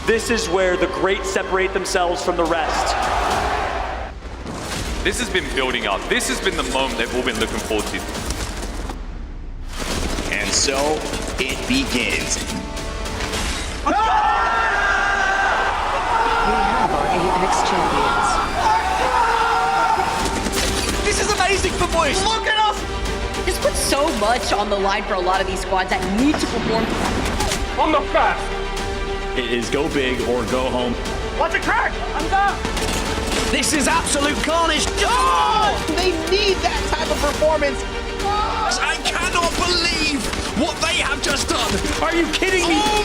This is where the great separate themselves from the rest. This has been building up. This has been the moment they've all been looking forward to. And so it begins. We have our Apex champions. This is amazing for boys. Look at us. This puts so much on the line for a lot of these squads that need to perform. On the fast. It is go big or go home. Watch it crack! I'm down! This is absolute carnage. Oh! They need that type of performance. I cannot believe what they have just done. Are you kidding me? Oh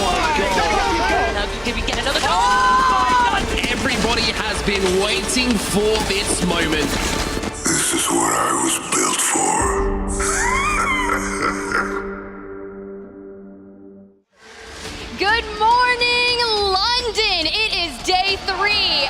my God. Now, can we get another goal? Oh! Everybody has been waiting for this moment. This is what I was built for. Good morning, London. It is day 3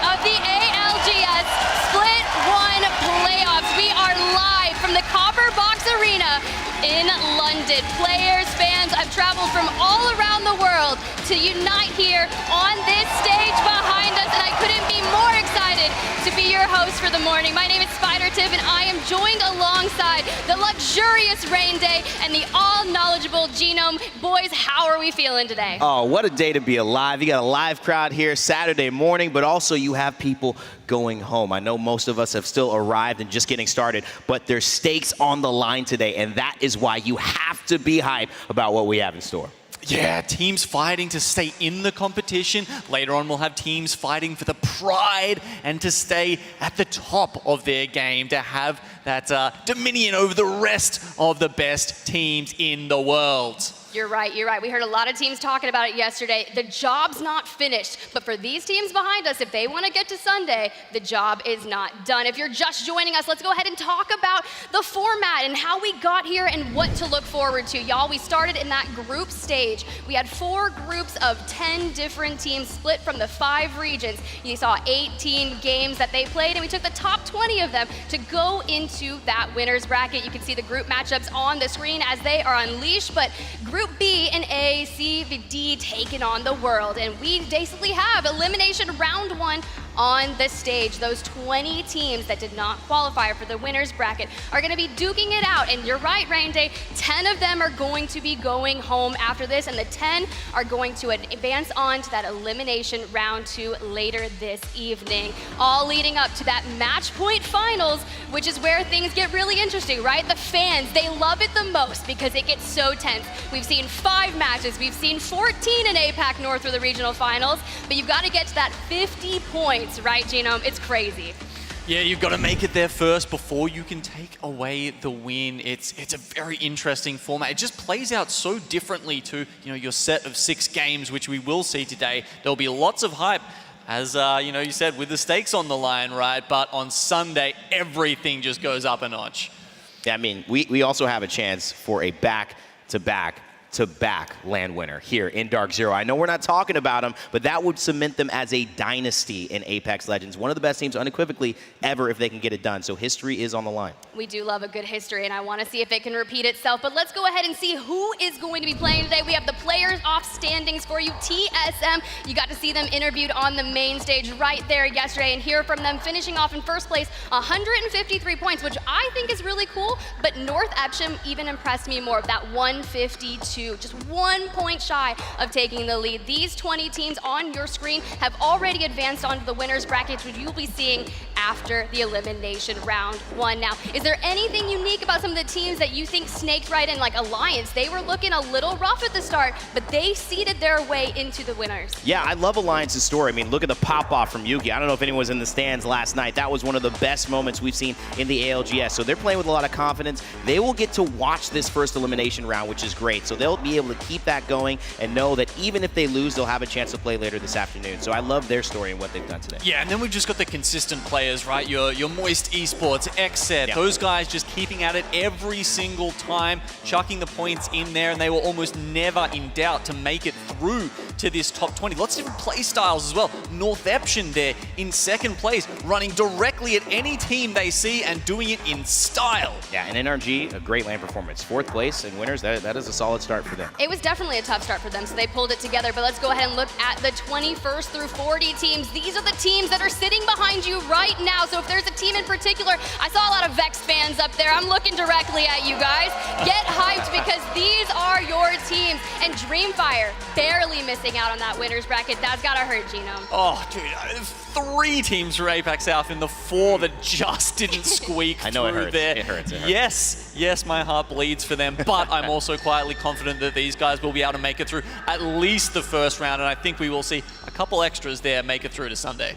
of the ALGS Split 1 playoffs. We are live from the Copper Box Arena in London. Players, fans, I've traveled from all around the world to unite here on this stage behind us, and I couldn't be more excited to be your host for the morning. My name is Spider Tiff, and I am joined alongside the luxurious Rain Day and the all-knowledgeable Genome. Boys, how are we feeling today? Oh, what a day to be alive. You got a live crowd here Saturday morning, but also you have people going home. I know most of us have still arrived and just getting started, but there's stakes on the line today, and that is why you have to be hyped about what we have in store. Yeah, teams fighting to stay in the competition. Later on, we'll have teams fighting for the pride and to stay at the top of their game, to have that dominion over the rest of the best teams in the world. You're right, you're right. We heard a lot of teams talking about it yesterday. The job's not finished, but for these teams behind us, if they want to get to Sunday, the job is not done. If you're just joining us, let's go ahead and talk about the format and how we got here and what to look forward to. Y'all, we started in that group stage. We had 4 groups of 10 different teams split from the 5 regions. You saw 18 games that they played, and we took the top 20 of them to go into that winner's bracket. You can see the group matchups on the screen as they are unleashed, but Group B and A, C, D taking on the world, and we basically have elimination round 1 on the stage. Those 20 teams that did not qualify for the winner's bracket are going to be duking it out, and you're right, Rain Day, 10 of them are going to be going home after this, and the 10 are going to advance on to that elimination round 2 later this evening, all leading up to that match point finals, which is where things get really interesting, right? The fans, they love it the most because it gets so tense. We've seen 5 matches, we've seen 14 in APAC North for the regional finals, but you've got to get to that 50 points, right, Genome? It's crazy. Yeah, you've got to make it there first before you can take away the win. It's a very interesting format. It just plays out so differently to your set of 6 games, which we will see today. There'll be lots of hype, as you said, with the stakes on the line, right? But on Sunday, everything just goes up a notch. Yeah, I mean, we also have a chance for a back-to-back land winner here in Dark Zero. I know we're not talking about them, but that would cement them as a dynasty in Apex Legends. One of the best teams unequivocally ever if they can get it done. So history is on the line. We do love a good history, and I want to see if it can repeat itself. But let's go ahead and see who is going to be playing today. We have the players off standings for you, TSM. You got to see them interviewed on the main stage right there yesterday and hear from them, finishing off in first place, 153 points, which I think is really cool. But North Epsham even impressed me more, that 152. Just 1 point shy of taking the lead. These 20 teams on your screen have already advanced onto the winner's brackets, which you'll be seeing after the elimination round 1. Now, is there anything unique about some of the teams that you think snaked right in, like Alliance? They were looking a little rough at the start, but they seeded their way into the winners. Yeah, I love Alliance's story. I mean, look at the pop-off from Yuki. I don't know if anyone was in the stands last night. That was one of the best moments we've seen in the ALGS. So they're playing with a lot of confidence. They will get to watch this first elimination round, which is great. So they'll be able to keep that going and know that even if they lose, they'll have a chance to play later this afternoon. So I love their story and what they've done today. Yeah, and then we've just got the consistent players players, right? Your Moist Esports, XSET, those guys just keeping at it every single time, chucking the points in there, and they were almost never in doubt to make it through to this top 20. Lots of different play styles as well. Northeption there in second place, running directly at any team they see and doing it in style. Yeah, and NRG, a great lane performance. Fourth place and winners, that is a solid start for them. It was definitely a tough start for them, so they pulled it together. But let's go ahead and look at the 21st through 40 teams. These are the teams that are sitting behind you right now. So if there's a team in particular, I saw a lot of Vex fans up there. I'm looking directly at you guys. Get hyped because these are your teams. And Dreamfire barely missing out on that winner's bracket. That's gotta hurt, Genome. Oh, dude, 3 teams for Apex South in the 4 that just didn't squeak I know through it hurts. there. It hurts. Yes, my heart bleeds for them, but I'm also quietly confident that these guys will be able to make it through at least the first round, and I think we will see a couple extras there make it through to Sunday.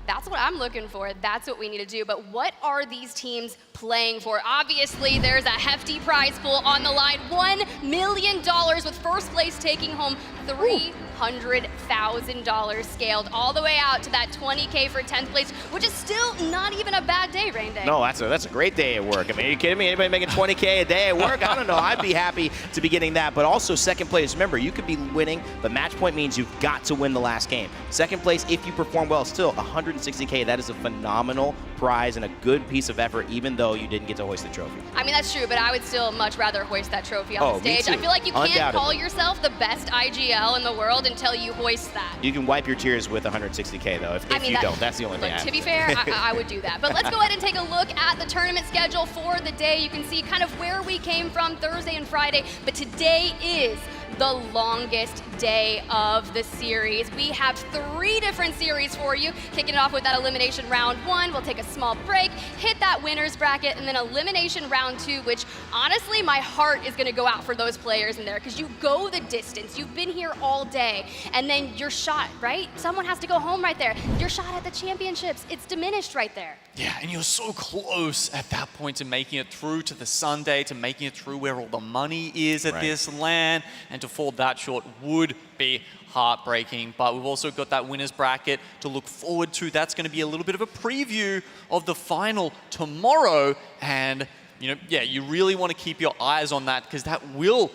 That's what I'm looking for. That's what we need to do. But what are these teams playing for? Obviously, there's a hefty prize pool on the line. $1 million with first place taking home $300,000 scaled all the way out to that 20K for 10th place, which is still not even a bad day, Rain Day. No, that's a great day at work. I mean, are you kidding me? Anybody making 20K a day at work? I don't know. I'd be happy to be getting that. But also second place. Remember, you could be winning, but match point means you've got to win the last game. Second place, if you perform well, still $160K. That is a phenomenal prize and a good piece of effort, even though you didn't get to hoist the trophy. I mean, that's true, but I would still much rather hoist that trophy on the stage. Me too. I feel like you can't Undoubtedly. call yourself the best IGL in the world until you hoist that. You can wipe your tears with $160K, though, if you don't. That's the only thing I have To be fair, I would do that. But let's go ahead and take a look at the tournament schedule for the day. You can see kind of where we came from Thursday and Friday, but today is the longest day of the series. We have 3 different series for you, kicking it off with that elimination round 1. We'll take a small break, hit that winner's bracket, and then elimination round 2, which honestly, my heart is gonna go out for those players in there because you go the distance. You've been here all day, and then your shot, right? Someone has to go home right there. Your shot at the championships, it's diminished right there. Yeah, and you're so close at that point to making it through to the Sunday, to making it through where all the money is at this LAN, and to fall that short would be heartbreaking. But we've also got that winner's bracket to look forward to. That's going to be a little bit of a preview of the final tomorrow, and you really want to keep your eyes on that because that will,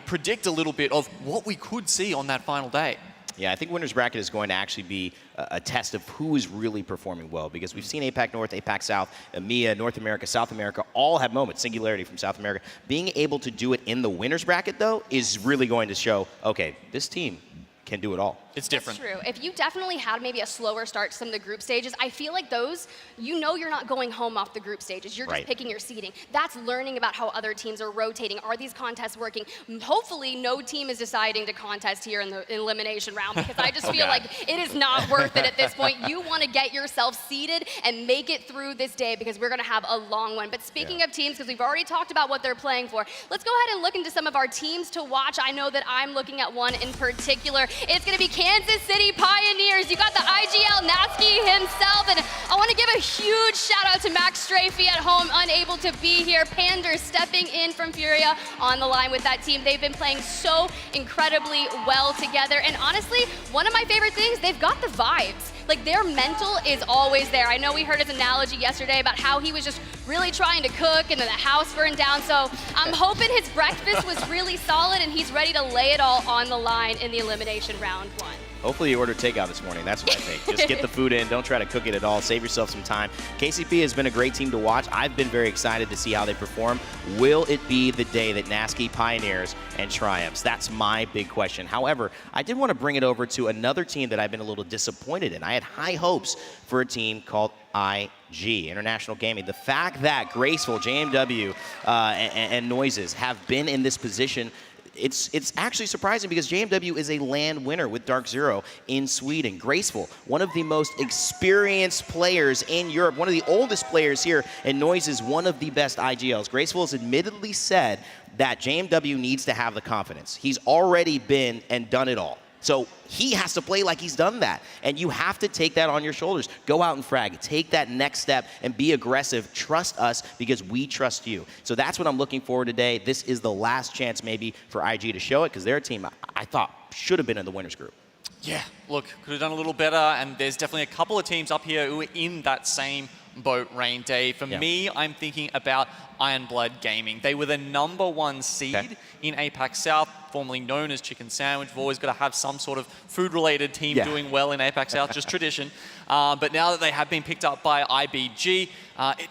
predict a little bit of what we could see on that final day. Yeah, I think winner's bracket is going to actually be a test of who is really performing well because we've seen APAC North, APAC South, EMEA, North America, South America all have moments, Singularity from South America. Being able to do it in the winner's bracket, though, is really going to show, okay, this team can do it all. It's different. That's true. If you definitely had maybe a slower start to some of the group stages, I feel like those, you're not going home off the group stages. You're just picking your seeding. That's learning about how other teams are rotating. Are these contests working? Hopefully, no team is deciding to contest here in the elimination round because I just feel like it is not worth it at this point. You want to get yourself seeded and make it through this day because we're going to have a long one. But speaking of teams, because we've already talked about what they're playing for, let's go ahead and look into some of our teams to watch. I know that I'm looking at one in particular. It's going to be Kansas City Pioneers. You got the IGL Natsuki himself, and I want to give a huge shout out to Max Strafey at home, unable to be here. Pander stepping in from Furia on the line with that team. They've been playing so incredibly well together, and honestly, one of my favorite things, they've got the vibes. Like, their mental is always there. I know we heard his analogy yesterday about how he was just really trying to cook and then the house burned down, so I'm hoping his breakfast was really solid and he's ready to lay it all on the line in the elimination round 1. Hopefully you ordered takeout this morning. That's what I think. Just get the food in. Don't try to cook it at all. Save yourself some time. KCP has been a great team to watch. I've been very excited to see how they perform. Will it be the day that Natsuki pioneers and triumphs? That's my big question. However, I did want to bring it over to another team that I've been a little disappointed in. I had high hopes for a team called IG, International Gaming. The fact that Graceful, JMW, and Noises have been in this position, it's actually surprising because JMW is a LAN winner with Dark Zero in Sweden. Graceful, one of the most experienced players in Europe, one of the oldest players here, and Noise is one of the best IGLs. Graceful has admittedly said that JMW needs to have the confidence. He's already been and done it all. So he has to play like he's done that. And you have to take that on your shoulders. Go out and frag. Take that next step and be aggressive. Trust us because we trust you. So that's what I'm looking for today. This is the last chance maybe for IG to show it because they're a team I thought should have been in the winners group. Yeah, look, could have done a little better, and there's definitely a couple of teams up here who are in that same boat, Rain Day. For me, I'm thinking about Ironblood Gaming. They were the #1 seed in APAC South, formerly known as Chicken Sandwich. We've always got to have some sort of food-related team doing well in APAC South, just tradition. But now that they have been picked up by IBG,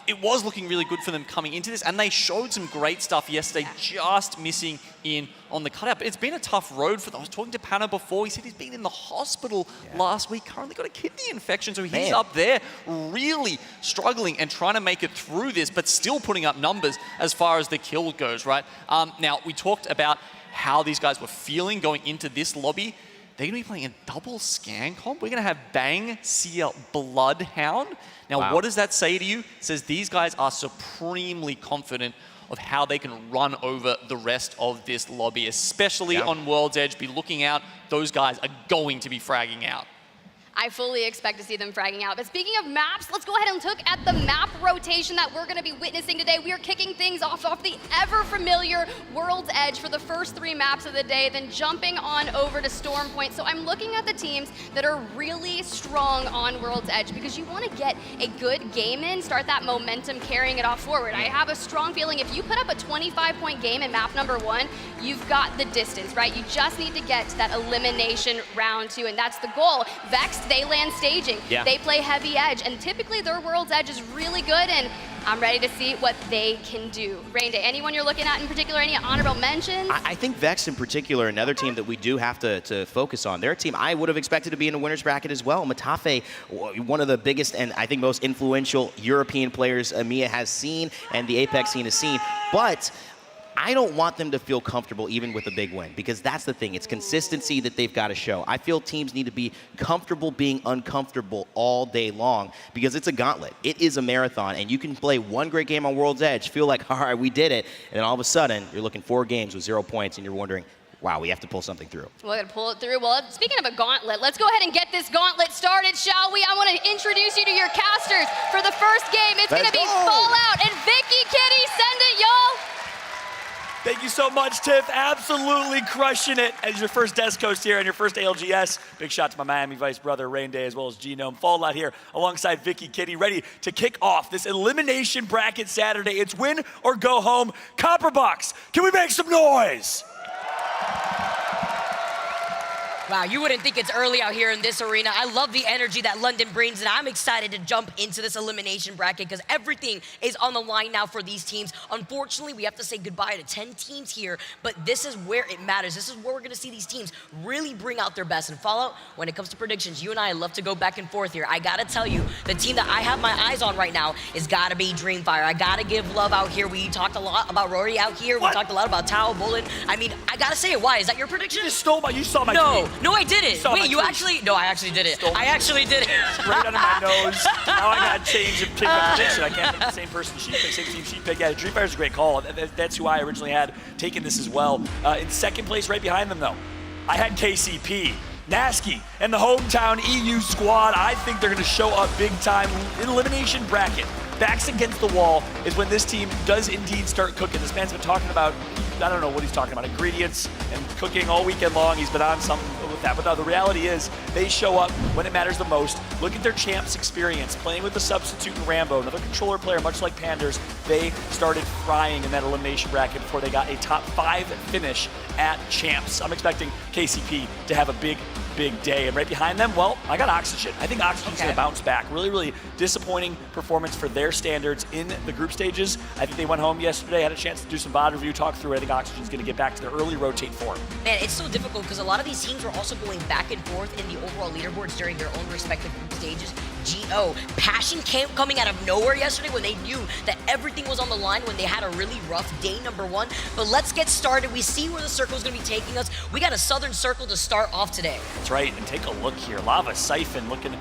it was looking really good for them coming into this, and they showed some great stuff yesterday, just missing in on the cutout. But it's been a tough road for them. I was talking to Panna before. He said he's been in the hospital last week, currently got a kidney infection, so he's up there really struggling and trying to make it through this, but still putting up numbers as far as the kill goes, right? Now, we talked about how these guys were feeling going into this lobby. They're going to be playing a double scan comp. We're going to have Bang, Seer, Bloodhound. Now, what does that say to you? It says these guys are supremely confident of how they can run over the rest of this lobby, especially on World's Edge. Be looking out. Those guys are going to be fragging out. I fully expect to see them fragging out. But speaking of maps, let's go ahead and look at the map rotation that we're going to be witnessing today. We are kicking things off the ever-familiar World's Edge for the first 3 maps of the day, then jumping on over to Storm Point. So I'm looking at the teams that are really strong on World's Edge because you want to get a good game in, start that momentum carrying it off forward. I have a strong feeling if you put up a 25-point game in map #1, you've got the distance, right? You just need to get to that elimination round 2, and that's the goal. Vex, they land staging. They play heavy edge, and typically their World's Edge is really good, and I'm ready to see what they can do. Rain Day, anyone you're looking at in particular, any honorable mentions? I think Vex in particular, another team that we do have to focus on. They're a team I would have expected to be in the winner's bracket as well. Matafe, one of the biggest and I think most influential European players EMEA has seen and the Apex scene has seen, but I don't want them to feel comfortable even with a big win, because that's the thing. It's consistency that they've got to show. I feel teams need to be comfortable being uncomfortable all day long, because it's a gauntlet. It is a marathon, and you can play one great game on World's Edge, feel like, all right, we did it, and then all of a sudden, you're looking 4 games with 0 points, and you're wondering, wow, we have to pull something through. We're going to pull it through. Well, speaking of a gauntlet, let's go ahead and get this gauntlet started, shall we? I want to introduce you to your casters for the first game. It's going to be Fallout and Vicky Kitty. Send it, y'all. Thank you so much, Tiff. Absolutely crushing it as your first desk host here and your first ALGS. Big shout to my Miami Vice brother, Rain Day, as well as Genome. Fallout here alongside Vicky Kitty, ready to kick off this elimination bracket Saturday. It's win or go home. Copperbox, can we make some noise? Wow, you wouldn't think it's early out here in this arena. I love the energy that London brings, and I'm excited to jump into this elimination bracket because everything is on the line now for these teams. Unfortunately, we have to say goodbye to 10 teams here, but this is where it matters. This is where we're going to see these teams really bring out their best. And Fallout, when it comes to predictions, you and I love to go back and forth here. I got to tell you, the team that I have my eyes on right now is got to be Dreamfire. I got to give love out here. We talked a lot about Rory out here. We talked a lot about Tao, Bullet. I mean, I got to say it. Why? Is that your prediction? You saw my No. tweet. No, I didn't. Wait, you actually? No, I actually did it. I actually did it. Straight under my nose. Now I got to change and pick my prediction. I can't pick the same person she picked, same team she picked. Yeah, Dreamfire's a great call. That's who I originally had taken this as well. In second place, right behind them, though, I had KCP. Nasky and the hometown EU squad. I think they're going to show up big time. Elimination bracket. Backs against the wall is when this team does indeed start cooking. This man's been talking about, I don't know what he's talking about, ingredients and cooking all weekend long. He's been on something with that. But no, the reality is they show up when it matters the most. Look at their champs experience, playing with the substitute in Rambo, another controller player, much like Panders. They started frying in that elimination bracket before they got a top 5 finish at champs. I'm expecting KCP to have a big day. And right behind them, well, I got Oxygen. I think Oxygen's going to bounce back. Really disappointing performance for their standards in the group stages. I think they went home yesterday, had a chance to do some VOD review, talk through. I think Oxygen's going to get back to their early rotate form. Man, it's so difficult because a lot of these teams were also going back and forth in the overall leaderboards during their own respective group stages. GO. Passion came coming out of nowhere yesterday when they knew that everything was on the line, when they had a really rough day #1. But let's get started. We see where the circle is going to be taking us. We got a Southern Circle to start off today. That's right, and take a look here. Lava Siphon looking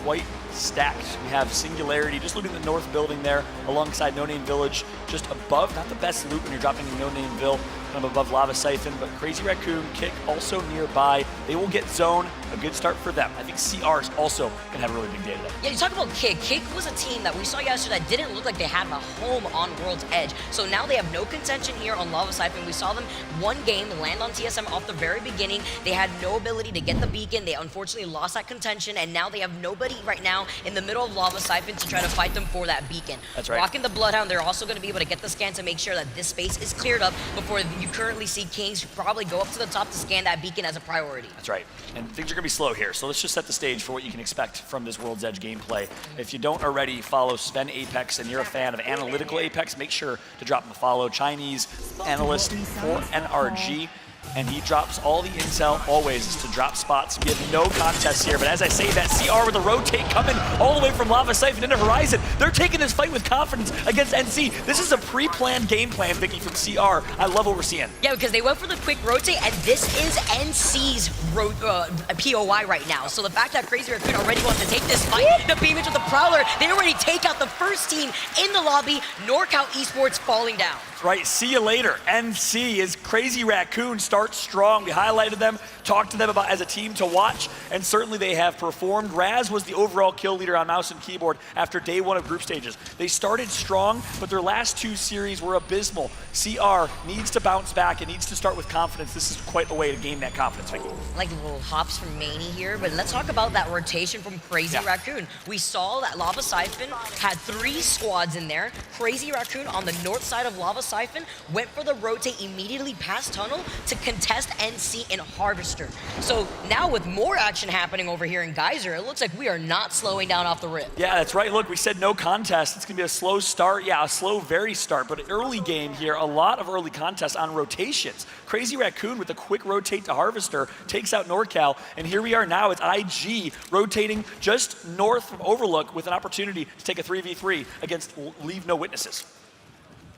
quite stacked. We have Singularity, just looking at the north building there, alongside No Name Village, just above. Not the best loot when you're dropping in No Name Ville. kind of above Lava Siphon, but Crazy Raccoon, Kick also nearby. They will get zone, a good start for them. I think CR is also going to have a really big day today. Yeah, you talk about Kick. Kick was a team that we saw yesterday that didn't look like they had a home on World's Edge. So now they have no contention here on Lava Siphon. We saw them one game land on TSM off the very beginning. They had no ability to get the beacon. They unfortunately lost that contention, and now they have nobody right now in the middle of Lava Siphon to try to fight them for that beacon. That's right. Rocking the Bloodhound, they're also going to be able to get the scan to make sure that this space is cleared up before you currently see Kings probably go up to the top to scan that beacon as a priority. That's right. And things are going to be slow here. So let's just set the stage for what you can expect from this World's Edge gameplay. If you don't already follow Sven Apex and you're a fan of analytical Apex, make sure to drop him a follow. Chinese analyst for NRG. And he drops all the intel always is to drop spots. We have no contest here, but as I say that, CR with a rotate coming all the way from Lava Siphon into Horizon. They're taking this fight with confidence against NC. This is a pre-planned game plan, Vicky, from CR. I love what we're seeing. Yeah, because they went for the quick rotate, and this is NC's POI right now. So the fact that Crazy Raccoon already wants to take this fight, the Beamage with the Prowler, they already take out the first team in the lobby. NorCal Esports falling down. Right, see you later. NC is Crazy Raccoon starts strong. We highlighted them, talked to them about as a team to watch, and certainly they have performed. Raz was the overall kill leader on mouse and keyboard after day one of group stages. They started strong, but their last two series were abysmal. CR needs to bounce back. It needs to start with confidence. This is quite a way to gain that confidence, Vicky. Like little hops from Maney here, but let's talk about that rotation from Crazy Raccoon. We saw that Lava Siphon had 3 squads in there. Crazy Raccoon on the north side of Lava Siphon went for the rotate immediately past tunnel to contest NC in Harvester. So now with more action happening over here in Geyser, it looks like we are not slowing down off the rip. Yeah, that's right. Look, we said no contest. It's going to be a slow start. Yeah, a slow, very start, but early game here, a lot of early contests on rotations. Crazy Raccoon with a quick rotate to Harvester takes out NorCal, and here we are now. It's IG rotating just north from Overlook with an opportunity to take a 3v3 against Leave No Witnesses.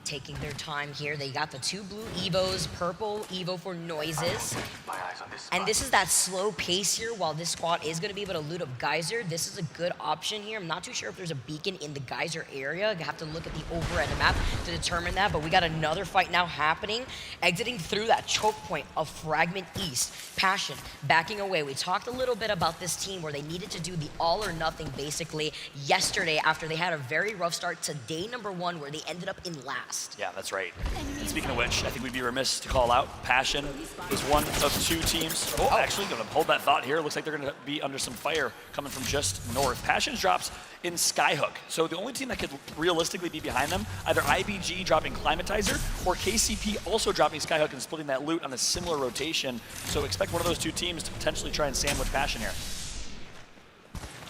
Taking their time here. They got the 2 blue Evos, purple Evo for noises. And this is that slow pace here while this squad is going to be able to loot up Geyser. This is a good option here. I'm not too sure if there's a beacon in the Geyser area. I have to look at the overhead map to determine that, but we got another fight now happening. Exiting through that choke point of Fragment East. Passion backing away. We talked a little bit about this team where they needed to do the all or nothing basically yesterday after they had a very rough start to day number 1 where they ended up in last. Yeah, that's right. And speaking of which, I think we'd be remiss to call out Passion is one of 2 teams. Oh, actually, going to hold that thought here. Looks like they're going to be under some fire coming from just north. Passion drops in Skyhook. So the only team that could realistically be behind them, either IBG dropping Climatizer or KCP also dropping Skyhook and splitting that loot on a similar rotation. So expect one of those 2 teams to potentially try and sandwich Passion here.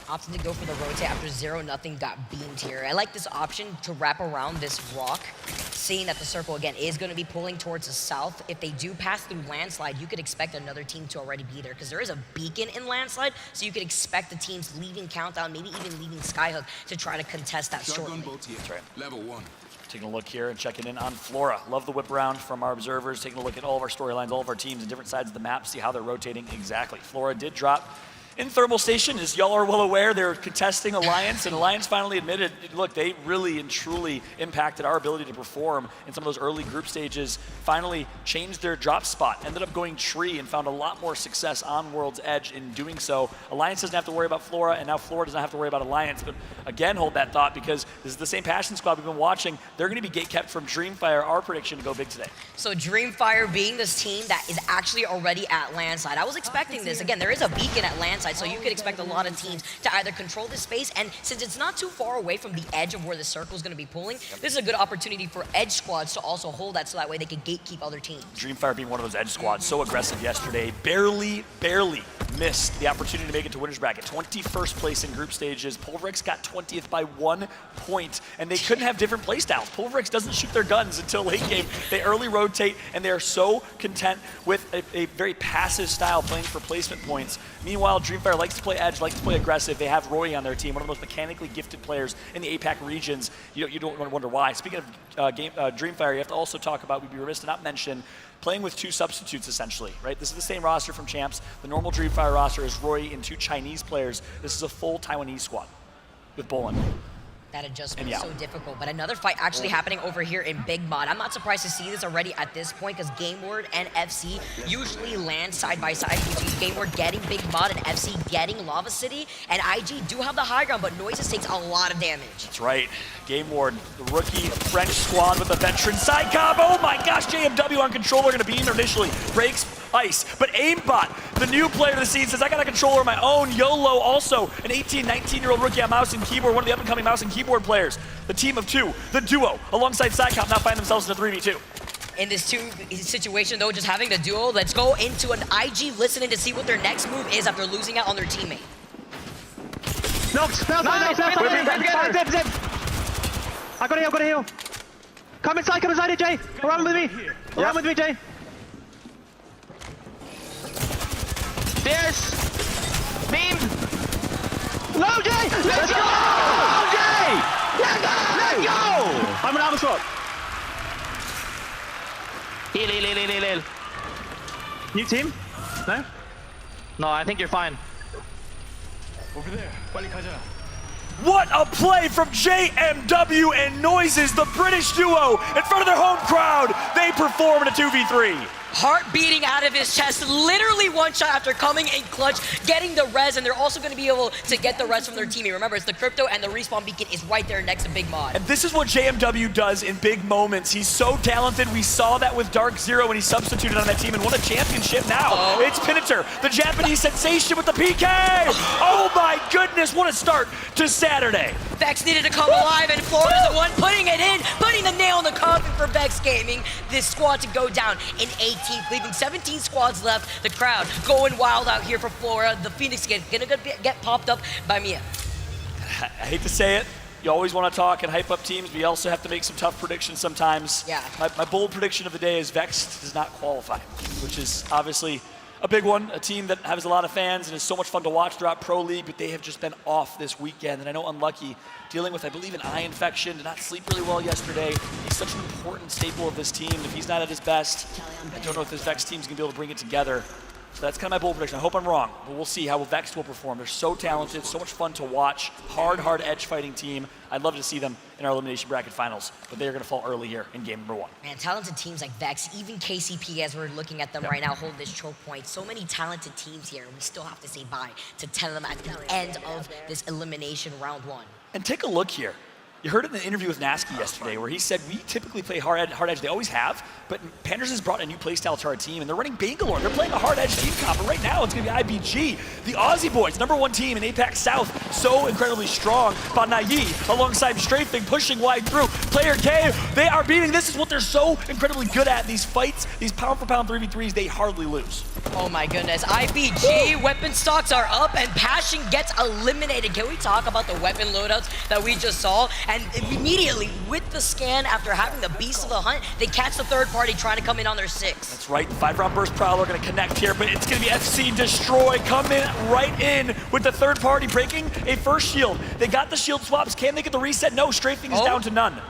Opting to go for the rotate after 0-0 got beamed here. I like this option to wrap around this rock, seeing that the circle again is going to be pulling towards the south. If they do pass through Landslide, you could expect another team to already be there because there is a beacon in Landslide, so you could expect the teams leaving Countdown, maybe even leaving Skyhook to try to contest that short lane. That's right. Level 1. Taking a look here and checking in on Flora. Love the whip around from our observers, taking a look at all of our storylines, all of our teams in different sides of the map, see how they're rotating exactly. Flora did drop in Thermal Station, as y'all are well aware, they're contesting Alliance, and Alliance finally admitted, look, they really and truly impacted our ability to perform in some of those early group stages, finally changed their drop spot, ended up going tree and found a lot more success on World's Edge in doing so. Alliance doesn't have to worry about Flora, and now Flora doesn't have to worry about Alliance, but again, hold that thought because this is the same Passion squad we've been watching. They're going to be gatekept from Dreamfire, our prediction to go big today. So Dreamfire being this team that is actually already at Landslide. I was expecting this. Again, there is a beacon at Landslide, so you could expect a lot of teams to either control this space, and since it's not too far away from the edge of where the circle is going to be pulling, this is a good opportunity for edge squads to also hold that so that way they can gatekeep other teams. Dreamfire being one of those edge squads, so aggressive yesterday, barely missed the opportunity to make it to winner's bracket. 21st place in group stages. Pulverix got 20th by 1 point, and they couldn't have different play styles. Pulverix doesn't shoot their guns until late game. They early rotate, and they are so content with a very passive style, playing for placement points. Meanwhile, Dreamfire likes to play edge, likes to play aggressive. They have Roy on their team, one of the most mechanically gifted players in the APAC regions. You don't wonder why. Speaking of Dreamfire, you have to also talk about, we'd be remiss to not mention, playing with 2 substitutes essentially, right? This is the same roster from Champs. The normal Dreamfire roster is Roy and 2 Chinese players. This is a full Taiwanese squad with Bolin. That adjustment And is so difficult, but another fight actually happening over here in Big Mod. I'm not surprised to see this already at this point because Game Ward and FC usually land side by side, between Game Ward getting Big Mod and FC getting Lava City, and IG do have the high ground, but Noises takes a lot of damage. That's right. Game Ward, the rookie French squad with the veteran side combo. Oh my gosh, JMW on controller gonna be in there initially. Breaks ice, but Aimbot, the new player of the season, says I got a controller of my own. YOLO also an 18, 19-year-old rookie on mouse and keyboard, one of the up-and-coming mouse and keyboard players. The team of two, the duo, alongside Sidecop now find themselves in a 3v2. In this situation though, just having the duo, let's go into an IG listening to see what their next move is after losing out on their teammate. Nice. I got a heal. Come inside it, Jay. Run with me. Run with me, Jay. There's Beam. No, Jay! Let's go! Jay! Let's go! I'm an armor swap. Heal. New team? No? No, I think you're fine. Over there. What a play from JMW and Noises, the British duo, in front of their home crowd. They perform in a 2v3. Heart beating out of his chest, literally one shot after coming in clutch, getting the res, and they're also going to be able to get the res from their teammate. Remember, it's the crypto and the respawn beacon is right there next to Big Mod. And this is what JMW does in big moments. He's so talented. We saw that with Dark Zero when he substituted on that team and won a championship now. Oh. It's Piniter, the Japanese sensation with the PK. Oh my goodness, what a start to Saturday. Vex needed to come alive, and Florida's the one putting it in, putting the nail in the coffin for Vex Gaming. This squad to go down in 18th, leaving 17 squads left. The crowd going wild out here for Florida. The Phoenix gonna get popped up by Mia. I hate to say it. You always want to talk and hype up teams, but you also have to make some tough predictions sometimes. Yeah. My bold prediction of the day is Vex does not qualify, which is obviously a big one, a team that has a lot of fans and is so much fun to watch throughout Pro League, but they have just been off this weekend. And I know Unlucky, dealing with, I believe, an eye infection, did not sleep really well yesterday. He's such an important staple of this team. If he's not at his best, I don't know if this Vex team's gonna be able to bring it together. So that's kind of my bold prediction. I hope I'm wrong, but we'll see how Vex will perform. They're so talented, so much fun to watch. Hard edge fighting team. I'd love to see them in our elimination bracket finals, but they're going to fall early here in game number 1. Man, talented teams like Vex, even KCP as we're looking at them right now, hold this choke point. So many talented teams here, and we still have to say bye to 10 of them at the end of this elimination round 1. And take a look here. You heard it in the interview with Nasky yesterday where he said, we typically play hard edge. They always have, but Panthers has brought a new playstyle to our team, and they're running Bangalore. They're playing a hard edge team comp, and right now it's going to be IBG. The Aussie boys, #1 team in APAC South, so incredibly strong. Banayi alongside Strafing, pushing wide through. Player K, they are beating. This is what they're so incredibly good at. These fights, these pound-for-pound 3v3s, they hardly lose. Oh my goodness, IBG, weapon stocks are up, and Passion gets eliminated. Can we talk about the weapon loadouts that we just saw? And immediately, with the scan, after having the Beast of the Hunt, they catch the third party trying to come in on their 6. That's right, 5-round burst Prowler gonna connect here, but it's gonna be FC Destroy coming right in with the third party, breaking a first shield. They got the shield swaps. Can they get the reset? No, Strafing is down to none.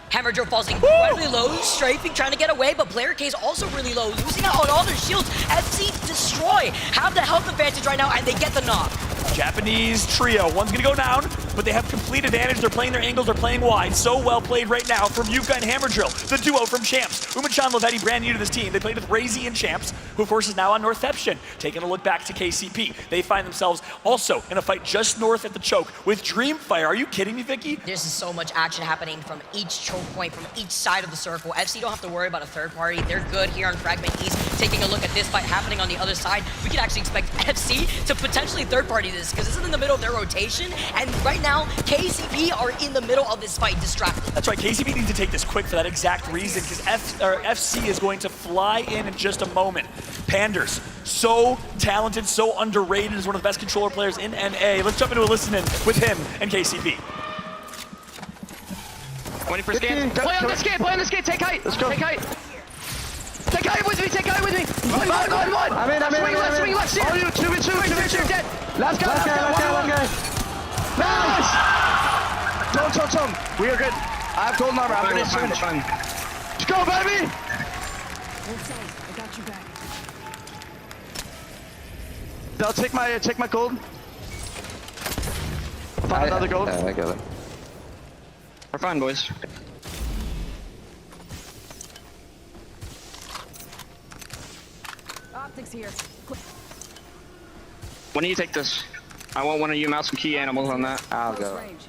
Hammer Drill falls incredibly low, Strafing trying to get away, but Player K is also really low, losing out on all their shields. FC Destroy have the health advantage right now, and they get the knock. Japanese trio, one's gonna go down, but they have complete advantage. They're playing their angles, they're playing wide. So well played right now from Yuka and Hammer Drill, the duo from Champs. Umachan Lavetti, brand new to this team. They played with Razy and Champs, who of course is now on Northception. Taking a look back to KCP. They find themselves also in a fight just north at the choke with Dreamfire. Are you kidding me, Vicky? There's so much action happening from each choke point, from each side of the circle. FC don't have to worry about a third party. They're good here on Fragment East. Taking a look at this fight happening on the other side, we could actually expect FC to potentially third party this, because this is in the middle of their rotation, and right now, KCP are in the middle of this fight, distracted. That's right, KCP needs to take this quick for that exact reason, because FC is going to fly in just a moment. Panders, so talented, so underrated, is one of the best controller players in NA. Let's jump into a listen-in with him and KCP. Waiting for scan. Play on the skate, take height. Let's go. Take height. Take height with me, One. I'm in. Swing left, oh, you, 2v2, dead. Let's go. Nice! Tom. We are good. I have golden armor. I'm ready to switch. Let's go, baby! I got you back. They'll take my gold. Find another gold. I got it. fine, boys. Optics here. When do you take this? I want one of you mount some key animals on that. I'll Close go. range.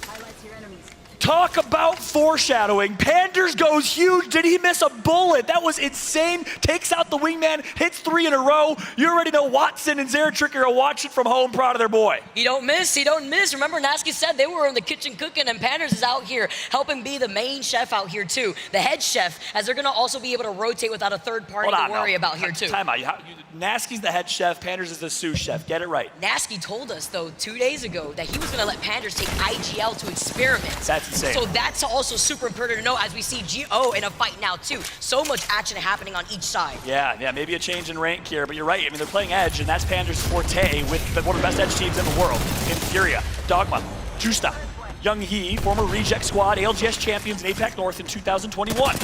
Highlights your enemies. Talk about foreshadowing. Panders goes huge. Did he miss a bullet? That was insane. Takes out the wingman, hits 3 in a row. You already know Watson and Zeratrick are watching from home, proud of their boy. He don't miss, he don't miss. Remember, Nasky said they were in the kitchen cooking, and Panders is out here helping be the main chef out here too. The head chef, as they're gonna also be able to rotate without a third party to worry about here too. Time out. Nasky's the head chef, Panders is the sous chef. Get it right. Nasky told us though 2 days ago that he was gonna let Panders take IGL to experiment. That's insane. So that's also super important to know as we see GO in a fight now too. So much action happening on each side. Yeah, maybe a change in rank here, but you're right. I mean, they're playing Edge, and that's Panders' forte with one of the best Edge teams in the world. In Furia, Dogma, Justa, Young Hee, former Reject Squad, ALGS champions in APAC North in 2021.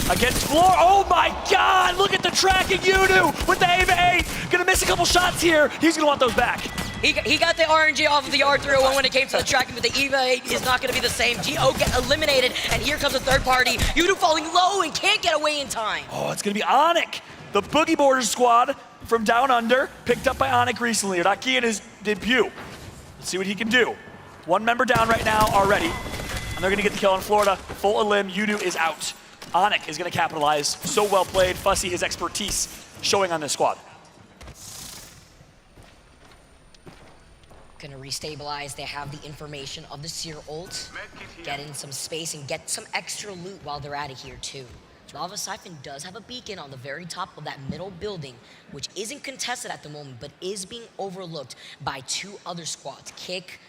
Against Floor, oh my God, look at the tracking Yudu with the aim-8. Gonna miss a couple shots here. He's gonna want those back. He got the RNG off of the R301 when it came to the tracking, but the EVA 8 is not going to be the same. GO get eliminated, and here comes a third party. Yudu falling low and can't get away in time. Oh, it's going to be Onic, the Boogie Borders squad from Down Under, picked up by Onic recently. Raki in his debut. Let's see what he can do. One member down right now already, and they're going to get the kill on Florida. Full elim, Yudu is out. Onic is going to capitalize. So well played. Fussy, his expertise showing on this squad. Gonna restabilize. They have the information of the Seer ult. Get in some space and get some extra loot while they're out of here too. Lava Siphon does have a beacon on the very top of that middle building, which isn't contested at the moment, but is being overlooked by 2 other squads. Kick,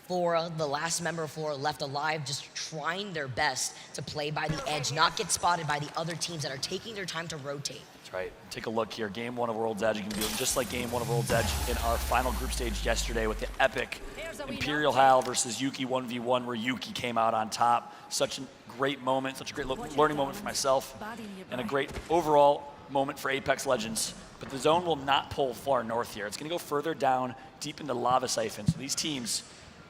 Flora, the last member of Flora left alive, just trying their best to play by the edge, not get spotted by the other teams that are taking their time to rotate. That's right. Take a look here. Game 1 of World's Edge. You can do it just like Game 1 of World's Edge in our final group stage yesterday with the epic Imperial Hal versus Yuki 1v1, where Yuki came out on top. Such a great moment, such a great learning moment for myself, and a great overall moment for Apex Legends. But the zone will not pull far north here. It's going to go further down, deep into Lava Siphon. So these teams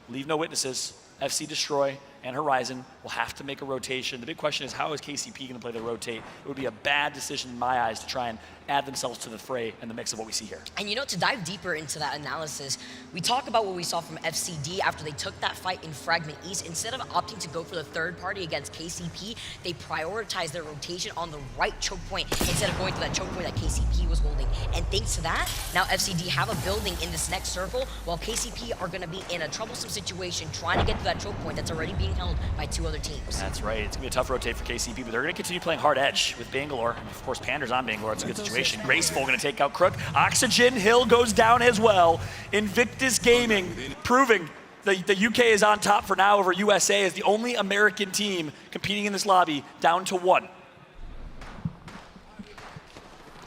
leave no witnesses. FC Destroy and Horizon will have to make a rotation. The big question is, how is KCP going to play their rotate? It would be a bad decision in my eyes to try and add themselves to the fray and the mix of what we see here. And you know, to dive deeper into that analysis, we talk about what we saw from FCD after they took that fight in Fragment East. Instead of opting to go for the third party against KCP, they prioritized their rotation on the right choke point instead of going to that choke point that KCP was holding. And thanks to that, now FCD have a building in this next circle, while KCP are going to be in a troublesome situation trying to get to that choke point that's already being held by 2 other teams. That's right. It's going to be a tough rotate for KCP, but they're going to continue playing hard edge with Bangalore. And of course, Pander's on Bangalore. It's a good situation. Graceful going to take out Crook. Oxygen Hill goes down as well. Invictus Gaming proving the UK is on top for now over USA as the only American team competing in this lobby, down to 1.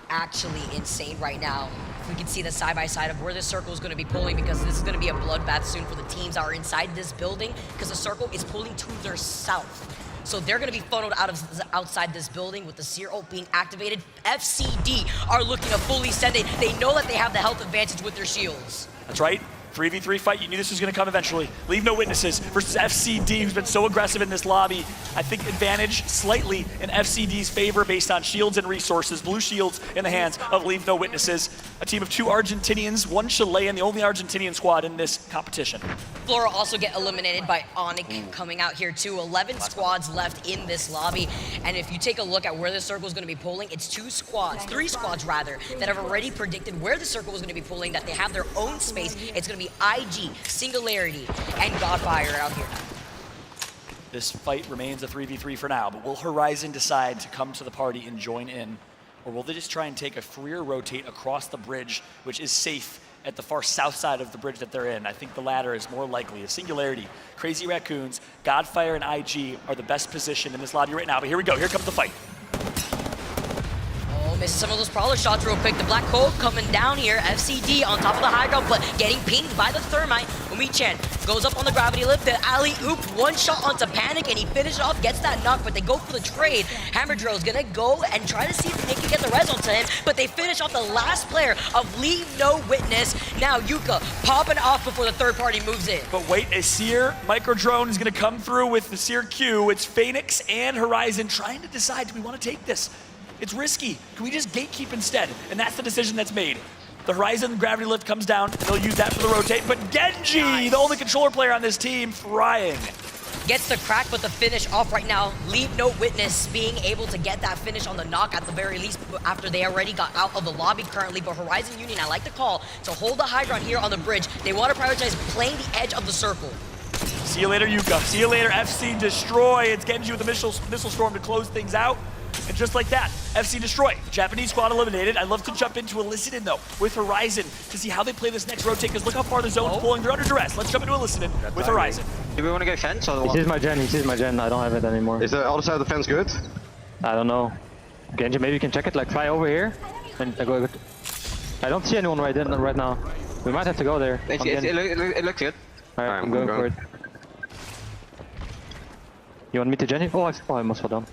Actually insane right now. We can see the side-by-side of where this circle is going to be pulling, because this is going to be a bloodbath soon for the teams that are inside this building, because the circle is pulling to their south. So they're going to be funneled outside this building with the Seer ult being activated. FCD are looking to fully send it. They know that they have the health advantage with their shields. That's right. 3v3 fight, you knew this was going to come eventually. Leave no witnesses versus FCD, who's been so aggressive in this lobby. I think advantage slightly in FCD's favor based on shields and resources. Blue shields in the hands of Leave No Witnesses. A team of 2 Argentinians, 1 Chilean, the only Argentinian squad in this competition. Flora also get eliminated by Onic coming out here too. 11 squads left in this lobby. And if you take a look at where the circle is going to be pulling, it's 3 squads rather, that have already predicted where the circle is going to be pulling, that they have their own space. It's going to be IG, Singularity, and Godfire out here. This fight remains a 3v3 for now, but will Horizon decide to come to the party and join in? Or will they just try and take a freer rotate across the bridge, which is safe at the far south side of the bridge that they're in? I think the latter is more likely. A Singularity, Crazy Raccoons, Godfire, and IG are the best position in this lobby right now. But here we go. Here comes the fight. Oh, Misses some of those Prowler shots real quick. The Black Hole coming down here. FCD on top of the high ground, but getting pinged by the Thermite. Umi-chan goes up on the gravity lift. The alley-oop, one shot onto Panic, and he finishes off, gets that knock, but they go for the trade. Hammer Drill's gonna go and try to see if they can get the res onto him, but they finish off the last player of Leave No Witness. Now Yuka popping off before the third party moves in. But wait, a Seer micro drone is going to come through with the Seer Q. It's Phoenix and Horizon trying to decide, do we want to take this? It's risky. Can we just gatekeep instead? And that's the decision that's made. The Horizon gravity lift comes down, and they'll use that for the rotate. But Genji, the only controller player on this team, frying. Gets the crack, but the finish off right now. Leave No Witness being able to get that finish on the knock at the very least after they already got out of the lobby currently. But Horizon Union, I like the call to hold the high ground here on the bridge. They want to prioritize playing the edge of the circle. See you later, Yuka. See you later, FC Destroy. It's Genji with the missile storm to close things out. And just like that, FC Destroy, Japanese squad eliminated. I'd love to jump into Elicited though with Horizon to see how they play this next rotate, because look how far the zone's pulling. They're under duress. Let's jump into Elicited with Horizon. Do we want to go fence or He sees my gen, I don't have it anymore. Is the other side of the fence good? I don't know. Genji, maybe you can check it, like fly over here. And go. I don't see anyone right now. We might have to go there. It looks good. Alright, I'm going for it. You want me to Jenny? Oh, I almost fell down.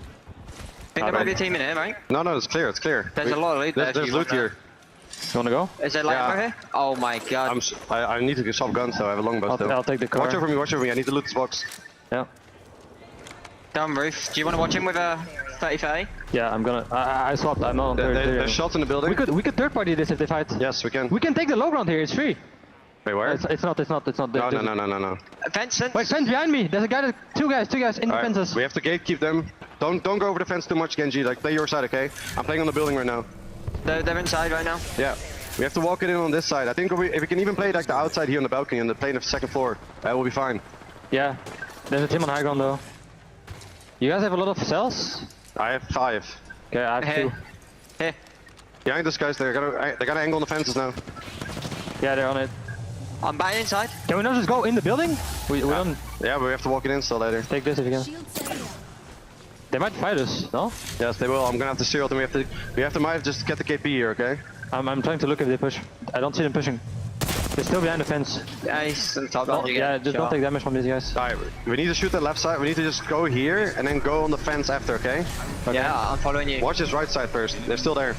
I think there might be a team in here, right? No, it's clear, it's clear. There's a lot of loot there. There's loot here. You wanna go? Is there light over here? Oh my god. I need to get shotgun, so I have a longbow still. I'll take the car. Watch over me, I need to loot this box. Yeah. Down roof. Do you want to watch him with a 30-30? Yeah, I'm gonna. I swapped. I'm on. There's shots in the building. We could third party this if they fight. Yes, we can. We can take the low ground here. It's free. Wait, where? It's not. No. Fence. Wait, fence behind me. There's a guy. Two guys in the fences. We have to gatekeep them. Don't go over the fence too much, Genji. Like, play your side, okay? I'm playing on the building right now. They're inside right now. Yeah. We have to walk it in on this side. I think if we can even play like the outside here on the balcony and the plane of the second floor, that will be fine. Yeah. There's a team on high ground though. You guys have a lot of cells? I have 5. Okay, I have 2. Here. Behind us, guys. They're gonna angle on the fences now. Yeah, they're on it. I'm back inside. Can we not just go in the building? We don't. Yeah, but we have to walk it in still later. Take this if you can. They might fight us, no? Yes, they will. I'm gonna have to shield them. We have to might just get the KP here, okay? I'm trying to look if they push. I don't see them pushing. They're still behind the fence. Yeah, he's on top. Yeah, just don't take damage from these guys. Alright, we need to shoot the left side. We need to just go here and then go on the fence after, okay? Yeah, I'm following you. Watch this right side first. They're still there.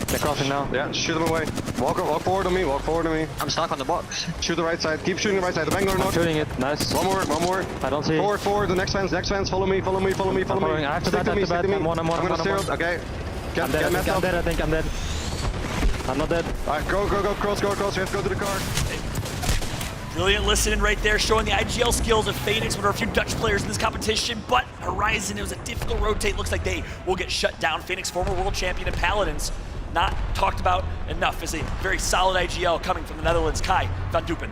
They're crossing now. Yeah, shoot them away. Walk forward on me, I'm stuck on the box. Shoot the right side. Keep shooting the right side. The Bangalore knock. Shooting it. Nice. One more. I don't see. Forward. The next fence. Follow me. I have to bat. I'm one. I'm gonna steer up. Okay. I'm dead. I think I'm dead. I'm not dead. Alright, go. Cross. We have to go to the car. Brilliant listening right there, showing the IGL skills of Phoenix. One of our few Dutch players in this competition, but Horizon, it was a difficult rotate. Looks like they will get shut down. Phoenix, former world champion and Paladins, not talked about enough as a very solid IGL coming from the Netherlands. Kai van Dupen.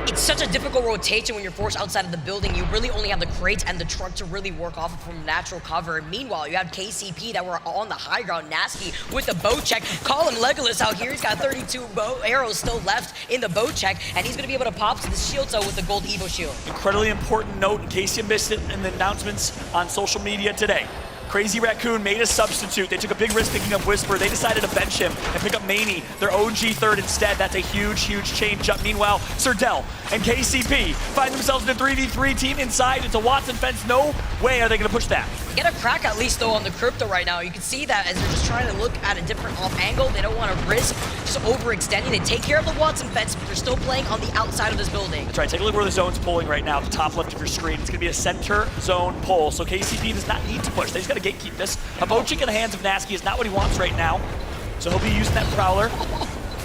It's such a difficult rotation when you're forced outside of the building. You really only have the crates and the truck to really work off of from natural cover. And meanwhile, you have KCP that were on the high ground. Nasky with the bow check. Call him Legolas out here. He's got 32 bow arrows still left in the bow check, and he's going to be able to pop to the shield toe with the gold Evo shield. Incredibly important note in case you missed it in the announcements on social media today. Crazy Raccoon made a substitute. They took a big risk picking up Whisper. They decided to bench him and pick up Maney, their OG third instead. That's a huge change up. Meanwhile, Serdell and KCP find themselves in a 3v3 team inside. It's a Watson fence. No way are they going to push that. Get a crack at least though on the crypto right now. You can see that as they're just trying to look at a different off angle. They don't want to risk just overextending. They take care of the Watson fence, but they're still playing on the outside of this building. That's right. Take a look where the zone's pulling right now. At the top left of your screen. It's going to be a center zone pull. So KCP does not need to push. They just got to gatekeep this. A Bochik in the hands of Nasky is not what he wants right now. So he'll be using that Prowler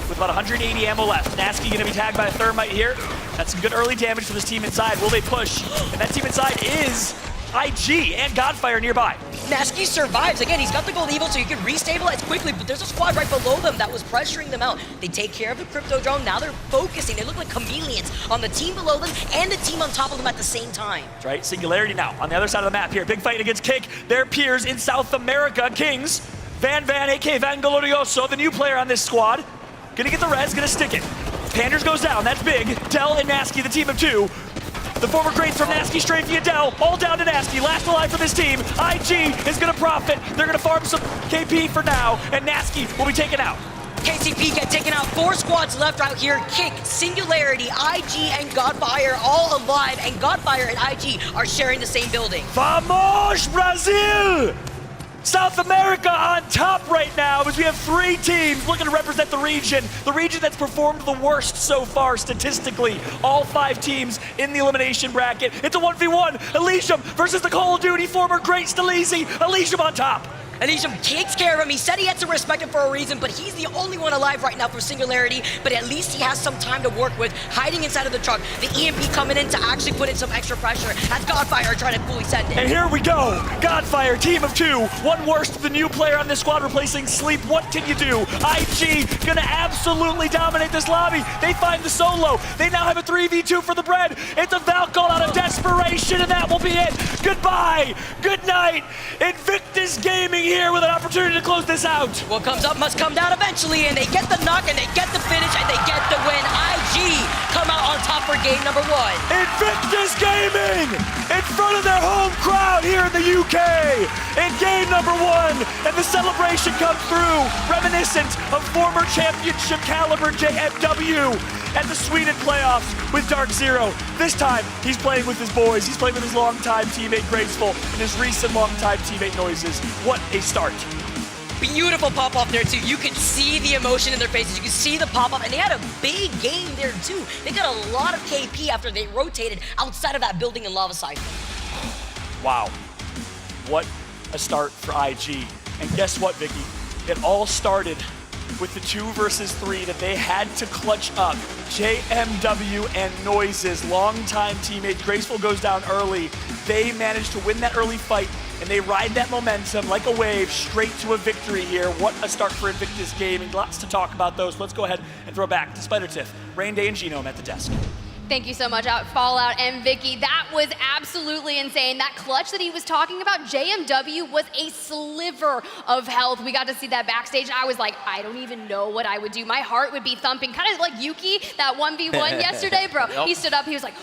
with about 180 ammo left. Nasky going to be tagged by a Thermite here. That's some good early damage for this team inside. Will they push? And that team inside is IG and Godfire nearby. Nasky survives. Again, he's got the gold Evo, so you can restabilize quickly, but there's a squad right below them that was pressuring them out. They take care of the crypto drone. Now they're focusing. They look like chameleons on the team below them and the team on top of them at the same time. That's right. Singularity now on the other side of the map here. Big fight against Kick. Their peers in South America. Kings, Van, a.k.a. Van Glorioso, the new player on this squad. Gonna get the res, gonna stick it. Panders goes down. That's big. Dell and Nasky, the team of 2. The former greats from Nasky straight via Dell, all down to Nasky. Last alive for this team. IG is going to profit. They're going to farm some KP for now, and Nasky will be taken out. KCP get taken out. 4 squads left out here. Kick, Singularity, IG, and Godfire all alive. And Godfire and IG are sharing the same building. Vamos, Brazil! South America on top right now as we have 3 teams looking to represent the region that's performed the worst so far statistically. All 5 teams in the elimination bracket. It's a 1v1. Elysium versus the Call of Duty former great Staleezy. Elysium on top. Elysium takes care of him. He said he had to respect him for a reason, but he's the only one alive right now for Singularity, but at least he has some time to work with, hiding inside of the truck. The EMP coming in to actually put in some extra pressure as Godfire trying to fully send it. And here we go. Godfire, team of 2. One worse than the new player on this squad replacing Sleep. What can you do? IG gonna absolutely dominate this lobby. They find the solo. They now have a 3v2 for the bread. It's a Val call out of desperation, and that will be it. Goodbye. Good night. Invictus Gaming here with an opportunity to close this out. What comes up must come down eventually, and they get the knock, and they get the finish, and they get the win. IG come out on top for game number 1. Invictus Gaming in front of their home crowd here in the UK in game number 1, and the celebration comes through, reminiscent of former championship caliber JMW at the Sweden playoffs with Dark Zero. This time, he's playing with his boys. He's playing with his longtime teammate Graceful and his recent longtime teammate Noises. What a start. Beautiful pop-off there, too. You could see the emotion in their faces. You could see the pop-off, and they had a big game there, too. They got a lot of KP after they rotated outside of that building in Lava Siphon. Wow. What a start for IG. And guess what, Vicky? It all started with the 2 versus 3 that they had to clutch up. JMW and Noises, longtime teammate. Graceful goes down early. They managed to win that early fight, and they ride that momentum like a wave straight to a victory here. What a start for Invictus Gaming. Lots to talk about those. Let's go ahead and throw back to Spider Tiff, Rain Day, and Genome at the desk. Thank you so much, Fallout and Vicky. That was absolutely insane. That clutch that he was talking about, JMW was a sliver of health. We got to see that backstage. I was like, I don't even know what I would do. My heart would be thumping, kind of like Yuki, that 1v1 yesterday, bro. Yep. He stood up, he was like,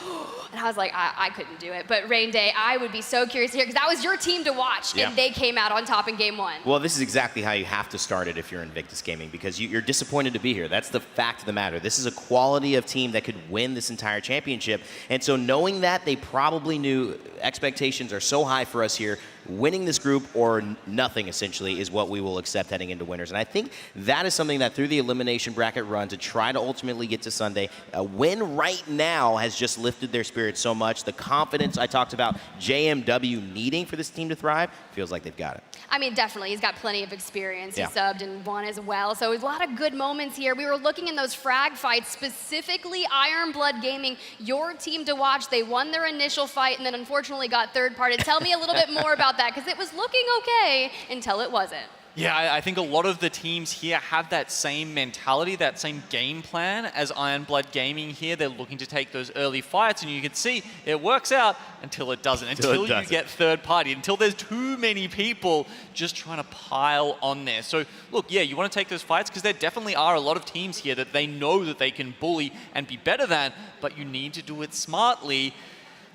and I was like, I couldn't do it. But Rain Day, I would be so curious to hear, because that was your team to watch, and they came out on top in game 1. Well, this is exactly how you have to start it if you're Invictus Gaming, because you're disappointed to be here. That's the fact of the matter. This is a quality of team that could win this entire championship. And so knowing that, they probably knew expectations are so high for us here. Winning this group or nothing, essentially, is what we will accept heading into winners. And I think that is something that through the elimination bracket run to try to ultimately get to Sunday, a win right now has just lifted their spirits so much. The confidence I talked about JMW needing for this team to thrive feels like they've got it. I mean, definitely. He's got plenty of experience. He subbed and won as well. So a lot of good moments here. We were looking in those frag fights, specifically Iron Blood Gaming, your team to watch. They won their initial fight and then unfortunately got third party. Tell me a little bit more about that, because it was looking okay until it wasn't. Yeah, I think a lot of the teams here have that same mentality, that same game plan as Iron Blood Gaming here. They're looking to take those early fights, and you can see it works out until it doesn't, until you get third party, until there's too many people just trying to pile on there. So look, yeah, you want to take those fights because there definitely are a lot of teams here that they know that they can bully and be better than, but you need to do it smartly.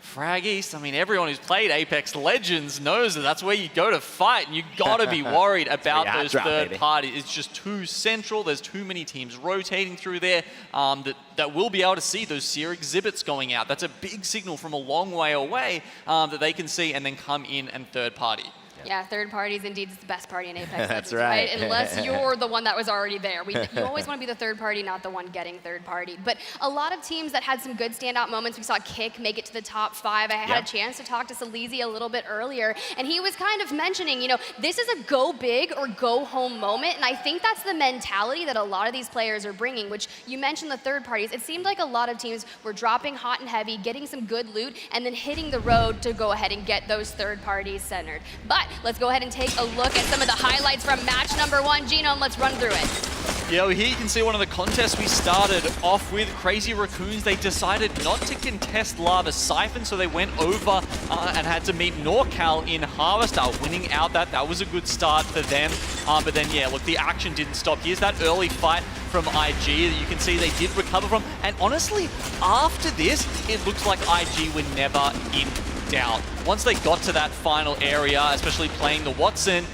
Frag East, I mean, everyone who's played Apex Legends knows that that's where you go to fight, and you gotta be worried about those third parties. It's just too central. There's too many teams rotating through there that will be able to see those Seer exhibits going out. That's a big signal from a long way away that they can see and then come in and third party. Yeah, third parties indeed is the best party in Apex. That's right. Unless you're the one that was already there. You always want to be the third party, not the one getting third party. But a lot of teams that had some good standout moments. We saw Kick make it to the top 5. I had a chance to talk to Staleezy a little bit earlier, and he was kind of mentioning, you know, this is a go big or go home moment, and I think that's the mentality that a lot of these players are bringing, which you mentioned the third parties. It seemed like a lot of teams were dropping hot and heavy, getting some good loot, and then hitting the road to go ahead and get those third parties centered. But let's go ahead and take a look at some of the highlights from match number 1. Genome, let's run through it. Yeah, well, here you can see one of the contests we started off with. Crazy Raccoons, they decided not to contest Lava Siphon, so they went over and had to meet NorCal in Harvestar, winning out that. That was a good start for them. But then, yeah, look, the action didn't stop. Here's that early fight from IG that you can see they did recover from. And honestly, after this, it looks like IG were never in doubt. Once they got to that final area, especially playing the Watson,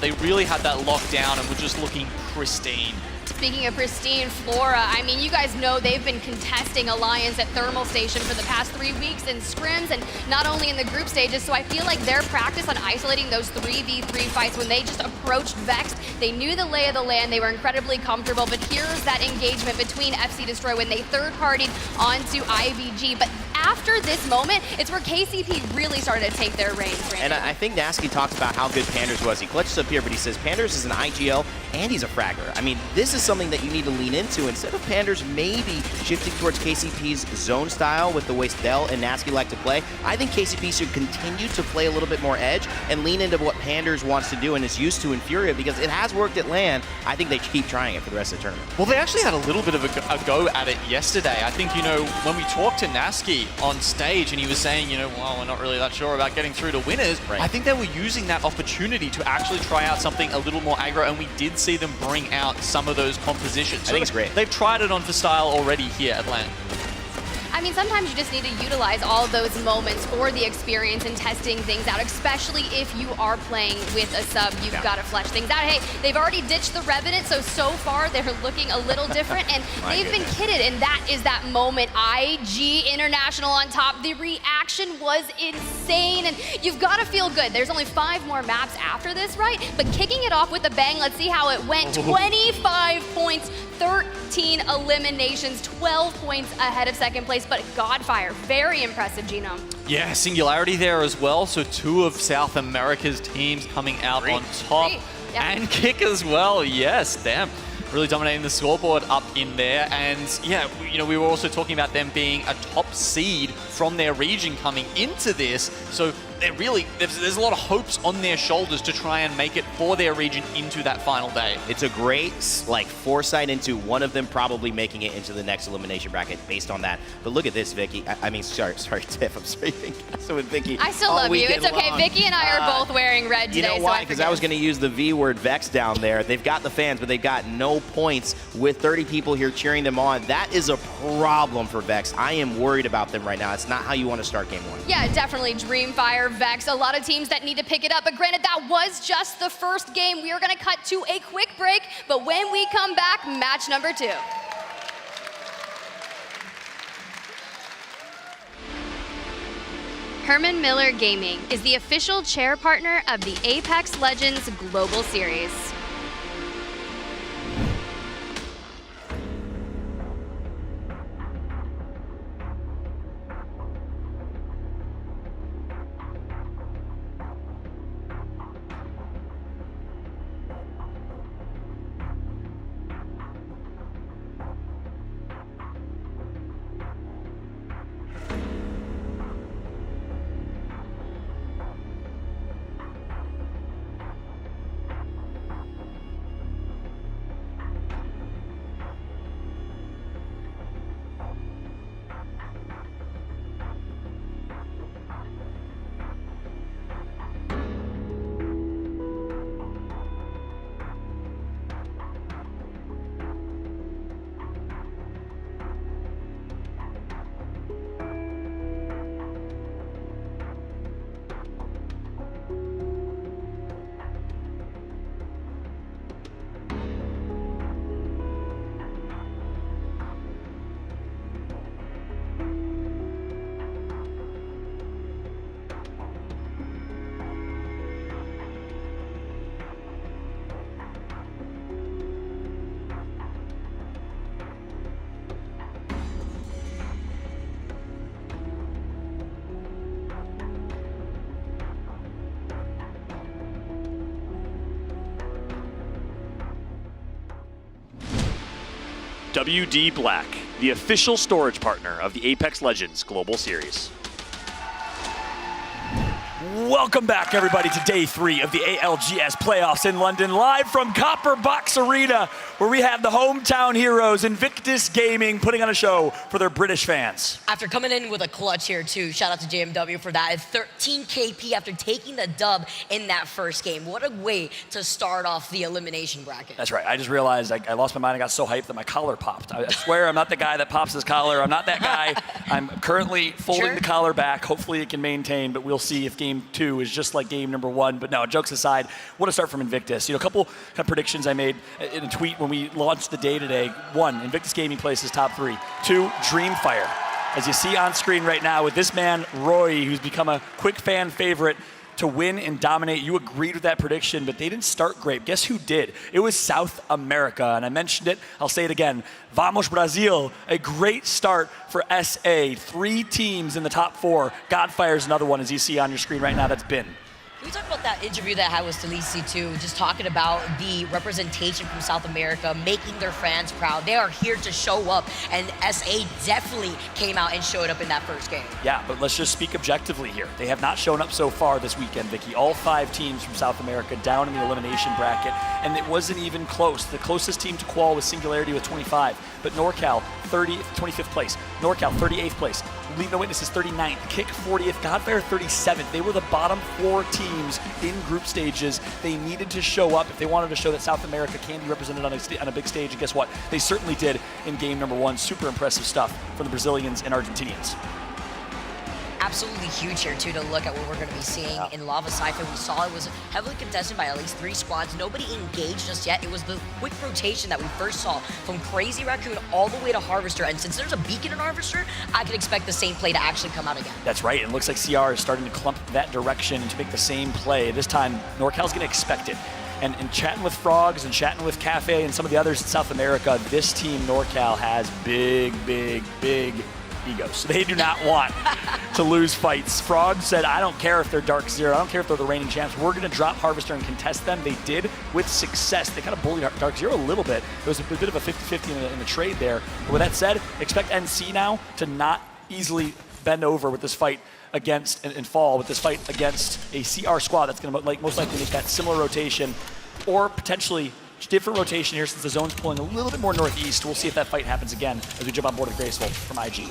they really had that locked down and were just looking pristine. Speaking of pristine flora, I mean, you guys know they've been contesting Alliance at Thermal Station for the past 3 weeks in scrims and not only in the group stages, so I feel like their practice on isolating those 3v3 fights when they just approached Vex, they knew the lay of the land, they were incredibly comfortable, but here's that engagement between FC Destroy when they third-partied onto IVG. But after this moment, it's where KCP really started to take their reins. Brandon. And I think Nasky talks about how good Panders was. He clutches up here, but he says Panders is an IGL and he's a fragger. I mean, this is something that you need to lean into. Instead of Panders maybe shifting towards KCP's zone style with the way Dell and Nasky like to play, I think KCP should continue to play a little bit more edge and lean into what Panders wants to do and is used to in Furia because it has worked at LAN. I think they keep trying it for the rest of the tournament. Well, they actually had a little bit of a go at it yesterday. I think, you know, when we talked to Nasky on stage and he was saying, you know, well, we're not really that sure about getting through to winners, right. I think they were using that opportunity to actually try out something a little more aggro, and we did see them bring out some of those compositions. I think it's great. They've tried it on for style already here at LAN. I mean, sometimes you just need to utilize all those moments for the experience and testing things out, especially if you are playing with a sub. You've got to flesh things out. Hey, they've already ditched the Revenant, so far they're looking a little different, and they've been kitted, and that is that moment. IG International on top. The reaction was insane, and you've got to feel good. There's only 5 more maps after this, right? But kicking it off with a bang, let's see how it went. 25 points, 13 eliminations, 12 points ahead of second place, but Godfire, very impressive, Genome. Yeah, Singularity there as well, so 2 of South America's teams coming out on top. And Kick as well, yes, damn. Really dominating the scoreboard up in there, and yeah, you know, we were also talking about them being a top seed from their region coming into this, so they're really, there's a lot of hopes on their shoulders to try and make it for their region into that final day. It's a great, like, foresight into one of them probably making it into the next elimination bracket based on that. But look at this, Vicky. I mean, sorry, Tiff. I'm sorry, so with Vicky. I still love you. It's okay. Vicky and I are both wearing red today. You know why? Because I was going to use the V word, Vex, down there. They've got the fans, but they've got no points with 30 people here cheering them on. That is a problem for Vex. I am worried about them right now. It's not how you want to start game 1. Yeah, definitely Dreamfire, Vex, a lot of teams that need to pick it up, but granted, that was just the first game. We are going to cut to a quick break, but when we come back, match number 2. Herman Miller Gaming is the official chair partner of the Apex Legends Global Series. WD Black, the official storage partner of the Apex Legends Global Series. Welcome back, everybody, to day 3 of the ALGS playoffs in London, live from Copper Box Arena, where we have the hometown heroes, Invictus Gaming, putting on a show for their British fans. After coming in with a clutch here, too, shout out to JMW for that. 13 KP after taking the dub in that first game. What a way to start off the elimination bracket. That's right. I just realized I lost my mind. I got so hyped that my collar popped. I swear I'm not the guy that pops his collar. I'm not that guy. I'm currently folding the collar back. Hopefully it can maintain, but we'll see if game 2 is just like game number 1. But no, jokes aside, what a start from Invictus. You know, a couple kind of predictions I made in a tweet when we launched the day today. 1, Invictus Gaming places top 3. 2, Dreamfire. As you see on screen right now with this man, Roy, who's become a quick fan favorite to win and dominate. You agreed with that prediction, but they didn't start great. Guess who did? It was South America, and I mentioned it. I'll say it again. Vamos Brazil, a great start for SA. 3 teams in the top 4. Godfire's another one, as you see on your screen right now, that's been. Can we talk about that interview that I had with Stalici too, just talking about the representation from South America, making their fans proud. They are here to show up, and SA definitely came out and showed up in that first game. Yeah, but let's just speak objectively here. They have not shown up so far this weekend, Vicky. All 5 teams from South America down in the elimination bracket, and it wasn't even close. The closest team to qual was Singularity with 25, but NorCal, 25th place. NorCal, 38th place. Leave No Witnesses, 39th. Kick, 40th. Godfire, 37th. They were the bottom 4 teams in group stages. They needed to show up if they wanted to show that South America can be represented on a big stage, and guess what? They certainly did in game number 1. Super impressive stuff from the Brazilians and Argentinians. Absolutely huge here, too, to look at what we're going to be seeing in Lava Cypher. We saw it was heavily contested by at least 3 squads. Nobody engaged just yet. It was the quick rotation that we first saw from Crazy Raccoon all the way to Harvester. And since there's a beacon in Harvester, I can expect the same play to actually come out again. That's right. It looks like CR is starting to clump that direction and to make the same play. This time, NorCal's going to expect it. And chatting with Frogs and chatting with Cafe and some of the others in South America, this team, NorCal, has big egos. They do not want to lose fights. Frog said, I don't care if they're Dark Zero. I don't care if they're the reigning champs. We're going to drop Harvester and contest them. They did with success. They kind of bullied Dark Zero a little bit. It was a bit of a 50-50 in the trade there. But with that said, expect NC now to not easily bend over with this fight against and fall with this fight against a CR squad that's going to most likely make that similar rotation, or potentially different rotation here since the zone's pulling a little bit more northeast. We'll see if that fight happens again as we jump on board with Graceful from IG.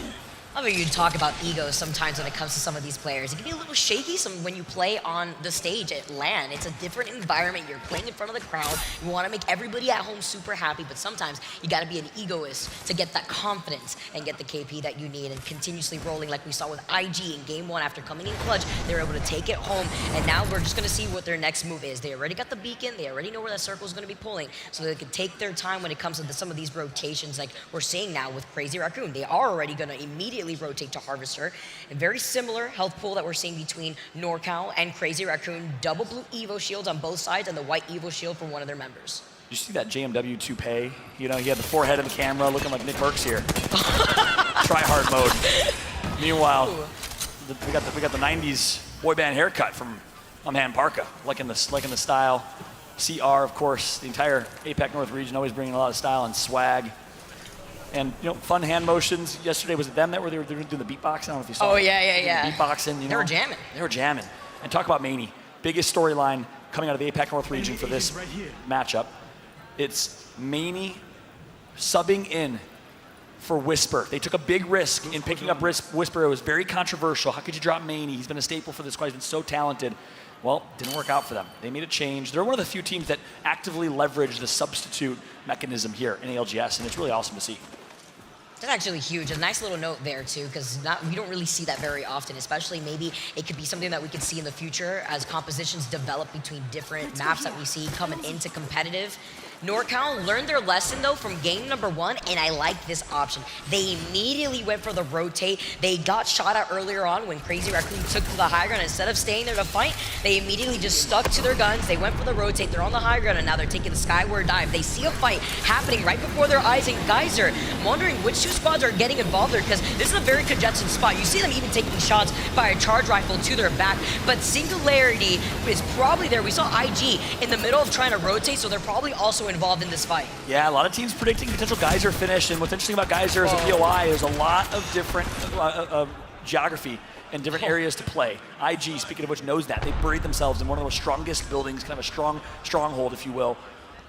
I mean, you talk about egos sometimes when it comes to some of these players. It can be a little shaky when you play on the stage at LAN. It's a different environment. You're playing in front of the crowd. You want to make everybody at home super happy, but sometimes you got to be an egoist to get that confidence and get the KP that you need, and continuously rolling like we saw with IG in game 1. After coming in clutch, they were able to take it home, and now we're just going to see what their next move is. They already got the beacon. They already know where that circle is going to be pulling, so they can take their time when it comes to some of these rotations like we're seeing now with Crazy Raccoon. They are already going to immediately rotate to Harvester. A very similar health pool that we're seeing between NorCal and Crazy Raccoon. Double blue Evo shields on both sides and the white Evo shield from one of their members. You see that JMW toupee? You know, he had the forehead of the camera looking like Nick Merckx here. Try hard mode. Meanwhile, we got the 90s boy band haircut from my man Parka, liking the style. CR, of course, the entire APAC North region always bringing a lot of style and swag. And, you know, fun hand motions. Yesterday, was it them that were doing the beatboxing? I don't know if you saw it. Oh, yeah. Beatboxing, you know. They were jamming. They were jamming. And talk about Maney. Biggest storyline coming out of the APAC North region for this matchup. It's Maney subbing in for Whisper. They took a big risk in picking up Whisper. It was very controversial. How could you drop Maney? He's been a staple for this squad. He's been so talented. Well, didn't work out for them. They made a change. They're one of the few teams that actively leverage the substitute mechanism here in ALGS, and it's really awesome to see. That's actually huge. A nice little note there, too, because we don't really see that very often, especially maybe it could be something that we could see in the future as compositions develop between different maps that we see coming into competitive. NorCal learned their lesson, though, from game number 1, and I like this option. They immediately went for the rotate. They got shot at earlier on when Crazy Raccoon took to the high ground. Instead of staying there to fight, they immediately just stuck to their guns. They went for the rotate. They're on the high ground, and now they're taking the skyward dive. They see a fight happening right before their eyes in Geyser. I'm wondering which 2 squads are getting involved there, because this is a very congested spot. You see them even taking shots by a charge rifle to their back, but Singularity is probably there. We saw IG in the middle of trying to rotate, so they're probably also involved in this fight. Yeah, a lot of teams predicting potential Geyser finish, and what's interesting about Geyser as a POI is a lot of different geography and different areas to play. IG, speaking of which, knows that. They buried themselves in one of the strongest buildings, kind of a stronghold, if you will.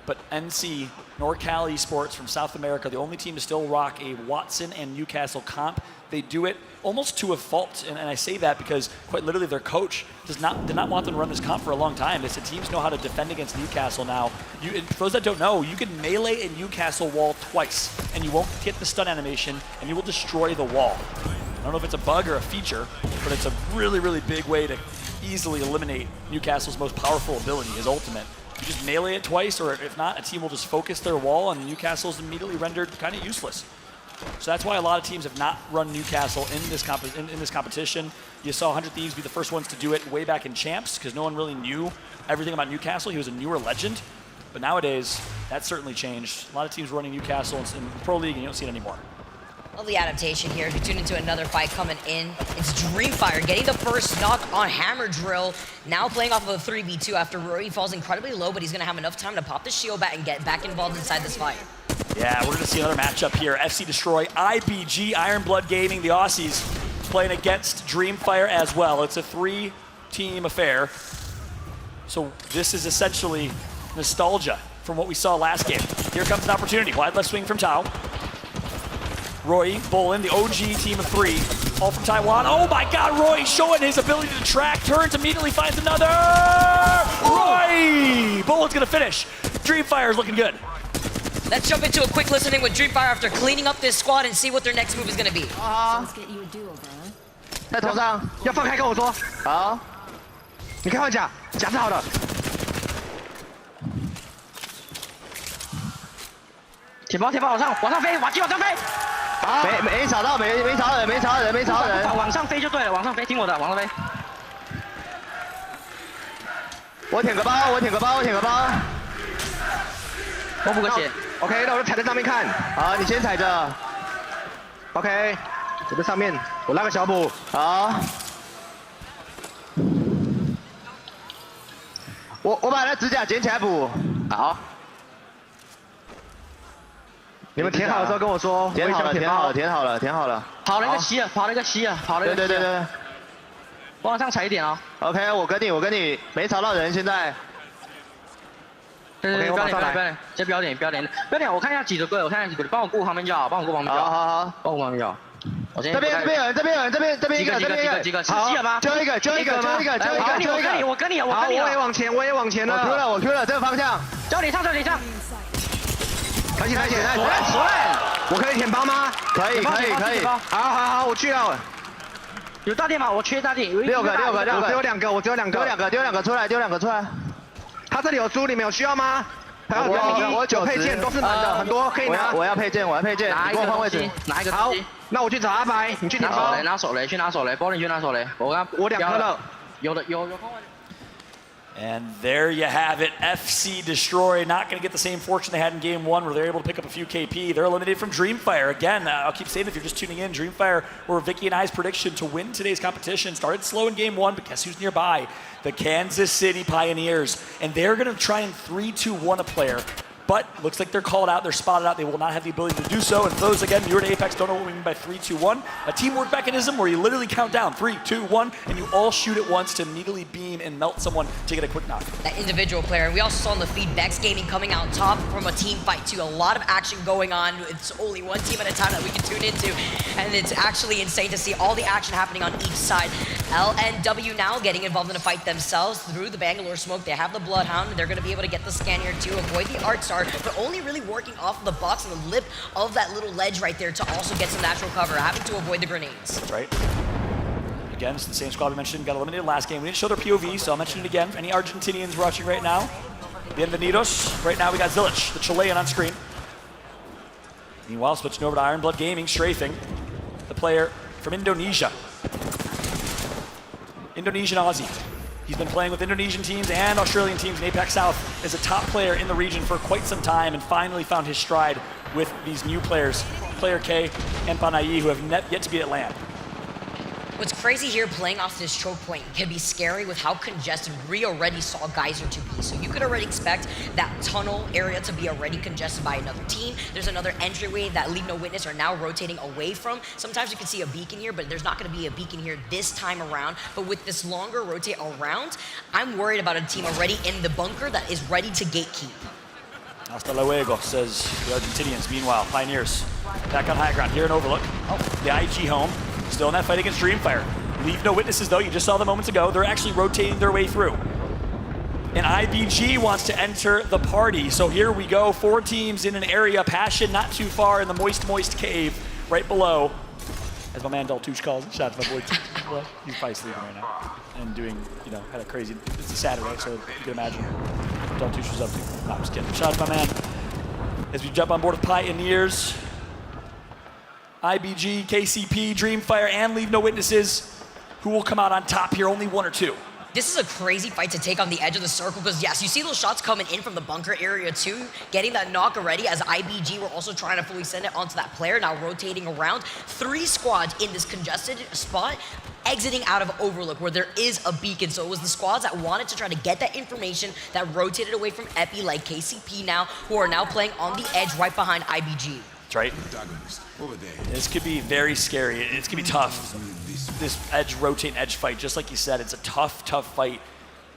But NC, NorCal Esports from South America, the only team to still rock a Watson and Newcastle comp. They do it almost to a fault, and I say that because quite literally their coach did not want them to run this comp for a long time. They said teams know how to defend against Newcastle now. For those that don't know, you can melee a Newcastle wall twice, and you won't get the stun animation, and you will destroy the wall. I don't know if it's a bug or a feature, but it's a really, really big way to easily eliminate Newcastle's most powerful ability, his ultimate. You just melee it twice, or if not, a team will just focus their wall, and Newcastle's immediately rendered kind of useless. So that's why a lot of teams have not run Newcastle in this competition. You saw 100 Thieves be the first ones to do it way back in Champs, because no one really knew everything about Newcastle. He was a newer legend. But nowadays, that's certainly changed. A lot of teams running Newcastle in Pro League, and you don't see it anymore. Lovely adaptation here. We tune into another fight coming in. It's Dreamfire getting the first knock on Hammer Drill. Now playing off of a 3v2 after Rory falls incredibly low, but he's going to have enough time to pop the shield back and get back involved inside this fight. Yeah, we're going to see another matchup here. FC Destroy, IBG, Iron Blood Gaming, the Aussies playing against Dreamfire as well. It's a 3-team affair. So this is essentially nostalgia from what we saw last game. Here comes an opportunity. Wide left swing from Tao. Roy Bolin, the OG team of 3, all from Taiwan. Oh my God, Roy showing his ability to track, turns, immediately finds another. Roy! Bolin's gonna finish. Dreamfire's looking good. Let's jump into a quick listening with Dreamfire after cleaning up this squad and see what their next move is gonna be. Let's get you a do-over, huh? 在头上，要放开跟我说。好，你看换甲，甲是好的。铁包往上，往上飞，瓦基往上飞。好，没吵到，没吵人，没吵人，没吵人。往上飞就对了，往上飞，听我的，往上飞。我舔个包，我舔个包，我舔个包。我补个血。OK， 那我就踩在上面看。好，你先踩着。OK， 我在上面，我拉个小补。好。我把那指甲捡起来补。好。你们填好的时候跟我说。填好了，填好了，填好了，填好了。跑了一个西了，跑了一个西了，跑了一个西了。对对对对。往上踩一点哦。OK， 我跟你，没吵到人现在。对对对，不要点，先不要点，不要点，不要点。我看一下几个队，我看一下几个队，帮我顾旁边就好，帮我顾旁边就好。好好好，帮我顾旁边就好。我先。这边有人，这边有人，这边一个，这边一个，几个，吃鸡了吗？就一个，就一个，就一个，就一个，就一个。我跟你，好，我也往前，我也往前了。我 Q 了，这个方向。教你上，教你上。开起，锁烂，我可以舔包吗？可以。好，我去了。有大电吗？我缺大电。6个，我只有2个，丢2个出来。他这里有书，你们有需要吗？我9配件都是满的，很多可以拿。我要配件，你给我换位置。拿一个。好，那我去找阿白，你去拿手雷，拿手雷，去拿手雷，包你去拿手雷。我2颗了，有空位。And there you have it. FC Destroy not going to get the same fortune they had in Game 1 where they're able to pick up a few KP. They're eliminated from Dreamfire. Again, I'll keep saying if you're just tuning in, Dreamfire were Vicky and I's prediction to win today's competition. Started slow in Game 1, but guess who's nearby? The Kansas City Pioneers. And they're going to try and 3-2-1 a player. But looks like they're called out, they're spotted out, they will not have the ability to do so. And for those, again, newer to Apex, don't know what we mean by 3-2-1. A teamwork mechanism where you literally count down 3, 2, 1, and you all shoot at once to immediately beam and melt someone to get a quick knock. That individual player, and we also saw in the feed, Bex Gaming coming out top from a team fight too. A lot of action going on. It's only one team at a time that we can tune into. And it's actually insane to see all the action happening on each side. LNW now getting involved in a fight themselves through the Bangalore smoke. They have the Bloodhound, and they're going to be able to get the scan here to avoid the Art Star, but only really working off of the box and the lip of that little ledge right there to also get some natural cover, having to avoid the grenades. That's right. Again, it's the same squad we mentioned, got eliminated last game. We didn't show their POV, so I'll mention it again. For any Argentinians watching right now, bienvenidos. Right now we got Zilic, the Chilean on screen. Meanwhile, switching over to Iron Blood Gaming, strafing the player from Indonesia. Indonesian Aussie. He's been playing with Indonesian teams and Australian teams in Apex South as a top player in the region for quite some time and finally found his stride with these new players, Player K and Panay, who have yet to be at LAN. What's crazy here, playing off this choke point can be scary with how congested we already saw Geyser to be. So you could already expect that tunnel area to be already congested by another team. There's another entryway that Leave No Witness are now rotating away from. Sometimes you can see a beacon here, but there's not going to be a beacon here this time around. But with this longer rotate around, I'm worried about a team already in the bunker that is ready to gatekeep. Hasta luego, says the Argentinians. Meanwhile, Pioneers back on high ground here in Overlook. The IG home, still in that fight against Dreamfire. Leave No Witnesses, though. You just saw them moments ago. They're actually rotating their way through. And IBG wants to enter the party. So here we go. 4 teams in an area. Passion not too far in the moist cave right below. As my man Daltouche calls it. Shout out to my boy. Well, he's probably sleeping right now. And doing, had a crazy, it's a Saturday, so you can imagine what Daltouche was up to. No, I'm just kidding. Shout out to my man. As we jump on board with Pioneers, IBG, KCP, Dreamfire, and Leave No Witnesses. Who will come out on top here? Only 1 or 2. This is a crazy fight to take on the edge of the circle because, yes, you see those shots coming in from the bunker area too, getting that knock already as IBG were also trying to fully send it onto that player, now rotating around. 3 squads in this congested spot, exiting out of Overlook where there is a beacon. So it was the squads that wanted to try to get that information that rotated away from Epi, like KCP now, who are now playing on the edge right behind IBG. That's right. This could be very scary. It's going to be tough. This edge rotate edge fight, just like you said, it's a tough fight.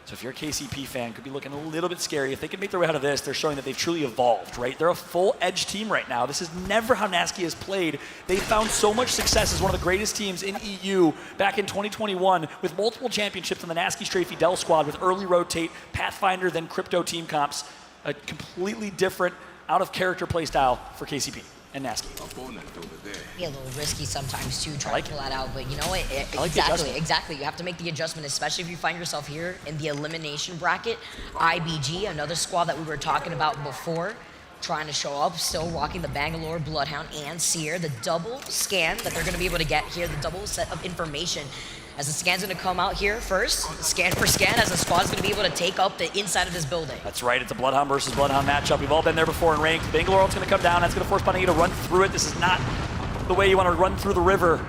So if you're a KCP fan, could be looking a little bit scary. If they can make their way out of this, they're showing that they've truly evolved, right? They're a full edge team right now. This is never how Nasky has played. They found so much success as one of the greatest teams in EU back in 2021 with multiple championships on the Nasky Strafey Dell squad with early rotate, Pathfinder, then Crypto team comps. A completely different, out of character play style for KCP. And Nasky. Be a little risky sometimes too, trying to pull that out, but you know what? Exactly. You have to make the adjustment, especially if you find yourself here in the elimination bracket. IBG, another squad that we were talking about before, trying to show up, still rocking the Bangalore Bloodhound and Seer, the double scan that they're going to be able to get here, the double set of information. As the scan's going to come out here first, scan for scan, as the squad's going to be able to take up the inside of this building. That's right, it's a Bloodhound versus Bloodhound matchup. We've all been there before in ranked. Bangalore is going to come down. That's going to force Panagi to run through it. This is not the way you want to run through the river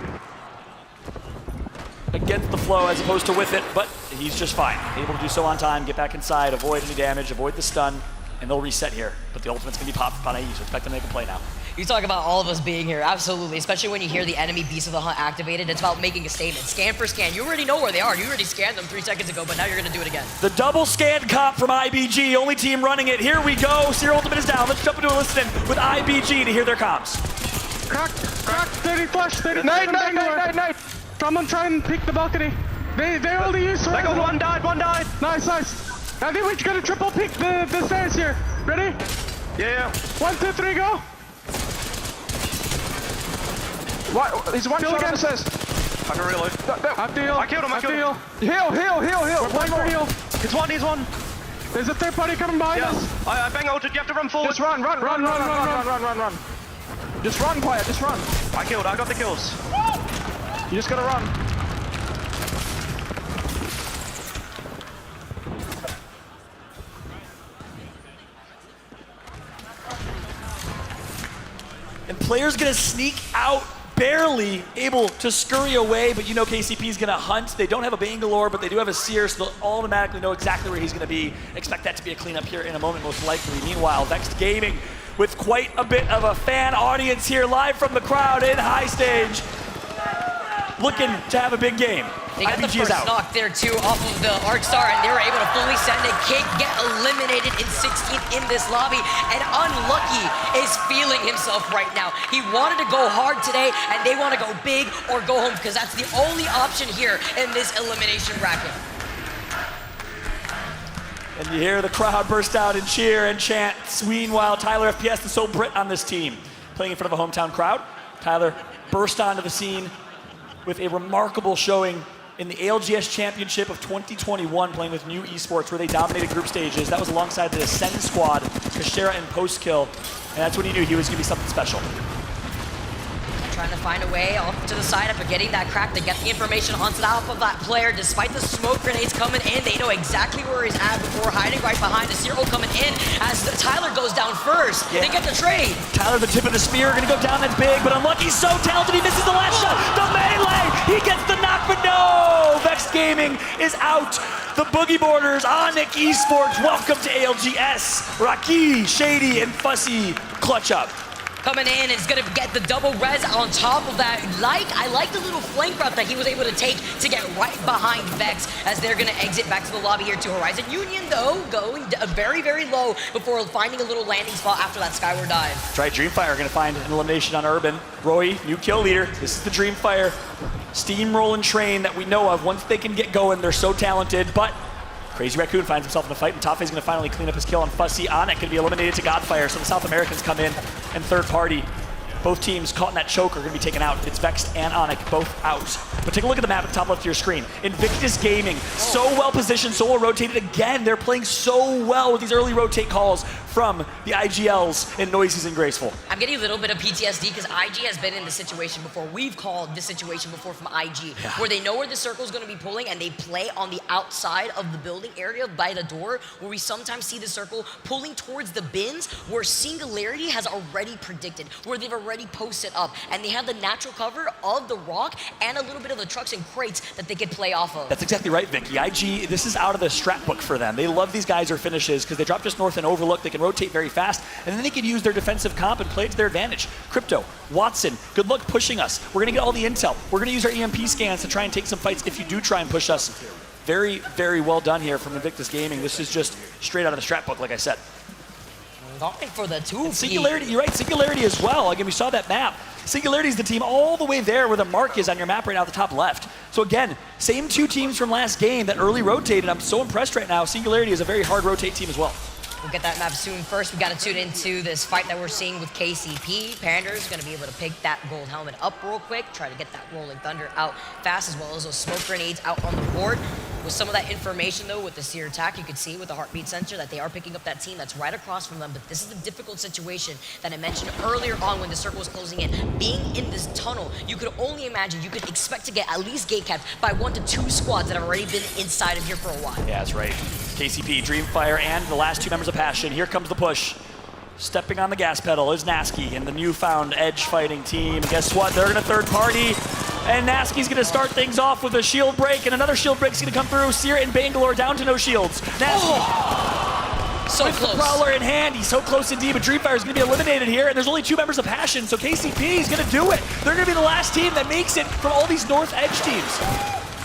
against the flow as opposed to with it, but he's just fine. Able to do so on time, get back inside, avoid any damage, avoid the stun, and they'll reset here. But the ultimate's going to be popped for Panagi, so expect them to make a play now. You talk about all of us being here, absolutely, especially when you hear the enemy Beast of the Hunt activated. It's about making a statement. Scan for scan. You already know where they are. You already scanned them 3 seconds ago, but now you're going to do it again. The double scan comp from IBG, only team running it. Here we go. Seer ultimate is down. Let's jump into a listen with IBG to hear their comps. Crack, 30 flash, 30 Night. Someone try and pick the balcony. They only use... They got one died. Nice. I think we're going to triple pick the stairs here. Ready? Yeah. 1, 2, 3, go. What? He's one shot on the stairs. I can reload. I killed him. Heal. One more heal. He's one. There's a third party coming behind us. I bang ulted. You have to run forward. Just run. Just run, quiet. Just run. I got the kills. You just gotta run. And players gonna sneak out, barely able to scurry away, but you know KCP's gonna hunt. They don't have a Bangalore, but they do have a Seer, so they'll automatically know exactly where he's gonna be. Expect that to be a cleanup here in a moment, most likely. Meanwhile, Vexed Gaming with quite a bit of a fan audience here, live from the crowd in high stage, looking to have a big game. They got the IBG first knock there too off of the Arcstar, and they were able to fully send it. King get eliminated in 16th in this lobby, and Unlucky is feeling himself right now. He wanted to go hard today, and they want to go big or go home, because that's the only option here in this elimination bracket. And you hear the crowd burst out and cheer and chant. Meanwhile, Tyler FPS, the sole Brit on this team, playing in front of a hometown crowd. Tyler burst onto the scene with a remarkable showing in the ALGS Championship of 2021, playing with New Esports, where they dominated group stages. That was alongside the Ascend squad, Kashera and Postkill, and that's when he knew he was going to be something special. Trying to find a way off to the side after getting that crack to get the information onto the top of that player. Despite the smoke grenades coming in, they know exactly where he's at before hiding right behind the Zero coming in as Tyler goes down first. Yeah. They get the trade. Tyler, the tip of the spear, gonna go down, that's big, but Unlucky's so talented, he misses the last shot. The melee, he gets the knock, but Gaming is out. The Boogie Boarders, Onyx Esports, welcome to ALGS. Rocky, Shady, and Fussy clutch up. Coming in is going to get the double res on top of that. I like the little flank route that he was able to take to get right behind Vex as they're going to exit back to the lobby here to Horizon. Union, though, going very, very low before finding a little landing spot after that Skyward dive. That's right, Dreamfire going to find an elimination on Urban. Roy, new kill leader. This is the Dreamfire steamrolling train that we know of. Once they can get going, they're so talented, but Crazy Raccoon finds himself in a fight, and Tafe's going to finally clean up his kill on Fussy. Onyx going to be eliminated to Godfire, so the South Americans come in, and third party. Both teams caught in that choke are going to be taken out. It's Vex and Onyx both out. But take a look at the map at the top left of your screen. Invictus Gaming, so well positioned, so well rotated. Again, they're playing so well with these early rotate calls from the IGLs in Noises and Graceful. I'm getting a little bit of PTSD because IG has been in this situation before. We've called this situation before from IG, where they know where the circle is going to be pulling and they play on the outside of the building area by the door, where we sometimes see the circle pulling towards the bins, where Singularity has already predicted, where they've already posted up, and they have the natural cover of the rock and a little bit of the trucks and crates that they could play off of. That's exactly right, Vicky. IG, this is out of the strat book for them. They love these guys or finishes because they drop just north and overlook. They can rotate very fast, and then they can use their defensive comp and play it to their advantage. Crypto, Watson, good luck pushing us. We're going to get all the intel. We're going to use our EMP scans to try and take some fights if you do try and push us. Very, very well done here from Invictus Gaming. This is just straight out of the strat book, like I said. Going for the 2. Singularity, you're right, Singularity as well. Again, we saw that map. Singularity is the team all the way there where the mark is on your map right now at the top left. So again, same two teams from last game that early rotated. I'm so impressed right now. Singularity is a very hard rotate team as well. We'll get that map soon. First, we got to tune into this fight that we're seeing with KCP. Pander's going to be able to pick that gold helmet up real quick, try to get that Rolling Thunder out fast, as well as those smoke grenades out on the board. With some of that information, though, with the Seer attack, you could see with the heartbeat sensor that they are picking up that team that's right across from them. But this is the difficult situation that I mentioned earlier on when the circle was closing in. Being in this tunnel, you could only imagine, you could expect to get at least gate capped by 1 to 2 squads that have already been inside of here for a while. Yeah, that's right. KCP, Dreamfire, and the last 2 members of Passion. Here comes the push. Stepping on the gas pedal is Nasky and the newfound edge fighting team. And guess what? They're in a third party. And Nasky's going to start things off with a shield break, and another shield break is going to come through. Seer and Bangalore down to no shields. Nasky so with close. The Prowler in hand. He's so close indeed, but Dreamfire is going to be eliminated here, and there's only 2 members of Passion, so KCP is going to do it. They're going to be the last team that makes it from all these north edge teams.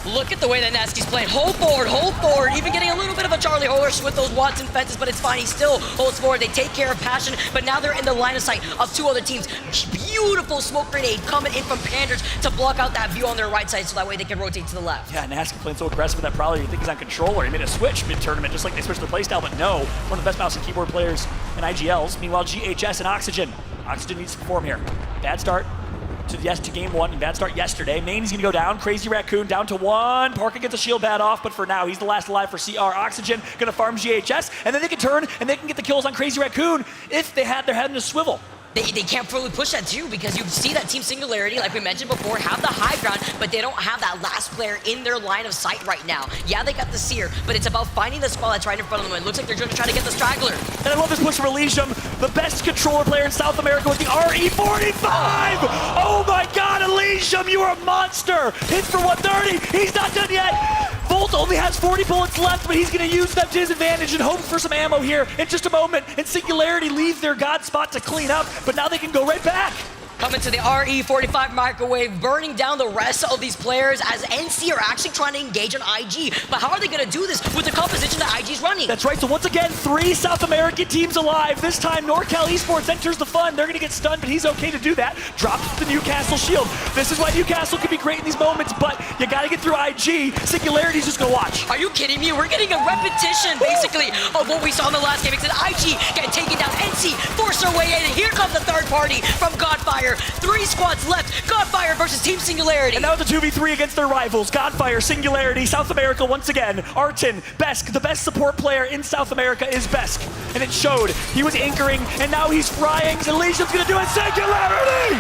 Look at the way that Nasky's playing. Hold forward, even getting a little bit of a Charlie horse with those Watson fences, but it's fine. He still holds forward. They take care of Passion, but now they're in the line of sight of 2 other teams. Beautiful smoke grenade coming in from Panders to block out that view on their right side so that way they can rotate to the left. Yeah, Nasky playing so aggressive with that Prowler. You think he's on controller. He made a switch mid-tournament, just like they switched their playstyle, but no. One of the best mouse and keyboard players in IGLs. Meanwhile, GHS and Oxygen. Oxygen needs to perform here. Bad start. To game 1, and bad start yesterday. Main, he's going to go down. Crazy Raccoon down to 1. Parker gets a shield pad off, but for now, he's the last alive for CR. Oxygen going to farm GHS, and then they can turn, and they can get the kills on Crazy Raccoon if they had their head in a swivel. They can't fully push that too, because you see that Team Singularity, like we mentioned before, have the high ground, but they don't have that last player in their line of sight right now. Yeah, they got the Seer, but it's about finding the squad that's right in front of them. It looks like they're going to try to get the Straggler. And I love this push from Elysium, the best controller player in South America with the RE45! Oh my god, Elysium, you are a monster! Hits for 130, he's not done yet! Volt only has 40 bullets left, but he's going to use them to his advantage and hope for some ammo here in just a moment. And Singularity leave their god spot to clean up, but now they can go right back. Coming to the RE45 microwave, burning down the rest of these players as NC are actually trying to engage on IG. But how are they going to do this with the composition that IG's running? That's right, so once again, 3 South American teams alive. This time, NorCal Esports enters the fun. They're going to get stunned, but he's okay to do that. Drops the Newcastle shield. This is why Newcastle can be great in these moments, but you got to get through IG. Singularity's just going to watch. Are you kidding me? We're getting a repetition, basically, of what we saw in the last game. Because IG get taken down. NC force their way in, and here comes the third party from Godfire. 3 squads left. Godfire versus Team Singularity. And now the 2v3 against their rivals. Godfire, Singularity, South America once again. Arton, Besk, the best support player in South America is Besk. And it showed. He was anchoring, and now he's frying. Elysium's gonna do it. Singularity!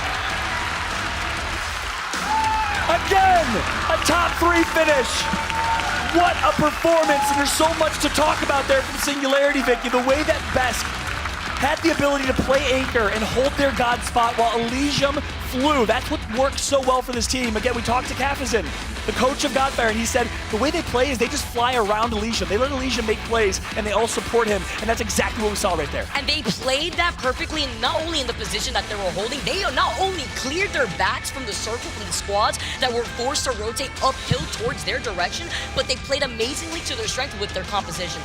Again, a top 3 finish. What a performance, and there's so much to talk about there from Singularity, Vicky. The way that Besk had the ability to play anchor and hold their god spot while Elysium flew. That's what works so well for this team. Again, we talked to Kafazin, the coach of Godfire, and he said the way they play is they just fly around Elysium. They let Elysium make plays, and they all support him, and that's exactly what we saw right there. And they played that perfectly, and not only in the position that they were holding, they not only cleared their backs from the circle, from the squads that were forced to rotate uphill towards their direction, but they played amazingly to their strength with their composition.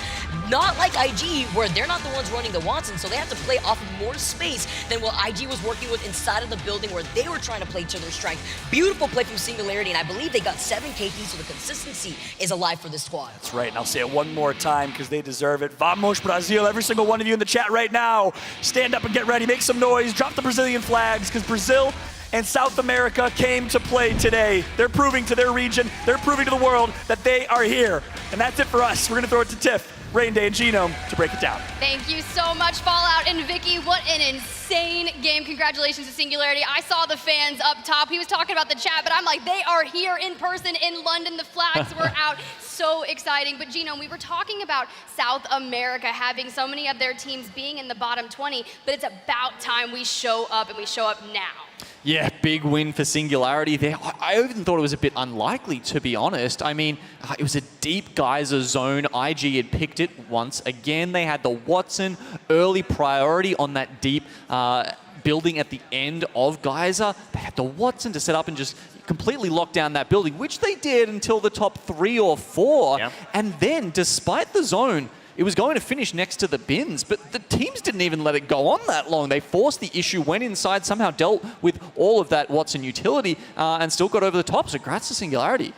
Not like IG, where they're not the ones running the Watson, so they have to play off more space than what IG was working with inside of the building where they were trying to play to their strength. Beautiful play from Singularity, and I believe they got 7 KP, so the consistency is alive for this squad. That's right, and I'll say it one more time because they deserve it. Vamos Brazil, every single one of you in the chat right now, stand up and get ready, make some noise, drop the Brazilian flags, because Brazil and South America came to play today. They're proving to their region, they're proving to the world that they are here. And that's it for us. We're gonna throw it to Tiff, Rain Day, and Genome to break it down. Thank you so much, Fallout and Vicky. What an insane game. Congratulations to Singularity. I saw the fans up top. He was talking about the chat, but I'm like, they are here in person in London. The flags were out. So exciting. But Genome, we were talking about South America having so many of their teams being in the bottom 20, but it's about time we show up, and we show up now. Yeah, big win for Singularity there. I even thought it was a bit unlikely, to be honest. I mean, it was a deep geyser zone. IG had picked it once again. They had the Watson early priority on that deep building at the end of geyser. They had the Watson to set up and just completely lock down that building, which they did until the top 3 or 4. Yep. And then, despite the zone, it was going to finish next to the bins, but the teams didn't even let it go on that long. They forced the issue, went inside, somehow dealt with all of that Watson utility, and still got over the top. So congrats to Singularity.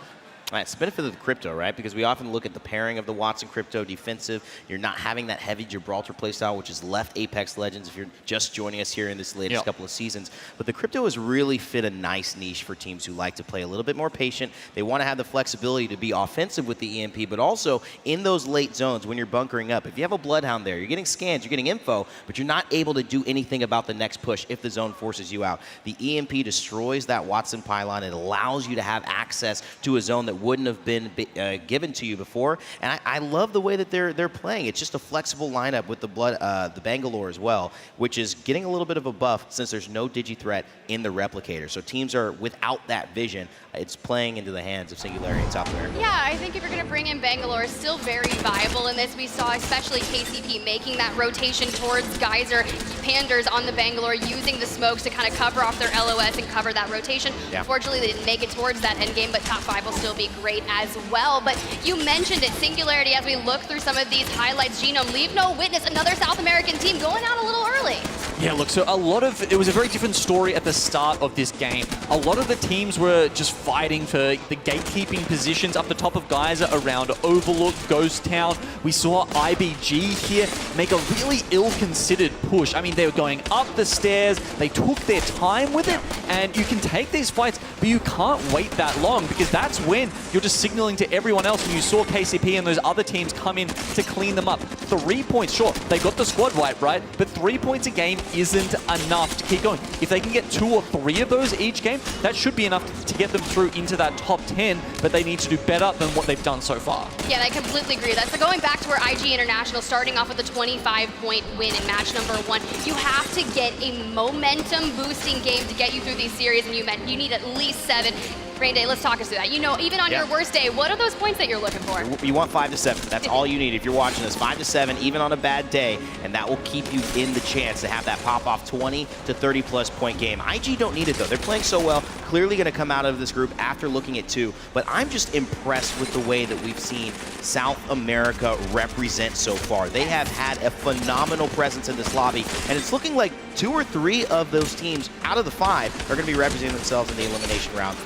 Right, it's the benefit of the crypto, right? Because we often look at the pairing of the Watson crypto defensive. You're not having that heavy Gibraltar playstyle, which has left Apex Legends if you're just joining us here in this latest couple of seasons. But the crypto has really fit a nice niche for teams who like to play a little bit more patient. They want to have the flexibility to be offensive with the EMP, but also in those late zones when you're bunkering up. If you have a Bloodhound there, you're getting scans, you're getting info, but you're not able to do anything about the next push if the zone forces you out. The EMP destroys that Watson pylon. It allows you to have access to a zone that wouldn't have been given to you before, and I love the way that they're playing. It's just a flexible lineup with the Bangalore as well, which is getting a little bit of a buff since there's no digi threat in the replicator. So teams are without that vision. It's playing into the hands of Singularity in South America. Yeah, I think if you're going to bring in Bangalore, it's still very viable in this. We saw especially KCP making that rotation towards Geyser. Panders on the Bangalore using the smokes to kind of cover off their LOS and cover that rotation. Yeah. Unfortunately, they didn't make it towards that end game, but top 5 will still be great as well. But you mentioned it, Singularity, as we look through some of these highlights, Genome, leave no witness, another South American team going out a little early. Yeah, look, so it was a very different story at the start of this game. A lot of the teams were just fighting for the gatekeeping positions up the top of Geyser around Overlook, Ghost Town. We saw IBG here make a really ill-considered push. I mean, they were going up the stairs, they took their time with it, and you can take these fights, but you can't wait that long because that's when you're just signaling to everyone else, and you saw KCP and those other teams come in to clean them up. 3 points, sure, they got the squad wipe, right? But 3 points a game isn't enough to keep going. If they can get 2 or 3 of those each game, that should be enough to get them through into that top 10, but they need to do better than what they've done so far. Yeah, I completely agree. That's going back to where IG International starting off with a 25-point win in match number 1. You have to get a momentum-boosting game to get you through these series, and you need at least 7. Rain Day, let's talk us through that. You know, even on your worst day, what are those points that you're looking for? You want 5 to 7. That's all you need if you're watching this. 5 to 7, even on a bad day, and that will keep you in the chance to have that pop-off 20 to 30-plus point game. IG don't need it, though. They're playing so well, clearly going to come out of this group after looking at 2, but I'm just impressed with the way that we've seen South America represent so far. They have had a phenomenal presence in this lobby, and it's looking like 2 or 3 of those teams out of the 5 are going to be representing themselves in the elimination round.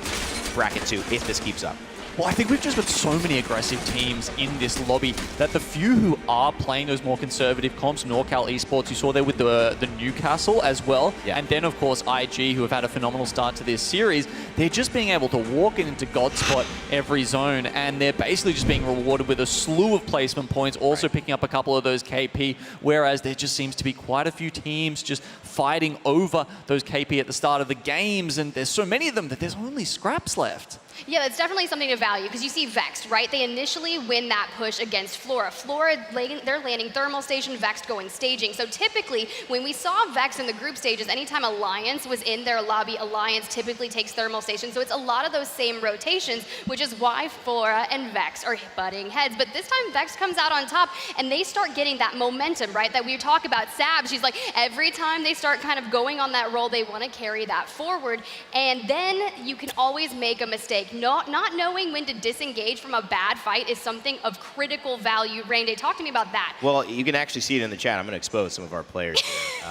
Bracket 2, if this keeps up. Well, I think we've just got so many aggressive teams in this lobby that the few who are playing those more conservative comps, NorCal Esports, you saw there with the Newcastle as well, and then of course IG, who have had a phenomenal start to this series, they're just being able to walk into Godspot every zone, and they're basically just being rewarded with a slew of placement points, also picking up a couple of those KP, whereas there just seems to be quite a few teams just fighting over those KP at the start of the games, and there's so many of them that there's only scraps left. Yeah, that's definitely something to value because you see Vexed, right? They initially win that push against Flora. Flora, they're landing thermal station, Vexed going staging. So typically, when we saw Vex in the group stages, anytime Alliance was in their lobby, Alliance typically takes thermal station. So it's a lot of those same rotations, which is why Flora and Vex are butting heads. But this time, Vex comes out on top, and they start getting that momentum, right? That we talk about Sab. She's like, every time they start kind of going on that roll, they want to carry that forward. And then you can always make a mistake. Not knowing when to disengage from a bad fight is something of critical value. Rainday, talk to me about that. Well, you can actually see it in the chat. I'm going to expose some of our players here.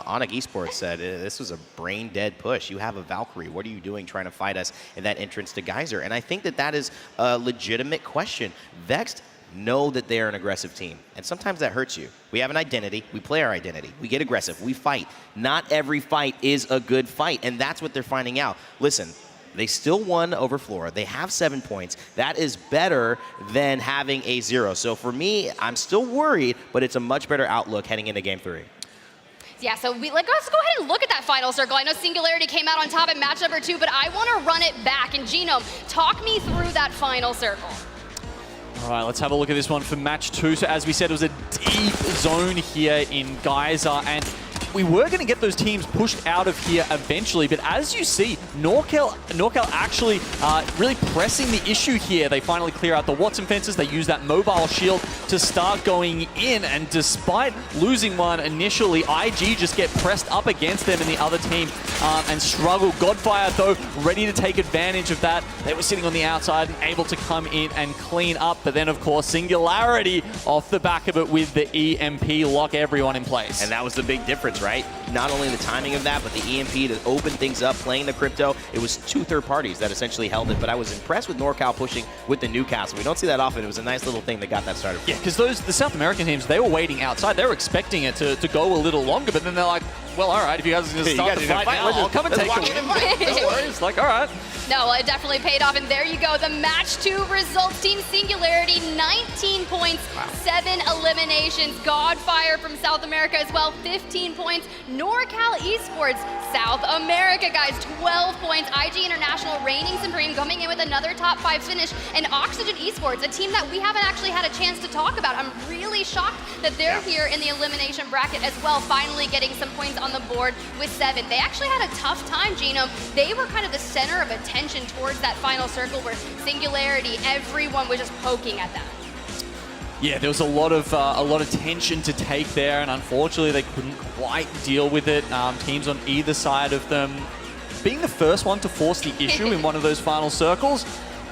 Onyx Esports said, this was a brain-dead push. You have a Valkyrie. What are you doing trying to fight us in that entrance to Geyser? And I think that that is a legitimate question. Vexed know that they are an aggressive team, and sometimes that hurts you. We have an identity. We play our identity. We get aggressive. We fight. Not every fight is a good fight, and that's what they're finding out. Listen, they still won over Flora. They have 7 points. That is better than having a 0. So for me, I'm still worried, but it's a much better outlook heading into Game 3. Yeah, so let's go ahead and look at that final circle. I know Singularity came out on top in match number 2, but I want to run it back. And Genome, talk me through that final circle. All right, let's have a look at this one for match 2. So as we said, it was a deep zone here in Geyser, and we were going to get those teams pushed out of here eventually, but as you see, NorCal actually really pressing the issue here. They finally clear out the Watson fences. They use that mobile shield to start going in, and despite losing one initially, IG just get pressed up against them in the other team and struggle. Godfire, though, ready to take advantage of that. They were sitting on the outside and able to come in and clean up, but then, of course, Singularity off the back of it with the EMP, lock everyone in place. And that was the big difference, right? Not only the timing of that, but the EMP to open things up, playing the crypto. It was 2 third parties that essentially held it, but I was impressed with NorCal pushing with the Newcastle. We don't see that often. It was a nice little thing that got that started. Yeah, because the South American teams, they were waiting outside. They were expecting it to go a little longer, but then they're like, well, all right, if you guys are going to start the fight now, I'll come and take it. No worries. Like, all right. No, well, it definitely paid off, and there you go. The match 2 results. Team Singularity, 19 points, 7 eliminations. Godfire from South America as well, 15 points. NorCal Esports, South America, guys, 12 points. IG International reigning supreme, coming in with another top 5 finish. And Oxygen Esports, a team that we haven't actually had a chance to talk about. I'm really shocked that they're here in the elimination bracket as well, finally getting some points on the board with 7. They actually had a tough time, Genome. They were kind of the center of attention towards that final circle where Singularity, everyone was just poking at them. Yeah, there was a lot of tension to take there, and unfortunately they couldn't quite deal with it. Teams on either side of them being the first one to force the issue in one of those final circles,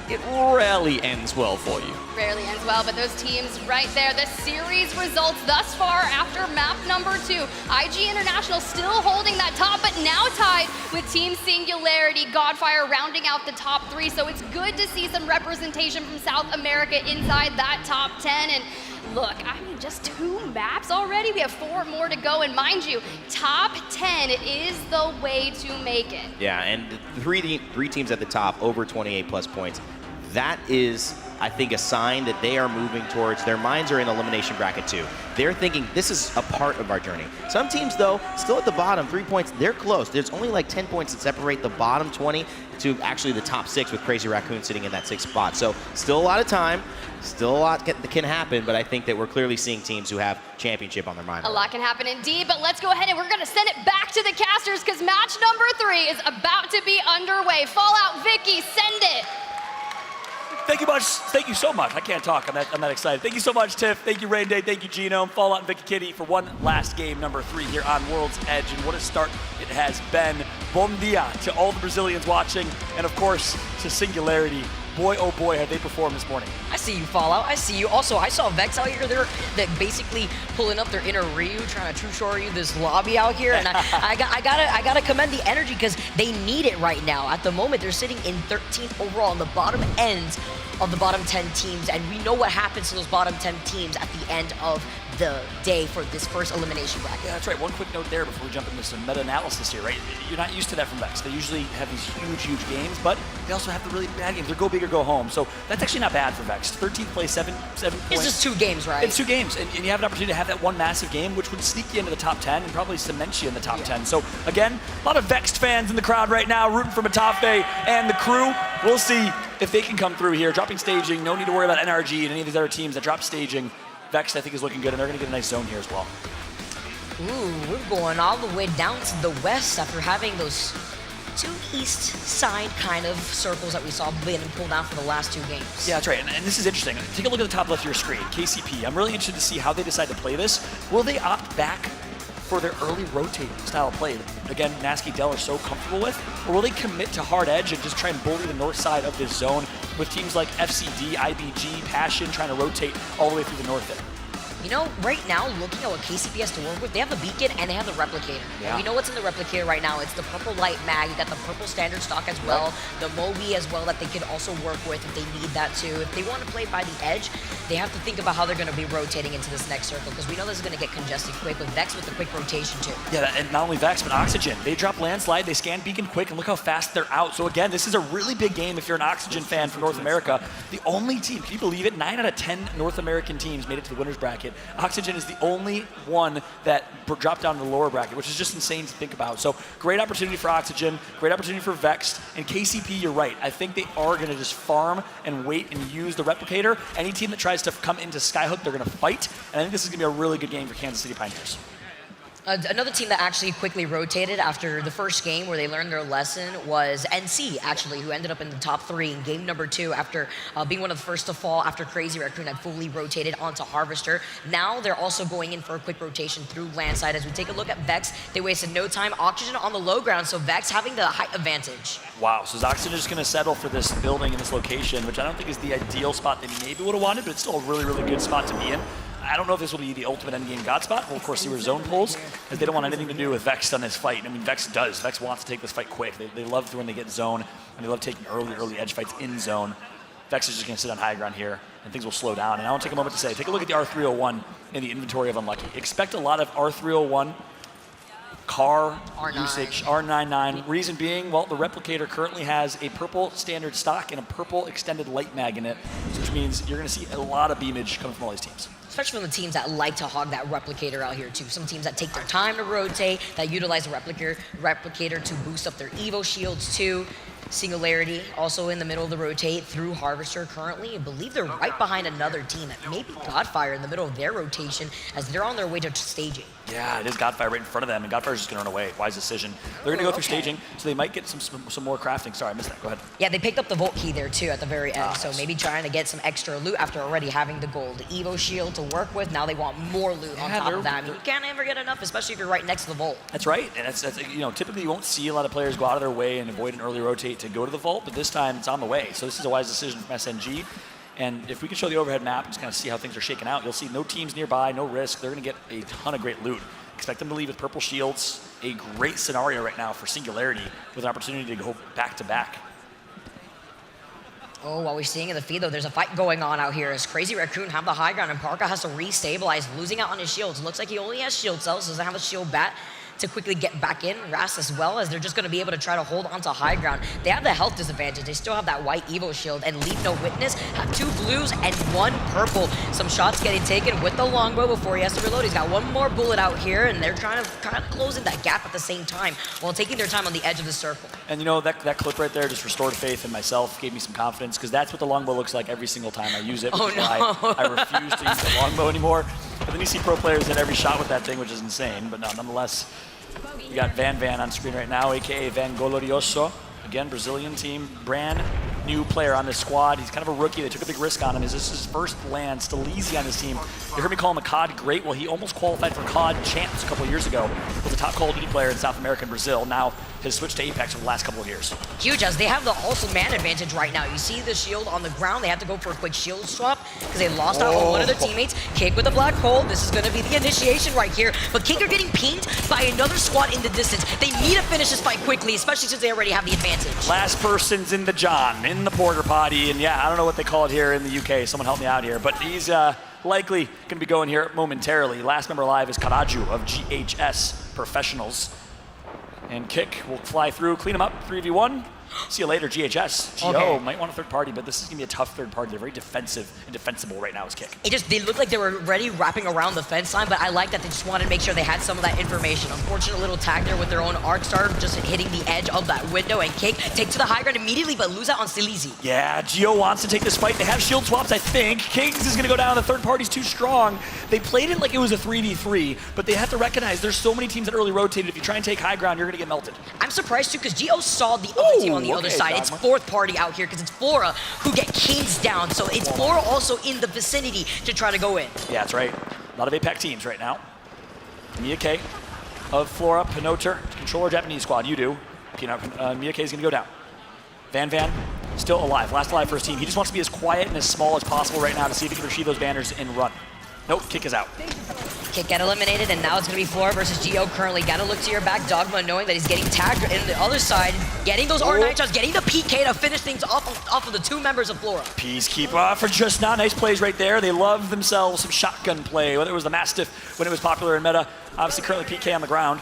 it rarely ends well for you. Rarely ends well, but those teams right there, the series results thus far after map number 2. IG International still holding that top, but now tied with Team Singularity. Godfire rounding out the top 3, so it's good to see some representation from South America inside that top 10. And look, I mean, just 2 maps already. We have 4 more to go, and mind you, top 10 is the way to make it. Yeah, and 3 teams at the top, over 28 plus points. That is, I think, a sign that they are moving towards, their minds are in elimination bracket 2. They're thinking this is a part of our journey. Some teams, though, still at the bottom, 3 points, they're close. There's only like 10 points that separate the bottom 20 to actually the top 6 with Crazy Raccoon sitting in that 6th spot. So still a lot of time, still a lot that can happen, but I think that we're clearly seeing teams who have championship on their mind. A lot can happen indeed, but let's go ahead and we're going to send it back to the casters because match number 3 is about to be underway. Fallout, Vicky, send it. Thank you much. Thank you so much. I can't talk. I'm that excited. Thank you so much, Tiff. Thank you, Rainday. Thank you, Genome, Fallout, and Vicky Kitty for one last game, number 3 here on World's Edge. And what a start it has been. Bom dia to all the Brazilians watching, and of course to Singularity. Boy, oh boy, have they performed this morning. I see you, Fallout. I see you. Also, I saw Vex out here. They're basically pulling up their inner Ryu, trying to true short you this lobby out here. And I gotta commend the energy because they need it right now. At the moment, they're sitting in 13th overall on the bottom ends of the bottom 10 teams, and we know what happens to those bottom 10 teams at the end of the day for this first elimination bracket. Yeah, that's right. One quick note there before we jump into some meta-analysis here, right? You're not used to that from Vex. They usually have these huge games, but they also have the really bad games. They're go big or go home. So that's actually not bad for Vex. 13th place, 7 points. It's just 2 games, right? It's 2 games, and you have an opportunity to have that one massive game, which would sneak you into the top 10 and probably cement you in the top 10. So again, a lot of Vexed fans in the crowd right now rooting for Matafe and the crew. We'll see if they can come through here. Dropping staging, no need to worry about NRG and any of these other teams that drop staging. Vex, I think, is looking good, and they're going to get a nice zone here as well. Ooh, we're going all the way down to the west after having those 2 east side kind of circles that we saw being pulled out for the last 2 games. Yeah, that's right, and this is interesting. Take a look at the top left of your screen, KCP. I'm really interested to see how they decide to play this. Will they opt back for their early rotating style of play? Again, Nasky Dell are so comfortable with, or will they commit to hard edge and just try and bully the north side of this zone with teams like FCD, IBG, Passion trying to rotate all the way through the north there? You know, right now, looking at what KCP has to work with, they have the Beacon and they have the Replicator. Yeah. And we know what's in the Replicator right now. It's the purple light mag. You got the purple standard stock as well, the Mobi as well that they could also work with if they need that too. If they want to play by the edge, they have to think about how they're going to be rotating into this next circle because we know this is going to get congested quick with Vex with the quick rotation too. Yeah, and not only Vex, but Oxygen. They drop Landslide, they scan Beacon quick, and look how fast they're out. So again, this is a really big game if you're an Oxygen fan from North America. The only team, can you believe it? 9 out of 10 North American teams made it to the winner's bracket. Oxygen is the only one that dropped down to the lower bracket, which is just insane to think about. So great opportunity for Oxygen, great opportunity for Vexed, and KCP, you're right. I think they are going to just farm and wait and use the Replicator. Any team that tries to come into Skyhook, they're going to fight, and I think this is going to be a really good game for Kansas City Pioneers. Another team that actually quickly rotated after the first game where they learned their lesson was NC, actually, who ended up in the top 3 in game number 2 after being one of the first to fall after Crazy Raccoon had fully rotated onto Harvester. Now they're also going in for a quick rotation through Landside. As we take a look at Vex, they wasted no time. Oxygen on the low ground, so Vex having the height advantage. Wow, so is Oxygen just going to settle for this building in this location, which I don't think is the ideal spot that he maybe would have wanted, but it's still a really, really good spot to be in. I don't know if this will be the ultimate endgame God spot. We'll, of course, see where zone pulls, as they don't want anything to do with Vex on this fight. I mean, Vex does. Vex wants to take this fight quick. They love when they get zone, and they love taking early edge fights in zone. Vex is just going to sit on high ground here, and things will slow down. And I want to take a moment to say, take a look at the R301 in the inventory of Unlucky. Expect a lot of R301 car R9. usage, R99. Reason being, well, the Replicator currently has a purple standard stock and a purple extended light mag in it, which means you're going to see a lot of beamage coming from all these teams. Especially from the teams that like to hog that Replicator out here too. Some teams that take their time to rotate, that utilize the Replicator to boost up their Evo shields too. Singularity also in the middle of the rotate through Harvester currently. I believe they're right behind another team that may be Godfire in the middle of their rotation as they're on their way to staging. Yeah, it is Godfire right in front of them, and Godfire's just going to run away. Wise decision. They're going to go through staging, so they might get some more crafting. Sorry, I missed that. Go ahead. Yeah, they picked up the Volt Key there too at the very end, so nice. maybe trying to get some extra loot after already having the gold Evo shield to work with. Now they want more loot on top of that. I mean, you can't ever get enough, especially if you're right next to the Volt. That's right, and that's you know, typically you won't see a lot of players go out of their way and avoid an early rotate to go to the Vault, but this time it's on the way. So this is a wise decision from SNG. And if we can show the overhead map, just kind of see how things are shaking out, you'll see no teams nearby, no risk. They're going to get a ton of great loot. Expect them to leave with purple shields. A great scenario right now for Singularity with an opportunity to go back-to-back. Oh, while we're seeing in the feed, though, there's a fight going on out here as Crazy Raccoon have the high ground and Parka has to restabilize, losing out on his shields. Looks like he only has shield cells, doesn't have a shield bat to quickly get back in. Ras as well, as they're just going to be able to try to hold onto high ground. They have the health disadvantage. They still have that white Evo shield, and Leave No Witness have 2 blues and 1 purple. Some shots getting taken with the longbow before he has to reload. He's got 1 more bullet out here, and they're trying to kind of close in that gap at the same time while taking their time on the edge of the circle. And you know, that clip right there just restored faith in myself, gave me some confidence, because that's what the longbow looks like every single time I use it. Oh, no. I refuse to use the longbow anymore. But then you see pro players hit every shot with that thing, which is insane. But no, nonetheless, we got Van on screen right now, aka Van Glorioso. Again, Brazilian team, brand new player on this squad. He's kind of a rookie. They took a big risk on him. This is his first land. Still easy on this team. You heard me call him a COD great. Well, he almost qualified for COD champs a couple of years ago. Was a top Call of Duty player in South America and Brazil. Now has switched to Apex over the last couple of years. Huge, as they have the also man advantage right now. You see the shield on the ground. They have to go for a quick shield swap because they lost out on one of their teammates. Kick with the black hole. This is going to be the initiation right here. But Kick are getting pinged by another squad in the distance. They need to finish this fight quickly, especially since they already have the advantage. Last person's in the John, in the porter potty, and yeah, I don't know what they call it here in the UK. Someone help me out here. But he's likely going to be going here momentarily. Last member alive is Karaju of GHS Professionals. And Kick will fly through, clean him up, 3v1. See you later, GHS. GO might want a third party, but this is going to be a tough third party. They're very defensive and defensible right now as Kick. They looked like they were already wrapping around the fence line, but I like that they just wanted to make sure they had some of that information. Unfortunate little tag there with their own arc star, just hitting the edge of that window, and Kick take to the high ground immediately, but lose out on Silizi. Yeah, Gio wants to take this fight. They have shield swaps, I think. Kings is going to go down. The third party's too strong. They played it like it was a 3v3, but they have to recognize there's so many teams that early rotated. If you try and take high ground, you're going to get melted. I'm surprised, too, because Gio saw the other team on the other side. It's fourth party out here because it's Flora who get Kings down. So it's Flora also in the vicinity to try to go in. Yeah, that's right. A lot of APAC teams right now. Mia K of Flora, Pinoter, controller Japanese squad. You do. Mia K is going to go down. Van, still alive. Last alive for his team. He just wants to be as quiet and as small as possible right now to see if he can retrieve those banners and run. Nope, Kick is out. Kick get eliminated, and now it's going to be Flora versus Gio currently. Got to look to your back. Dogma knowing that he's getting tagged in the other side, getting those R9 shots, getting the PK to finish things off of the two members of Flora. Peacekeeper for just now. Nice plays right there. They love themselves some shotgun play, whether it was the Mastiff when it was popular in meta. Obviously, currently PK on the ground.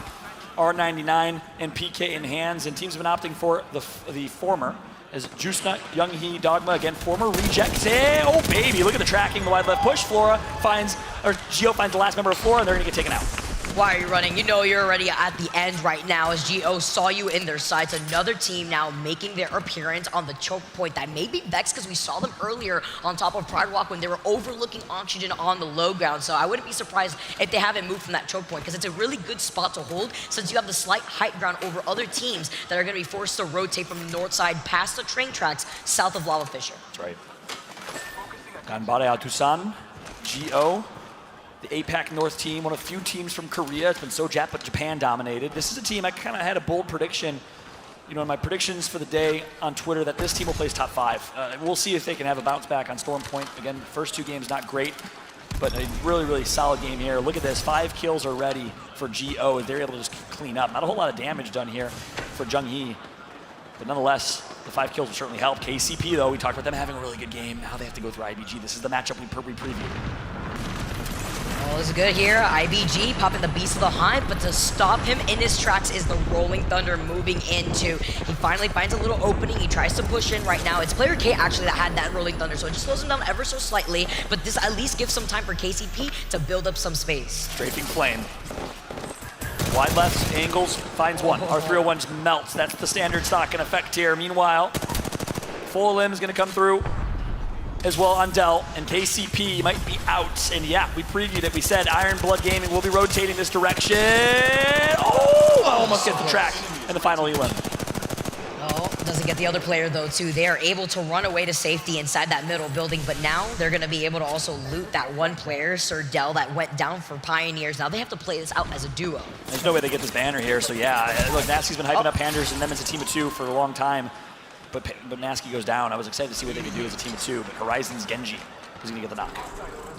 R99 and PK in hands, and teams have been opting for the former. As Juicnut, Younghee, Dogma, again, former rejected. Oh, baby, look at the tracking, the wide left push. Flora finds, or Gio finds the last member of Flora, and they're going to get taken out. Why are you running? You know you're already at the end right now as Gio saw you in their sights. Another team now making their appearance on the choke point. That may be Vex because we saw them earlier on top of Pride Walk when they were overlooking Oxygen on the low ground. So I wouldn't be surprised if they haven't moved from that choke point because it's a really good spot to hold since you have the slight height ground over other teams that are going to be forced to rotate from the north side past the train tracks south of Lava Fisher. That's right. Ganbare Tucson, Gio. The APAC North team, one of the few teams from Korea. It's been so Japan dominated. This is a team, I kind of had a bold prediction, in my predictions for the day on Twitter that this team will place top 5. We'll see if they can have a bounce back on Storm Point. Again, first 2 games not great, but a really, really solid game here. Look at this, 5 kills already for GO, and they're able to just clean up. Not a whole lot of damage done here for Jung-hee, but nonetheless, the 5 kills will certainly help. KCP, though, we talked about them having a really good game. Now they have to go through IBG. This is the matchup we previewed. Well, this is good here. IBG popping the Beast of the Hive, but to stop him in his tracks is the Rolling Thunder moving into. He finally finds a little opening. He tries to push in right now. It's player K actually that had that Rolling Thunder, so it just slows him down ever so slightly, but this at least gives some time for KCP to build up some space. Strafing Flame. Wide left, angles, finds one. R301 just melts. That's the standard stock in effect here. Meanwhile, Full Limb is going to come through as well on Dell, and KCP might be out. And yeah, we previewed it. We said Iron Blood Gaming will be rotating this direction. Oh, almost gets the track and the final elim. Oh, doesn't get the other player though too. They are able to run away to safety inside that middle building, but now they're going to be able to also loot that one player, Sir Dell, that went down for Pioneers. Now they have to play this out as a duo. There's no way they get this banner here, so yeah. Look, Nasty's been hyping up Panders and them as a team of 2 for a long time. But Nasky goes down. I was excited to see what they could do as a team of 2, but Horizon's Genji is going to get the knock.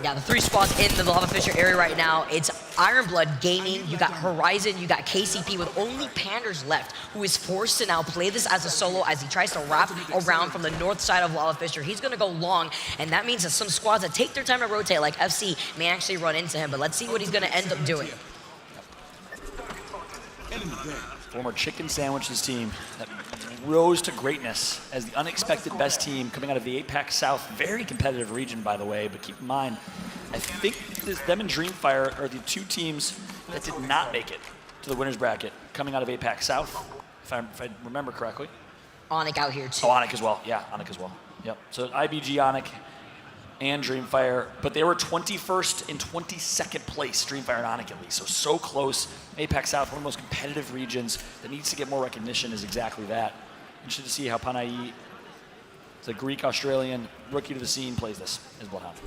Yeah, the 3 spots in the Lava Fisher area right now. It's Iron Blood Gaming, you got Horizon, you got KCP with only Panders left, who is forced to now play this as a solo as he tries to wrap around from the north side of Lava Fisher. He's going to go long, and that means that some squads that take their time to rotate, like FC, may actually run into him, but let's see what he's going to end up doing. Former Chicken Sandwiches team that rose to greatness as the unexpected best team coming out of the APAC South. Very competitive region, by the way, but keep in mind, I think them and Dreamfire are the 2 teams that did not make it to the winner's bracket coming out of APAC South, if I remember correctly. Onic out here too. Oh, Onic as well. Yeah, Onic as well. Yep. So IBG, Onic, and Dreamfire, but they were 21st and 22nd place, Dreamfire and Onic at least, so close. APAC South, one of the most competitive regions that needs to get more recognition, is exactly that. Interested to see how Panay, the Greek-Australian rookie to the scene, plays this as Bloodhound.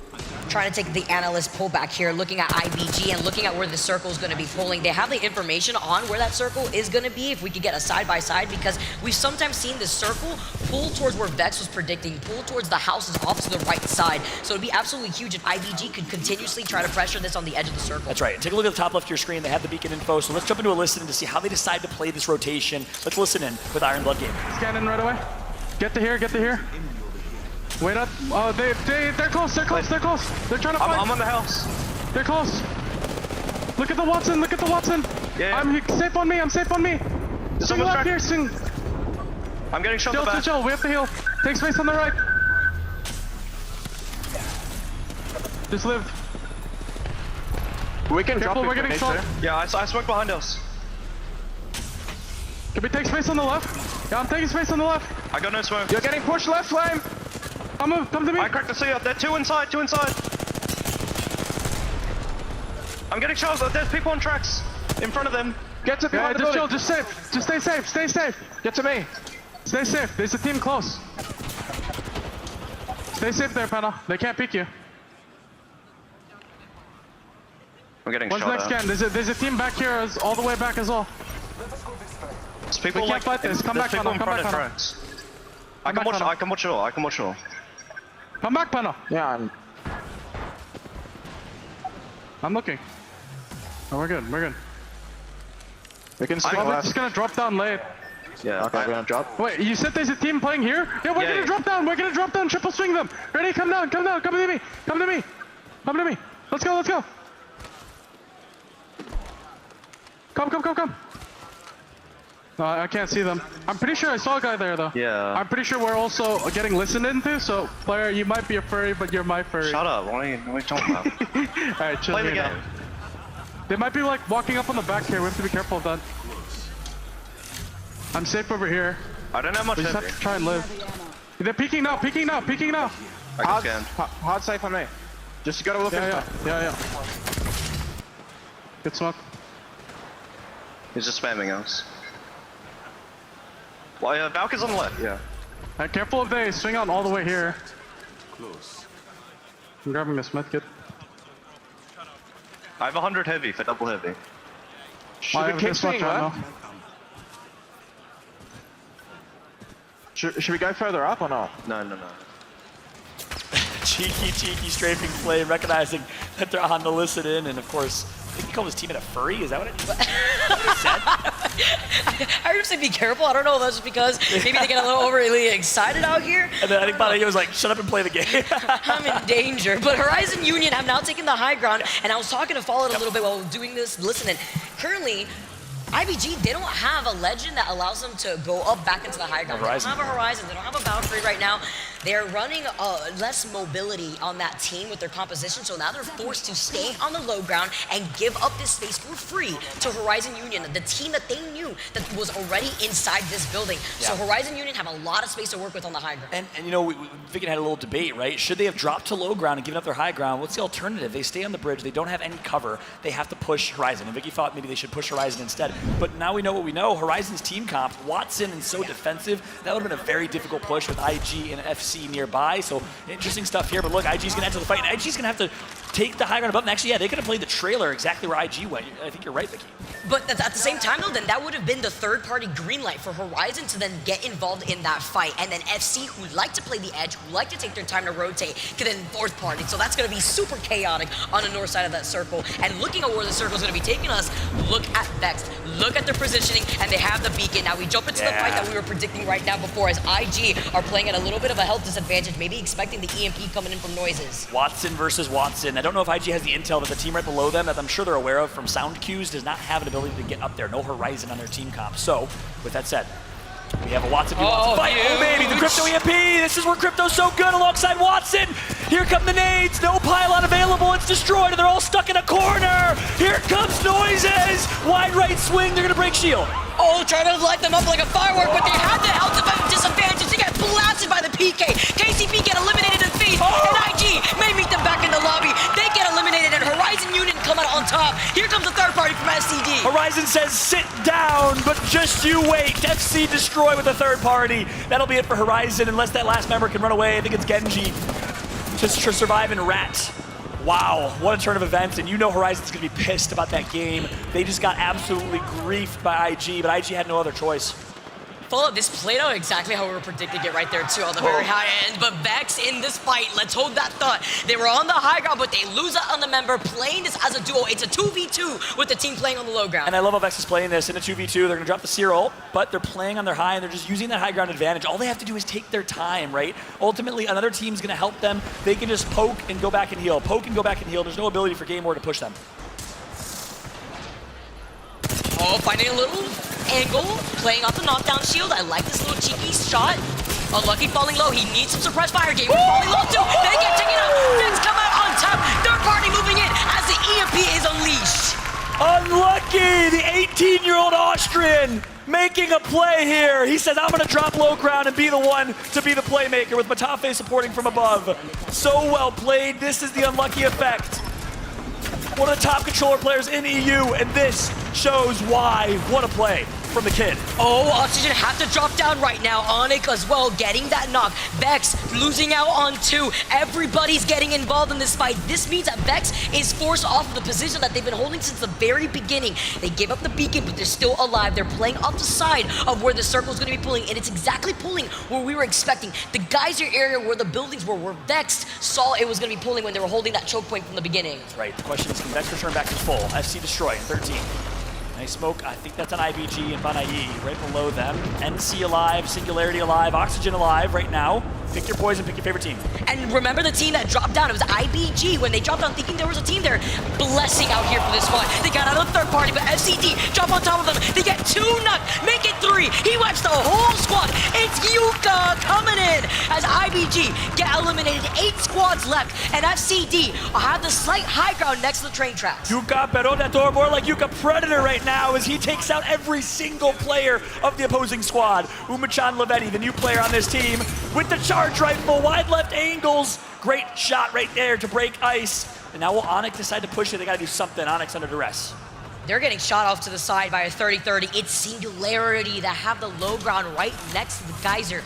Trying to take the analyst pullback here, looking at IBG and looking at where the circle is going to be pulling. They have the information on where that circle is going to be if we could get a side-by-side, because we've sometimes seen this circle pull towards where Vex was predicting, pull towards the houses off to the right side. So it'd be absolutely huge if IBG could continuously try to pressure this on the edge of the circle. That's right. Take a look at the top left of your screen. They have the beacon info. So let's jump into a listen to see how they decide to play this rotation. Let's listen in with Iron Blood Gaming. Scan in right away. Get to here, get to here. Wait up. They're close. They're close. They're close. They're trying to fight. I'm on the house. They're close. Look at the Watson. Look at the Watson. Yeah. I'm safe on me. I'm safe on me. Swing left here. Swing. I'm getting shot in the back. Chill. We have to heal. Take space on the right. Just live. We can Careful, drop it. we're getting shot. Yeah, I smoke behind us. Can we take space on the left? Yeah, I'm taking space on the left. I got no smoke. You're getting pushed left, Flame. Come to me. I cracked the seal. There are two inside. I'm getting shot. There's people on tracks. In front of them. Get to behind the building. Chill, just safe. Just stay safe. Stay safe. Get to me. Stay safe. There's a team close. Stay safe there, Panna. They can't pick you. I'm getting What's shot next at. scan? There's a team back here, all the way back as well. There's people We can't fight this. Come back, Panna. Come back, Panna. I can watch it all. Come back, Panna. Yeah, I'm looking. Oh, we're good. we can swing I'm left. just gonna drop down late. Yeah, okay, we're gonna drop. Wait, you said there's a team playing here? Yeah, we're gonna drop down. We're gonna drop down. Triple swing them. Ready? Come down. Come to me. Let's go. Come. No, I can't see them. I'm pretty sure I saw a guy there though. Yeah. I'm pretty sure we're also getting listened into. So, player, you might be a furry, but you're my furry. Shut up. What are you talking about? All right, chill. Play the here game. now. They might be like walking up on the back here. We have to be careful of that. I'm safe over here. I don't have much We just have heavy. to try and live. They're peeking now. I can scan. Hard safe on me. Just gotta look at Yeah. Good smoke. He's just spamming us. Well, yeah, Valkyrie's on the left, yeah. Alright, careful if they swing out all the way here. I'm grabbing this medkit. I have 100 heavy for double heavy. Should we keep swinging left? Should we go further up or not? No. cheeky strafing Flame, recognizing that they're on the listen in, and of course, they can call his teammate a furry. Is that what it said? I heard him say be careful. I don't know if that's because maybe they get a little overly excited out here. And then I think Bonnie was like, shut up and play the game. I'm in danger. But Horizon Union have now taken the high ground, and I was talking to Fallout a little bit while doing this, listening. Currently, IBG, they don't have a legend that allows them to go up back into the high ground. They don't have a Horizon, they don't have a Valkyrie right now. They're running less mobility on that team with their composition, so now they're forced to stay on the low ground and give up this space for free to Horizon Union, the team that they knew that was already inside this building. Yeah. So Horizon Union have a lot of space to work with on the high ground. And you know, Vicken had a little debate, right? Should they have dropped to low ground and given up their high ground? What's the alternative? They stay on the bridge, they don't have any cover, they have to push Horizon. And Vicky thought maybe they should push Horizon instead. But now we know what we know. Horizon's team comp, Watson and so defensive, that would have been a very difficult push with IG and FC nearby. So interesting stuff here. But look, IG's going to enter the fight, and IG's going to have to take the high ground above. And actually, yeah, they could have played the trailer exactly where IG went. I think you're right, Vicky. But at the same time, though, then that would have been the third-party green light for Horizon to then get involved in that fight. And then FC, who like to play the edge, who like to take their time to rotate, can then fourth party. So that's going to be super chaotic on the north side of that circle. And looking at where the circle is going to be taking us, look at Vex, look at their positioning, and they have the beacon. Now we jump into the fight that we were predicting right now before, as IG are playing at a little bit of a health disadvantage, maybe expecting the EMP coming in from noises. Watson versus Watson. I don't know if IG has the intel that the team right below them, that I'm sure they're aware of from sound cues, does not have an ability to get up there. No Horizon on their team comp. So, with that said, we have a Watson fight. Oh, baby, the Crypto EMP. This is where Crypto's so good alongside Watson. Here come the nades. No pylon available. It's destroyed, and they're all stuck in a corner. Here comes Noises. Wide right swing. They're going to break shield. Oh, trying to light them up like a firework, but they had the health disadvantage. They got blasted by the PK. KCP get eliminated in feed, and IG may meet them back in the lobby. They get eliminated, and Horizon Union come out on top. Here comes the third party from SCD. Horizon says sit down, but just you wait. FC destroy with the third party. That'll be it for Horizon, unless that last member can run away. I think it's Genji to survive in Rat. Wow, what a turn of events, and you know Horizon's gonna be pissed about that game. They just got absolutely griefed by IG, but IG had no other choice. Follow, this played out exactly how we were predicting it right there too on the very high end. But Vex in this fight, let's hold that thought. They were on the high ground, but they lose out on the member playing this as a duo. It's a 2v2 with the team playing on the low ground. And I love how Vex is playing this in a 2v2. They're going to drop the Seer ult, but they're playing on their high and they're just using that high ground advantage. All they have to do is take their time, right? Ultimately, another team's going to help them. They can just poke and go back and heal. Poke and go back and heal. There's no ability for Game War to push them. Oh, finding a little angle, playing off the knockdown shield. I like this little cheeky shot. Unlucky falling low. He needs some suppressed fire. Game falling low too. They get taken out. Vince come out on top. Third party moving in as the EMP is unleashed. Unlucky! The 18-year-old Austrian making a play here. He says, I'm going to drop low ground and be the one to be the playmaker with Matafe supporting from above. So well played. This is the unlucky effect. One of the top controller players in EU, and this shows why. What a play from the kid. Oh, Oxygen have to drop down right now. Onyx as well, getting that knock. Vex losing out on 2. Everybody's getting involved in this fight. This means that Vex is forced off of the position that they've been holding since the very beginning. They gave up the beacon, but they're still alive. They're playing off the side of where the circle is going to be pulling, and it's exactly pulling where we were expecting. The geyser area where the buildings were, where Vex saw it was going to be pulling when they were holding that choke point from the beginning. That's right. The question is, can Vex return back to full? FC Destroy in 13. Nice smoke. I think that's an IBG and Banai right below them. NC alive, Singularity alive, Oxygen alive right now. Pick your poison, pick your favorite team. And remember the team that dropped down, it was IBG. When they dropped down thinking there was a team there, blessing out here for this one. They got out of the third party, but FCD drop on top of them. They get 2 knocked, make it 3. He wipes the whole squad. It's Yuka coming in as IBG get eliminated. 8 squads left, and FCD have the slight high ground next to the train tracks. Yuka Perodator, more like Yuka Predator right now as he takes out every single player of the opposing squad. Umachan Lavetti, the new player on this team, with the charge rifle, wide left angles. Great shot right there to break ice. And now will Onyx decide to push it? They gotta do something. Onyx under duress. They're getting shot off to the side by a 30-30. It's Singularity that have the low ground right next to the geyser.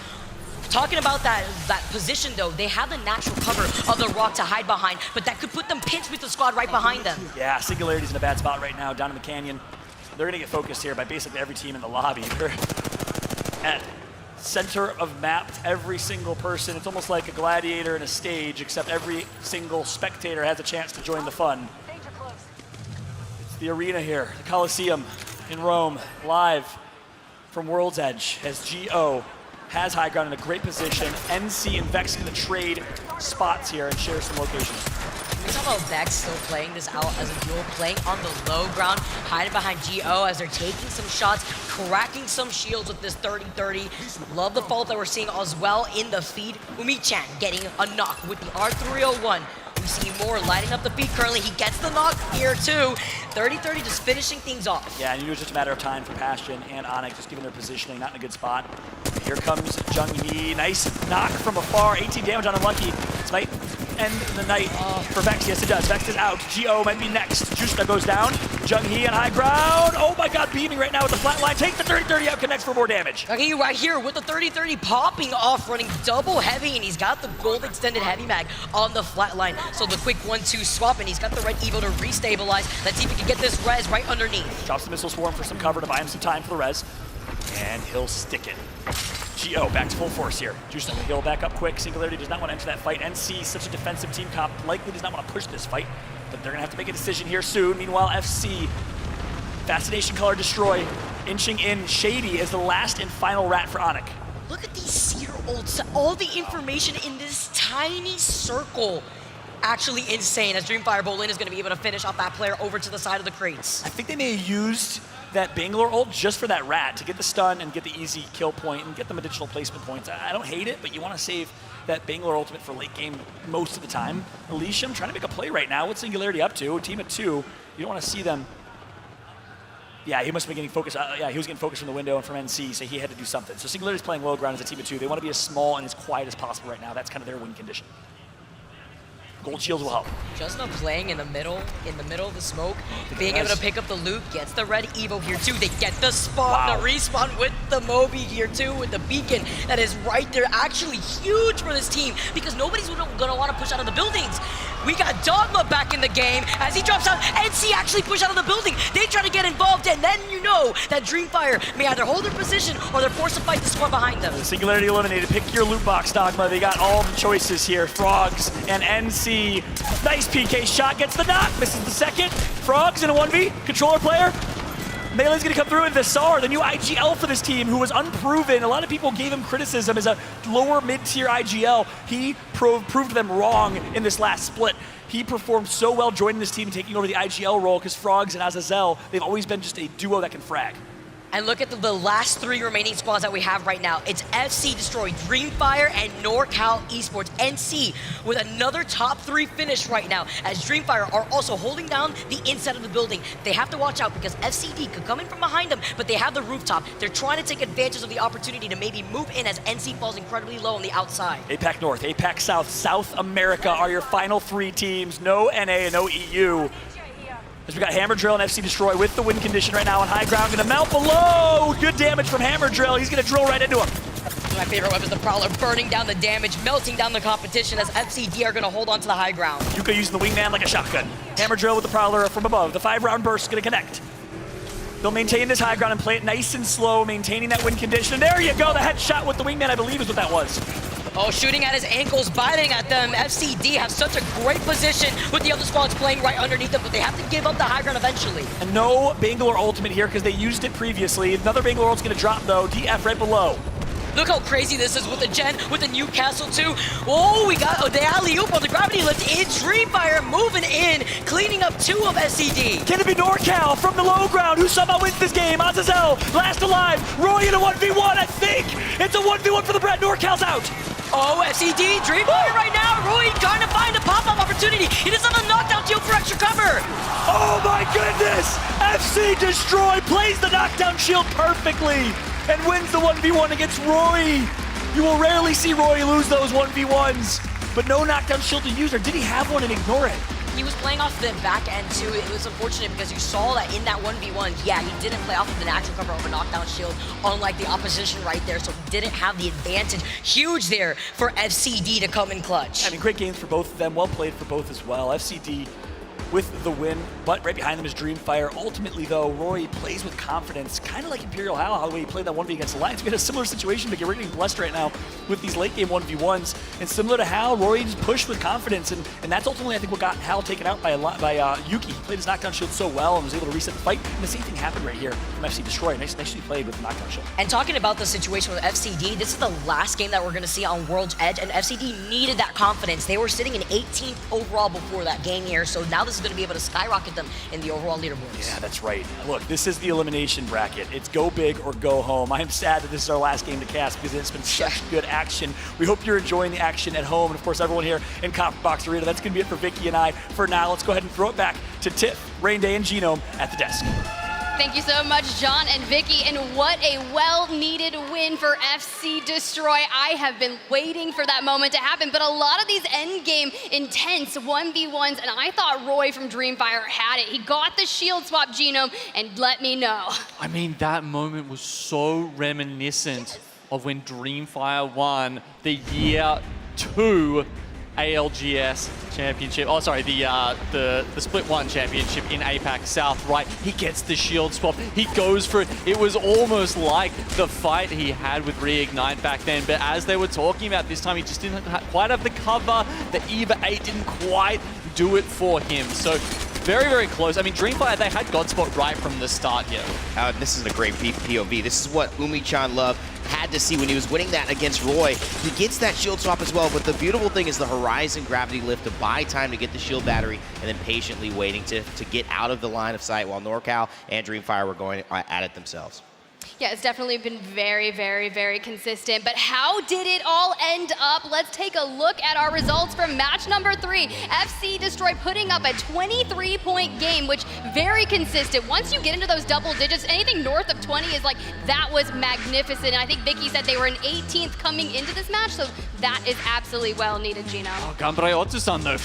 Talking about that position though, they have the natural cover of the rock to hide behind, but that could put them pinched with the squad right behind them. Yeah, Singularity's in a bad spot right now, down in the canyon. They're gonna get focused here by basically every team in the lobby. They're at center of map, every single person. It's almost like a gladiator in a stage, except every single spectator has a chance to join the fun. It's the arena here, the Coliseum in Rome, live from World's Edge as GO has high ground in a great position. NC and Vex going to trade spots here and share some locations. We talk about Vex still playing this out as a duel, playing on the low ground, hiding behind GO as they're taking some shots, cracking some shields with this 30-30. Love the fault that we're seeing as well in the feed. Umi-chan getting a knock with the R301. We see more lighting up the feed currently. He gets the knock here too. 30-30 just finishing things off. Yeah, and it was just a matter of time for Bastion and Onyx, just given their positioning, not in a good spot. Here comes Jung-hee, nice knock from afar, 18 damage on Unlucky. This might end the night for Vex. Yes, it does. Vex is out. GO might be next. Justa goes down. Jung-hee on high ground. Oh my god, beaming right now with the flat line. Take the 30-30 out, connects for more damage. Jung-hee right here with the 30-30 popping off, running double heavy, and he's got the gold extended heavy mag on the flat line. So the quick 1-2 swap, and he's got the red Evo to restabilize. Let's see if he can get this res right underneath. Drops the missile swarm for some cover to buy him some time for the res. And he'll stick it. GO back to full force here. Juice will heal back up quick. Singularity does not want to enter that fight. NC, such a defensive team comp, likely does not want to push this fight, but they're going to have to make a decision here soon. Meanwhile, FC, Fascination Color Destroy, inching in. Shady is the last and final rat for Onyx. Look at these Seer ults. All the information in this tiny circle. Actually insane, as Dreamfire Bolin is going to be able to finish off that player over to the side of the crates. I think they may have used that Bangalore ult just for that rat, to get the stun and get the easy kill point and get them additional placement points. I don't hate it, but you want to save that Bangalore ultimate for late game most of the time. Elysium trying to make a play right now. What's Singularity up to? A team of 2. You don't want to see them. Yeah, he must be getting focused. Yeah, he was getting focused from the window and from NC, so he had to do something. So Singularity's playing low ground as a team of 2. They want to be as small and as quiet as possible right now. That's kind of their win condition. Gold shields will help. Just not playing in the middle of the smoke, being able to pick up the loot, gets the red Evo here too. They get the spawn, the respawn with the Moby here too, with the beacon that is right there. Actually huge for this team because nobody's gonna want to push out of the buildings. We got Dogma back in the game as he drops out. NC actually push out of the building. They try to get involved, and then you know that Dreamfire may either hold their position or they're forced to fight the squad behind them. Singularity eliminated. Pick your loot box, Dogma. They got all the choices here. Frogs and NC. Nice PK shot. Gets the knock. Misses the second. Frogs in a 1v. Controller player. Melee's gonna come through into the SAR, the new IGL for this team, who was unproven. A lot of people gave him criticism as a lower mid-tier IGL. He proved them wrong in this last split. He performed so well joining this team and taking over the IGL role because Frogs and Azazel, they've always been just a duo that can frag. And look at the last 3 remaining squads that we have right now. It's FC Destroy, Dreamfire, and NorCal Esports. NC with another top 3 finish right now, as Dreamfire are also holding down the inside of the building. They have to watch out because FCD could come in from behind them, but they have the rooftop. They're trying to take advantage of the opportunity to maybe move in as NC falls incredibly low on the outside. APAC North, APAC South, South America are your final 3 teams. No NA and no EU. As we got Hammer Drill and FC Destroy with the win condition right now on high ground. Gonna melt below. Good damage from Hammer Drill. He's gonna drill right into him. My favorite weapon is the Prowler, burning down the damage, melting down the competition as FCD are gonna hold on to the high ground. Yuka using the wingman like a shotgun. Hammer Drill with the Prowler from above. The 5-round burst is gonna connect. They'll maintain this high ground and play it nice and slow, maintaining that win condition. And there you go, the headshot with the wingman, I believe is what that was. Oh, shooting at his ankles, biting at them. FCD have such a great position with the other squads playing right underneath them, but they have to give up the high ground eventually. And no Bangalore ultimate here because they used it previously. Another Bangalore ult's gonna drop though. DF right below. Look how crazy this is with the Gen, with the Newcastle too. Oh, we got the alley-oop on the gravity lift. It's Dreamfire moving in, cleaning up 2 of SCD. Can it be NorCal from the low ground who somehow wins this game? Azazel, last alive. Roy in a 1v1, I think. It's a 1v1 for the Brad. NorCal's out. Oh, FCD, Dreamfire right now. Roy trying to find a pop-up opportunity. He does have a knockdown shield for extra cover. Oh my goodness! FC Destroy plays the knockdown shield perfectly and wins the 1v1 against Roy. You will rarely see Roy lose those 1v1s, but no knockdown shield to use, or did he have one and ignore it? He was playing off the back end too. It was unfortunate because you saw that in that 1v1, yeah, he didn't play off of the natural cover of a knockdown shield, unlike the opposition right there, so he didn't have the advantage. Huge there for FCD to come in clutch. I mean, great games for both of them, well played for both as well. FCD with the win, but right behind them is Dreamfire. Ultimately, though, Roy plays with confidence, kind of like Imperial Hal, how the way he played that 1v against Alliance. We had a similar situation, but we're getting blessed right now with these late game 1v1s. And similar to Hal, Roy just pushed with confidence, and that's ultimately, I think, what got Hal taken out by Yuki. He played his knockdown shield so well and was able to reset the fight. And the same thing happened right here from FC Destroy. Nicely played with the knockdown shield. And talking about the situation with FCD, this is the last game that we're going to see on World's Edge, and FCD needed that confidence. They were sitting in 18th overall before that game here, so now this is going to be able to skyrocket them in the overall leaderboards. Yeah, that's right. Look, this is the elimination bracket. It's go big or go home. I am sad that this is our last game to cast because it's been such good action. We hope you're enjoying the action at home, and of course everyone here in Copper Box Arena. That's going to be it for Vicky and I for now. Let's go ahead and throw it back to Tiff, Rain Day, and Genome at the desk. Thank you so much, John and Vicky, and what a well-needed win for FC Destroy. I have been waiting for that moment to happen, but a lot of these endgame intense 1v1s, and I thought Roy from Dreamfire had it. He got the shield swap Genome, and let me know. I mean, that moment was so reminiscent of when Dreamfire won the year 2 ALGS championship. Oh, sorry, the Split 1 championship in APAC South, right? He gets the shield swap. He goes for it. It was almost like the fight he had with Reignite back then, but as they were talking about this time, he just didn't quite have the cover. The EVA 8 didn't quite do it for him. So very, very close. I mean, Dreamfire, they had Godspot right from the start here. This is a great POV. This is what Umi-chan Love had to see when he was winning that against Roy. He gets that shield swap as well, but the beautiful thing is the Horizon gravity lift to buy time to get the shield battery and then patiently waiting to get out of the line of sight while NorCal and Dreamfire were going at it themselves. Yeah, it's definitely been very, very, very consistent. But how did it all end up? Let's take a look at our results from match number 3. FC Destroy putting up a 23-point game, which very consistent. Once you get into those double digits, anything north of 20 is like, that was magnificent. And I think Vicky said they were in 18th coming into this match, so that is absolutely well needed, Gino. Oh, Ganbare Otsu-san though,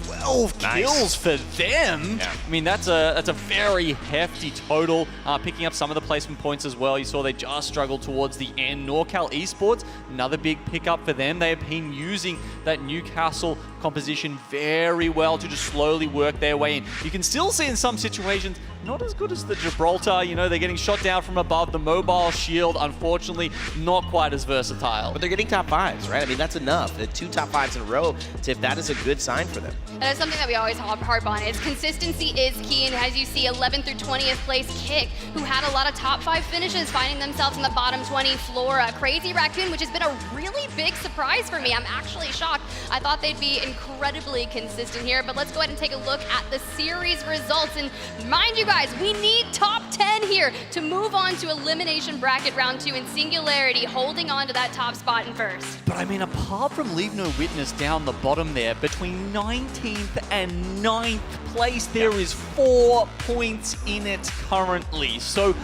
12 kills for them. Yeah. I mean, that's a very hefty total. Picking up some of the placement points as well. You saw they just struggled towards the end. NorCal Esports, another big pickup for them. They have been using that Newcastle composition very well to just slowly work their way in. You can still see in some situations, not as good as the Gibraltar. You know, they're getting shot down from above. The mobile shield, unfortunately, not quite as versatile. But they're getting top 5s, right? I mean, that's enough. The 2 top 5s in a row, Tiff, that is a good sign for them. That is something that we always harp on, is consistency is key. And as you see, 11th through 20th place Kick, who had a lot of top 5 finishes, finding themselves in the bottom 20. Flora, Crazy Raccoon, which has been a really big surprise for me. I'm actually shocked. I thought they'd be incredibly consistent here. But let's go ahead and take a look at the series results. And mind you guys, we need top 10 here to move on to elimination bracket round 2 in Singularity, holding on to that top spot in first. But I mean, apart from Leave No Witness down the bottom there, between 19th and 9th place, there is 4 points in it currently. So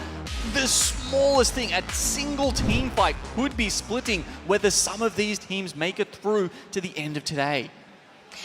the smallest thing, a single team fight could be splitting whether some of these teams make it through to the end of today.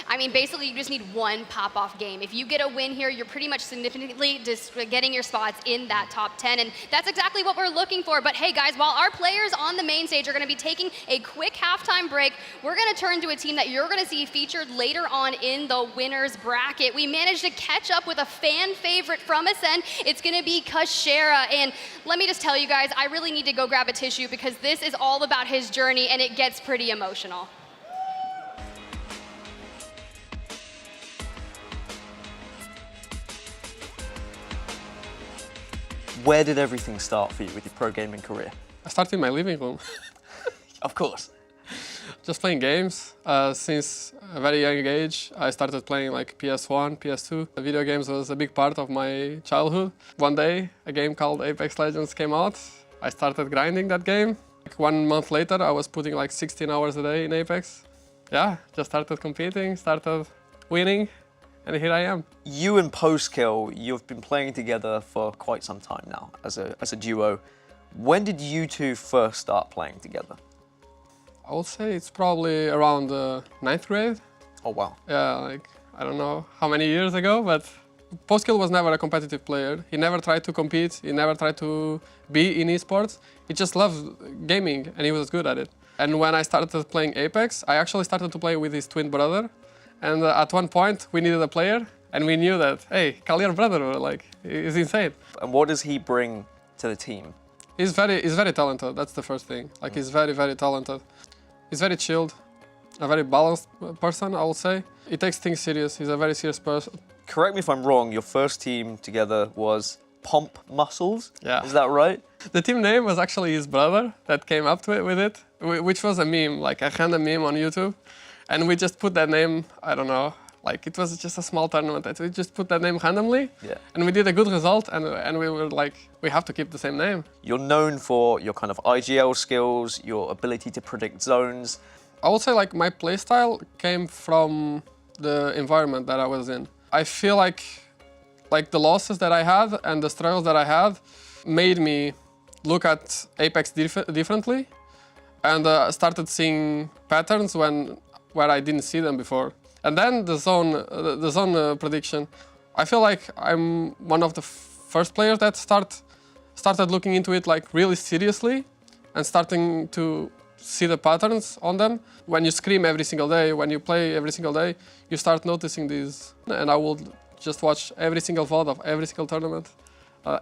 I mean, basically, you just need one pop-off game. If you get a win here, you're pretty much significantly just getting your spots in that top 10, and that's exactly what we're looking for. But hey, guys, while our players on the main stage are going to be taking a quick halftime break, we're going to turn to a team that you're going to see featured later on in the winners bracket. We managed to catch up with a fan favorite from Ascend. It's going to be Kashera, and let me just tell you guys, I really need to go grab a tissue because this is all about his journey, and it gets pretty emotional. Where did everything start for you with your pro gaming career? I started in my living room. Of course. Just playing games. Since a very young age, I started playing like PS1, PS2. The video games was a big part of my childhood. One day, a game called Apex Legends came out. I started grinding that game. Like 1 month later, I was putting like 16 hours a day in Apex. Yeah, just started competing, started winning. And here I am. You and Postkill, you've been playing together for quite some time now as a duo. When did you two first start playing together? I would say it's probably around 9th grade. Oh, wow. Yeah, like, I don't know how many years ago, but Postkill was never a competitive player. He never tried to compete. He never tried to be in esports. He just loved gaming, and he was good at it. And when I started playing Apex, I actually started to play with his twin brother. And at one point, we needed a player, and we knew that, hey, call your brother, like, he's insane. And what does he bring to the team? He's very talented, that's the first thing. Like, he's very, very talented. He's very chilled, a very balanced person, I would say. He takes things serious, he's a very serious person. Correct me if I'm wrong, your first team together was Pomp Muscles? Yeah. Is that right? The team name was actually his brother that came up with it, which was a meme, like a random meme on YouTube. And we just put that name, I don't know, like it was just a small tournament. We just put that name randomly, and we did a good result, and we were like, we have to keep the same name. You're known for your kind of IGL skills, your ability to predict zones. I would say like my playstyle came from the environment that I was in. I feel like the losses that I had and the struggles that I had made me look at Apex differently, and started seeing patterns where I didn't see them before. And then the zone prediction. I feel like I'm one of the first players that started looking into it like really seriously and starting to see the patterns on them. When you scream every single day, when you play every single day, you start noticing these. And I will just watch every single VOD of every single tournament.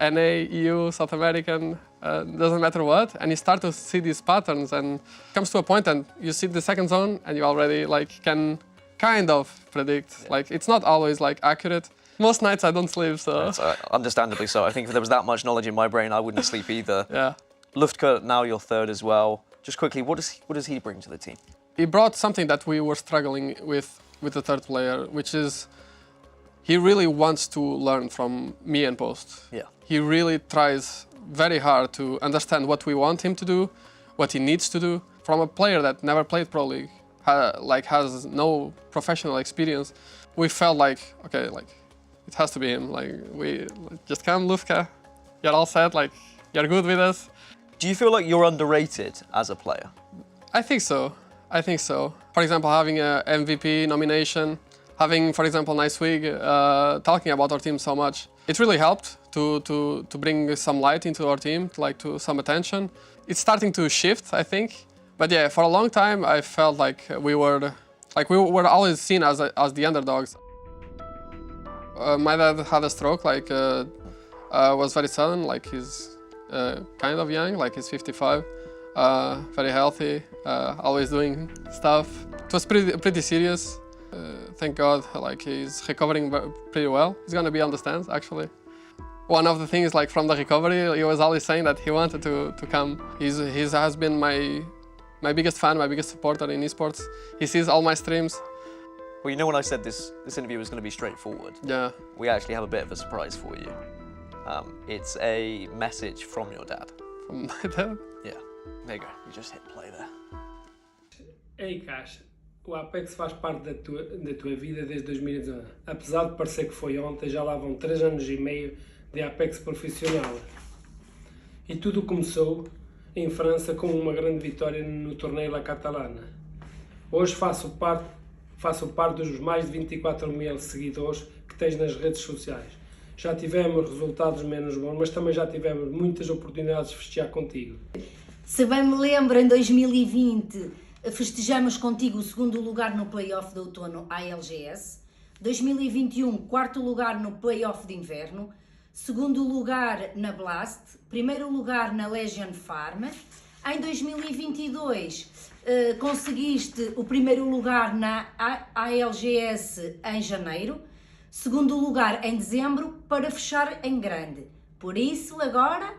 NA, EU, South American, doesn't matter what, and you start to see these patterns, and it comes to a point and you see the second zone and you already like can kind of predict. Like it's not always like accurate. Most nights I don't sleep, so. Understandably so. I think if there was that much knowledge in my brain, I wouldn't sleep either. Yeah. Luftka, now you're third as well. Just quickly, what does he bring to the team? He brought something that we were struggling with the third player, which is he really wants to learn from me and Post. Yeah. He really tries very hard to understand what we want him to do, what he needs to do. From a player that never played Pro League, has no professional experience, we felt like, okay, like it has to be him. Like we just come, Luftka, you're all set, like you're good with us. Do you feel like you're underrated as a player? I think so. I think so. For example, having a MVP nomination, having, for example, Nicewig talking about our team so much. It really helped to bring some light into our team, to some attention. It's starting to shift, I think. But yeah, for a long time, I felt like we were always seen as the underdogs. My dad had a stroke, was very sudden, he's kind of young, he's 55, very healthy, always doing stuff. It was pretty serious. Thank God, he's recovering pretty well. He's gonna be on the stands, actually. One of the things, from the recovery, he was always saying that he wanted to come. He has been my biggest fan, my biggest supporter in esports. He sees all my streams. Well, you know when I said this interview was going to be straightforward? Yeah. We actually have a bit of a surprise for you. It's a message from your dad. From my dad? Yeah. There you go. You just hit play there. Ei, Caixa, o Apex faz parte da tua vida desde 2019. Apesar de parecer que foi ontem, já lá vão 3 anos e meio de Apex profissional. E tudo começou em França com uma grande vitória no torneio La Catalana. Hoje faço parte dos mais de 24 mil seguidores que tens nas redes sociais. Já tivemos resultados menos bons, mas também já tivemos muitas oportunidades de festejar contigo. Se bem me lembro, em 2020 festejamos contigo o 2º lugar no Playoff de outono ALGS, 2021 4º lugar no Playoff de inverno, 2º lugar na Blast, 1º lugar na Legion Farm. Em 2022 conseguiste o 1º lugar na ALGS em janeiro, 2º lugar em dezembro, para fechar em grande. Por isso, agora...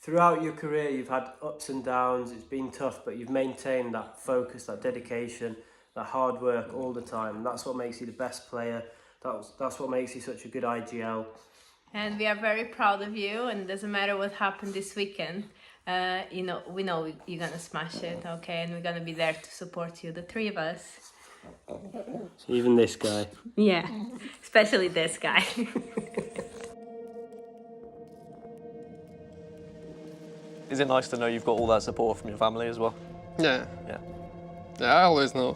Throughout your career, you've had ups and downs. It's been tough, but you've maintained that focus, that dedication, that hard work all the time. And that's what makes you the best player. That's what makes you such a good IGL. And we are very proud of you, and it doesn't matter what happened this weekend. We know you're gonna smash it, okay? And we're gonna be there to support you, the 3 of us. Even this guy. Yeah, especially this guy. Is it nice to know you've got all that support from your family as well? Yeah. Yeah. Yeah, I always know.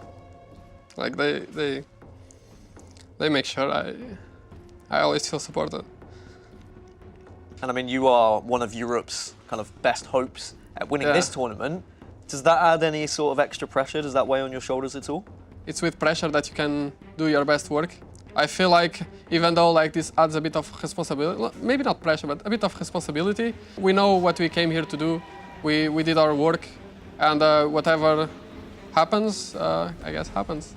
They make sure I always feel supported. And I mean, you are one of Europe's kind of best hopes at winning this tournament. Does that add any sort of extra pressure? Does that weigh on your shoulders at all? It's with pressure that you can do your best work. I feel like even though this adds a bit of responsibility, maybe not pressure, but a bit of responsibility, we know what we came here to do. We did our work, and whatever happens, I guess happens.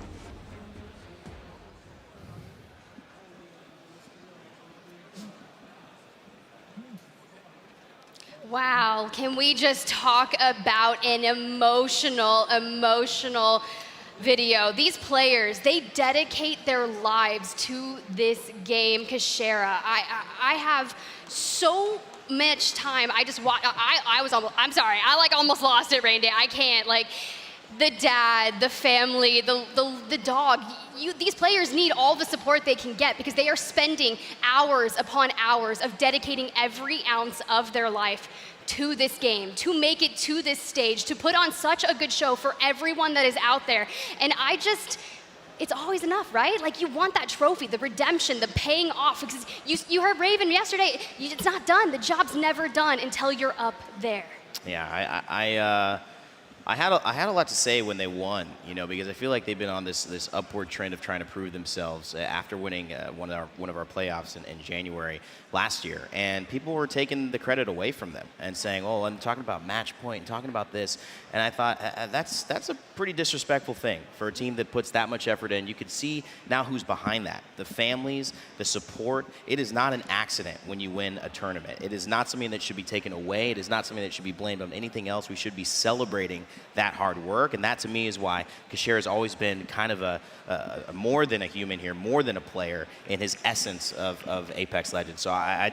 Wow, can we just talk about an emotional video? These players, they dedicate their lives to this game, Kashera. I have so much time. I'm sorry, I almost lost it, Rain Day. I can't, the dad, the family, the dog. These players need all the support they can get because they are spending hours upon hours of dedicating every ounce of their life to this game, to make it to this stage, to put on such a good show for everyone that is out there. And it's always enough, right? You want that trophy, the redemption, the paying off. Because you heard Raven yesterday, it's not done. The job's never done until you're up there. Yeah, I had a lot to say when they won, because I feel like they've been on this upward trend of trying to prove themselves after winning one of our playoffs in January last year, and people were taking the credit away from them and saying, "Oh, I'm talking about match point and talking about this," and I thought that's a pretty disrespectful thing for a team that puts that much effort in. You could see now who's behind that: the families, the support. It is not an accident when you win a tournament. It is not something that should be taken away. It is not something that should be blamed on anything else. We should be celebrating that hard work, and that to me is why Kashera has always been kind of a more than a human here, more than a player in his essence of Apex Legends. So I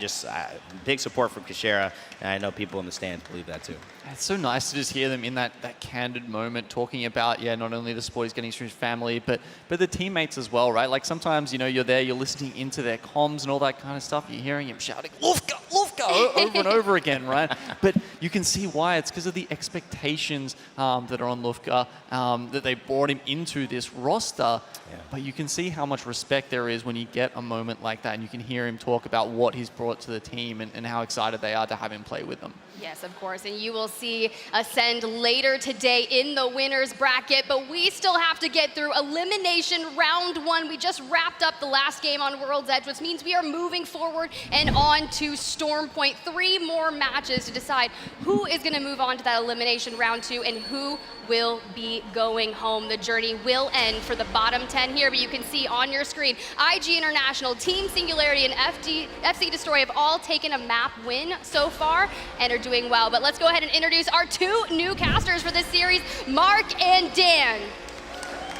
big support from Kashera, and I know people in the stands believe that too. It's so nice to just hear them in that candid moment talking about, not only the support he's getting through his family, but the teammates as well, right? Sometimes, you're there, you're listening into their comms and all that kind of stuff, you're hearing him shouting, Lufka, over and over again, right? But you can see why. It's because of the expectations that are on Lufka, that they brought him into this roster. Yeah. But you can see how much respect there is when you get a moment like that, and you can hear him talk about what he's brought to the team and how excited they are to have him play with them. Yes, of course, and you will see Ascend later today in the winners bracket, but we still have to get through elimination round 1. We just wrapped up the last game on World's Edge, which means we are moving forward and on to Storm Point. 3 more matches to decide who is going to move on to that elimination round 2 and who will be going home. The journey will end for the bottom 10 here, but you can see on your screen, IG International, Team Singularity, and FC Destroy have all taken a map win so far and are doing well. But let's go ahead and introduce our 2 new casters for this series, Mark and Dan.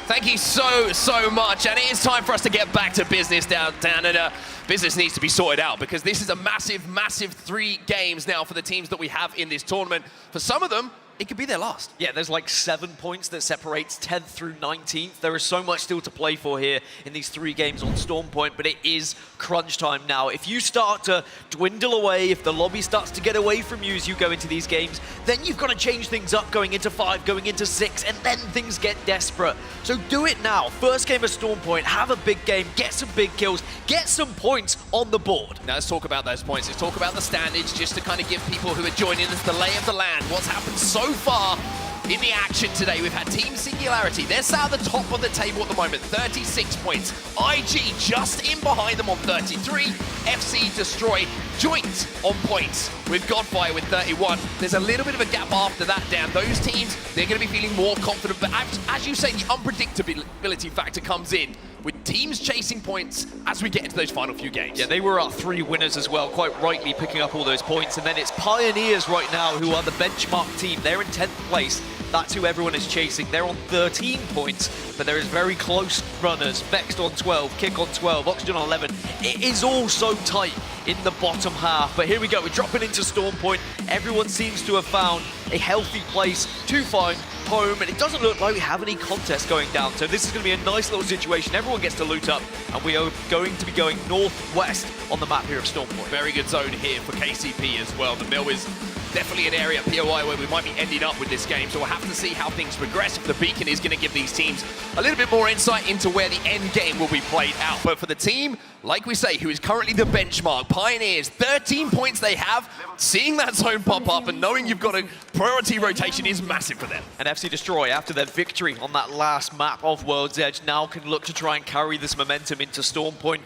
Thank you so much, and it is time for us to get back to business down, and business needs to be sorted out because this is a massive 3 games now for the teams that we have in this tournament. For some of them, it could be their last. Yeah, there's like 7 points that separates 10th through 19th. There is so much still to play for here in these 3 games on Storm Point, but it is crunch time now. If you start to dwindle away, if the lobby starts to get away from you as you go into these games, then you've got to change things up going into 5, going into 6, and then things get desperate. So do it now. First game of Storm Point, have a big game, get some big kills, get some points on the board. Now let's talk about those points. Let's talk about the standings just to kind of give people who are joining us the lay of the land. What's happened so far in the action today? We've had Team Singularity. They're sat at the top of the table at the moment, 36 points. IG just in behind them on 33. FC Destroy joint on points with Godfire with 31. There's a little bit of a gap after that, Dan. Those teams, they're going to be feeling more confident. But as you say, the unpredictability factor comes in with teams chasing points as we get into those final few games. Yeah, they were our 3 winners as well, quite rightly picking up all those points. And then it's Pioneers right now who are the benchmark team. They're in 10th place. That's who everyone is chasing. They're on 13 points, but there is very close runners. Vexed on 12, Kick on 12, Oxygen on 11. It is all so tight in the bottom half. But here we go, we're dropping into Storm Point. Everyone seems to have found a healthy place to find home, and it doesn't look like we have any contest going down. So this is going to be a nice little situation. Everyone gets to loot up, and we are going to be going northwest on the map here of Storm Point. Very good zone here for KCP as well. The mill is definitely an area, POI, where we might be ending up with this game, so we'll have to see how things progress. If the beacon is going to give these teams a little bit more insight into where the end game will be played out. But for the team, like we say, who is currently the benchmark, Pioneers, 13 points they have. Seeing that zone pop up and knowing you've got a priority rotation is massive for them. And FC Destroy, after their victory on that last map of World's Edge, now can look to try and carry this momentum into Storm Point.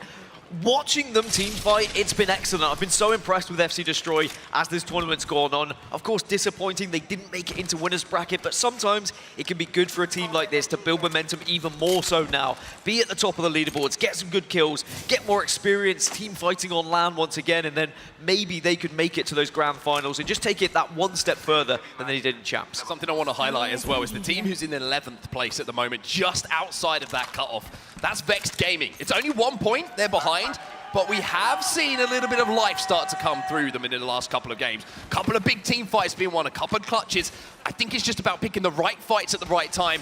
Watching them team fight, it's been excellent. I've been so impressed with FC Destroy as this tournament's gone on. Of course, disappointing they didn't make it into winners bracket, but sometimes it can be good for a team like this to build momentum even more so now. Be at the top of the leaderboards, get some good kills, get more experience team fighting on LAN once again, and then maybe they could make it to those grand finals and just take it that one step further than they did in Champs. Something I want to highlight as well is the team who's in 11th place at the moment, just outside of that cutoff. That's Vexed Gaming. It's only 1 point, they're behind, but we have seen a little bit of life start to come through them in the last couple of games. A couple of big team fights being won, a couple of clutches. I think it's just about picking the right fights at the right time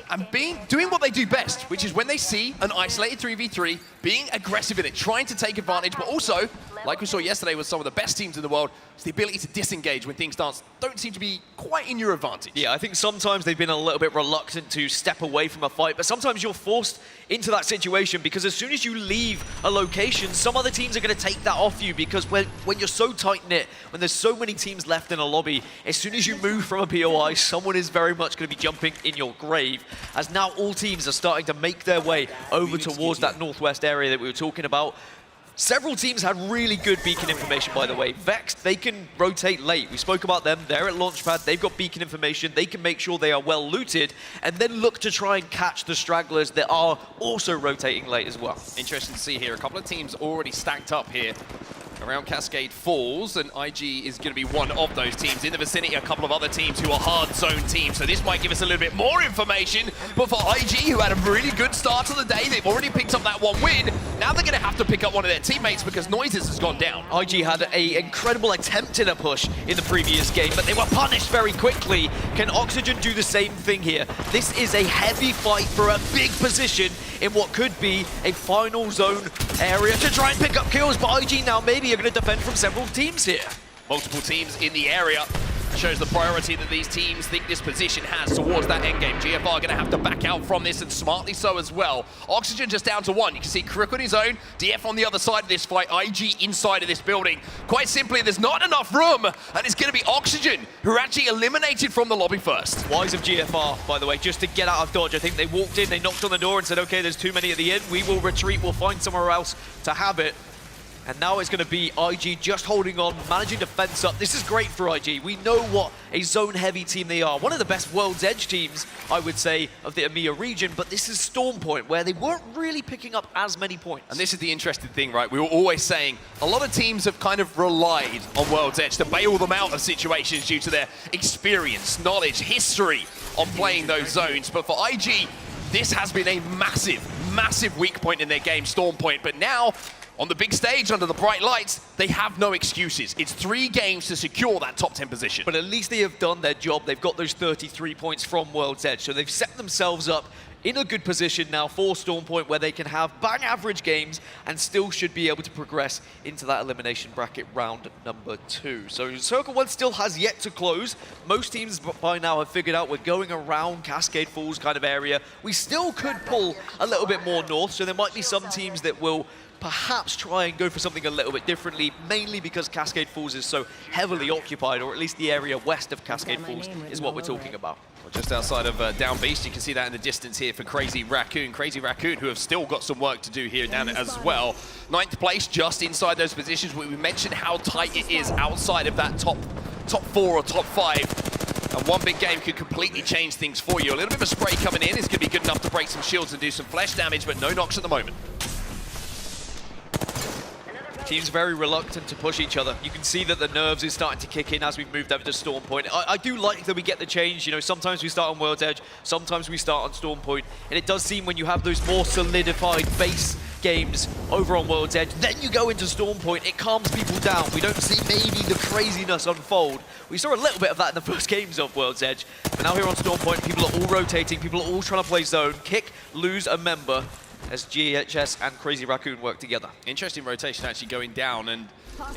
and doing what they do best, which is when they see an isolated 3v3, being aggressive in it, trying to take advantage, but also, like we saw yesterday with some of the best teams in the world, it's the ability to disengage when things don't seem to be quite in your advantage. Yeah, I think sometimes they've been a little bit reluctant to step away from a fight, but sometimes you're forced into that situation because as soon as you leave a location, some other teams are going to take that off you because when you're so tight-knit, when there's so many teams left in a lobby, as soon as you move from a POI, someone is very much going to be jumping in your grave, as now all teams are starting to make their way over towards that northwest area that we were talking about. Several teams had really good beacon information, by the way. Vexed, they can rotate late. We spoke about them. They're at Launchpad. They've got beacon information. They can make sure they are well looted and then look to try and catch the stragglers that are also rotating late as well. Interesting to see here. A couple of teams already stacked up here around Cascade Falls, and IG is going to be one of those teams. In the vicinity, a couple of other teams who are hard zone teams, so this might give us a little bit more information. But for IG, who had a really good start to the day, they've already picked up that 1 win. Now they're going to have to pick up one of their teammates because Noises has gone down. IG had an incredible attempt in a push in the previous game, but they were punished very quickly. Can Oxygen do the same thing here? This is a heavy fight for a big position in what could be a final zone area to try and pick up kills, but IG now maybe are going to defend from several teams here. Multiple teams in the area. Shows the priority that these teams think this position has towards that endgame. GFR going to have to back out from this, and smartly so as well. Oxygen just down to 1. You can see Crook on his own, DF on the other side of this fight, IG inside of this building. Quite simply, there's not enough room, and it's going to be Oxygen who are actually eliminated from the lobby first. Wise of GFR, by the way, just to get out of dodge. I think they walked in, they knocked on the door and said, okay, there's too many at the end. We will retreat, we'll find somewhere else to have it. And now it's going to be IG just holding on, managing to fence up. This is great for IG. We know what a zone-heavy team they are. One of the best World's Edge teams, I would say, of the EMEA region, but this is Storm Point, where they weren't really picking up as many points. And this is the interesting thing, right? We were always saying a lot of teams have kind of relied on World's Edge to bail them out of situations due to their experience, knowledge, history on playing those zones. But for IG, this has been a massive, massive weak point in their game, Storm Point. But now, on the big stage, under the bright lights, they have no excuses. It's 3 games to secure that top 10 position. But at least they have done their job. They've got those 33 points from World's Edge. So they've set themselves up in a good position now for Storm Point, where they can have bang average games and still should be able to progress into that elimination bracket round number 2. So Circle 1 still has yet to close. Most teams by now have figured out we're going around Cascade Falls kind of area. We still could pull a little bit more north, so there might be some teams that will perhaps try and go for something a little bit differently, mainly because Cascade Falls is so heavily occupied, or at least the area west of Cascade Falls is what we're talking about. Well, just outside of Down Beast, you can see that in the distance here for Crazy Raccoon. Crazy Raccoon, who have still got some work to do here down as well. 9th place, just inside those positions. We mentioned how tight it is outside of that top 4 or top 5. And one big game could completely change things for you. A little bit of a spray coming in. It's going to be good enough to break some shields and do some flesh damage, but no knocks at the moment. Teams very reluctant to push each other. You can see that the nerves is starting to kick in as we've moved over to Storm Point. I do like that we get the change. You know, sometimes we start on World's Edge, sometimes we start on Storm Point. And it does seem when you have those more solidified base games over on World's Edge, then you go into Storm Point, it calms people down. We don't see maybe the craziness unfold. We saw a little bit of that in the first games of World's Edge. But now here on Storm Point, people are all rotating, people are all trying to play zone, kick, lose a member, as GHS and Crazy Raccoon work together. Interesting rotation actually going down, and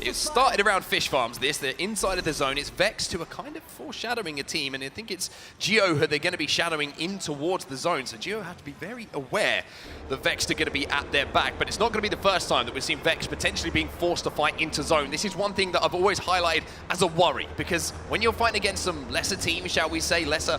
it started around Fish Farms. They're inside of the zone. It's Vex who are kind of foreshadowing a team, and I think it's Geo who they're going to be shadowing in towards the zone. So Geo have to be very aware that Vex are going to be at their back, but it's not going to be the first time that we've seen Vex potentially being forced to fight into zone. This is one thing that I've always highlighted as a worry, because when you're fighting against some lesser teams, shall we say, lesser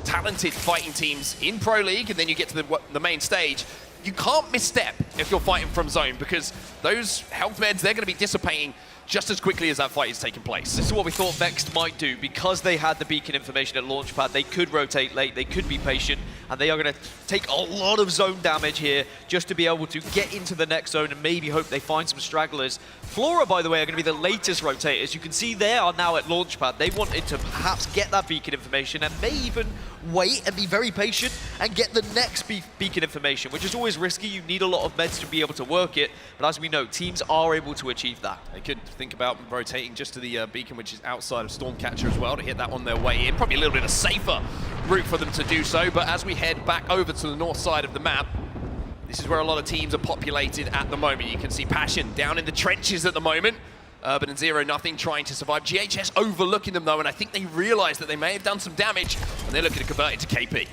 talented fighting teams in Pro League, and then you get to the main stage, you can't misstep if you're fighting from zone, because those health meds, they're going to be dissipating just as quickly as that fight is taking place. This is what we thought Vex might do. Because they had the beacon information at Launchpad, they could rotate late, they could be patient, and they are going to take a lot of zone damage here just to be able to get into the next zone and maybe hope they find some stragglers. Flora, by the way, are going to be the latest rotators. You can see they are now at Launchpad. They wanted to perhaps get that beacon information and may even wait and be very patient and get the next beacon information, which is always risky. You need a lot of meds to be able to work it, but as we know, teams are able to achieve that. They could think about rotating just to the beacon, which is outside of Stormcatcher as well, to hit that on their way in. Probably a little bit of a safer route for them to do so, but as we head back over to the north side of the map, this is where a lot of teams are populated at the moment. You can see Passion down in the trenches at the moment. Urban and 0-0 trying to survive. GHS overlooking them though, and I think they realize that they may have done some damage, and they're looking to convert it to KP.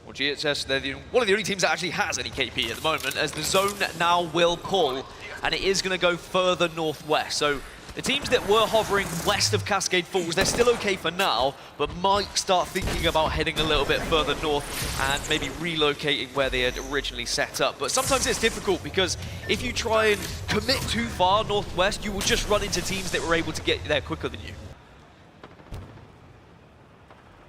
Well, GHS, they're one of the only teams that actually has any KP at the moment, as the zone now will pull, and it is going to go further northwest. So the teams that were hovering west of Cascade Falls, they're still okay for now, but might start thinking about heading a little bit further north and maybe relocating where they had originally set up. But sometimes it's difficult, because if you try and commit too far northwest, you will just run into teams that were able to get there quicker than you.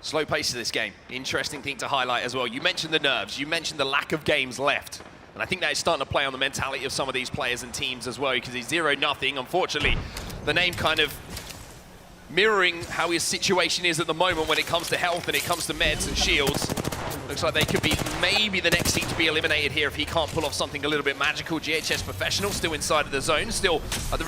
Slow pace of this game. Interesting thing to highlight as well. You mentioned the nerves. You mentioned the lack of games left. And I think that is starting to play on the mentality of some of these players and teams as well, because he's 0-0. Unfortunately, the name kind of mirroring how his situation is at the moment when it comes to health and it comes to meds and shields. Looks like they could be maybe the next team to be eliminated here if he can't pull off something a little bit magical. GHS Professional still inside of the zone, still at the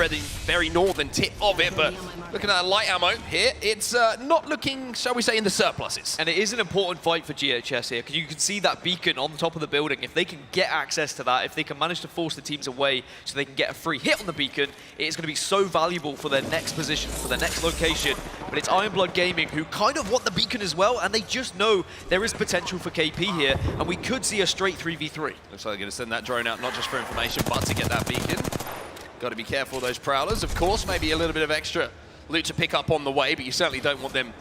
very northern tip of it, but looking at light ammo here, it's not looking, shall we say, in the surpluses. And it is an important fight for GHS here, because you can see that beacon on the top of the building. If they can get access to that, if they can manage to force the teams away so they can get a free hit on the beacon, it is going to be so valuable for their next position, for their next location. But it's Ironblood Gaming who kind of want the beacon as well, and they just know there is potential for KP here, and we could see a straight 3v3. Looks like they're going to send that drone out not just for information, but to get that beacon. Got to be careful of those Prowlers. Of course, maybe a little bit of extra loot to pick up on the way, but you certainly don't want them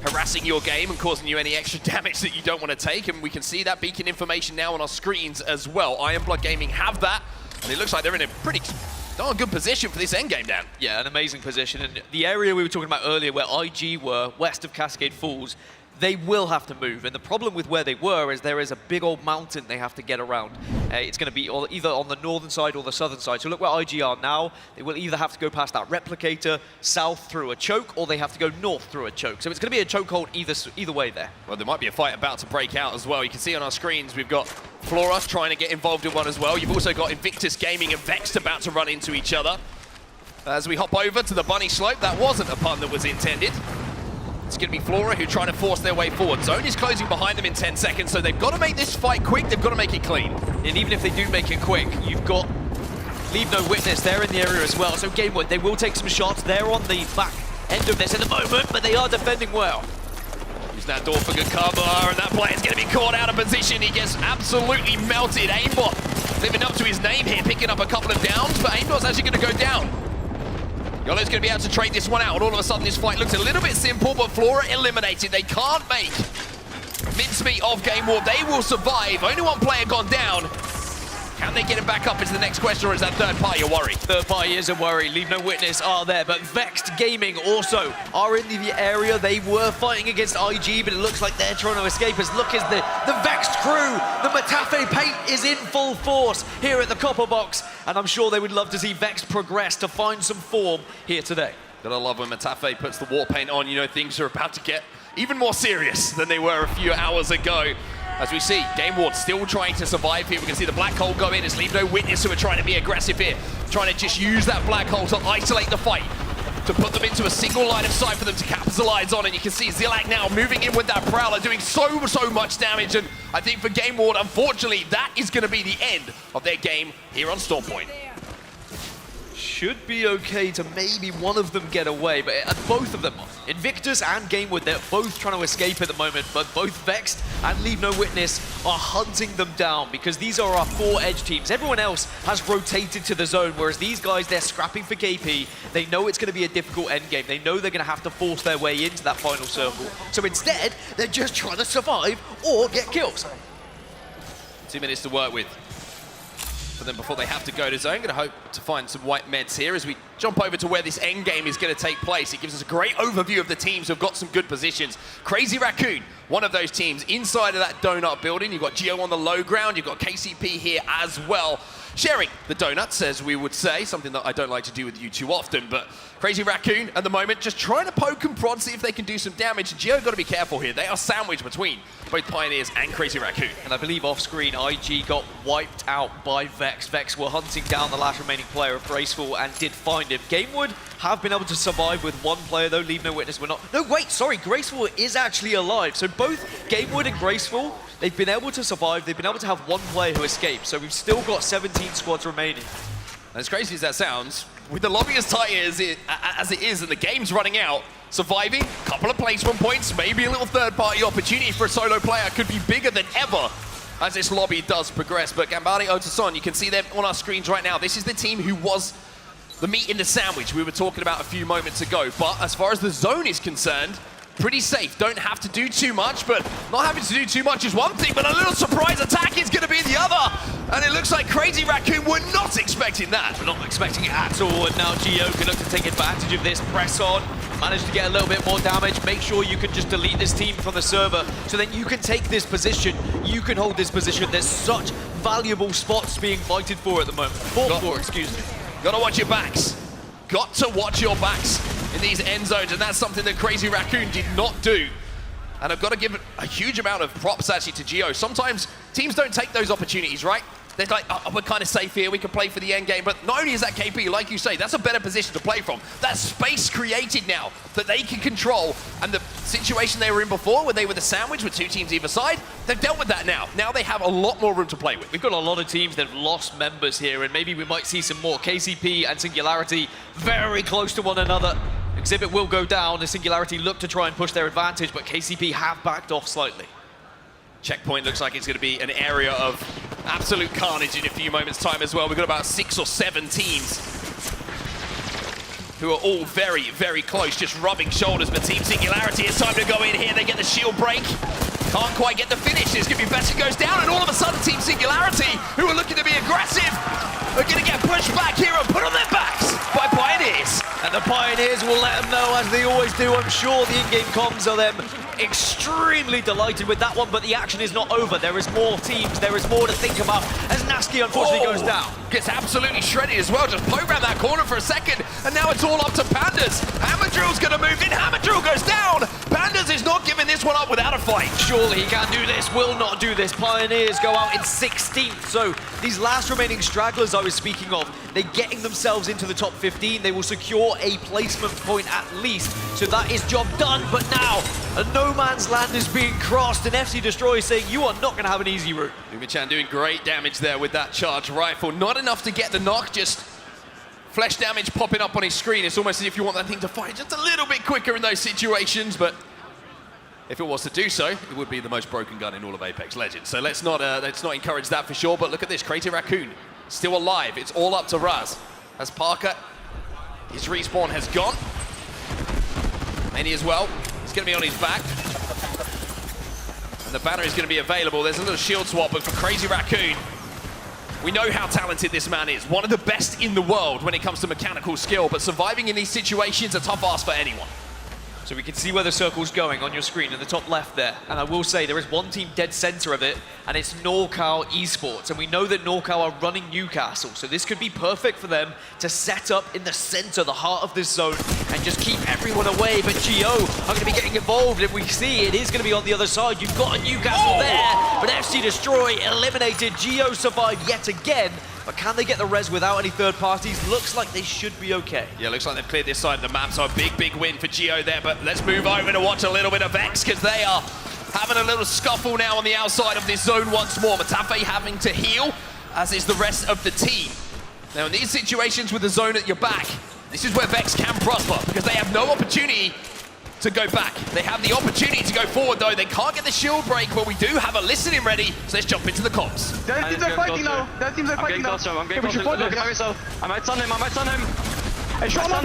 harassing your game and causing you any extra damage that you don't want to take. And we can see that beacon information now on our screens as well. Ironblood Gaming have that, and it looks like they're in a pretty darn good position for this endgame, Dan. Yeah, an amazing position. And the area we were talking about earlier where IG were, west of Cascade Falls, they will have to move. And the problem with where they were is there is a big old mountain they have to get around. It's going to be either on the northern side or the southern side. So look where IG are now. They will either have to go past that replicator, south through a choke, or they have to go north through a choke. So it's going to be a chokehold either way there. Well, there might be a fight about to break out as well. You can see on our screens we've got Flora trying to get involved in one as well. You've also got Invictus Gaming and Vexed about to run into each other. As we hop over to the bunny slope, that wasn't a pun that was intended. It's going to be Flora who trying to force their way forward. Zone is closing behind them in 10 seconds, so they've got to make this fight quick. They've got to make it clean. And even if they do make it quick, you've got Leave No Witness. They're in the area as well. So Gamewood, they will take some shots. They're on the back end of this at the moment, but they are defending well. Using that door for good cover, and that player's going to be caught out of position. He gets absolutely melted. Aimbot living up to his name here, picking up a couple of downs, but Aimbot's actually going to go down. Yolo's going to be able to trade this one out. All of a sudden, this fight looks a little bit simple, but Flora eliminated. They can't make mincemeat of Game War. They will survive. Only one player gone down. Can they get him back up is the next question, or is that third party a worry? Third party is a worry. Leave No Witness are there, but Vexed Gaming also are in the area. They were fighting against IG, but it looks like they're trying to escape. As look as the Vexed crew, the Matafe paint is in full force here at the Copper Box, and I'm sure they would love to see Vexed progress to find some form here today. Gotta love when Matafe puts the war paint on. You know things are about to get even more serious than they were a few hours ago. As we see, Game Ward still trying to survive here. We can see the black hole go in. It's Leave No Witness who are trying to be aggressive here. Trying to just use that black hole to isolate the fight. To put them into a single line of sight for them to capitalize on. And you can see Zilak now moving in with that Prowler, doing so much damage. And I think for Game Ward, unfortunately, that is going to be the end of their game here on Storm Point. Should be okay to maybe one of them get away, but both of them, Invictus and Gamewood, they're both trying to escape at the moment, but both Vexed and Leave No Witness are hunting them down because these are our 4 edge teams. Everyone else has rotated to the zone, whereas these guys, they're scrapping for KP. They know it's going to be a difficult endgame. They know they're going to have to force their way into that final circle. So instead, they're just trying to survive or get kills. 2 minutes to work with for them before they have to go to zone. Going to hope to find some white meds here as we jump over to where this end game is going to take place. It gives us a great overview of the teams who've got some good positions. Crazy Raccoon, one of those teams inside of that donut building. You've got Geo on the low ground. You've got KCP here as well, sharing the donuts, as we would say, something that I don't like to do with you too often, but Crazy Raccoon at the moment just trying to poke and prod, see if they can do some damage. Geo got to be careful here. They are sandwiched between both Pioneers and Crazy Raccoon. And I believe off screen, IG got wiped out by Vex. Vex were hunting down the last remaining player of Graceful and did find him. Gamewood have been able to survive with one player though. Leave No Witness were not. No, wait, sorry, Graceful is actually alive. So both Gamewood and Graceful, they've been able to survive. They've been able to have one player who escaped. So we've still got 17 squads remaining. As crazy as that sounds, with the lobby as tight as it is and the game's running out, surviving, a couple of placement points, maybe a little third-party opportunity for a solo player could be bigger than ever as this lobby does progress. But Gambari Otason, you can see them on our screens right now. This is the team who was the meat in the sandwich we were talking about a few moments ago. But as far as the zone is concerned, pretty safe. Don't have to do too much, but not having to do too much is one thing, but a little surprise attack is going to be the other. And it looks like Crazy Raccoon were not expecting that. We're not expecting it at all, and now Geo can look to take advantage of this. Press on, manage to get a little bit more damage. Make sure you can just delete this team from the server, so then you can take this position. You can hold this position. There's such valuable spots being fighted for at the moment. Excuse me. Gotta watch your backs. Got to watch your backs in these end zones, and that's something that Crazy Raccoon did not do. And I've got to give a huge amount of props actually to Gio. Sometimes teams don't take those opportunities, right? They're like, oh, we're kind of safe here, we can play for the end game. But not only is that KP, like you say, that's a better position to play from. That space created now that they can control. And the situation they were in before, where they were the sandwich with two teams either side, they've dealt with that now. Now they have a lot more room to play with. We've got a lot of teams that have lost members here, and maybe we might see some more. KCP and Singularity very close to one another. Exhibit will go down. The Singularity look to try and push their advantage, but KCP have backed off slightly. Checkpoint looks like it's going to be an area of absolute carnage in a few moments' time as well. We've got about 6 or 7 teams who are all very, very close, just rubbing shoulders. But Team Singularity, it's time to go in here. They get the shield break. Can't quite get the finish. It's going to be Bessie goes down, and all of a sudden Team Singularity, who are looking to be aggressive, are going to get pushed back here and put on their backs by Pioneers. And the Pioneers will let them know, as they always do. I'm sure the in-game comms are them extremely delighted with that one, but the action is not over. There is more teams, there is more to think about, as Nasky unfortunately goes down. Gets absolutely shredded as well, just poked around that corner for a second, and now it's all up to Pandas. Hammer Drill's gonna move in, Hammer Drill goes down! Pandas is not giving this one up without a fight. Surely he can do this, will not do this. Pioneers go out in 16th, so these last remaining stragglers I was speaking of, they're getting themselves into the top 15. They will secure a placement point at least, so that is job done. But now a no man's land is being crossed, and FC Destroy saying you are not going to have an easy route. Lumichan doing great damage there with that charge rifle. Not enough to get the knock, just flesh damage popping up on his screen. It's almost as if you want that thing to fire just a little bit quicker in those situations, but if it was to do so, it would be the most broken gun in all of Apex Legends. So let's not encourage that for sure. But look at this, Crazy Raccoon still alive. It's all up to Raz. As Parker, his respawn has gone. Manny as well. He's going to be on his back. And the banner is going to be available. There's a little shield swap, but for Crazy Raccoon, we know how talented this man is. One of the best in the world when it comes to mechanical skill, but surviving in these situations, a tough ask for anyone. So we can see where the circle's going on your screen in the top left there. And I will say there is one team dead center of it, and it's NorCal Esports. And we know that NorCal are running Newcastle, so this could be perfect for them to set up in the center, the heart of this zone, and just keep everyone away. But Geo are going to be getting involved, and we see it is going to be on the other side. You've got a Newcastle there, but FC Destroy eliminated. Geo survived yet again. But can they get the res without any third parties? Looks like they should be okay. Yeah, looks like they've cleared this side of the map, so a big win for Geo there. But let's move over to watch a little bit of Vex, because they are having a little scuffle now on the outside of this zone once more. Matafe having to heal, as is the rest of the team. Now, in these situations with the zone at your back, this is where Vex can prosper, because they have no opportunity to go back. They have the opportunity to go forward, though. They can't get the shield break, but we do have a listening ready, so let's jump into the comms. Their teams are fighting now. Their teams are fighting now. I'm getting closer. Look at myself. I might stun him. Hey, shot my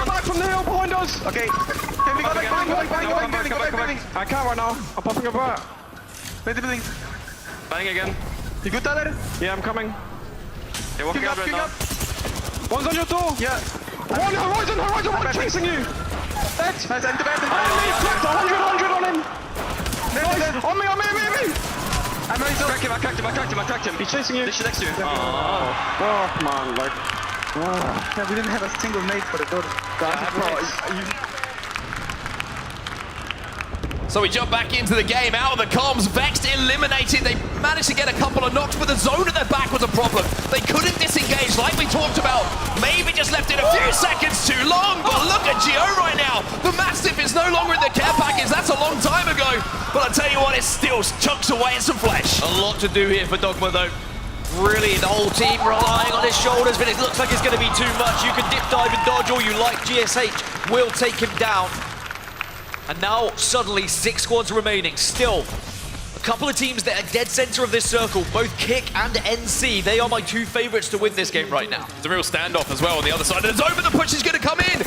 back from the hill behind us. Okay. Can we go back? Come back. I can't right now. I'm popping a bar. Wait the building. Bang again. You good, Tyler? Yeah, I'm coming. They're walking out right now. One's on your door. Yeah. One horizon, one chasing you. Nice, into bed. 100 on him. Nice. On me. I cracked him. He's chasing you. This shit next to you. Oh, come on, like. Yeah, we didn't have a single nade for the door. So we jump back into the game, out of the comms. Vexed eliminated. They managed to get a couple of knocks, but the zone at their back was a problem. They couldn't disengage like we talked about. Maybe just left it a few seconds too long, but look at Geo right now. The Mastiff is no longer in the care package. That's a long time ago. But I tell you what, it still chunks away at some flesh. A lot to do here for Dogma, though. Really, the whole team relying on his shoulders, but it looks like it's going to be too much. You can dip, dive, and dodge all you like. GSH will take him down. And now, suddenly, 6 squads remaining. Still, a couple of teams that are dead center of this circle, both Kick and NC. They are my 2 favorites to win this game right now. It's a real standoff as well on the other side of the zone, but the push is going to come in.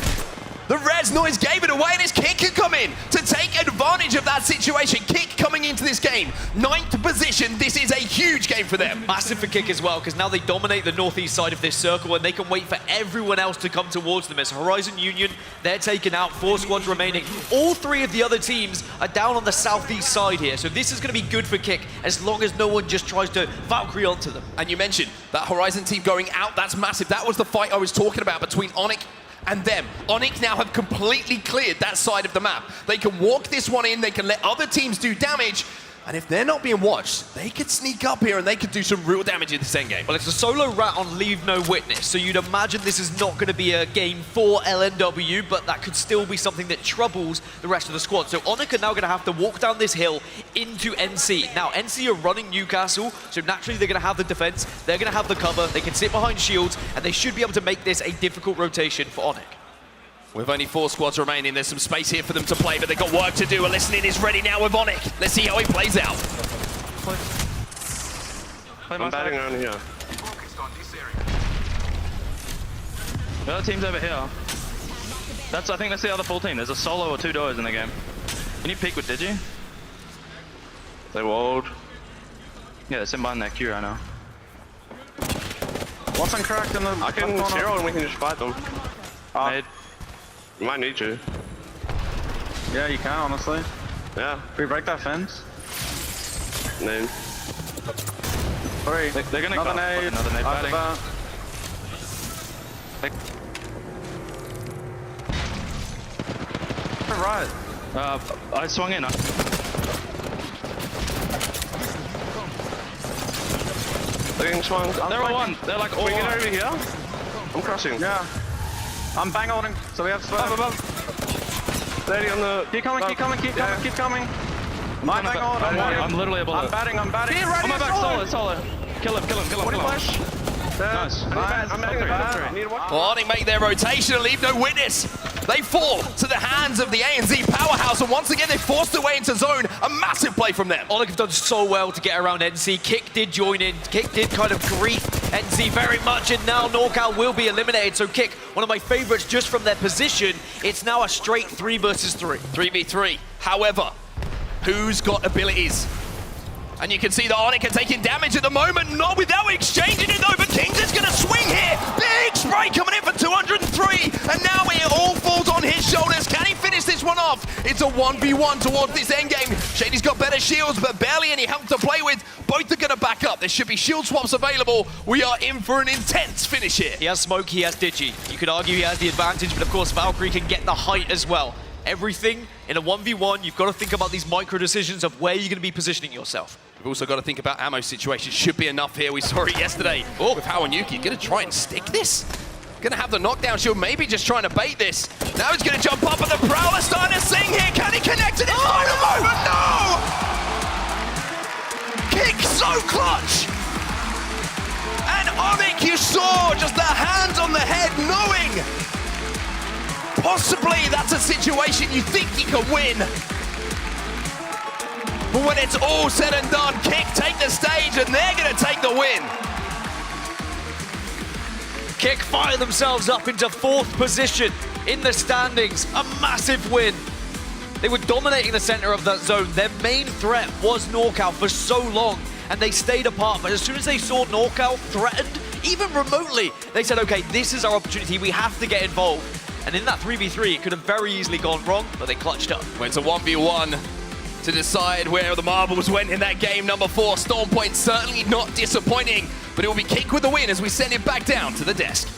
The res noise gave it away, and his Kick can come in to take advantage of that situation. Kick coming into this game, 9th position. This is a huge game for them. Massive for Kick as well, because now they dominate the northeast side of this circle, and they can wait for everyone else to come towards them. As Horizon Union, they're taken out, 4 squads remaining. All 3 of the other teams are down on the southeast side here, so this is going to be good for Kick, as long as no one just tries to Valkyrie onto them. And you mentioned that Horizon team going out, that's massive. That was the fight I was talking about between Onyx and them. Onyx now have completely cleared that side of the map. They can walk this one in, they can let other teams do damage, and if they're not being watched, they could sneak up here and they could do some real damage in this endgame. Well, it's a solo rat on Leave No Witness, so you'd imagine this is not going to be a game for LNW, but that could still be something that troubles the rest of the squad. So Onyx are now going to have to walk down this hill into NC. Now, NC are running Newcastle, so naturally they're going to have the defense, they're going to have the cover, they can sit behind shields, and they should be able to make this a difficult rotation for Onyx. With only 4 squads remaining, there's some space here for them to play, but they've got work to do. A listening is ready now with Onyx. Let's see how he plays out. I'm batting around here. The other team's over here. I think that's the other full team. There's a solo or 2 duos in the game. Can you peek with Digi? They walled. Yeah, they're sitting behind that queue right now. What's uncracked in the... I can zero and we can just fight them. Mid. We might need you. Yeah, you can, honestly. Yeah. Can we break that fence? Name. Sorry. They're gonna another nade. Another nade batting. Right. I swung in. They're getting swung. They're all one. They're like all. We get over here. I'm crossing. Yeah. I'm bang holding, so we have to swim. Above. Lady on the... Keep coming, keep coming, keep coming, keep coming. My bang hold, I'm literally able to... I'm batting. On my back, solo. Kill him. Flash. Nice. I'm batting the bat. Onyx make their rotation and leave no witness. They fall to the hands of the ANZ powerhouse, and once again, they're forced their way into zone. A massive play from them. Onyx have done so well to get around NC. Kick did join in. Kick did kind of grief NC very much, and now NorCal will be eliminated. So Kick, one of my favorites just from their position. It's now a straight 3 versus 3. 3v3. However, who's got abilities? And you can see that Onyx are taking damage at the moment, not without exchanging it though, but Kings is going to swing here. Big spray coming in for 203, and now it all falls on his shoulders. Can he finish this one off? It's a 1v1 towards this endgame. Shady's got better shields, but barely any help to play with. Both are going to back up. There should be shield swaps available. We are in for an intense finish here. He has smoke, he has Digi. You could argue he has the advantage, but of course Valkyrie can get the height as well. Everything in a 1v1, you've got to think about these micro decisions of where you're going to be positioning yourself. We've also got to think about ammo situation. Should be enough here. We saw it yesterday with Hawanyuki. Going to try and stick this. Going to have the knockdown shield, maybe just trying to bait this. Now he's going to jump up, and the Prowler starting to sing here. Can he connect to this final moment? No! Kick so clutch! And Onyx, you saw just the hands on the head, knowing possibly that's a situation you think you can win. But when it's all said and done, Kick take the stage and they're going to take the win. Kick fire themselves up into 4th position in the standings. A massive win. They were dominating the center of that zone. Their main threat was NorCal for so long, and they stayed apart. But as soon as they saw NorCal threatened, even remotely, they said, okay, this is our opportunity. We have to get involved. And in that 3v3, it could have very easily gone wrong, but they clutched up. Went to 1v1 to decide where the marbles went in that game. Number 4, Storm Point, certainly not disappointing, but it will be Kick with the win as we send it back down to the desk.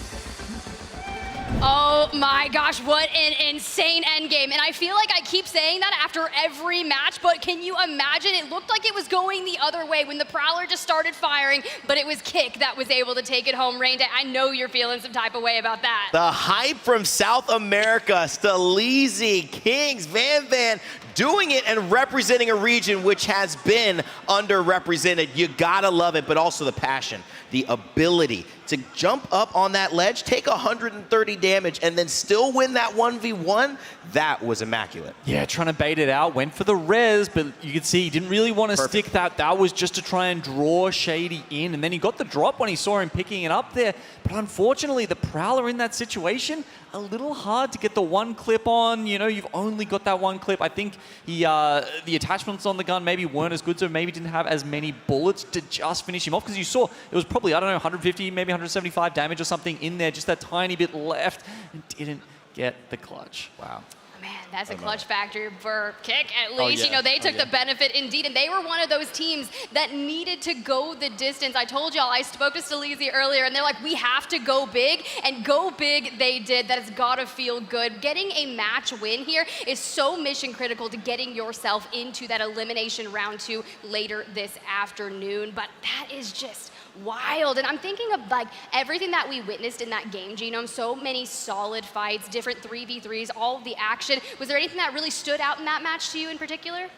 Oh my gosh, what an insane endgame. And I feel like I keep saying that after every match, but can you imagine? It looked like it was going the other way when the Prowler just started firing, but it was Kick that was able to take it home. Rain Day, I know you're feeling some type of way about that. The hype from South America, Staleezy, Kings, Van, doing it and representing a region which has been underrepresented. You gotta love it, but also the passion, the ability to jump up on that ledge, take 130 damage, and then still win that 1v1, that was immaculate. Yeah, trying to bait it out, went for the res, but you could see he didn't really want to stick that. That was just to try and draw Shady in, and then he got the drop when he saw him picking it up there. But unfortunately, the Prowler in that situation, a little hard to get the one clip on. You know, you've only got that one clip. I think the attachments on the gun maybe weren't as good, so maybe didn't have as many bullets to just finish him off, because you saw it was probably, I don't know, 150, maybe 175 damage or something in there, just that tiny bit left, and didn't get the clutch. Wow. Man, that's a clutch factor for Kick, at least. You know, they took the benefit indeed, and they were one of those teams that needed to go the distance. I told y'all, I spoke to Stalezy earlier, and they're like, we have to go big, and go big they did. That has got to feel good. Getting a match win here is so mission critical to getting yourself into that elimination round 2 later this afternoon, but that is just wild. And I'm thinking of like everything that we witnessed in that game, Genome, so many solid fights, different 3v3s, all of the action. Was there anything that really stood out in that match to you in particular?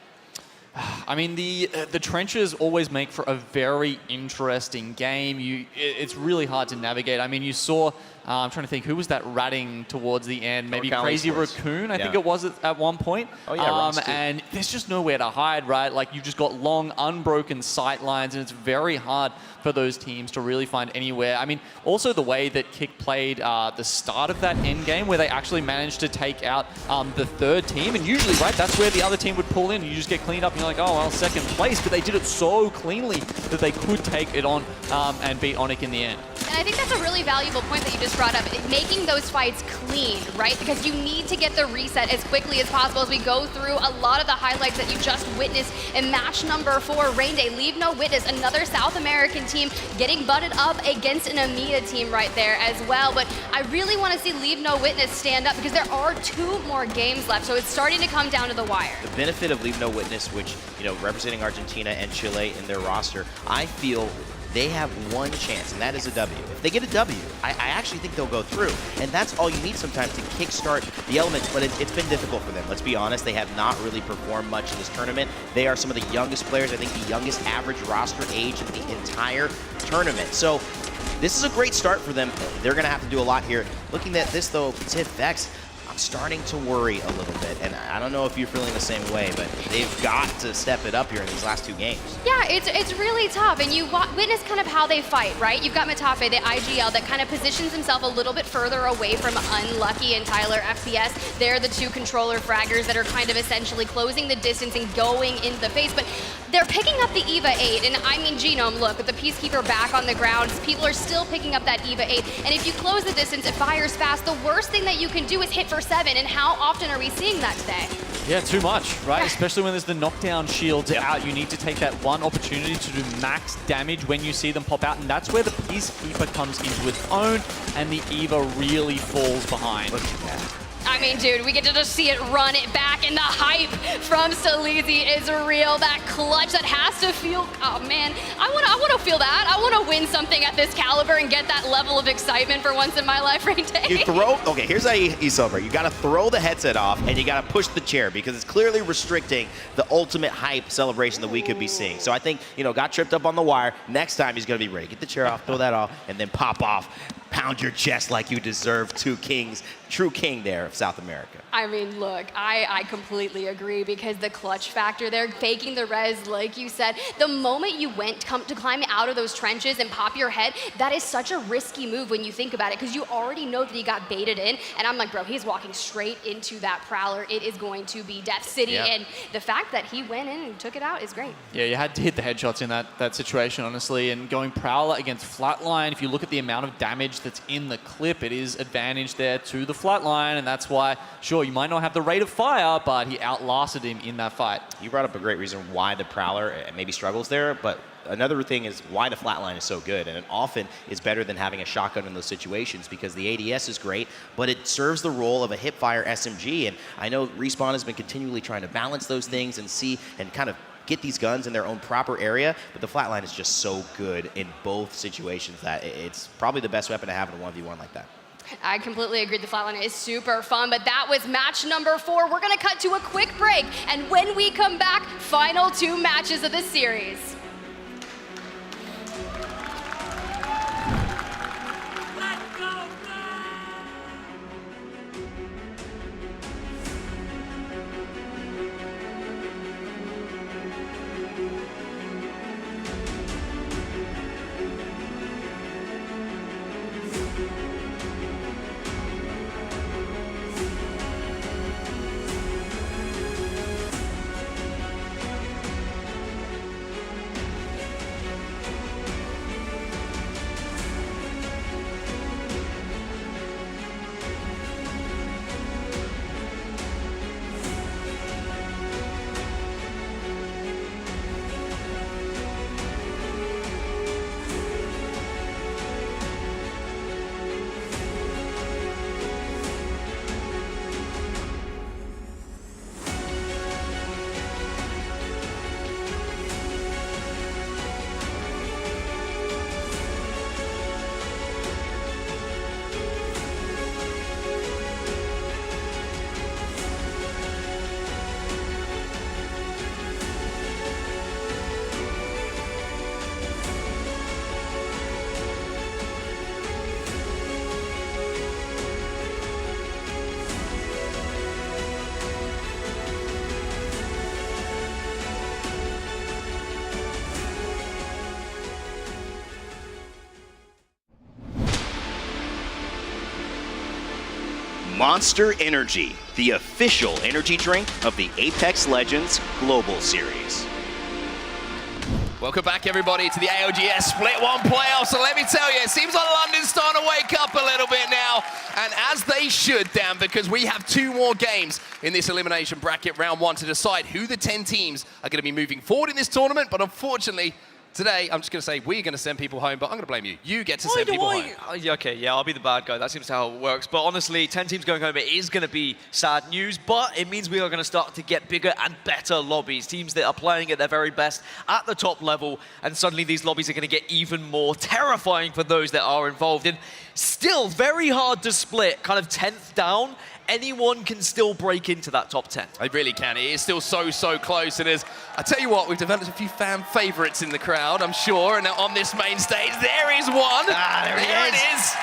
I mean, the trenches always make for a very interesting game. It's really hard to navigate. I mean, you saw, I'm trying to think, who was that ratting towards the end? Maybe Crazy Raccoon, I think it was at one point. Oh, yeah, and there's just nowhere to hide, right? Like, you've just got long, unbroken sight lines, and it's very hard for those teams to really find anywhere. I mean, also the way that Kick played the start of that end game, where they actually managed to take out the third team, and usually, right, that's where the other team would pull in, and you just get cleaned up, and you're like, oh, well, second place, but they did it so cleanly that they could take it on and beat Onic in the end. And I think that's a really valuable point that you just brought up, making those fights clean, right? Because you need to get the reset as quickly as possible as we go through a lot of the highlights that you just witnessed in match number 4. Rain Day, Leave No Witness, another South American team getting butted up against an EMEA team right there as well. But I really want to see Leave No Witness stand up because there are 2 more games left, so it's starting to come down to the wire. The benefit of Leave No Witness, which, you know, representing Argentina and Chile in their roster, I feel they have one chance, and that is a W. If they get a W, I actually think they'll go through. And that's all you need sometimes to kickstart the elements, but it's been difficult for them. Let's be honest, they have not really performed much in this tournament. They are some of the youngest players, I think the youngest average roster age in the entire tournament. So this is a great start for them. They're going to have to do a lot here. Looking at this, though, Tiff Vex, I'm starting to worry a little bit, and I don't know if you're feeling the same way, but they've got to step it up here in these last 2 games. Yeah, it's really tough, and you witness kind of how they fight, right? You've got Matafe, the IGL, that kind of positions himself a little bit further away from Unlucky and Tyler FPS. They're the 2 controller fraggers that are kind of essentially closing the distance and going into the face, but they're picking up the EVA 8, and I mean, Genome, look, with the Peacekeeper back on the ground, people are still picking up that EVA 8, and if you close the distance, it fires fast. The worst thing that you can do is hit for 7, and how often are we seeing that today? Yeah, too much, right? Especially when there's the knockdown shields out. You need to take that one opportunity to do max damage when you see them pop out, and that's where the Peacekeeper comes into its own, and the EVA really falls behind. Look at that. I mean, dude, we get to just see it run it back, and the hype from Stalezy is real. That clutch, that has to feel, oh man, I want to feel that. I want to win something at this caliber and get that level of excitement for once in my life, Rain Day. You okay, here's how you celebrate. You got to throw the headset off, and you got to push the chair, because it's clearly restricting the ultimate hype celebration that we could be seeing. So I think, you know, got tripped up on the wire. Next time he's going to be ready. Get the chair off, throw that off, and then pop off. Pound your chest like you deserve. 2 kings, true king there of South America. I mean, look, I completely agree, because the clutch factor there, faking the res, like you said, the moment you come to climb out of those trenches and pop your head, that is such a risky move when you think about it, because you already know that he got baited in, and I'm like, bro, he's walking straight into that Prowler. It is going to be Death City, and the fact that he went in and took it out is great. Yeah, you had to hit the headshots in that situation, honestly, and going Prowler against Flatline, if you look at the amount of damage that's in the clip, it is advantage there to the Flatline, and that's why, sure, you might not have the rate of fire, but he outlasted him in that fight. You brought up a great reason why the Prowler maybe struggles there, but another thing is why the Flatline is so good, and it often is better than having a shotgun in those situations, because the ADS is great, but it serves the role of a hipfire SMG, and I know Respawn has been continually trying to balance those things and see and kind of get these guns in their own proper area, but the Flatline is just so good in both situations that it's probably the best weapon to have in a 1v1 like that. I completely agree. The Flatline is super fun, but that was match number 4. We're going to cut to a quick break, and when we come back, final 2 matches of the series. Monster Energy, the official energy drink of the Apex Legends Global Series. Welcome back, everybody, to the ALGS Split 1 playoffs. So let me tell you, it seems like London's starting to wake up a little bit now. And as they should, Dan, because we have 2 more games in this elimination bracket, round 1, to decide who the 10 teams are going to be moving forward in this tournament. But unfortunately, today, I'm just going to say we're going to send people home, but I'm going to blame you. You get to send people home. Okay, yeah, I'll be the bad guy. That seems how it works. But honestly, 10 teams going home, it is going to be sad news, but it means we are going to start to get bigger and better lobbies. Teams that are playing at their very best at the top level, and suddenly these lobbies are going to get even more terrifying for those that are involved. And still very hard to split, kind of 10th down. Anyone can still break into that top 10. They really can. It is still so close. And I tell you what, we've developed a few fan favorites in the crowd, I'm sure. And on this main stage, there is one. There it is.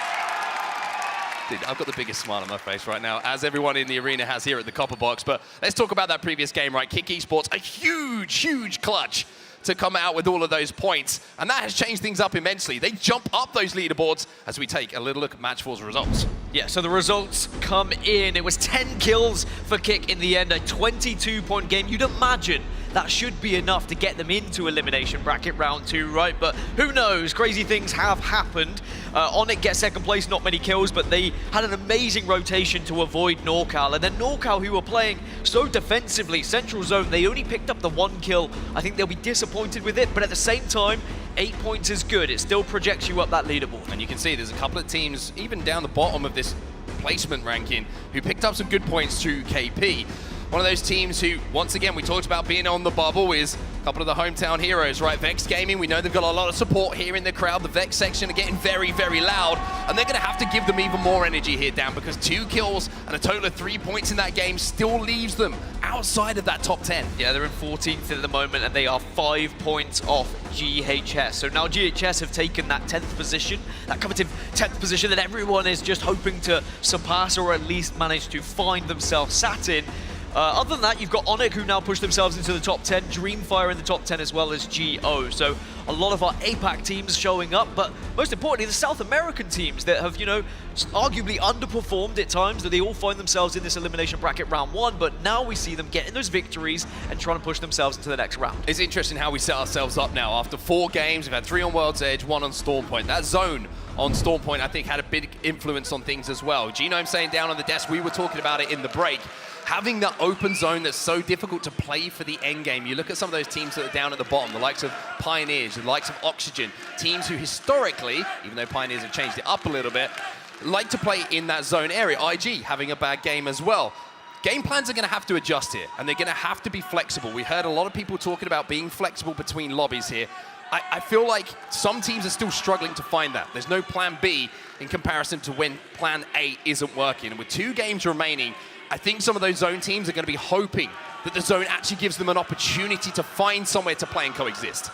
Dude, I've got the biggest smile on my face right now, as everyone in the arena has here at the Copper Box. But let's talk about that previous game, right? Kick Esports, a huge clutch to come out with all of those points. And that has changed things up immensely. They jump up those leaderboards as we take a little look at Match 4's results. Yeah, so the results come in. It was 10 kills for Kick in the end, a 22-point game. You'd imagine that should be enough to get them into elimination bracket round 2, right? But who knows? Crazy things have happened. Onyx gets second place, not many kills, but they had an amazing rotation to avoid NorCal. And then NorCal, who were playing so defensively, Central Zone, they only picked up the 1 kill. I think they'll be disappointed with it, but at the same time, 8 points is good. It still projects you up that leaderboard. And you can see there's a couple of teams, even down the bottom of this placement ranking, who picked up some good points through KP. One of those teams who, once again, we talked about being on the bubble, is a couple of the hometown heroes, right? Vex Gaming, we know they've got a lot of support here in the crowd. The Vex section are getting very loud, and they're going to have to give them even more energy here, Dan, because 2 kills and a total of 3 points in that game still leaves them outside of that top 10. Yeah, they're in 14th at the moment, and they are 5 points off GHS. So now GHS have taken that 10th position, that coveted 10th position that everyone is just hoping to surpass or at least manage to find themselves sat in. Other than that, you've got Onyx, who now push themselves into the top 10, Dreamfire in the top 10 as well as GO. So a lot of our APAC teams showing up, but most importantly, the South American teams that have, you know, arguably underperformed at times, that they all find themselves in this elimination bracket round 1, but now we see them getting those victories and trying to push themselves into the next round. It's interesting how we set ourselves up now. After 4 games, we've had 3 on World's Edge, 1 on Stormpoint. That zone on Stormpoint, I think, had a big influence on things as well. Genome saying down on the desk, we were talking about it in the break, having that open zone that's so difficult to play for the end game. You look at some of those teams that are down at the bottom, the likes of Pioneers, the likes of Oxygen, teams who historically, even though Pioneers have changed it up a little bit, like to play in that zone area. IG having a bad game as well. Game plans are going to have to adjust here, and they're going to have to be flexible. We heard a lot of people talking about being flexible between lobbies here. I feel like some teams are still struggling to find that. There's no plan B in comparison to when plan A isn't working. And with 2 games remaining, I think some of those zone teams are going to be hoping that the zone actually gives them an opportunity to find somewhere to play and coexist.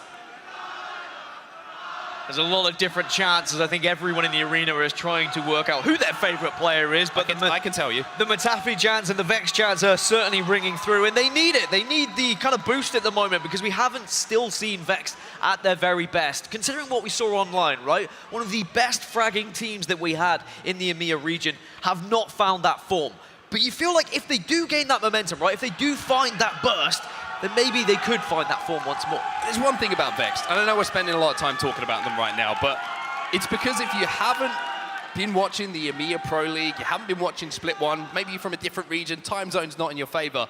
There's a lot of different chances. I think everyone in the arena is trying to work out who their favorite player is, but I can tell you. The Matafi chants and the Vex chants are certainly ringing through, and they need it. They need the kind of boost at the moment, because we haven't still seen Vex at their very best. Considering what we saw online, right? One of the best fragging teams that we had in the EMEA region have not found that form. But you feel like if they do gain that momentum, right? If they do find that burst, then maybe they could find that form once more. There's one thing about Vex. I don't know we're spending a lot of time talking about them right now, but it's because if you haven't been watching the EMEA Pro League, you haven't been watching Split 1, maybe you're from a different region, time zone's not in your favor.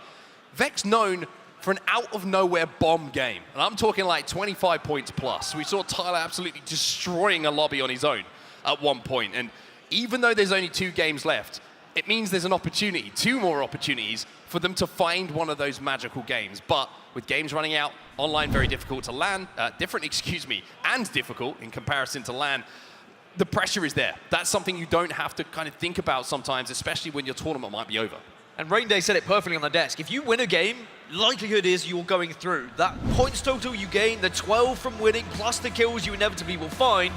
Vex known for an out-of-nowhere bomb game. And I'm talking like 25 points plus. We saw Tyler absolutely destroying a lobby on his own at one point. And even though there's only 2 games left, it means there's an opportunity, 2 more opportunities for them to find one of those magical games. But with games running out, online very difficult to land, and difficult in comparison to LAN, the pressure is there. That's something you don't have to kind of think about sometimes, especially when your tournament might be over. And Rainday said it perfectly on the desk. If you win a game, likelihood is you're going through. That points total you gain, the 12 from winning, plus the kills you inevitably will find,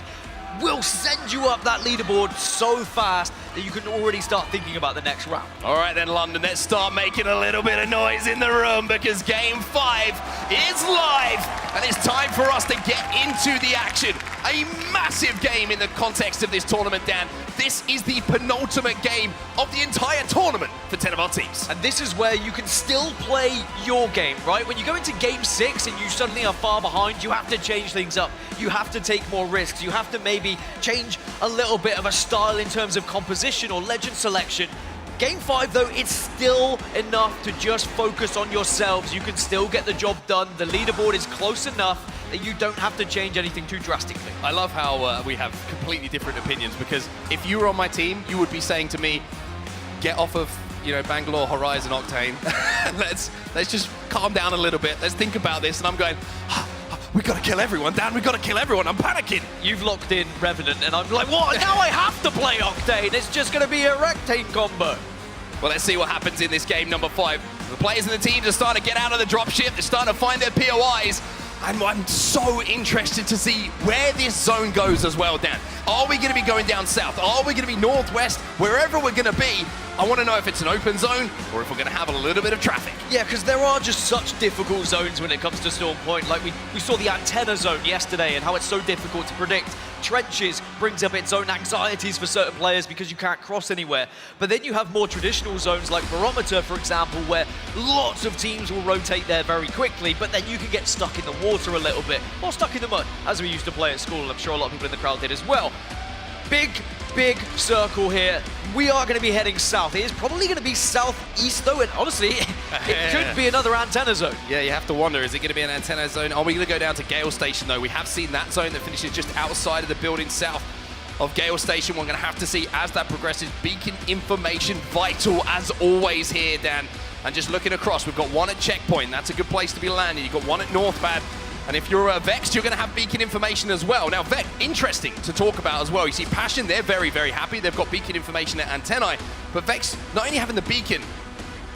will send you up that leaderboard so fast that you can already start thinking about the next round. All right then, London, let's start making a little bit of noise in the room because Game 5 is live and it's time for us to get into the action. A massive game in the context of this tournament, Dan. This is the penultimate game of the entire tournament for 10 of our teams. And this is where you can still play your game, right? When you go into Game 6 and you suddenly are far behind, you have to change things up. You have to take more risks. You have to maybe change a little bit of a style in terms of composition or legend selection. Game 5, though, it's still enough to just focus on yourselves. You can still get the job done. The leaderboard is close enough that you don't have to change anything too drastically. I love how we have completely different opinions because if you were on my team, you would be saying to me, get off of, you know, Bangalore, Horizon, Octane. let's just calm down a little bit. Let's think about this. And I'm going, we gotta kill everyone, Dan. We gotta kill everyone. I'm panicking. You've locked in Revenant, and I'm like, what? Now I have to play Octane. It's just gonna be a Rectane combo. Well, let's see what happens in this game number 5. The players in the teams are starting to get out of the dropship. They're starting to find their POIs. And I'm so interested to see where this zone goes as well, Dan. Are we going to be going down south? Are we going to be northwest? Wherever we're going to be, I want to know if it's an open zone or if we're going to have a little bit of traffic. Yeah, because there are just such difficult zones when it comes to Storm Point. Like we saw the antenna zone yesterday and how it's so difficult to predict. Trenches brings up its own anxieties for certain players because you can't cross anywhere. But then you have more traditional zones like Barometer, for example, where lots of teams will rotate there very quickly, but then you can get stuck in the water a little bit, or stuck in the mud, as we used to play at school, and I'm sure a lot of people in the crowd did as well. Big circle here. We are going to be heading south. It is probably going to be southeast, though, and honestly, it could be another antenna zone. Yeah, you have to wonder, is it going to be an antenna zone? Are we going to go down to Gale Station, though? We have seen that zone that finishes just outside of the building south of Gale Station. We're going to have to see as that progresses. Beacon information vital, as always here, Dan. And just looking across, we've got one at Checkpoint. That's a good place to be landing. You've got one at Northpad. And if you're Vexed, you're going to have beacon information as well. Now, Vex, interesting to talk about as well. You see Passion, they're very, very happy. They've got beacon information at Antennae. But Vex, not only having the beacon,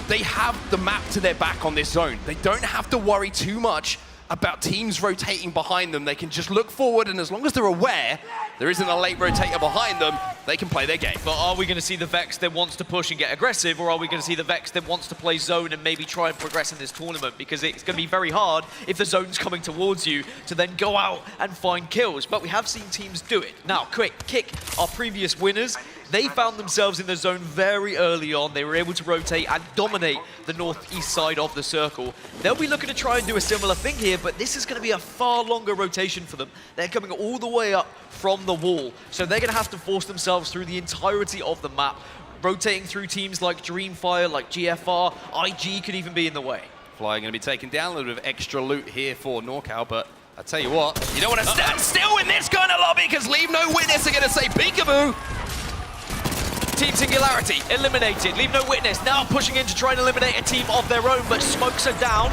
they have the map to their back on this zone. They don't have to worry too much about teams rotating behind them. They can just look forward, and as long as they're aware there isn't a late rotator behind them, they can play their game. But are we going to see the Vex that wants to push and get aggressive, or are we going to see the Vex that wants to play zone and maybe try and progress in this tournament? Because it's going to be very hard if the zone's coming towards you to then go out and find kills. But we have seen teams do it. Now, quick kick, our previous winners, they found themselves in the zone very early on. They were able to rotate and dominate the northeast side of the circle. They'll be looking to try and do a similar thing here, but this is going to be a far longer rotation for them. They're coming all the way up from the wall, so they're going to have to force themselves through the entirety of the map, rotating through teams like Dreamfire, like GFR, IG could even be in the way. Fly going to be taking down a little bit of extra loot here for NorCal, but I tell you what, you don't want to stand still in this kind of lobby because Leave No Witness are going to say peekaboo. Team Singularity eliminated. Leave No Witness now pushing in to try and eliminate a team of their own, but smokes are down.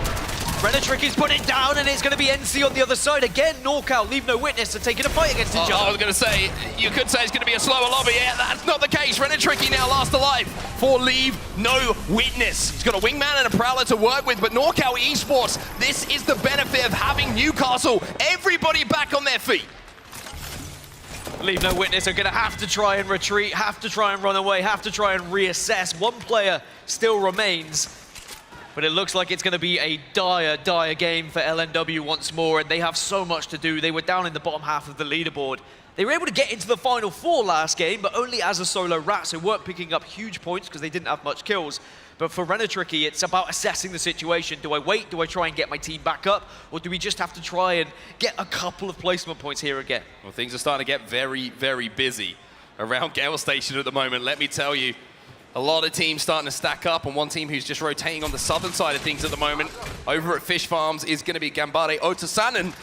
Renatrick is put it down, and it's going to be NC on the other side. Again, NorCal, Leave No Witness are taking a fight against each other. I was going to say, you could say it's going to be a slower lobby. Yeah, that's not the case. Renatricky now last alive for Leave No Witness. He's got a wingman and a prowler to work with, but NorCal Esports, this is the benefit of having Newcastle. Everybody back on their feet. Leave No Witness are going to have to try and retreat, have to try and run away, have to try and reassess. One player still remains, but it looks like it's going to be a dire game for LNW once more, and they have so much to do. They were down in the bottom half of the leaderboard. They were able to get into the Final Four last game, but only as a solo rat, so weren't picking up huge points because they didn't have much kills. But for Renatricky, it's about assessing the situation. Do I wait? Do I try and get my team back up? Or do we just have to try and get a couple of placement points here again? Well, things are starting to get very busy around Gale Station at the moment. Let me tell you, a lot of teams starting to stack up, and one team who's just rotating on the southern side of things at the moment, over at Fish Farms, is going to be Gambare Otasanen.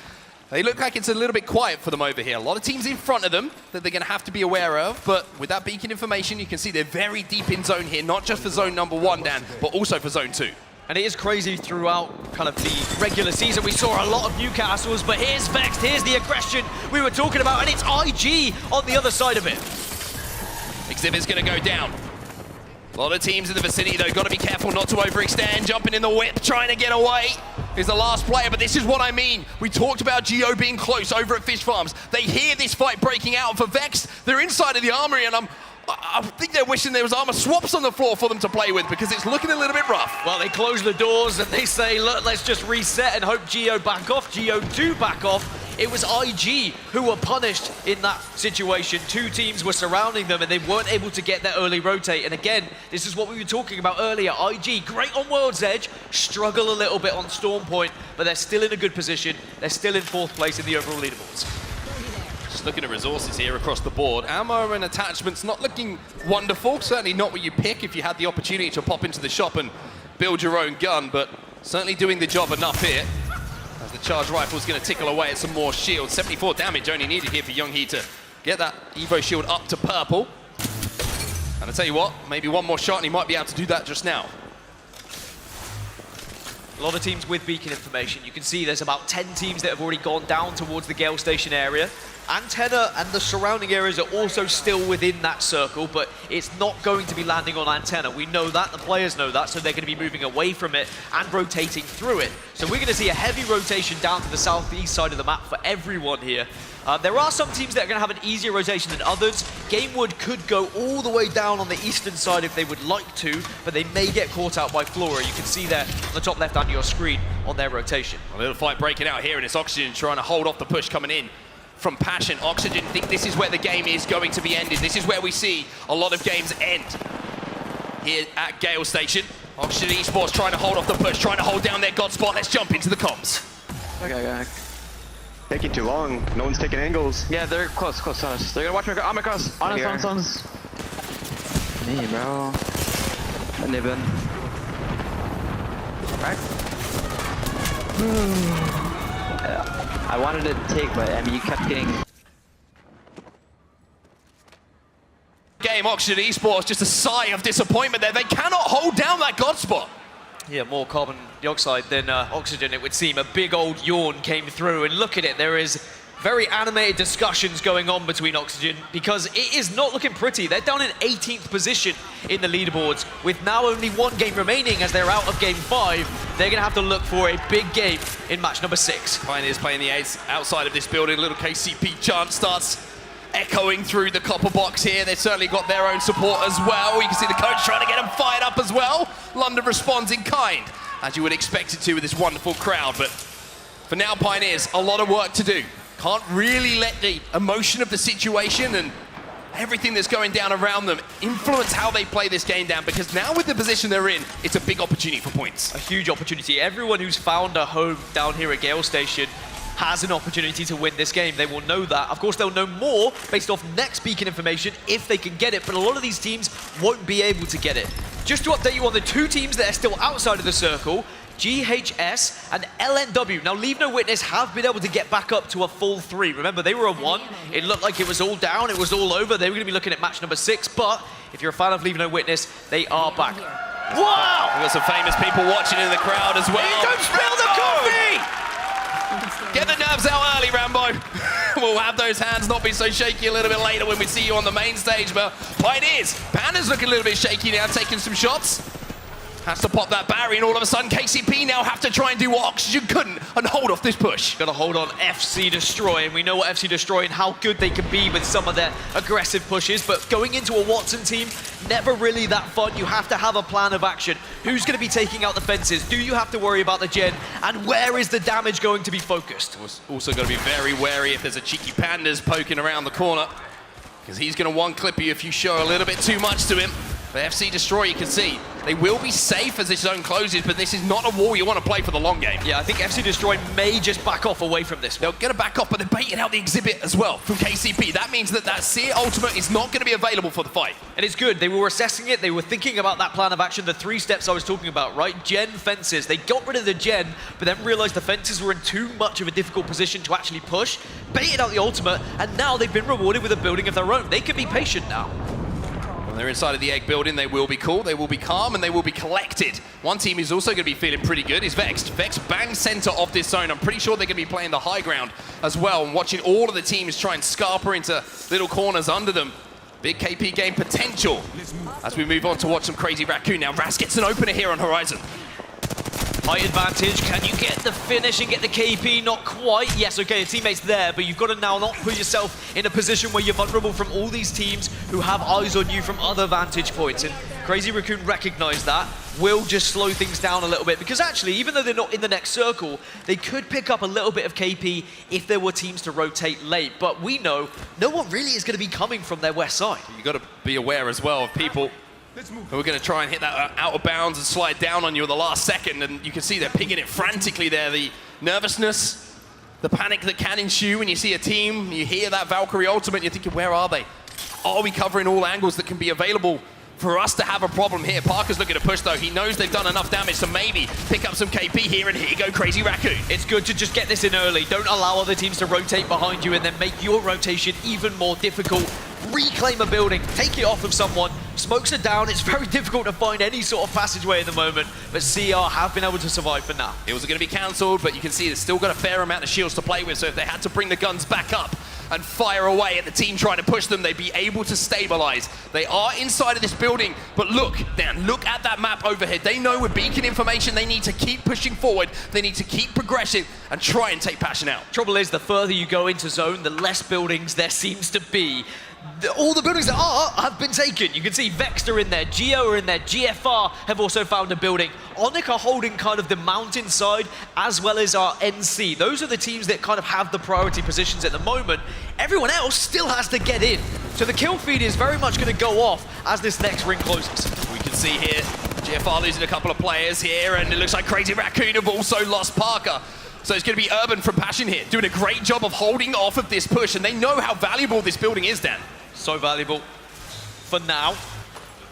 They look like it's a little bit quiet for them over here. A lot of teams in front of them that they're going to have to be aware of, but with that beacon information, you can see they're very deep in zone here, not just for zone number 1, Dan, but also for zone 2. And it is crazy throughout kind of the regular season. We saw a lot of Newcastles, but here's Vexed, here's the aggression we were talking about, and it's IG on the other side of it. Exhibit's going to go down. A lot of teams in the vicinity, though, got to be careful not to overextend. Jumping in the whip, trying to get away is the last player, but this is what I mean. We talked about Geo being close over at Fish Farms. They hear this fight breaking out for Vex. They're inside of the armory, and I think they're wishing there was armor swaps on the floor for them to play with because it's looking a little bit rough. Well, they close the doors and they say, look, let's just reset and hope Geo back off. Geo do back off. It was IG who were punished in that situation. Two teams were surrounding them and they weren't able to get their early rotate. And again, this is what we were talking about earlier. IG, great on World's Edge, struggle a little bit on Storm Point, but they're still in a good position. They're still in 4th place in the overall leaderboards. Just looking at resources here across the board. Ammo and attachments not looking wonderful. Certainly not what you pick if you had the opportunity to pop into the shop and build your own gun, but certainly doing the job enough here. As the charge rifle is going to tickle away at some more shields. 74 damage only needed here for Younghee to get that Evo shield up to purple. And I tell you what, maybe one more shot and he might be able to do that just now. A lot of teams with beacon information. You can see there's about 10 teams that have already gone down towards the Gale Station area. Antenna and the surrounding areas are also still within that circle, but it's not going to be landing on Antenna. We know that, the players know that, so they're going to be moving away from it and rotating through it. So we're going to see a heavy rotation down to the southeast side of the map for everyone here. There are some teams that are going to have an easier rotation than others. Gamewood could go all the way down on the eastern side if they would like to, but they may get caught out by Flora. You can see there on the top left hand of your screen on their rotation. A little fight breaking out here, and it's Oxygen trying to hold off the push coming in from Passion. Oxygen think this is where the game is going to be ended. This is where we see a lot of games end here at Gale Station. Oxygen Esports trying to hold off the push, trying to hold down their god spot. Let's jump into the comms. Okay. Taking too long. No one's taking angles. Yeah, they're close to us. They're gonna watch me. Oh my gosh. On us. Me, bro. Uneven. Right. I wanted to take, but I mean, you kept getting. Game Oxygen Esports, just a sigh of disappointment there. They cannot hold down that god spot. Yeah, more carbon dioxide than oxygen, it would seem. A big old yawn came through, and look at it. There is very animated discussions going on between Oxygen because it is not looking pretty. They're down in 18th position in the leaderboards with now only one game remaining as they're out of game 5. They're going to have to look for a big game in match number 6. Pioneers playing the ace outside of this building. Little KCP chant starts echoing through the copper box here. They've certainly got their own support as well. You can see the coach trying to get them fired up as well. London responds in kind, as you would expect it to with this wonderful crowd. But for now, Pioneers, a lot of work to do. Can't really let the emotion of the situation and everything that's going down around them influence how they play this game down, because now with the position they're in, it's a big opportunity for points. A huge opportunity. Everyone who's found a home down here at Gale Station has an opportunity to win this game. They will know that. Of course, they'll know more based off next beacon information if they can get it, but a lot of these teams won't be able to get it. Just to update you on the 2 teams that are still outside of the circle, GHS and LNW. Now, Leave No Witness have been able to get back up to a full 3. Remember, they were a 1. It looked like it was all down. It was all over. They were going to be looking at match number 6, but if you're a fan of Leave No Witness, they are back. Wow! We've got some famous people watching in the crowd as well. You don't spill the coffee! Get the nerves out early, Rambo. We'll have those hands not be so shaky a little bit later when we see you on the main stage, but Pioneers, Panda's looking a little bit shaky now, taking some shots. Has to pop that barrier, and all of a sudden KCP now have to try and do what Oxygen couldn't and hold off this push. Got to hold on FC Destroy, and we know what FC Destroy and how good they can be with some of their aggressive pushes, but going into a Watson team, never really that fun. You have to have a plan of action. Who's going to be taking out the fences? Do you have to worry about the gen? And where is the damage going to be focused? Also got to be very wary if there's a cheeky Pandas poking around the corner, because he's going to one-clip you if you show a little bit too much to him. But FC Destroy, you can see, they will be safe as this zone closes, but this is not a war you want to play for the long game. Yeah, I think FC Destroy may just back off away from this. They'll get a back off, but they're baiting out the exhibit as well from KCP. That means that Seer ultimate is not going to be available for the fight. And it's good. They were assessing it. They were thinking about that plan of action, the 3 steps I was talking about, right? Gen, fences. They got rid of the gen, but then realized the fences were in too much of a difficult position to actually push, baited out the ultimate, and now they've been rewarded with a building of their own. They can be patient now. When they're inside of the egg building, they will be cool, they will be calm, and they will be collected. One team who's also going to be feeling pretty good is Vexed. Vexed bang center of this zone. I'm pretty sure they're going to be playing the high ground as well, and watching all of the teams try and scarper into little corners under them. Big KP game potential as we move on to watch some crazy Raccoon. Now, Raz gets an opener here on Horizon. Height advantage, can you get the finish and get the KP? Not quite. Yes, okay, your teammate's there, but you've got to now not put yourself in a position where you're vulnerable from all these teams who have eyes on you from other vantage points. And Crazy Raccoon recognized that, will just slow things down a little bit, because actually, even though they're not in the next circle, they could pick up a little bit of KP if there were teams to rotate late. But we know no one really is going to be coming from their west side. You've got to be aware as well of people who are going to try and hit that out of bounds and slide down on you at the last second, and you can see they're pinging it frantically there. The nervousness, the panic that can ensue when you see a team, you hear that Valkyrie ultimate, and you're thinking, where are they? Are we covering all angles that can be available for us to have a problem here? Parker's looking to push though. He knows they've done enough damage to maybe pick up some KP here, and here you go, Crazy Raccoon. It's good to just get this in early. Don't allow other teams to rotate behind you and then make your rotation even more difficult. Reclaim a building, take it off of someone, smokes it down. It's very difficult to find any sort of passageway at the moment, but CR have been able to survive for now. It was going to be cancelled, but you can see they've still got a fair amount of shields to play with, so if they had to bring the guns back up and fire away at the team trying to push them, they'd be able to stabilize. They are inside of this building, but look, Dan, look at that map overhead. They know with beacon information, they need to keep pushing forward. They need to keep progressing and try and take Passion out. Trouble is, the further you go into zone, the less buildings there seems to be. All the buildings that have been taken. You can see Vexter in there, Geo are in there, GFR have also found a building. Onyx are holding kind of the mountain side as well as our NC. Those are the teams that kind of have the priority positions at the moment. Everyone else still has to get in. So the kill feed is very much going to go off as this next ring closes. We can see here, GFR losing a couple of players here, and it looks like Crazy Raccoon have also lost Parker. So it's going to be Urban from Passion here, doing a great job of holding off of this push, and they know how valuable this building is, Dan. So valuable for now.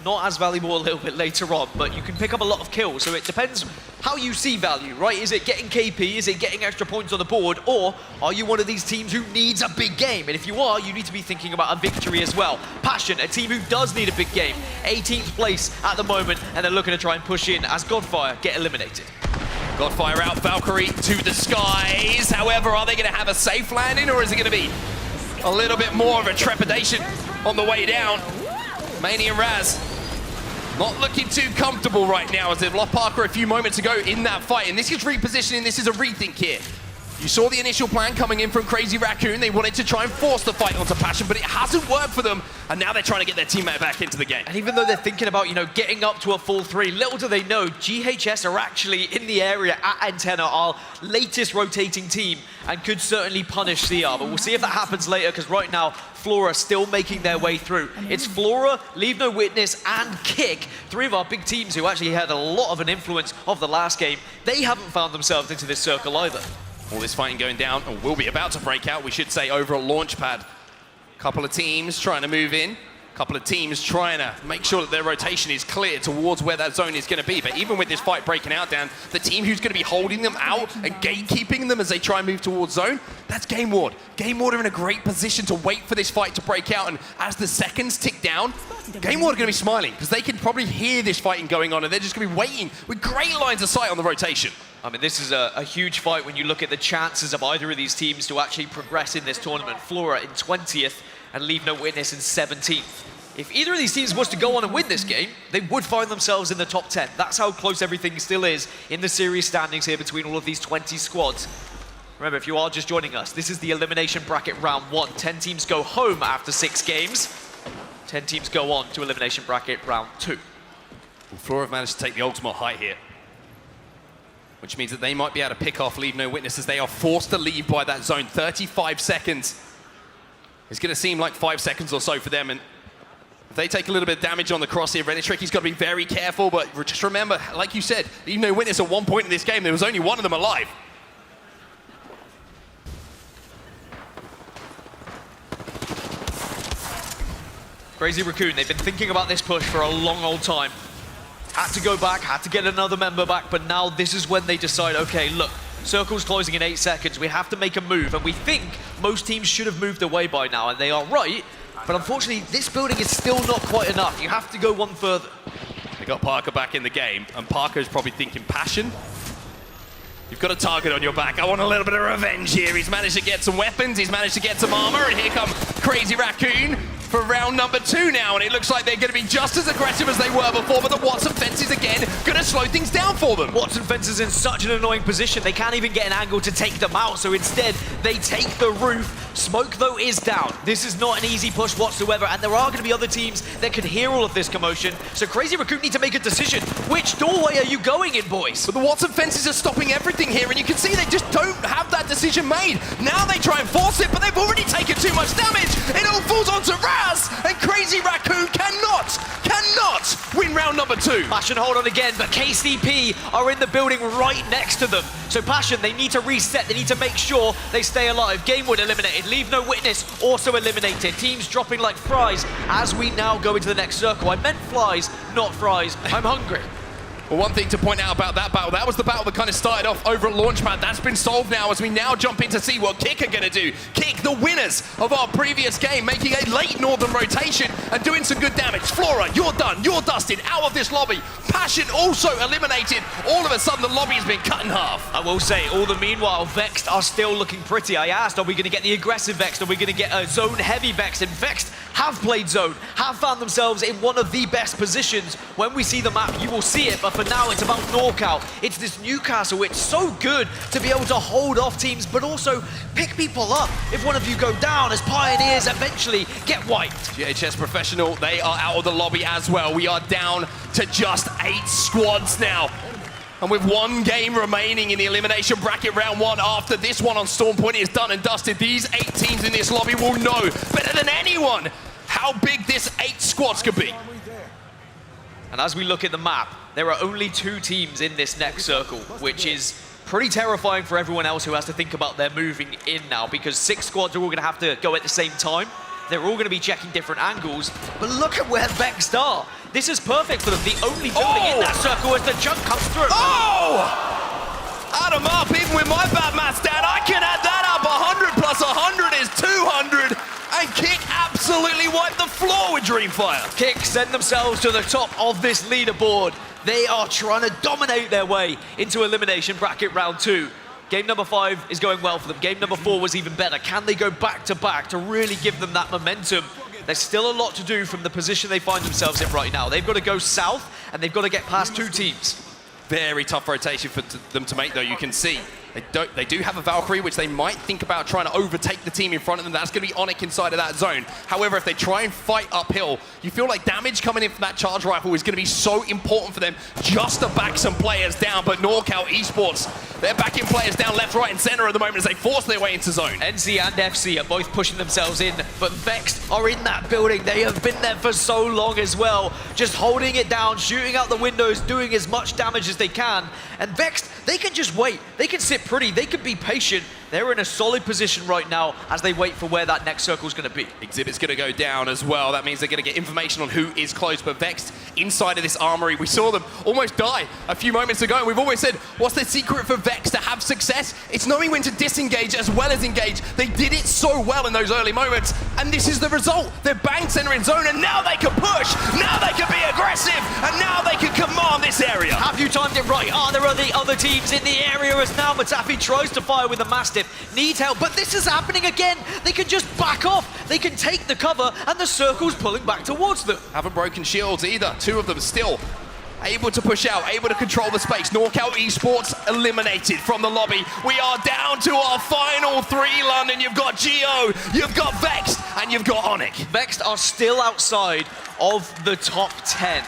Not as valuable a little bit later on, but you can pick up a lot of kills, so it depends how you see value, right? Is it getting KP? Is it getting extra points on the board? Or are you one of these teams who needs a big game? And if you are, you need to be thinking about a victory as well. Passion, a team who does need a big game. 18th place at the moment, and they're looking to try and push in as Godfire get eliminated. Godfire out, Valkyrie to the skies. However, are they going to have a safe landing, or is it going to be a little bit more of a trepidation on the way down? Maney and Raz not looking too comfortable right now as they've lost Parker a few moments ago in that fight. And this is repositioning, this is a rethink here. You saw the initial plan coming in from Crazy Raccoon. They wanted to try and force the fight onto Passion, but it hasn't worked for them. And now they're trying to get their teammate back into the game. And even though they're thinking about, getting up to a full 3, little do they know, GHS are actually in the area at Antenna, our latest rotating team, and could certainly punish CR. But we'll see if that happens later, because right now, Flora still making their way through. It's Flora, Leave No Witness, and Kick, 3 of our big teams who actually had a lot of an influence of the last game. They haven't found themselves into this circle either. All this fighting going down, and will be about to break out, we should say, over at Launchpad. Couple of teams trying to move in. Couple of teams trying to make sure that their rotation is clear towards where that zone is going to be. But even with this fight breaking out, Dan, the team who's going to be holding them out and gatekeeping them as they try and move towards zone, that's Game Ward. Game Ward are in a great position to wait for this fight to break out. And as the seconds tick down, Game Ward are going to be smiling because they can probably hear this fighting going on, and they're just going to be waiting with great lines of sight on the rotation. I mean, this is a huge fight when you look at the chances of either of these teams to actually progress in this tournament. Flora in 20th and Leave No Witness in 17th. If either of these teams was to go on and win this game, they would find themselves in the top 10. That's how close everything still is in the series standings here between all of these 20 squads. Remember, if you are just joining us, this is the elimination bracket round 1. 10 teams go home after 6 games. 10 teams go on to elimination bracket round 2. Well, Flora have managed to take the ultimate height here, which means that they might be able to pick off Leave No Witness as they are forced to leave by that zone. 35 seconds. It's going to seem like 5 seconds or so for them, and if they take a little bit of damage on the cross here, Renitricky's got to be very careful, but just remember, like you said, Leave No Witness at one point in this game, there was only one of them alive. Crazy Raccoon, they've been thinking about this push for a long old time. Had to go back, had to get another member back, but now this is when they decide, okay, look, circle's closing in 8 seconds, we have to make a move, and we think most teams should have moved away by now, and they are right, but unfortunately, this building is still not quite enough. You have to go one further. They got Parker back in the game, and Parker's probably thinking, Passion? You've got a target on your back. I want a little bit of revenge here. He's managed to get some weapons, he's managed to get some armor, and here come Crazy Raccoon. for round number 2 now, and it looks like they're going to be just as aggressive as they were before, but the Watson fences again going to slow things down for them. Watson fences in such an annoying position, they can't even get an angle to take them out, so instead they take the roof. Smoke, though, is down. This is not an easy push whatsoever, and there are going to be other teams that can hear all of this commotion, so Crazy Raccoon need to make a decision. Which doorway are you going in, boys? But the Watson fences are stopping everything here, and you can see they just don't have that decision made. Now they try and force it, but they've already taken too much damage. It all falls onto Raz, and Crazy Raccoon cannot win round number 2. Passion hold on again, but KCP are in the building right next to them. So Passion, they need to reset, they need to make sure they stay alive. Gamewood eliminated, Leave No Witness also eliminated. Teams dropping like fries as we now go into the next circle. I meant flies, not fries. I'm hungry. Well, one thing to point out about that battle, that was the battle that kind of started off over at Launchpad. That's been solved now as we now jump in to see what Kick are going to do. Kick, the winners of our previous game, making a late Northern rotation and doing some good damage. Flora, you're done. You're dusted. Out of this lobby. Passion also eliminated. All of a sudden, the lobby has been cut in half. I will say, all the meanwhile, Vexed are still looking pretty. I asked, are we going to get the aggressive Vexed? Are we going to get a zone-heavy Vexed? And Vexed have played zone, have found themselves in one of the best positions. When we see the map, you will see it, but for now, it's about knockout. It's this Newcastle. It's so good to be able to hold off teams, but also pick people up. If one of you go down as Pioneers eventually get wiped. GHS Professional, they are out of the lobby as well. We are down to just 8 squads now. And with one game remaining in the elimination bracket round 1, after this one on Storm Point is done and dusted, these 8 teams in this lobby will know better than anyone how big this 8 squads could be. And as we look at the map, there are only 2 teams in this next circle, which is pretty terrifying for everyone else who has to think about their moving in now, because 6 squads are all going to have to go at the same time. They're all going to be checking different angles, but look at where Vexed are. This is perfect for them. The only building in that circle as the jump comes through. Oh! Add them up. Even with my bad math stat, I can add that up. 100 plus 100 is 200. And Kick absolutely wiped the floor with Dreamfire. Kick send themselves to the top of this leaderboard. They are trying to dominate their way into elimination bracket round 2. Game number 5 is going well for them. Game number 4 was even better. Can they go back to back to really give them that momentum? There's still a lot to do from the position they find themselves in right now. They've got to go south, and they've got to get past 2 teams. Very tough rotation for them to make, though. You can see they do have a Valkyrie, which they might think about trying to overtake the team in front of them. That's going to be Onyx inside of that zone. However, if they try and fight uphill, you feel like damage coming in from that charge rifle is going to be so important for them just to back some players down. But NorCal Esports, they're backing players down left, right, and center at the moment as they force their way into zone. NC and FC are both pushing themselves in, but Vexed are in that building. They have been there for so long as well, just holding it down, shooting out the windows, doing as much damage as they can. And Vexed, they can just wait. They can sit pretty. They can be patient. They're in a solid position right now as they wait for where that next circle is going to be. Exhibit's going to go down as well. That means they're going to get information on who is close. But Vexed, inside of this armory, we saw them almost die a few moments ago. We've always said, what's the secret for Vexed to have success? It's knowing when to disengage as well as engage. They did it so well in those early moments, and this is the result. They're bang center in zone, and now they can push. Now they can be aggressive, and now they can command this area. Have you timed it right? Are there any other teams in the area as now Matafi tries to fire with a Mastiff? Needs help, but this is happening again. They can just back off. They can take the cover, and the circle's pulling back towards them. Haven't broken shields either. 2 of them still able to push out, able to control the space. NorCal Esports eliminated from the lobby. We are down to our final 3, London. You've got Geo, you've got Vexed, and you've got Onyx. Vexed are still outside of the top 10.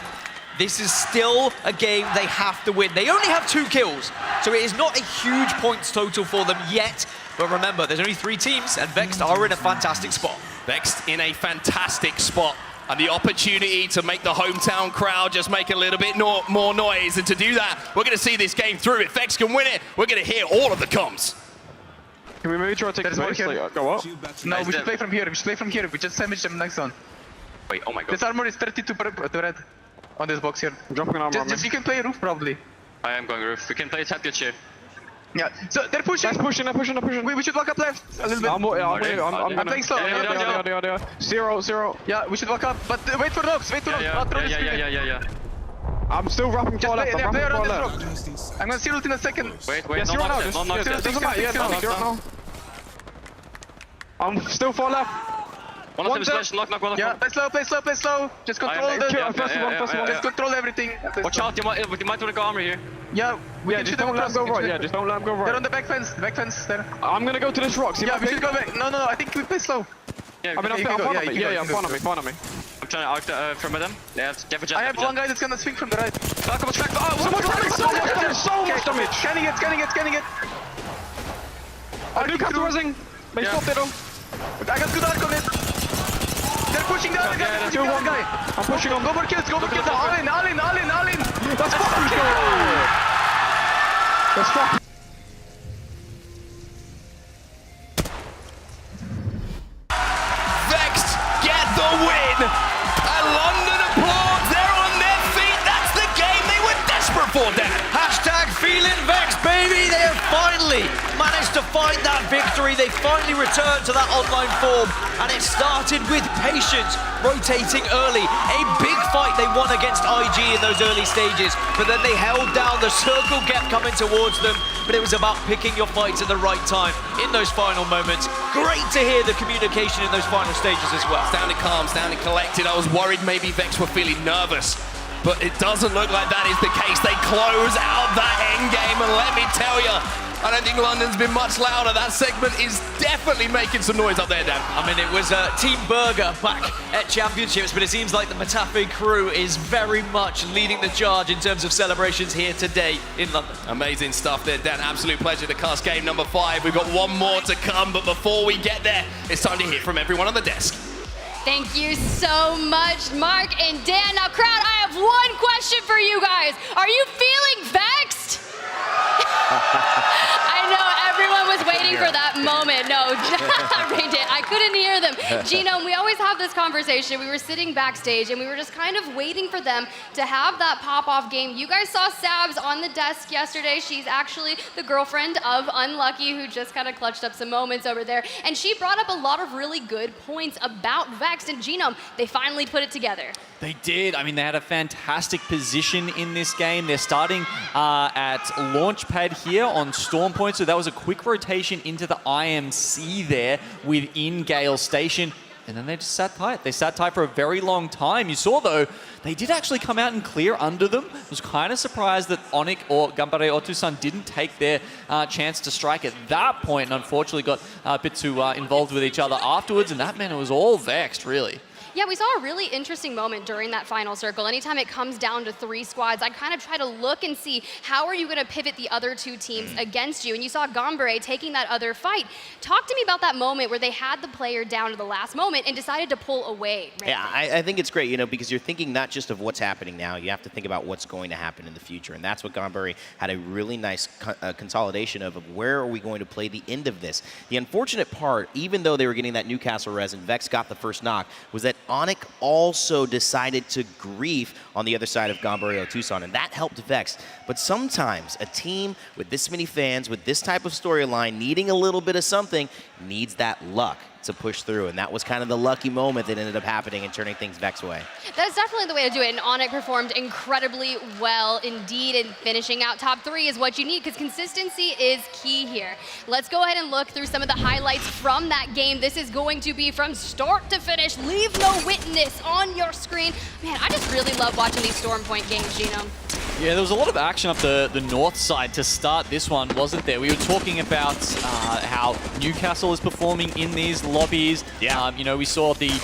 This is still a game they have to win. They only have 2 kills, so it is not a huge points total for them yet. But remember, there's only 3 teams, and Vexed are in a fantastic spot. Vexed in a fantastic spot. And the opportunity to make the hometown crowd just make a little bit more noise. And to do that, we're going to see this game through. If Vexed can win it, we're going to hear all of the comms. Can we maybe try to take this base? Like, go up? No, we should play from here. We should play from here. We just sandwich them next zone. Wait, oh my god. This armor is 32 per red on this box here. I'm dropping an armor. Just you can play roof probably. I am going roof. We can play chat glitch here. Yeah, so they're pushing. They're pushing. We should walk up left a little bit. I'm playing slow. Zero. Yeah, we should walk up, but wait for dogs. Wait for dogs. Yeah. I'm still wrapping far left. I'm wrapping far left. I'm gonna see ult in a second. Wait, no knock. I'm still far left. One of them is flash, knock, one of them. Yeah, play slow. Just control just control everything. Watch out, you might want to go armor here. Yeah, just don't let him go right. Yeah, just don't let him go right. They're on the back fence there. I'm gonna go to this rock. Yeah, we should go back. No, I think we play slow. Yeah, I'm in front of me. I'm trying to from them. Yeah, I have one guy that's gonna swing from the right. So much damage! Scanning it! Newcastle rising! They stopped it. I got good arc on it! They're pushing the other guy! I'm pushing on. Go for kills! All in! Let's fucking go! Let's fucking... Vexed get the win! And London applauds, they're on their feet, that's the game they were desperate for, Dan! Hashtag feeling vexed, baby! They have finally managed to find that victory. They finally returned to that online form, and it started with patience, rotating early. A big fight they won against IG in those early stages, but then they held down. The circle kept coming towards them, but it was about picking your fights at the right time in those final moments. Great to hear the communication in those final stages as well. Sounded calm, sounded collected. I was worried maybe Vex were feeling nervous, but it doesn't look like that is the case. They close out that end game, and let me tell you, I don't think London's been much louder. That segment is definitely making some noise up there, Dan. I mean, it was Team Burger back at Championships, but it seems like the Matafe crew is very much leading the charge in terms of celebrations here today in London. Amazing stuff there, Dan. Absolute pleasure to cast game number 5. We've got one more to come, but before we get there, it's time to hear from everyone on the desk. Thank you so much, Mark and Dan. Now, crowd, I have one question for you guys. Are you feeling vexed? I know everyone was waiting for that moment. No, I couldn't hear them. Genome, we always have this conversation. We were sitting backstage and we were just kind of waiting for them to have that pop-off game. You guys saw Sabs on the desk yesterday. She's actually the girlfriend of Unlucky, who just kind of clutched up some moments over there. And she brought up a lot of really good points about Vex and Genome. They finally put it together. They did. I mean, they had a fantastic position in this game. They're starting at launch pad here on Storm Point, so that was a quick rotation into the IMC there within Gale Station, and then they just sat tight. They sat tight for a very long time. You saw, though, they did actually come out and clear under them. I was kind of surprised that Onic or Gambare Otusan didn't take their chance to strike at that point, and unfortunately got a bit too involved with each other afterwards, and that meant it was all Vexed, really. Yeah, we saw a really interesting moment during that final circle. Anytime it comes down to 3 squads, I kind of try to look and see how are you going to pivot the other 2 teams against you. And you saw Gambare taking that other fight. Talk to me about that moment where they had the player down to the last moment and decided to pull away. Right? Yeah, I think it's great, you know, because you're thinking not just of what's happening now, you have to think about what's going to happen in the future. And that's what Gambare had a really nice consolidation of where are we going to play the end of this. The unfortunate part, even though they were getting that Newcastle res and Vex got the first knock, was that Onic also decided to grief on the other side of Gambare Otusan, and that helped Vex. But sometimes a team with this many fans, with this type of storyline, needing a little bit of something, needs that luck to push through, and that was kind of the lucky moment that ended up happening and turning things Vex way. That's definitely the way to do it, and Onic performed incredibly well indeed, and finishing out top 3 is what you need, because consistency is key here. Let's go ahead and look through some of the highlights from that game. This is going to be from start to finish. Leave no witness on your screen. Man, I just really love watching these Storm Point games, Genome. Yeah, there was a lot of action up the north side to start this one, wasn't there? We were talking about how Newcastle is performing in these lobbies. Yeah. You know, we saw the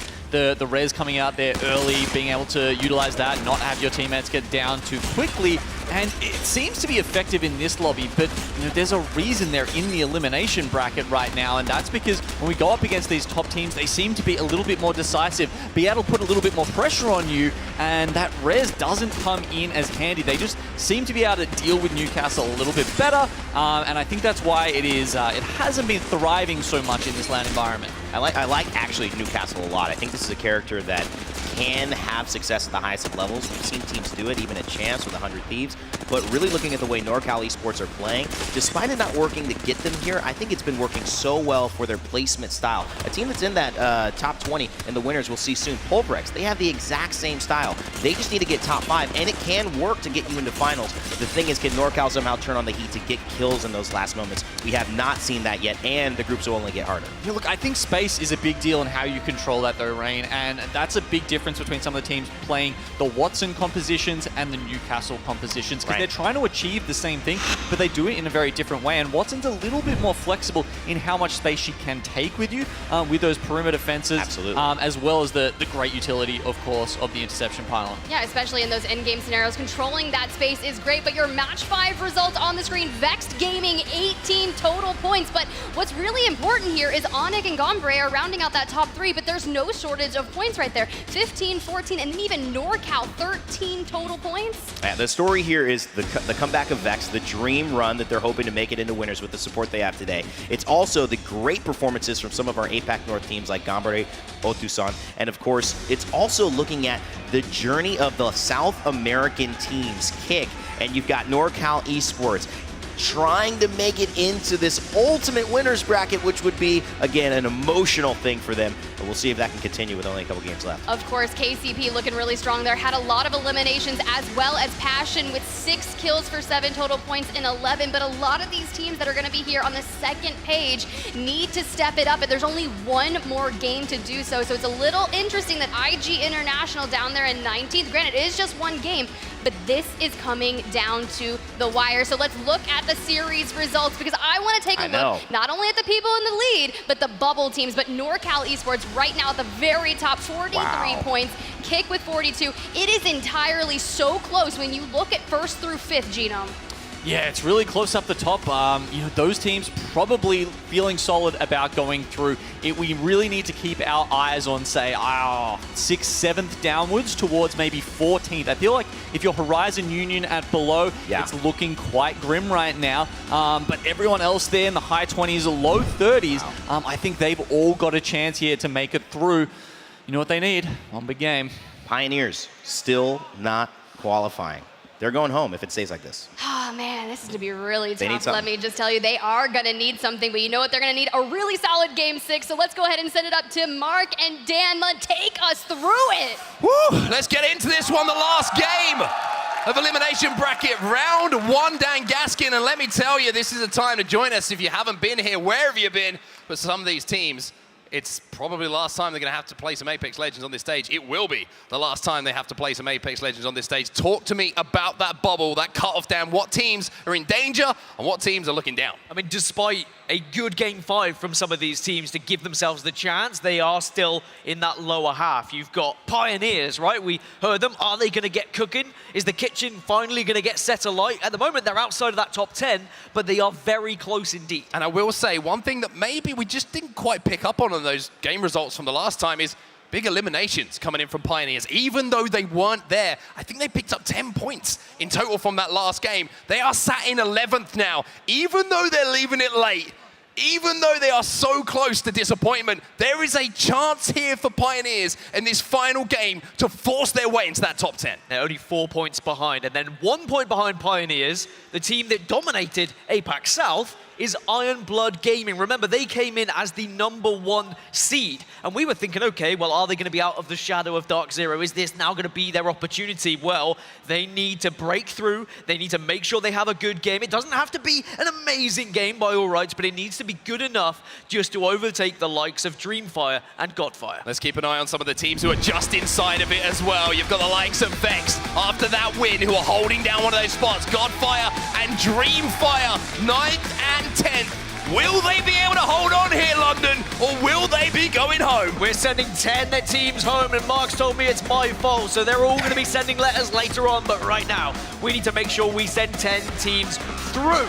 res coming out there early, being able to utilize that, not have your teammates get down too quickly. And it seems to be effective in this lobby, but you know, there's a reason they're in the elimination bracket right now, and that's because when we go up against these top teams, they seem to be a little bit more decisive, be able to put a little bit more pressure on you, and that res doesn't come in as handy. They just seem to be able to deal with Newcastle a little bit better, and I think that's why it hasn't been thriving so much in this LAN environment. I like actually Newcastle a lot. I think this is a character that can have success at the highest of levels. We've seen teams do it, even at Champs with 100 Thieves. But really looking at the way NorCal Esports are playing, despite it not working to get them here, I think it's been working so well for their placement style. A team that's in that top 20 in the winners we'll see soon, Pulverex, they have the exact same style. They just need to get top 5, and it can work to get you into finals. The thing is, can NorCal somehow turn on the heat to get kills in those last moments? We have not seen that yet, and the groups will only get harder. Yeah, look, I think space is a big deal in how you control that though, Rain, and that's a big difference between some of the teams playing the Watson compositions and the Newcastle compositions, because they're trying to achieve the same thing, but they do it in a very different way, and Watson's a little bit more flexible in how much space she can take with you with those perimeter fences, as well as the great utility, of course, of the interception pylon. Yeah, especially in those in-game scenarios, controlling that space is great, but your match 5 result on the screen, Vexed Gaming, 18 total points, but what's really important here is Onyx and Gombre are rounding out that top 3, but there's no shortage of points right there. 15, 14, and then even NorCal, 13 total points. Yeah, the story here is the comeback of Vex, the dream run that they're hoping to make it into winners with the support they have today. It's also the great performances from some of our APAC North teams like Gombre, Otusan, and of course, it's also looking at the journey of the South American teams, Kick, and you've got NorCal Esports trying to make it into this ultimate winners bracket, which would be, again, an emotional thing for them. And we'll see if that can continue with only a couple games left. Of course, KCP looking really strong there. Had a lot of eliminations as well as Passion with 6 kills for 7 total points in 11. But a lot of these teams that are going to be here on the second page need to step it up. And there's only one more game to do so. So it's a little interesting that IG International down there in 19th. Granted, it is just one game, but this is coming down to the wire. So let's look at the series results, because I want to take a look not only at the people in the lead, but the bubble teams. But NorCal Esports right now at the very top, 43 points, Kick with 42. It is entirely so close when you look at 1st through 5th, Genome. Yeah, it's really close up the top. You know, those teams probably feeling solid about going through. We really need to keep our eyes on, say, 6th, 7th downwards towards maybe 14th. I feel like if you're Horizon Union at below, it's looking quite grim right now. But everyone else there in the high 20s, low 30s, I think they've all got a chance here to make it through. You know what they need? One big game. Pioneers still not qualifying. They're going home if it stays like this. Oh man, this is gonna be really They need tough. something. Let me just tell you, they are gonna need something, but you know what they're gonna need? A really solid game 6. So let's go ahead and send it up to Mark and Dan. Take us through it. Woo! Let's get into this one, the last game of elimination bracket, round 1, Dan Gaskin. And let me tell you, this is a time to join us if you haven't been here. Where have you been? But some of these teams, it's probably the last time they're going to have to play some Apex Legends on this stage. It will be the last time they have to play some Apex Legends on this stage. Talk to me about that bubble, that cutoff down. What teams are in danger and what teams are looking down? I mean, despite a good game 5 from some of these teams to give themselves the chance, they are still in that lower half. You've got Pioneers, right? We heard them. Are they going to get cooking? Is the kitchen finally going to get set alight? At the moment, they're outside of that top 10, but they are very close indeed. And I will say, one thing that maybe we just didn't quite pick up on those game results from the last time is big eliminations coming in from Pioneers. Even though they weren't there, I think they picked up 10 points in total from that last game. They are sat in 11th now. Even though they're leaving it late, even though they are so close to disappointment, there is a chance here for Pioneers in this final game to force their way into that top 10. They're only 4 points behind, and then 1 point behind Pioneers. The team that dominated APAC South is Iron Blood Gaming. Remember, they came in as the #1 seed, and we were thinking, okay, well, are they going to be out of the shadow of Dark Zero? Is this now going to be their opportunity? Well, they need to break through. They need to make sure they have a good game. It doesn't have to be an amazing game by all rights, but it needs to be good enough just to overtake the likes of Dreamfire and Godfire. Let's keep an eye on some of the teams who are just inside of it as well. You've got the likes of Vex after that win, who are holding down one of those spots. Godfire and Dreamfire, 9th and 10th. Will they be able to hold on here, London, or will they be going home? We're sending 10 teams home, and Mark's told me it's my fault, so they're all going to be sending letters later on, but right now, we need to make sure we send 10 teams through.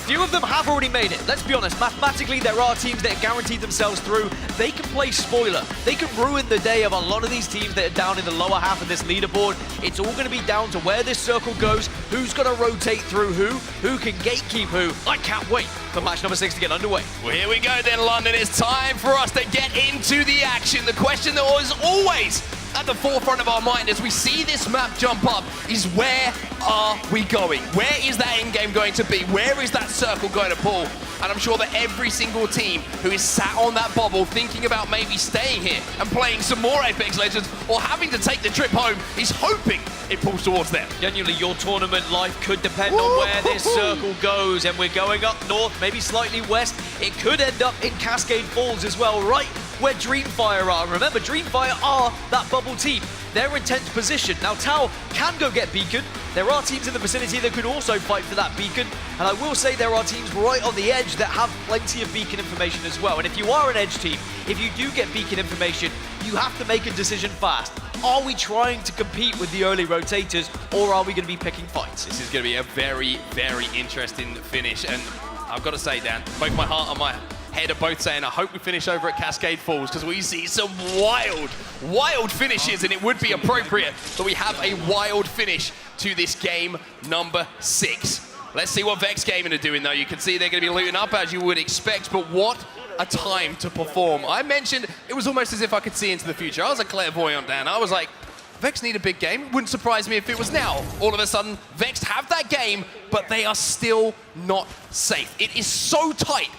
Few of them have already made it. Let's be honest, mathematically, there are teams that guaranteed themselves through. They can play spoiler. They can ruin the day of a lot of these teams that are down in the lower half of this leaderboard. It's all going to be down to where this circle goes, who's going to rotate through who can gatekeep who. I can't wait for match number 6 to get underway. Well, here we go then, London. It's time for us to get into the action. The question that was always at the forefront of our mind as we see this map jump up is where are we going? Where is that end game going to be? Where is that circle going to pull? And I'm sure that every single team who is sat on that bubble thinking about maybe staying here and playing some more Apex Legends or having to take the trip home is hoping it pulls towards them. Genuinely, your tournament life could depend on where this circle goes, and we're going up north, maybe slightly west. It could end up in Cascade Falls as well, right where Dreamfire are. Remember, Dreamfire are that bubble team. They're in 10th position. Now, Tau can go get Beacon. There are teams in the vicinity that could also fight for that Beacon. And I will say there are teams right on the edge that have plenty of Beacon information as well. And if you are an edge team, if you do get Beacon information, you have to make a decision fast. Are we trying to compete with the early rotators, or are we going to be picking fights? This is going to be a very, very interesting finish. And I've got to say, Dan, both my heart and my head are both saying, I hope we finish over at Cascade Falls, because we see some wild finishes, and it would be appropriate that we have a wild finish to this game number 6. Let's see what Vex Gaming are doing, though. You can see they're going to be looting up, as you would expect, but what a time to perform. I mentioned it was almost as if I could see into the future. I was a clairvoyant, Dan. I was like, Vex need a big game. Wouldn't surprise me if it was now. All of a sudden, Vex have that game, but they are still not safe. It is so tight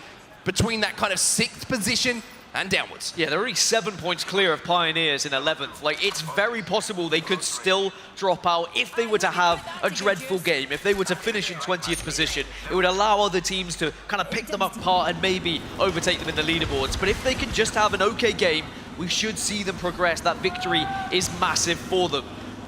between that kind of 6th position and downwards. Yeah, they're already 7 points clear of Pioneers in 11th. Like, it's very possible they could still drop out if they were to have a dreadful game. If they were to finish in 20th position, it would allow other teams to kind of pick them apart and maybe overtake them in the leaderboards. But if they can just have an okay game, we should see them progress. That victory is massive for them.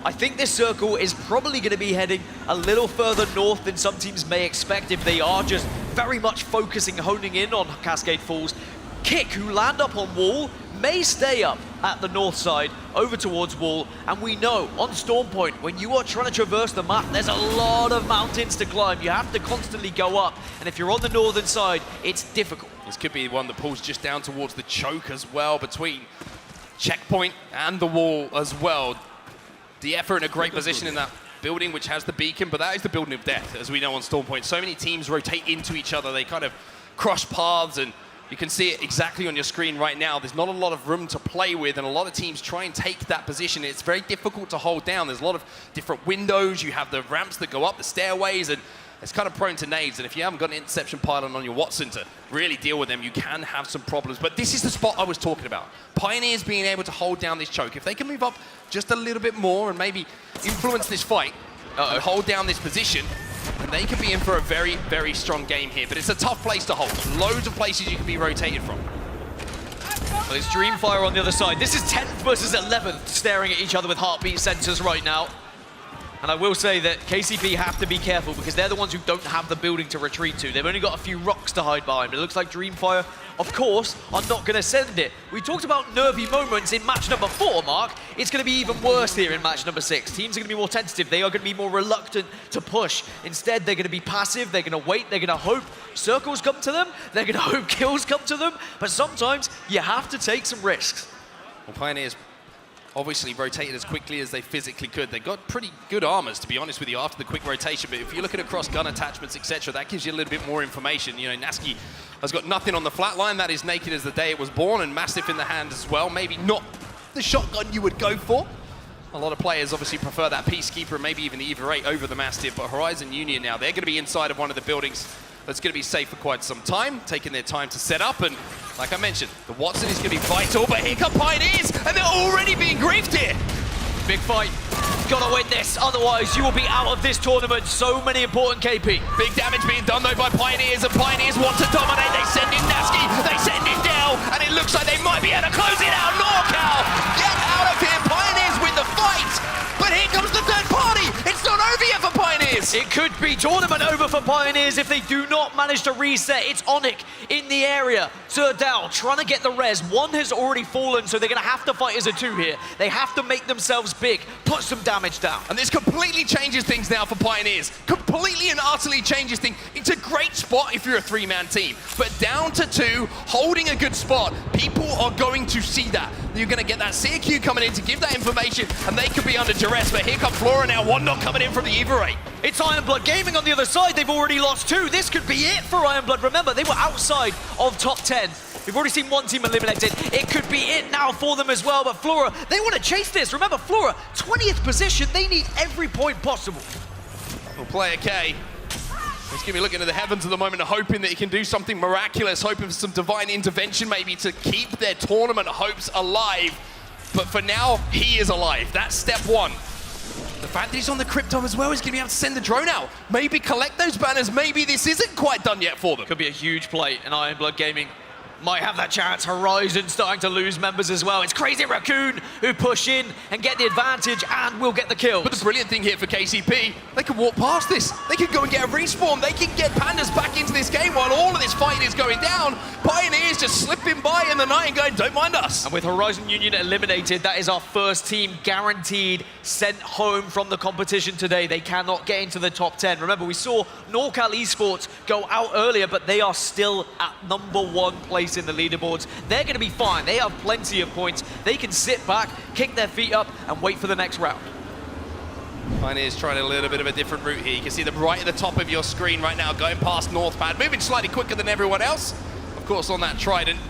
I think this circle is probably going to be heading a little further north than some teams may expect if they are just very much focusing, honing in on Cascade Falls. Kick, who land up on Wall, may stay up at the north side, over towards Wall, and we know on Storm Point, when you are trying to traverse the map, there's a lot of mountains to climb. You have to constantly go up, and if you're on the northern side, it's difficult. This could be one that pulls just down towards the choke as well, between Checkpoint and the Wall as well. DF are in a great position in that building, which has the beacon, but that is the building of death, as we know on Storm Point. So many teams rotate into each other. They kind of cross paths, and you can see it exactly on your screen right now. There's not a lot of room to play with, and a lot of teams try and take that position. It's very difficult to hold down. There's a lot of different windows. You have the ramps that go up, the stairways, and it's kind of prone to nades. And if you haven't got an interception pylon on your Watson to really deal with them, you can have some problems. But this is the spot I was talking about. Pioneers being able to hold down this choke. If they can move up just a little bit more and maybe influence this fight, and hold down this position, and they could be in for a very, very strong game here. But it's a tough place to hold. Loads of places you can be rotated from. Well, it's Dreamfire on the other side. This is 10th versus 11th, staring at each other with heartbeat sensors right now. And I will say that KCP have to be careful because they're the ones who don't have the building to retreat to. They've only got a few rocks to hide behind. But it looks like Dreamfire, of course, are not going to send it. We talked about nervy moments in match number 4, Mark. It's going to be even worse here in match number 6. Teams are going to be more tentative. They are going to be more reluctant to push. Instead, they're going to be passive. They're going to wait. They're going to hope circles come to them. They're going to hope kills come to them. But sometimes you have to take some risks. Well, Pioneers obviously rotated as quickly as they physically could. They got pretty good armors, to be honest with you, after the quick rotation. But if you're looking across gun attachments, etc., that gives you a little bit more information. You know, Naski has got nothing on the flat line. That is naked as the day it was born, and Mastiff in the hand as well. Maybe not the shotgun you would go for. A lot of players obviously prefer that Peacekeeper and maybe even the Eva 8 over the Mastiff. But Horizon Union now, they're going to be inside of one of the buildings that's going to be safe for quite some time, taking their time to set up. And like I mentioned, the Watson is going to be vital, but here come Pioneers, and they're already being griefed here. Big fight. Gotta win this, otherwise you will be out of this tournament. So many important KP. Big damage being done though by Pioneers, and Pioneers want to dominate. They send in Naski, they send in Dell, and it looks like they might be able to close it out. NorCal, get out of here. Pioneers win the fight. But here comes the third party. It's not over yet for Pioneers. It could be tournament over for Pioneers if they do not manage to reset. It's Onic in the area. Zerdal trying to get the res. One has already fallen, so they're going to have to fight as a 2 here. They have to make themselves big, put some damage down. And this completely changes things now for Pioneers. Completely and utterly changes things. It's a great spot if you're a 3-man team. But down to 2, holding a good spot, people are going to see that. You're going to get that CQ coming in to give that information, and they could be under duress. But here comes Flora now, 1 knock coming in from the Eva 8. It's Ironblood Gaming on the other side. They've already lost 2. This could be it for Ironblood. Remember, they were outside of top 10 We've already seen one team eliminated. It could be it now for them as well, but Flora, they want to chase this. Remember, Flora, 20th position. They need every point possible. Well, player K, he's going to be looking at the heavens at the moment, hoping that he can do something miraculous, hoping for some divine intervention maybe to keep their tournament hopes alive. But for now, he is alive. That's step one. The fact that he's on the crypto as well, he's going to be able to send the drone out. Maybe collect those banners. Maybe this isn't quite done yet for them. Could be a huge play, and Iron Blood Gaming might have that chance. Horizon starting to lose members as well. It's Crazy Raccoon who push in and get the advantage and will get the kills. But the brilliant thing here for KCP, they can walk past this. They can go and get a respawn. They can get Pandas back into this game while all of this fight is going down. Pioneers just slipping by in the night and going, don't mind us. And with Horizon Union eliminated, that is our first team guaranteed sent home from the competition today. They cannot get into the top 10. Remember, we saw NorCal Esports go out earlier, but they are still at #1 place in the leaderboards. They're going to be fine. They have plenty of points. They can sit back, kick their feet up, and wait for the next round. Pioneers trying a little bit of a different route here. You can see them right at the top of your screen right now, going past Northpad, moving slightly quicker than everyone else. Of course, on that Trident.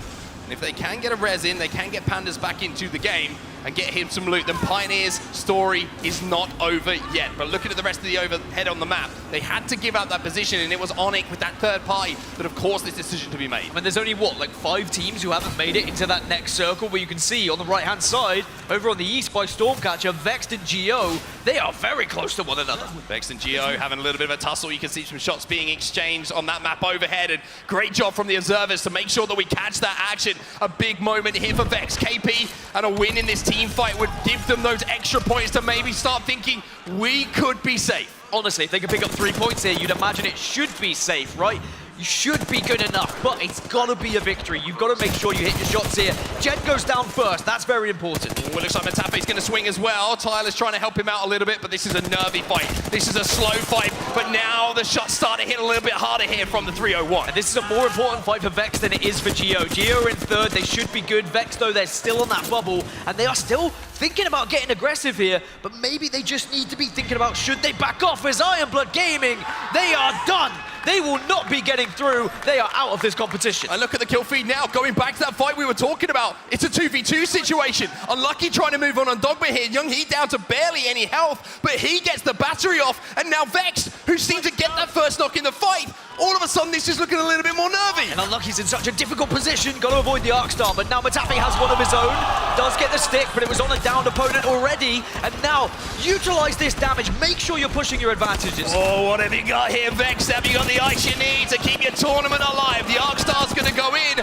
And if they can get a res in, they can get Pandas back into the game and get him some loot, then Pioneer's story is not over yet. But looking at the rest of the overhead on the map, they had to give out that position, and it was Onyx with that third party that have caused this decision to be made. I mean, there's only, what, like 5 teams who haven't made it into that next circle, but you can see on the right-hand side, over on the east by Stormcatcher, Vexed and Geo, they are very close to one another. Vexed and Geo having a little bit of a tussle. You can see some shots being exchanged on that map overhead, and great job from the observers to make sure that we catch that action. A big moment here for Vex. KP and a win in this team fight would give them those extra points to maybe start thinking we could be safe. Honestly, if they can pick up 3 points here, you'd imagine it should be safe, right? You should be good enough, but it's got to be a victory. You've got to make sure you hit your shots here. Jed goes down first. That's very important. Well, it looks like Matafe's going to swing as well. Tyler's trying to help him out a little bit, but this is a nervy fight. This is a slow fight, but now the shots start to hit a little bit harder here from the 301. And this is a more important fight for Vex than it is for Geo. Geo are in third. They should be good. Vex, though, they're still on that bubble, and they are still thinking about getting aggressive here, but maybe they just need to be thinking about should they back off as Iron Blood Gaming. They are done. They will not be getting through. They are out of this competition. And look at the kill feed now, going back to that fight we were talking about. It's a 2v2 situation. Unlucky trying to move on Dogma here. Young Heat down to barely any health, but he gets the battery off. And now Vex, who seemed to get that first knock in the fight, all of a sudden this is looking a little bit more nervy. And Unlucky's in such a difficult position. Got to avoid the arc star, but now Matafe has one of his own. Does get the stick, but it was on a downed opponent already. And now, utilize this damage. Make sure you're pushing your advantages. Oh, what have you got here, Vex? Have you got the ice you need to keep your tournament alive? The arc star's going to go in.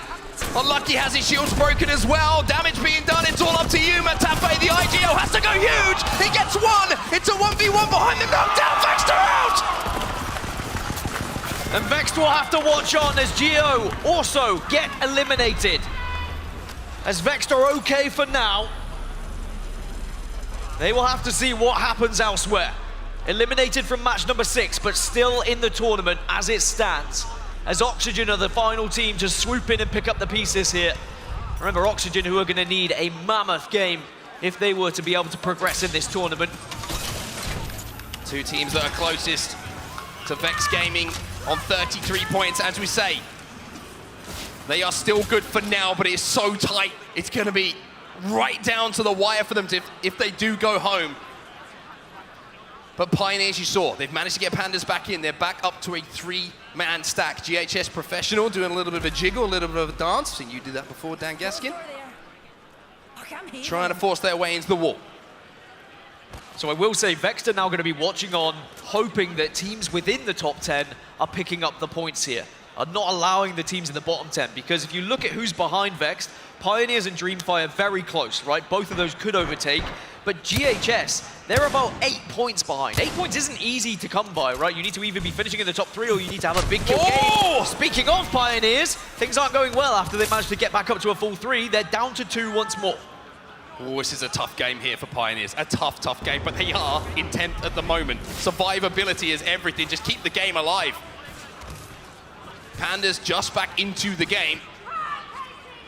Unlucky has his shields broken as well. Damage being done. It's all up to you, Matafe. The IGL has to go huge. He gets one. It's a 1v1 behind the knockdown. Vexter out. And Vex will have to watch on as Geo also get eliminated. As Vex are okay for now, they will have to see what happens elsewhere. Eliminated from match number 6, but still in the tournament as it stands. As Oxygen are the final team to swoop in and pick up the pieces here. Remember, Oxygen who are going to need a mammoth game if they were to be able to progress in this tournament. 2 teams that are closest to Vex Gaming on 33 points. As we say, they are still good for now, but it's so tight. It's going to be right down to the wire for them if they do go home. But Pioneers, you saw, they've managed to get Pandas back in. They're back up to a 3-man stack. GHS Professional doing a little bit of a jiggle, a little bit of a dance. Seen you did that before, Dan Gaskin. Trying to force their way into the wall. So I will say Vex are now going to be watching on, hoping that teams within the top 10 are picking up the points here, are not allowing the teams in the bottom 10. Because if you look at who's behind Vex, Pioneers and Dreamfire very close, right? Both of those could overtake. But GHS, they're about 8 points behind. 8 points isn't easy to come by, right? You need to either be finishing in the top 3 or you need to have a big kill game. Speaking of Pioneers, things aren't going well after they managed to get back up to a full 3. They're down to 2 once more. Oh, this is a tough game here for Pioneers. A tough game, but they are in 10th at the moment. Survivability is everything. Just keep the game alive. Pandas just back into the game.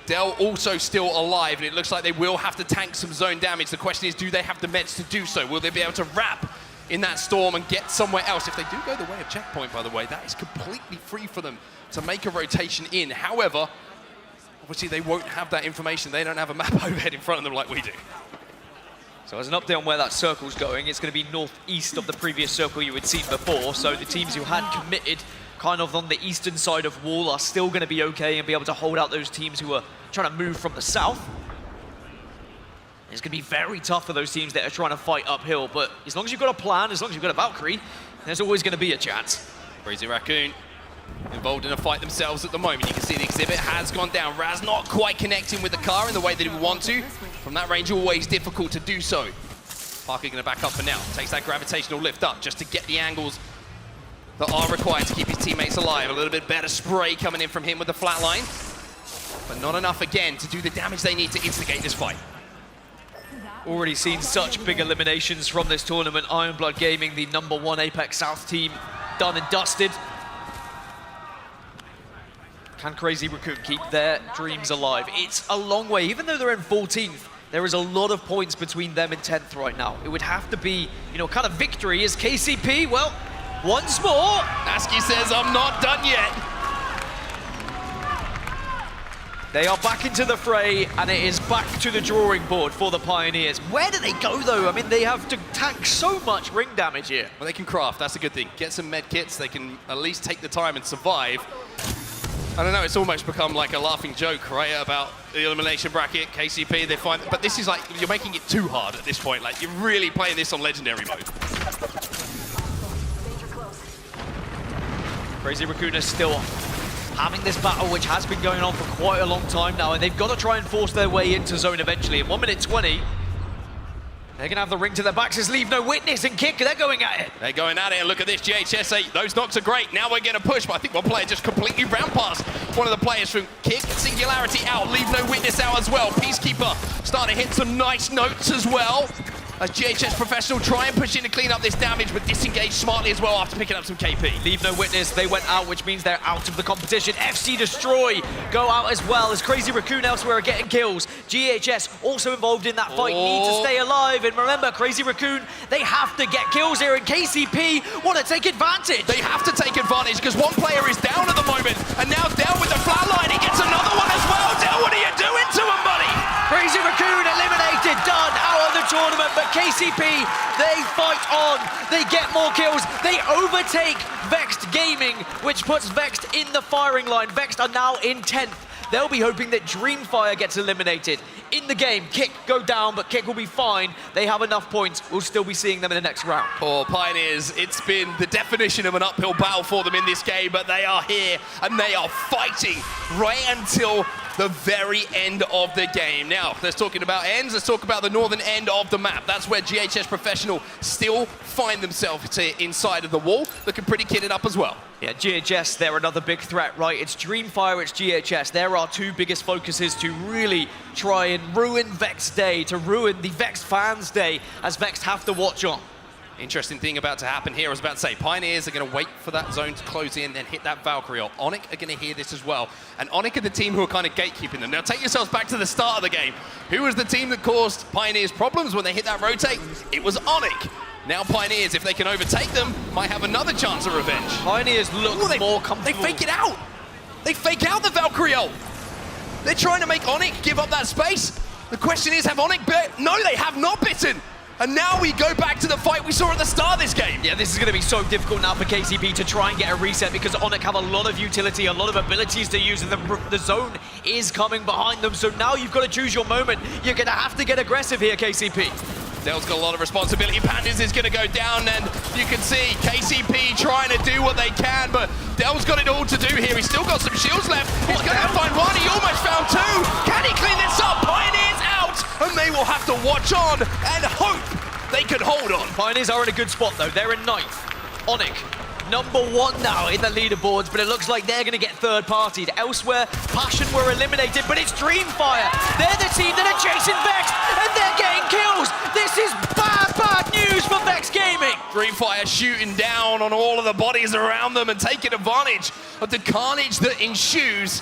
Dell also still alive, and it looks like they will have to tank some zone damage. The question is, do they have the meds to do so? Will they be able to wrap in that storm and get somewhere else? If they do go the way of Checkpoint, by the way, that is completely free for them to make a rotation in. However, obviously they won't have that information. They don't have a map overhead in front of them like we do. So as an update on where that circle's going, it's going to be northeast of the previous circle you had seen before. So the teams who had committed kind of on the eastern side of wall are still going to be okay and be able to hold out those teams who are trying to move from the south. It's going to be very tough for those teams that are trying to fight uphill, but as long as you've got a plan, as long as you've got a Valkyrie, there's always going to be a chance. Crazy Raccoon involved in a fight themselves at the moment. You can see the exhibit has gone down. Raz not quite connecting with the car in the way that he would want to. From that range, always difficult to do so. Parker going to back up for now. Takes that gravitational lift up just to get the angles that are required to keep his teammates alive. A little bit better spray coming in from him with the flatline, but not enough again to do the damage they need to instigate this fight. Already seen such big eliminations from this tournament. Ironblood Gaming, the #1 Apex South team, done and dusted. Can Crazy Raccoon keep their dreams alive? It's a long way. Even though they're in 14th, there is a lot of points between them and 10th right now. It would have to be, you know, kind of victory. Is KCP, well, once more. Aski says, I'm not done yet. They are back into the fray, and it is back to the drawing board for the Pioneers. Where do they go, though? I mean, they have to tank so much ring damage here. Well, they can craft. That's a good thing. Get some med kits. They can at least take the time and survive. I don't know. It's almost become like a laughing joke, right, about the elimination bracket, KCP. They find, but this is like, you're making it too hard at this point. Like, you're really playing this on legendary mode. Crazy Raccoon is still having this battle, which has been going on for quite a long time now, and they've got to try and force their way into zone eventually. In 1 minute 20, they're going to have the ring to their backs. There's Leave No Witness and Kick. They're going at it. They're going at it, and look at this, GHS. Those knocks are great. Now we're going to push, but I think one player just completely ran past one of the players from Kick. Singularity out, Leave No Witness out as well. Peacekeeper starting to hit some nice notes as well. As GHS Professional try and push in to clean up this damage, but disengage smartly as well after picking up some KP. Leave No Witness, they went out, which means they're out of the competition. FC Destroy go out as well, as Crazy Raccoon elsewhere are getting kills. GHS also involved in that fight, need to stay alive. And remember, Crazy Raccoon, they have to get kills here, and KCP want to take advantage. They have to take advantage, because one player is down at the moment, and now down with the flatline. He gets another one as well. Del, what are you doing to him, buddy? Crazy Raccoon eliminated, done, out of the tournament, but KCP, they fight on, they get more kills, they overtake Vexed Gaming, which puts Vexed in the firing line. Vexed are now in 10th. They'll be hoping that Dreamfire gets eliminated. In the game, Kick go down, but Kick will be fine. They have enough points. We'll still be seeing them in the next round. Poor Pioneers, it's been the definition of an uphill battle for them in this game, but they are here, and they are fighting right until the very end of the game. Now, let's talking about ends, let's talk about the northern end of the map. That's where GHS Professional still find themselves inside of the wall, looking pretty kitted up as well. Yeah, GHS, they're another big threat, right? It's Dreamfire, it's GHS. There are two biggest focuses to really try and ruin Vexed Day, to ruin the Vexed fans' day, as Vexed have to watch on. Interesting thing about to happen here, I was about to say, Pioneers are going to wait for that zone to close in, then hit that Valkyrie. Onyx are going to hear this as well. And Onyx are the team who are kind of gatekeeping them. Now take yourselves back to the start of the game. Who was the team that caused Pioneers problems when they hit that rotate? It was Onyx. Now Pioneers, if they can overtake them, might have another chance of revenge. Pioneers look more comfortable. They fake it out. They fake out the Valkyrie ult. They're trying to make Onyx give up that space. The question is, have Onyx bit? No, they have not bitten. And now we go back to the fight we saw at the start of this game. Yeah, this is going to be so difficult now for KCP to try and get a reset, because Onyx have a lot of utility, a lot of abilities to use, and the zone is coming behind them. So now you've got to choose your moment. You're going to have to get aggressive here, KCP. Del's got a lot of responsibility. Pandas is going to go down, and you can see KCP trying to do what they can, but Del's got it all to do here. He's still got some shields left. He's going to find one. He almost found two. Can he clean this up? Pioneers out, and they will have to watch on and hope they can hold on. Pioneers are in a good spot, though. They're in 9th. Onyx, #1 now in the leaderboards, but it looks like they're going to get third-partied. Elsewhere, Passion were eliminated, but it's Dreamfire. They're the team that are chasing Vexed, and they're getting kills. This is bad, bad news for Vexed Gaming. Dreamfire shooting down on all of the bodies around them and taking advantage of the carnage that ensues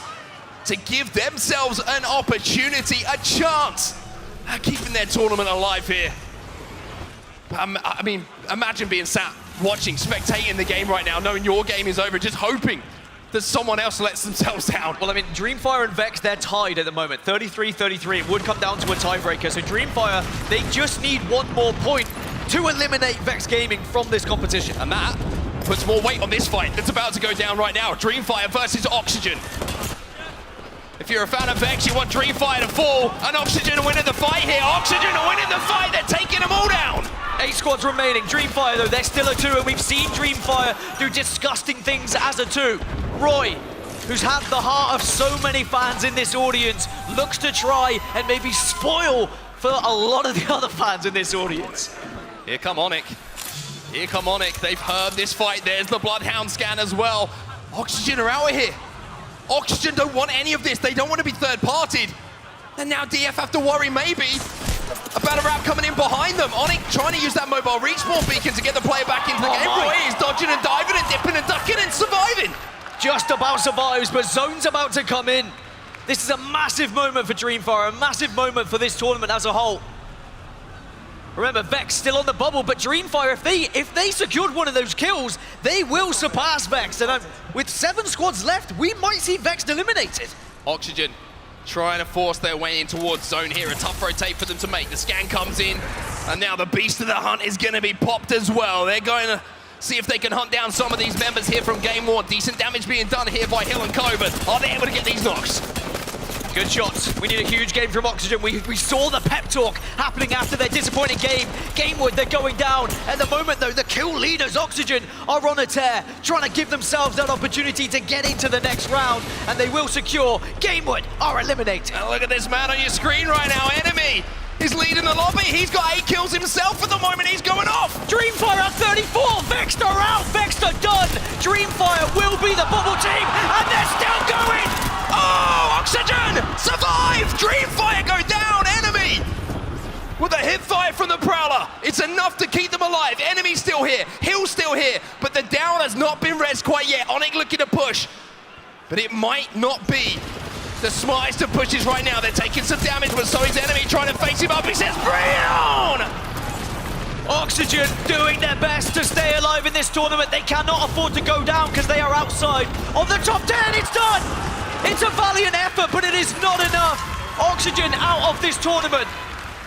to give themselves an opportunity, a chance at keeping their tournament alive here. I mean, imagine being sat watching, spectating the game right now, knowing your game is over, just hoping that someone else lets themselves down. Well, I mean, Dreamfire and Vex, they're tied at the moment. 33-33. It would come down to a tiebreaker. So Dreamfire, they just need one more point to eliminate Vex Gaming from this competition. And that puts more weight on this fight that's about to go down right now. Dreamfire versus Oxygen. If you're a fan of Vex, you want Dreamfire to fall, and Oxygen winning the fight here. Oxygen are winning the fight. They're taking them all down. 8 squads remaining. Dreamfire, though, they're still a 2, and we've seen Dreamfire do disgusting things as a 2. Roy, who's had the heart of so many fans in this audience, looks to try and maybe spoil for a lot of the other fans in this audience. Here come Onyx. Here come Onyx. They've heard this fight. There's the Bloodhound scan as well. Oxygen are out of here. Oxygen don't want any of this. They don't want to be third-partied. And now DF have to worry maybe about a wrap coming in behind them. Onyx trying to use that mobile respawn beacon to get the player back into the game. Roy is dodging and diving and dipping and ducking and surviving. Just about survives, but Zone's about to come in. This is a massive moment for Dreamfire, a massive moment for this tournament as a whole. Remember, Vex still on the bubble, but Dreamfire, if they secured one of those kills, they will surpass Vex. And with 7 squads left, we might see Vex eliminated. Oxygen trying to force their way in towards Zone here. A tough rotate for them to make. The scan comes in, and now the Beast of the Hunt is going to be popped as well. They're going to see if they can hunt down some of these members here from Game 1. Decent damage being done here by Hill and Co, but are they able to get these knocks? Good shots. We need a huge game from Oxygen. We saw the pep talk happening after their disappointing game. Gamewood, they're going down. At the moment, though, the kill leaders, Oxygen, are on a tear, trying to give themselves that opportunity to get into the next round, and they will secure. Gamewood are eliminated. And look at this man on your screen right now. Enemy is leading the lobby. He's got 8 kills himself at the moment. He's going off. Dreamfire at 34. Vexed are out. Vexed are done. Dreamfire will be the bubble team, and they're still going. Oh, Oxygen survive! Dreamfire go down, Enemy! With a hip fire from the Prowler, it's enough to keep them alive. Enemy's still here, Hill's still here, but the down has not been res quite yet. Onyx looking to push, but it might not be the smartest of pushes right now. They're taking some damage, but so is Enemy trying to face him up. He says, bring it on! Oxygen doing their best to stay alive in this tournament. They cannot afford to go down because they are outside of the top 10. It's done! It's a valiant effort, but it is not enough. Oxygen out of this tournament.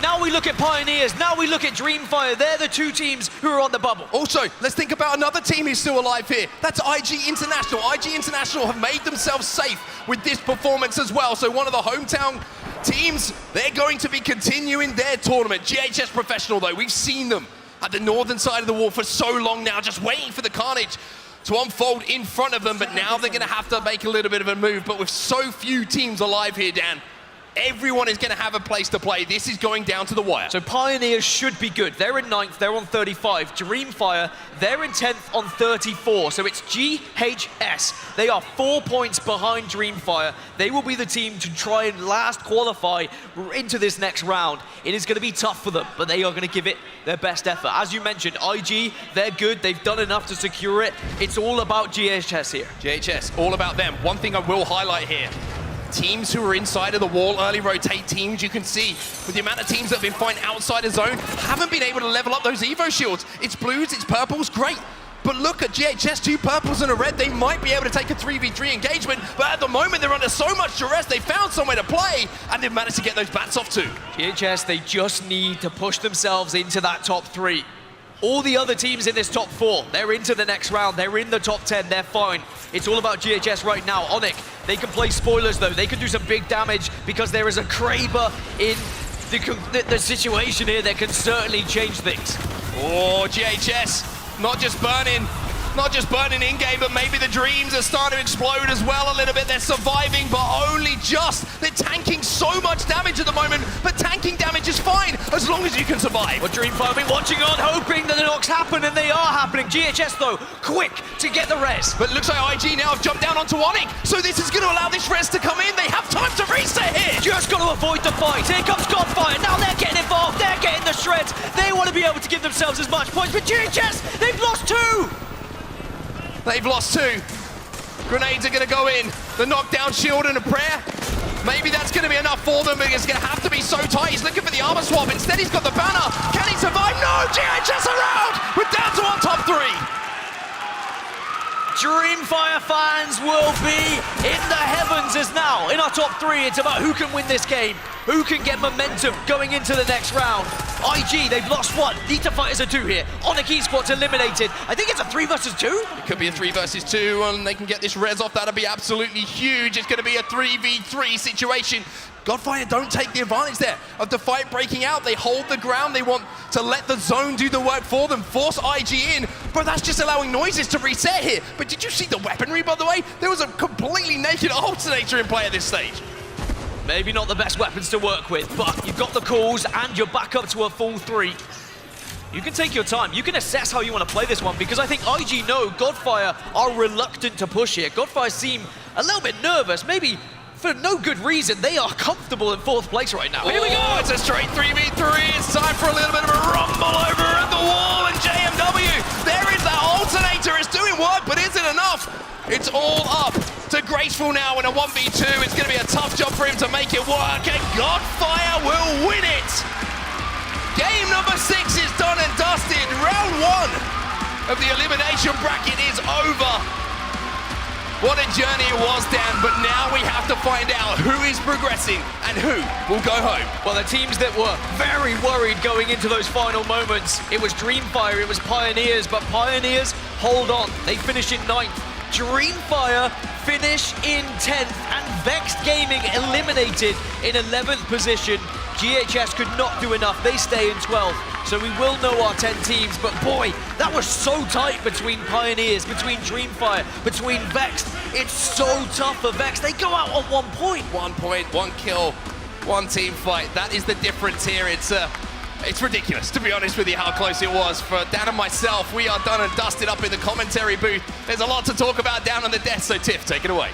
Now we look at Pioneers, now we look at Dreamfire. They're the 2 teams who are on the bubble. Also, let's think about another team who's still alive here. That's IG International. IG International have made themselves safe with this performance as well. So one of the hometown teams, they're going to be continuing their tournament. GHS Professional, though, we've seen them at the northern side of the wall for so long now, just waiting for the carnage to unfold in front of them, but now they're going to have to make a little bit of a move. But with so few teams alive here, Dan, everyone is going to have a place to play. This is going down to the wire. So Pioneers should be good. They're in 9th, they're on 35. Dreamfire, they're in 10th on 34. So it's GHS. They are 4 points behind Dreamfire. They will be the team to try and last qualify into this next round. It is going to be tough for them, but they are going to give it their best effort. As you mentioned, IG, they're good. They've done enough to secure it. It's all about GHS here. GHS, all about them. One thing I will highlight here, teams who are inside of the wall, early rotate teams, you can see with the amount of teams that have been fighting outside of zone, haven't been able to level up those Evo shields. It's blues, it's purples, great. But look at GHS, 2 purples and a red. They might be able to take a 3v3 engagement, but at the moment they're under so much duress. They found somewhere to play, and they've managed to get those bats off too. GHS, they just need to push themselves into that top 3. All the other teams in this top 4, they're into the next round. They're in the top 10, they're fine. It's all about GHS right now. Onyx, they can play spoilers though. They can do some big damage because there is a Kraber in the situation here that can certainly change things. Oh, GHS, not just burning in-game, but maybe the dreams are starting to explode as well a little bit. They're surviving, but only just. They're tanking so much damage at the moment, but tanking damage is fine as long as you can survive. Well, Dreamfire been watching on, hoping that the knocks happen, and they are happening. GHS, though, quick to get the res. But it looks like IG now have jumped down onto Onyx, so this is going to allow this res to come in. They have time to reset here. Just got to avoid the fight. Here comes Godfire. Now they're getting involved. They're getting the shreds. They want to be able to give themselves as much points, but GHS, they've lost 2. They've lost 2. Grenades are going to go in. The knockdown shield and a prayer. Maybe that's going to be enough for them, but it's going to have to be so tight. He's looking for the armor swap. Instead, he's got the banner. Can he survive? No! GHS are out! We're down to our top 3. Dreamfire fans will be in the heavens as now in our top 3. It's about who can win this game, who can get momentum going into the next round. IG, they've lost 1. Need to fight as a 2 here. Onyx Esports eliminated. I think it's a 3 versus 2. It could be a 3 versus 2, and they can get this res off. That'll be absolutely huge. It's going to be a 3v3 situation. Godfire don't take the advantage there of the fight breaking out. They hold the ground. They want to let the zone do the work for them, force IG in, but that's just allowing noises to reset here. But did you see the weaponry, by the way? There was a completely naked alternator in play at this stage. Maybe not the best weapons to work with, but you've got the calls and you're back up to a full 3. You can take your time. You can assess how you want to play this one, because I think IG know Godfire are reluctant to push here. Godfire seem a little bit nervous, maybe for no good reason. They are comfortable in 4th place right now. Here we go. It's a straight 3v3. It's time for a little bit of a rumble over at the wall, and JMW, there is that alternator. It's doing work, but is it enough? It's all up to Graceful now in a 1v2. It's going to be a tough job for him to make it work, and Godfire will win it. Game number 6 is done and dusted. Round 1 of the elimination bracket is over. What a journey it was, Dan, but now we have to find out who is progressing and who will go home. Well, the teams that were very worried going into those final moments, it was Dreamfire, it was Pioneers, but Pioneers hold on. They finish in 9th. Dreamfire finish in 10th, and Vexed Gaming eliminated in 11th position. GHS could not do enough. They stay in 12th. So we will know our 10 teams, but boy, that was so tight between Pioneers, between Dreamfire, between Vexed. It's so tough for Vexed. They go out on 1 point. 1 point, 1 kill, 1 team fight. That is the difference here. It's ridiculous, to be honest with you, how close it was. For Dan and myself, we are done and dusted up in the commentary booth. There's a lot to talk about down on the desk, so Tiff, take it away.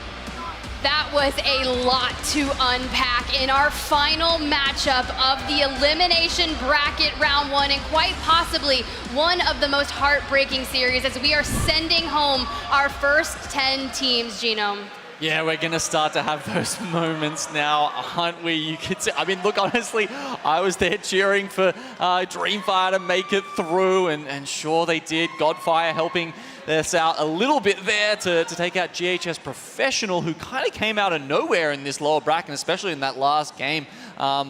That was a lot to unpack in our final matchup of the elimination bracket round 1, and quite possibly one of the most heartbreaking series as we are sending home our first 10 teams, Genome. Yeah, we're going to start to have those moments now, aren't we? You could say, I mean, look, honestly, I was there cheering for Dreamfire to make it through, and sure they did. Godfire helping us out a little bit there to take out GHS Professional, who kind of came out of nowhere in this lower bracket, especially in that last game,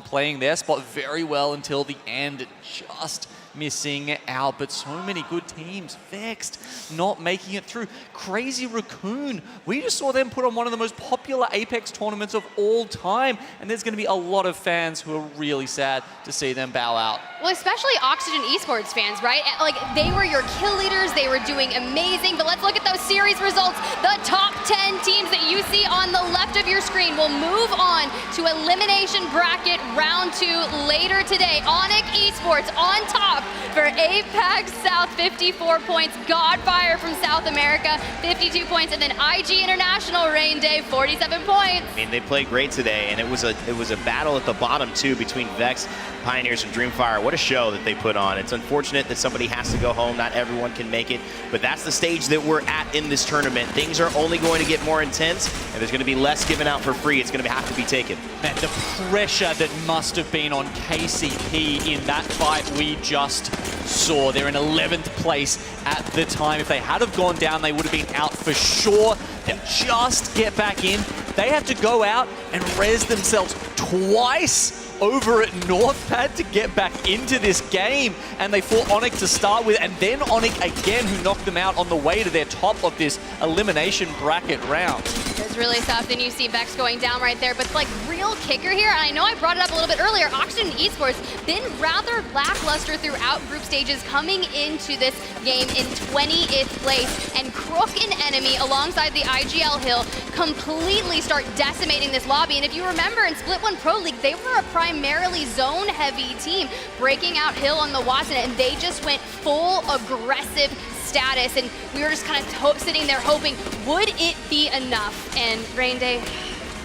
playing their spot very well until the end, just missing out. But so many good teams. Vexed not making it through. Crazy Raccoon, we just saw them put on one of the most popular Apex tournaments of all time, and there's going to be a lot of fans who are really sad to see them bow out. Well, especially Oxygen Esports fans, right? Like, they were your kill leaders, they were doing amazing, but let's look at those series results. The top 10 teams that you see on the left of your screen will move on to elimination bracket round 2 later today. Onyx Esports on top for Apex South, 54 points. Godfire from South America, 52 points, and then IG International Rain Day, 47 points. I mean, they played great today, and it was a battle at the bottom too between Vex, Pioneers, and Dreamfire. What a show that they put on. It's unfortunate that somebody has to go home. Not everyone can make it, but that's the stage that we're at in this tournament. Things are only going to get more intense, and there's going to be less given out for free. It's going to have to be taken. Man, the pressure that must have been on KCP in that fight we just saw. They're in 11th place at the time. If they had have gone down, they would have been out for sure. And just get back in, they had to go out and res themselves twice over at Northpad to get back into this game, and they fought Onyx to start with, and then Onyx again, who knocked them out on the way to their top of this elimination bracket round. It's really tough. Then you see Vex going down right there, but like real kicker here, and I know I brought it up a little bit earlier, Oxygen Esports been rather lackluster throughout group stages, coming into this game in 20th place, and Crook and Enemy alongside the IGL Hill completely start decimating this lobby. And if you remember in Split 1 Pro League, they were a primarily zone-heavy team, breaking out Hill on the Watson, and they just went full aggressive status, and we were just kind of sitting there hoping, would it be enough? And Rain Day,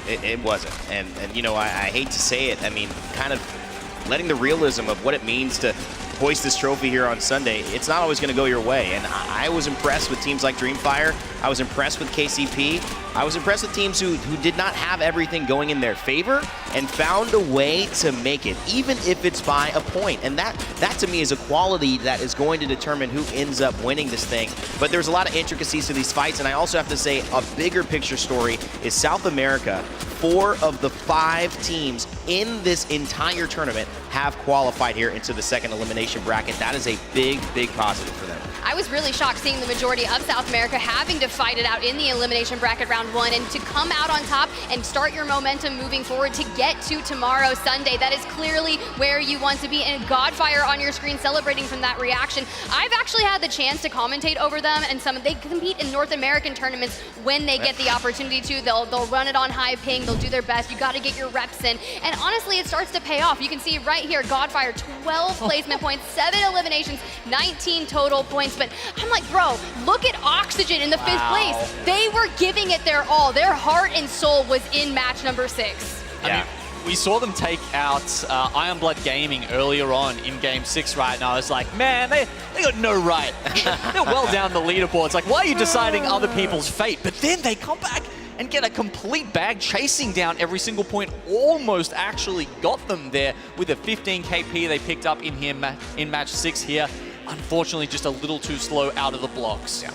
it wasn't. And you know, I hate to say it, I mean, kind of letting the realism of what it means to hoist this trophy here on Sunday, it's not always going to go your way. And I was impressed with teams like Dreamfire. I was impressed with KCP. I was impressed with teams who did not have everything going in their favor and found a way to make it, even if it's by a point. And that to me is a quality that is going to determine who ends up winning this thing. But there's a lot of intricacies to these fights, and I also have to say a bigger picture story is South America. 4 of the 5 teams in this entire tournament have qualified here into the second elimination bracket. That is a big, big positive for them. I was really shocked seeing the majority of South America having to fight it out in the elimination bracket round 1 and to come out on top and start your momentum moving forward to get to tomorrow, Sunday. That is clearly where you want to be, and Godfire on your screen celebrating from that reaction. I've actually had the chance to commentate over them, and they compete in North American tournaments when they get the opportunity to. They'll run it on high ping, they'll do their best. You got to get your reps in, and honestly, it starts to pay off. You can see right here, Godfire, 12 placement points, 7 eliminations, 19 total points. But I'm like, bro, look at Oxygen in the 5th place. They were giving it their all. Their heart and soul was in match number 6. Yeah. I mean, we saw them take out Iron Blood Gaming earlier on in Game 6, right? And I was like, man, they got no right. They're well down the leaderboards. Like, why are you deciding other people's fate? But then they come back and get a complete bag, chasing down every single point. Almost actually got them there with a 15 KP they picked up in match 6 here. Unfortunately, just a little too slow out of the blocks. Yeah.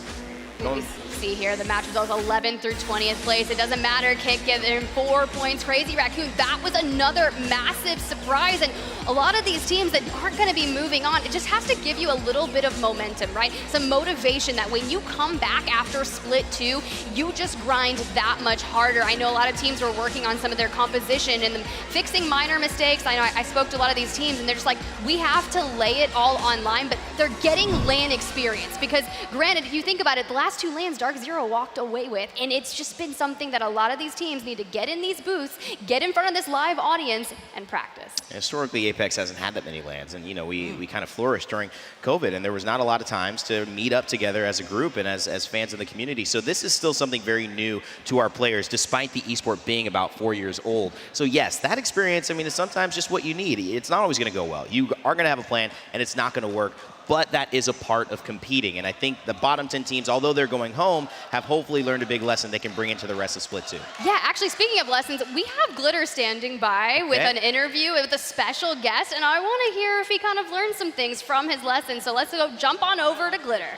See here, the match results 11th through 20th place. It doesn't matter, Kick getting 4 points. Crazy Raccoon, that was another massive surprise. And a lot of these teams that aren't going to be moving on, it just has to give you a little bit of momentum, right? Some motivation that when you come back after split 2, you just grind that much harder. I know a lot of teams were working on some of their composition and fixing minor mistakes. I know I spoke to a lot of these teams and they're just like, we have to lay it all online, but they're getting LAN experience because granted, if you think about it, the last 2 LANs Dark Zero walked away with, and it's just been something that a lot of these teams need to get in these booths, get in front of this live audience, and practice. Historically, Apex hasn't had that many LANs, and we kind of flourished during COVID, and there was not a lot of times to meet up together as a group and as fans of the community. So this is still something very new to our players, despite the esport being about 4 years old. So yes, that experience, I mean, is sometimes just what you need. It's not always going to go well. You are going to have a plan, and it's not going to work. But that is a part of competing. And I think the bottom 10 teams, although they're going home, have hopefully learned a big lesson they can bring into the rest of Split 2. Yeah, actually, speaking of lessons, we have Glitter standing by with an interview with a special guest, and I want to hear if he kind of learned some things from his lesson. So let's go jump on over to Glitter.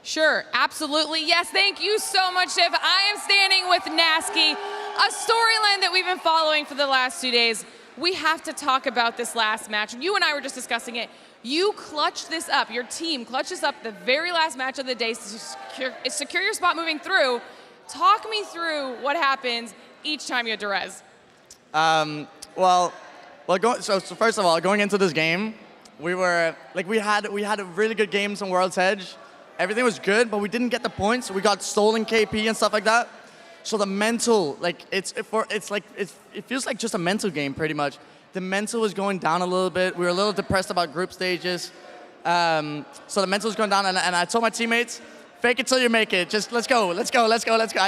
Sure, absolutely. Yes, thank you so much, Shiv. I am standing with Nasky, a storyline that we've been following for the last 2 days. We have to talk about this last match. You and I were just discussing it. You clutched this up. Your team clutched this up the very last match of the day to secure your spot moving through. Talk me through what happens each time you Durez. So first of all, going into this game, we had really good games on World's Edge. Everything was good, but we didn't get the points. We got stolen KP and stuff like that. So the mental, it feels like just a mental game pretty much. The mental was going down a little bit. We were a little depressed about group stages. So the mental was going down, and I told my teammates, fake it till you make it. Just let's go. I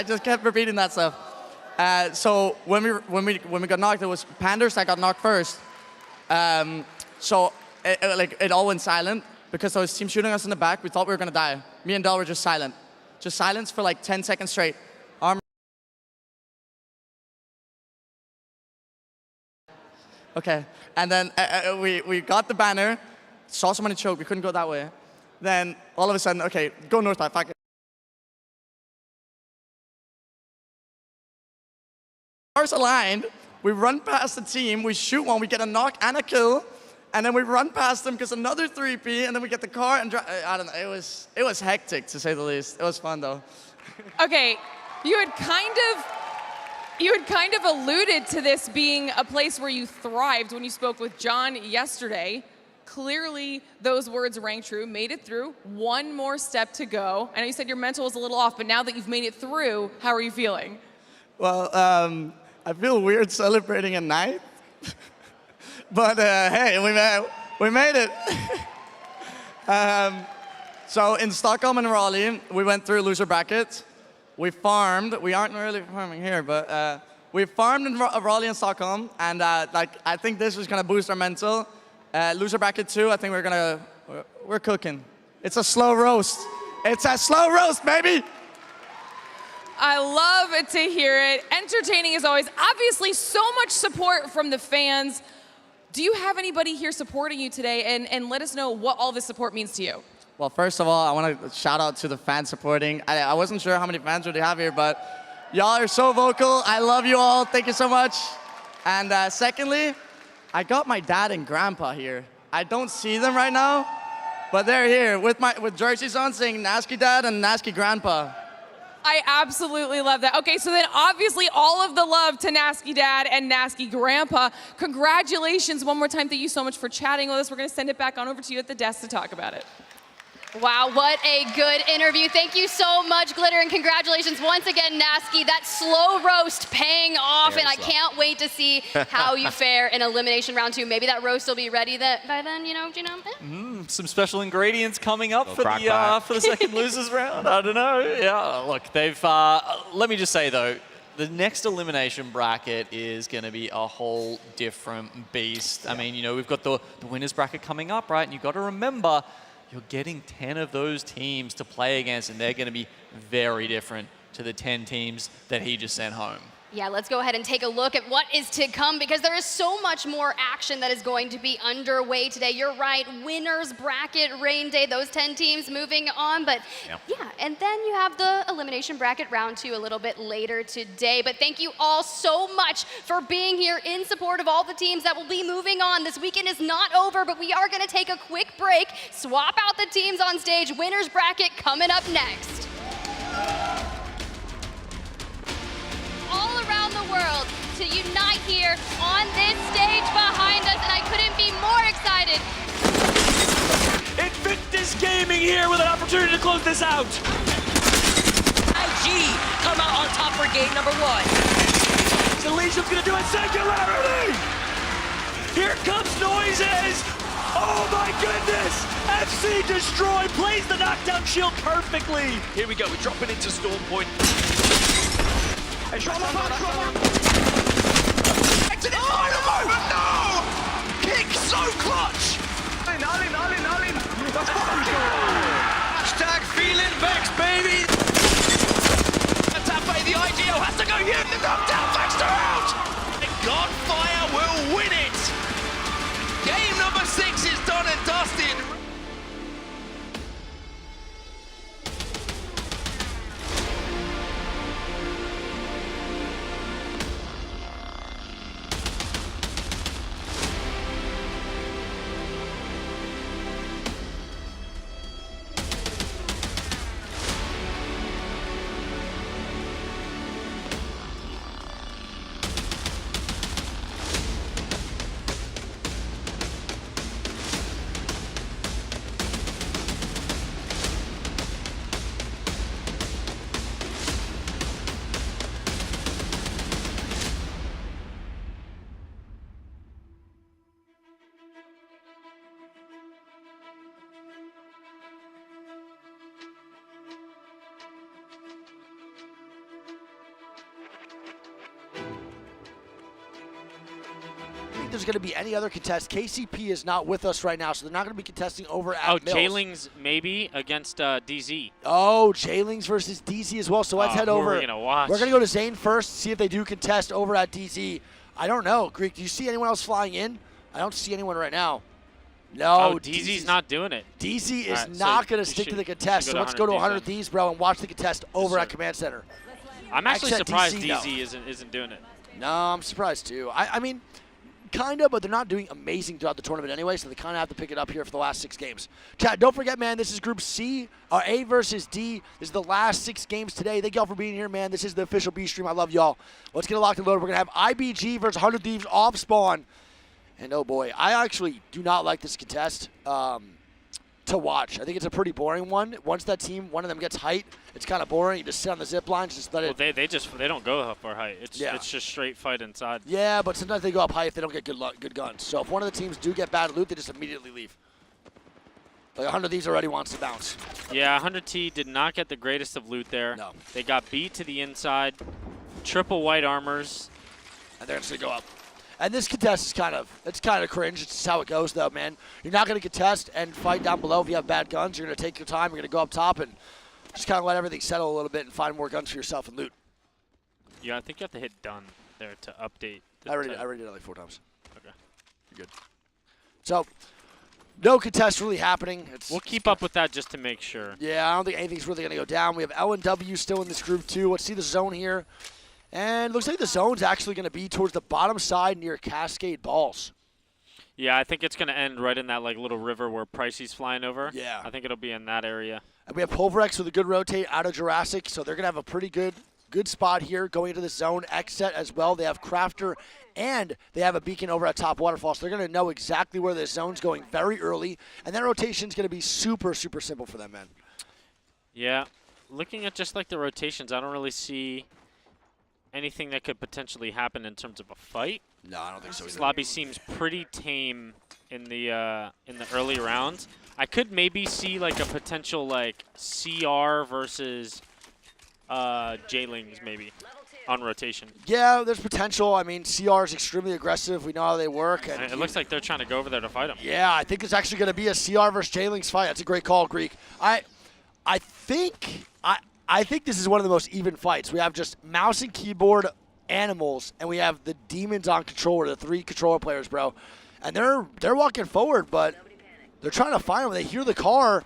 just kept repeating that stuff. So when we got knocked, it was Panders that got knocked first. So it all went silent because there was team shooting us in the back. We thought we were gonna die. Me and Del were just silent. Just silence for like 10 seconds straight. Okay, and then we got the banner, saw somebody choke, we couldn't go that way. Then all of a sudden, okay, go north side, fuck it. Cars aligned, we run past the team, we shoot one, we get a knock and a kill, and then we run past them because another 3P, and then we get the car and drive. I don't know, it was hectic to say the least. It was fun though. Okay, you had kind of alluded to this being a place where you thrived when you spoke with John yesterday. Clearly, those words rang true, made it through, one more step to go. I know you said your mental was a little off, but now that you've made it through, how are you feeling? Well, I feel weird celebrating a night, but hey, we made it. So in Stockholm and Raleigh, we went through loser brackets. We farmed. We aren't really farming here, but we farmed in Raleigh and Stockholm, and I think this was gonna boost our mental. Loser bracket 2, I think we're cooking. It's a slow roast. It's a slow roast, baby. I love to hear it. Entertaining as always. Obviously, so much support from the fans. Do you have anybody here supporting you today? And let us know what all this support means to you. Well, first of all, I want to shout out to the fans supporting. I wasn't sure how many fans would they have here, but y'all are so vocal. I love you all. Thank you so much. And secondly, I got my dad and grandpa here. I don't see them right now, but they're here with jerseys on saying Nasky Dad and Nasky Grandpa. I absolutely love that. Okay, so then obviously all of the love to Nasky Dad and Nasky Grandpa. Congratulations one more time. Thank you so much for chatting with us. We're going to send it back on over to you at the desk to talk about it. Wow, what a good interview. Thank you so much, Glitter, and congratulations once again, Nasky. That slow roast paying off, and I can't wait to see how you fare in Elimination Round 2. Maybe that roast will be ready by then, you know? Some special ingredients coming up for the second losers round. I don't know. Yeah, look, they've. Let me just say though, the next elimination bracket is going to be a whole different beast. I mean, you know, we've got the winners bracket coming up, right? And you've got to remember, you're getting 10 of those teams to play against, and they're going to be very different to the 10 teams that he just sent home. Yeah, let's go ahead and take a look at what is to come, because there is so much more action that is going to be underway today. You're right, winners bracket, rain day, those 10 teams moving on. But yeah, and then you have the elimination bracket round 2 a little bit later today. But thank you all so much for being here in support of all the teams that will be moving on. This weekend is not over, but we are going to take a quick break, swap out the teams on stage. Winners bracket coming up next. All around the world to unite here on this stage behind us, and I couldn't be more excited. Invictus Gaming here with an opportunity to close this out. IG come out on top for game number 1. Delicia's gonna do it. Singularity! Here comes Noises! Oh my goodness! FC Destroy plays the knockdown shield perfectly! Here we go, we're dropping into Storm Point. Hey, shot my back, shot my To the final moment, no! Kick so clutch! All in. That's fucking Hashtag feeling Vex, baby! Atape, the IGL has to go here, the knockdown, Vexter out! And Godfire will win it! Game number 6 is done and dusted. There's going to be any other contest. KCP is not with us right now, so they're not going to be contesting over at Mills. Jailings maybe against DZ. Oh, Jailings versus DZ as well. So let's head over. We're going to watch. We're going to go to Zane first, see if they do contest over at DZ. I don't know. Greek, do you see anyone else flying in? I don't see anyone right now. No. Oh, DZ's not doing it. DZ is not going to stick to the contest. So let's go to 100 Thieves, bro, and watch the contest over at Command Center. I'm actually surprised DZ isn't doing it. No, I'm surprised too. I mean, kind of, but they're not doing amazing throughout the tournament anyway, so they kind of have to pick it up here for the last 6 games. Chat, don't forget, man, this is Group C, A versus D. This is the last 6 games today. Thank y'all for being here, man. This is the official B stream. I love y'all. Let's get it locked and loaded. We're going to have IBG versus 100 Thieves off spawn. And oh boy, I actually do not like this contest to watch. I think it's a pretty boring one. Once that team, one of them gets height, it's kind of boring. You just sit on the zip lines, just let it. Well, they don't go up for height. It's just straight fight inside. Yeah, but sometimes they go up high if they don't get good guns. So if one of the teams do get bad loot, they just immediately leave. Like 100 of these already wants to bounce. Yeah, 100T did not get the greatest of loot there. No. They got beat to the inside. Triple white armors. And they're just going to go up. And this contest is kind of cringe. It's just how it goes, though, man. You're not going to contest and fight down below if you have bad guns. You're going to take your time. You're going to go up top and just kind of let everything settle a little bit and find more guns for yourself and loot. Yeah, I think you have to hit done there to update. I already did it like 4 times. Okay. You're good. So, no contest really happening. We'll keep up with that just to make sure. Yeah, I don't think anything's really going to go down. We have L&W still in this group, too. Let's see the zone here. And looks like the zone's actually going to be towards the bottom side near Cascade Balls. Yeah, I think it's going to end right in that like little river where Pricey's flying over. Yeah. I think it'll be in that area. And we have Pulverex with a good rotate out of Jurassic, so they're going to have a pretty good spot here going into the zone. X set as well. They have Crafter and they have a beacon over at top waterfall, so they're going to know exactly where this zone's going very early. And that rotation's going to be super, super simple for them, man. Yeah. Looking at just like the rotations, I don't really see anything that could potentially happen in terms of a fight. No, I don't think so either. Lobby seems pretty tame in the early rounds. I could maybe see like a potential like CR versus J-Lings maybe on rotation. Yeah, there's potential. I mean, CR is extremely aggressive. We know how they work. And it looks like they're trying to go over there to fight him. Yeah, I think it's actually going to be a CR versus J-Lings fight. That's a great call, Greek. I think this is one of the most even fights. We have just mouse and keyboard animals, and we have the demons on controller, the 3 controller players, bro. And they're walking forward, but they're trying to find them. They hear the car.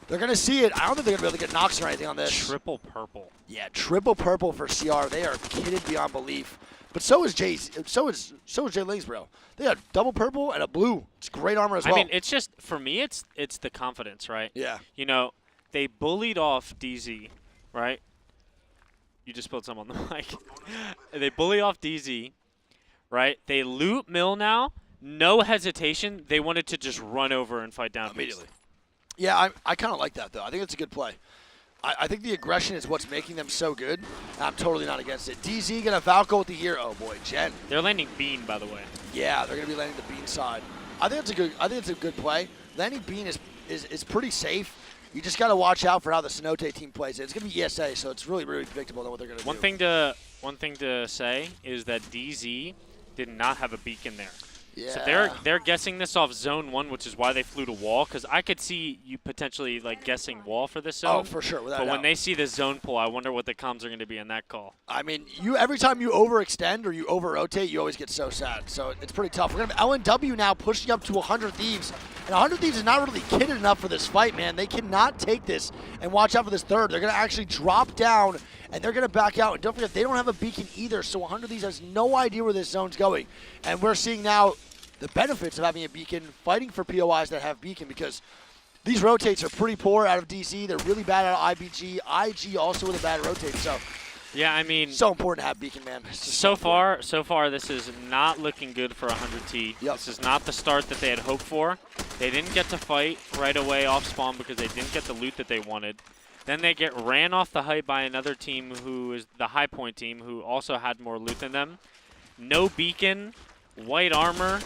They're going to see it. I don't think they're going to be able to get knocks or anything on this. Triple purple. Yeah, triple purple for CR. They are kitted beyond belief. But so is J-Lings, bro. They got double purple and a blue. It's great armor as well. I mean, it's just, for me, it's the confidence, right? Yeah. You know, they bullied off DZ, right? You just spilled some on the mic. They bully off DZ, right? They loot Mill now. No hesitation. They wanted to just run over and fight down immediately. Yeah, I kind of like that, though. I think it's a good play. I think the aggression is what's making them so good. I'm totally not against it. DZ going to Valko with the year. Oh, boy, Jen. They're landing Bean, by the way. Yeah, they're going to be landing the Bean side. I think it's a good play. Landing Bean is pretty safe. You just got to watch out for how the Cenote team plays it. It's going to be ESA, so it's really, really predictable on what they're going to do. One thing to say is that DZ did not have a beacon there. Yeah. So they're guessing this off zone 1, which is why they flew to wall, because I could see you potentially like guessing wall for this zone. Oh, for sure. Without but doubt. when they see the zone pull, I wonder what the comms are going to be in that call. I mean, every time you overextend or you over-rotate, you always get so sad. So it's pretty tough. We're going to have L&W now pushing up to 100 Thieves. And 100 Thieves is not really kitted enough for this fight, man. They cannot take this and watch out for this third. They're going to actually drop down, and they're going to back out. And don't forget, they don't have a beacon either, so 100 Thieves has no idea where this zone's going. And we're seeing now the benefits of having a beacon, fighting for POIs that have beacon, because these rotates are pretty poor out of DC. They're really bad out of IBG. IG also with a bad rotate. So yeah, I mean, so important to have beacon, man. So far, this is not looking good for 100T. Yep. This is not the start that they had hoped for. They didn't get to fight right away off spawn because they didn't get the loot that they wanted. Then they get ran off the height by another team who is the High Point team, who also had more loot than them. No beacon. White armor.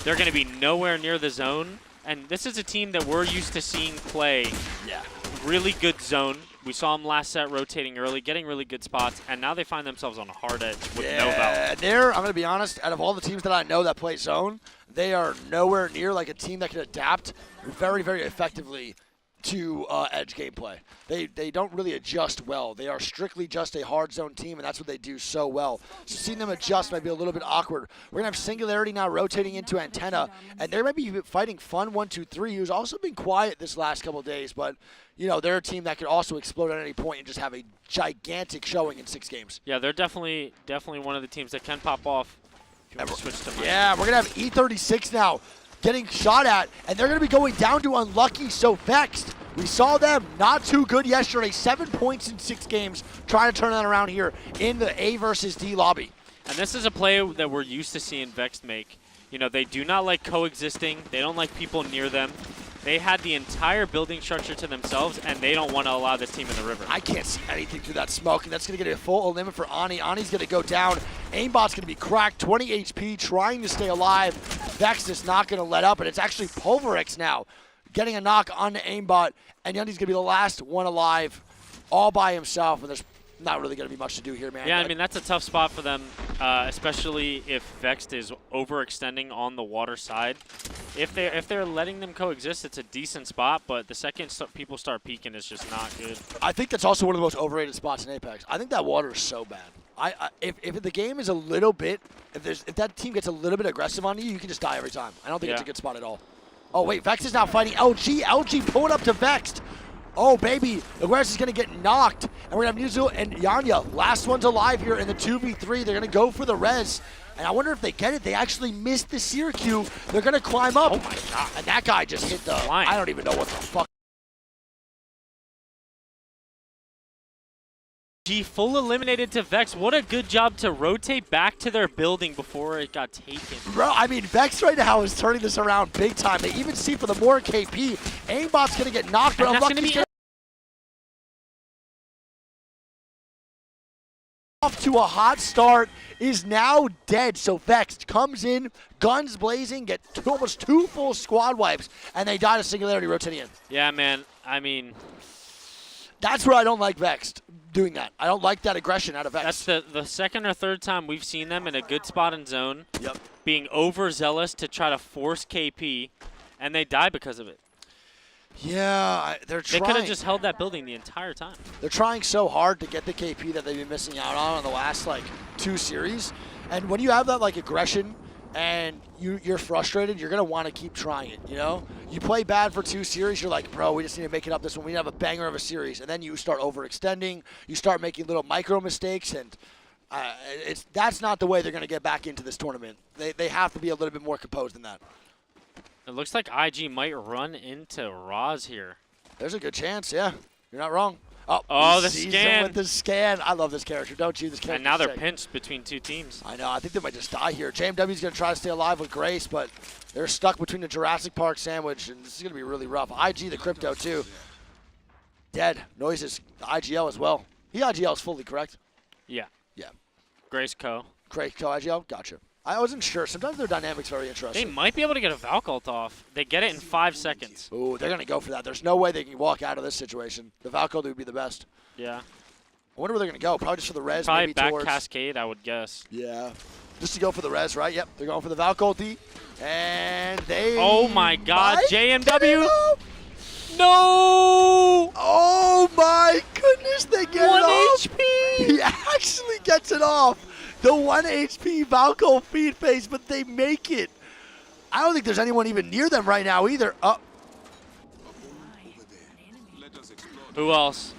They're going to be nowhere near the zone. And this is a team that we're used to seeing play really good zone. We saw them last set rotating early, getting really good spots, and now they find themselves on a hard edge with no Val. I'm going to be honest, out of all the teams that I know that play zone, they are nowhere near like a team that can adapt very, very effectively to edge gameplay. They don't really adjust well. They are strictly just a hard zone team, and that's what they do so well. So seeing them adjust might be a little bit awkward. We're going to have Singularity now rotating into Antenna, and they might be fighting Fun 123, who's also been quiet this last couple of days, but you know, they're a team that could also explode at any point and just have a gigantic showing in 6 games. Yeah, they're definitely one of the teams that can pop off. Switch to yeah, we're going to have E36 now getting shot at, and they're going to be going down to Unlucky, so Vexed. We saw them not too good yesterday, 7 points in 6 games, trying to turn that around here in the A versus D lobby. And this is a play that we're used to seeing Vexed make. You know, they do not like coexisting. They don't like people near them. They had the entire building structure to themselves, and they don't want to allow this team in the river. I can't see anything through that smoke, and that's going to get a full limit for Ani. Ani's going to go down. Aimbot's going to be cracked, 20 HP, trying to stay alive. Vex is not going to let up, and it's actually Pulverex now getting a knock on the Aimbot, and Yundi's going to be the last one alive all by himself, and there's not really going to be much to do here, man. Yeah, I mean, that's a tough spot for them, especially if Vexed is overextending on the water side. If they're letting them coexist, it's a decent spot, but the second people start peeking, it's just not good. I think that's also one of the most overrated spots in Apex. I think that water is so bad. If the game is a little bit, if that team gets a little bit aggressive on you, you can just die every time. I don't think it's a good spot at all. Oh, wait, Vex is now fighting LG. LG pulling up to Vexed. Oh, baby, Aguirre is going to get knocked. And we're going to have Nuzul and Yanya. Last one's alive here in the 2v3. They're going to go for the res. And I wonder if they get it. They actually missed the seer queue. They're going to climb up. Oh, my God. And that guy just hit the... I don't even know what the fuck. G full eliminated to Vex. What a good job to rotate back to their building before it got taken. Bro, I mean, Vex right now is turning this around big time. They even see for the more KP. Aimbot's going to get knocked, but Unlucky's off to a hot start, is now dead. So Vex comes in, guns blazing, get almost 2 full squad wipes, and they die to Singularity rotating in. Yeah, man. I mean... That's where I don't like Vexed doing that. I don't like that aggression out of Vex. That's the second or third time we've seen them in a good spot in zone, being overzealous to try to force KP, and they die because of it. Yeah, they're trying. They could have just held that building the entire time. They're trying so hard to get the KP that they've been missing out on the last, 2 series. And when you have that, aggression and you're frustrated, you're going to want to keep trying it, you know? You play bad for 2 series, you're like, bro, we just need to make it up this one. We need to have a banger of a series. And then you start overextending. You start making little micro mistakes, and that's not the way they're going to get back into this tournament. They have to be a little bit more composed than that. It looks like IG might run into Roz here. There's a good chance, yeah. You're not wrong. Oh, the sees scan. him with the scan. I love this character, don't you? This character. And now they're pinched between 2 teams. I know. I think they might just die here. JMW's going to try to stay alive with Grace, but they're stuck between the Jurassic Park sandwich, and this is going to be really rough. IG, the Crypto, too. Dead. Noises, the IGL as well. He IGL is fully correct? Yeah. Yeah. Grace Co. Grace Co IGL? Gotcha. I wasn't sure. Sometimes their dynamics very interesting. They might be able to get a Valk ult off. They get it in 5 seconds. Ooh, they're going to go for that. There's no way they can walk out of this situation. The Valk ult would be the best. Yeah. I wonder where they're going to go. Probably just for the res. Probably maybe back towards... Cascade, I would guess. Yeah. Just to go for the res, right? Yep. They're going for the Valk ulti. And they... Oh, my God. JMW. No! Oh, my goodness. They get 1 it off. HP. He actually gets it off. The 1 HP Valko feed phase, but they make it. I don't think there's anyone even near them right now either. Who else?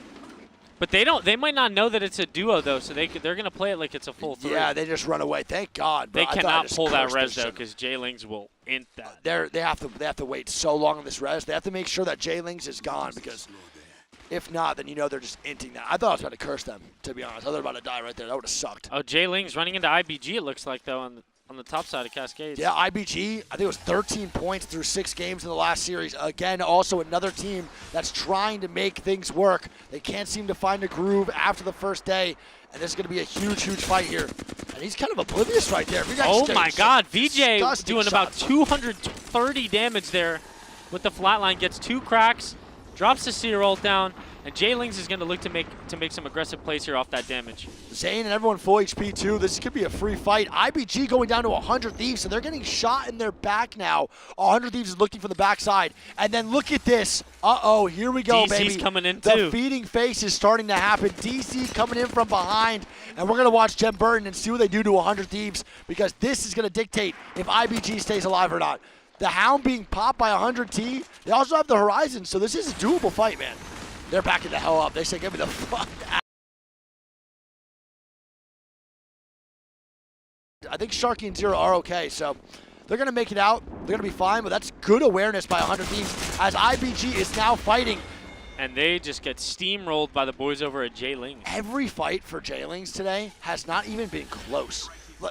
But they might not know that it's a duo though, so they're gonna play it like it's a full 3. Yeah, they just run away. Thank God. Bro. They cannot pull that res though, because J-Lings will int that. They have to wait so long on this res. They have to make sure that J-Lings is gone, because if not, then you know they're just inting that. I thought I was about to curse them, to be honest. I thought they were about to die right there. That would have sucked. Oh, J-Lings running into IBG, it looks like, though, on the top side of Cascades. Yeah, IBG, I think it was 13 points through 6 games in the last series. Again, also another team that's trying to make things work. They can't seem to find a groove after the first day, and this is going to be a huge, huge fight here. And he's kind of oblivious right there. Oh, my God. VJ doing shots. about 230 damage there with the flatline. Gets 2 cracks, drops the Seer ult down, and J-Lings is going to look to make some aggressive plays here off that damage. Zane and everyone full HP too. This could be a free fight. IBG going down to 100 Thieves, so they're getting shot in their back now. 100 Thieves is looking for the backside. And then look at this. Uh-oh, here we go, baby. DC's coming in the too. The feeding face is starting to happen. DC coming in from behind. And we're going to watch Jem Burton and see what they do to 100 Thieves, because this is going to dictate if IBG stays alive or not. The Hound being popped by 100T. They also have the Horizon, so this is a doable fight, man. They're backing the hell up. They say, get me the fuck out. I think Sharky and Zero are okay, so they're going to make it out. They're going to be fine, but that's good awareness by 100 Thieves as IBG is now fighting. And they just get steamrolled by the boys over at J-Lings. Every fight for J-Lings today has not even been close.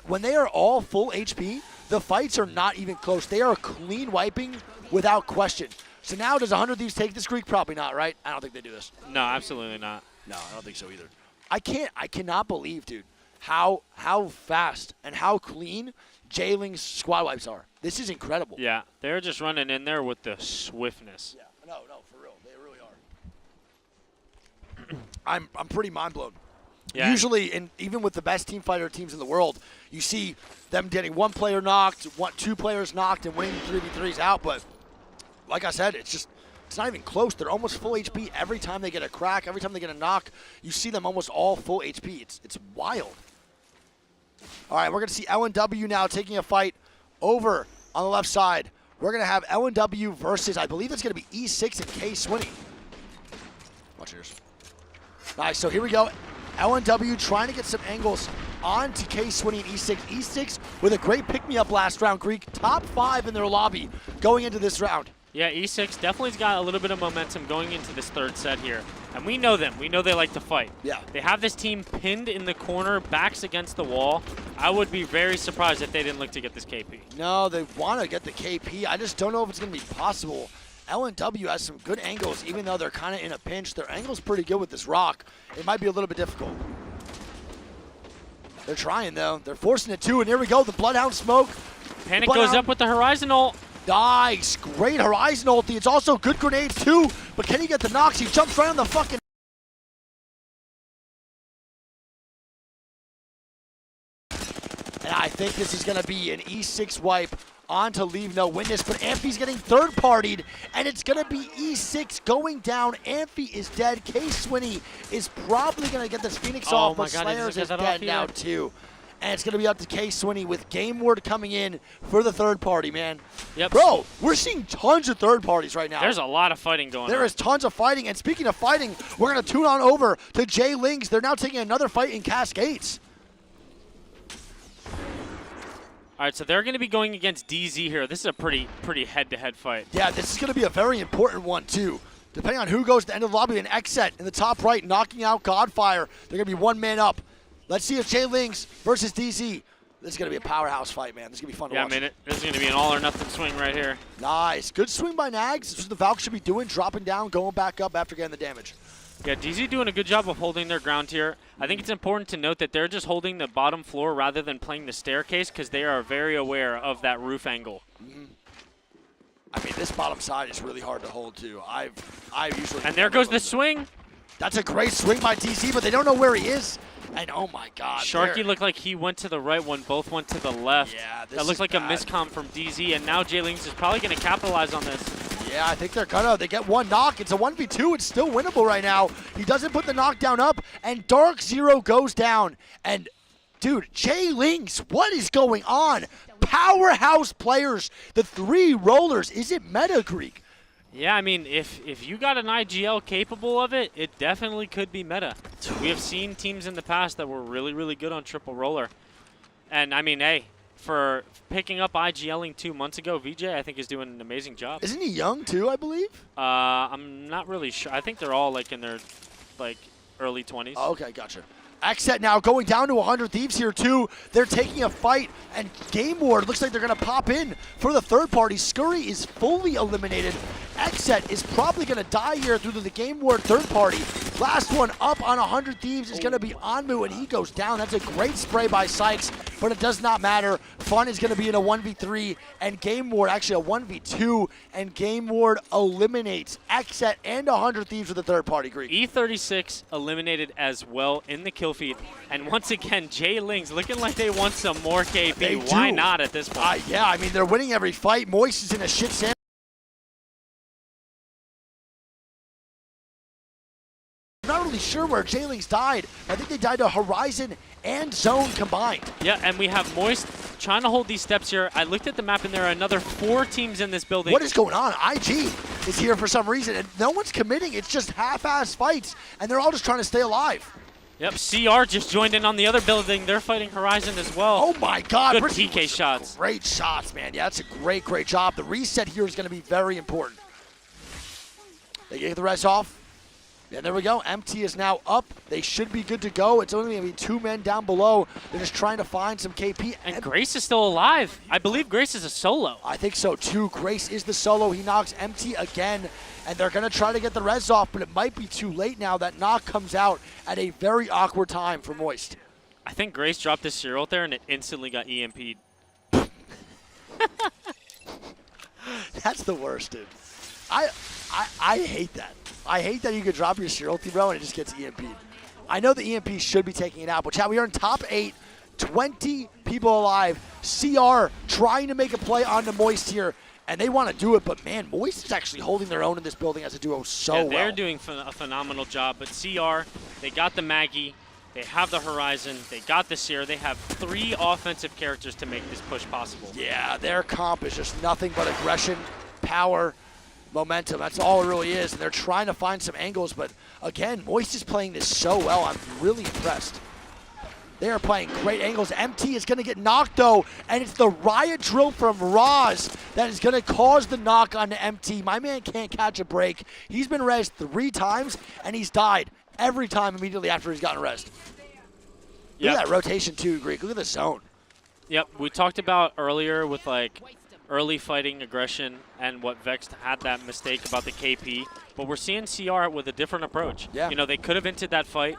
When they are all full HP, the fights are not even close. They are clean wiping without question. So now, does 100 Thieves take this Greek? Probably not, right? I don't think they do this. No, absolutely not. No, I don't think so either. I cannot believe, dude, how fast and how clean J-Ling's squad wipes are. This is incredible. Yeah, they're just running in there with the swiftness. Yeah, no, for real. They really are. I'm pretty mind blown. Yeah. Usually, even with the best team fighter teams in the world, you see them getting one player knocked, two players knocked, and winning 3v3s out. But like I said, it's not even close. They're almost full HP every time they get a crack, every time they get a knock. You see them almost all full HP. It's wild. All right, we're going to see LNW now taking a fight over on the left side. We're going to have LNW versus, I believe it's going to be E6 and K Swinney. Watch yours. Nice, so here we go. LNW trying to get some angles onto K Swinney and E6. E6 with a great pick-me-up last round, Greek. Top 5 in their lobby going into this round. Yeah, E6 definitely's got a little bit of momentum going into this third set here. And we know them. We know they like to fight. Yeah. They have this team pinned in the corner, backs against the wall. I would be very surprised if they didn't look to get this KP. No, they want to get the KP. I just don't know if it's going to be possible. LNW has some good angles, even though they're kind of in a pinch. Their angle's pretty good with this rock. It might be a little bit difficult. They're trying, though. They're forcing it, too, and here we go. The Bloodhound smoke. Panic goes up with the Horizon ult. Nice. Great Horizon ulti. It's also good grenades, too. But can he get the knocks? He jumps right on the fucking... And I think this is going to be an E6 wipe on to leave no witness, but Amphi's getting third-partied, and it's going to be E6 going down. Amphi is dead. K Swinney is probably going to get this Phoenix off, but Slayers is dead now, too. And it's going to be up to K Swinney with Game Ward coming in for the third party, man. Yep. Bro, we're seeing tons of third parties right now. There's a lot of fighting going on. There is tons of fighting, and speaking of fighting, we're going to tune on over to Jay Lings. They're now taking another fight in Cascades. All right, so they're going to be going against DZ here. This is a pretty head-to-head fight. Yeah, this is going to be a very important one, too. Depending on who goes to the end of the lobby, an X-Set in the top right, knocking out Godfire. They're going to be one man up. Let's see if Jay Lings versus DZ. This is going to be a powerhouse fight, man. This is going to be fun to watch. Yeah, I mean, this is going to be an all-or-nothing swing right here. Nice. Good swing by Nags. This is what the Valk should be doing, dropping down, going back up after getting the damage. Yeah, DZ doing a good job of holding their ground here. I think it's important to note that they're just holding the bottom floor rather than playing the staircase because they are very aware of that roof angle. I mean, this bottom side is really hard to hold, too. I usually... And there goes the swing. That's a great swing by DZ, but they don't know where he is. And oh my God. Sharky looked like he went to the right one, both went to the left. Yeah, this that looked is like bad. a miscomm from DZ, and now Jay Lings is probably going to capitalize on this. Yeah, I think they're gonna. They get one knock. It's a 1v2. It's still winnable right now. He doesn't put the knockdown up, and Dark Zero goes down. And, dude, Jay Lings, what is going on? Powerhouse players, the three rollers. Is it meta, Greek? Yeah, I mean, if you got an IGL capable of it, it definitely could be meta. We have seen teams in the past that were really, really good on triple roller. And, I mean, hey, for picking up IGLing 2 months ago, VJ, I think, is doing an amazing job. Isn't he young, too, I believe? I'm not really sure. I think they're all, like, in their, like, early 20s. Oh, okay, gotcha. X-Set now going down to 100 Thieves here, too. They're taking a fight, and Game Ward looks like they're going to pop in for the third party. Scurry is fully eliminated. X-Set is probably going to die here through the Game Ward third party. Last one up on 100 Thieves is going to be Anmu, and he goes down. That's a great spray by Sykes, but it does not matter. Fun is going to be in a 1v3, and Game Ward, actually a 1v2, and Game Ward eliminates X-Set and 100 Thieves with the third party, Greek. E36 eliminated as well in the kill feed. And once again, Jay Lings looking like they want some more KP. They Why do. not at this point? Yeah, I mean, they're winning every fight. Moist is in a shit sandwich. I'm not really sure where Jay Lings died. I think they died to Horizon and Zone combined. Yeah, and we have Moist trying to hold these steps here. I looked at the map, and there are another 4 teams in this building. What is going on? IG is here for some reason, and no one's committing. It's just half-ass fights, and they're all just trying to stay alive. Yep, CR just joined in on the other building. They're fighting Horizon as well. Oh my God. Good Brittany PK shots. Great shots, man. Yeah, that's a great job. The reset here is going to be very important. They get the res off. And there we go. MT is now up. They should be good to go. It's only going to be 2 men down below. They're just trying to find some KP. And Grace is still alive. I believe Grace is a solo. I think so too. Grace is the solo. He knocks MT again. And they're going to try to get the res off, but it might be too late now. That knock comes out at a very awkward time for Moist. I think Grace dropped his serial out there, and it instantly got EMP'd. That's the worst, dude. I hate that. I hate that you could drop your serial, bro, and it just gets EMP'd. I know the EMP should be taking it out, but chat, we are in top 8, 20 people alive. CR trying to make a play on the Moist here, and they want to do it, but man, Moist is actually holding their own in this building as a duo so well. They're doing a phenomenal job, but CR, they got the Maggie, they have the Horizon, they got the Seer, they have 3 offensive characters to make this push possible. Yeah, their comp is just nothing but aggression, power, momentum. That's all it really is, and they're trying to find some angles, but again, Moist is playing this so well. I'm really impressed. They are playing great angles. MT is going to get knocked, though, and it's the riot drill from Roz that is going to cause the knock on the MT. My man can't catch a break. He's been rezzed 3 times, and he's died every time immediately after he's gotten rezzed. Look at that rotation, too, Greek. Look at the zone. Yep, we talked about earlier with, like, early fighting aggression and what Vex had that mistake about the KP, but we're seeing CR with a different approach. Yeah. You know, they could have entered that fight,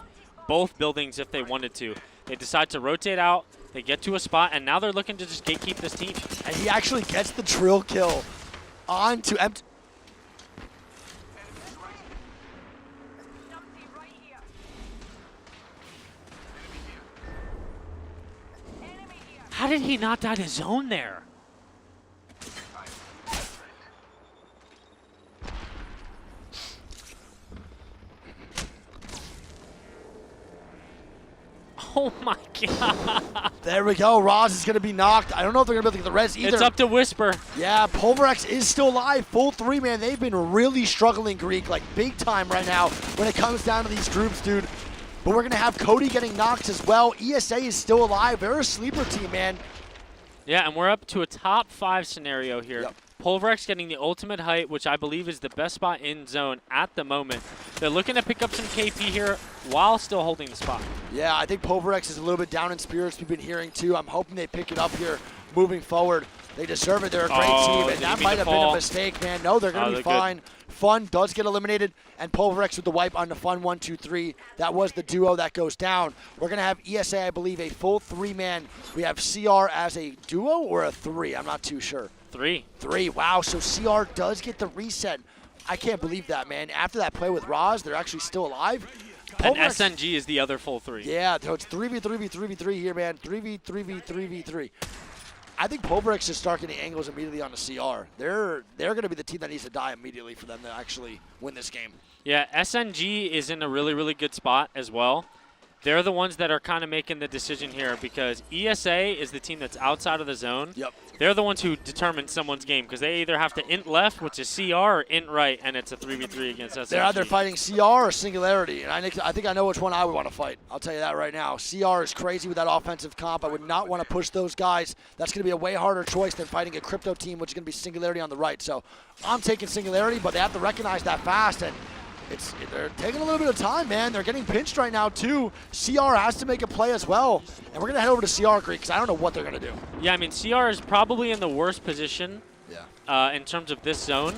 both buildings if they wanted to. They decide to rotate out, they get to a spot, and now they're looking to just gatekeep this team. And he actually gets the drill kill onto MT. How did he not die to zone there? Oh my god. There we go. Roz is going to be knocked. I don't know if they're going to be able to get the res either. It's up to Whisper. Yeah, Pulverex is still alive. Full 3, man. They've been really struggling, Greek, like big time right now when it comes down to these groups, dude. But we're going to have Cody getting knocked as well. ESA is still alive. They're a sleeper team, man. Yeah, and we're up to a top 5 scenario here. Yep. Pulverex getting the ultimate height, which I believe is the best spot in zone at the moment. They're looking to pick up some KP here while still holding the spot. Yeah, I think Pulverex is a little bit down in spirits. We've been hearing too. I'm hoping they pick it up here moving forward. They deserve it. They're a great team, and that might have been a mistake, man. No, they're going to be fine. Fun does get eliminated, and Pulverex with the wipe on the Fun 1-2-3. That was the duo that goes down. We're going to have ESA, I believe, a full 3-man. We have CR as a duo or a 3. I'm not too sure. 3. 3, wow. So CR does get the reset. I can't believe that, man. After that play with Roz, they're actually still alive. And SNG is the other full 3. Yeah, so it's 3v3v3v3 here, man. 3v3v3v3. I think Pulverex is starting the angles immediately on the CR. They're going to be the team that needs to die immediately for them to actually win this game. Yeah, SNG is in a really, really good spot as well. They're the ones that are kind of making the decision here because ESA is the team that's outside of the zone. Yep. They're the ones who determine someone's game because they either have to int left, which is CR, or int right, and it's a 3v3 against SNG. They're either fighting CR or Singularity, and I think I know which one I would want to fight. I'll tell you that right now. CR is crazy with that offensive comp. I would not want to push those guys. That's going to be a way harder choice than fighting a crypto team, which is going to be Singularity on the right. So I'm taking Singularity, but they have to recognize that fast, and they're taking a little bit of time, man. They're getting pinched right now, too. CR has to make a play as well. And we're going to head over to CR, Greek, because I don't know what they're going to do. Yeah, I mean, CR is probably in the worst position in terms of this zone.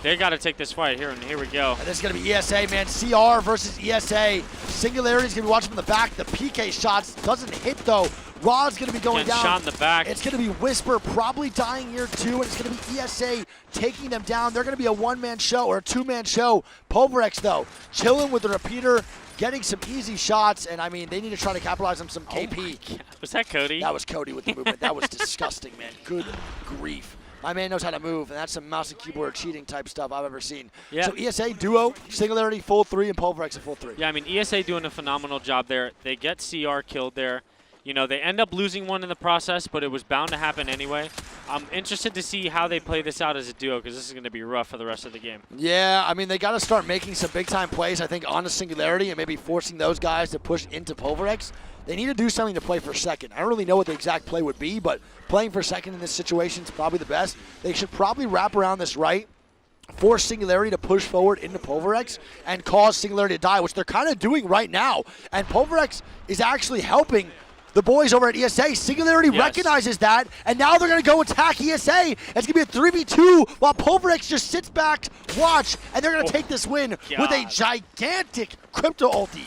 They got to take this fight here, and here we go. And this is going to be ESA, man. CR versus ESA. Singularity's going to be watching from the back. The PK shots doesn't hit, though. Rod's going to be going down. Shot in the back. It's going to be Whisper probably dying here, too, and it's going to be ESA taking them down. They're going to be a one-man show or a two-man show. Pulverex, though, chilling with the repeater, getting some easy shots, and, I mean, they need to try to capitalize on some KP. Was that Cody? That was Cody with the movement. That was disgusting, man. Good grief. My man knows how to move, and that's some mouse and keyboard cheating type stuff I've ever seen. Yeah. So ESA, duo, Singularity, full 3, and Pulverex a full 3. Yeah, I mean, ESA doing a phenomenal job there. They get CR killed there. You know, they end up losing one in the process, but it was bound to happen anyway. I'm interested to see how they play this out as a duo because this is going to be rough for the rest of the game. Yeah, I mean, they got to start making some big-time plays, I think, on the Singularity and maybe forcing those guys to push into Pulverex. They need to do something to play for second. I don't really know what the exact play would be, but playing for second in this situation is probably the best. They should probably wrap around this right, force Singularity to push forward into Pulverex and cause Singularity to die, which they're kind of doing right now. And Pulverex is actually helping the boys over at ESA. Singularity recognizes that, and now they're going to go attack ESA. It's going to be a 3v2 while Pulverex just sits back, watch, and they're going to take this win with a gigantic crypto ulti.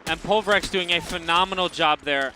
And Pulverex doing a phenomenal job there.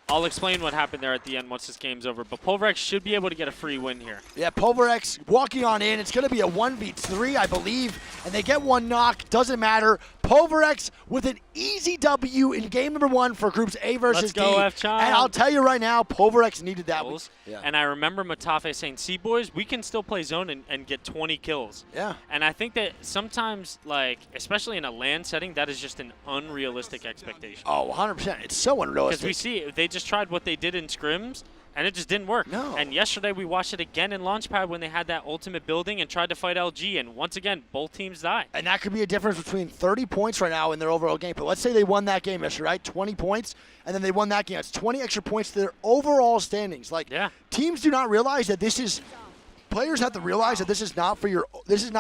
I'll explain what happened there at the end once this game's over, but Pulverex should be able to get a free win here. Yeah, Pulverex walking on in. It's going to be a 1v3, I believe, and they get one knock. Doesn't matter. Pulverex with an easy W in game number 1 for groups A versus Let's go, D. F-Child. And I'll tell you right now, Pulverex needed that. Yeah. And I remember Matafe saying, "See, boys, we can still play zone and get 20 kills." Yeah. And I think that sometimes, like, especially in a LAN setting, that is just an unrealistic expectation. Oh, 100%. It's so unrealistic. Because we see they just tried what they did in scrims, and it just didn't work. No. And yesterday we watched it again in Launchpad when they had that ultimate building and tried to fight LG, and once again, both teams died. And that could be a difference between 30 points right now in their overall game. But let's say they won that game yesterday, right? 20 points, and then they won that game. It's 20 extra points to their overall standings. Like, teams do not realize that this is players have to realize that this is not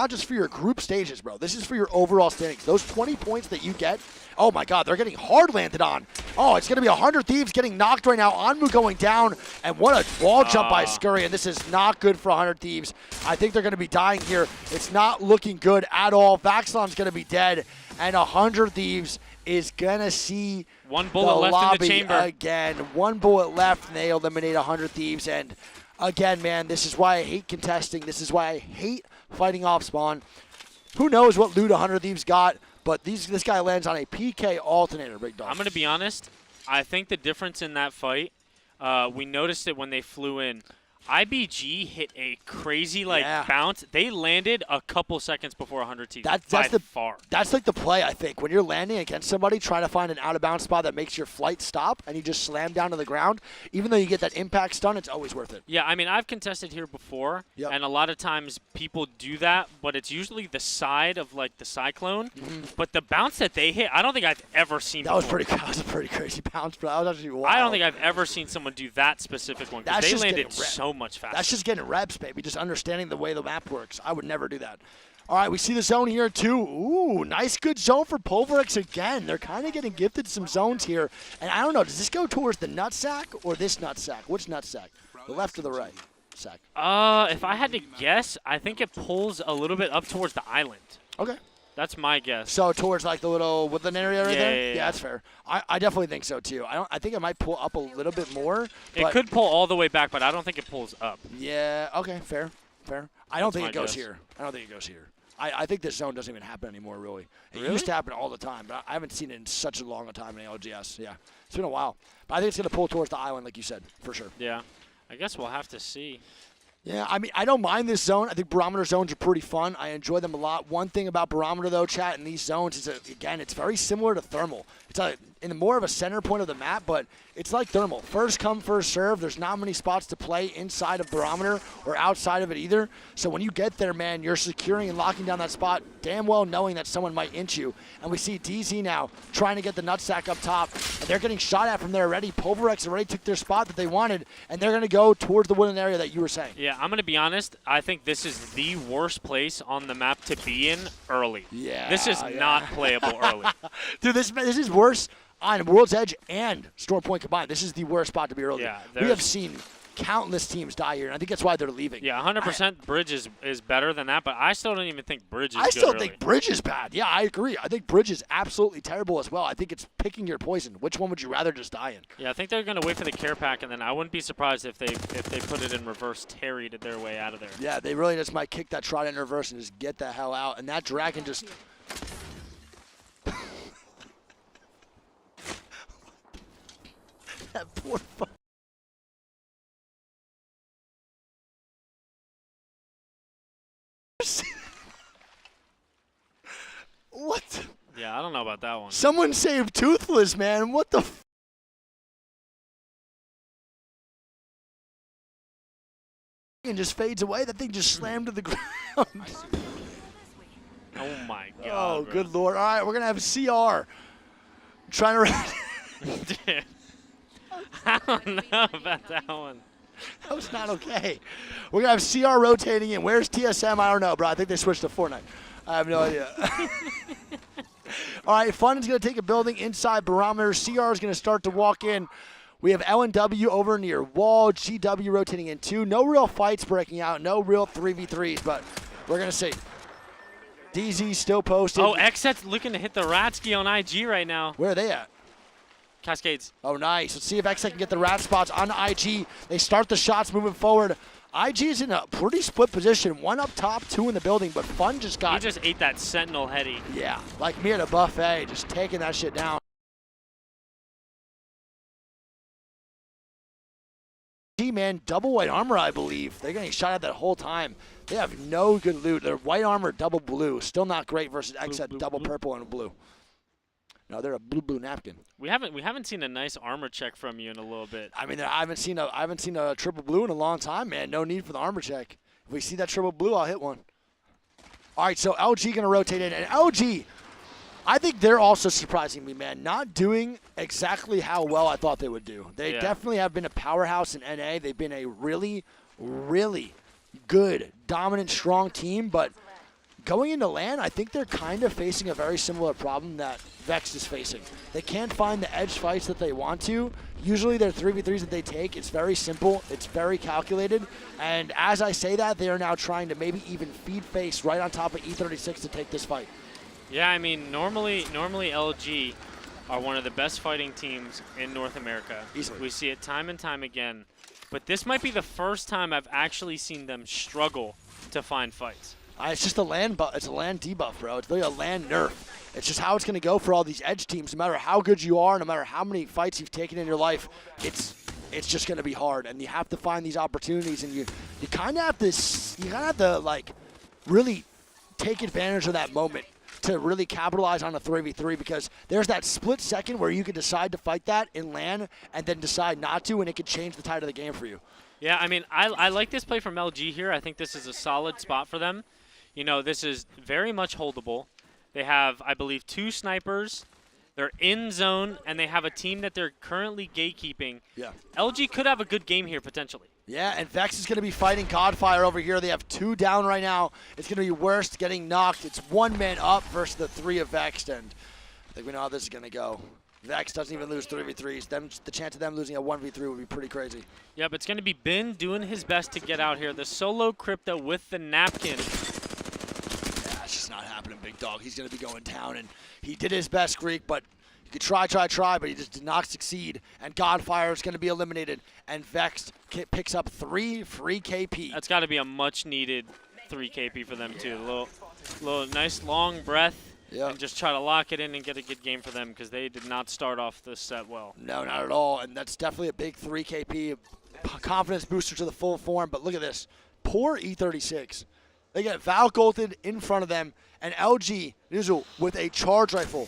just for your group stages, bro. This is for your overall standings. Those 20 points that you get, oh my God, they're getting hard landed on. Oh, it's going to be 100 Thieves getting knocked right now. Anmu going down, and what a wall jump by Scurry, and this is not good for 100 Thieves. I think they're going to be dying here. It's not looking good at all. Vaxlon's going to be dead, and 100 Thieves is going to see one bullet left in the chamber again. One bullet left, and they eliminate 100 Thieves, and again, man, this is why I hate contesting. This is why I hate fighting off spawn. Who knows what loot 100 Thieves got, but this guy lands on a PK alternator, Big Dog. I'm going to be honest. I think the difference in that fight, we noticed it when they flew in. IBG hit a crazy bounce. They landed a couple seconds before 100 Thieves. That's far. That's like the play, I think. When you're landing against somebody, trying to find an out-of-bounds spot that makes your flight stop, and you just slam down to the ground, even though you get that impact stun, it's always worth it. Yeah, I mean, I've contested here before, and a lot of times people do that, but it's usually the side of, like, the Cyclone. But the bounce that they hit, I don't think I've ever seen that was before. That was a pretty crazy bounce, bro. That was actually wild. I don't think I've ever seen someone do that specific one, because they landed so much faster. That's just getting reps, baby. Just understanding the way the map works. I would never do that. All right, we see the zone here, too. Ooh, nice, good zone for Pulverex again. They're kind of getting gifted some zones here. And I don't know, does this go towards the nutsack or this nutsack? Which nutsack? The left or the right sack? If I had to guess, I think it pulls a little bit up towards the island. Okay. That's my guess. So towards like the little woodland area right there? Yeah, that's fair. I definitely think so too. I think it might pull up a little bit more. It could pull all the way back, but I don't think it pulls up. Yeah, okay, fair. I don't think it goes here. I don't think it goes here. I think this zone doesn't even happen anymore, really. It used to happen all the time, but I haven't seen it in such a long time in LGS. Yeah, it's been a while. But I think it's going to pull towards the island, like you said, for sure. Yeah, I guess we'll have to see. Yeah, I mean, I don't mind this zone. I think barometer zones are pretty fun. I enjoy them a lot. One thing about barometer, though, chat, in these zones is, again, it's very similar to thermal. It's in more of a center point of the map, but it's like thermal. First come, first serve. There's not many spots to play inside of barometer or outside of it either. So when you get there, man, you're securing and locking down that spot, damn well knowing that someone might inch you. And we see DZ now trying to get the nutsack up top, and they're getting shot at from there already. Pulverex already took their spot that they wanted, and they're going to go towards the woodland area that you were saying. Yeah, I'm going to be honest. I think this is the worst place on the map to be in early. Yeah. This is not playable early. Dude, this is worse on World's Edge and Storm Point combined. This is the worst spot to be early. Yeah, we have seen countless teams die here, and I think that's why they're leaving. Yeah, 100% Bridge is better than that, but I still don't even think Bridge is good I still early. think Bridge is bad. Yeah, I agree. I think Bridge is absolutely terrible as well. I think it's picking your poison. Which one would you rather just die in? Yeah, I think they're going to wait for the care pack, and then I wouldn't be surprised if they put it in reverse Terry their way out of there. Yeah, they really just might kick that Trident in reverse and just get the hell out. And that Dragon just... that poor fuck. What? Yeah, I don't know about that one. Someone saved Toothless, man. What the f? And just fades away. That thing just slammed to the ground. Oh my God. Oh, bro. good Lord. All right, we're going to have CR. Trying to... Dude. I don't know about that one. That was not okay. We're going to have CR rotating in. Where's TSM? I don't know, bro. I think they switched to Fortnite. I have no idea. All right, Fun is going to take a building inside Barometer. CR is going to start to walk in. We have LNW over near Wall. GW rotating in 2. No real fights breaking out. No real 3v3s, but we're going to see. DZ still posted. Oh, XSET's looking to hit the Ratsky on IG right now. Where are they at? Cascades. Oh, nice. Let's see if X can get the rat spots on IG. They start the shots moving forward. IG is in a pretty split position. One up top, two in the building, but Fun just got... He just ate that Sentinel heady. Yeah, like me at a buffet, just taking that shit down. Man, double white armor, I believe. They're getting shot at that whole time. They have no good loot. They're white armor, double blue. Still not great versus X at double purple and blue. No, they're a blue napkin. We haven't seen a nice armor check from you in a little bit. I mean, I haven't seen a triple blue in a long time, man. No need for the armor check. If we see that triple blue, I'll hit one. All right, so LG gonna rotate in, and LG, I think they're also surprising me, man. Not doing exactly how well I thought they would do. They definitely have been a powerhouse in NA. They've been a really, really good, dominant, strong team. But going into LAN, I think they're kind of facing a very similar problem that Vex is facing. They can't find the edge fights that they want to. Usually their 3v3s that they take, it's very simple, it's very calculated. And as I say that, they are now trying to maybe even feed face right on top of E36 to take this fight. Yeah, I mean, normally LG are one of the best fighting teams in North America. Easily. We see it time and time again. But this might be the first time I've actually seen them struggle to find fights. It's just a LAN debuff, bro. It's really a LAN nerf. It's just how it's going to go for all these edge teams. No matter how good you are, no matter how many fights you've taken in your life, it's just going to be hard. And you have to find these opportunities, and you kind of have to like really take advantage of that moment to really capitalize on a 3v3, because there's that split second where you can decide to fight that in LAN and then decide not to, and it could change the tide of the game for you. Yeah, I mean, I like this play from LG here. I think this is a solid spot for them. You know, this is very much holdable. They have, I believe, 2 snipers. They're in zone, and they have a team that they're currently gatekeeping. Yeah. LG could have a good game here, potentially. Yeah, and Vex is going to be fighting Godfire over here. They have 2 down right now. It's going to be Worst getting knocked. It's 1 man up versus the 3 of Vex, and I think we know how this is going to go. Vex doesn't even lose 3v3s. The chance of them losing a 1v3 would be pretty crazy. Yeah, but it's going to be Bin doing his best to get out here. The solo Crypto with the napkin. Yeah, it's just not happening, big dog. He's going to be going down, and he did his best, Greek, but he could try, but he just did not succeed. And Godfire is going to be eliminated, and Vex picks up 3 free KP. That's got to be a much-needed 3 KP for them, too. A little nice long breath. Yep. And just try to lock it in and get a good game for them, because they did not start off this set well. No, not at all. And that's definitely a big 3 KP, confidence booster to the full form. But look at this. Poor E36. They get Valk ulted in front of them, and LG Nizzle with a charge rifle.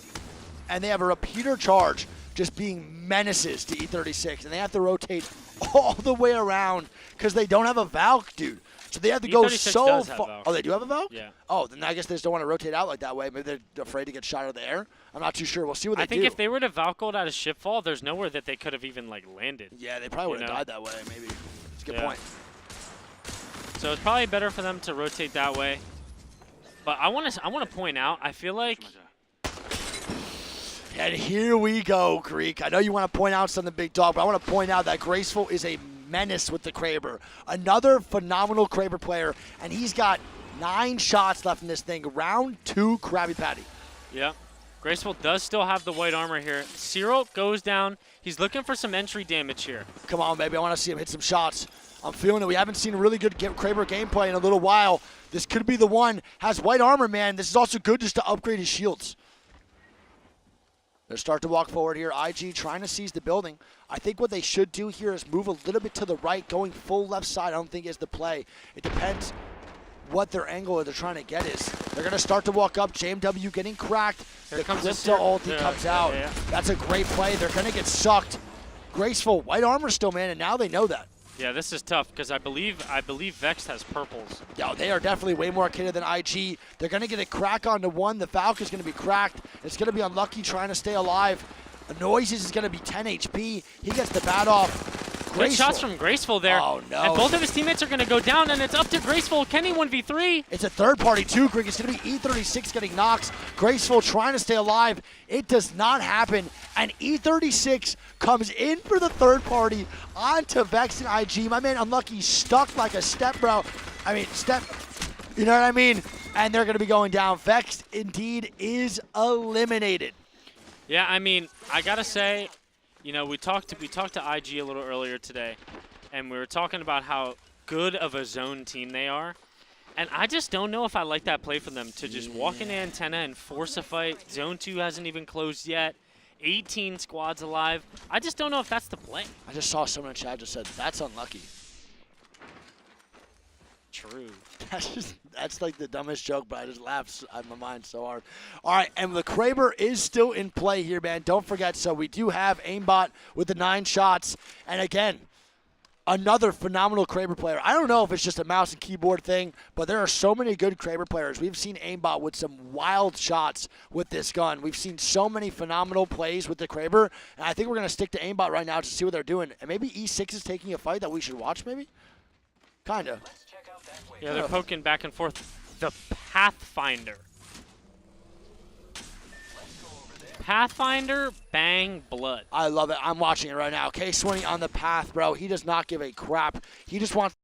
And they have a repeater charge just being menaces to E36. And they have to rotate all the way around because they don't have a Valk, dude. So they have to go so far. Oh, they do have a Valk? Yeah. Oh, then I guess they just don't want to rotate out like that way. Maybe they're afraid to get shot out of the air. I'm not too sure. We'll see what they do. I think if they were to Valk ult out of Shipfall, there's nowhere that they could have even like landed. Yeah, they probably would have died that way, maybe. That's a good point. So it's probably better for them to rotate that way. But I want to point out, I feel like... And here we go, Greek. I know you want to point out something, big dog, but I want to point out that Graceful is a menace with the Kraber. Another phenomenal Kraber player, and he's got 9 shots left in this thing. Round 2, Krabby Patty. Yeah. Graceful does still have the white armor here. Cyril goes down. He's looking for some entry damage here. Come on, baby. I want to see him hit some shots. I'm feeling it. We haven't seen a really good Kraber gameplay in a little while. This could be the one. Has white armor, man. This is also good just to upgrade his shields. They start to walk forward here. IG trying to seize the building. I think what they should do here is move a little bit to the right, going full left side. I don't think is the play. It depends what their angle they're trying to get is. They're going to start to walk up. JMW getting cracked. Here the comes Crypto ulti comes out. Yeah. That's a great play. They're going to get sucked. Graceful, white armor still, man, and now they know that. Yeah, this is tough because I believe Vex has purples. Yeah, they are definitely way more kitted than IG. They're going to get a crack onto one. The Valk is going to be cracked. It's going to be unlucky trying to stay alive. The Noises is going to be 10 HP. He gets the bat off. Good shots from Graceful there. Oh, no. And both of his teammates are going to go down, and it's up to Graceful. Can he 1v3? It's a third party too, Greg. It's going to be E36 getting knocks. Graceful trying to stay alive. It does not happen. And E36 comes in for the third party onto Vex and IG. My man Unlucky stuck like a step, bro. I mean, step, you know what I mean? And they're going to be going down. Vex indeed is eliminated. Yeah, I mean, I got to say, You know, we talked to IG a little earlier today, and we were talking about how good of a zone team they are. And I just don't know if I like that play from them to just walk into antenna and force a fight. Zone 2 hasn't even closed yet. 18 squads alive. I just don't know if that's the play. I just saw someone in chat just said, that's unlucky. True. That's like the dumbest joke, but I just laughed out of my mind so hard. All right, and the Kraber is still in play here, man. Don't forget, so we do have aimbot with the 9 shots. And again, another phenomenal Kraber player. I don't know if it's just a mouse and keyboard thing, but there are so many good Kraber players. We've seen aimbot with some wild shots with this gun. We've seen so many phenomenal plays with the Kraber, and I think we're going to stick to aimbot right now to see what they're doing. And maybe E6 is taking a fight that we should watch, maybe? Kind of. Yeah, they're poking back and forth. The Pathfinder. Pathfinder, bang, blood. I love it. I'm watching it right now. K20 on the path, bro. He does not give a crap. He just wants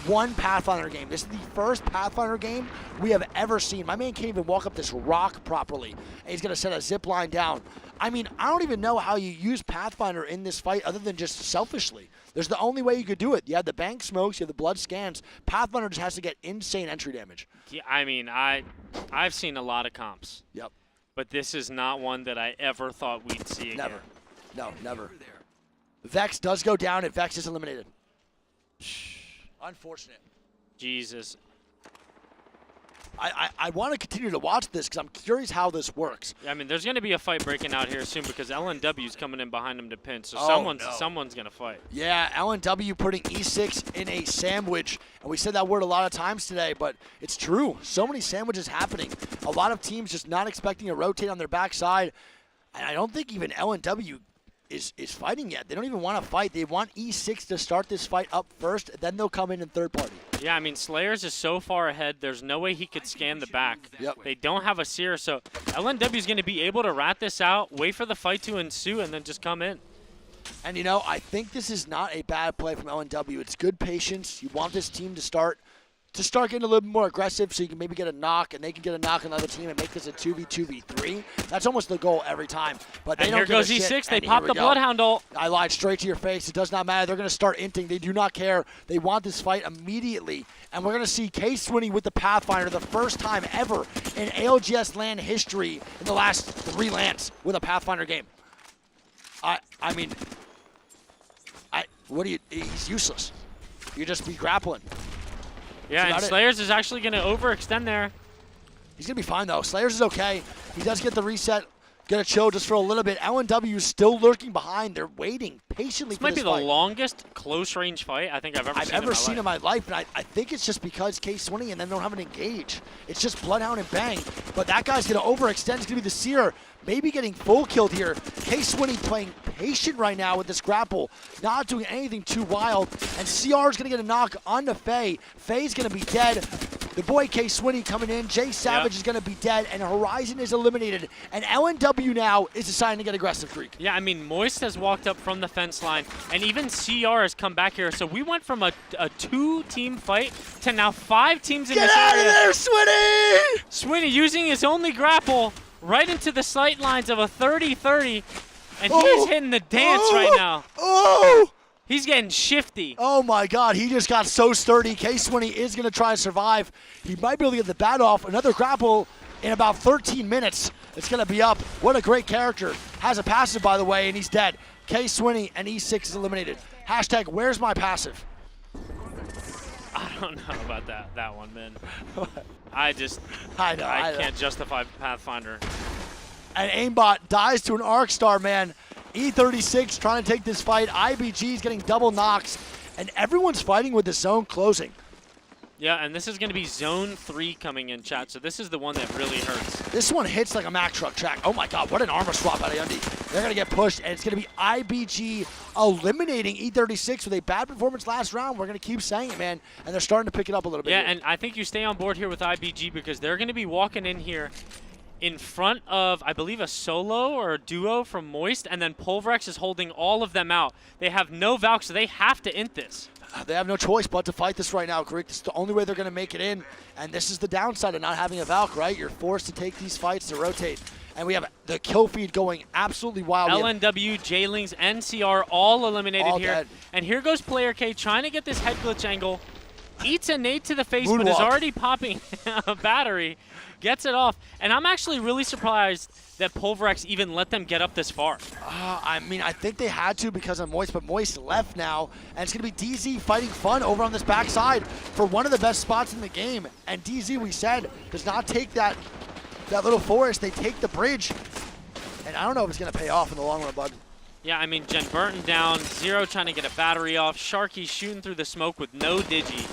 one Pathfinder game. This is the first Pathfinder game we have ever seen. My man can't even walk up this rock properly, and he's going to set a zip line down. I mean, I don't even know how you use Pathfinder in this fight other than just selfishly. There's the only way you could do it. You have the bank smokes, you have the blood scans. Pathfinder just has to get insane entry damage. Yeah, I mean, I've seen a lot of comps. Yep. But this is not one that I ever thought we'd see again. Never. No, never. Vex does go down, and Vex is eliminated. Unfortunate. Jesus. I want to continue to watch this because I'm curious how this works. Yeah, I mean, there's going to be a fight breaking out here soon because LNW's coming in behind him to pin, so Oh, someone's going to fight. Yeah, LNW putting E6 in a sandwich. And we said that word a lot of times today, but it's true. So many sandwiches happening. A lot of teams just not expecting to rotate on their backside. And I don't think even LNW is fighting yet. They don't even want to fight. They want E6 to start this fight up first, then they'll come in third party. Yeah, I mean, Slayers is so far ahead, there's no way he could scan the back. Yep. They don't have a seer, so LNW is going to be able to rat this out, wait for the fight to ensue, and then just come in. And, you know, I think this is not a bad play from LNW. It's good patience. You want this team to start getting a little bit more aggressive so you can maybe get a knock and they can get a knock on the other team and make this a 2v2v3. That's almost the goal every time. But they And don't here give a goes shit. E6. They And pop here the we go. Bloodhound ult. I lied straight to your face. It does not matter. They're going to start inting. They do not care. They want this fight immediately. And we're going to see K20 with the Pathfinder the first time ever in ALGS LAN history in the last 3 LANs with a Pathfinder game. I mean, he's useless. You just be grappling. Yeah, and Slayers is actually going to overextend there. He's going to be fine, though. Slayers is okay. He does get the reset, get a chill just for a little bit. LNW is still lurking behind. They're waiting patiently for this fight. This might be the longest close-range fight I think I've ever seen in my life. And I think it's just because K20 and then they don't have an engage. It's just Bloodhound and Bang. But that guy's going to overextend. It's going to be the Seer. Maybe getting full killed here. K20 playing patient right now with this grapple. Not doing anything too wild. And CR is going to get a knock onto Faye. Faye's going to be dead. The boy K20 coming in. Jay Savage is going to be dead. And Horizon is eliminated. And LNW now is deciding to get aggressive, Greek. Yeah, I mean, Moist has walked up from the fence line. And even CR has come back here. So we went from a 2-team fight to now 5 teams in this area. Get out of there, Swinny! Swinny using his only grapple right into the sight lines of a 30-30. And he's hitting the dance right now. Oh! He's getting shifty. Oh my God, he just got so sturdy. K20 is going to try to survive. He might be able to get the bat off. Another grapple in about 13 minutes. It's going to be up. What a great character. Has a passive, by the way, and he's dead. K20 and E6 is eliminated. Hashtag, where's my passive? I don't know about that one, man. I know. Can't justify Pathfinder. And aimbot dies to an arc star, man. E36 trying to take this fight. IBG is getting double knocks. And everyone's fighting with the zone closing. Yeah, and this is going to be Zone 3 coming in, chat. So this is the one that really hurts. This one hits like a Mack truck track. Oh my God, what an armor swap out of Yundi. They're going to get pushed, and it's going to be IBG eliminating E36 with a bad performance last round. We're going to keep saying it, man. And they're starting to pick it up a little bit. Yeah, here. and I think you stay on board here with IBG because they're going to be walking in here. in front of, I believe, a solo or a duo from Moist, and then Pulverex is holding all of them out. They have no Valk, so they have to int this. They have no choice but to fight this right now, Greek. This is the only way they're going to make it in, and this is the downside of not having a Valk, right? You're forced to take these fights to rotate. And we have the kill feed going absolutely wild. LNW, J-Lings, NCR all eliminated all here. Dead. And here goes Player K trying to get this head glitch angle. Eats a nade to the face, Moonwalk. but is already popping a battery. Gets it off. And I'm actually really surprised that Pulverex even let them get up this far. I mean, I think they had to because of Moist, but Moist left now. And it's going to be DZ fighting Fun over on this backside for one of the best spots in the game. And DZ, we said, does not take that little forest. They take the bridge. And I don't know if it's going to pay off in the long run, bud. Yeah, I mean, Jen Burton down, Zero trying to get a battery off, Sharky shooting through the smoke with no digi.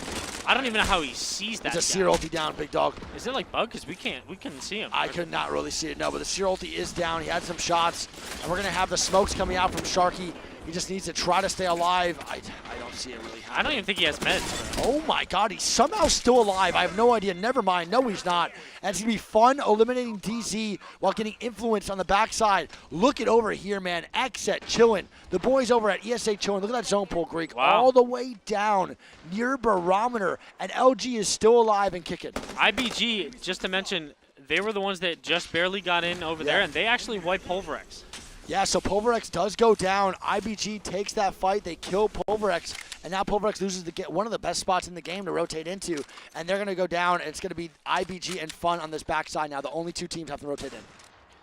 I don't even know how he sees that. It's a Seer ulti down, big dog. Is it like bug? Because we couldn't see him. I could not really see it, no, but the Seer ulti is down. He had some shots, and we're going to have the smokes coming out from Sharky. He just needs to try to stay alive. I don't see it really happening. I don't even think he has meds. Oh my God, he's somehow still alive. I have no idea. Never mind. No, he's not. And it's going to be fun eliminating DZ while getting influence on the backside. Look it over here, man. Xset chilling. The boys over at ESA chilling. Look at that zone pull, Greek. Wow. All the way down near barometer. And LG is still alive and kicking. IBG, just to mention, they were the ones that just barely got in over there, and they actually wiped Pulverex. Yeah, so Pulverex does go down. IBG takes that fight. They kill Pulverex, and now Pulverex loses one of the best spots in the game to rotate into, and they're going to go down, and it's going to be IBG and Fun on this backside now. The only two teams have to rotate in.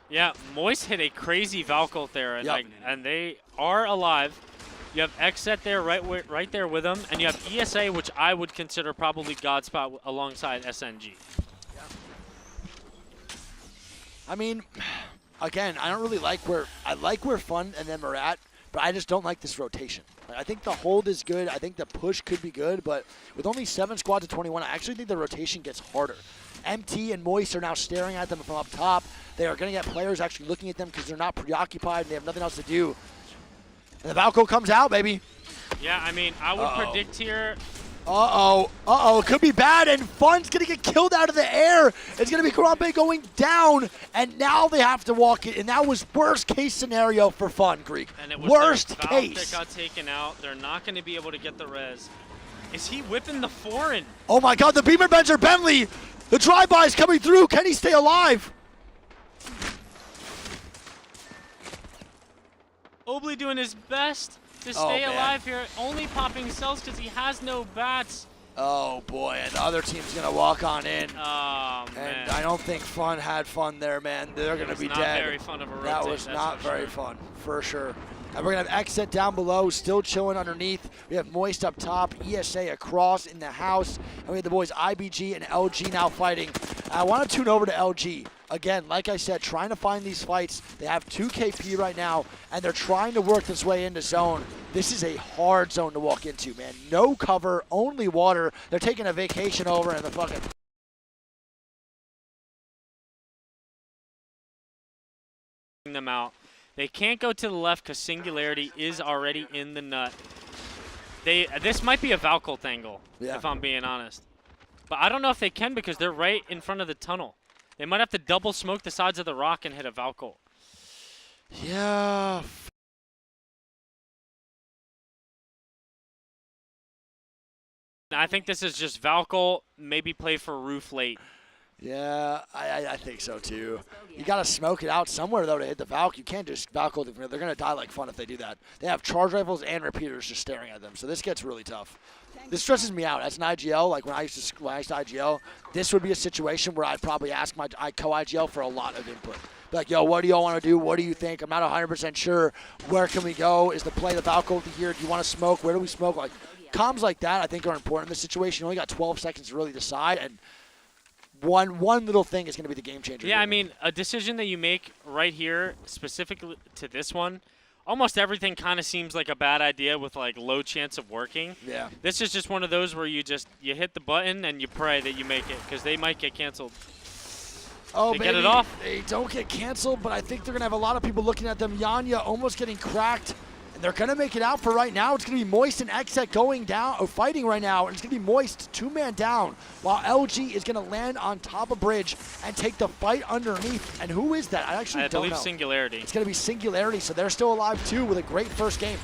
Yeah, Moist hit a crazy Valk ult there, and, and they are alive. You have Xset there right there with them, and you have ESA, which I would consider probably God spot alongside SNG. Yeah. I mean, again, I don't really like where Fun and them are at, but I just don't like this rotation. Like, I think the hold is good. I think the push could be good, but with only 7 squads to 21, I actually think the rotation gets harder. MT and Moist are now staring at them from up top. They are going to get players actually looking at them because they're not preoccupied and they have nothing else to do. And the Valko comes out, baby. Yeah, I mean, I would predict here. It could be bad, and Fun's going to get killed out of the air. It's going to be Karambe going down, and now they have to walk it, and that was worst case scenario for Fun, Greek. And it was worst Valk case. that got taken out. They're not going to be able to get the res. Is he whipping the foreign? Oh my God, the Beamer Benzer Bentley. The drive-by is coming through. Can he stay alive? Obley doing his best to stay alive here, only popping cells because he has no bats. Oh boy, and the other team's gonna walk on in. Oh man. And I don't think Fun had fun there, man. They're gonna be dead. Not very fun of a rotate. That was not very fun, for sure. And we're gonna have Xset down below, still chilling underneath. We have Moist up top, ESA across in the house, and we have the boys IBG and LG now fighting. I want to tune over to LG. Again, like I said, trying to find these fights. They have 2 KP right now, and they're trying to work this way into zone. This is a hard zone to walk into, man. No cover, only water. They're taking a vacation over in the fucking... them out. They can't go to the left because Singularity is already in the nut. This might be a Valk ult angle, if I'm being honest. But I don't know if they can because they're right in front of the tunnel. They might have to double smoke the sides of the rock and hit a Valk ult. Yeah. I think this is just Valk ult, maybe play for roof late. Yeah, I think so too. You got to smoke it out somewhere though to hit the Valk. You can't just Valk ult. They're going to die like Fun if they do that. They have charge rifles and repeaters just staring at them, so this gets really tough. This stresses me out as an IGL. Like when I used to IGL, this would be a situation where I'd probably ask my co-IGL for a lot of input. Be like, yo, what do y'all want to do? What do you think? I'm not 100% sure. Where can we go? Is the play the Valk ult here? Do you want to smoke? Where do we smoke? Like comms like that, I think are important in this situation. You only got 12 seconds to really decide, and one little thing is going to be the game changer. Yeah, I mean, a decision that you make right here, specifically to this one, almost everything kind of seems like a bad idea with like low chance of working. Yeah. This is just one of those where you hit the button and you pray that you make it because they might get canceled. Oh, they maybe get it off. They don't get canceled, but I think they're going to have a lot of people looking at them. Yanya almost getting cracked. And they're going to make it out for right now. It's going to be Moist and Xset going down, or fighting right now, and it's going to be Moist 2-man down, while LG is going to land on top of bridge and take the fight underneath. And who is that? I actually don't know. I believe Singularity. It's going to be Singularity, so they're still alive too with a great first game.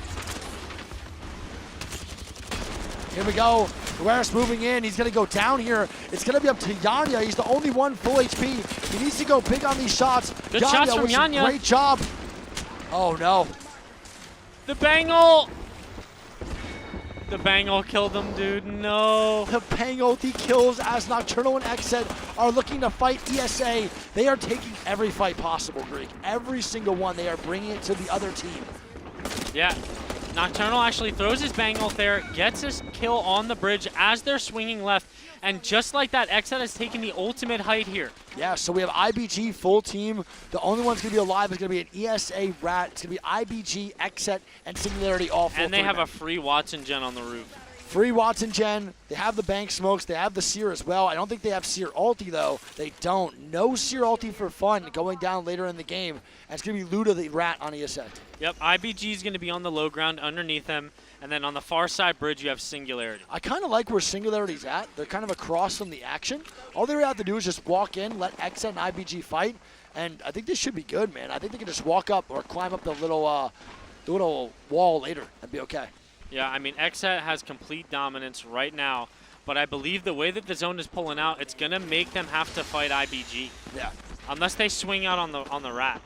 Here we go. Guerreras moving in. He's going to go down here. It's going to be up to Yanya. He's the only one full HP. He needs to go big on these shots. Good shots from Yanya. Great job. Oh, no. The Bangle. The Bangle killed him, dude. No. The Bangle, the kills as Nocturnal and Xset are looking to fight ESA. They are taking every fight possible, Greek. Every single one. They are bringing it to the other team. Yeah. Nocturnal actually throws his Bangle there, gets his kill on the bridge as they're swinging left, and just like that, Xset has taken the ultimate height here. Yeah, so we have IBG full team. The only one's going to be alive is going to be an ESA Rat. It's going to be IBG, Xset, and Singularity all full. And they have a free Watson gen on the roof. Free Watson gen. They have the bank smokes. They have the Seer as well. I don't think they have Seer ulti, though. They don't. No Seer ulti for fun going down later in the game. And it's going to be Luda the Rat on ESA. Yep, IBG is going to be on the low ground underneath them. And then on the far side bridge, you have Singularity. I kind of like where Singularity's at. They're kind of across from the action. All they have to do is just walk in, let Xset and IBG fight. And I think this should be good, man. I think they can just walk up or climb up the little wall later and be okay. Yeah, I mean, Xset has complete dominance right now, but I believe the way that the zone is pulling out, it's going to make them have to fight IBG. Yeah. Unless they swing out on the Rat,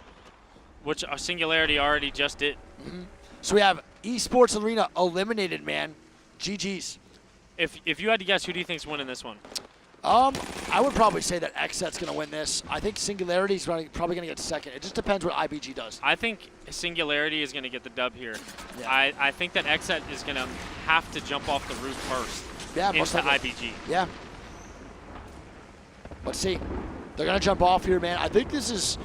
which a Singularity already just did. Mm-hmm. So we have Esports Arena eliminated, man. GG's. If you had to guess, who do you think's winning this one? I would probably say that Xset's going to win this. I think Singularity's probably going to get second. It just depends what IBG does. I think Singularity is going to get the dub here. Yeah. I think that Xset is going to have to jump off the roof first into IBG. Yeah. Let's see. They're going to jump off here, man. I think this is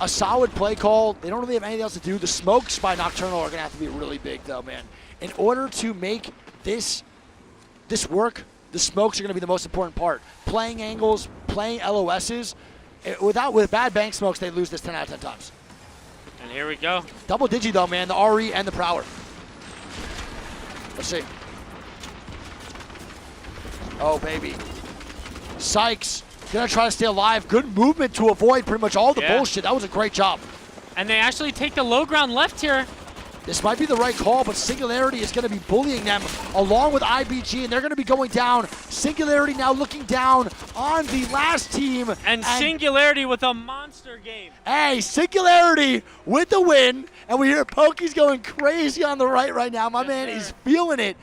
a solid play call. They don't really have anything else to do. The smokes by Nocturnal are going to have to be really big, though, man. In order to make this work, the smokes are going to be the most important part. Playing angles, playing LOSs. With bad bank smokes, they lose this 10 out of 10 times. And here we go. Double digi, though, man. The RE and the Prowler. Let's see. Oh, baby. Sykes going to try to stay alive. Good movement to avoid pretty much all the bullshit. That was a great job. And they actually take the low ground left here. This might be the right call, but Singularity is going to be bullying them along with IBG, and they're going to be going down. Singularity now looking down on the last team. And Singularity with a monster game. Hey, Singularity with the win, and we hear Pokey's going crazy on the right now. My man is feeling it.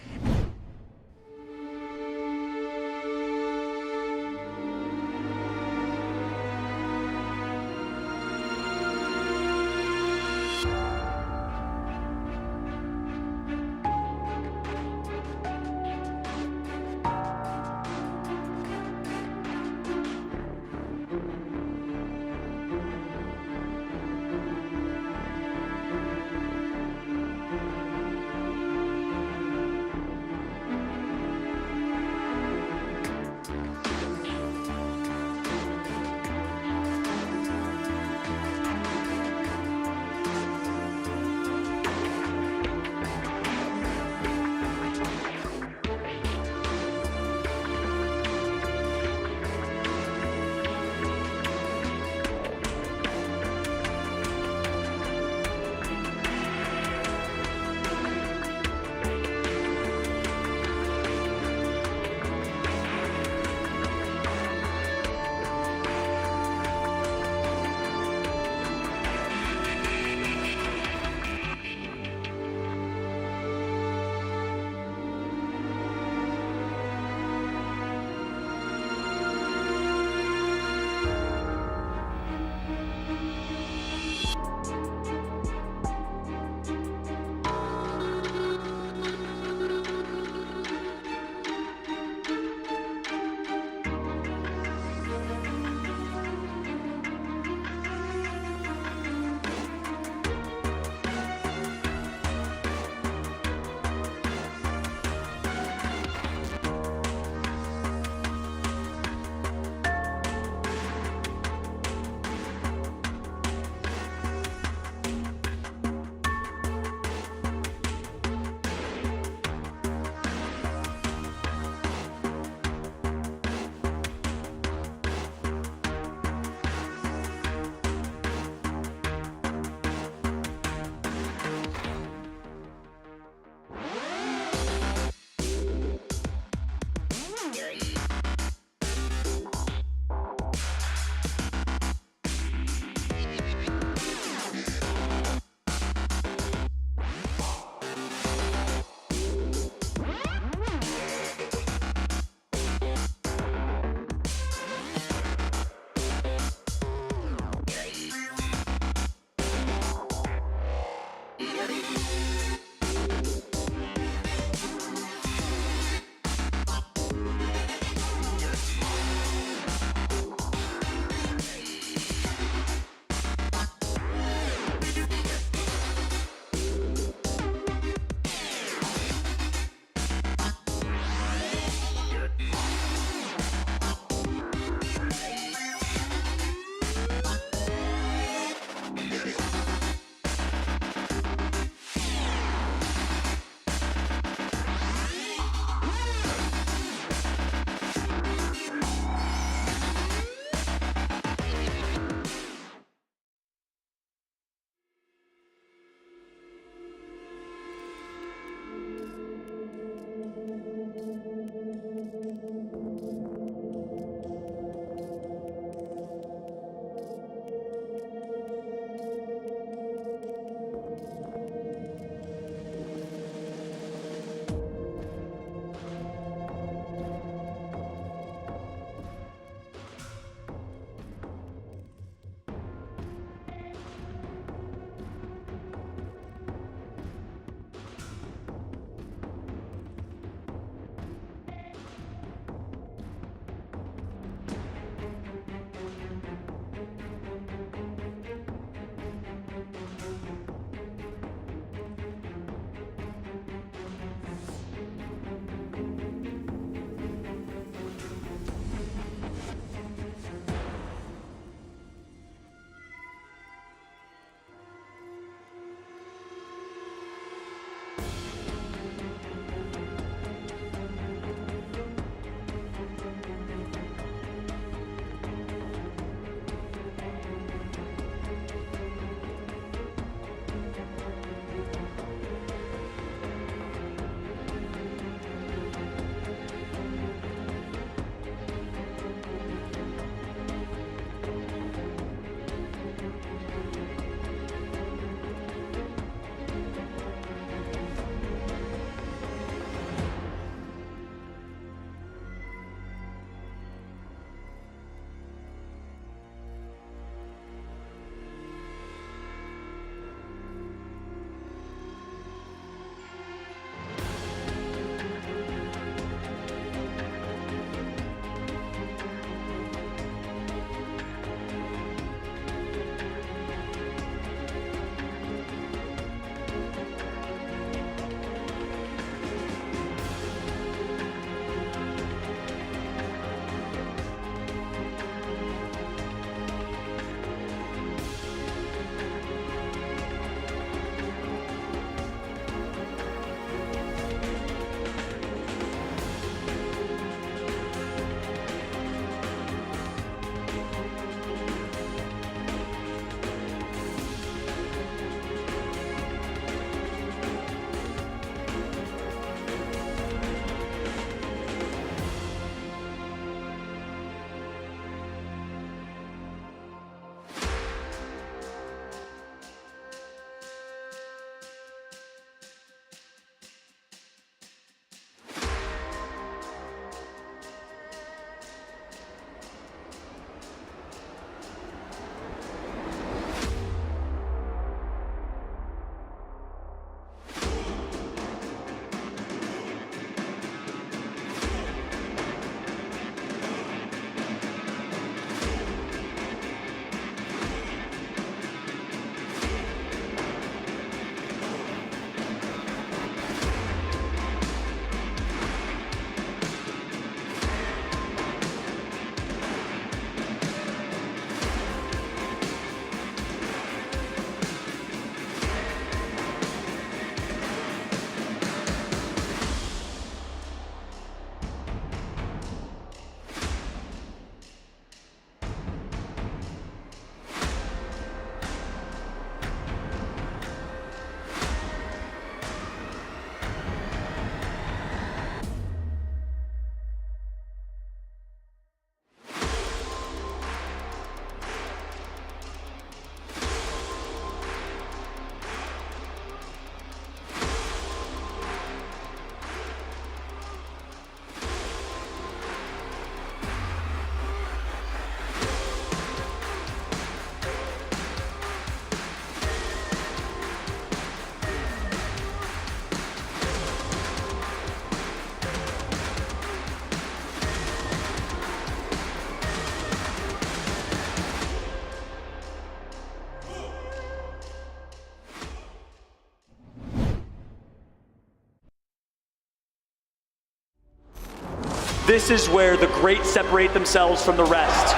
This is where the great separate themselves from the rest.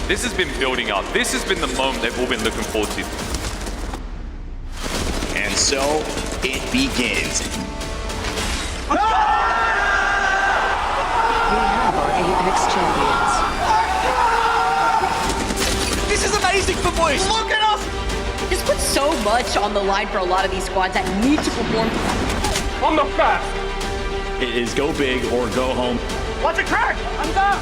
This has been building up. This has been the moment they've all been looking forward to. And so it begins. We have our Apex champions. This is amazing for boys. Look at us. This puts so much on the line for a lot of these squads that need to perform. On the fast. It is go big or go home. Watch it crack. I'm done.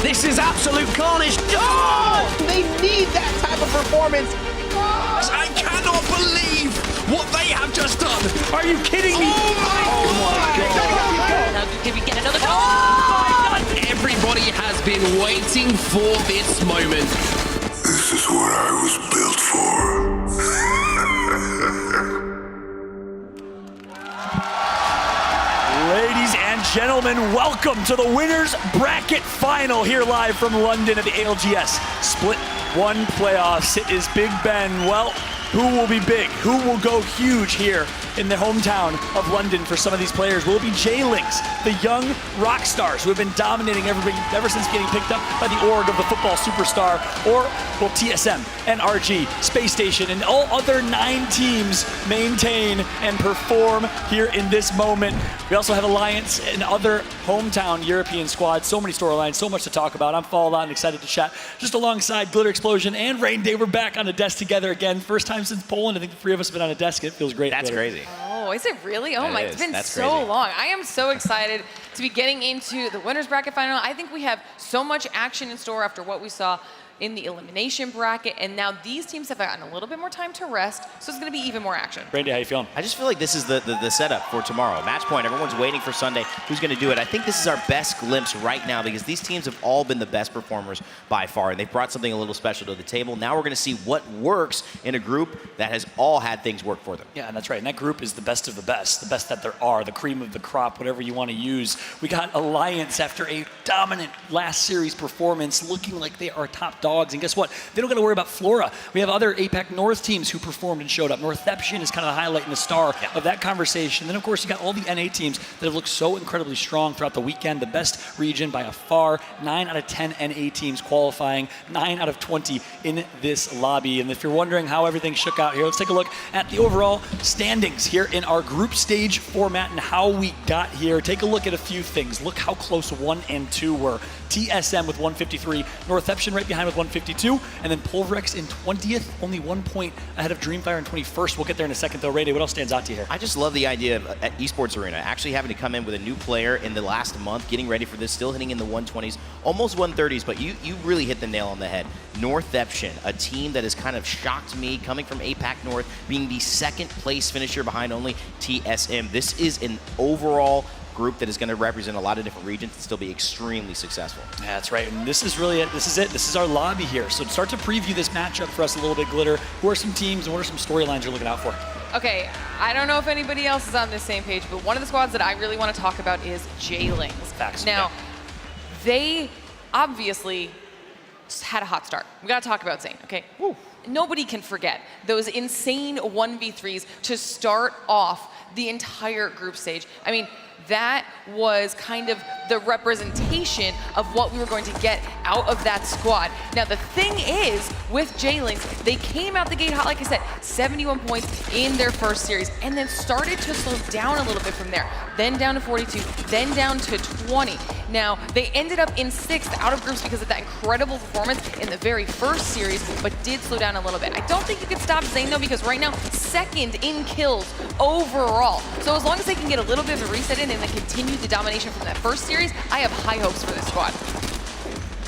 This is absolute carnage. Oh! They need that type of performance. I cannot believe what they have just done. Are you kidding me? Oh my God. Now, can we get another goal? Oh! Everybody has been waiting for this moment. This is what I was built for. Ladies and gentlemen, welcome to the winners bracket final here live from London at the ALGS Split 1 playoffs. It is Big Ben. Well, who will be big? Who will go huge here in the hometown of London for some of these players? Will it be J-Links, the young rock stars who have been dominating everybody ever since getting picked up by the org of the football superstar? Or will TSM, NRG, Space Station, and all other 9 teams maintain and perform here in this moment? We also have Alliance and other hometown European squads. So many storylines, so much to talk about. I'm Fallout and excited to chat just alongside Glitter Explosion and Rain Day. We're back on a desk together again. First time since Poland. I think the 3 of us have been on a desk. It feels great. That's Glitter. crazy. Oh, is it really? Oh my, it's been so crazy. long. I am so excited to be getting into the winners bracket final. I think we have so much action in store after what we saw in the elimination bracket, and now these teams have gotten a little bit more time to rest, so it's going to be even more action. Randy, how you feeling? I just feel like this is the setup for tomorrow. Match point, everyone's waiting for Sunday. Who's going to do it? I think this is our best glimpse right now because these teams have all been the best performers by far, and they've brought something a little special to the table. Now we're going to see what works in a group that has all had things work for them. Yeah, and that's right. And that group is the best of the best that there are, the cream of the crop, whatever you want to use. We got Alliance after a dominant last series performance, looking like they are top dogs. And guess what? They don't got to worry about Flora. We have other APAC North teams who performed and showed up. Northception is kind of the highlight and the star of that conversation. And then, of course, you got all the NA teams that have looked so incredibly strong throughout the weekend. The best region by a far. 9 out of 10 NA teams qualifying. 9 out of 20 in this lobby. And if you're wondering how everything shook out here, let's take a look at the overall standings here in our group stage format and how we got here. Take a look at a few things. Look how close 1 and 2 were. TSM with 153, Northception right behind with 152, and then Pulverex in 20th, only 1 point ahead of Dreamfire in 21st. We'll get there in a second though. Ray Day, what else stands out to you here? I just love the idea of at Esports Arena actually having to come in with a new player in the last month, getting ready for this, still hitting in the 120s, almost 130s, but you really hit the nail on the head. Northception, a team that has kind of shocked me, coming from APAC North, being the 2nd place finisher behind only TSM. This is an overall group that is going to represent a lot of different regions and still be extremely successful. Yeah, that's right. And this is really it. This is it. This is our lobby here. So start to preview this matchup for us a little bit, Glitter. Who are some teams and what are some storylines you're looking out for? Okay, I don't know if anybody else is on this same page, but one of the squads that I really want to talk about is J-Links. Facts. Now, they obviously had a hot start. We got to talk about Zane, okay? Woo. Nobody can forget those insane 1v3s to start off the entire group stage. I mean, that was kind of the representation of what we were going to get out of that squad. Now, the thing is, with J-Links, they came out the gate hot, like I said, 71 points in their first series, and then started to slow down a little bit from there. Then down to 42, then down to 20. Now, they ended up in 6th out of groups because of that incredible performance in the very first series, but did slow down a little bit. I don't think you can stop Zane, though, because right now, 2nd in kills overall. So as long as they can get a little bit of a reset in and then continue the domination from that first series, I have high hopes for this squad.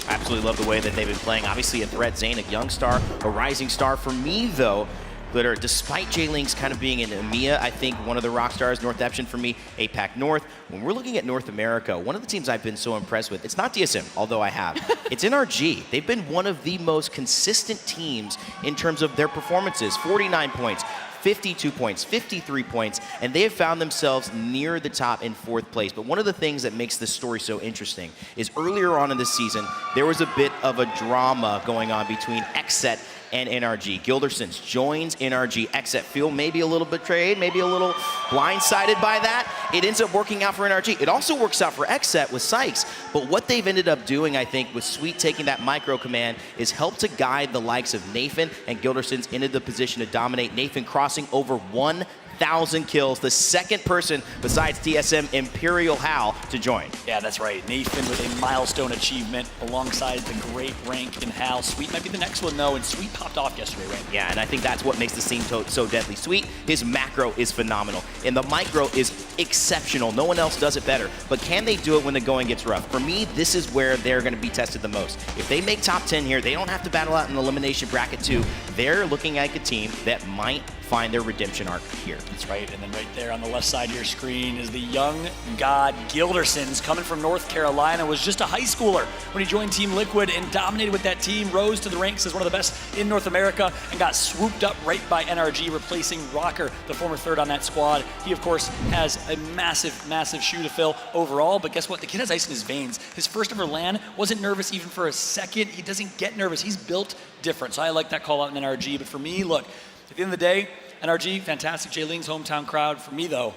Absolutely love the way that they've been playing. Obviously a threat, Zane, a young star, a rising star. For me, though, Glitter, despite J-Links kind of being in EMEA, I think one of the rock stars, Northception for me, APAC North. When we're looking at North America, one of the teams I've been so impressed with, it's not DSM, although I have. It's NRG. They've been one of the most consistent teams in terms of their performances. 49 points, 52 points, 53 points, and they have found themselves near the top in 4th place. But one of the things that makes this story so interesting is earlier on in this season, there was a bit of a drama going on between XSET and NRG. Gildersons joins NRG. Xset feel maybe a little betrayed, maybe a little blindsided by that. It ends up working out for NRG. It also works out for Xset with Sykes. But what they've ended up doing, I think, with Sweet taking that micro command is help to guide the likes of Nathan and Gildersons into the position to dominate. Nathan crossing over 1,000 kills, the second person besides TSM Imperial Hal to join. Yeah, that's right. Nathan with a milestone achievement alongside the great rank in Hal. Sweet might be the next one, though, and Sweet popped off yesterday, right? Yeah, and I think that's what makes the scene so deadly. Sweet, his macro is phenomenal, and the micro is exceptional. No one else does it better. But can they do it when the going gets rough? For me, this is where they're going to be tested the most. If they make top 10 here, they don't have to battle out an elimination bracket too. They're looking like a team that might find their redemption arc here. That's right, and then right there on the left side of your screen is the young god Gildersons, coming from North Carolina, was just a high schooler when he joined Team Liquid and dominated with that team, rose to the ranks as one of the best in North America, and got swooped up right by NRG, replacing Rocker, the former third on that squad. He, of course, has a massive shoe to fill overall, but guess what? The kid has ice in his veins. His first ever LAN, wasn't nervous even for a second. He doesn't get nervous. He's built different, so I like that call out in NRG, but for me, look, at the end of the day, NRG, fantastic. Jay Ling's hometown crowd. For me, though,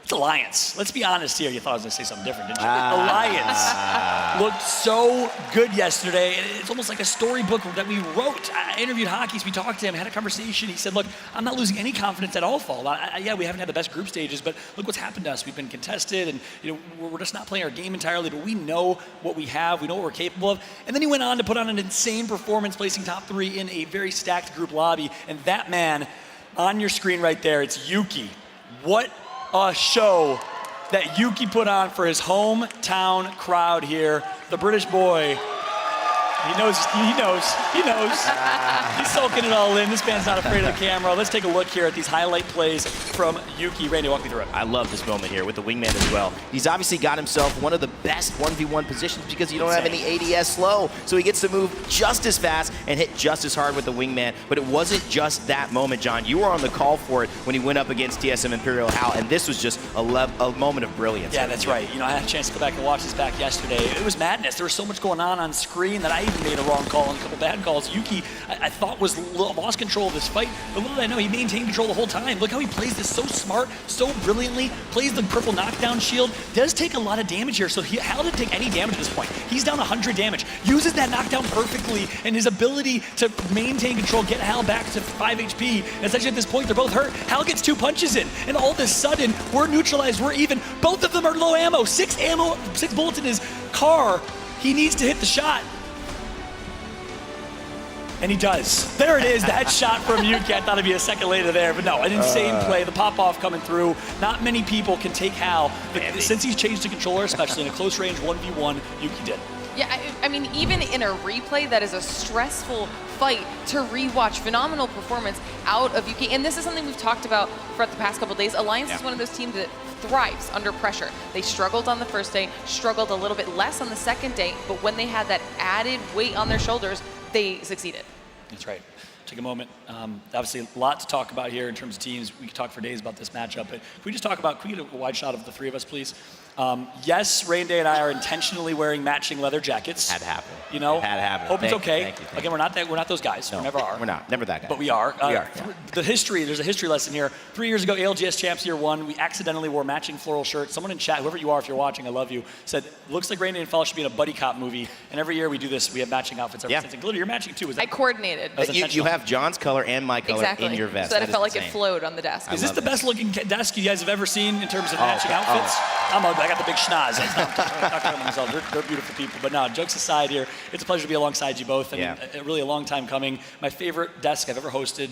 it's Alliance. Let's be honest here. You thought I was going to say something different, didn't you? Alliance looked so good yesterday. It's almost like a storybook that we wrote. I interviewed Hockey, we talked to him, had a conversation. He said, look, I'm not losing any confidence at all, Fall. Yeah, we haven't had the best group stages, but look what's happened to us. We've been contested, and we're just not playing our game entirely, but we know what we have. We know what we're capable of. And then he went on to put on an insane performance, placing top 3 in a very stacked group lobby. And that man, on your screen right there, it's Yuki. What a show that Yuki put on for his hometown crowd here. The British boy. He knows. He's soaking it all in. This man's not afraid of the camera. Let's take a look here at these highlight plays from Yuki. Randy, walk me through it. I love this moment here with the wingman as well. He's obviously got himself one of the best 1v1 positions because you don't have any ADS slow, so he gets to move just as fast and hit just as hard with the wingman. But it wasn't just that moment, John. You were on the call for it when he went up against TSM Imperial Hal, and this was just a moment of brilliance. Yeah, that's right. I had a chance to go back and watch this back yesterday. It was madness. There was so much going on screen that I even made a wrong call and a couple bad calls. Yuki, I thought was lost control of this fight, but little did I know he maintained control the whole time. Look how he plays this so smart, so brilliantly, plays the purple knockdown shield, does take a lot of damage here, so Hal didn't take any damage at this point. He's down 100 damage, uses that knockdown perfectly, and his ability to maintain control, get Hal back to 5 HP, and essentially at this point they're both hurt. Hal gets 2 punches in, and all of a sudden, we're neutralized, we're even. Both of them are low ammo, 6 bullets in his car. He needs to hit the shot. And he does. There it is, that shot from Yuki. I thought it'd be a second later there, but no, an insane play. The pop-off coming through. Not many people can take Hal, but since he's changed the controller, especially in a close range 1v1, Yuki did. Yeah, I mean, even in a replay, that is a stressful fight to rewatch. Phenomenal performance out of Yuki. And this is something we've talked about throughout the past couple days. Alliance is one of those teams that thrives under pressure. They struggled on the first day, struggled a little bit less on the second day, but when they had that added weight on their shoulders, they succeeded. That's right. Take a moment. Obviously, a lot to talk about here in terms of teams. We could talk for days about this matchup, but can we just talk about, can we get a wide shot of the 3 of us, please? Yes, Rain Day and I are intentionally wearing matching leather jackets. Had to happen. It had to happen. Hope it's okay. Thank you. Again, we're not those guys. No, we never are. We're not. Never that guy. But we are. We are. The history, there's a history lesson here. 3 years ago, ALGS Champs Year 1, we accidentally wore matching floral shirts. Someone in chat, whoever you are, if you're watching, I love you, said, looks like Rain Day and Fall should be in a buddy cop movie. And every year we do this. We have matching outfits ever since. And Glitter, you're matching too. I coordinated. You have John's color and my color in your vest. So that it felt like it flowed on the desk. Is this the best looking desk you guys have ever seen in terms of matching outfits? I got the big schnoz. They're beautiful people. But no, jokes aside here, it's a pleasure to be alongside you both. And really a long time coming. My favorite desk I've ever hosted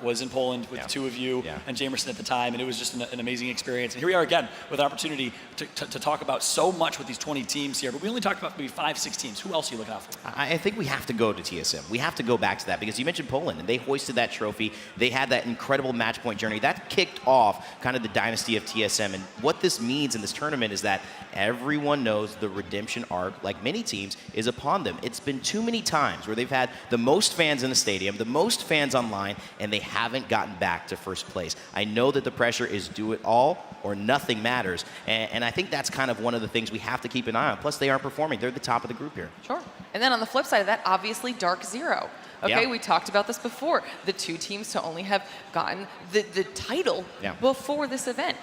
was in Poland with the 2 of you and Jamerson at the time, and it was just an amazing experience. And here we are again with an opportunity to talk about so much with these 20 teams here, but we only talked about maybe 5-6 teams. Who else are you looking out for? I think we have to go to TSM. We have to go back to that because you mentioned Poland, and they hoisted that trophy. They had that incredible match point journey. That kicked off kind of the dynasty of TSM, and what this means in this tournament is that everyone knows the redemption arc, like many teams, is upon them. It's been too many times where they've had the most fans in the stadium, the most fans online, and they haven't gotten back to first place. I know that the pressure is do it all or nothing matters, and I think that's kind of one of the things we have to keep an eye on. Plus, they aren't performing. They're the top of the group here. Sure. And then on the flip side of that, obviously Dark Zero. Okay, Yeah. we talked about this before. The two teams to only have gotten the title Yeah. before this event.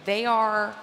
They are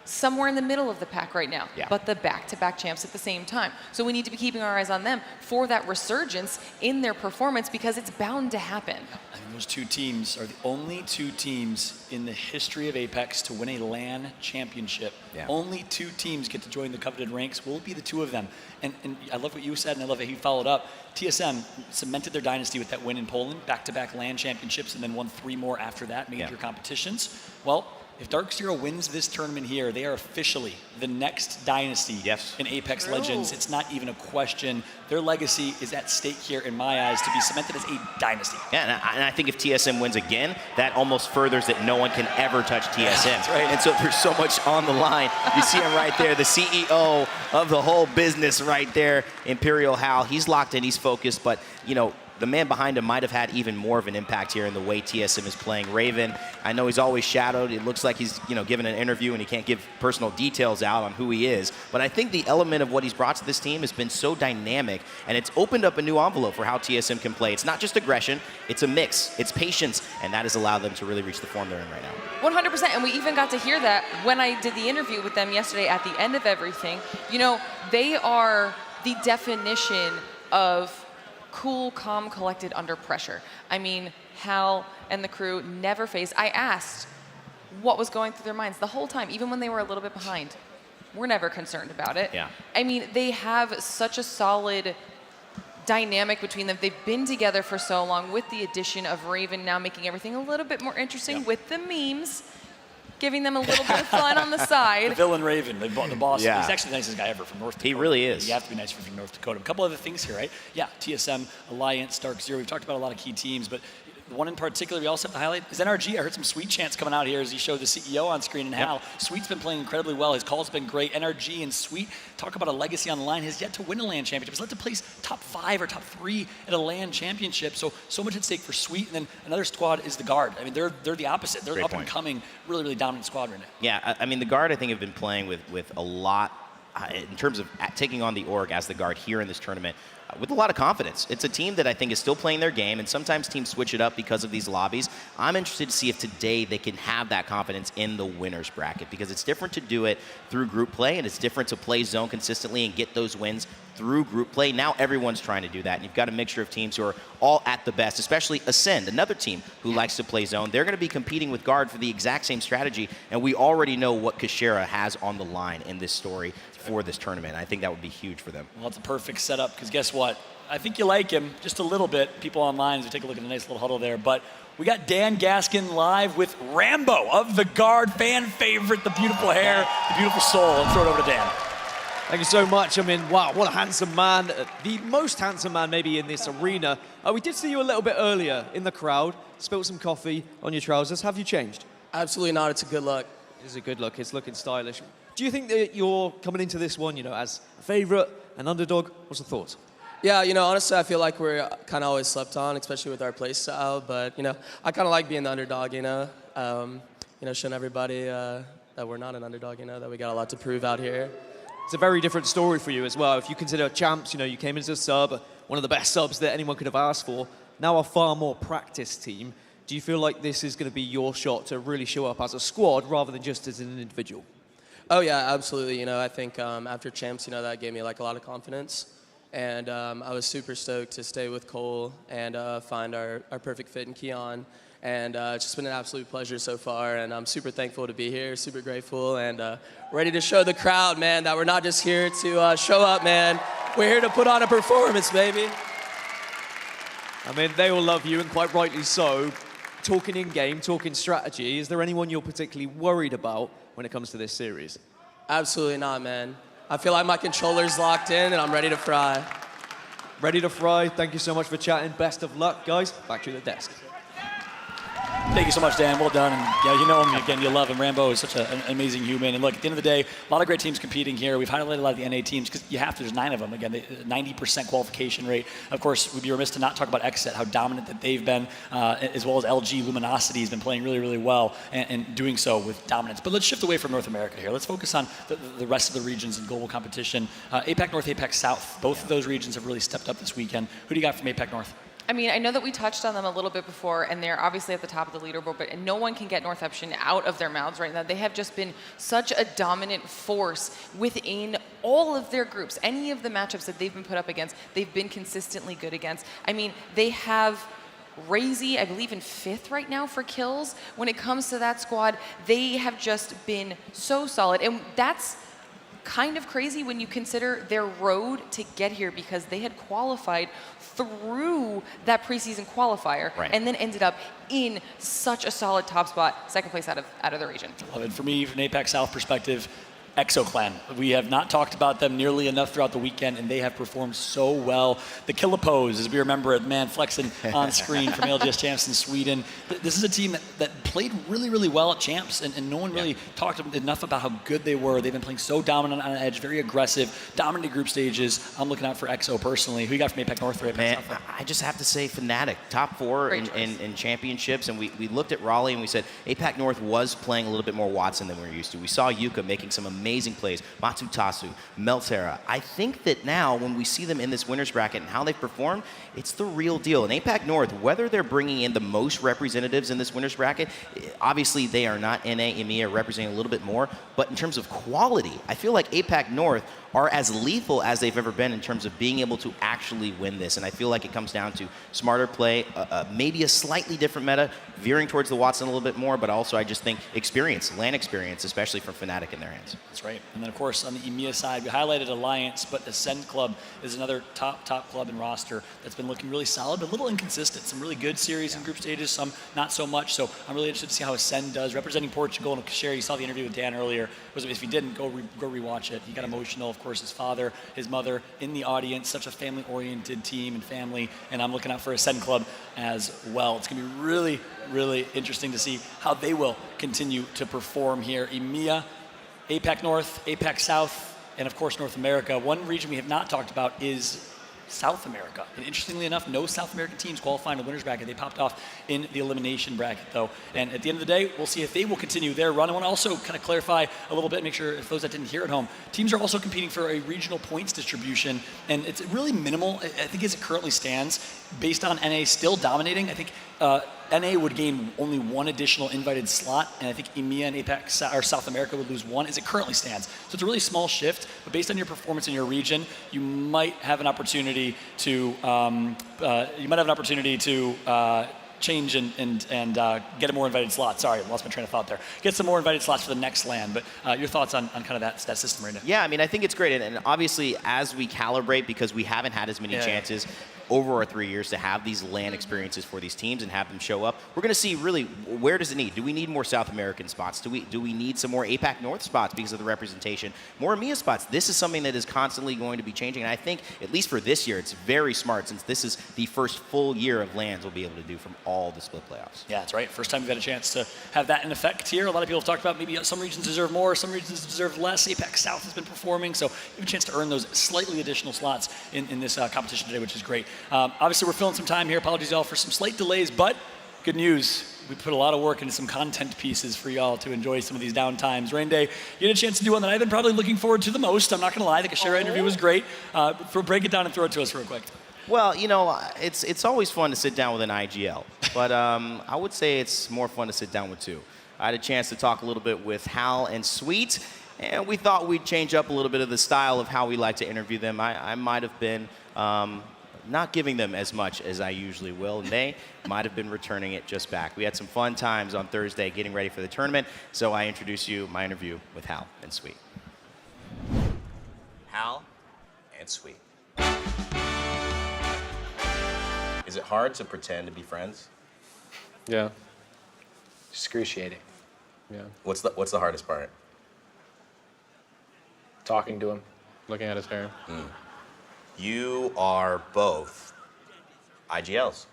somewhere in the middle of the pack right now, Yeah. but the back-to-back champs at the same time. So we need to be keeping our eyes on them for that resurgence in their performance because it's bound to happen. And those two teams are the only two teams in the history of Apex to win a LAN championship. Yeah. Only two teams get to join the coveted ranks. Will it be the two of them? And I love what you said, and I love how you followed up. TSM cemented their dynasty with that win in Poland, back-to-back LAN championships, and then won 3 more after that, major competitions. Well, if Dark Zero wins this tournament here, they are officially the next dynasty in Apex Legends. It's not even a question. Their legacy is at stake here, in my eyes, to be cemented as a dynasty. Yeah, and I think if TSM wins again, that almost furthers that no one can ever touch TSM. That's right. And so there's so much on the line. You see him right there, the CEO of the whole business right there, Imperial Hal. He's locked in, he's focused, but, you know, the man behind him might have had even more of an impact here in the way TSM is playing. Raven, I know he's always shadowed. It looks like he's, you know, given an interview and he can't give personal details out on who he is. But I think the element of what he's brought to this team has been so dynamic, and it's opened up a new envelope for how TSM can play. It's not just aggression, it's a mix, it's patience, and that has allowed them to really reach the form they're in right now. 100%, and we even got to hear that when I did the interview with them yesterday at the end of everything. You know, they are the definition of cool, calm, collected under pressure. I mean, Hal and the crew never phased. I asked what was going through their minds the whole time, even when they were a little bit behind. We're never concerned about it. Yeah. I mean, they have such a solid dynamic between them. They've been together for so long, with the addition of Raven now making everything a little bit more interesting with the memes, giving them a little bit of fun on the side. The villain Raven, the boss. Yeah. He's actually the nicest guy ever from North Dakota. He really is. You have to be nice from North Dakota. A couple other things here, right? Yeah, TSM, Alliance, Dark Zero. We've talked about a lot of key teams, but the one in particular we also have to highlight is NRG. I heard some Sweet chants coming out here as he showed the CEO on screen and Hal. Sweet's been playing incredibly well. His call's been great. NRG and Sweet, talk about a legacy on the line. Has yet to win a LAN championship. He's led to place top 5 or top 3 at a LAN championship. So much at stake for Sweet. And then another squad is the Guard. I mean, they're the opposite. They're up and coming, really, really dominant squad right now. Yeah, I mean, the Guard, I think, have been playing with a lot in terms of taking on the org as the Guard here in this tournament with a lot of confidence. It's a team that I think is still playing their game, and sometimes teams switch it up because of these lobbies. I'm interested to see if today they can have that confidence in the winner's bracket, because it's different to do it through group play, and it's different to play zone consistently and get those wins through group play. Now everyone's trying to do that, and you've got a mixture of teams who are all at the best, especially Ascend, another team who likes to play zone. They're going to be competing with Guard for the exact same strategy, and we already know what Kashera has on the line in this story for this tournament. I think that would be huge for them. Well, it's a perfect setup, because guess what? I think you like him just a little bit. People online, as we take a look at the nice little huddle there, but we got Dan Gaskin live with Rambo of the Guard, fan favorite, the beautiful hair, the beautiful soul. Let's throw it over to Dan. Thank you so much. I mean, wow, what a handsome man. The most handsome man maybe in this arena. We did see you a little bit earlier in the crowd. Spilled some coffee on your trousers. Have you changed? Absolutely not. It's a good look. It is a good look. It's looking stylish. Do you think that you're coming into this one, you know, as a favorite, an underdog? What's the thoughts? Yeah, you know, honestly, I feel like we're kind of always slept on, especially with our play style. But, you know, I kind of like being the underdog, you know, showing everybody that we're not an underdog, you know, that we got a lot to prove out here. It's a very different story for you as well. If you consider champs, you know, you came into a sub, one of the best subs that anyone could have asked for. Now a far more practiced team. Do you feel like this is going to be your shot to really show up as a squad rather than just as an individual? Oh, yeah, absolutely. You know, I think after champs, you know, that gave me, like, a lot of confidence. And I was super stoked to stay with Cole and find our perfect fit in Keon. And it's just been an absolute pleasure so far. And I'm super thankful to be here, super grateful, and ready to show the crowd, man, that we're not just here to show up, man. We're here to put on a performance, baby. I mean, they all love you, and quite rightly so. Talking in-game, talking strategy, is there anyone you're particularly worried about when it comes to this series? Absolutely not, man. I feel like my controller's locked in, and I'm ready to fry. Ready to fry. Thank you so much for chatting. Best of luck, guys. Back to the desk. Thank you so much, Dan. Well done. And yeah, you know him again. You love him. Rambo is such an amazing human. And look, at the end of the day, a lot of great teams competing here. We've highlighted a lot of the NA teams because you have to. There's 9 of them. Again, 90% qualification rate. Of course, we'd be remiss to not talk about XSET, how dominant that they've been, as well as LG Luminosity has been playing really, really well and doing so with dominance. But let's shift away from North America here. Let's focus on the rest of the regions in global competition. APAC North, APAC South. Both of those regions have really stepped up this weekend. Who do you got from APAC North? I mean, I know that we touched on them a little bit before, and they're obviously at the top of the leaderboard, but no one can get North Option out of their mouths right now. They have just been such a dominant force within all of their groups. Any of the matchups that they've been put up against, they've been consistently good against. I mean, they have Razy, I believe, in 5th right now for kills. When it comes to that squad, they have just been so solid, and that's kind of crazy when you consider their road to get here, because they had qualified through that preseason qualifier and then ended up in such a solid top spot, 2nd place out of the region. Love it. For me, from an APAC South perspective, ExoClan. We have not talked about them nearly enough throughout the weekend, and they have performed so well. The Killer Pose, as we remember it, man, flexing on screen from LGS Champs in Sweden. This is a team that played really, really well at Champs, and no one really talked enough about how good they were. They've been playing so dominant on edge, very aggressive, dominant group stages. I'm looking out for EXO personally. Who you got from APAC North or APAC South? I just have to say Fnatic, top 4 in championships, and we looked at Raleigh and we said APAC North was playing a little bit more Watson than we were used to. We saw Yuka making some amazing plays, Matsutasu, Meltera. I think that now when we see them in this winner's bracket and how they've performed, it's the real deal. And APAC North, whether they're bringing in the most representatives in this winner's bracket, obviously they are not NA, EMEA representing a little bit more, but in terms of quality, I feel like APAC North are as lethal as they've ever been in terms of being able to actually win this. And I feel like it comes down to smarter play, maybe a slightly different meta, veering towards the Watson a little bit more, but also I just think experience, LAN experience, especially from Fnatic in their hands. That's right. And then, of course, on the EMEA side, we highlighted Alliance, but Ascend Club is another top club in roster that's been looking really solid, but a little inconsistent. Some really good series in group stages, some not so much. So I'm really interested to see how Ascend does. Representing Portugal and Kashare, you saw the interview with Dan earlier. If you didn't, go rewatch it. He got emotional. Of course, his father, his mother in the audience, such a family-oriented team and family, and I'm looking out for Ascend Club as well. It's going to be really, really interesting to see how they will continue to perform here. EMEA, APAC North, APAC South, and of course North America. One region we have not talked about is South America. And interestingly enough, no South American teams qualifying the winners bracket. They popped off in the elimination bracket, though. And at the end of the day, we'll see if they will continue their run. I want to also kind of clarify a little bit, make sure if those that didn't hear at home, teams are also competing for a regional points distribution, and it's really minimal, I think, as it currently stands, based on NA still dominating. I think NA would gain only 1 additional invited slot, and I think EMEA and APAC or South America would lose 1 as it currently stands. So it's a really small shift, but based on your performance in your region, you might have an opportunity to change and get a more invited slot. Sorry, I lost my train of thought there. Get some more invited slots for the next LAN, but your thoughts on kind of that system right now? Yeah, I mean, I think it's great, and obviously as we calibrate, because we haven't had as many chances over our 3 years to have these LAN experiences for these teams and have them show up, we're going to see really where does it need? Do we need more South American spots? Do we need some more APAC North spots because of the representation? More EMEA spots? This is something that is constantly going to be changing, and I think, at least for this year, it's very smart, since this is the first full year of LANs we'll be able to do from all the split playoffs. Yeah, that's right. First time we've had a chance to have that in effect here. A lot of people have talked about maybe some regions deserve more, some regions deserve less. APAC South has been performing, so you have a chance to earn those slightly additional slots in this competition today, which is great. Obviously, we're filling some time here. Apologies, y'all, for some slight delays, but good news. We put a lot of work into some content pieces for y'all to enjoy some of these down times. Rain Day, you had a chance to do one that I've been probably looking forward to the most. I'm not going to lie. The Kashare interview was great. Break it down and throw it to us real quick. Well, you know, it's always fun to sit down with an IGL, but I would say it's more fun to sit down with 2. I had a chance to talk a little bit with Hal and Sweet, and we thought we'd change up a little bit of the style of how we like to interview them. I might have been not giving them as much as I usually will, and they might have been returning it just back. We had some fun times on Thursday getting ready for the tournament, so I introduce you my interview with Hal and Sweet. Hal and Sweet. Is it hard to pretend to be friends? Yeah. Excruciating. Yeah. What's the hardest part? Talking to him, looking at his hair. You are both IGLs.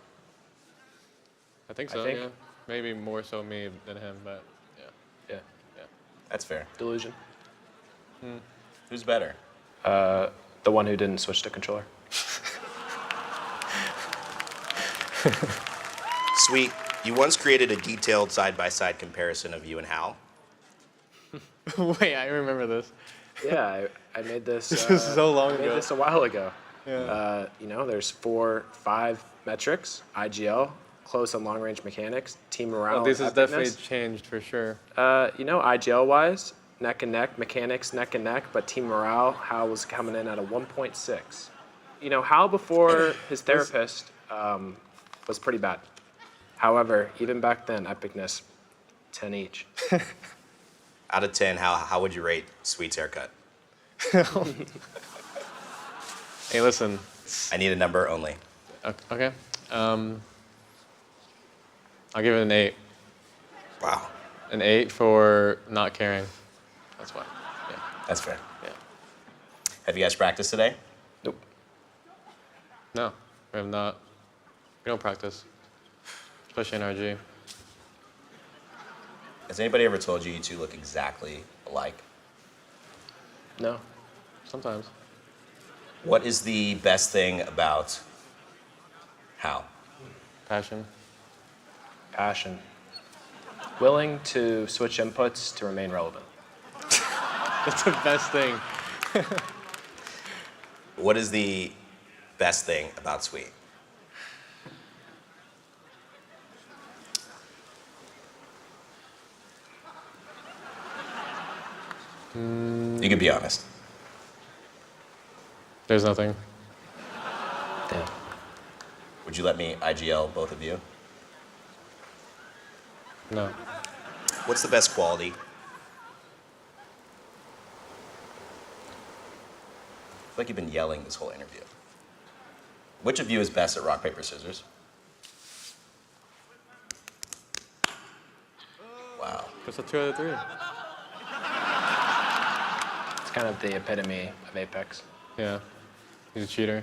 I think so, yeah. Maybe more so me than him, but yeah. That's fair. Delusion. Who's better? The one who didn't switch to controller. Sweet, you once created a detailed side-by-side comparison of you and Hal. Wait, I remember this. Yeah, I made this. This is so long I made ago. this a while ago. Yeah. You know, there's 5 metrics: IGL, close and long-range mechanics, team morale. Well, this has epicness. definitely changed for sure. You know, IGL-wise, neck and neck, mechanics neck and neck, but team morale, Hal was coming in at a 1.6. You know, Hal before his therapist was pretty bad. However, even back then, epicness, 10 each. Out of 10, how would you rate Sweet's haircut? Hey, listen. I need a number only. Okay. I'll give it an 8. Wow. An 8 for not caring. That's why. Yeah. That's fair. Yeah. Have you guys practiced today? Nope. No, we have not. We don't practice, especially in RG. Has anybody ever told you you two look exactly alike? No, sometimes. What is the best thing about Hal? Passion. Passion. Willing to switch inputs to remain relevant. That's the best thing. What is the best thing about Sweet? You can be honest. There's nothing. Damn. Would you let me IGL both of you? No. What's the best quality? I feel like you've been yelling this whole interview. Which of you is best at rock, paper, scissors? Wow. That's a 2 out of 3. It's kind of the epitome of Apex. Yeah. He's a cheater.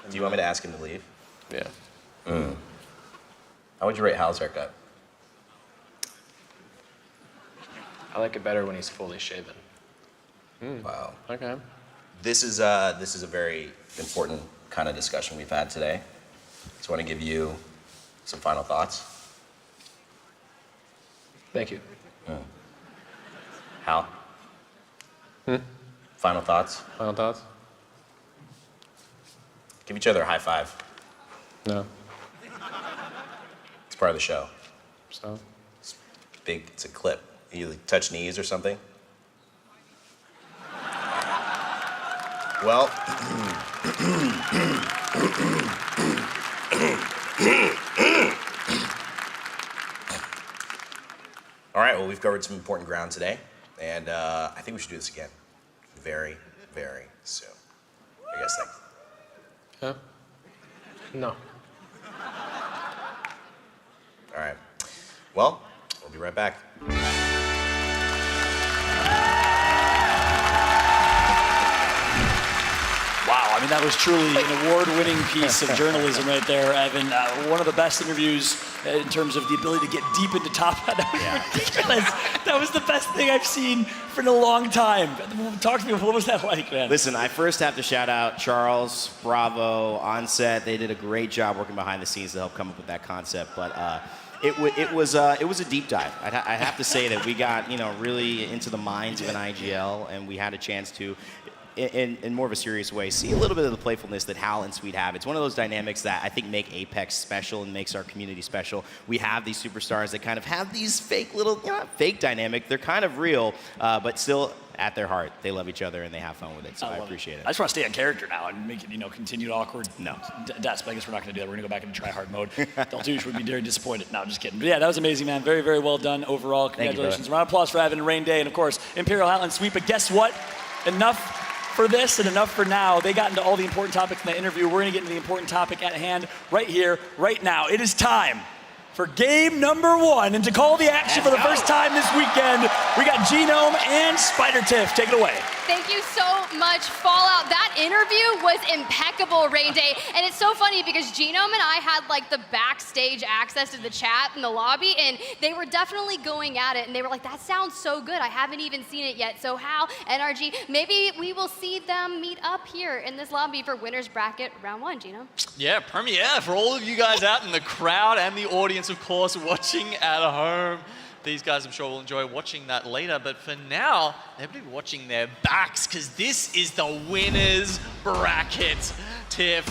Do you want me to ask him to leave? Yeah. How would you rate Hal's haircut? I like it better when he's fully shaven. Wow. Okay. This is a very important kind of discussion we've had today. So I want to give you some final thoughts. Thank you. Hal? Final thoughts? Final thoughts? Give each other a high five. No. It's part of the show. So? It's big. It's a clip. You like, touch knees or something? Well, all right, well, we've covered some important ground today, and I think we should do this again very, very soon. What do you guys think? Yeah. No. All right. Well, we'll be right back. Wow, I mean, that was truly an award-winning piece of journalism right there, Evan. One of the best interviews in terms of the ability to get deep into top. That was ridiculous. That was the best thing I've seen for a long time. Talk to me, what was that like, man? Listen, I first have to shout out Charles, Bravo, Onset. They did a great job working behind the scenes to help come up with that concept. But it was a deep dive. I have to say that we got really into the minds of an IGL, and we had a chance to, in more of a serious way, see a little bit of the playfulness that Hal and Sweet have. It's one of those dynamics that I think make Apex special and makes our community special. We have these superstars that kind of have these fake little, not fake dynamic, they're kind of real, but still at their heart, they love each other and they have fun with it, so I appreciate it. I just want to stay on character now and make it, continued awkward. No. Deaths, but I guess we're not going to do that. We're going to go back into try-hard mode. Deltouche would be very disappointed. No, I'm just kidding. But yeah, that was amazing, man. Very, very well done overall. Congratulations. Round of applause for Evan and Rain Day, and of course, Imperial Highland Sweet. But guess what? Enough for this and enough for now. They got into all the important topics in the interview. We're going to get into the important topic at hand right here, right now. It is time for game number 1. And to call the action for the first time this weekend, we got Genome and Spider Tiff. Take it away. Thank you so much, Fallout. That interview was impeccable, Rain Day. And it's so funny because Genome and I had like the backstage access to the chat in the lobby, and they were definitely going at it. And they were like, that sounds so good. I haven't even seen it yet. So Hal, NRG, maybe we will see them meet up here in this lobby for Winners Bracket Round 1, Genome. Yeah, premiere for all of you guys out in the crowd and the audience, of course, watching at home. These guys, I'm sure, will enjoy watching that later, but for now, they'll be watching their backs because this is the winners bracket. Tiff.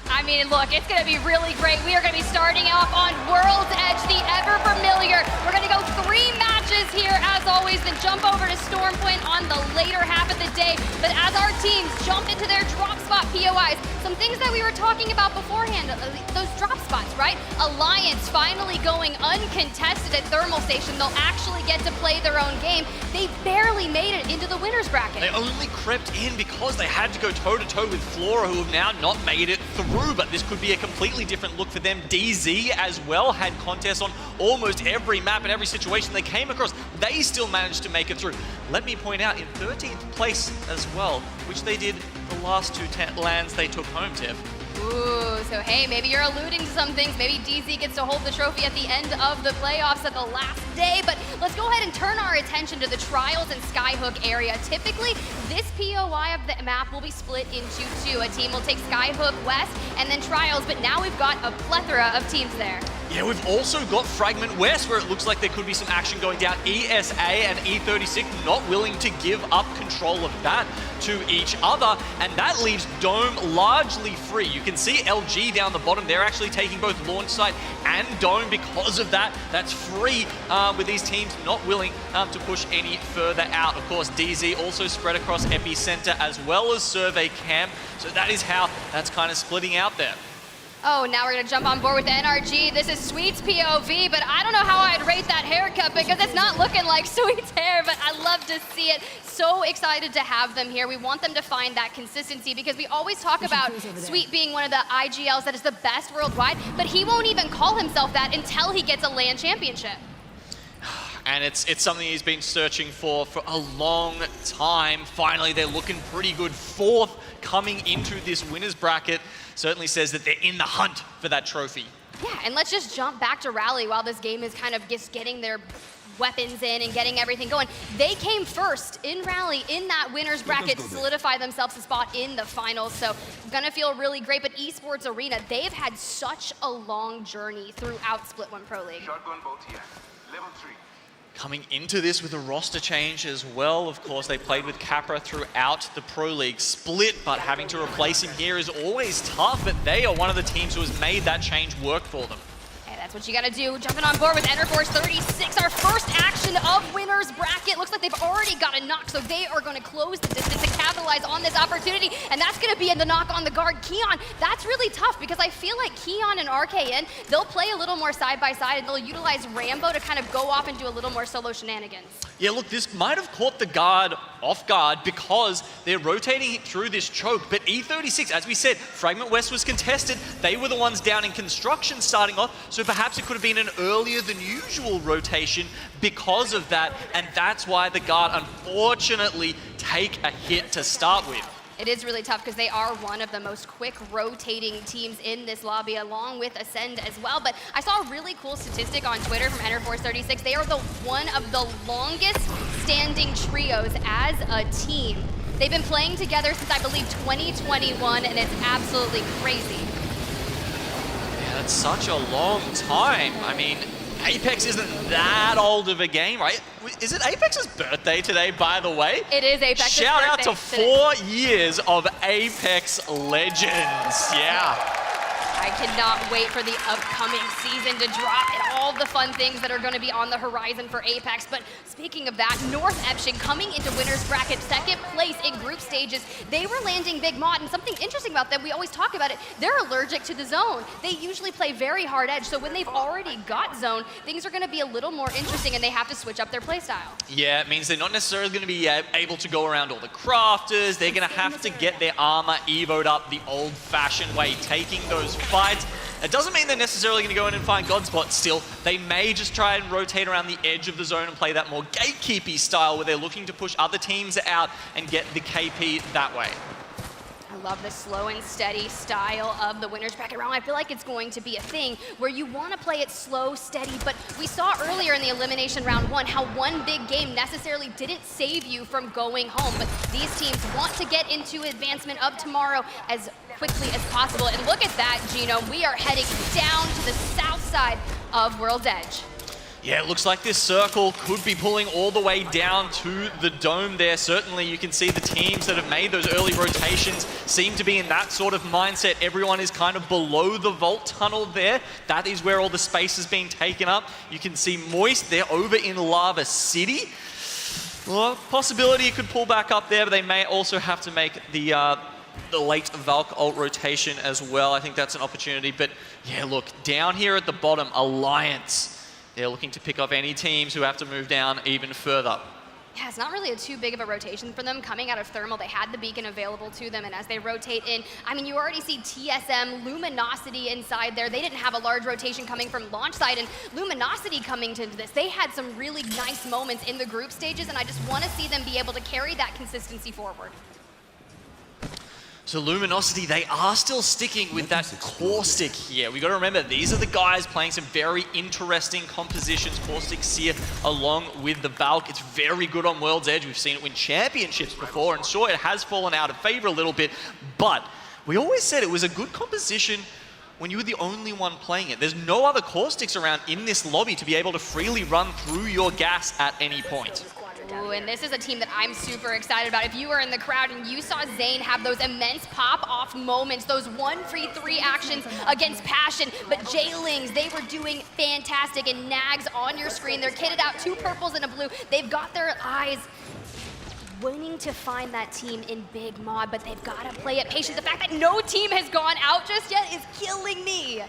I mean, look, it's going to be really great. We are going to be starting off on World's Edge, the ever familiar. We're going to go 3 matches here, as always, then jump over to Storm Point on the later half of the day. But as our teams jump into their drop spot POIs, some things that we were talking about beforehand, those drop spots, right? Alliance finally going uncontested at Thermal Station. They'll actually get to play their own game. They barely made it into the winners bracket. They only crept in because they had to go toe-to-toe with Flora, who have now not made it through, but this could be a completely different look for them. DZ as well had contests on almost every map and every situation they came across. They still managed to make it through. Let me point out, in 13th place as well, which they did the last 2 lands they took home, Tiff. Ooh, so hey, maybe you're alluding to some things. Maybe DZ gets to hold the trophy at the end of the playoffs at the last day, but let's go ahead and turn our attention to the Trials and Skyhook area. Typically, this POI of the map will be split into 2. A team will take Skyhook West and then Trials, but now we've got a plethora of teams there. Yeah, we've also got Fragment West, where it looks like there could be some action going down. ESA and E36 not willing to give up control of that to each other, and that leaves Dome largely free. You can see LG down the bottom. They're actually taking both launch site and Dome because of that. That's free with these teams not willing to push any further out. Of course, DZ also spread across Epicenter as well as Survey Camp, so that is how that's kind of splitting out there. Oh, now we're going to jump on board with NRG. This is Sweet's POV, but I don't know how I'd rate that haircut because it's not looking like Sweet's hair, but I love to see it. So excited to have them here. We want them to find that consistency because we always talk about Sweet being one of the IGLs that is the best worldwide, but he won't even call himself that until he gets a LAN championship. And it's something he's been searching for a long time. Finally, they're looking pretty good. 4th coming into this winners bracket. Certainly says that they're in the hunt for that trophy. Yeah, and let's just jump back to Rally while this game is kind of just getting their weapons in and getting everything going. They came first in Rally in that winners bracket to solidify themselves a spot in the finals, so gonna feel really great. But Esports Arena, they've had such a long journey throughout Split 1 Pro League. Shotgun bolt here. Level 3. Coming into this with a roster change as well. Of course, they played with Capra throughout the Pro League split, but having to replace him here is always tough, but they are one of the teams who has made that change work for them. Hey, that's what you gotta do. Jumping on board with Enerforce 36, our first action of winners bracket. Looks like they've already got a knock, so they are gonna close the distance and capitalize on this opportunity, and that's gonna be in the knock on the guard. Keon, that's really tough because I feel like Keon and RKN, they'll play a little more side by side and they'll utilize Rambo to kind of go off and do a little more solo shenanigans. Yeah, look, this might have caught the guard off guard because they're rotating through this choke, but E36, as we said, Fragment West was contested. They were the ones down in construction starting off, so perhaps it could have been an earlier than usual rotation because of that, and that's why the guard unfortunately take a hit to start with. It is really tough because they are one of the most quick rotating teams in this lobby, along with Ascend as well. But I saw a really cool statistic on Twitter from Enerforce 36. They are one of the longest standing trios as a team. They've been playing together since, I believe, 2021, and it's absolutely crazy. Yeah, that's such a long time. I mean, Apex isn't that old of a game, right? Is it Apex's birthday today, by the way? It is Apex's birthday. Shout out to 4 years of Apex Legends. Yeah. I cannot wait for the upcoming season to drop and all the fun things that are going to be on the horizon for Apex. But speaking of that, North Epshing coming into winners bracket, 2nd place in group stages. They were landing Big Mod, and something interesting about them, we always talk about it, they're allergic to the zone. They usually play very hard edge, so when they've already got zone, things are going to be a little more interesting and they have to switch up their playstyle. Yeah, it means they're not necessarily going to be able to go around all the crafters. They're going to have to get their armor evoed up the old-fashioned way, taking those fights It doesn't mean they're necessarily going to go in and find Godspot still. They may just try and rotate around the edge of the zone and play that more gatekeepy style where they're looking to push other teams out and get the KP that way. I love the slow and steady style of the winners bracket round. I feel like it's going to be a thing where you want to play it slow, steady, but we saw earlier in the elimination round 1 how one big game necessarily didn't save you from going home, but these teams want to get into advancement of tomorrow as quickly as possible. And look at that, Gino. We are heading down to the south side of World's Edge. Yeah, it looks like this circle could be pulling all the way down to the dome there. Certainly you can see the teams that have made those early rotations seem to be in that sort of mindset. Everyone is kind of below the vault tunnel there. That is where all the space is being taken up. You can see Moist, they're over in Lava City. Well, possibility it could pull back up there, but they may also have to make the late Valk ult rotation as well. I think that's an opportunity. But yeah, look, down here at the bottom, Alliance. They're looking to pick off any teams who have to move down even further. Yeah, it's not really too big of a rotation for them. Coming out of Thermal, they had the beacon available to them, and as they rotate in, I mean, you already see TSM, Luminosity inside there. They didn't have a large rotation coming from launch side, and Luminosity coming to this. They had some really nice moments in the group stages, and I just want to see them be able to carry that consistency forward. So Luminosity, they are still sticking with that Caustic here. We got to remember, these are the guys playing some very interesting compositions. Caustic Seer along with the Valk. It's very good on World's Edge. We've seen it win championships before, and sure, it has fallen out of favor a little bit, but we always said it was a good composition when you were the only one playing it. There's no other Caustics around in this lobby to be able to freely run through your gas at any point. Ooh, and this is a team that I'm super excited about. If you were in the crowd and you saw Zayn have those immense pop-off moments, those 1-3 actions against Passion, but Jaylings, they were doing fantastic, and Nags on your screen, they're kitted out, 2 purples and a blue. They've got their eyes wanting to find that team in Big Mod, but they've got to play it patient. The fact that no team has gone out just yet is killing me.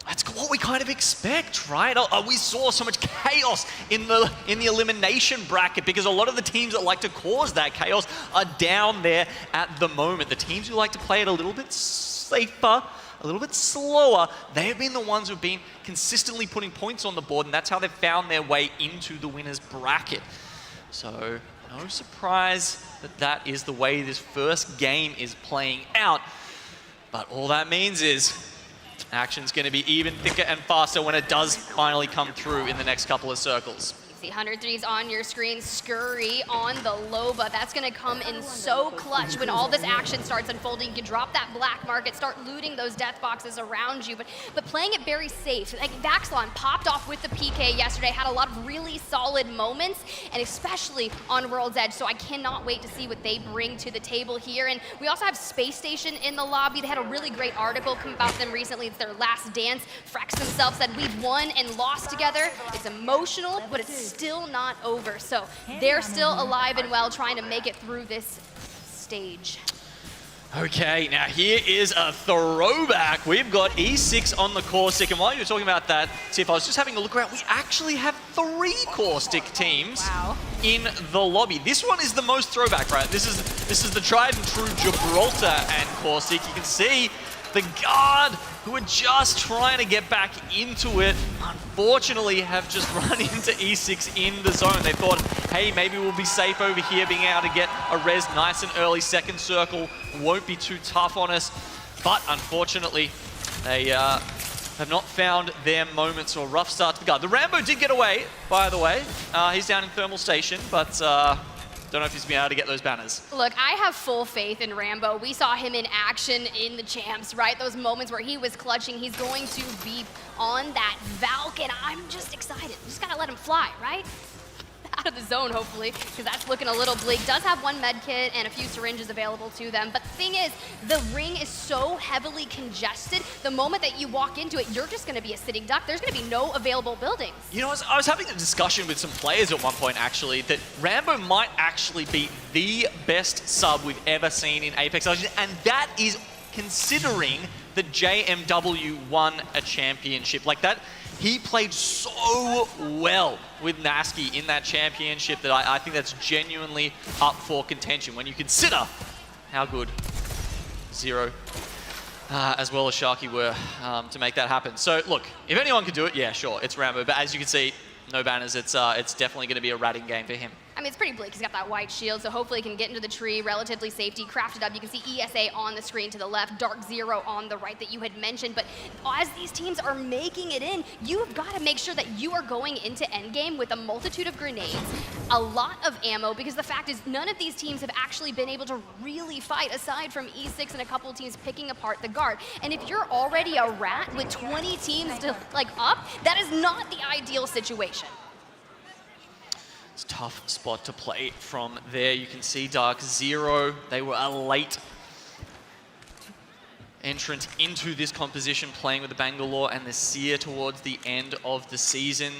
That's what we kind of expect, right? We saw so much chaos in the elimination bracket because a lot of the teams that like to cause that chaos are down there at the moment. The teams who like to play it a little bit safer, a little bit slower, they have been the ones who have been consistently putting points on the board, and that's how they've found their way into the winner's bracket. So no surprise that that is the way this first game is playing out. But all that means is action's going to be even thicker and faster when it does finally come through in the next couple of circles. See 103's on your screen, Scurry on the Loba. That's going to come in so clutch when all this action starts unfolding. You can drop that black market, start looting those death boxes around you, but playing it very safe. Like Vaxlon popped off with the PK yesterday, had a lot of really solid moments, and especially on World's Edge, so I cannot wait to see what they bring to the table here. And we also have Space Station in the lobby. They had a really great article come about them recently. It's their last dance. Frex themselves said, "We've won and lost together." It's emotional, but it's still not over. So they're still alive and well, trying to make it through this stage. Okay, now here is a throwback. We've got E6 on the Caustic, and while you were talking about that, Tiff, I was just having a look around. We actually have 3 Caustic teams in the lobby. This one is the most throwback, right? This is the tried and true Gibraltar and Caustic. You can see the guard who are just trying to get back into it, unfortunately have just run into E6 in the zone. They thought, hey, maybe we'll be safe over here, being able to get a res nice and early. Second circle won't be too tough on us. But unfortunately, they have not found their moments, or rough start to the guard. The Rambo did get away, by the way. He's down in Thermal Station, but don't know if he's been able to get those banners. Look, I have full faith in Rambo. We saw him in action in the champs, right? Those moments where he was clutching. He's going to be on that Valk, and I'm just excited. We just gotta let him fly, right? Out of the zone, hopefully, because that's looking a little bleak. Does have 1 med kit and a few syringes available to them, but the thing is, the ring is so heavily congested, the moment that you walk into it, you're just gonna be a sitting duck. There's gonna be no available buildings. You know, I was having a discussion with some players at one point, actually, that Rambo might actually be the best sub we've ever seen in Apex Legends, and that is considering that JMW won a championship. Like that, he played so well with Nasky in that championship that I think that's genuinely up for contention when you consider how good Zero as well as Sharky were to make that happen. So look, if anyone could do it, yeah, sure, it's Rambo. But as you can see, no banners. It's definitely going to be a ratting game for him. I mean, it's pretty bleak. He's got that white shield, so hopefully he can get into the tree relatively safety, craft it up. You can see ESA on the screen to the left, Dark Zero on the right that you had mentioned. But as these teams are making it in, you've got to make sure that you are going into endgame with a multitude of grenades, a lot of ammo, because the fact is none of these teams have actually been able to really fight aside from E6 and a couple of teams picking apart the guard. And if you're already a rat with 20 teams to, up, that is not the ideal situation. It's a tough spot to play from there. You can see Dark Zero. They were a late entrant into this composition, playing with the Bangalore and the Seer towards the end of the season.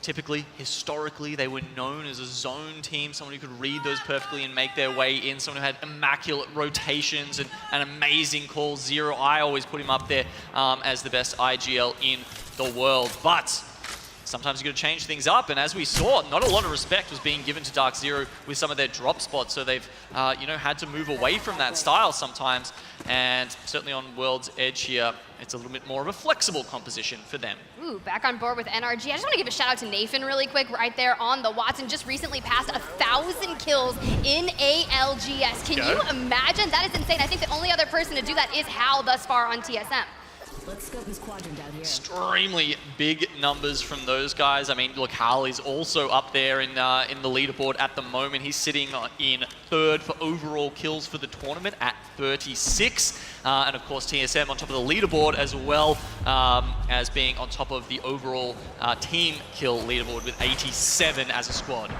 Typically, historically, they were known as a zone team, someone who could read those perfectly and make their way in, someone who had immaculate rotations and an amazing call. Zero, I always put him up there as the best IGL in the world. But sometimes you've got to change things up, and as we saw, not a lot of respect was being given to Dark Zero with some of their drop spots, so they've had to move away from that style sometimes, and certainly on World's Edge here, it's a little bit more of a flexible composition for them. Ooh, back on board with NRG. I just want to give a shout out to Nathan really quick right there on the Watson. Just recently passed 1,000 kills in ALGS. Can you imagine? That is insane. I think the only other person to do that is Hal thus far on TSM. Let's scope this quadrant out here. Extremely big numbers from those guys. I mean, look, Hal is also up there in the leaderboard at the moment. He's sitting in third for overall kills for the tournament at 36. And of course, TSM on top of the leaderboard as well as being on top of the overall team kill leaderboard with 87 as a squad.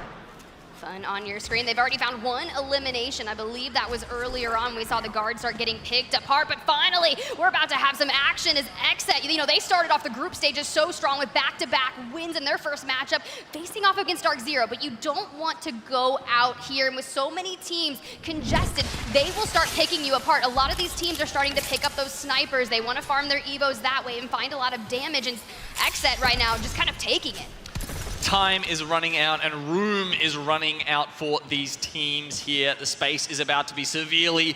Fun on your screen. They've already found one elimination. I believe that was earlier on. We saw the guards start getting picked apart, but finally, we're about to have some action as Xset, they started off the group stages so strong with back-to-back wins in their first matchup, facing off against Dark Zero, but you don't want to go out here, and with so many teams congested, they will start picking you apart. A lot of these teams are starting to pick up those snipers. They want to farm their Evos that way and find a lot of damage, and Xset right now just kind of taking it. Time is running out and room is running out for these teams here. The space is about to be severely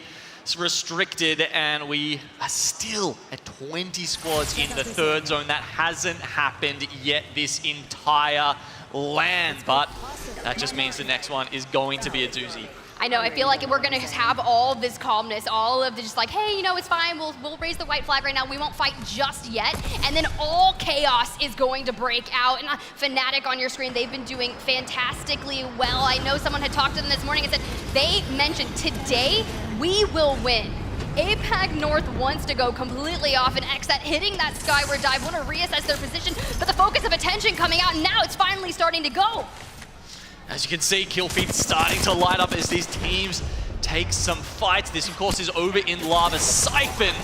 restricted, and we are still at 20 squads in the third zone. That hasn't happened yet this entire LAN, but that just means the next one is going to be a doozy. I know, I feel like we're gonna just have all this calmness, all of the just like, hey, it's fine, we'll raise the white flag right now, we won't fight just yet, and then all chaos is going to break out. And Fnatic on your screen, they've been doing fantastically well. I know someone had talked to them this morning and said, they mentioned today, we will win. APAC North wants to go completely off, and Xset hitting that skyward dive, want to reassess their position, but the focus of attention coming out, and now it's finally starting to go. As you can see, kill feeds starting to light up as these teams take some fights. This, of course, is over in Lava Siphon.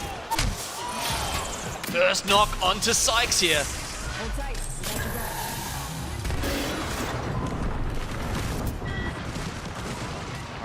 First knock onto Sykes here.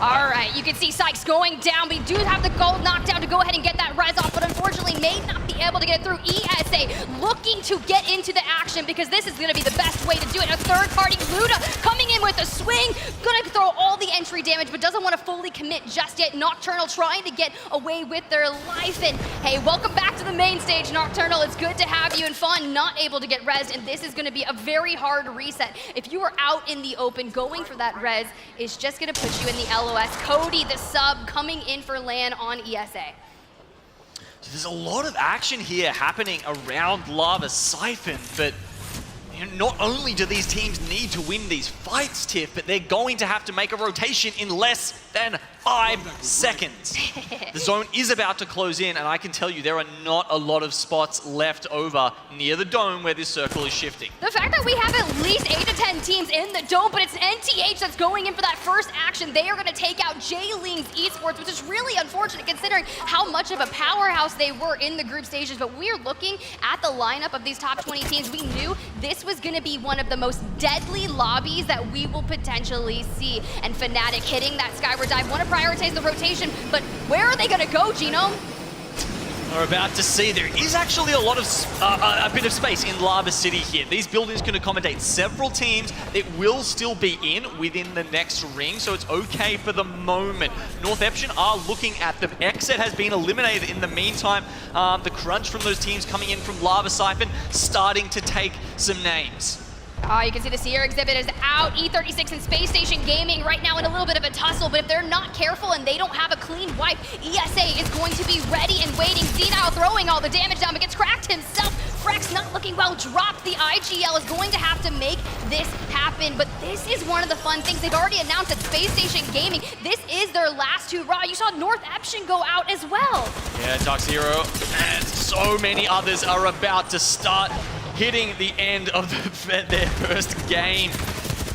All right, you can see Sykes going down. We do have the gold knockdown to go ahead and get that res off, but unfortunately may not be able to get it through. ESA looking to get into the action because this is going to be the best way to do it. A third-party Luda coming in with a swing, going to throw all the entry damage, but doesn't want to fully commit just yet. Nocturnal trying to get away with their life, and hey, welcome back to the main stage, Nocturnal. It's good to have you, and Fun not able to get rezzed, and this is going to be a very hard reset. If you are out in the open, going for that res is just going to put you in the LOS. Cody, the sub, coming in for LAN on ESA. So there's a lot of action here happening around Lava Siphon, but not only do these teams need to win these fights, Tiff, but they're going to have to make a rotation in less than 5 seconds. The zone is about to close in, and I can tell you there are not a lot of spots left over near the dome where this circle is shifting. The fact that we have at least 8 to 10 teams in the dome, but it's NTH that's going in for that first action. They are going to take out J-Ling's Esports, which is really unfortunate considering how much of a powerhouse they were in the group stages. But we're looking at the lineup of these top 20 teams. We knew this was going to be one of the most deadly lobbies that we will potentially see. And Fnatic hitting that skyward dive. Want to prioritize the rotation, but where are they going to go, Genome? We're about to see there is actually a lot of a bit of space in Lava City here. These buildings can accommodate several teams. It will still be in within the next ring, so it's okay for the moment. North Epsion are looking at them. Exit has been eliminated in the meantime. The crunch from those teams coming in from Lava Siphon starting to take some names. You can see the Seer exhibit is out. E36 and Space Station Gaming right now in a little bit of a tussle, but if they're not careful and they don't have a clean wipe, ESA is going to be ready and waiting. Zenile throwing all the damage down, but gets cracked himself. Frex not looking well, dropped. The IGL is going to have to make this happen, but this is one of the fun things. They've already announced at Space Station Gaming, this is their last hurrah. You saw North Epsion go out as well. Yeah, Dark Zero and so many others are about to start hitting the end of their first game.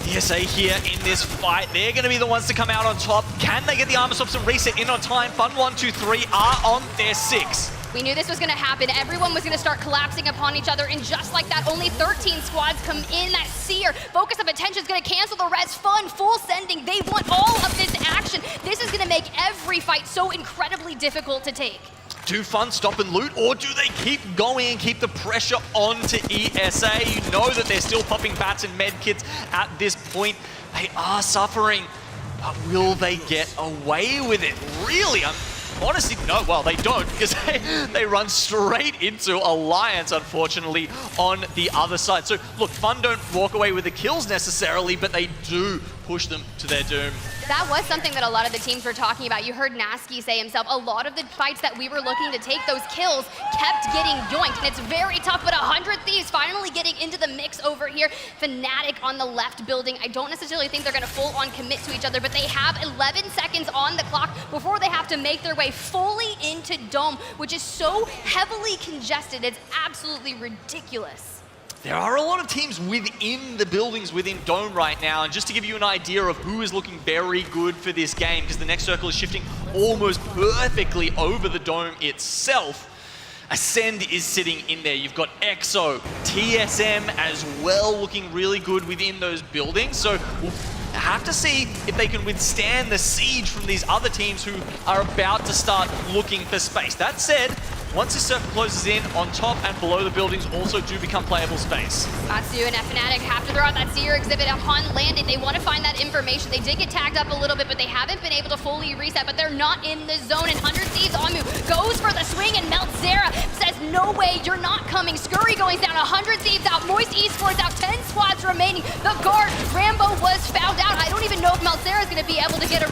ESA here in this fight. They're going to be the ones to come out on top. Can they get the armor swaps and reset in on time? Fun 1, 2, 3 are on their 6. We knew this was going to happen. Everyone was going to start collapsing upon each other, and just like that, only 13 squads come in. That Seer, focus of attention is going to cancel the res. Fun, full sending. They want all of this action. This is going to make every fight so incredibly difficult to take. Do Fun stop and loot, or do they keep going and keep the pressure on to ESA? You know that they're still popping bats and med kits at this point. They are suffering, but will they get away with it? Really, honestly, no, well, they don't, because they run straight into Alliance, unfortunately, on the other side. So, look, Fun don't walk away with the kills necessarily, but they do push them to their doom. That was something that a lot of the teams were talking about. You heard Nasky say himself, a lot of the fights that we were looking to take, those kills kept getting yoinked, and it's very tough, but 100 Thieves finally getting into the mix over here. Fnatic on the left building. I don't necessarily think they're going to full-on commit to each other, but they have 11 seconds on the clock before they have to make their way fully into Dome, which is so heavily congested. It's absolutely ridiculous. There are a lot of teams within the buildings within Dome right now, and just to give you an idea of who is looking very good for this game, because the next circle is shifting almost perfectly over the Dome itself, Ascend is sitting in there. You've got EXO, TSM as well looking really good within those buildings, so we'll have to see if they can withstand the siege from these other teams who are about to start looking for space. That said, once this circle closes in, on top and below the buildings also do become playable space. Matsu and Fnatic have to throw out that Seer exhibit upon landing. They want to find that information. They did get tagged up a little bit, but they haven't been able to fully reset, but they're not in the zone. And 100 Thieves, Amu goes for the swing and Melt Zera says, no way, you're not coming. Scurry going down, 100 Thieves out, Moist Esports out, 10 squads remaining. The guard, Rambo was found out. I don't even know if Melt Zera is going to be able to get a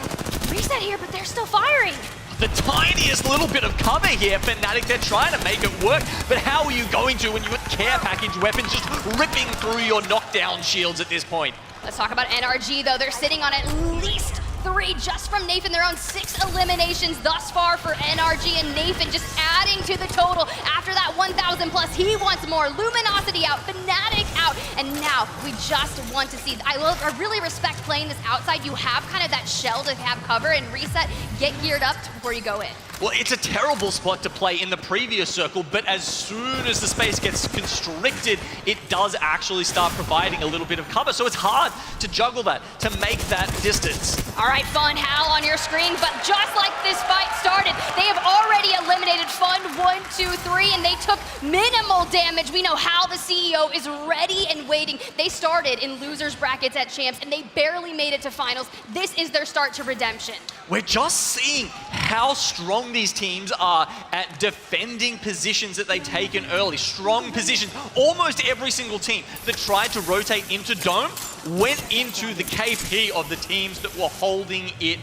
reset here, but they're still firing. The tiniest little bit of cover here, Fnatic, they're trying to make it work, but how are you going to when you've got care package weapons just ripping through your knockdown shields at this point? Let's talk about NRG though. They're sitting on at least 3 just from Nathan. They're on 6 eliminations thus far for NRG, and Nathan just adding to the total. After that 1,000 plus, he wants more. Luminosity out, Fnatic out, and now we just want to see. I really respect playing this outside. You have kind of that shell to have cover and reset, get geared up before you go in. Well, it's a terrible spot to play in the previous circle, but as soon as the space gets constricted, it does actually start providing a little bit of cover. So it's hard to juggle that, to make that distance. All right, Fun, Hal on your screen, but just like this fight started, they have already eliminated Fun 1, 2, 3, and they took minimal damage. We know Hal, the CEO, is ready and waiting. They started in losers brackets at Champs, and they barely made it to finals. This is their start to redemption. We're just seeing how strong these teams are at defending positions that they've taken early. Strong positions. Almost every single team that tried to rotate into Dome went into the KP of the teams that were holding it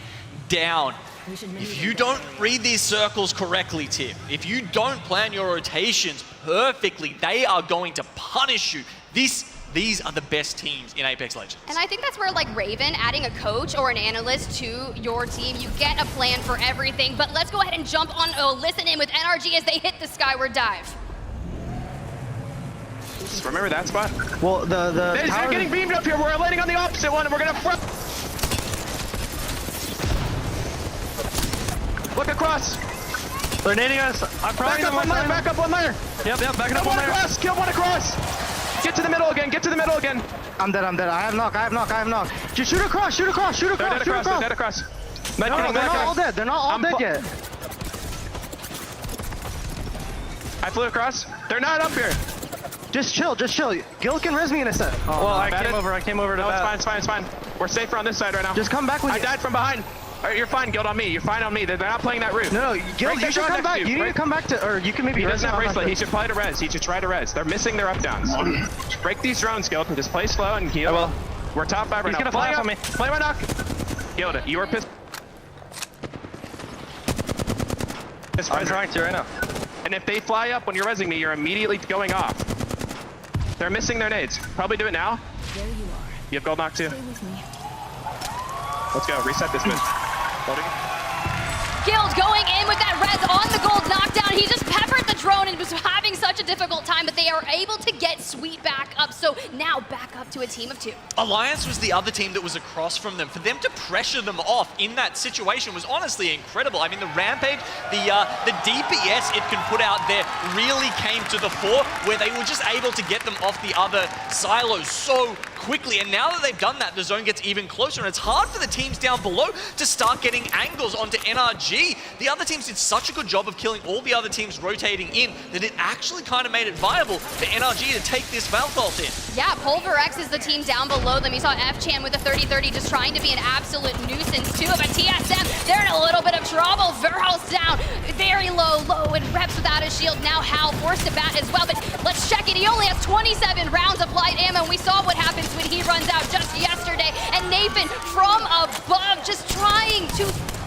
down. If you don't read these circles correctly, Tim, if you don't plan your rotations perfectly, they are going to punish you. These are the best teams in Apex Legends. And I think that's where, like Raven, adding a coach or an analyst to your team, you get a plan for everything. But let's go ahead and jump on, listen in with NRG as they hit the skyward dive. Just remember that spot? Well, they're getting beamed up here. We're landing on the opposite one, and we're gonna look across. They're nading us. I'm probably back up one layer. Yep, backing up one layer. Kill one across. Get to the middle again, I'm dead. I have knock. Just shoot across. They're dead across. No, they're not all dead. They're not all dead yet. I flew across. They're not up here. Just chill, just chill. Gil can res me in a set. Oh, Well, no, I came over to No, bat. it's fine. We're safer on this side right now. Just come back with I you. died from behind. All right, you're fine, Guild, on me. You're fine on me. They're not playing that route. No, Gil, you should come back. You need to come back to, or you can maybe He doesn't have res bracelet. He should play to res. He should try to res. They're missing their up downs. Break these drones, Guild. Just play slow and heal. Well, we're top 5 right now. He's gonna fly up on me. Play my knock. Guild, you were pissed. I'm trying to right now. And if they fly up when you're resing me, you're immediately going off. They're missing their nades. Probably do it now. There you are. You have gold knock too. Stay with me. Let's go. Reset this move. Loading. Guild going in with that res on the gold knockdown. He just peppered the drone and was having such a difficult time, but they are able to get Sweet back up. So now back up to a team of 2. Alliance was the other team that was across from them. For them to pressure them off in that situation was honestly incredible. I mean, the Rampage, the DPS it can put out there really came to the fore, where they were just able to get them off the other silos so quickly. And now that they've done that, the zone gets even closer, and it's hard for the teams down below to start getting angles onto NRG. The other teams did such a good job of killing all the other teams rotating in that it actually kind of made it viable for NRG to take this Valve ult in. Yeah, Pulverex is the team down below them. You saw F-Chan with a 30-30 just trying to be an absolute nuisance too. But TSM, they're in a little bit of trouble. Verhal's down, very low, and Reps without a shield. Now Hal forced to bat as well, but let's check it. He only has 27 rounds of light ammo, and we saw what happens when he runs out just yesterday. And Nathan from above just trying to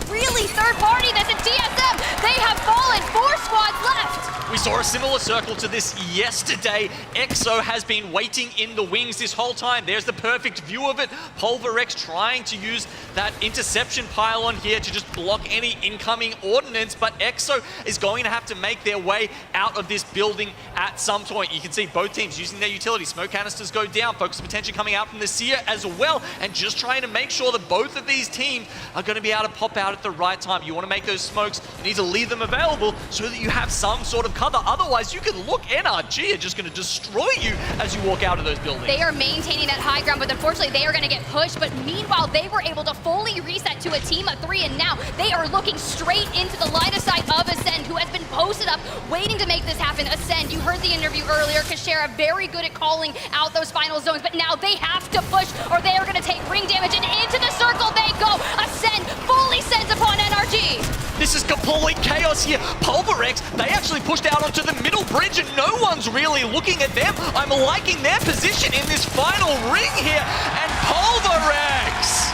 really third party this, and TSM, they have fallen. 4 squads left. We saw a similar circle to this yesterday. EXO has been waiting in the wings this whole time. There's the perfect view of it. Pulverex trying to use that interception pylon here to just block any incoming ordnance, but EXO is going to have to make their way out of this building at some point. You can see both teams using their utility. Smoke canisters go down, focus of attention coming out from the Seer as well, and just trying to make sure that both of these teams are going to be able to pop out at the right time. You want to make those smokes, you need to leave them available so that you have some sort of cover. Otherwise, you can look, NRG are just going to destroy you as you walk out of those buildings. They are maintaining that high ground, but unfortunately, they are going to get pushed. But meanwhile, they were able to fully reset to a team of 3, and now they are looking straight into the line of sight of Ascend, who has been posted up, waiting to make this happen. Ascend, you heard the interview earlier. Kashera very good at calling out those final zones, but now they have to push, or they are going to take ring damage, and into the circle they go. Ascend fully sends upon NRG. This is complete chaos here. Pulverex, they actually pushed out onto the middle bridge and no one's really looking at them. I'm liking their position in this final ring here. And Pulverex,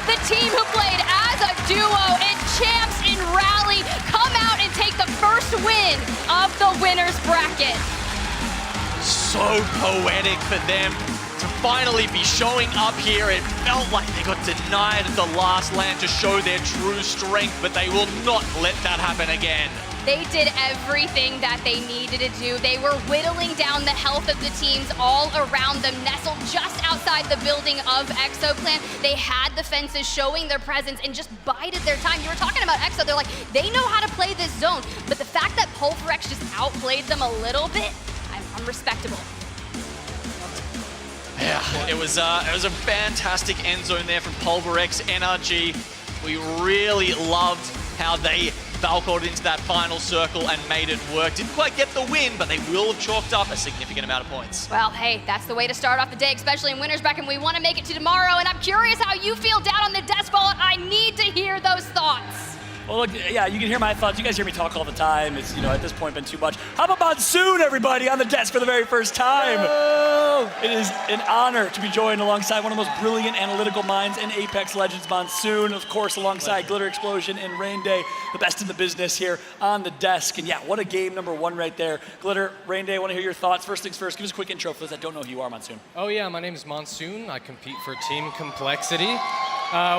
The team who played as a duo in Champs in Rally, come out and take the first win of the winner's bracket. so poetic for them to finally be showing up here. It felt like they got denied at the last land to show their true strength, but they will not let that happen again. They did everything that they needed to do. They were whittling down the health of the teams all around them, nestled just outside the building of Exoclan. They had the fences showing their presence and just bided their time. You were talking about Exo, they're like, they know how to play this zone, but the fact that Pulverex just outplayed them a little bit, I'm respectable. Yeah, it was a fantastic end zone there from Pulverex. NRG, we really loved how they Valcored into that final circle and made it work. Didn't quite get the win, but they will have chalked up a significant amount of points. Well, hey, that's the way to start off the day, especially in winner's bracket, and we want to make it to tomorrow, and I'm curious how you feel down on the desk, Fallout. I need to hear those thoughts. Well, look, yeah, you can hear my thoughts. You guys hear me talk all the time. It's, at this point been too much. How about Monsoon, everybody, on the desk for the very first time? Oh. It is an honor to be joined alongside one of the most brilliant analytical minds in Apex Legends, Monsoon, of course, alongside Glitter Explosion and Rain Day, the best in the business here on the desk. And yeah, what a game number one right there. Glitter, Rain Day, I want to hear your thoughts. First things first, give us a quick intro for those that don't know who you are, Monsoon. Oh yeah, my name is Monsoon. I compete for Team Complexity.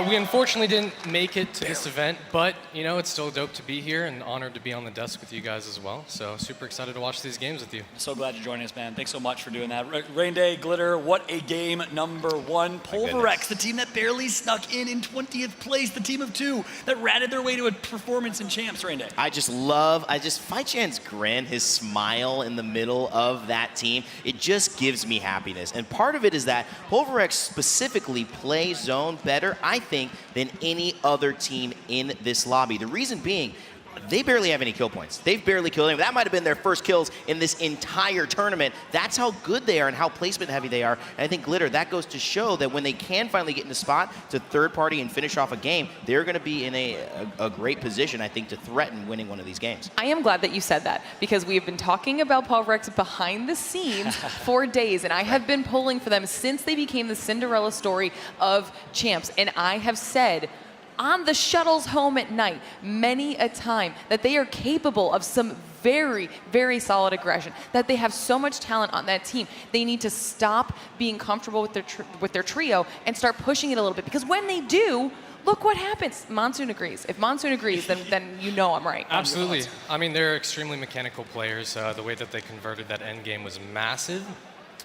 We unfortunately didn't make it to this event, but it's still dope to be here and honored to be on the desk with you guys as well. So super excited to watch these games with you. So glad you're joining us, man. Thanks so much for doing that. Rain Day, Glitter, what a game number one. Pulverex, the team that barely snuck in 20th place, the team of two that ratted their way to a performance in Champs, Rain Day. I just Fichan's grin, his smile in the middle of that team, it just gives me happiness. And part of it is that Pulverex specifically plays zone better, I think, than any other team in this lobby. The reason being, they barely have any kill points. They've barely killed anyone. That might have been their first kills in this entire tournament. That's how good they are and how placement heavy they are. And I think Glitter, that goes to show that when they can finally get in a spot to third party and finish off a game, they're going to be in a great position, I think, to threaten winning one of these games. I am glad that you said that, because we have been talking about Pulverex behind the scenes for days, and I have been pulling for them since they became the Cinderella story of champs. And I have said on the shuttles home at night many a time that they are capable of some very, very solid aggression, that they have so much talent on that team. They need to stop being comfortable with their trio and start pushing it a little bit, because when they do, look what happens. Monsoon agrees. If Monsoon agrees, then you know I'm right. Absolutely. I mean, they're extremely mechanical players. The way that they converted that end game was massive,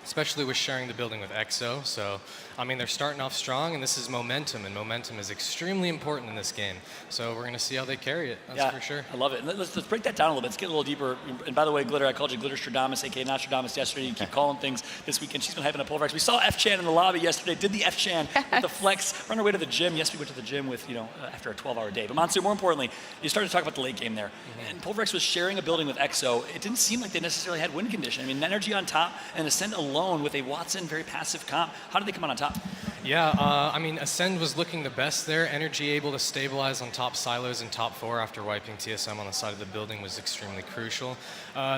especially with sharing the building with EXO. So, I mean, they're starting off strong, and this is momentum, and momentum is extremely important in this game. So we're going to see how they carry it, that's for sure. I love it. And let's break that down a little bit. Let's get a little deeper. And by the way, Glitter, I called you Glitter Stradamus, a.k.a. Nostradamus, yesterday. You keep calling things this weekend. She's been hyping up Pulverex. We saw F-Chan in the lobby yesterday, did the F-Chan with the flex, on our way to the gym. Yes, we went to the gym with, after a 12-hour day. But Monsoon, more importantly, you started to talk about the late game there. And Pulverex was sharing a building with EXO. It didn't seem like they necessarily had win condition. I mean, Energy on top and Ascend alone with a Watson, very passive comp. How did they come out on top? Yeah, I mean, Ascend was looking the best there. Energy able to stabilize on top silos in top 4 after wiping TSM on the side of the building was extremely crucial.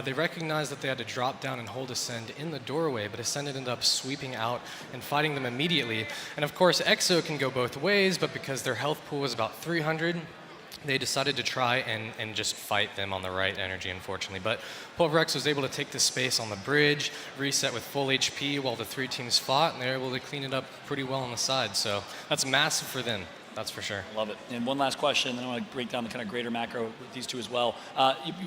They recognized that they had to drop down and hold Ascend in the doorway, but Ascend ended up sweeping out and fighting them immediately. And of course, EXO can go both ways, but because their health pool was about 300, they decided to try and just fight them on the right Energy, unfortunately. But Pulverex was able to take the space on the bridge, reset with full HP while the 3 teams fought, and they were able to clean it up pretty well on the side. So that's massive for them. That's for sure. Love it. And one last question, then I want to break down the kind of greater macro with these two as well.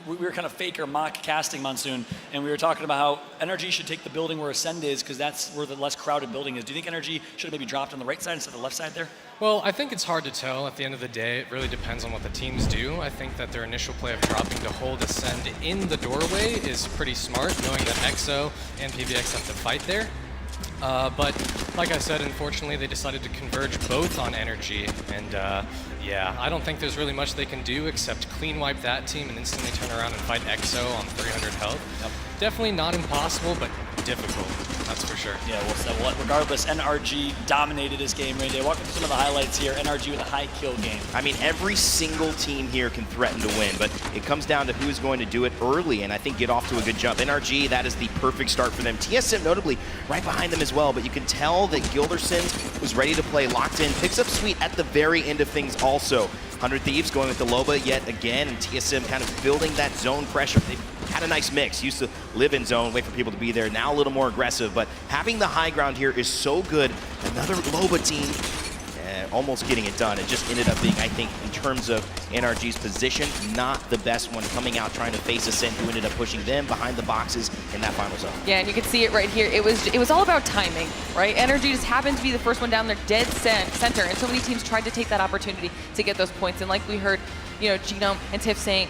We were kind of fake or mock casting Monsoon, and we were talking about how Energy should take the building where Ascend is, because that's where the less crowded building is. Do you think Energy should have maybe dropped on the right side instead of the left side there? Well, I think it's hard to tell. At the end of the day, it really depends on what the teams do. I think that their initial play of dropping to hold Ascend in the doorway is pretty smart, knowing that EXO and PBX have to fight there. But like I said, unfortunately, they decided to converge both on Energy, and yeah, I don't think there's really much they can do except clean wipe that team and instantly turn around and fight EXO on 300 health. Yep. Definitely not impossible, but difficult, that's for sure. Yeah, well, regardless, NRG dominated this game right there. Walk through some of the highlights here. NRG with a high kill game. I mean, every single team here can threaten to win, but it comes down to who's going to do it early and I think get off to a good jump. NRG, that is the perfect start for them. TSM notably right behind them as well, but you can tell that Gildersons was ready to play, locked in, picks up Sweet at the very end of things also. 100 Thieves going with the Loba yet again, and TSM kind of building that zone pressure. They had a nice mix. Used to live in zone, wait for people to be there. Now a little more aggressive, but having the high ground here is so good. Another Loba team almost getting it done. It just ended up being, I think, in terms of NRG's position, not the best one, coming out trying to face Ascent, who ended up pushing them behind the boxes in that final zone. Yeah, and you can see it right here. It was all about timing, right? Energy just happened to be the first one down there, dead center, and so many teams tried to take that opportunity to get those points. And like we heard, Genome and Tiff saying,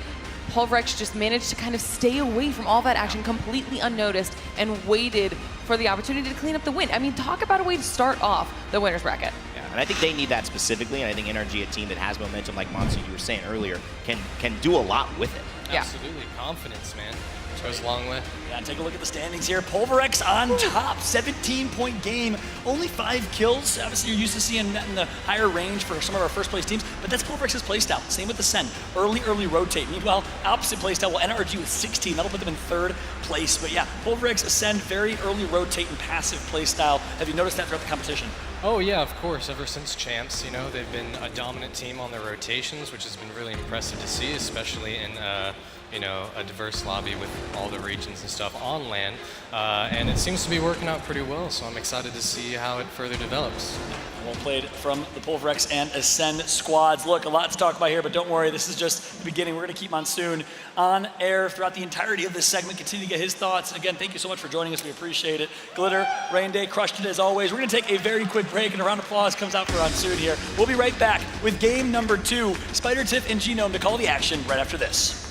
Pulverex just managed to kind of stay away from all that action completely unnoticed and waited for the opportunity to clean up the win. I mean, talk about a way to start off the winner's bracket. And I think they need that specifically, and I think NRG, a team that has momentum, like Monsoon, you were saying earlier, can do a lot with it. Yeah. Absolutely. Confidence, man. Goes a long way. Yeah, take a look at the standings here. Pulverex on top, 17-point game, only 5 kills. Obviously, you're used to seeing that in the higher range for some of our first-place teams, but that's Pulverex's playstyle. Same with Ascend. Early rotate. Meanwhile, opposite playstyle, well, NRG with 16. That'll put them in 3rd place. But yeah, Pulverex, Ascend, very early rotate and passive playstyle. Have you noticed that throughout the competition? Oh yeah, of course. Ever since champs, they've been a dominant team on their rotations, which has been really impressive to see, especially in a diverse lobby with all the regions and stuff on LAN. And it seems to be working out pretty well, so I'm excited to see how it further develops. Well played from the Pulverex and Ascend squads. Look, a lot to talk about here, but don't worry, this is just the beginning. We're going to keep Monsoon on air throughout the entirety of this segment, continue to get his thoughts. Again, thank you so much for joining us. We appreciate it. Glitter, Rain Day, crushed it as always. We're going to take a very quick break, and a round of applause comes out for Monsoon here. We'll be right back with game number 2. Spider, Tiff, and Genome to call the action right after this.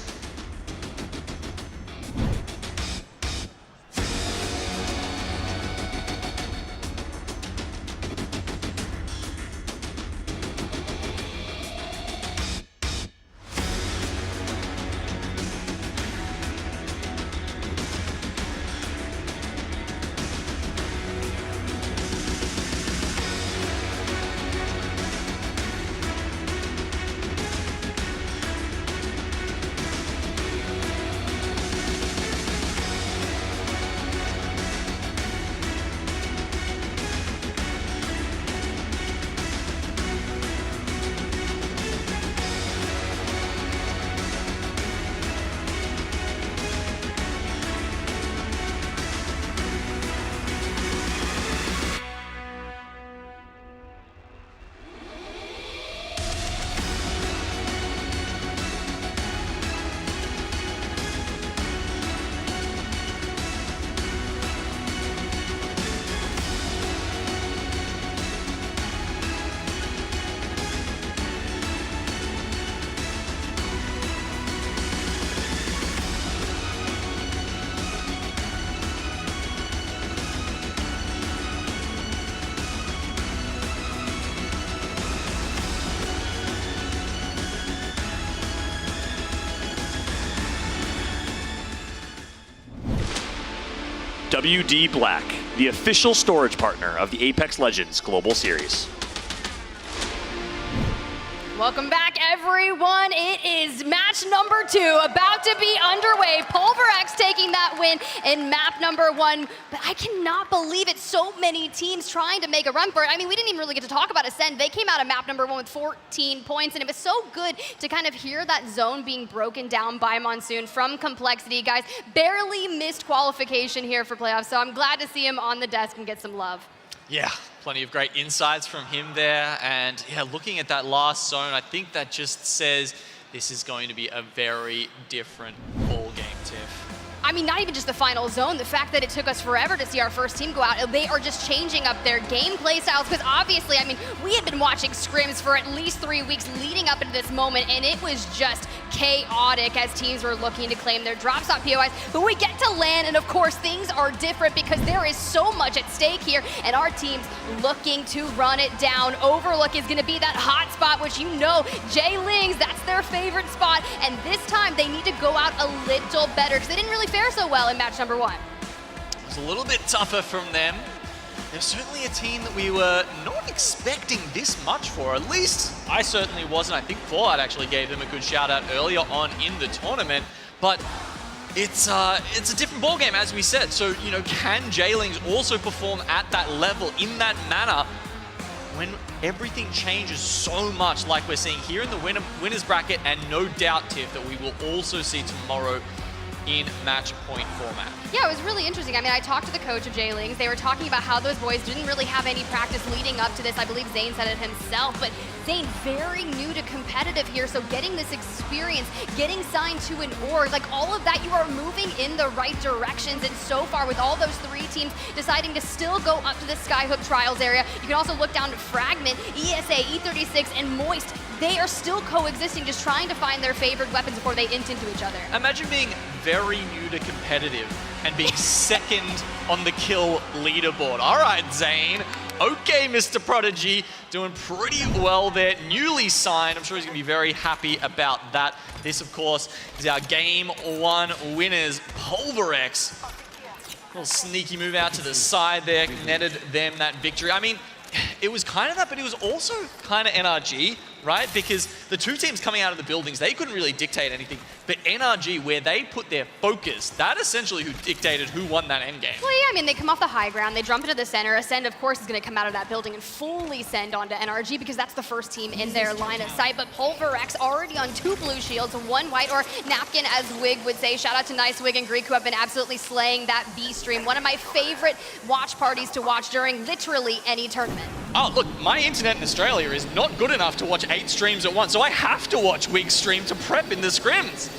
WD Black, the official storage partner of the Apex Legends Global Series. Welcome back, everyone. It is match number 2 about to be underway. Pulverex taking that win in map number 1. But I cannot believe it. So many teams trying to make a run for it. I mean, we didn't even really get to talk about Ascend. They came out of map number 1 with 14 points, and it was so good to kind of hear that zone being broken down by Monsoon from Complexity. Guys, barely missed qualification here for playoffs, so I'm glad to see him on the desk and get some love. Yeah, plenty of great insights from him there. And yeah, looking at that last zone, I think that just says this is going to be a very different ball game, Tiff. I mean, not even just the final zone, the fact that it took us forever to see our first team go out, they are just changing up their gameplay styles, because obviously, I mean, we had been watching scrims for at least 3 weeks leading up into this moment, and it was just chaotic as teams were looking to claim their drop stop POIs. But we get to land, and of course, things are different because there is so much at stake here, and our team's looking to run it down. Overlook is going to be that hot spot, which you know, Jay Lings, that's their favorite spot, and this time they need to go out a little better because they didn't really fare so well in match number 1. It was a little bit tougher from them. They're certainly a team that we were not expecting this much for. At least I certainly wasn't. I think Fallout actually gave them a good shout out earlier on in the tournament. But it's a different ballgame, as we said. So, you know, can Jaylings also perform at that level in that manner when everything changes so much like we're seeing here in the winners bracket, and no doubt, Tiff, that we will also see tomorrow in match point format. Yeah, it was really interesting. I mean, I talked to the coach of Jaylings. They were talking about how those boys didn't really have any practice leading up to this. I believe Zane said it himself, but Zane, very new to competitive here, so getting this experience, getting signed to an org, like all of that, you are moving in the right directions, and so far with all those 3 teams deciding to still go up to the Skyhook Trials area, you can also look down to Fragment, ESA, E36, and Moist. They are still coexisting, just trying to find their favorite weapons before they int into each other. Imagine being very new to competitive and being second on the kill leaderboard. All right, Zane. Okay, Mr. Prodigy, doing pretty well there. Newly signed. I'm sure he's going to be very happy about that. This, of course, is our Game 1 winners, Pulverex. Little sneaky move out to the side there, netted them that victory. I mean, it was kind of that, but it was also kind of NRG, right? Because the 2 teams coming out of the buildings, they couldn't really dictate anything. But NRG, where they put their focus, that essentially who dictated who won that endgame. Well, yeah, I mean, they come off the high ground, they jump into the center. Ascend, of course, is going to come out of that building and fully send onto NRG because that's the first team in their line of sight. But Pulverex already on 2 blue shields, 1 white, or napkin, as Wig would say. Shout out to Nice Wig and Greek, who have been absolutely slaying that B stream. One of my favorite watch parties to watch during literally any tournament. Oh, look, my internet in Australia is not good enough to watch 8 streams at once, so I have to watch Wig's stream to prep in the scrims.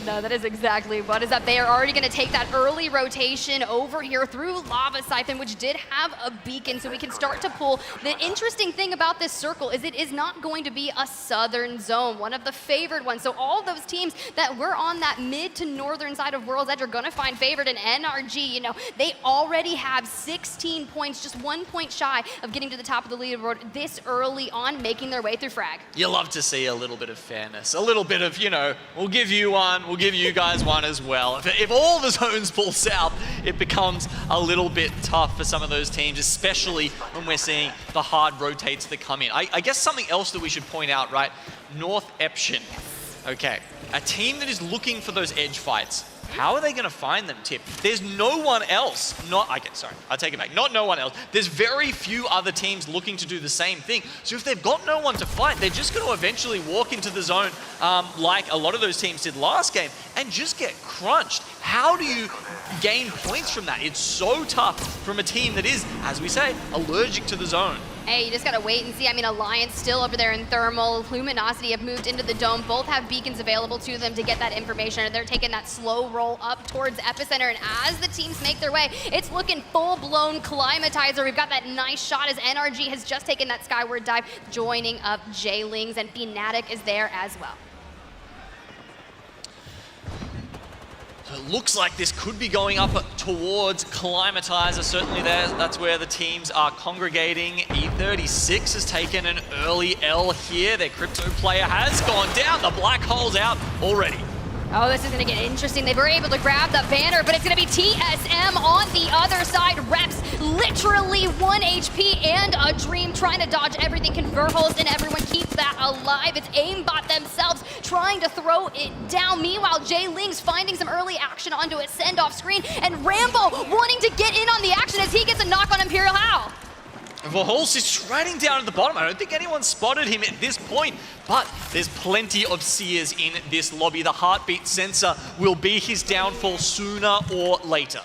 No, that is exactly what is up. They are already going to take that early rotation over here through Lava Siphon, which did have a beacon, so we can start to pull. The interesting thing about this circle is it is not going to be a southern zone, one of the favored ones. So all those teams that were on that mid to northern side of World's Edge are going to find favored, and NRG, you know, they already have 16 points, just 1 point shy of getting to the top of the leaderboard this early on, making their way through frag. You love to see a little bit of fairness, a little bit of, you know, we'll give you one, we'll give you guys one as well. If all the zones pull south, it becomes a little bit tough for some of those teams, especially when we're seeing the hard rotates that come in. I guess something else that we should point out, right? North Eption. Okay, a team that is looking for those edge fights. How are they going to find them, Tip? There's no one else. I take it back. Not no one else. There's very few other teams looking to do the same thing. So if they've got no one to fight, they're just going to eventually walk into the zone like a lot of those teams did last game and just get crunched. How do you gain points from that? It's so tough from a team that is, as we say, allergic to the zone. Hey, you just gotta wait and see. I mean, Alliance still over there in Thermal. Luminosity have moved into the dome. Both have beacons available to them to get that information, and they're taking that slow roll up towards Epicenter. And as the teams make their way, it's looking full-blown Climatizer. We've got that nice shot as NRG has just taken that skyward dive, joining up Jaylings, and Fnatic is there as well. It looks like this could be going up towards Climatizer. Certainly that's where the teams are congregating. E36 has taken an early L here. Their crypto player has gone down. The black hole's out already. Oh, this is gonna get interesting. They were able to grab the banner, but it's gonna be TSM on the other side. Reps literally 1 HP and a dream, trying to dodge everything. Can Verholst and everyone keep that alive? It's aimbot themselves trying to throw it down. Meanwhile, Jay Ling's finding some early action onto a send-off screen, and Rambo wanting to get in on the action as he gets a knock on Imperial Howl. Verholst is trading down at the bottom. I don't think anyone spotted him at this point, but there's plenty of seers in this lobby. The heartbeat sensor will be his downfall sooner or later.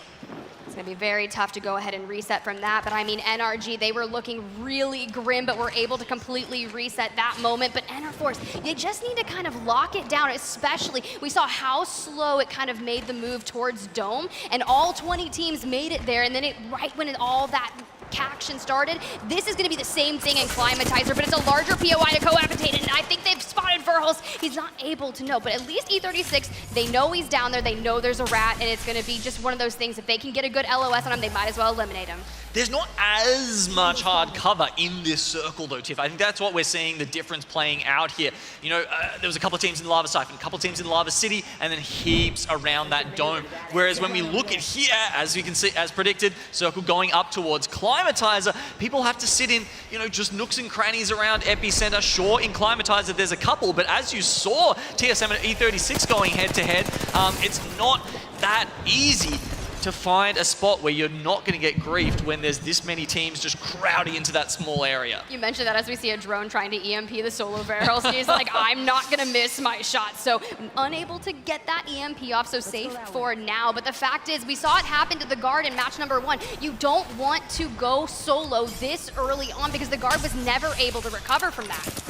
It's gonna be very tough to go ahead and reset from that, but I mean, NRG, they were looking really grim, but were able to completely reset that moment. But NRForce, you just need to kind of lock it down, especially, we saw how slow it kind of made the move towards Dome, and all 20 teams made it there, and then right when all that action started, this is gonna be the same thing in Climatizer, but it's a larger POI to cohabitate, and I think they've spotted Verholst. He's not able to know, but at least E36, they know he's down there, they know there's a rat, and it's gonna be just one of those things. If they can get a good LOS on him, they might as well eliminate him. There's not as much hard cover in this circle though, Tiff. I think that's what we're seeing the difference playing out here. You know, there was a couple of teams in Lava Siphon, a couple of teams in Lava City, and then heaps around that dome. Whereas when we look at here, as you can see, as predicted, circle going up towards Climatizer, people have to sit in, you know, just nooks and crannies around Epicenter. Sure, in Climatizer there's a couple, but as you saw TSM and E36 going head to head, it's not that easy to find a spot where you're not going to get griefed when there's this many teams just crowding into that small area. You mentioned that as we see a drone trying to EMP the solo barrels, and he's like, I'm not going to miss my shot. So unable to get that EMP off, so safe for now. But the fact is, we saw it happen to the guard in match number 1. You don't want to go solo this early on because the guard was never able to recover from that.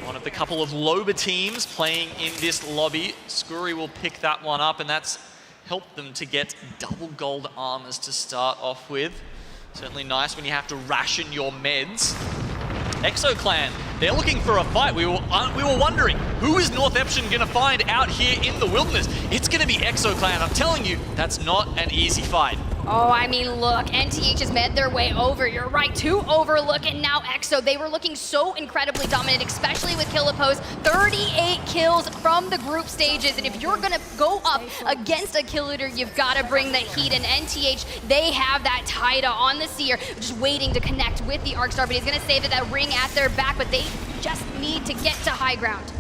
One of the couple of Loba teams playing in this lobby. Scurry will pick that one up, and that's helped them to get double gold armors to start off with. Certainly nice when you have to ration your meds. Exo Clan, they're looking for a fight. We were wondering, who is North Epsilon gonna find out here in the wilderness? It's gonna be Exo Clan. I'm telling you, that's not an easy fight. Oh, I mean, look, NTH has made their way over. You're right, to Overlook, and now Exo. They were looking so incredibly dominant, especially with Killapose. 38 kills from the group stages, and if you're gonna go up against a kill leader, you've gotta bring the heat, and NTH, they have that Tida on the Seer, just waiting to connect with the Arcstar, but he's gonna save that ring at their back, but they just need to get to high ground.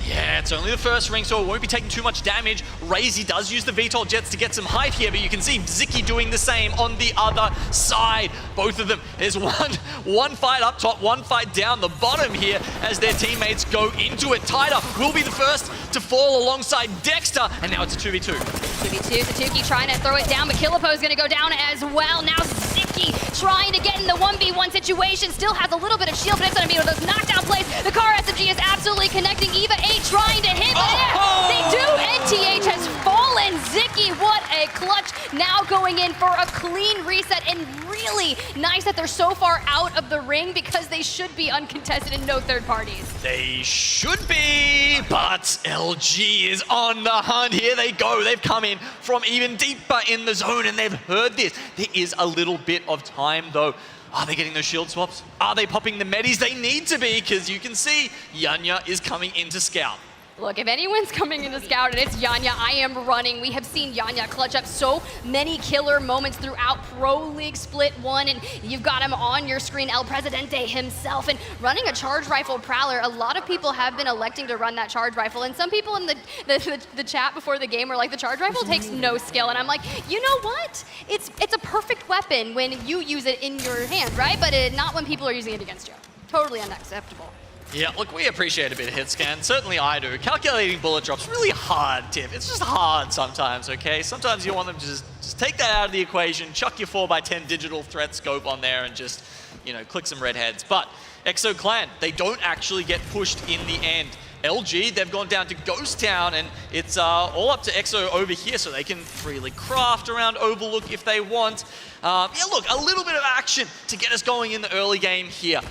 Yeah, it's only the first ring, so it won't be taking too much damage. Razy does use the VTOL jets to get some height here, but you can see Ziki doing the same on the other side. Both of them, there's one fight up top, one fight down the bottom here as their teammates go into it. Tida will be the first to fall alongside Dexter, and now it's a 2v2. 2v2, Satuki trying to throw it down, but Killapose is gonna go down as well. Now Ziki trying to get in the 1v1 situation, still has a little bit of shield, but it's gonna be one of those knockdown plays. The car SMG is absolutely connecting. Eva 8 trying to hit there. They do. NTH has fallen. Ziki, what a clutch. Now going in for a clean reset, and really nice that they're so far out of the ring because they should be uncontested and no third parties. They should be, but LG is on the hunt. Here they go. They've come in from even deeper in the zone, and they've heard this. There is a little bit of time, though. Are they getting those shield swaps? Are they popping the medis? They need to be, because you can see Yanya is coming into Scout. Look, if anyone's coming into Scout and it's Yanya, I am running. We have seen Yanya clutch up so many killer moments throughout Pro League Split 1, and you've got him on your screen, El Presidente himself, and running a charge rifle Prowler. A lot of people have been electing to run that charge rifle, and some people in the chat before the game were like, the charge rifle takes no skill, and I'm like, you know what? It's a perfect weapon when you use it in your hand, right? But not when people are using it against you. Totally unacceptable. Yeah, look, we appreciate a bit of hit scan. Certainly I do. Calculating bullet drops really hard, Tiff. It's just hard sometimes, okay? Sometimes you want them to just take that out of the equation, chuck your 4x10 digital threat scope on there and just, you know, click some red heads. But Exo Clan, they don't actually get pushed in the end. LG, they've gone down to Ghost Town, and it's all up to Exo over here, so they can freely craft around Overlook if they want. Yeah, look, a little bit of action to get us going in the early game here.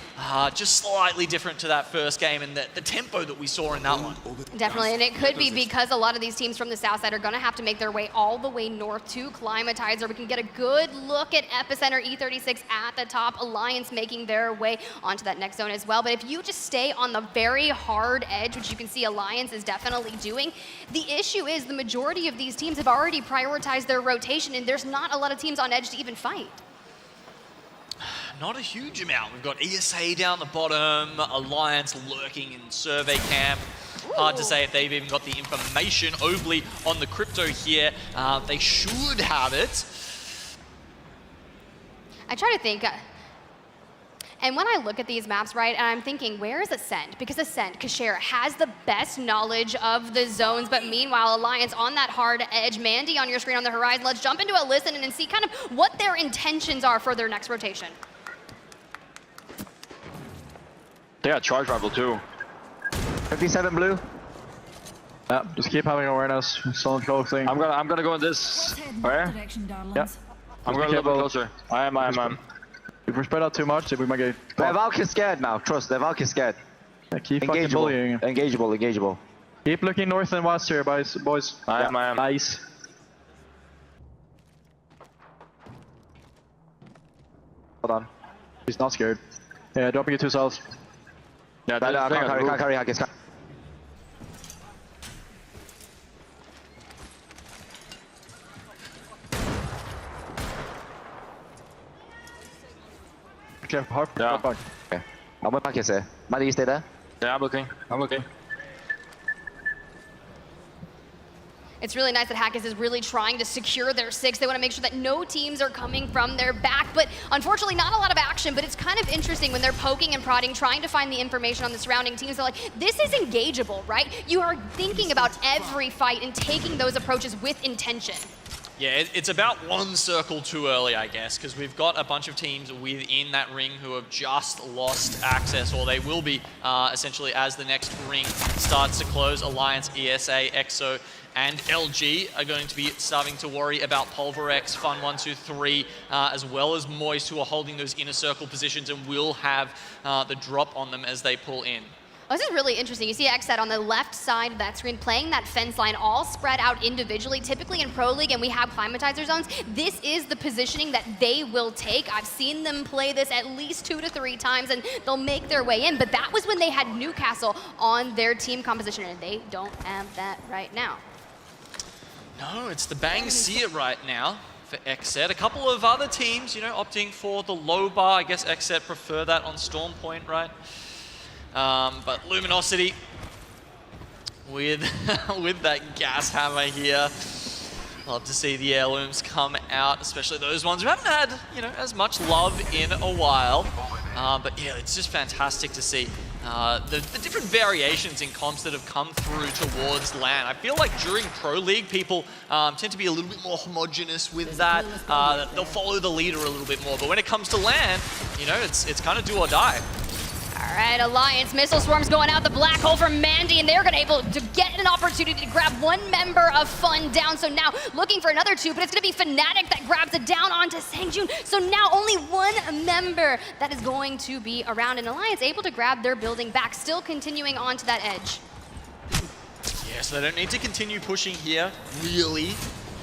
Just slightly different to that first game and the tempo that we saw in that one. Definitely, and it could be because a lot of these teams from the south side are going to have to make their way all the way north to Climatizer. We can get a good look at Epicenter, E36 at the top, Alliance making their way onto that next zone as well. But if you just stay on the very hard edge, which you can see Alliance is definitely doing, the issue is the majority of these teams have already prioritized their rotation, and there's not a lot of teams on edge to even fight. Not a huge amount. We've got ESA down the bottom, Alliance lurking in survey camp. Hard to say if they've even got the information overly on the crypto here. They should have it. I try to think, and when I look at these maps, right, and I'm thinking, where is Ascend? Because Ascend, Kashera, has the best knowledge of the zones, but meanwhile, Alliance on that hard edge. Mandy on your screen on the horizon. Let's jump into a listen and see kind of what their intentions are for their next rotation. They got charge rifle too. 57 blue. Yeah, just keep having awareness. Someone closing. I'm gonna go in this. Where? Yeah. I'm going a little bit closer. I am. If we spread out too much, we might get. The Valk is scared now. Trust, the Valk is scared. Yeah, keep fucking bullying. Engageable. Keep looking north and west here, boys. I am. Nice. Hold on. He's not scared. Yeah, dropping you 2 cells. Yeah, can't carry. Careful, hard. Yeah. Back. Okay. I'm back here, sir. Maddie, you stay there? Yeah, I'm looking. It's really nice that Hackers is really trying to secure their 6. They want to make sure that no teams are coming from their back, but unfortunately not a lot of action. But it's kind of interesting when they're poking and prodding, trying to find the information on the surrounding teams. They're like, this is engageable, right? You are thinking about every fight and taking those approaches with intention. Yeah, it's about one circle too early, I guess, because we've got a bunch of teams within that ring who have just lost access, or they will be essentially as the next ring starts to close. Alliance, ESA, EXO, and LG are going to be starting to worry about Pulverex, Fun123, as well as Moist, who are holding those inner circle positions and will have the drop on them as they pull in. Oh, this is really interesting. You see XSET on the left side of that screen playing that fence line all spread out individually. Typically in Pro League, and we have Climatizer zones, this is the positioning that they will take. I've seen them play this at least 2 to 3 times, and they'll make their way in. But that was when they had Newcastle on their team composition, and they don't have that right now. No, it's the Bang See It right now for XSET. A couple of other teams, you know, opting for the low bar. I guess XSET prefer that on Storm Point, right? But Luminosity with that gas hammer here. Love to see the heirlooms come out, especially those ones who haven't had, you know, as much love in a while. But yeah, it's just fantastic to see the different variations in comps that have come through towards LAN. I feel like during Pro League, people tend to be a little bit more homogenous with that. They'll follow the leader a little bit more. But when it comes to LAN, you know, it's kind of do or die. All right, Alliance missile swarms going out the black hole from Mandy, and they're going to be able to get an opportunity to grab one member of Fun down. So now looking for another 2, but it's going to be Fnatic that grabs it down onto Sangjun. So now only 1 member that is going to be around, and Alliance able to grab their building back, still continuing on to that edge. Yeah, so they don't need to continue pushing here, really.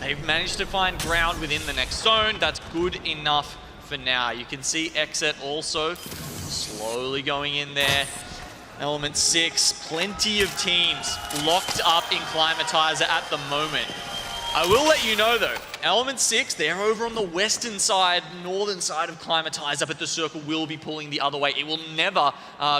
They've managed to find ground within the next zone. That's good enough for now. You can see XSET also slowly going in there. Element 6, plenty of teams locked up in Climatizer at the moment. I will let you know though, Element 6, they're over on the western side, northern side of Climatizer, but the circle will be pulling the other way. It will never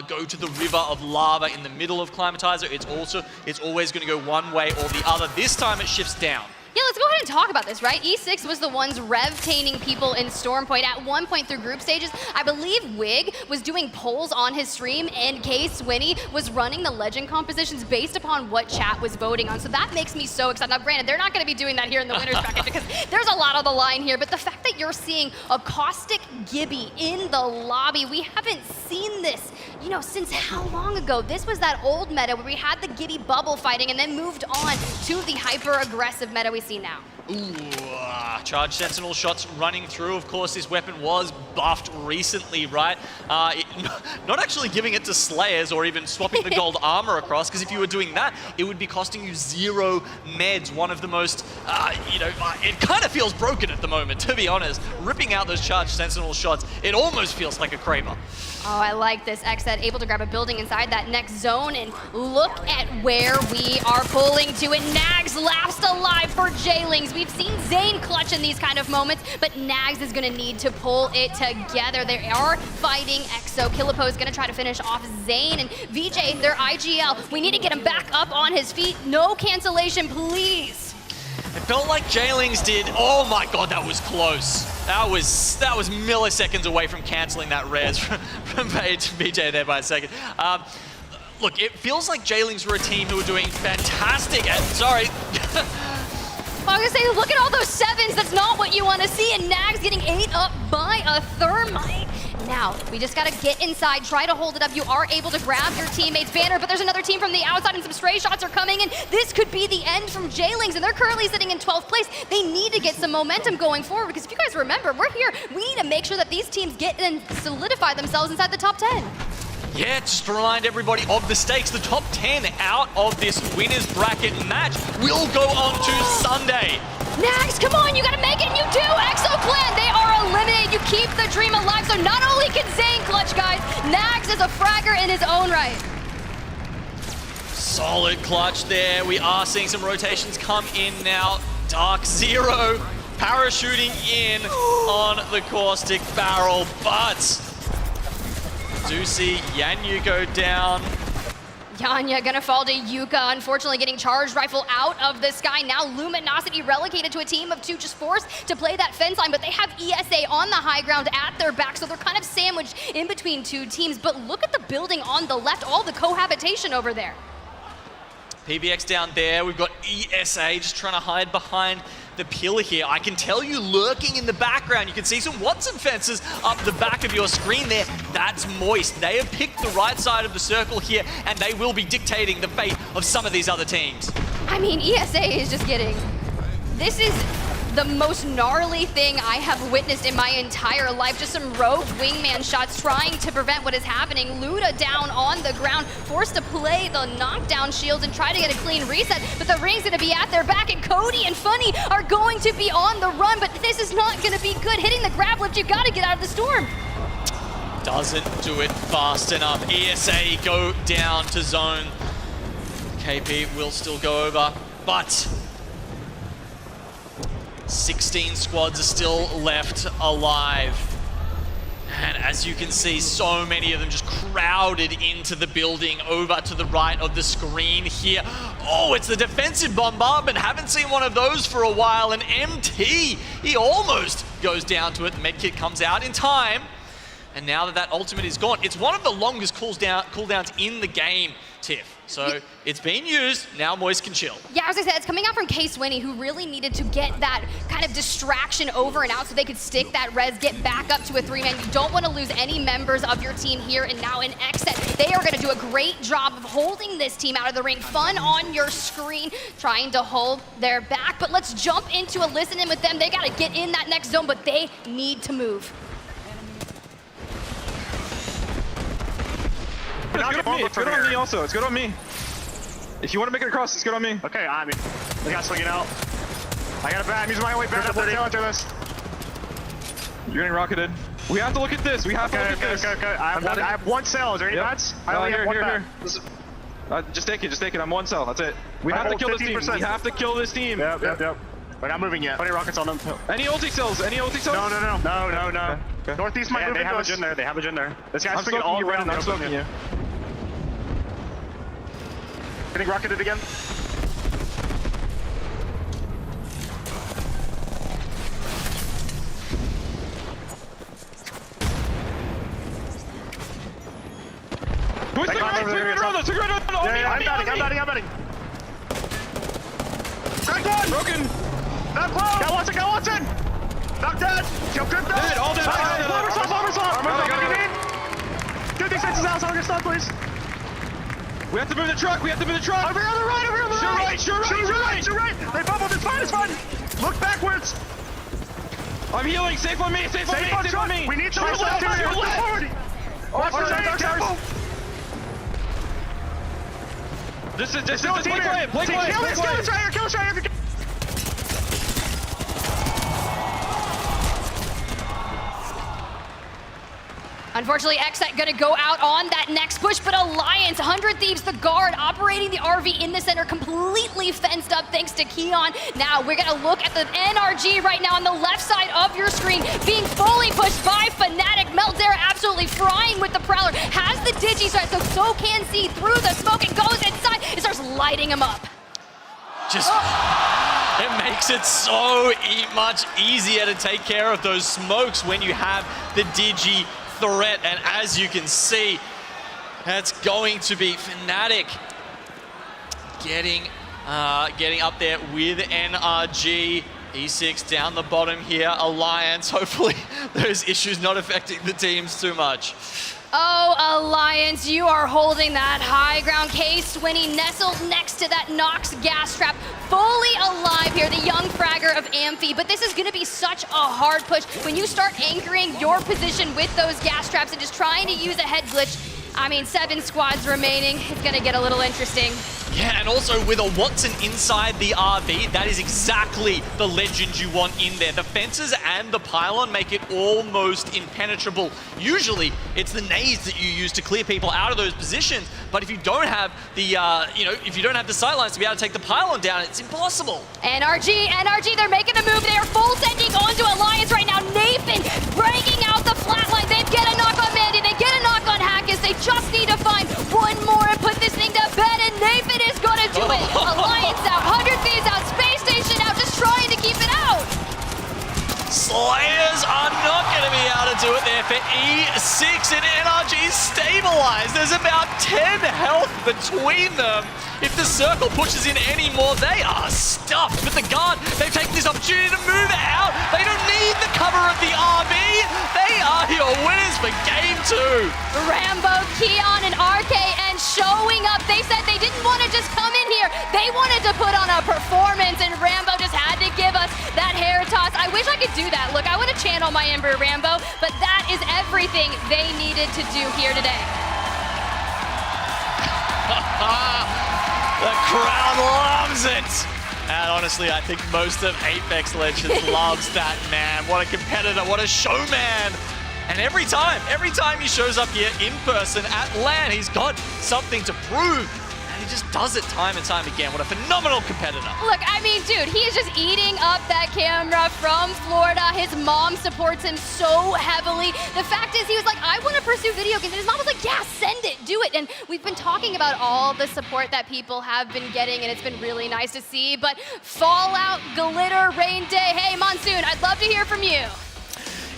go to the river of lava in the middle of Climatizer. It's always going to go one way or the other. This time it shifts down. Yeah, let's go ahead and talk about this, right? E6 was the ones rev-taining people in Storm Point at one point through group stages. I believe Wig was doing polls on his stream, and K Swinny was running the legend compositions based upon what chat was voting on. So that makes me so excited. Now, granted, they're not going to be doing that here in the winner's bracket because there's a lot on the line here, but the fact that you're seeing a Caustic Gibby in the lobby, we haven't seen this, you know, since how long ago? This was that old meta where we had the Gibby bubble fighting and then moved on to the hyper-aggressive meta we see now. Ooh, Charge Sentinel shots running through. Of course, this weapon was buffed recently, right? Not actually giving it to Slayers or even swapping the gold armor across, because if you were doing that, it would be costing you 0 meds. One of the most, it kind of feels broken at the moment, to be honest. Ripping out those Charge Sentinel shots, it almost feels like a Kraber. Oh, I like this. Xset able to grab a building inside that next zone, and look at where we are pulling to. And Nags last alive for Jaylings. We've seen Zane clutch in these kind of moments, but Nags is gonna need to pull it together. They are fighting Exo. Killipo is gonna try to finish off Zane, and VJ, their IGL. We need to get him back up on his feet. No cancellation, please. It felt like Jaylings did. Oh my god, that was close. That was milliseconds away from canceling that res from BJ there by a second. Look, it feels like Jaylings were a team who were doing fantastic. Sorry. I was gonna say, look at all those 7s. That's not what you want to see. And Nags getting ate up by a thermite. Now, we just gotta get inside, try to hold it up. You are able to grab your teammate's banner, but there's another team from the outside and some stray shots are coming in. This could be the end from Jaylings, and they're currently sitting in 12th place. They need to get some momentum going forward, because if you guys remember, we're here. We need to make sure that these teams get and solidify themselves inside the top 10. Yeah, just to remind everybody of the stakes, the top 10 out of this winners bracket match will go on to Sunday. Nags, come on, you gotta make it, and you do! Exoclan, they are eliminated. You keep the dream alive, so not only can Zane clutch, guys, Nags is a fragger in his own right. Solid clutch there. We are seeing some rotations come in now. Dark Zero parachuting in on the caustic barrel, but do see Yanyu go down. Yanya gonna fall to Yuka, unfortunately getting charged rifle out of the sky. Now Luminosity relegated to a team of 2, just forced to play that fence line, but they have ESA on the high ground at their back, so they're kind of sandwiched in between 2 teams. But look at the building on the left, all the cohabitation over there. PBX down there, we've got ESA just trying to hide behind the pillar here. I can tell you lurking in the background, you can see some Watson fences up the back of your screen there. That's Moist. They have picked the right side of the circle here, and they will be dictating the fate of some of these other teams. I mean, ESA is just getting... This is the most gnarly thing I have witnessed in my entire life. Just some rogue wingman shots trying to prevent what is happening. Luda down on the ground, forced to play the knockdown shields and try to get a clean reset, but the ring's gonna be at their back, and Cody and Funny are going to be on the run, but this is not gonna be good. Hitting the grab lift, you gotta get out of the storm. Doesn't do it fast enough. ESA go down to zone. KP will still go over, but 16 squads are still left alive. And as you can see, so many of them just crowded into the building over to the right of the screen here. Oh, it's the defensive bombardment. Haven't seen one of those for a while. And MT, he almost goes down to it. The medkit comes out in time. And now that that ultimate is gone, it's one of the longest cooldowns in the game, Tiff. So it's being used, now Moist can chill. Yeah, as I said, it's coming out from K-Swinny, who really needed to get that kind of distraction over and out so they could stick that res, get back up to a 3-man. You don't want to lose any members of your team here, and now in Xset, they are going to do a great job of holding this team out of the ring. Fun on your screen, trying to hold their back, but let's jump into a listen in with them. They got to get in that next zone, but they need to move. It's good on me. It's good on me also. It's good on me. If you want to make it across, it's good on me. Okay, I mean, we got swinging out. I got a bat. I'm using my way back up the tail into this. You're getting rocketed. We have to look at this. We have to look at this. Okay. I have 1 cell. Is there any bats? I only have 1 bat. Just take it. I'm 1 cell. That's it. We have to kill this team. We have to kill this team. Yep. We're not moving yet. 20 rockets on them. Any ulti cells? Any ulti cells? No. Okay. Northeast might move. They have a gen there. They have a gen there. This guy's swinging all around. I'm smoking you. Getting rocketed again. I'm batting. Cracked one! Broken! Knock close! Got Watson! Knock dead! Kill Crypto! Dead, all dead! Oversaw! What do you need? 50 seconds out, so I'll get stuck, please. We have to move the truck. We have to move the truck. Over on the right. Over on the right. Sure right. They bubbled. It's fine. It's fine. Look backwards. I'm healing. Safe on me. Safe on me. We need to left. Watch the left. Careful. This is play quiet. Kill us right here. Unfortunately, Xset gonna go out on that next push, but Alliance, 100 Thieves, the guard, operating the RV in the center, completely fenced up thanks to Keon. Now we're gonna look at the NRG right now on the left side of your screen, being fully pushed by Fnatic. Meltzer absolutely frying with the Prowler, has the Digi sight, so can see through the smoke and goes inside, it starts lighting him up. Just, it makes it so much easier to take care of those smokes when you have the Digi threat, and as you can see, that's going to be Fnatic getting up there with NRG. E6 down the bottom here. Alliance, hopefully those issues not affecting the teams too much. Oh, Alliance, you are holding that high ground. K-Swinny nestled next to that Nox gas trap, fully alive here, the young fragger of Amphi. But this is going to be such a hard push when you start anchoring your position with those gas traps and just trying to use a head glitch. I mean, 7 squads remaining. It's going to get a little interesting. Yeah, and also with a Watson inside the RV, that is exactly the legend you want in there. The fences and the pylon make it almost impenetrable. Usually, it's the nades that you use to clear people out of those positions, but if you don't have the, if you don't have the sightlines to be able to take the pylon down, it's impossible. NRG, they're making a move. They are full sending onto Alliance right now. Nathan breaking out the flatline. They get a knock on Mandy. They get a knock on Hackers. They just need to find one more and put this thing to bed, and Nathan is going to do it. Alliance out, 100 Thieves out, Space Station out, just trying to keep it out. Slayers are not going to be able to do it there for E6, and NRG stabilized. There's about 10 health between them. If the circle pushes in any more, they are stuffed. But the guard, they've taken this opportunity to move out. They don't need the cover of the RB. They are your winners for game 2. Rambo, Keon, and RKN showing up. They said they didn't want to just come in here. They wanted to put on a performance, and Rambo just had to give us that hair toss. I wish I could do that. Look, I want to channel my Ember Rambo, but that is everything they needed to do here today. The crowd loves it. And honestly, I think most of Apex Legends loves that man. What a competitor, what a showman. And every time he shows up here in person at LAN, he's got something to prove. And he just does it time and time again. What a phenomenal competitor. Look, I mean, dude, he is just eating up that camera from Florida. His mom supports him so heavily. The fact is, he was like, I want to pursue video games. And his mom was like, yeah, send it, do it. And we've been talking about all the support that people have been getting, and it's been really nice to see. But Fallout, Glitter, Rain Day, hey, Monsoon, I'd love to hear from you.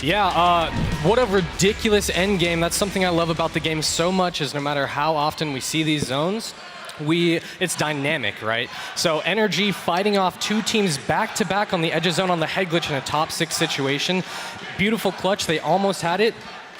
Yeah, what a ridiculous end game. That's something I love about the game so much, is no matter how often we see these zones, it's dynamic, right? So NRG fighting off 2 teams back-to-back on the edge of zone on the head glitch in a top 6 situation. Beautiful clutch, they almost had it.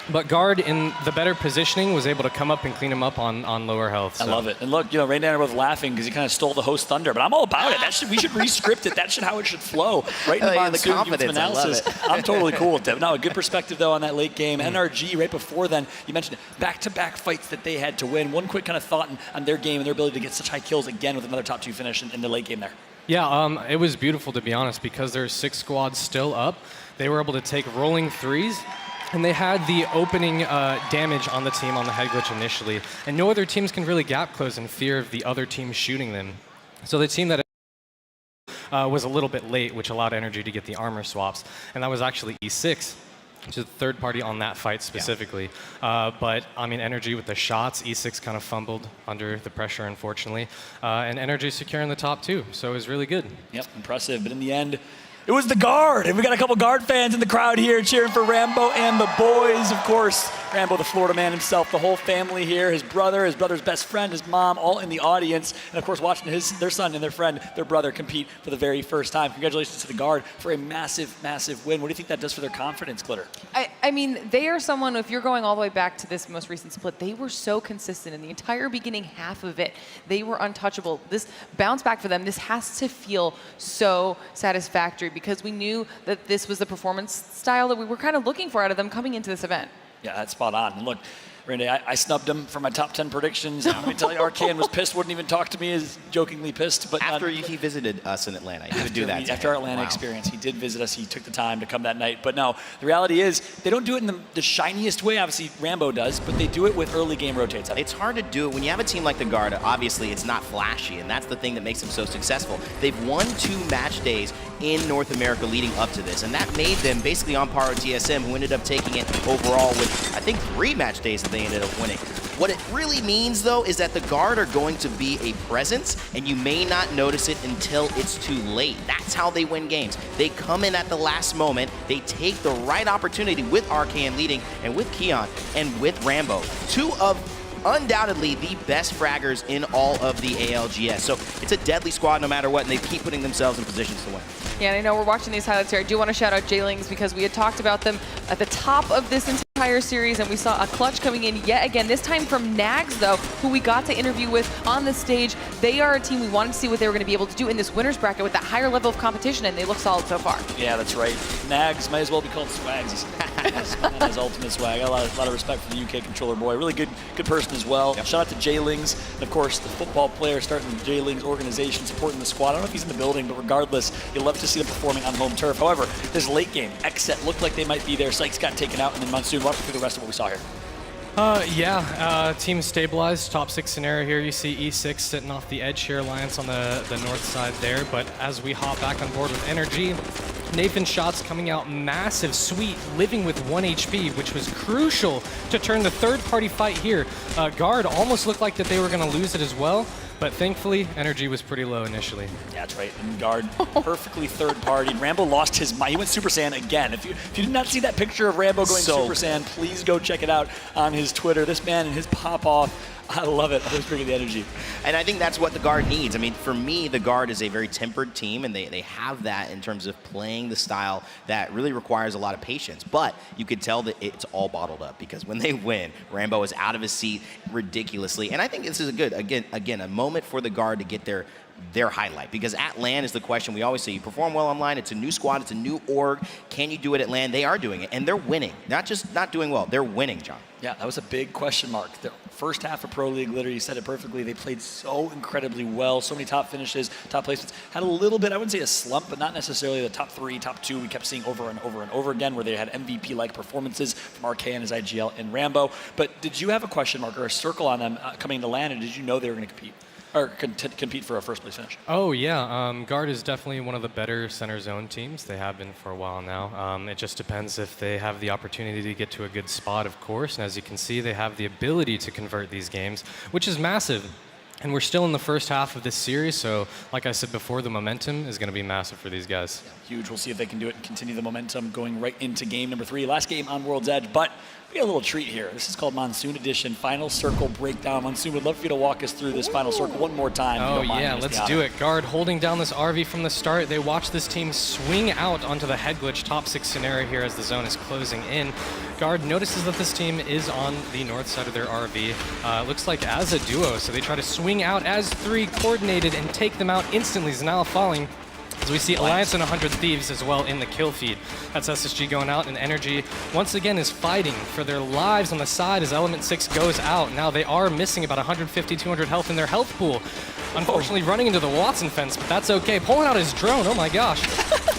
But Guard, in the better positioning, was able to come up and clean him up on lower health. So. I love it. And look, Rain and I are both laughing because he kind of stole the host thunder, but I'm all about it. We should re-script it. That's how it should flow. Right in the confidence analysis. I'm totally cool with that. No, a good perspective, though, on that late game. NRG, right before then, you mentioned it, back-to-back fights that they had to win. One quick kind of thought on their game and their ability to get such high kills again with another top 2 finish in the late game there. Yeah, it was beautiful, to be honest, because there's 6 squads still up. They were able to take rolling 3s. And they had the opening damage on the team on the head glitch initially. And no other teams can really gap close in fear of the other team shooting them. So the team that was a little bit late, which allowed NRG to get the armor swaps. And that was actually E6, which is the third party on that fight specifically. Yeah. But, I mean, NRG with the shots, E6 kind of fumbled under the pressure, unfortunately. And NRG securing the top 2, so it was really good. Yep, impressive. But in the end, it was the Guard, and we got a couple Guard fans in the crowd here cheering for Rambo and the boys, of course. Rambo, the Florida man himself, the whole family here, his brother's best friend, his mom, all in the audience, and of course watching their son and their friend, their brother, compete for the very first time. Congratulations to the Guard for a massive, massive win. What do you think that does for their confidence, Glitter? I mean, they are someone, if you're going all the way back to this most recent split, they were so consistent in the entire beginning half of it. They were untouchable. This bounce back for them, this has to feel so satisfactory because we knew that this was the performance style that we were kind of looking for out of them coming into this event. Yeah, that's spot on. And look, Randy, I snubbed him for my top 10 predictions. Let me tell you, Arcane was pissed, wouldn't even talk to me, is jokingly pissed. But after he visited us in Atlanta, he would do that. After our Atlanta experience, he did visit us. He took the time to come that night. But no, the reality is they don't do it in the shiniest way. Obviously, Rambo does, but they do it with early game rotates. It's hard to do it when you have a team like the Guard. Obviously, it's not flashy, and that's the thing that makes them so successful. They've won 2 match days in North America leading up to this, and that made them basically on par with TSM, who ended up taking it overall with, I think, 3 match days that they ended up winning. What it really means, though, is that the Guard are going to be a presence, and you may not notice it until it's too late. That's how they win games. They come in at the last moment, they take the right opportunity with Arcane leading, and with Keon, and with Rambo. 2 of undoubtedly the best fraggers in all of the ALGS. So it's a deadly squad no matter what, and they keep putting themselves in positions to win. Yeah, and I know we're watching these highlights here. I do want to shout out J-Lings because we had talked about them at the top of this entire series, and we saw a clutch coming in yet again, this time from Nags, though, who we got to interview with on the stage. They are a team we wanted to see what they were going to be able to do in this winner's bracket with that higher level of competition, and they look solid so far. Yeah, that's right. Nags might as well be called Swags. That is ultimate swag. I got a lot of respect for the UK controller boy. Really good person as well. Yep. Shout out to J-Lings, and of course the football player starting the J-Lings organization, supporting the squad. I don't know if he's in the building, but regardless, you'll love to see them performing on home turf. However, this late game, X-Set looked like they might be there. Sykes got taken out, and then Monsoon walked through the rest of what we saw here. Team stabilized, top 6 scenario here. You see E6 sitting off the edge here, Alliance on the north side there. But as we hop back on board with Energy, Nathan's shots coming out massive, sweet, living with 1 HP, which was crucial to turn the third-party fight here. Guard almost looked like that they were going to lose it as well. But thankfully, Energy was pretty low initially. Yeah, that's right. And Guard perfectly third-partied. Rambo lost his mind. He went Super Saiyan again. If you did not see that picture of Rambo going Super Saiyan, please go check it out on his Twitter. This man and his pop-off, I love it. I was bringing the energy. And I think that's what the Guard needs. I mean, for me, the Guard is a very tempered team, and they have that in terms of playing the style that really requires a lot of patience. But you could tell that it's all bottled up because when they win, Rambo is out of his seat ridiculously. And I think this is a good, again, a moment for the Guard to get their highlight, because at LAN is the question we always say. You perform well online, it's a new squad, it's a new org. Can you do it at LAN? They are doing it, and they're winning. Not just not doing well, they're winning, John. Yeah, that was a big question mark. The first half of Pro League, Glitter, you said it perfectly. They played so incredibly well, so many top finishes, top placements. Had a little bit, I wouldn't say a slump, but not necessarily the top 3, top 2 we kept seeing over and over and over again, where they had MVP-like performances from Arcane as IGL and Rambo. But did you have a question mark or a circle on them coming to LAN, and did you know they were going to compete? Or compete for a first place finish? Oh yeah, Guard is definitely one of the better center zone teams. They have been for a while now. It just depends if they have the opportunity to get to a good spot, of course. And as you can see, they have the ability to convert these games, which is massive. And we're still in the first half of this series, so like I said before, the momentum is going to be massive for these guys. Yeah, huge. We'll see if they can do it and continue the momentum going right into game number 3. Last game on World's Edge, but we got a little treat here. This is called Monsoon Edition, Final Circle Breakdown. Monsoon, would love for you to walk us through this Final Circle one more time. Oh yeah, let's do it. Guard holding down this RV from the start. They watch this team swing out onto the head glitch top 6 scenario here as the zone is closing in. Guard notices that this team is on the north side of their RV. Looks like as a duo, so they try to swing out as 3 coordinated and take them out instantly. Zanala falling. As we see Alliance and 100 Thieves as well in the kill feed. That's SSG going out, and Energy once again is fighting for their lives on the side as Element 6 goes out. Now they are missing about 150, 200 health in their health pool. Unfortunately running into the Watson fence, but that's okay. Pulling out his drone, oh my gosh.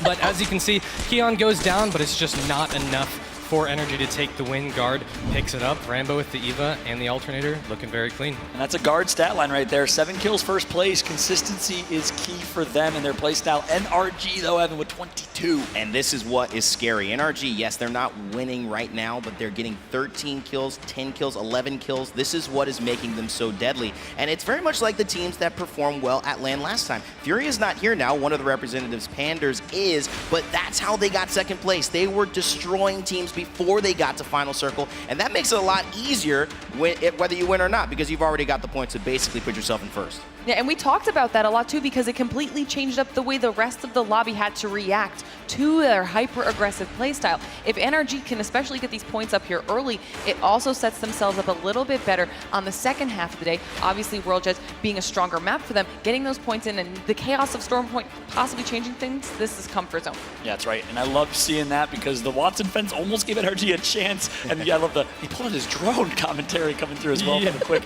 But as you can see, Keon goes down, but it's just not enough for Energy to take the win. Guard picks it up. Rambo with the Eva and the alternator looking very clean. And that's a Guard stat line right there. 7 kills first place. Consistency is key for them and their play style. NRG though, Evan, with 22. And this is what is scary. NRG, yes, they're not winning right now, but they're getting 13 kills, 10 kills, 11 kills. This is what is making them so deadly. And it's very much like the teams that performed well at LAN last time. Fury is not here now. One of the representatives, Panders, is, but that's how they got second place. They were destroying teams before they got to final circle, and that makes it a lot easier whether you win or not, because you've already got the points to basically put yourself in first. Yeah, and we talked about that a lot too, because it completely changed up the way the rest of the lobby had to react to their hyper-aggressive playstyle. If NRG can especially get these points up here early, it also sets themselves up a little bit better on the second half of the day. Obviously, World Jets being a stronger map for them, getting those points in, and the chaos of Stormpoint possibly changing things, this is comfort zone. Yeah, that's right. And I love seeing that because the Watson fence almost gave NRG a chance. And yeah, I love he pulled out his drone commentary coming through as well for the quick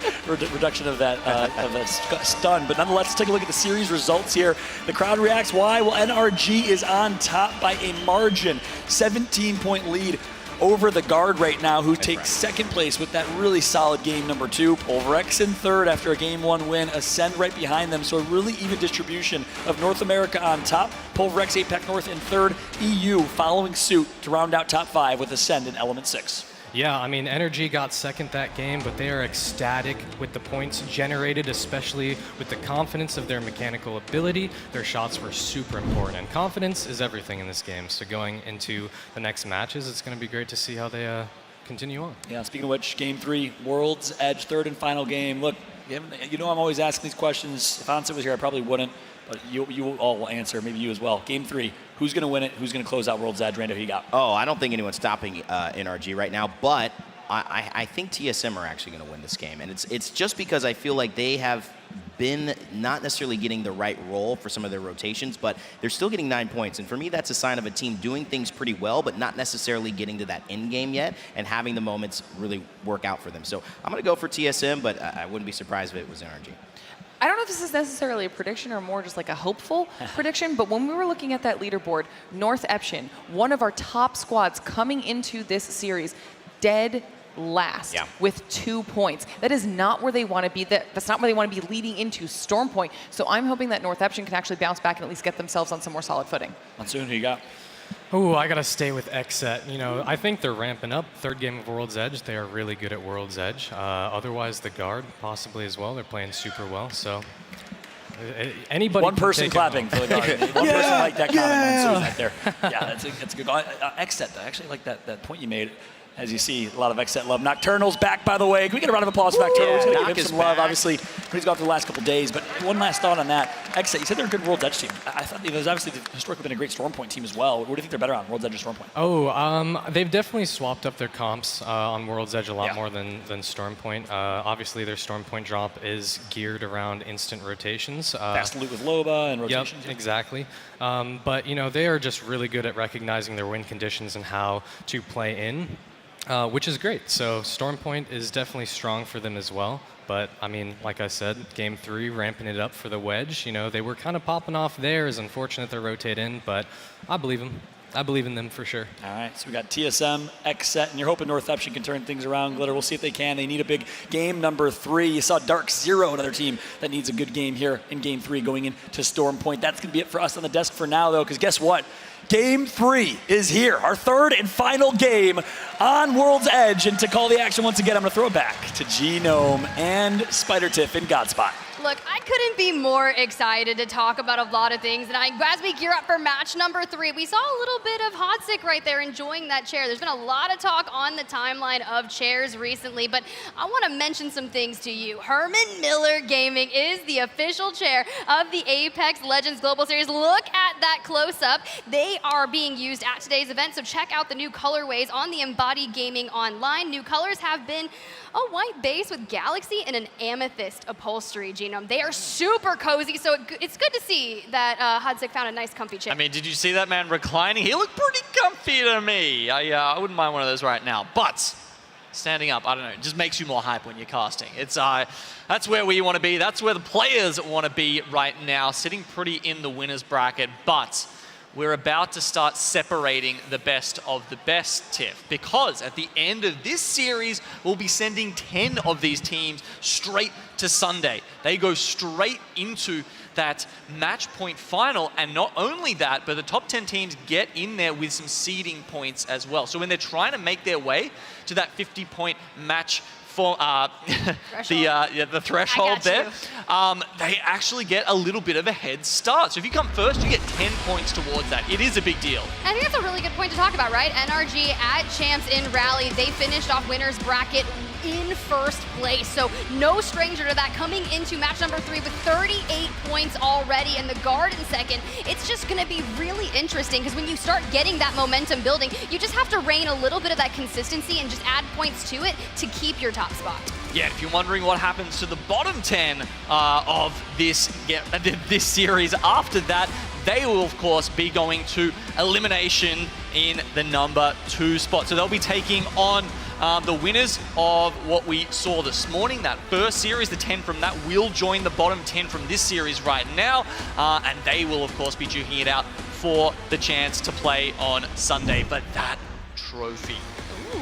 reduction of that of a stun. But nonetheless, let's take a look at the series results here. The crowd reacts. Why? Well, NRG is on top by a margin. 17-point lead over the guard right now, who takes second place with that really solid game number 2. Pulverex in third after a game 1 win. Ascend right behind them, so a really even distribution of North America on top. Pulverex, APAC North in third. EU following suit to round out top 5 with Ascend in Element 6. Yeah, I mean, NRG got second that game, but they are ecstatic with the points generated, especially with the confidence of their mechanical ability. Their shots were super important, and confidence is everything in this game. So going into the next matches, it's going to be great to see how they continue on. Yeah, speaking of which, Game 3, World's Edge, third and final game. Look, you know I'm always asking these questions. If Onset was here, I probably wouldn't, but you all will answer, maybe you as well. Game 3, who's going to win it? Who's going to close out World's Edge? Rando, who you got? Oh, I don't think anyone's stopping NRG right now, but I think TSM are actually going to win this game. And it's just because I feel like they have been not necessarily getting the right role for some of their rotations, but they're still getting 9 points. And for me, that's a sign of a team doing things pretty well, but not necessarily getting to that end game yet and having the moments really work out for them. So I'm going to go for TSM, but I wouldn't be surprised if it was NRG. I don't know if this is necessarily a prediction or more just like a hopeful prediction, but when we were looking at that leaderboard, North Eption, one of our top squads coming into this series, dead last with 2 points. That is not where they want to be. That's not where they want to be leading into Stormpoint. So I'm hoping that North Eption can actually bounce back and at least get themselves on some more solid footing. Monsoon, who you got? Oh, I got to stay with XSET. You know, I think they're ramping up. Third game of World's Edge. They are really good at World's Edge. Otherwise, the guard possibly as well. They're playing super well. So anybody. One person clapping for the guard. One person like that comment. Right there. Yeah, that's a good. XSET, I actually like that point you made. As you see, a lot of XSET love. Nocturnal's back, by the way. Can we get a round of applause for Nocturnal? We're going to give him some love, obviously. He's gone through the last couple days. But one last thought on that. XSET, you said they're a good World's Edge team. I thought there's obviously historically been a great Stormpoint team as well. What do you think they're better on, World's Edge or Stormpoint? Oh, they've definitely swapped up their comps on World's Edge a lot more than Stormpoint. Obviously, their Stormpoint drop is geared around instant rotations. Fast loot with Loba and rotations. Yep, exactly. But, you know, they are just really good at recognizing their win conditions and how to play in. Which is great. So Stormpoint is definitely strong for them as well. But, I mean, like I said, Game 3, ramping it up for the Wedge. You know, they were kind of popping off there. It's unfortunate they rotate in, but I believe them. I believe in them for sure. All right, so we got TSM, XSET, and you're hoping North Eption can turn things around. Glitter, we'll see if they can. They need a big game number 3. You saw Dark Zero, another team that needs a good game here in Game 3 going into Stormpoint. That's going to be it for us on the desk for now, though, because guess what? Game 3 is here, our third and final game on World's Edge. And to call the action once again, I'm going to throw it back to Genome and Spider Tiff in Godspot. Look, I couldn't be more excited to talk about a lot of things. And as we gear up for match number 3, we saw a little bit of Hotsick right there enjoying that chair. There's been a lot of talk on the timeline of chairs recently, but I want to mention some things to you. Herman Miller Gaming is the official chair of the Apex Legends Global Series. Look at that close-up. They are being used at today's event, so check out the new colorways on the Embody Gaming Online. New colors have been a white base with Galaxy and an amethyst upholstery, Genome. They are super cozy, so it's good to see that Hodzic found a nice comfy chair. I mean, did you see that man reclining? He looked pretty comfy to me. I wouldn't mind one of those right now. But standing up, I don't know, it just makes you more hype when you're casting. It's that's where we want to be. That's where the players want to be right now, sitting pretty in the winner's bracket. But we're about to start separating the best of the best, Tiff, because at the end of this series, we'll be sending 10 of these teams straight to Sunday. They go straight into that match point final, and not only that, but the top 10 teams get in there with some seeding points as well. So when they're trying to make their way to that 50-point match the threshold there, they actually get a little bit of a head start. So if you come first, you get 10 points towards that. It is a big deal. I think that's a really good point to talk about, right? NRG at Champs in Rally, they finished off winner's bracket in first place. So no stranger to that, coming into match number 3 with 38 points already, and the guard in second. It's just going to be really interesting because when you start getting that momentum building, you just have to rein a little bit of that consistency and just add points to it to keep your top spot. Yeah, if you're wondering what happens to the bottom 10 of this series after that, they will, of course, be going to elimination in the number 2 spot. So they'll be taking on the winners of what we saw this morning. That first series, the 10 from that, will join the bottom 10 from this series right now. And they will, of course, be duking it out for the chance to play on Sunday. But that trophy.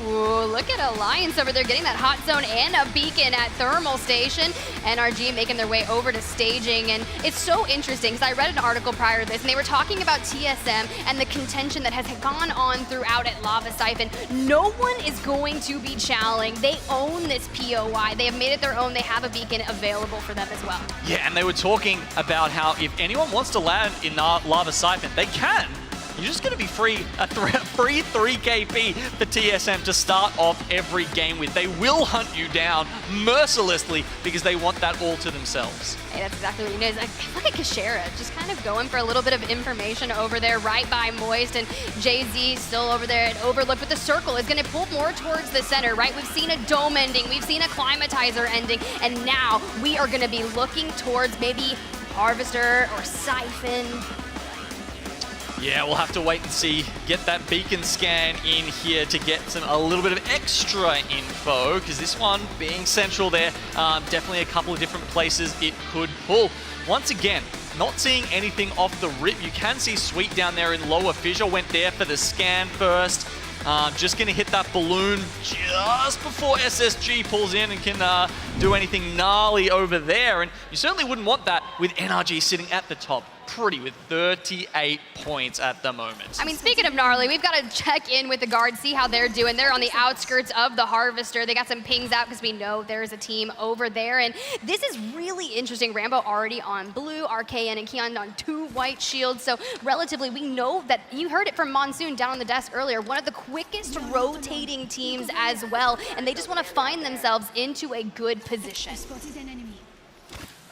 Ooh, look at Alliance over there getting that hot zone and a beacon at Thermal Station. NRG making their way over to staging, and it's so interesting because I read an article prior to this and they were talking about TSM and the contention that has gone on throughout at Lava Siphon. No one is going to be challenging. They own this POI. They have made it their own. They have a beacon available for them as well. Yeah, and they were talking about how if anyone wants to land in Lava Siphon, they can. You're just going to be free 3 KP for TSM to start off every game with. They will hunt you down mercilessly because they want that all to themselves. Hey, that's exactly what you need. Look at Kashera, just kind of going for a little bit of information over there right by Moist, and Jay-Z still over there at Overlook, but the circle is going to pull more towards the center, right? We've seen a dome ending, we've seen a climatizer ending, and now we are going to be looking towards maybe Harvester or Siphon. Yeah, we'll have to wait and see. Get that beacon scan in here to get a little bit of extra info, because this one being central there, definitely a couple of different places it could pull. Once again, not seeing anything off the rip. You can see Sweet down there in lower fissure, went there for the scan first. Just going to hit that balloon just before SSG pulls in and can do anything gnarly over there. And you certainly wouldn't want that with NRG sitting at the top pretty with 38 points at the moment. I mean, speaking of gnarly, we've got to check in with the guard, see how they're doing. They're on the outskirts of the Harvester. They got some pings out because we know there's a team over there. And this is really interesting. Rambo already on blue, RKN and Keon on 2 white shields. So relatively, we know that, you heard it from Monsoon down on the desk earlier, one of the quickest rotating teams as well. And they just want to find themselves into a good position.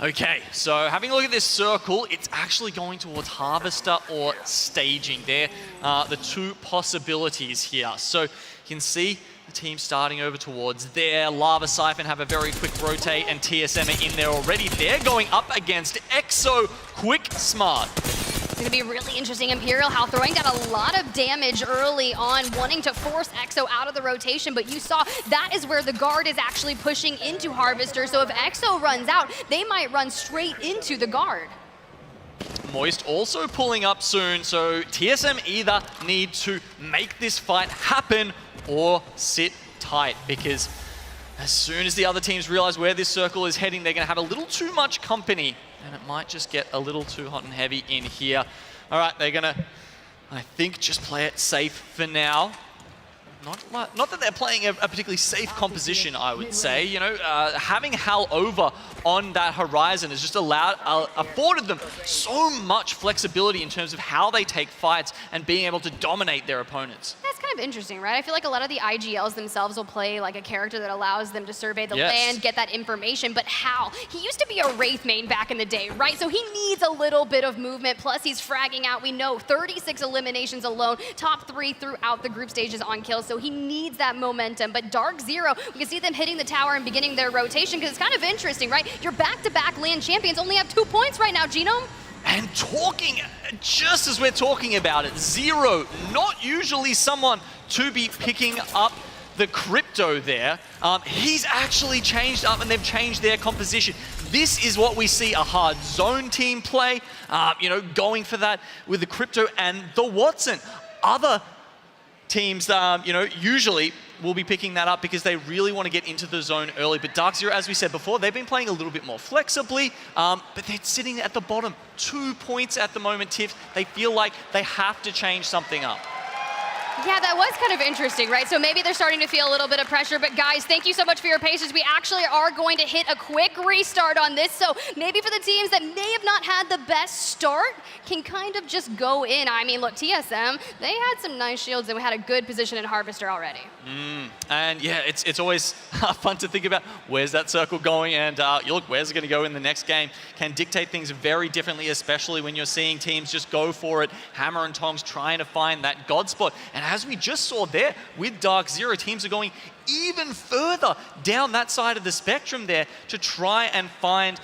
Okay, so having a look at this circle, it's actually going towards Harvester or staging. They're the 2 possibilities here. So you can see the team starting over towards there. Lava Siphon have a very quick rotate, and TSM are in there already. They're going up against EXO Quick Smart. It's going to be really interesting. Imperial Hal throwing down a lot of damage early on, wanting to force EXO out of the rotation, but you saw that is where the guard is actually pushing into Harvester, so if EXO runs out, they might run straight into the guard. Moist also pulling up soon, so TSM either need to make this fight happen or sit tight, because as soon as the other teams realize where this circle is heading, they're going to have a little too much company, and it might just get a little too hot and heavy in here. All right, they're going to, I think, just play it safe for now. Not that they're playing a particularly safe composition, I would say. You know, having Hal over on that horizon has just afforded them so much flexibility in terms of how they take fights and being able to dominate their opponents. That's kind of interesting, right? I feel like a lot of the IGLs themselves will play like a character that allows them to survey the land, get that information, but Hal, he used to be a Wraith main back in the day, right? So he needs a little bit of movement, plus he's fragging out, we know, 36 eliminations alone, top 3 throughout the group stages on kills, so he needs that momentum. But Dark Zero, we can see them hitting the tower and beginning their rotation, because it's kind of interesting, right? Your back-to-back land champions only have 2 points right now, Genome. And talking, just as we're talking about it, Zero, not usually someone to be picking up the crypto there. He's actually changed up, and they've changed their composition. This is what we see a hard zone team play, you know, going for that with the crypto and the Watson. Other teams, you know, usually will be picking that up because they really want to get into the zone early. But Dark Zero, as we said before, they've been playing a little bit more flexibly, but they're sitting at the bottom. 2 points at the moment, Tiff. They feel like they have to change something up. Yeah, that was kind of interesting, right? So maybe they're starting to feel a little bit of pressure, but guys, thank you so much for your patience. We actually are going to hit a quick restart on this, so maybe for the teams that may have not had the best start can kind of just go in. I mean, look, TSM, they had some nice shields and we had a good position in Harvester already. And yeah, it's always fun to think about where's that circle going, and you look, where's it going to go in the next game can dictate things very differently, especially when you're seeing teams just go for it, hammer and tongs, trying to find that god spot. And as we just saw there with Dark Zero, teams are going even further down that side of the spectrum there to try and find,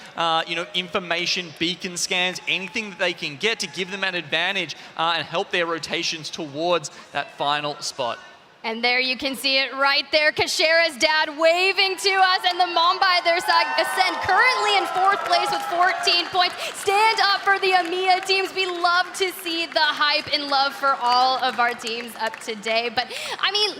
information, beacon scans, anything that they can get to give them an advantage and help their rotations towards that final spot. And there you can see it right there, Kashera's dad waving to us, and the mom by their side, Ascend, currently in 4th place with 14 points. Stand up for the EMEA teams. We love to see the hype and love for all of our teams up today. But, I mean,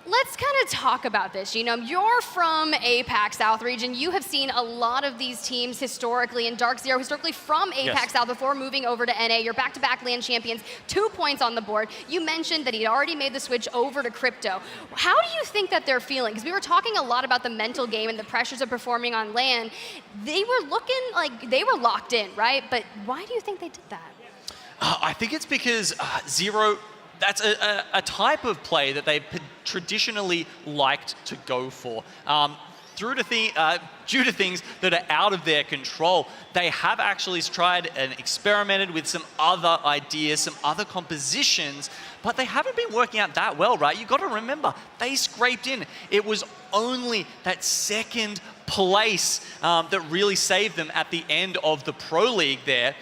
let's kind of talk about this. You know, you're from APAC South region. You have seen a lot of these teams historically, and Dark Zero historically from APAC South before moving over to NA. You're back-to-back LAN champions, 2 points on the board. You mentioned that he'd already made the switch over to crypto. How do you think that they're feeling? Because we were talking a lot about the mental game and the pressures of performing on LAN. They were looking like they were locked in, right? But why do you think they did that? I think it's because Zero, that's a type of play that they've traditionally liked to go for. Due to things that are out of their control, they have actually tried and experimented with some other ideas, some other compositions, but they haven't been working out that well, right? You've got to remember, they scraped in. It was only that 2nd place that really saved them at the end of the Pro League there,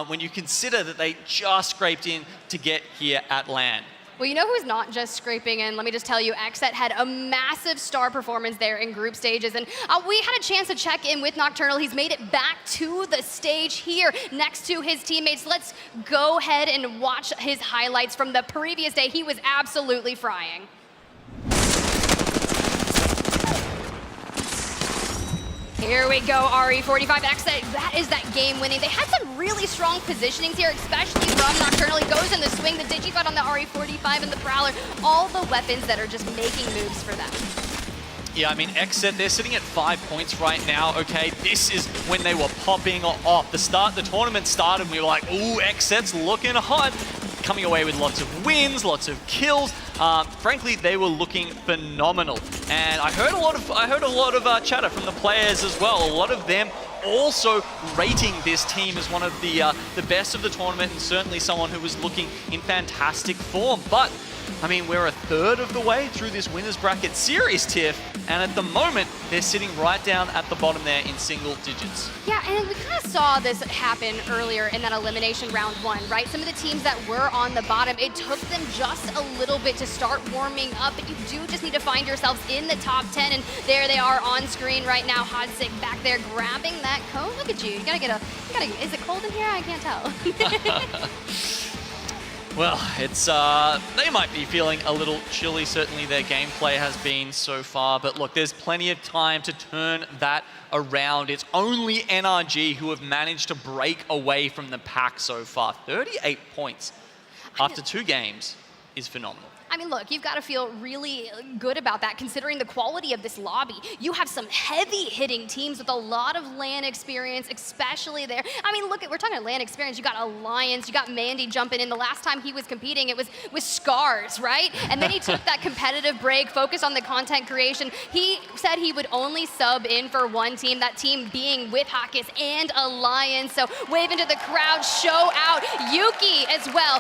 when you consider that they just scraped in to get here at LAN. Well, you know who's not just scraping in? Let me just tell you, Xset had a massive star performance there in group stages, and we had a chance to check in with Nocturnal. He's made it back to the stage here next to his teammates. Let's go ahead and watch his highlights from the previous day. He was absolutely frying. Here we go, RE45X. That is that game winning. They had some really strong positionings here, especially from Nocturnal. He goes in the swing, the Digifut on the RE45 and the Prowler. All the weapons that are just making moves for them. Yeah, I mean, Xset, they're sitting at 5 points right now, okay? This is when they were popping off. The tournament started and we were like, ooh, Xset's looking hot. Coming away with lots of wins, lots of kills. Frankly, they were looking phenomenal. And I heard a lot of chatter from the players as well. A lot of them also rating this team as one of the best of the tournament, and certainly someone who was looking in fantastic form. But I mean, we're a third of the way through this winners bracket series, Tiff, and at the moment, they're sitting right down at the bottom there in single digits. Yeah, and we kind of saw this happen earlier in that elimination round 1, right? Some of the teams that were on the bottom, it took them just a little bit to start warming up, but you do just need to find yourselves in the top 10, and there they are on screen right now. Hodsig back there grabbing that cone. Look at you. You gotta is it cold in here? I can't tell. Well, it's they might be feeling a little chilly. Certainly their gameplay has been so far. But look, there's plenty of time to turn that around. It's only NRG who have managed to break away from the pack so far. 38 points after 2 games is phenomenal. I mean, look, you've got to feel really good about that considering the quality of this lobby. You have some heavy-hitting teams with a lot of LAN experience, especially there. I mean, look, we're talking LAN experience. You got Alliance, you got Mandy jumping in. The last time he was competing, it was with Scars, right? And then he took that competitive break, focused on the content creation. He said he would only sub in for one team, that team being with Hakis and Alliance. So wave into the crowd, show out Yuki as well.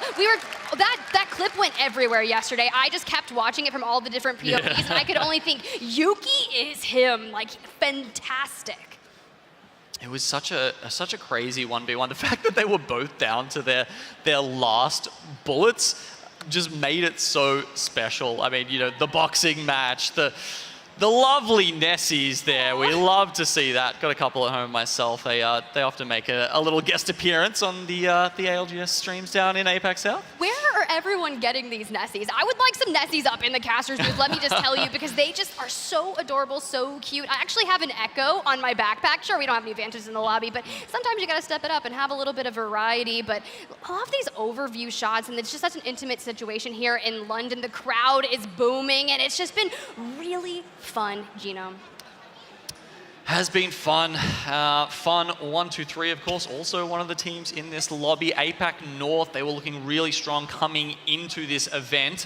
That clip went everywhere yesterday. I just kept watching it from all the different POVs, and I could only think, Yuki is him, like, fantastic. It was such a crazy 1v1. The fact that they were both down to their last bullets just made it so special. I mean, you know, the boxing match, the lovely Nessies there. We love to see that. Got a couple at home myself. They often make a little guest appearance on the ALGS streams down in APAC South. Where where are everyone getting these Nessies? I would like some Nessies up in the casters booth, let me just tell you, because they just are so adorable, so cute. I actually have an Echo on my backpack. Sure, we don't have any advantages in the lobby, but sometimes you gotta step it up and have a little bit of variety. But I love these overview shots, and it's just such an intimate situation here in London. The crowd is booming, and it's just been really fun, Gino. Has been fun. Fun 1, 2, 3, of course. Also one of the teams in this lobby, APAC North. They were looking really strong coming into this event.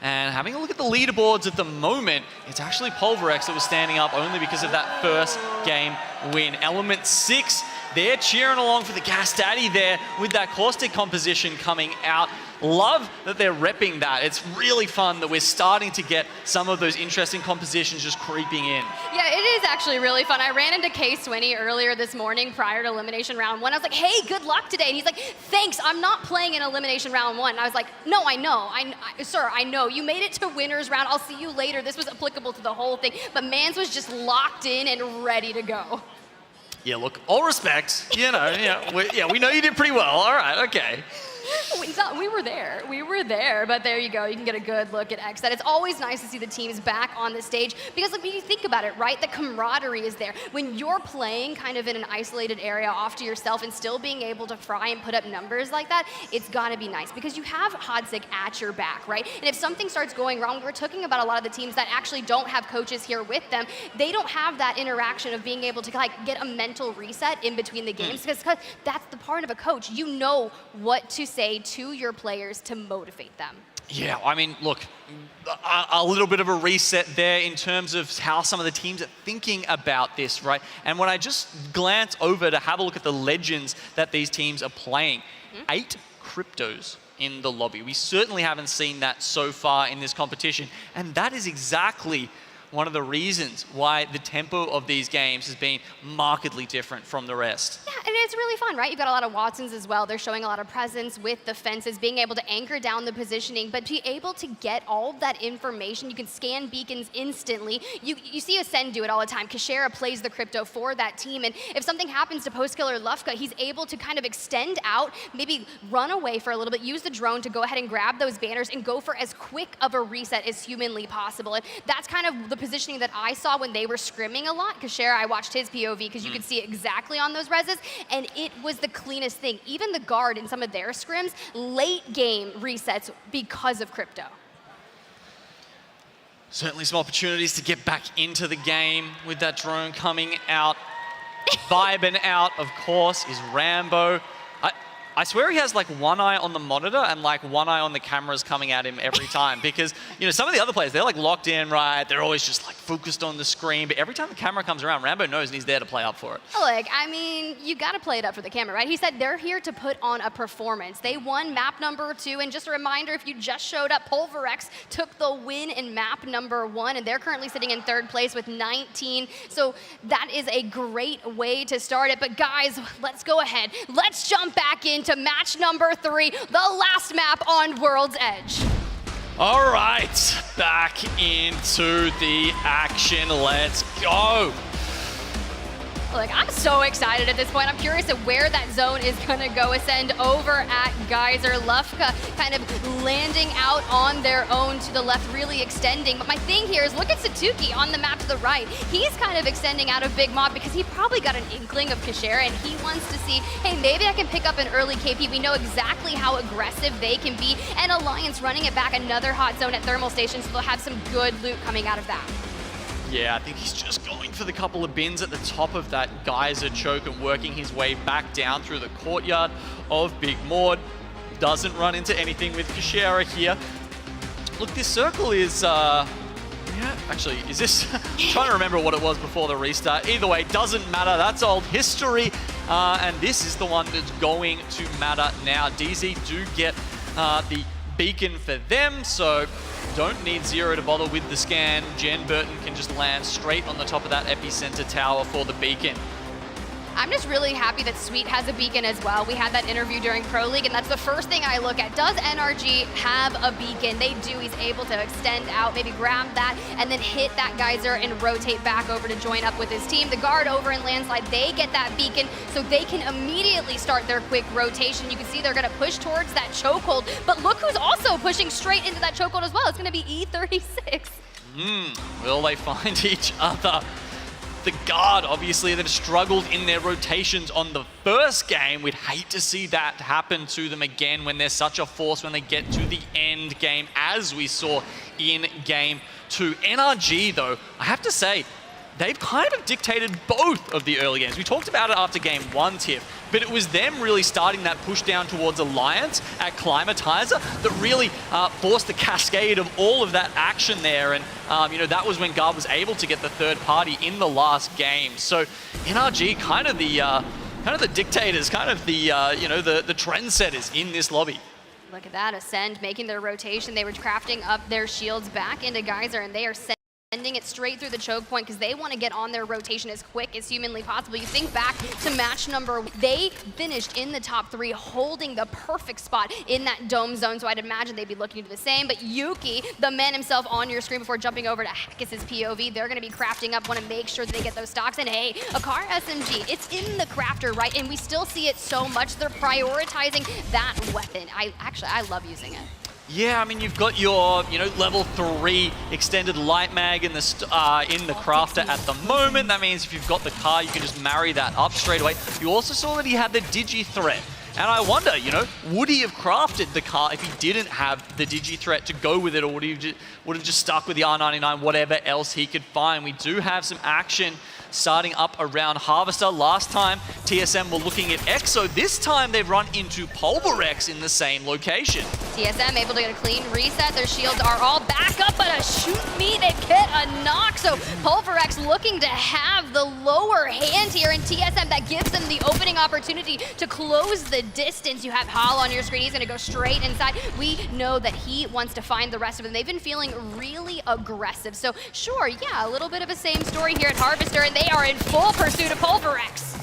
And having a look at the leaderboards at the moment, it's actually Pulverex that was standing up only because of that first game win. Element 6, they're cheering along for the Gas Daddy there with that caustic composition coming out. Love that they're repping that. It's really fun that we're starting to get some of those interesting compositions just creeping in. Yeah, it is actually really fun. I ran into Kay Swinney earlier this morning prior to Elimination Round 1. I was like, hey, good luck today. And he's like, thanks, I'm not playing in Elimination Round 1. And I was like, no, I know. Sir, I know. You made it to Winners Round. I'll see you later. This was applicable to the whole thing. But Mans was just locked in and ready to go. Yeah, look, all respect, you know, we know you did pretty well. All right, okay. We were there, but there you go. You can get a good look at X. That it's always nice to see the teams back on the stage because, like, when you think about it, right, the camaraderie is there. When you're playing kind of in an isolated area off to yourself and still being able to fry and put up numbers like that, it's got to be nice because you have Hodsig at your back, right? And if something starts going wrong, we're talking about a lot of the teams that actually don't have coaches here with them. They don't have that interaction of being able to, like, get a mental reset in between the games because that's the part of a coach. You know what to say to your players to motivate them. Yeah, I mean, look, a little bit of a reset there in terms of how some of the teams are thinking about this, right? And when I just glance over to have a look at the legends that these teams are playing, 8 cryptos in the lobby. We certainly haven't seen that so far in this competition, and that is exactly one of the reasons why the tempo of these games has been markedly different from the rest. Yeah, and it's really fun, right? You've got a lot of Watsons as well. They're showing a lot of presence with the fences, being able to anchor down the positioning, but be able to get all of that information. You can scan beacons instantly. You see Ascend do it all the time. Kashera plays the crypto for that team, and if something happens to Postkiller Lufka, he's able to kind of extend out, maybe run away for a little bit, use the drone to go ahead and grab those banners and go for as quick of a reset as humanly possible. And that's kind of the positioning that I saw when they were scrimming a lot. Kashera, I watched his POV because you could see it exactly on those reses, and it was the cleanest thing. Even the guard in some of their scrims, late game resets because of crypto. Certainly some opportunities to get back into the game with that drone coming out. Vibing out, of course, is Rambo. I swear he has like one eye on the monitor and like one eye on the cameras coming at him every time because, you know, some of the other players, they're like locked in, right? They're always just like focused on the screen, but every time the camera comes around, Rambo knows and he's there to play up for it. Look, I mean, you got to play it up for the camera, right? He said they're here to put on a performance. They won map number 2, and just a reminder, if you just showed up, Pulverex took the win in map number 1, and they're currently sitting in 3rd place with 19. So that is a great way to start it. But guys, let's go ahead. Let's jump back into match number 3, the last map on World's Edge. All right, back into the action. Let's go. Look, I'm so excited at this point. I'm curious at where that zone is gonna go. Ascend over at Geyser. Lufka kind of landing out on their own to the left, really extending. But my thing here is look at Satuki on the map to the right. He's kind of extending out of Big Mob because he probably got an inkling of Kashera and he wants to see, hey, maybe I can pick up an early KP. We know exactly how aggressive they can be. And Alliance running it back, another hot zone at Thermal Station, so they'll have some good loot coming out of that. Yeah, I think he's just going for the couple of bins at the top of that Geyser choke and working his way back down through the courtyard of Big Maud. Doesn't run into anything with Kashera here. Look, this circle is, yeah, actually, is this, I'm trying to remember what it was before the restart. Either way, doesn't matter, that's old history. And this is the one that's going to matter now. DZ do get the beacon for them, so don't need Zero to bother with the scan. Jen Burton can just land straight on the top of that epicenter tower for the beacon. I'm just really happy that Sweet has a beacon as well. We had that interview during Pro League, and that's the first thing I look at. Does NRG have a beacon? They do. He's able to extend out, maybe grab that, and then hit that geyser and rotate back over to join up with his team. The guard over in Landslide, they get that beacon, so they can immediately start their quick rotation. You can see they're going to push towards that chokehold, but look who's also pushing straight into that chokehold as well. It's going to be E36. Will they find each other? The guard, obviously, that struggled in their rotations on the first game. We'd hate to see that happen to them again when they're such a force when they get to the end game, as we saw in Game 2. NRG, though, I have to say, they've kind of dictated both of the early games. We talked about it after Game 1, Tiff, but it was them really starting that push down towards Alliance at Climatizer that really forced the cascade of all of that action there. And, you know, that was when Guard was able to get the third party in the last game. So NRG, kind of the dictators, kind of the, you know, the trendsetters in this lobby. Look at that, Ascend making their rotation. They were crafting up their shields back into Geyser, and they are sending it straight through the choke point because they want to get on their rotation as quick as humanly possible. You think back to match number, they finished in the top 3, holding the perfect spot in that dome zone, so I'd imagine they'd be looking to do the same. But Yuki, the man himself on your screen before jumping over to Hackus' POV, they're going to be crafting up, want to make sure that they get those stocks. And hey, a car SMG, it's in the crafter, right? And we still see it so much. They're prioritizing that weapon. I love using it. Yeah, I mean, you've got your, you know, level 3 extended light mag in the crafter at the moment. That means if you've got the car, you can just marry that up straight away. You also saw that he had the Digi threat. And I wonder, you know, would he have crafted the car if he didn't have the Digi threat to go with it, or would he have just stuck with the R99, whatever else he could find? We do have some action starting up around Harvester. Last time, TSM were looking at Exo. This time, they've run into Pulverex in the same location. TSM able to get a clean reset. Their shields are all back up, but a shoot me, they get a knock. So Pulverex looking to have the lower hand here, and TSM, that gives them the opening opportunity to close the distance. You have Hall on your screen. He's going to go straight inside. We know that he wants to find the rest of them. They've been feeling really aggressive. So sure, yeah, a little bit of a same story here at Harvester, and they are in full pursuit of Pulverex.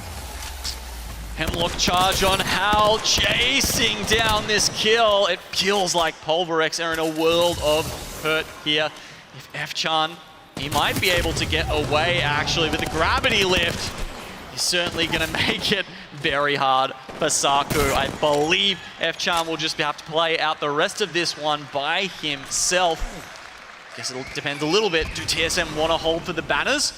Hemlock charge on Hal, chasing down this kill. It feels like Pulverex are in a world of hurt here. If F-Chan, he might be able to get away actually, but the gravity lift is certainly going to make it very hard for Saku. I believe F-Chan will just have to play out the rest of this one by himself. Guess it depends a little bit. Do TSM want to hold for the banners?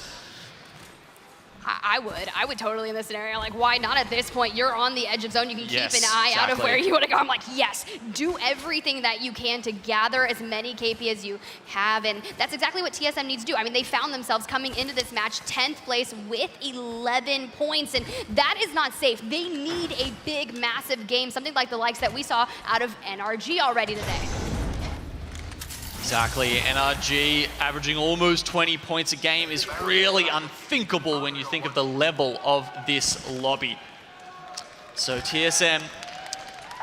I would totally in this scenario. Like, why not at this point? You're on the edge of zone. You can keep Yes, an eye out of exactly. where you want to go. I'm like, yes, do everything that you can to gather as many KP as you have. And that's exactly what TSM needs to do. I mean, they found themselves coming into this match 10th place with 11 points. And that is not safe. They need a big, massive game, something like the likes that we saw out of NRG already today. Exactly, NRG averaging almost 20 points a game is really unthinkable when you think of the level of this lobby. So TSM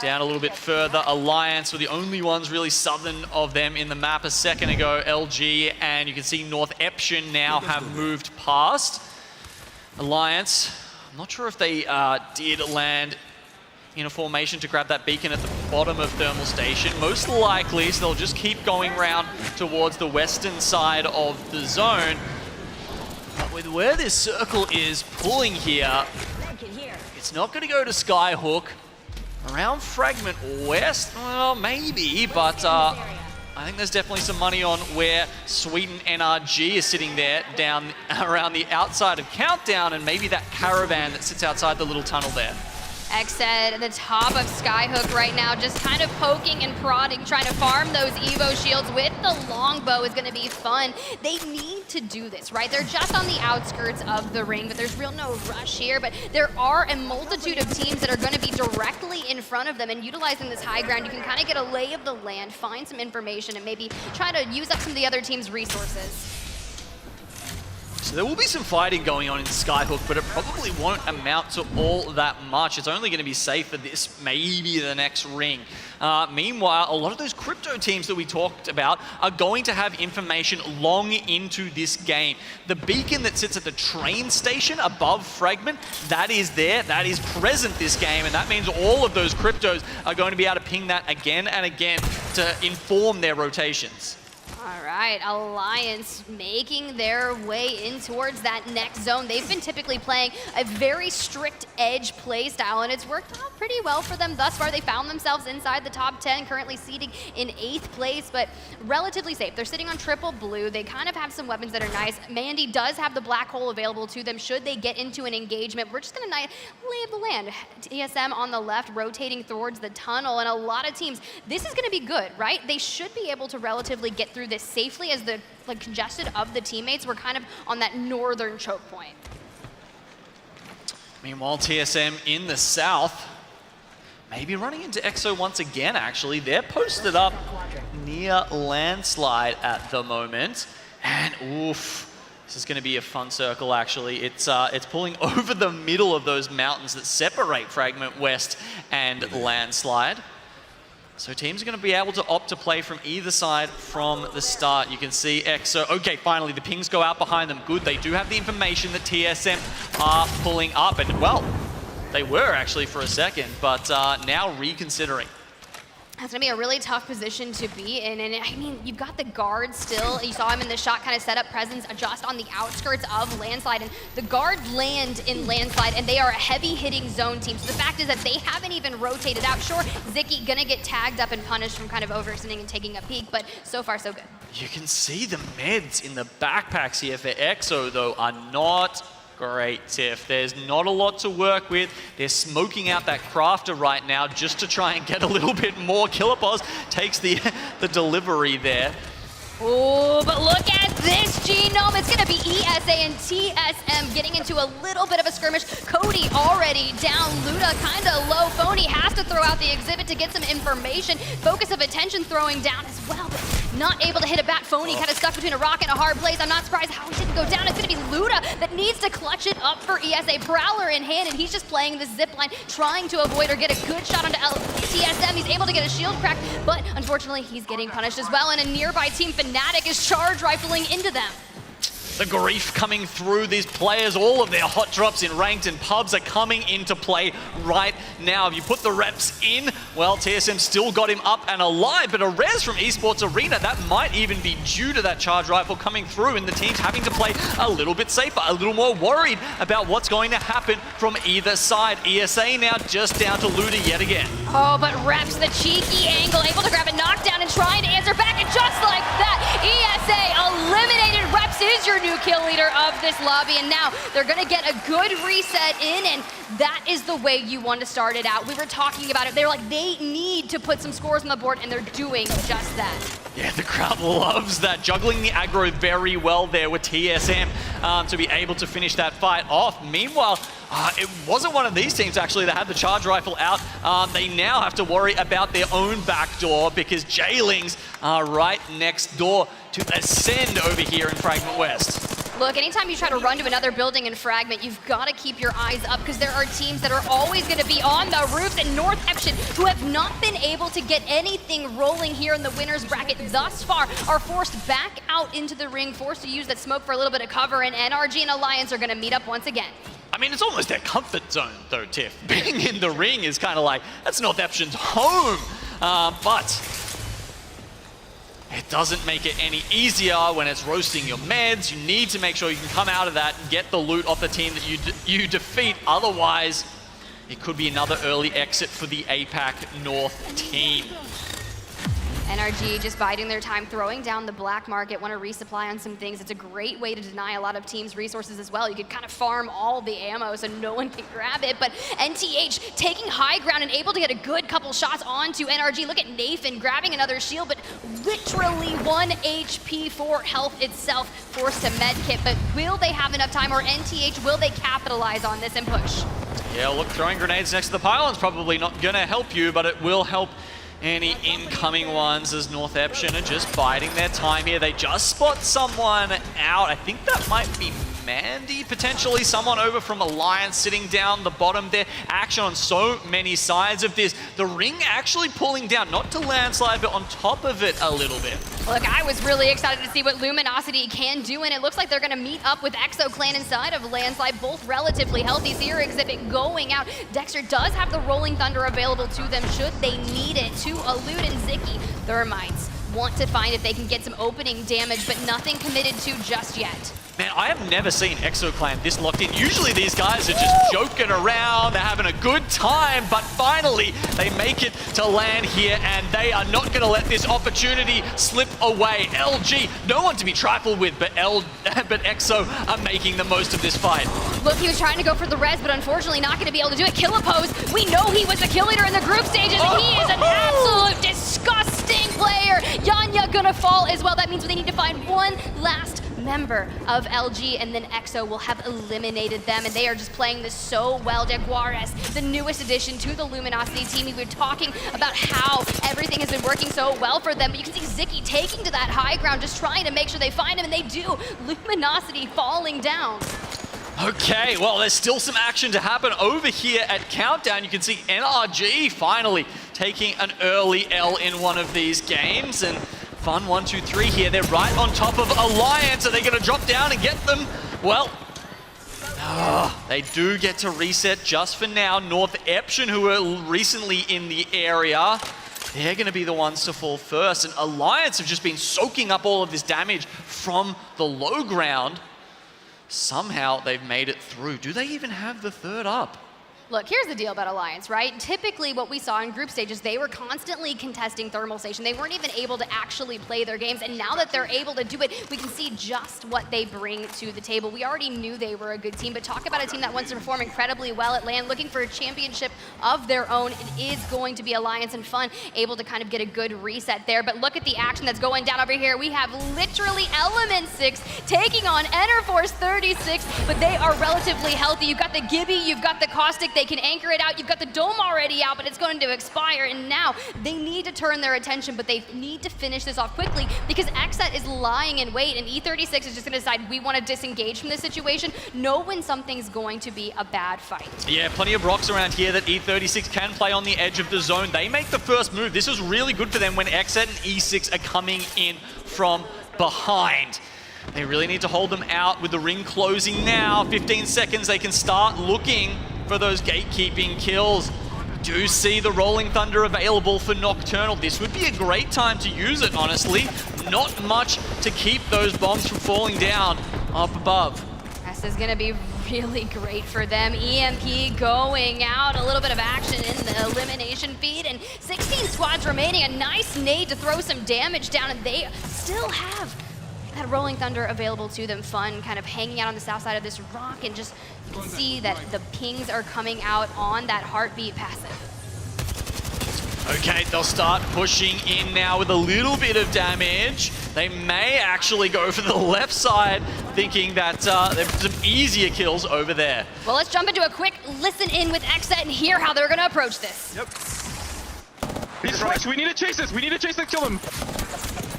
down a little bit further. Alliance were the only ones really southern of them in the map a second ago. LG, and you can see North Eption now have moved past. Alliance, I'm not sure if they did land in a formation to grab that beacon at the bottom of Thermal Station. Most likely, so they'll just keep going around towards the western side of the zone. But with where this circle is pulling here, it's not going to go to Skyhook. Around Fragment West, well, maybe, but I think there's definitely some money on where Sweden NRG is sitting there down around the outside of Countdown, and maybe that caravan that sits outside the little tunnel there. Xed at the top of Skyhook right now, just kind of poking and prodding, trying to farm those Evo shields with the longbow is going to be fun. They need to do this, right? They're just on the outskirts of the ring, but there's real no rush here. But there are a multitude of teams that are going to be directly in front of them, and utilizing this high ground, you can kind of get a lay of the land, find some information, and maybe try to use up some of the other team's resources. So there will be some fighting going on in Skyhook, but it probably won't amount to all that much. It's only going to be safe for this, maybe the next ring. Meanwhile, a lot of those crypto teams that we talked about are going to have information long into this game. The beacon that sits at the train station above Fragment, that is there, that is present this game, and that means all of those cryptos are going to be able to ping that again and again to inform their rotations. All right, Alliance making their way in towards that next zone. They've been typically playing a very strict edge play style, and it's worked out pretty well for them thus far. They found themselves inside the top 10, currently seating in 8th place, but relatively safe. They're sitting on triple blue. They kind of have some weapons that are nice. Mandy does have the black hole available to them should they get into an engagement. We're just going to lay of the land. TSM on the left, rotating towards the tunnel, and a lot of teams, this is going to be good, right? They should be able to relatively get through this safely as the congested of the teammates were kind of on that northern choke point. Meanwhile, TSM in the south, maybe running into EXO once again, actually. They're posted up near Landslide at the moment. And oof, this is going to be a fun circle, actually. It's pulling over the middle of those mountains that separate Fragment West and Landslide. So teams are going to be able to opt to play from either side from the start. You can see EXO. Okay, finally, the pings go out behind them. Good, they do have the information that TSM are pulling up. And, well, they were actually for a second, but now reconsidering. That's going to be a really tough position to be in. And I mean, you've got the guard still. You saw him in the shot kind of set up presence just on the outskirts of Landslide. And the guard land in Landslide, and they are a heavy-hitting zone team. So the fact is that they haven't even rotated out. Sure, Zicky going to get tagged up and punished from kind of overextending and taking a peek, but so far so good. You can see the meds in the backpacks here for EXO, though, are not great, Tiff. There's not a lot to work with. They're smoking out that crafter right now just to try and get a little bit more. Killerpos takes the delivery there. Oh, but look at this genome. It's going to be ESA and TSM getting into a little bit of a skirmish. Cody already down. Luda kind of low. Phony has to throw out the exhibit to get some information. Focus of attention throwing down as well, but not able to hit it back. Phony kind of stuck between a rock and a hard place. I'm not surprised how he didn't go down. It's going to be Luda that needs to clutch it up for ESA. Prowler in hand, and he's just playing the zip line, trying to avoid or get a good shot onto TSM. He's able to get a shield crack, but unfortunately, he's getting punished as well, and a nearby team Fnatic is charge rifling into them. The grief coming through these players, all of their hot drops in ranked and pubs are coming into play right now. If you put the reps in, well, TSM still got him up and alive, but a res from Esports Arena, that might even be due to that charge rifle coming through and the teams having to play a little bit safer, a little more worried about what's going to happen from either side. ESA now just down to Luda yet again. Oh, but reps the cheeky angle, able to grab a knockdown and trying to answer back, and just like that, ESA eliminated. Reps is your new kill leader of this lobby, and now they're going to get a good reset in, and that is the way you want to start it out. We were talking about it. They're like, they need to put some scores on the board, and they're doing just that. Yeah, the crowd loves that. Juggling the aggro very well there with TSM to be able to finish that fight off. Meanwhile, it wasn't one of these teams actually that had the charge rifle out. They now have to worry about their own backdoor because Jailings are right next door to Ascend over here in Fragment West. Look, anytime you try to run to another building in Fragment, you've got to keep your eyes up because there are teams that are always going to be on the roofs, and North Eption, who have not been able to get anything rolling here in the winner's bracket thus far, are forced back out into the ring, forced to use that smoke for a little bit of cover, and NRG and Alliance are going to meet up once again. I mean, it's almost their comfort zone, though, Tiff. Being in the ring is kind of like, that's North Eption's home, but it doesn't make it any easier when it's roasting your meds. You need to make sure you can come out of that and get the loot off the team that you defeat. Otherwise, it could be another early exit for the APAC North team. NRG just biding their time, throwing down the black market, want to resupply on some things. It's a great way to deny a lot of teams resources as well. You could kind of farm all the ammo so no one can grab it, but NTH taking high ground and able to get a good couple shots onto NRG. Look at Nathan grabbing another shield, but literally 1 HP for health itself, forced to medkit. But will they have enough time, or NTH, will they capitalize on this and push? Yeah, look, throwing grenades next to the pylon's probably not going to help you, but it will help any incoming ones as North Eption are just biding their time here. They just spot someone out. I think that might be Mandy, potentially. Someone over from Alliance sitting down the bottom there. Action on so many sides of this. The ring actually pulling down, not to landslide, but on top of it a little bit. Look, I was really excited to see what Luminosity can do, and it looks like they're going to meet up with Exo Clan inside of Landslide, both relatively healthy. Seer Exhibit going out. Dexter does have the Rolling Thunder available to them should they need it to elude, and Zicky Thermites want to find if they can get some opening damage, but nothing committed to just yet. Man, I have never seen Exo Clan this locked in. Usually these guys are just joking around, they're having a good time, but finally they make it to land here, and they are not going to let this opportunity slip away. LG, no one to be trifled with, but Exo are making the most of this fight. Look, he was trying to go for the res, but unfortunately not going to be able to do it. Killapose, we know he was the kill leader in the group stages, and he is an absolute disgusting player. Yanya gonna fall as well. That means they need to find one last member of LG, and then Exo will have eliminated them, and they are just playing this so well. Jaguares, the newest addition to the Luminosity team. We were talking about how everything has been working so well for them, but you can see Zicky taking to that high ground, just trying to make sure they find him, and they do. Luminosity falling down. Okay, well, there's still some action to happen over here at Countdown. You can see NRG finally taking an early L in one of these games, and fun 1, 2, 3 here. They're right on top of Alliance. Are they going to drop down and get them? Well, they do get to reset just for now. North Eption, who were recently in the area, they're going to be the ones to fall first. And Alliance have just been soaking up all of this damage from the low ground. Somehow they've made it through. Do they even have the third up? Look, here's the deal about Alliance, right? Typically what we saw in group stages, they were constantly contesting thermal station. They weren't even able to actually play their games, and now that they're able to do it, we can see just what they bring to the table. We already knew they were a good team, but talk about a team that wants to perform incredibly well at LAN, looking for a championship of their own. It is going to be Alliance and Fun, able to kind of get a good reset there, but look at the action that's going down over here. We have literally Element 6 taking on Enerforce 36, but they are relatively healthy. You've got the Gibby, you've got the Caustic, they can anchor it out. You've got the Dome already out, but it's going to expire, and now they need to turn their attention, but they need to finish this off quickly because Xset is lying in wait, and E36 is just going to decide we want to disengage from this situation, know when something's going to be a bad fight. Yeah, plenty of rocks around here that E36 can play on the edge of the zone. They make the first move. This is really good for them when Xset and E6 are coming in from behind. They really need to hold them out with the ring closing now. 15 seconds, they can start looking for those gatekeeping kills. Do see the Rolling Thunder available for Nocturnal. This would be a great time to use it, honestly. Not much to keep those bombs from falling down up above. This is going to be really great for them. EMP going out, a little bit of action in the elimination feed, and 16 squads remaining. A nice nade to throw some damage down, and they still have that Rolling Thunder available to them. Fun kind of hanging out on the south side of this rock, and just you can see that the pings are coming out on that Heartbeat passive. Okay, they'll start pushing in now with a little bit of damage. They may actually go for the left side, thinking that there's some easier kills over there. Well, let's jump into a quick listen in with Xset and hear how they're going to approach this. Yep. He's fresh. We need to chase this. We need to chase and kill him.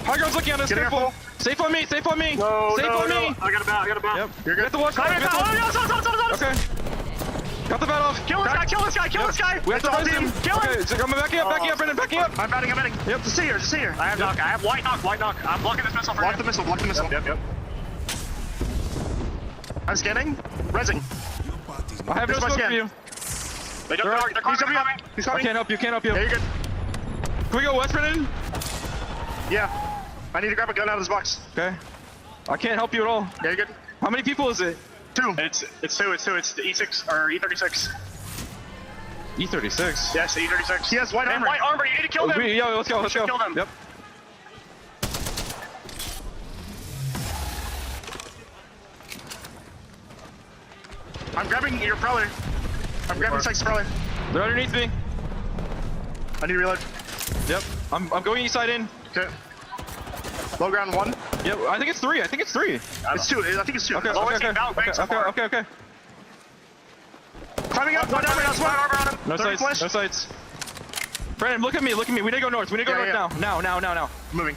High ground's looking at us. Careful. Safe on me. Safe on me. No, safe on me. I got a bat. I got a bat. Yep. You're good. Get the watch. Okay. Got the bat off. Kill this guy. Kill this guy. Kill this guy. We have to res him. Kill him. Okay, so come back up. Back up, Brendan. Back up. I'm batting. I'm batting. Yep. Just see here. Just see here. I have knock. I have white knock. White knock. I'm blocking this missile. Block the missile. Block the missile. Yep. I'm scanning. Resing. I have no smoke for you. They're coming. He's coming. I can't help you. Can't help you. Yeah, you're good. Can we go west, Brendan? Yeah. I need to grab a gun out of this box. Okay. I can't help you at all. Yeah, you're good. How many people is it? 2. It's 2. It's 2. It's the E6 or E36. E36? Yes, E36. He has white armor. White armor. You need to kill them. Yeah, let's go. Let's go. Kill them. Yep. I'm grabbing your prowler. I'm grabbing Sykes' prowler. They're underneath me. I need to reload. Yep. I'm going east side in. Okay. Low ground 1. Yep. I think it's 3. It's 2. I think it's 2. Okay. Okay. Climbing up. One armor on him. No sights. No sights. Brandon, look at me. We need to go north. We need to go north now. Moving.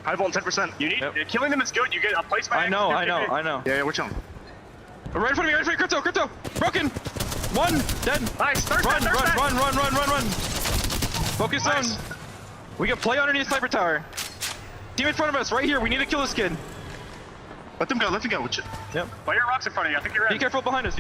High volt 10%. You need killing them is good. You get a placement. I know. Yeah, we're chilling. Right in front of me, crypto. Broken. One, dead. Nice. Run. Focus zone. We can play underneath sniper tower. Team in front of us, right here. We need to kill this kid. Let them go. Yep. Fire rocks in front of you. I think you're in. Be careful behind us.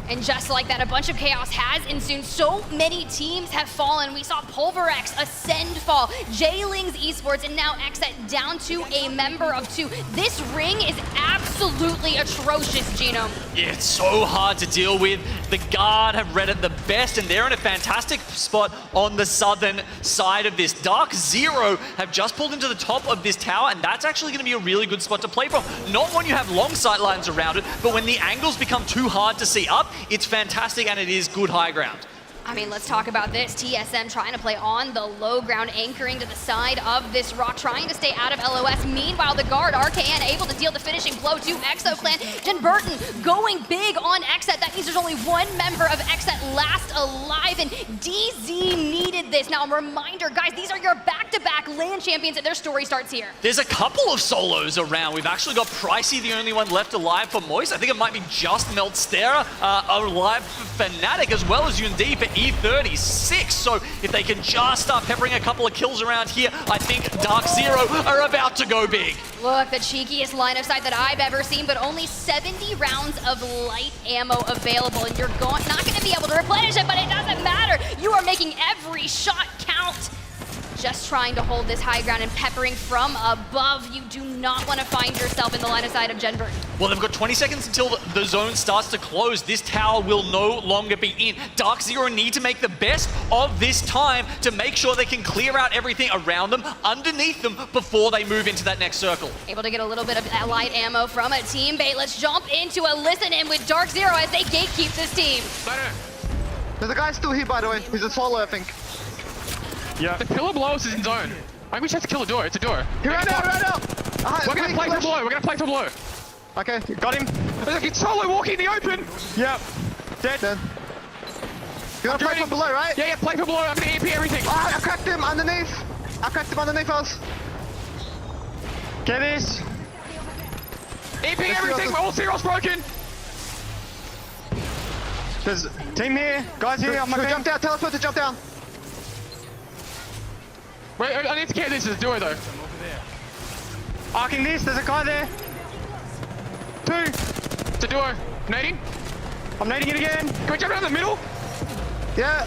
And just like that, a bunch of chaos has ensued. So many teams have fallen. We saw Pulverex, Ascend fall, J-Lings Esports, and now Xset down to a member of 2. This ring is absolutely atrocious, Genome. Yeah, it's so hard to deal with. The Guard have read it the best, and they're in a fantastic spot on the southern side of this. Dark Zero have just pulled into the top of this tower, and that's actually going to be a really good spot to play from. Not when you have long sight lines around it, but when the angles become too hard to see up, it's fantastic, and it is good high ground. I mean, let's talk about this. TSM trying to play on the low ground, anchoring to the side of this rock, trying to stay out of LOS. Meanwhile, the Guard, RKN, able to deal the finishing blow to ExoClan. Jen Burton going big on Xset. That means there's only one member of Xset last alive, and DZ needed this. Now, a reminder, guys, these are your back-to-back LAN champions, and their story starts here. There's a couple of solos around. We've actually got Pricey, the only one left alive for Moist. I think it might be just Meltstera alive for Fnatic, as well as Yundi for E36. So if they can just start peppering a couple of kills around here, I think Dark Zero are about to go big. Look, the cheekiest line of sight that I've ever seen, but only 70 rounds of light ammo available, and you're not going to be able to replenish it, but it doesn't matter. You are making every shot count. Just trying to hold this high ground and peppering from above. You do not want to find yourself in the line of sight of Jen Burton. Well, they've got 20 seconds until the zone starts to close. This tower will no longer be in. Dark Zero need to make the best of this time to make sure they can clear out everything around them, underneath them, before they move into that next circle. Able to get a little bit of that light ammo from a teammate. Let's jump into a listen-in with Dark Zero as they gatekeep this team. There's a guy still here, by the way. He's a solo, I think. Yeah. The pillar below us is in zone. I think we just have to kill a door. It's a door. He ran out. We're gonna play from below. Okay, got him. There's like solo walking in the open. Yep. Dead. You wanna play from below, right? Yeah, play from below. I'm gonna EP everything. Oh, I cracked him underneath. Us. Get this. EP everything. We're all zeros broken. There's team here. Guys here. I'm gonna jump down. Tell us where to jump down. Wait, I need to get this as a duo though. Arcing this, there's a guy there. 2. It's a duo. Nading. I'm nading it again. Can we jump down the middle? Yeah.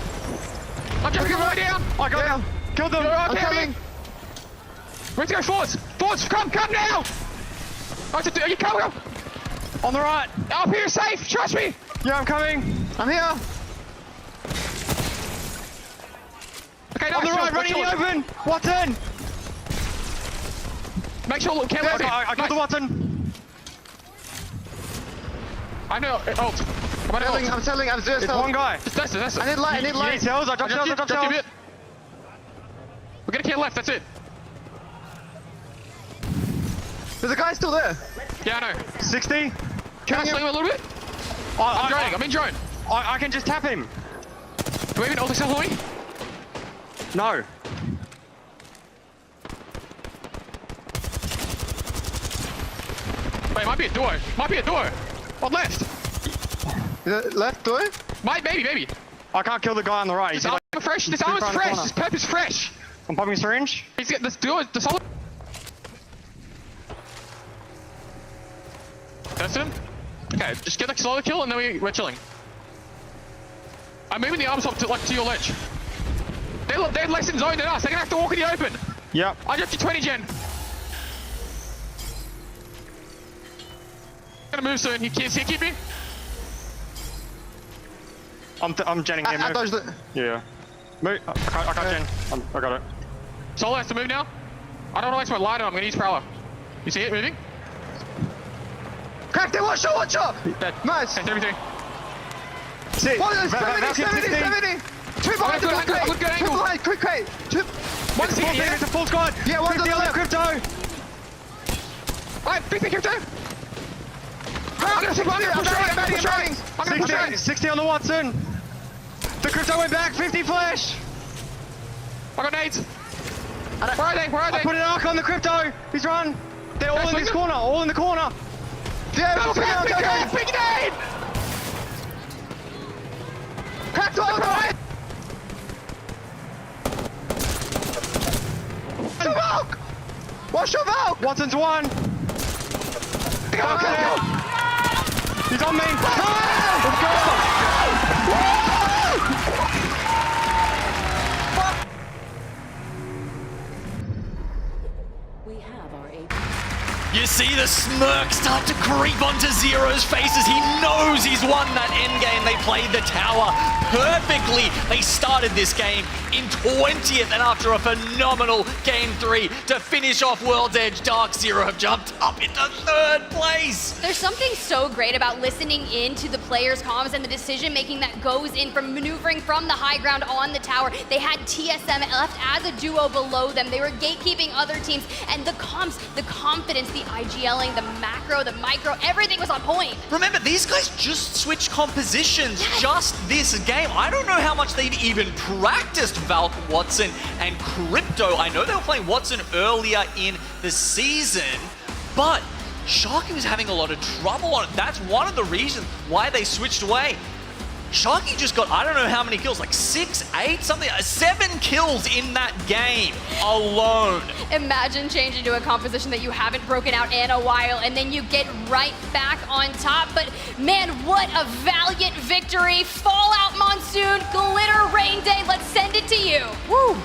I'm jumping all the way down. I got them. Killed them. I'm coming. We have to go forwards. Forwards, come now. Oh, you come. On the right. Up here, safe. Trust me. Yeah, I'm coming. I'm here. Okay, on the right, running in the open. Watson. Make sure, look, careful. I got the Watson. I know. I'm selling. I'm It's one guy. That's it. I need light. You need cells. I dropped cells. We're gonna kill left. That's it. There's a guy still there. Yeah, I know. 60. Can I swing him a little bit? I'm in drone. I can just tap him. Do we even ult yourself for me? No. Wait, might be a door. On left. Is it left door? Maybe. I can't kill the guy on the right. This armor's fresh. This pep is fresh. I'm popping a syringe. He's got this door. The solid. That's him. Okay, just get the solo kill and then we're chilling. I'm moving the arms up to your ledge. They're less in zone than us. They're gonna have to walk in the open. Yep. I dropped you 20 gen. Gonna move soon. He keep me. I'm genning him. I dodged it. Yeah. Move. I can't gen. I got it. Solo has to move now. I don't want to waste my light on. I'm gonna use Prowler. You see it moving? Cracked it. Watch out. Nice. That's everything. See. 70. Two behind, good angle. Quick crate. One's here, yeah? It's a full squad. Yeah, one's on the left. Crypto. Alright, big crypto. 60 on the Watson. The crypto went back, 50 flash. I got nades. Where are they? I put an arc on the crypto. He's run. They're all in this corner, all in the corner. Yeah, big nade! Cracked all the way! Valk! Watch your Valk! Watson's one. Go. He's on me. Let's go. We have our You see the smirk start to creep onto Zero's faces. He knows he's won that endgame. They played the tower perfectly. They started this game in 20th, and after a phenomenal Game 3 to finish off World's Edge, Dark Zero have jumped up into 3rd place. There's something so great about listening in to the players' comms and the decision-making that goes in from maneuvering from the high ground on the tower. They had TSM left as a duo below them. They were gatekeeping other teams, and the comms, the confidence, the IGLing, the macro, the micro, everything was on point. Remember, these guys just switched compositions just this game. I don't know how much they've even practiced Valk, Watson, and Crypto. I know they were playing Watson earlier in the season, but Sharky was having a lot of trouble on it. That's one of the reasons why they switched away. Sharky just got, I don't know how many kills, like 6, 8, something, 7 kills in that game alone. Imagine changing to a composition that you haven't broken out in a while, and then you get right back on top. But man, what a valiant victory. Fallout Monsoon, Glitter Rain Day, let's send it to you. Woo!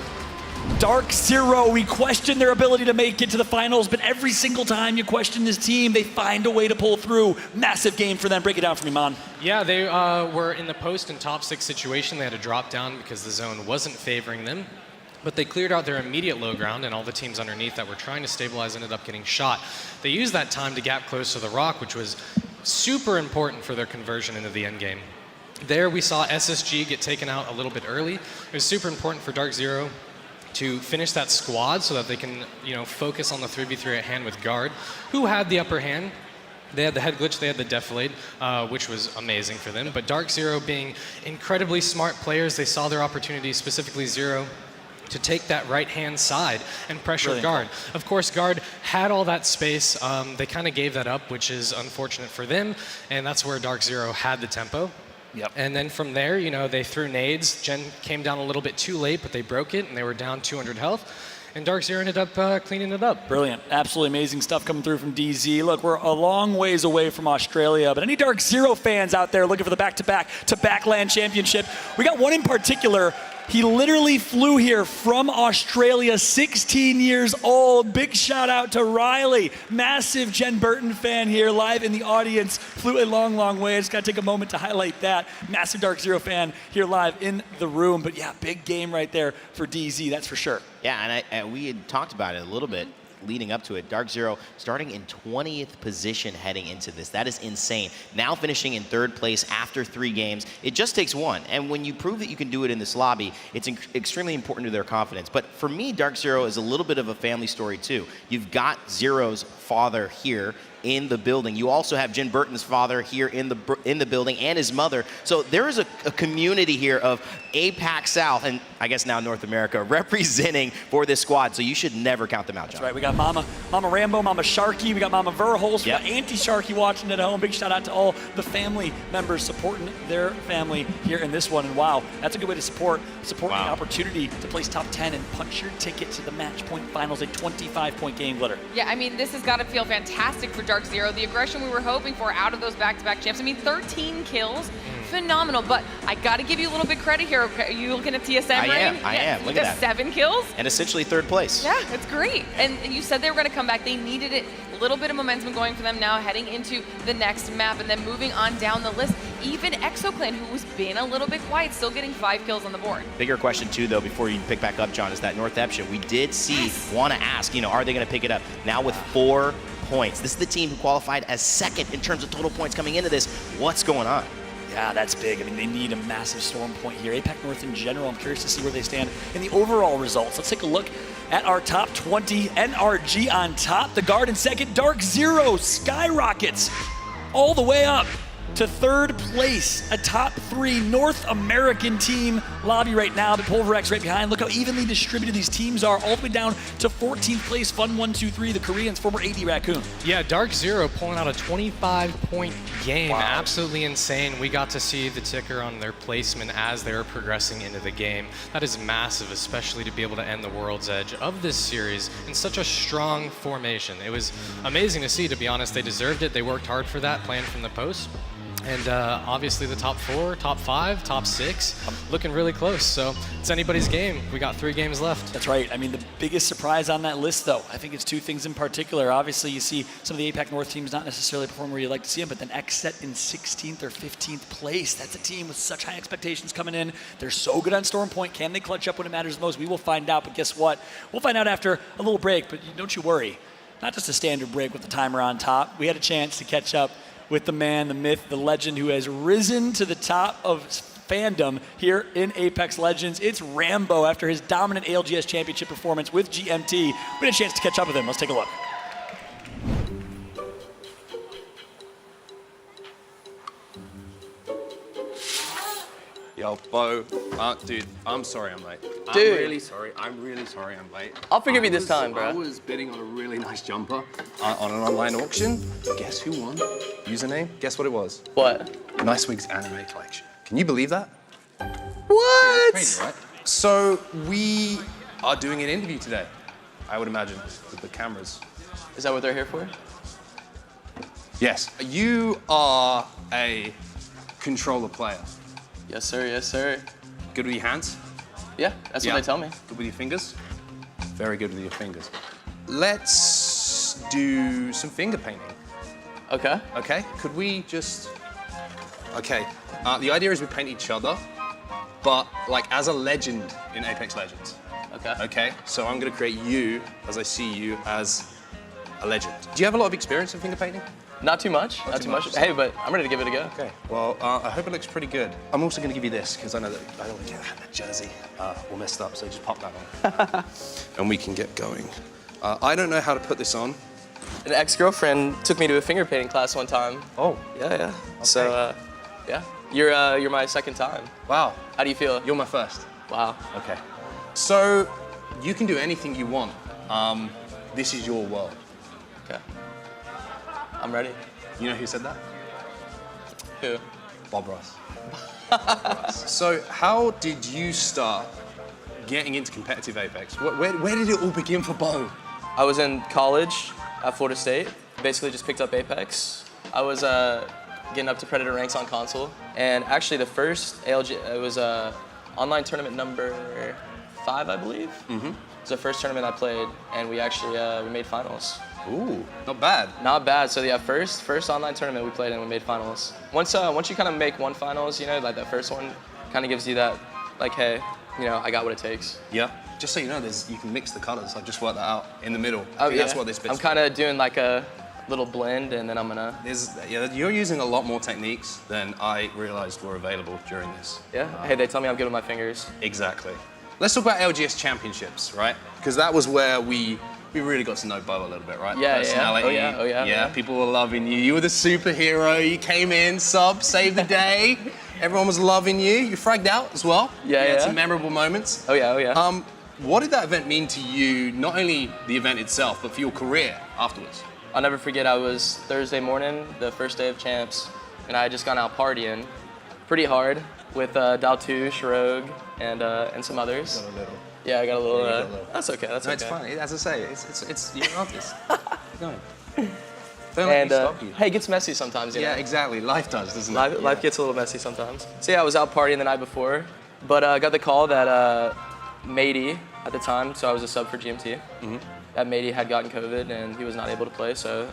Dark Zero, we question their ability to make it to the finals, but every single time you question this team, they find a way to pull through. Massive game for them. Break it down for me, Mon. Yeah, they were in the post and top 6 situation. They had to drop down because the zone wasn't favoring them. But they cleared out their immediate low ground, and all the teams underneath that were trying to stabilize ended up getting shot. They used that time to gap close to the rock, which was super important for their conversion into the end game. There we saw SSG get taken out a little bit early. It was super important for Dark Zero to finish that squad so that they can, focus on the 3v3 at hand with Guard, who had the upper hand. They had the head glitch, they had the defilade, which was amazing for them. But Dark Zero being incredibly smart players, they saw their opportunity, specifically Zero, to take that right-hand side and pressure Brilliant. Guard. Of course, Guard had all that space. They kind of gave that up, which is unfortunate for them, and that's where Dark Zero had the tempo. Yep. And then from there, they threw nades. Gen came down a little bit too late, but they broke it, and they were down 200 health. And Dark Zero ended up cleaning it up. Brilliant. Absolutely amazing stuff coming through from DZ. Look, we're a long ways away from Australia, but any Dark Zero fans out there looking for the back-to-back to Backland Championship, we got one in particular. He literally flew here from Australia, 16 years old. Big shout out to Riley. Massive Jen Burton fan here live in the audience. Flew a long, long way. I just got to take a moment to highlight that. Massive Dark Zero fan here live in the room. But yeah, big game right there for DZ, that's for sure. Yeah, and we had talked about it a little bit leading up to it. Dark Zero starting in 20th position heading into this. That is insane. Now finishing in 3rd place after 3 games. It just takes one. And when you prove that you can do it in this lobby, it's extremely important to their confidence. But for me, Dark Zero is a little bit of a family story too. You've got Zero's father here in the building. You also have Jen Burton's father here in the building, and his mother. So there is a community here of APAC South, and I guess now North America, representing for this squad. So you should never count them out, John. That's right. We got Mama Rambo, Mama Sharky, we got Mama Verholst, we got Auntie Sharky watching at home. Big shout out to all the family members supporting their family here in this one. And wow, that's a good way to support the opportunity to place top 10 and punch your ticket to the match point finals, a 25-point game, Glitter. Yeah, I mean, this has got to feel fantastic for Dark Zero. The aggression we were hoping for out of those back-to-back champs. I mean, 13 kills, phenomenal. But I got to give you a little bit credit here. Are you looking at TSM, Rain? I am. Look at that. 7 kills. And essentially 3rd place. Yeah, it's great. And you said they were going to come back. They needed it. A little bit of momentum going for them now, heading into the next map, and then moving on down the list. Even ExoClan, who's been a little bit quiet, still getting 5 kills on the board. Bigger question too, though, before you pick back up, John, is that North Epsia. We did see, want to ask, are they going to pick it up now with 4 points? This is the team who qualified as 2nd in terms of total points coming into this. What's going on? Yeah, that's big. I mean, they need a massive storm point here. APAC North in general, I'm curious to see where they stand in the overall results. Let's take a look at our top 20. NRG on top, the Guard in 2nd, Dark Zero skyrockets all the way up to third place, a top 3 North American team lobby right now. The Pulverex right behind. Look how evenly distributed these teams are, all the way down to 14th place. Fun 1, 2, 3, the Koreans, former AD Raccoon. Yeah, Dark Zero pulling out a 25-point game. Wow. Absolutely insane. We got to see the ticker on their placement as they were progressing into the game. That is massive, especially to be able to end the World's Edge of this series in such a strong formation. It was amazing to see, to be honest. They deserved it. They worked hard for that, playing from the post. And obviously the top 4, top 5, top 6, looking really close. So it's anybody's game. We got 3 games left. That's right. I mean, the biggest surprise on that list, though, I think it's 2 things in particular. Obviously, you see some of the APAC North teams not necessarily perform where you'd like to see them, but then XSET in 16th or 15th place. That's a team with such high expectations coming in. They're so good on Storm Point. Can they clutch up when it matters most? We will find out, but guess what? We'll find out after a little break, but don't you worry. Not just a standard break with the timer on top. We had a chance to catch up with the man, the myth, the legend who has risen to the top of fandom here in Apex Legends. It's Rambo after his dominant ALGS championship performance with GMT. We had a chance to catch up with him. Let's take a look. Yo, Bo, dude, I'm sorry I'm late. Dude. I'm really sorry. I'm really sorry I'm late. I'll forgive you this time, bro. I was bidding on a really nice jumper on an online auction. Guess who won? Username? Guess what it was? What? Nicewigg's anime collection. Can you believe that? What? That's crazy, right? So we are doing an interview today, I would imagine, with the cameras. Is that what they're here for? Yes. You are a controller player. Yes, sir. Yes, sir. Good with your hands? Yeah, that's what they tell me. Good with your fingers? Very good with your fingers. Let's do some finger painting. Okay. Okay, could we just... Okay, the idea is we paint each other, but like as a legend in Apex Legends. Okay. Okay, so I'm gonna create you, as I see you, as a legend. Do you have a lot of experience in finger painting? Not too much, not too much. Hey, but I'm ready to give it a go. Okay, well, I hope it looks pretty good. I'm also gonna give you this, because I know that I don't want to get that jersey all messed up, so just pop that on. And we can get going. I don't know how to put this on. An ex-girlfriend took me to a finger painting class one time. Oh. Yeah, yeah. Okay. So, yeah. You're my second time. Wow. How do you feel? You're my first. Wow. Okay. So, you can do anything you want. This is your world. Okay. I'm ready. You know who said that? Who? Bob Ross. So, how did you start getting into competitive Apex? Where did it all begin for Bo? I was in college at Florida State. Basically just picked up Apex. I was getting up to Predator ranks on console. And actually the first ALG, it was online tournament number 5, I believe. Mm-hmm. It was the first tournament I played, and we actually we made finals. Ooh, not bad. Not bad. So yeah, first online tournament we played and we made finals. Once you kind of make one finals, you know, like that first one kind of gives you that, like, hey, you know, I got what it takes. Yeah. Just so you know, you can mix the colors. I've just worked that out in the middle. Oh, yeah. That's what this bit's I'm kind of doing like a little blend, and then I'm gonna... You're using a lot more techniques than I realized were available during this. Yeah? Hey, they tell me I'm good with my fingers. Exactly. Let's talk about LGS Championships, right? Because that was where we really got to know Bo a little bit, right? Yeah, Personality. yeah. Oh, yeah. Yeah, people were loving you. You were the superhero. You came in, saved the day. Everyone was loving you. You fragged out as well. Yeah, You had some memorable moments. Oh, yeah. What did that event mean to you, not only the event itself, but for your career afterwards? I'll never forget, I was Thursday morning, the first day of champs, and I had just gone out partying pretty hard with Daltouche, Rogue, and some others. Got a little. Yeah, I got a little. Yeah, you got a little. That's okay. That's okay. It's funny. As I say, it's you're an artist. Keep going. Don't let And me stop you. hey, it gets messy sometimes. You know? Yeah, exactly. Life does, doesn't it? Life gets a little messy sometimes. So yeah, I was out partying the night before, but I got the call that Matey at the time, so I was a sub for GMT. Mm-hmm. That Matey had gotten COVID and he was not able to play, so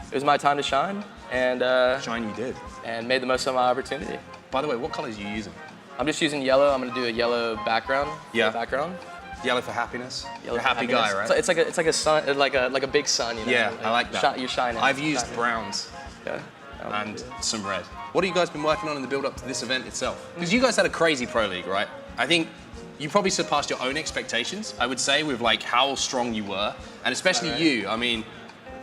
it was my time to shine. And shine you did. And made the most of my opportunity. By the way, what colors are you using? I'm just using yellow. I'm gonna do a yellow background. Yeah. Background. Yellow for happiness. Yellow You're a for happy happiness. guy, right? It's like a sun, like a big sun, you know. Yeah, I like that. You're shining. I've used browns. Yeah. And some red. What have you guys been working on in the build-up to this event itself? Because you guys had a crazy pro league, right? I think you probably surpassed your own expectations, I would say, with like how strong you were, and especially you. I mean,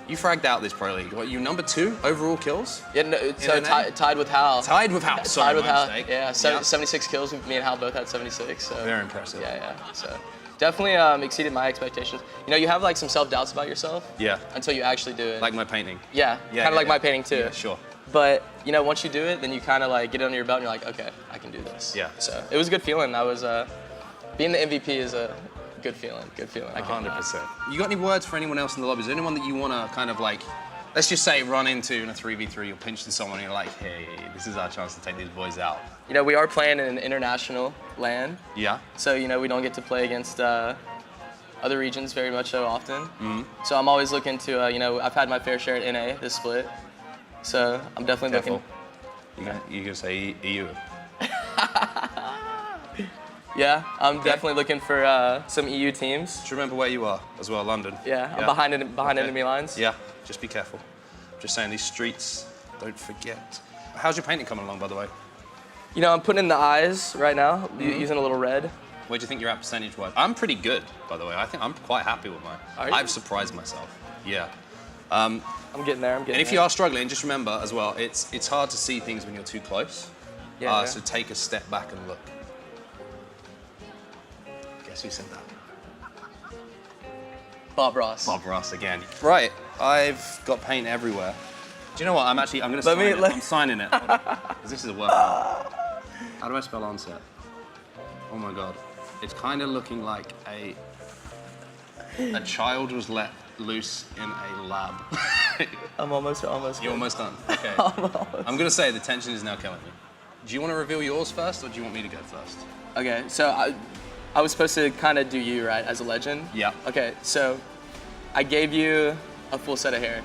You fragged out this Pro League. What, you number 2 overall kills? Yeah, no, so tied with Hal. Tied with Hal, sorry, tied with my Hal. mistake. Yeah, Yeah. 76 kills. Me and Hal both had 76. So. Very impressive. Yeah. So definitely exceeded my expectations. You know, you have like some self-doubts about yourself. Yeah. Until you actually do it. Like my painting. Yeah, kind of like my painting too. Yeah, sure. But you know, once you do it, then you kind of like get it under your belt and you're like, okay, I can do this. Yeah. So it was a good feeling. I was being the MVP is a good feeling. Good feeling. 100%. You got any words for anyone else in the lobby? Is there anyone that you want to kind of like, let's just say run into in a 3v3, you're pinching someone and you're like, hey, this is our chance to take these boys out? You know, we are playing in an international LAN. Yeah. So, you know, we don't get to play against other regions very much so often. So I'm always looking to, you know, I've had my fair share at NA this split. So I'm definitely looking. You gonna say EU? Yeah, I'm definitely looking for some EU teams. Just remember where you are as well, London. Yeah, I'm behind enemy lines. Yeah, just be careful. Just saying, these streets, don't forget. How's your painting coming along, by the way? You know, I'm putting in the eyes right now, using a little red. Where do you think you're at percentage-wise? I'm pretty good, by the way. I think I'm quite happy with mine. Are you? I've surprised myself. Yeah. I'm getting there. And if you are struggling, just remember as well, it's hard to see things when you're too close. Yeah. So take a step back and look. Guess who said that? Bob Ross. Bob Ross again. Right. I've got paint everywhere. Do you know what? I'm going to sign it. I'm signing it. 'Cause this is a workout. How do I spell onset? Oh my God. It's kind of looking like a child was let loose in a lab. I'm almost You're good. almost done. Okay. I'm going to say the tension is now killing me. Do you want to reveal yours first, or do you want me to go first? Okay, so I was supposed to kind of do you, right, as a legend? Yeah. Okay, so I gave you a full set of hair.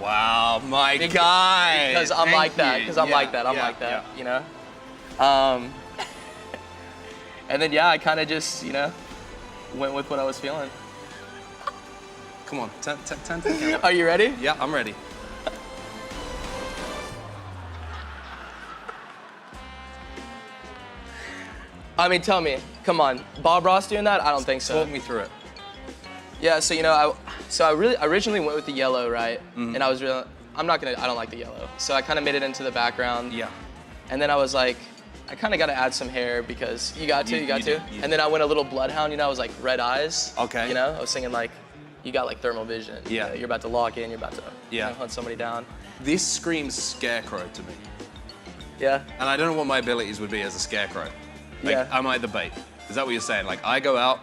Wow, my guy. Because I'm like that. Because I'm like that. I'm like that. You know. And then I kind of just went with what I was feeling. Come on, turn to the camera. Are you ready? Yeah, I'm ready. I mean, tell me, come on, Bob Ross doing that? I don't think so. Talk me through it. Yeah, so I originally went with the yellow, right? And I don't like the yellow. So I kind of made it into the background. Yeah. And then I was like, I kind of got to add some hair because you got to. And then I went a little bloodhound, I was like red eyes. Okay. I was singing like, you got like thermal vision. Yeah. You're about to lock in, you're about to hunt somebody down. This screams scarecrow to me. Yeah. And I don't know what my abilities would be as a scarecrow. Like, am I the bait? Is that what you're saying? Like, I go out,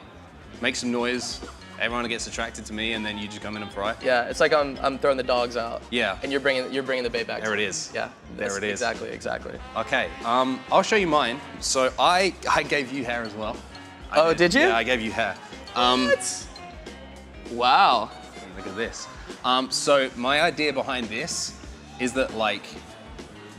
make some noise, everyone gets attracted to me, and then you just come in and fry? Yeah, it's like I'm throwing the dogs out. Yeah. And you're bringing the bait back. There it is. Yeah. There it is. Exactly. Okay, I'll show you mine. So I gave you hair as well. Did you? Yeah, I gave you hair. What? Wow. Look at this. So my idea behind this is that like,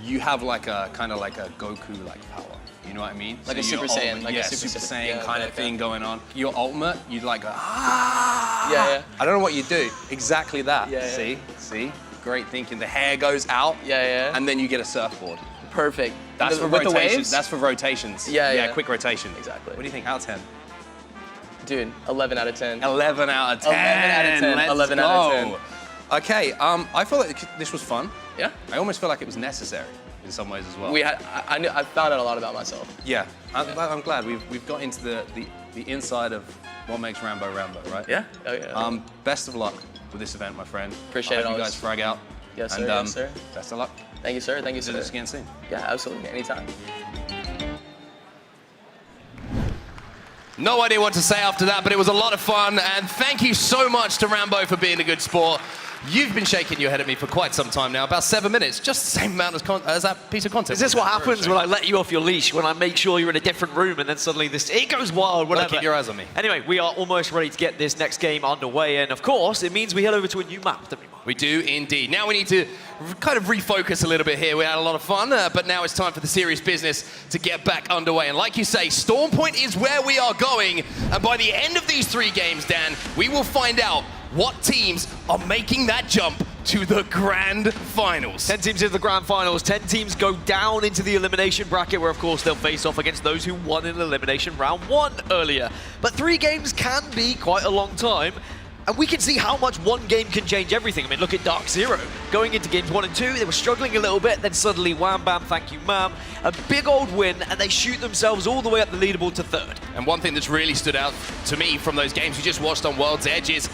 you have like a kind of like a Goku like power. You know what I mean? Like so a Super Saiyan. Like a Super Saiyan kind of thing going on. Your ultimate, you'd like go, ah! Yeah. I don't know what you do. Exactly that. Yeah. See? Great thinking. The hair goes out. Yeah. And then you get a surfboard. Perfect. That's for with rotations. the waves? That's for rotations. Yeah. Quick rotation. Exactly. What do you think? Out of 10? Dude, 11 out of 10. 11 out of 10. 11 out of 10. Let's 11 go. out of 10. Okay, I feel like this was fun. Yeah. I almost feel like it was necessary in some ways as well. I found out a lot about myself. Yeah, I'm glad we've got into the inside of what makes Rambo Rambo, right? Yeah. Oh yeah. Best of luck with this event, my friend. Appreciate it. I hope you guys frag out. Yes, sir. And, Yes, sir. Best of luck. Thank you, sir. Thank you, sir. Do this again soon. Yeah, absolutely. Anytime. No idea what to say after that, but it was a lot of fun, and thank you so much to Rambo for being a good sport. You've been shaking your head at me for quite some time now, about 7 minutes, just the same amount as that piece of content. Is this what happens when I let you off your leash, when I make sure you're in a different room and then suddenly it goes wild, whatever. Keep your eyes on me. Anyway, we are almost ready to get this next game underway, and of course, it means we head over to a new map, don't we? We do indeed. Now we need to kind of refocus a little bit here. We had a lot of fun, but now it's time for the serious business to get back underway. And like you say, Storm Point is where we are going. And by the end of these 3 games, Dan, we will find out what teams are making that jump to the grand finals. 10 teams in the grand finals. 10 teams go down into the elimination bracket, where of course they'll face off against those who won in elimination round 1 earlier. But 3 games can be quite a long time. And we can see how much one game can change everything. I mean, look at Dark Zero. Going into games 1 and 2, they were struggling a little bit, then suddenly wham bam, thank you ma'am. A big old win, and they shoot themselves all the way up the leaderboard to 3rd. And one thing that's really stood out to me from those games we just watched on World's Edge is,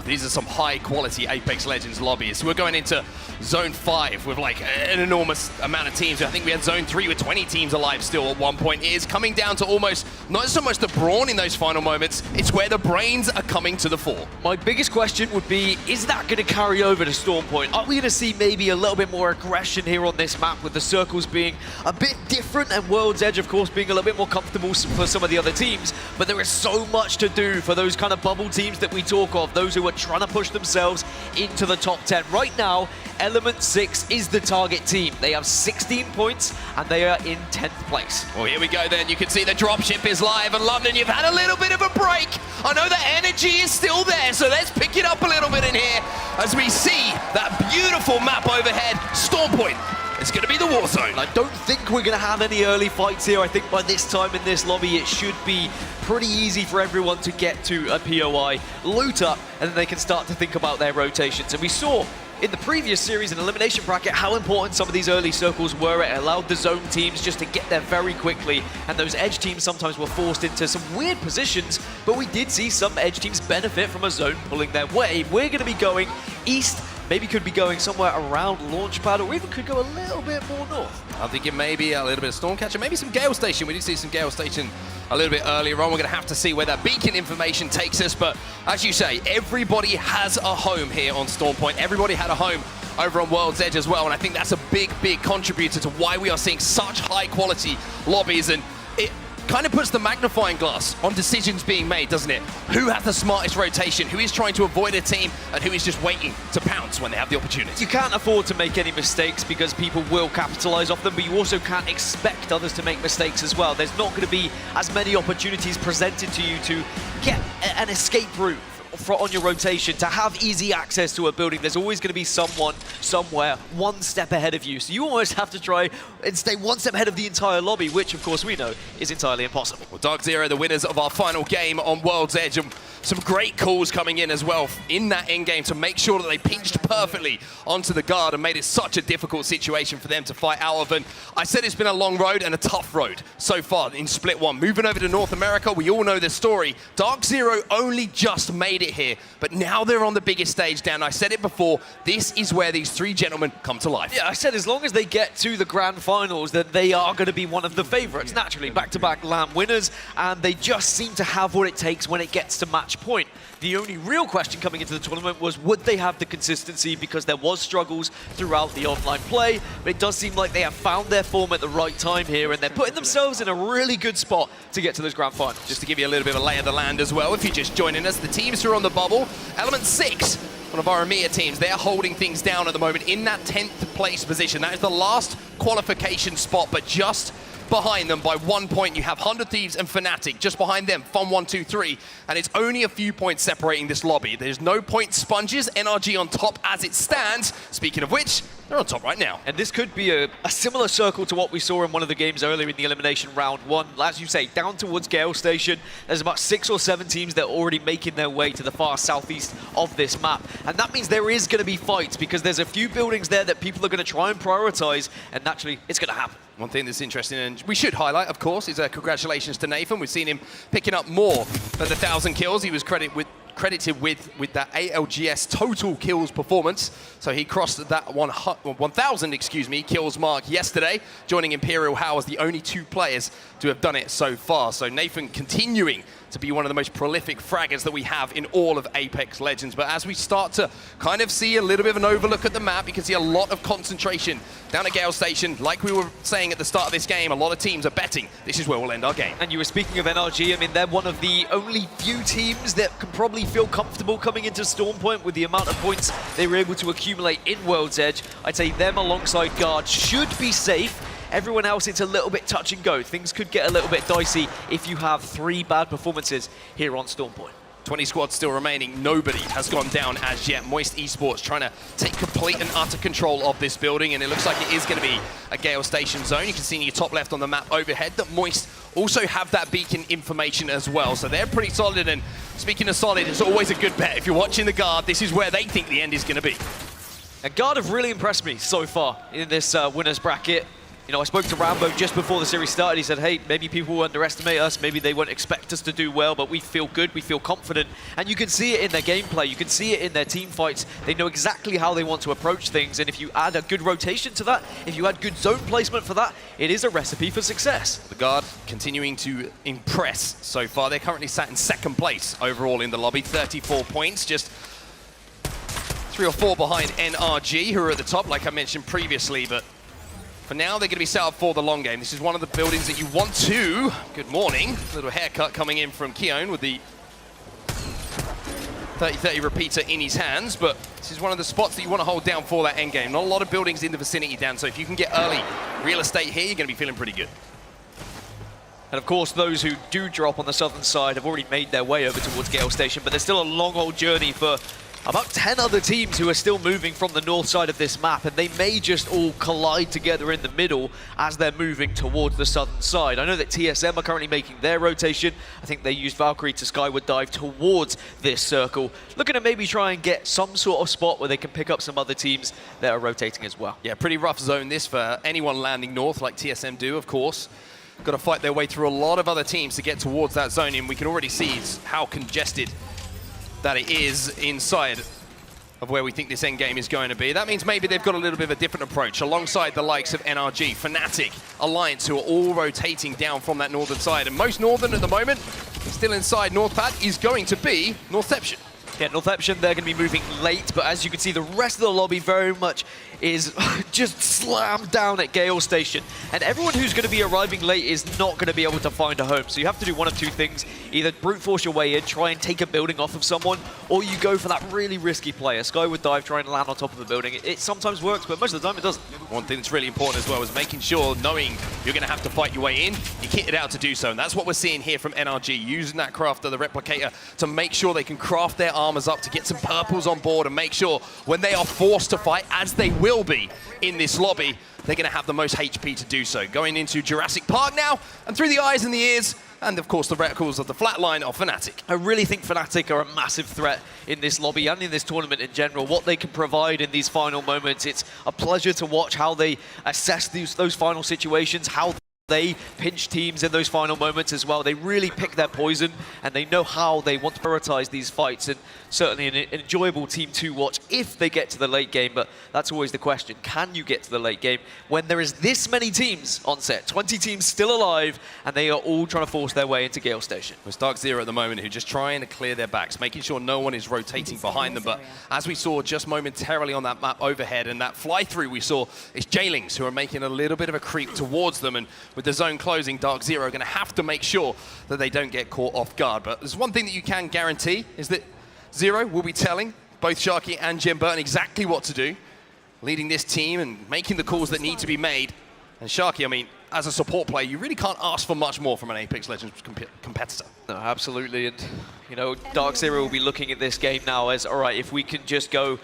these are some high-quality Apex Legends lobbies. We're going into Zone 5 with like an enormous amount of teams. I think we had Zone 3 with 20 teams alive still at one point. It is coming down to almost, not so much the brawn in those final moments, it's where the brains are coming to the fore. My biggest question would be, is that going to carry over to Stormpoint? Are we going to see maybe a little bit more aggression here on this map, with the circles being a bit different and World's Edge, of course, being a little bit more comfortable for some of the other teams? But there is so much to do for those kind of bubble teams that we talk of, those who are trying to push themselves into the top 10. Right now, Element 6 is the target team. They have 16 points and they are in 10th place. Well, here we go then. You can see the dropship is live, and London, you've had a little bit of a break. I know the energy is still there, so let's pick it up a little bit in here as we see that beautiful map overhead. Stormpoint. It's going to be the war zone. I don't think we're going to have any early fights here. I think by this time in this lobby, it should be pretty easy for everyone to get to a POI, loot up, and then they can start to think about their rotations. And we saw in the previous series in Elimination Bracket how important some of these early circles were. It allowed the zone teams just to get there very quickly, and those edge teams sometimes were forced into some weird positions, but we did see some edge teams benefit from a zone pulling their way. We're going to be going east, maybe could be going somewhere around Launchpad, or even could go a little bit more north. I'm thinking maybe a little bit of Stormcatcher, maybe some Gale Station. We did see some Gale Station a little bit earlier on. We're going to have to see where that beacon information takes us. But as you say, everybody has a home here on Stormpoint. Everybody had a home over on World's Edge as well. And I think that's a big, big contributor to why we are seeing such high quality lobbies. And it kind of puts the magnifying glass on decisions being made, doesn't it? Who has the smartest rotation? Who is trying to avoid a team? And who is just waiting to pounce when they have the opportunity? You can't afford to make any mistakes because people will capitalize off them, but you also can't expect others to make mistakes as well. There's not going to be as many opportunities presented to you to get an escape route on your rotation, to have easy access to a building. There's always going to be someone somewhere one step ahead of you, so you almost have to try and stay one step ahead of the entire lobby, which of course we know is entirely impossible. Well, Dark Zero, the winners of our final game on World's Edge, and some great calls coming in as well in that end game to make sure that they pinched perfectly onto the guard and made it such a difficult situation for them to fight out of. And I said it's been a long road and a tough road so far in Split 1. Moving over to North America, we all know the story. Dark Zero only just made it here, but now they're on the biggest stage down. I said it before, this is where these three gentlemen come to life. Yeah, I said as long as they get to the grand finals, that they are going to be one of the favorites. Naturally, back-to-back LAN winners, and they just seem to have what it takes when it gets to match point. The only real question coming into the tournament was, would they have the consistency, because there was struggles throughout the online play, but it does seem like they have found their form at the right time here, and they're putting themselves in a really good spot to get to those grand finals. Just to give you a little bit of a lay of the land as well, if you're just joining us, the teams who are on the bubble, Element 6, one of our EMEA teams, they're holding things down at the moment in that 10th place position. That is the last qualification spot, but just behind them by 1 point, you have 100 Thieves and Fnatic. Just behind them, Fun 1, 2, 3. And it's only a few points separating this lobby. There's no point sponges. NRG on top as it stands. Speaking of which, they're on top right now. And this could be a similar circle to what we saw in one of the games earlier in the elimination round 1. As you say, down towards Gale Station, there's about 6 or 7 teams that are already making their way to the far southeast of this map. And that means there is going to be fights, because there's a few buildings there that people are going to try and prioritize, and naturally, it's going to happen. One thing that's interesting, and we should highlight, of course, is congratulations to Nathan. We've seen him picking up more than the 1,000 kills. He was credited with that ALGS total kills performance. So he crossed that 1,000, kills mark yesterday, joining Imperial How as the only 2 players to have done it so far. So Nathan continuing to be one of the most prolific fraggers that we have in all of Apex Legends. But as we start to kind of see a little bit of an overlook at the map, you can see a lot of concentration down at Gale Station. Like we were saying at the start of this game, a lot of teams are betting this is where we'll end our game. And you were speaking of NRG, I mean, they're one of the only few teams that can probably feel comfortable coming into Stormpoint with the amount of points they were able to accumulate in World's Edge. I'd say them alongside Guard should be safe. Everyone else, it's a little bit touch and go. Things could get a little bit dicey if you have 3 bad performances here on Stormpoint. 20 squads still remaining. Nobody has gone down as yet. Moist Esports trying to take complete and utter control of this building, and it looks like it is going to be a Gale Station zone. You can see in your top left on the map overhead that Moist also have that beacon information as well. So they're pretty solid, and Speaking of solid, it's always a good bet. If you're watching the Guard, this is where they think the end is going to be. And Guard have really impressed me so far in this winners bracket. You know, I spoke to Rambo just before the series started. He said, hey, maybe people will underestimate us. Maybe they won't expect us to do well, but we feel good. We feel confident. And you can see it in their gameplay. You can see it in their team fights. They know exactly how they want to approach things. And if you add a good rotation to that, if you add good zone placement for that, it is a recipe for success. The Guard continuing to impress so far. They're currently sat in second place overall in the lobby. 34 points, just 3 or 4 behind NRG, who are at the top, like I mentioned previously. But for now, they're going to be set up for the long game. This is one of the buildings that you want to. Good morning. Little haircut coming in from Keown with the 30-30 repeater in his hands. But this is one of the spots that you want to hold down for that end game. Not a lot of buildings in the vicinity, Dan. So if you can get early real estate here, you're going to be feeling pretty good. And of course, those who do drop on the southern side have already made their way over towards Gale Station. But there's still a long old journey for about 10 other teams who are still moving from the north side of this map, and they may just all collide together in the middle as they're moving towards the southern side. I know that TSM are currently making their rotation. I think they used Valkyrie to skyward dive towards this circle, looking to maybe try and get some sort of spot where they can pick up some other teams that are rotating as well. Yeah, pretty rough zone this for anyone landing north like TSM do, of course. Got to fight their way through a lot of other teams to get towards that zone, and we can already see how congested that it is inside of where we think this end game is going to be. That means maybe they've got a little bit of a different approach alongside the likes of NRG, Fnatic, Alliance, who are all rotating down from that northern side. And most northern at the moment, still inside Northpad, is going to be Northception. Yeah, Northception, they're going to be moving late, but as you can see, the rest of the lobby very much is just slammed down at Gale Station. And everyone who's going to be arriving late is not going to be able to find a home. So you have to do one of two things. Either brute force your way in, try and take a building off of someone, or you go for that really risky play. A skyward dive, try and land on top of a building. It sometimes works, but most of the time it doesn't. One thing that's really important as well is making sure, knowing you're going to have to fight your way in, you kit it out to do so. And that's what we're seeing here from NRG, using that crafter, the replicator, to make sure they can craft their armors up to get some purples on board and make sure when they are forced to fight, as they will be in this lobby, they're going to have the most HP to do so. Going into Jurassic Park now, and through the eyes and the ears, and of course the reticles of the flatline of Fnatic. I really think Fnatic are a massive threat in this lobby and in this tournament in general. What they can provide in these final moments, it's a pleasure to watch how they assess those final situations, how they pinch teams in those final moments as well. They really pick their poison, and they know how they want to prioritize these fights, and certainly an enjoyable team to watch if they get to the late game. But that's always the question. Can you get to the late game when there is this many teams on set? 20 teams still alive, and they are all trying to force their way into Gale Station. It's Dark Zero at the moment who are just trying to clear their backs, making sure no one is rotating behind them. But as we saw just momentarily on that map overhead and that fly-through we saw, it's Jailings who are making a little bit of a creep towards them, and with the zone closing, Dark Zero are going to have to make sure that they don't get caught off guard. But there's one thing that you can guarantee is that Zero will be telling both Sharky and Jim Burton exactly what to do, leading this team and making the calls that need to be made. And Sharky, I mean, as a support player, you really can't ask for much more from an Apex Legends competitor. No, absolutely. And, you know, Dark Zero will be looking at this game now as, all right, if we can just go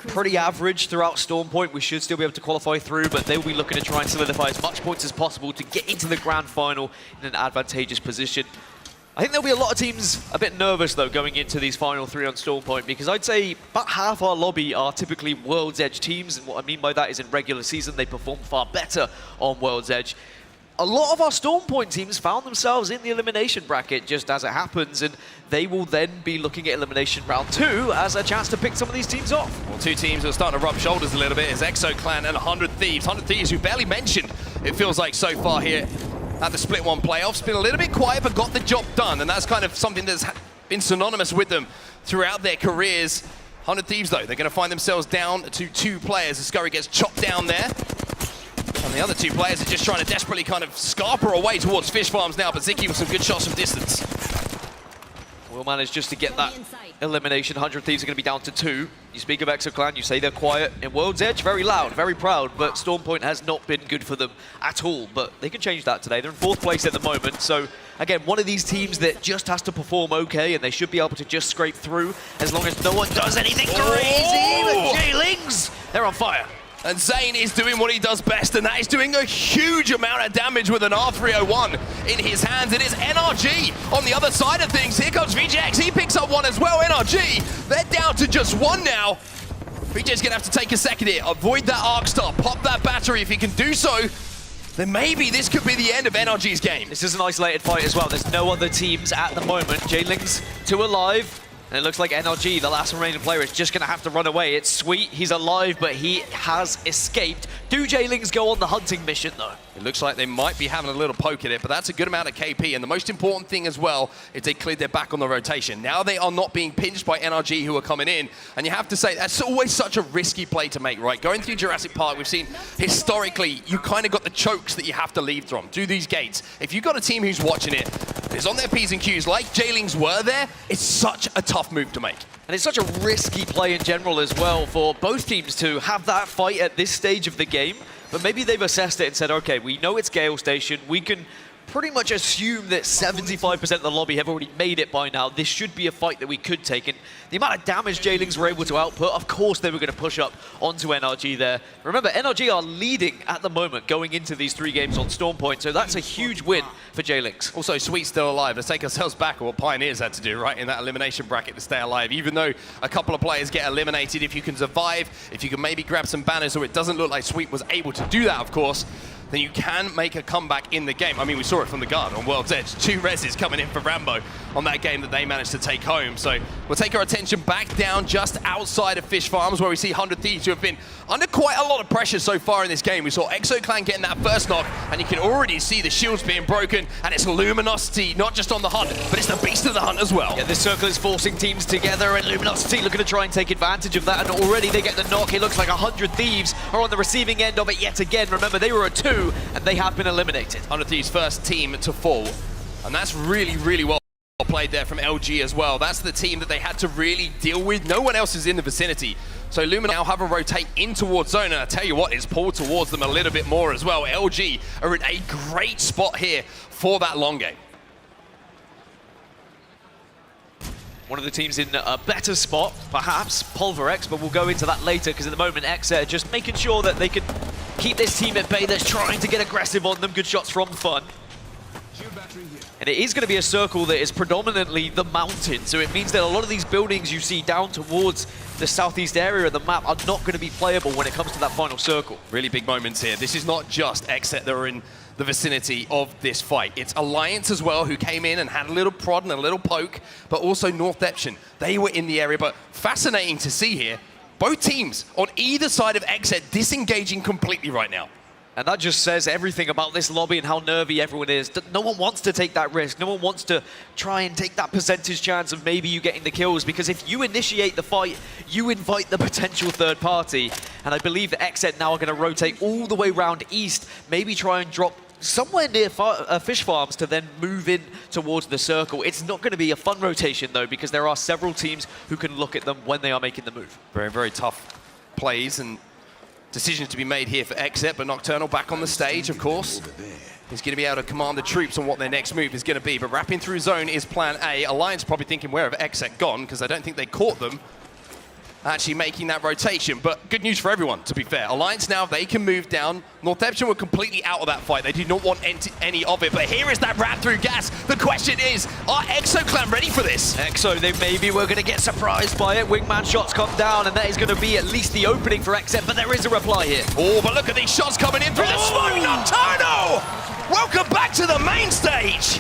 pretty average throughout Storm Point, we should still be able to qualify through, but they will be looking to try and solidify as much points as possible to get into the grand final in an advantageous position. I think there'll be a lot of teams a bit nervous, though, going into these final 3 on Storm Point, because I'd say about half our lobby are typically World's Edge teams, and what I mean by that is in regular season, they perform far better on World's Edge. A lot of our Storm Point teams found themselves in the elimination bracket, just as it happens, and they will then be looking at elimination round 2 as a chance to pick some of these teams off. Well, two teams are starting to rub shoulders a little bit is Exo Clan and 100 Thieves. 100 Thieves, who barely mentioned, it feels like so far here at the Split 1 playoffs. Been a little bit quiet, but got the job done, and that's kind of something that's been synonymous with them throughout their careers. 100 Thieves, though, they're going to find themselves down to 2 players. The Scurry gets chopped down there. And the other 2 players are just trying to desperately kind of scarper away towards Fish Farms now, but Ziki with some good shots from distance. We'll manage just to get that elimination. 100 Thieves are going to be down to 2. You speak of Exoclan, you say they're quiet. In World's Edge, very loud, very proud, but Storm Point has not been good for them at all. But they can change that today. They're in 4th place at the moment. So, again, one of these teams that just has to perform okay, and they should be able to just scrape through as long as no one does anything crazy. But Jailings, they're on fire. And Zane is doing what he does best, and that is doing a huge amount of damage with an R301 in his hands. It is NRG on the other side of things. Here comes VJX. He picks up one as well. NRG, they're down to just one now. VJ's gonna have to take a second here. Avoid that arc star, pop that battery. If he can do so, then maybe this could be the end of NRG's game. This is an isolated fight as well. There's no other teams at the moment. J-Ling's 2 alive. And it looks like NRG, the last remaining player, is just going to have to run away. It's sweet, he's alive, but he has escaped. Do J-Lings go on the hunting mission, though? It looks like they might be having a little poke at it, but that's a good amount of KP. And the most important thing as well is they cleared their back on the rotation. Now they are not being pinched by NRG, who are coming in. And you have to say, that's always such a risky play to make, right? Going through Jurassic Park, we've seen historically, you kind of got the chokes that you have to leave from through these gates. If you've got a team who's watching it, is on their P's and Q's like J-Lings were there, it's such a tough move to make. And it's such a risky play in general as well for both teams to have that fight at this stage of the game. But maybe they've assessed it and said, okay, we know it's Gale Station. We can pretty much assume that 75% of the lobby have already made it by now. This should be a fight that we could take. And the amount of damage J-Lings were able to output, of course they were going to push up onto NRG there. Remember, NRG are leading at the moment going into these 3 games on Storm Point, so that's a huge win for J-Lings. Also, Sweet's still alive. Let's take ourselves back at what Pioneers had to do, right, in that elimination bracket to stay alive. Even though a couple of players get eliminated, if you can survive, if you can maybe grab some banners, or it doesn't look like Sweet was able to do that, of course, then you can make a comeback in the game. I mean, we saw it from the Guard on World's Edge. 2 reses coming in for Rambo on that game that they managed to take home. So we'll take our attention back down just outside of Fish Farms, where we see 100 Thieves, who have been under quite a lot of pressure so far in this game. We saw ExoClan getting that first knock, and you can already see the shields being broken, and it's Luminosity, not just on the hunt, but it's the Beast of the Hunt as well. Yeah, this circle is forcing teams together, and Luminosity looking to try and take advantage of that, and already they get the knock. It looks like 100 Thieves are on the receiving end of it yet again. Remember, they were a 2, and they have been eliminated. 100 Thieves' first team to fall, and that's really, really well played there from LG as well. That's the team that they had to really deal with. No one else is in the vicinity. So Lumen now have a rotate in towards zone, and I tell you what, it's pulled towards them a little bit more as well. LG are in a great spot here for that long game. One of the teams in a better spot, perhaps, Pulverex, but we'll go into that later, because at the moment, X are just making sure that they can keep this team at bay that's trying to get aggressive on them. Good shots from Fun. And it is going to be a circle that is predominantly the mountain, so it means that a lot of these buildings you see down towards the southeast area of the map are not going to be playable when it comes to that final circle. Really big moments here. This is not just Xset that are in the vicinity of this fight. It's Alliance as well, who came in and had a little prod and a little poke, but also Northeption. They were in the area, but fascinating to see here, both teams on either side of Xset disengaging completely right now. And that just says everything about this lobby and how nervy everyone is. No one wants to take that risk. No one wants to try and take that percentage chance of maybe you getting the kills, because if you initiate the fight, you invite the potential third party. And I believe that Xset now are going to rotate all the way around east, maybe try and drop somewhere near Fish Farms to then move in towards the circle. It's not going to be a fun rotation, though, because there are several teams who can look at them when they are making the move. Very, very tough plays and decisions to be made here for Xset, but Nocturnal back on the stage, of course. He's going to be able to command the troops on what their next move is going to be, but wrapping through zone is plan A. Alliance probably thinking, where have Xset gone? Because I don't think they caught them actually making that rotation. But good news for everyone, to be fair. Alliance now, they can move down. Northeption were completely out of that fight. They did not want any of it, but here is that wrap through gas. The question is, are ExoClan ready for this? Exo, they maybe were going to get surprised by it. Wingman shots come down, and that is going to be at least the opening for Xset, but there is a reply here. Oh, but look at these shots coming in through the smoke. Nocturnal! Welcome back to the main stage.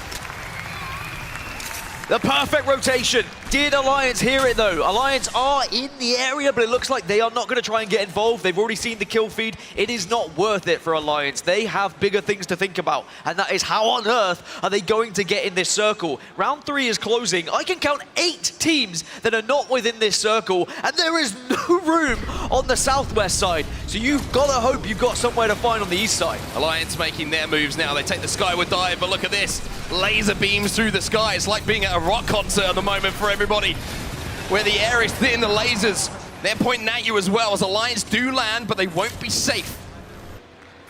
The perfect rotation. Did Alliance hear it, though? Alliance are in the area, but it looks like they are not going to try and get involved. They've already seen the kill feed. It is not worth it for Alliance. They have bigger things to think about, and that is how on earth are they going to get in this circle? Round 3 is closing. I can count 8 teams that are not within this circle, and there is no room on the southwest side. So you've got to hope you've got somewhere to find on the east side. Alliance making their moves now. They take the skyward dive, but look at this. Laser beams through the sky. It's like being at a rock concert at the moment for everybody, where the air is thin, the lasers, they're pointing at you as well, as Alliance do land, but they won't be safe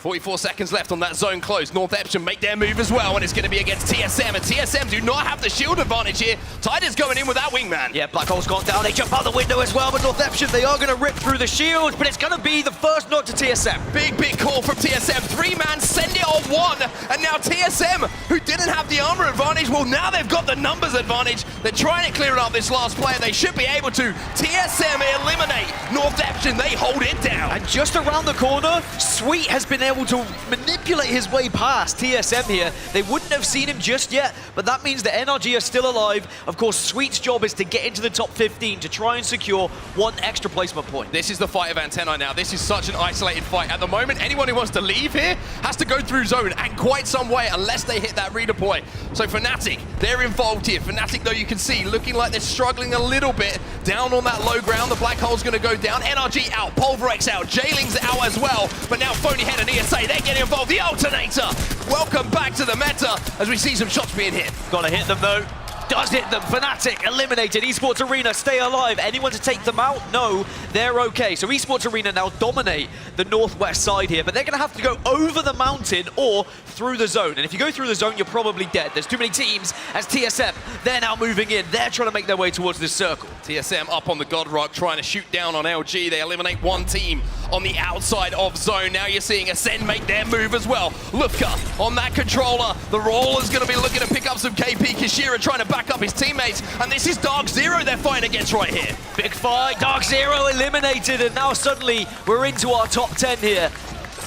44 seconds left on that zone close. North Epsom make their move as well, and it's going to be against TSM, and TSM do not have the shield advantage here. Tiger's going in with that wingman. Yeah, Black Hole's gone down. They jump out the window as well, but North Epsom, they are going to rip through the shields, but it's going to be the first knock to TSM. Big call from TSM. 3-man, send it on 1, and now TSM, who didn't have the armor advantage, well, now they've got the numbers advantage. They're trying to clear it up this last player. They should be able to. TSM eliminate North Epsom. They hold it down. And just around the corner, Sweet has been able to manipulate his way past TSM here. They wouldn't have seen him just yet, but that means the NRG are still alive. Of course, Sweet's job is to get into the top 15 to try and secure 1 extra placement point. This is the fight of Antennae now. This is such an isolated fight. At the moment, anyone who wants to leave here has to go through zone and quite some way unless they hit that redeploy. So Fnatic, they're involved here. Fnatic, though, you can see, looking like they're struggling a little bit down on that low ground. The Black Hole's going to go down. NRG out, Pulverex out, Jailing's out as well. But now Phonyhead and ESA, they're getting involved. The Alternator, welcome back to the meta as we see some shots being hit. Gotta hit them though. Does hit them. Fnatic eliminated. Esports Arena stay alive. Anyone to take them out? No, they're okay. So Esports Arena now dominate the northwest side here, but they're going to have to go over the mountain or through the zone. And if you go through the zone, you're probably dead. There's too many teams as TSM. They're now moving in. They're trying to make their way towards this circle. TSM up on the God Rock trying to shoot down on LG. They eliminate 1 team on the outside of zone. Now you're seeing Ascend make their move as well. Lufka on that controller. The Roller's going to be looking to pick up some KP. Kashira trying to back up his teammates. And this is Dark Zero they're fighting against right here. Big fight. Dark Zero eliminated. And now suddenly we're into our top 10 here.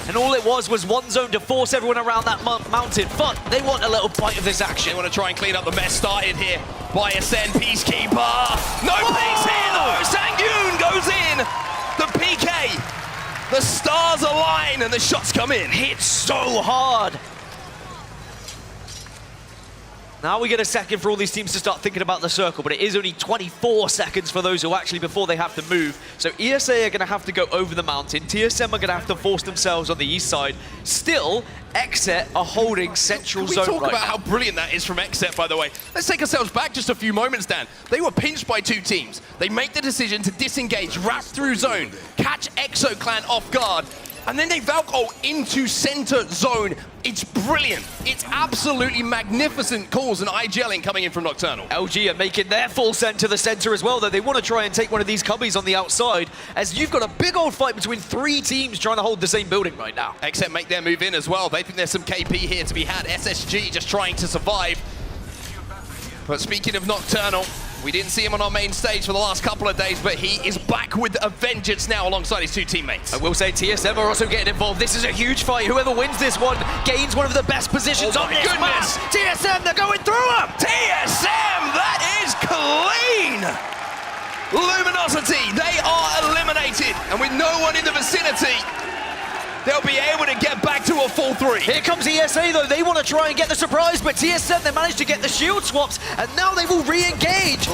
And all it was 1 zone to force everyone around that mountain. But they want a little bite of this action. They want to try and clean up the mess started here by Ascend. Peacekeeper. No peace here though. Sangoon goes in. The PK. The stars align and the shots come in. Hit so hard. Now we get a second for all these teams to start thinking about the circle, but it is only 24 seconds for those who actually before they have to move. So ESA are going to have to go over the mountain. TSM are going to have to force themselves on the east side. Still, Exet are holding central zone right now. Can we talk about how brilliant that is from Exet, by the way? Let's take ourselves back just a few moments, Dan. They were pinched by 2 teams. They make the decision to disengage, wrap through zone, catch ExoClan off guard, and then they Valk ult into center zone. It's brilliant. It's absolutely magnificent calls and IGLing coming in from Nocturnal. LG are making their full send to the center as well, though they want to try and take one of these cubbies on the outside, as you've got a big old fight between 3 teams trying to hold the same building right now. Except make their move in as well. They think there's some KP here to be had. SSG just trying to survive. But speaking of Nocturnal, we didn't see him on our main stage for the last couple of days, but he is back with a vengeance now alongside his 2 teammates. I will say TSM are also getting involved. This is a huge fight. Whoever wins this one gains one of the best positions on this map. TSM, they're going through him. TSM, that is clean. Luminosity, they are eliminated. And with no one in the vicinity, they'll be able to get back to a full 3. Here comes ESA though, they want to try and get the surprise, but TSM, they managed to get the shield swaps, and now they will re-engage.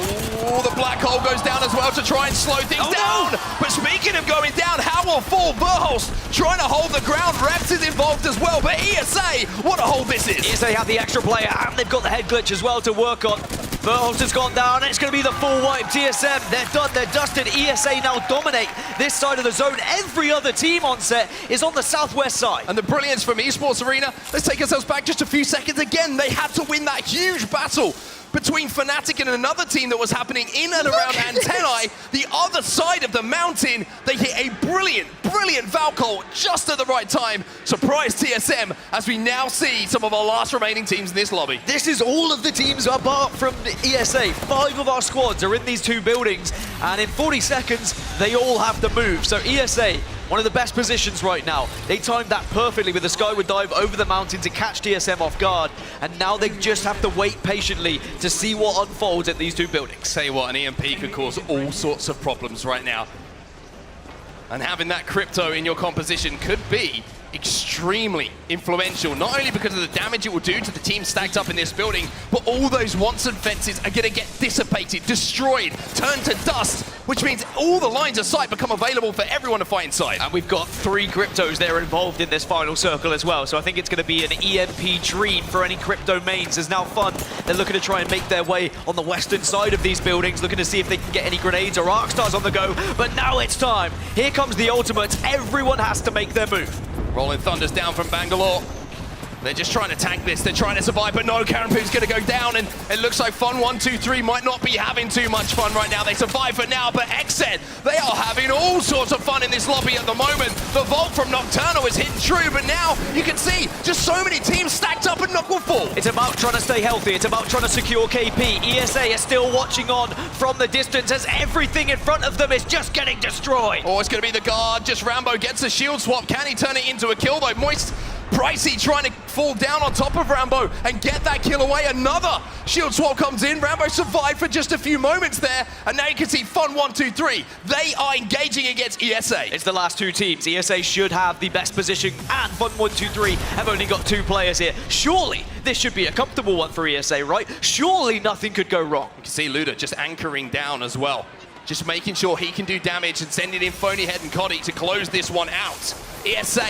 Oh, the Black Hole goes down as well to try and slow things down. No. But speaking of going down, how will fall? Verholst trying to hold the ground. Reps is involved as well, but ESA, what a hold this is. ESA have the extra player, and they've got the head glitch as well to work on. Verholst has gone down, and it's going to be the full wipe. TSM, they're done, they're dusted. ESA now dominate this side of the zone. Every other team on set is on the southwest side. And the brilliance from Esports Arena, let's take ourselves back just a few seconds again. They had to win that huge battle between Fnatic and another team that was happening in and around Antennae, the other side of the mountain. They hit a brilliant Valk ult just at the right time. Surprise TSM as we now see some of our last remaining teams in this lobby. This is all of the teams apart from the ESA. 5 of our squads are in these 2 buildings, and in 40 seconds, they all have to move. So ESA, one of the best positions right now. They timed that perfectly with the Skyward Dive over the mountain to catch TSM off guard, and now they just have to wait patiently to see what unfolds at these 2 buildings. Say what, an EMP could cause all sorts of problems right now. And having that crypto in your composition could be extremely influential, not only because of the damage it will do to the team stacked up in this building, but all those Watson fences are going to get dissipated, destroyed, turned to dust, which means all the lines of sight become available for everyone to fight inside. And we've got 3 cryptos there involved in this final circle as well, so I think it's going to be an EMP dream for any crypto mains. There's now fun. They're looking to try and make their way on the western side of these buildings, looking to see if they can get any grenades or arc stars on the go, but now it's time. Here comes the ultimates. Everyone has to make their move. Rolling Thunders down from Bangalore. They're just trying to tank this. They're trying to survive, but no, Karampu's going to go down, and it looks like Fun 1, 2, 3 might not be having too much fun right now. They survive for now, but XZ, they are having all sorts of fun in this lobby at the moment. The Vault from Nocturnal is hitting true, but now you can see just so many teams stacked up and Nock will fall. It's about trying to stay healthy. It's about trying to secure KP. ESA is still watching on from the distance as everything in front of them is just getting destroyed. Oh, it's going to be the guard. Just Rambo gets a shield swap. Can he turn it into a kill, though? Moist Pricey trying to fall down on top of Rambo and get that kill away. Another shield swap comes in. Rambo survived for just a few moments there, and now you can see Fun 1, 2, 3. They are engaging against ESA. It's the last two teams. ESA should have the best position, and Fun 1, 2, 3 have only got 2 players here. Surely this should be a comfortable one for ESA, right? Surely nothing could go wrong. You can see Luda just anchoring down as well. Just making sure he can do damage and sending in Phonyhead and Coddy to close this one out. ESA,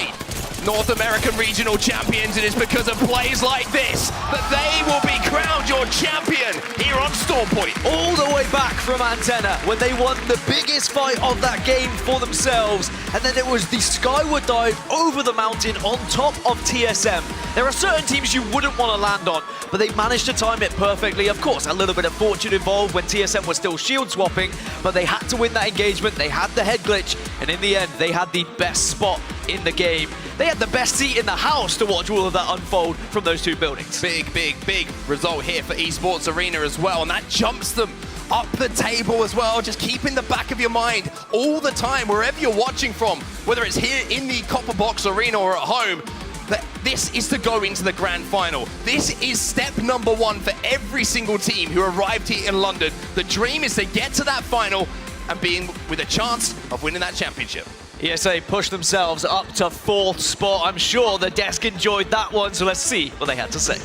North American Regional Champions, and it's because of plays like this that they will be crowned your champion here on Stormpoint. All the way back from Antenna when they won the biggest fight of that game for themselves, and then it was the skyward dive over the mountain on top of TSM. There are certain teams you wouldn't want to land on, but they managed to time it perfectly. Of course, a little bit of fortune involved when TSM was still shield swapping, but they had to win that engagement. They had the head glitch, and in the end, they had the best spot in the game. They had the best seat in the house to watch all of that unfold from those 2 buildings. Big, big, big result here for Esports Arena as well, and that jumps them up the table as well. Just keep in the back of your mind all the time, wherever you're watching from, whether it's here in the Copper Box Arena or at home, that this is to go into the grand final. This is step number 1 for every single team who arrived here in London. The dream is to get to that final and being with a chance of winning that championship. ESA pushed themselves up to 4th spot. I'm sure the desk enjoyed that one, so let's see what they had to say.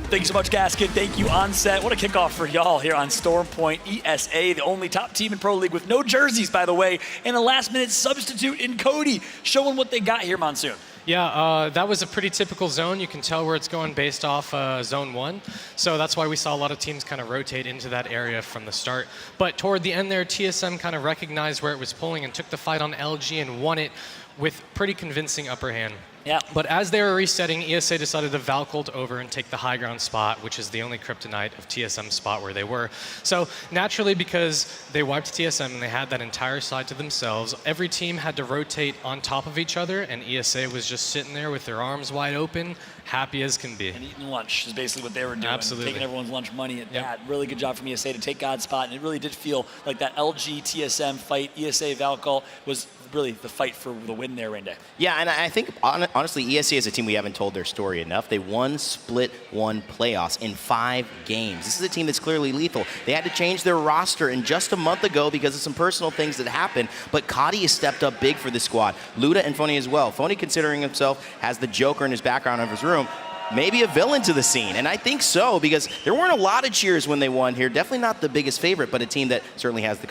Thank you so much, Gaskin. Thank you, Onset. What a kickoff for y'all here on Stormpoint. ESA, the only top team in Pro League with no jerseys, by the way, and a last-minute substitute in Cody, showing what they got here, Monsoon. Yeah, that was a pretty typical zone. You can tell where it's going based off zone 1. So that's why we saw a lot of teams kind of rotate into that area from the start. But toward the end there, TSM kind of recognized where it was pulling and took the fight on LG and won it with pretty convincing upper hand. Yeah. But as they were resetting, ESA decided to Valcolt over and take the high ground spot, which is the only kryptonite of TSM's spot where they were. So naturally, because they wiped TSM and they had that entire side to themselves, every team had to rotate on top of each other, and ESA was just sitting there with their arms wide open, happy as can be. And eating lunch is basically what they were doing. Absolutely. Taking everyone's lunch money at that. Really good job from ESA to take God's spot, and it really did feel like that LG TSM fight, ESA Valcolt, was really the fight for the win there, Rende. Yeah, and I think, honestly, ESA is a team we haven't told their story enough. They won Split 1 playoffs in 5 games. This is a team that's clearly lethal. They had to change their roster in just a month ago because of some personal things that happened, but Coddy has stepped up big for the squad. Luda and Phony as well. Phony, considering himself as the Joker in his background of his room, maybe a villain to the scene, and I think so, because there weren't a lot of cheers when they won here. Definitely not the biggest favorite, but a team that certainly has the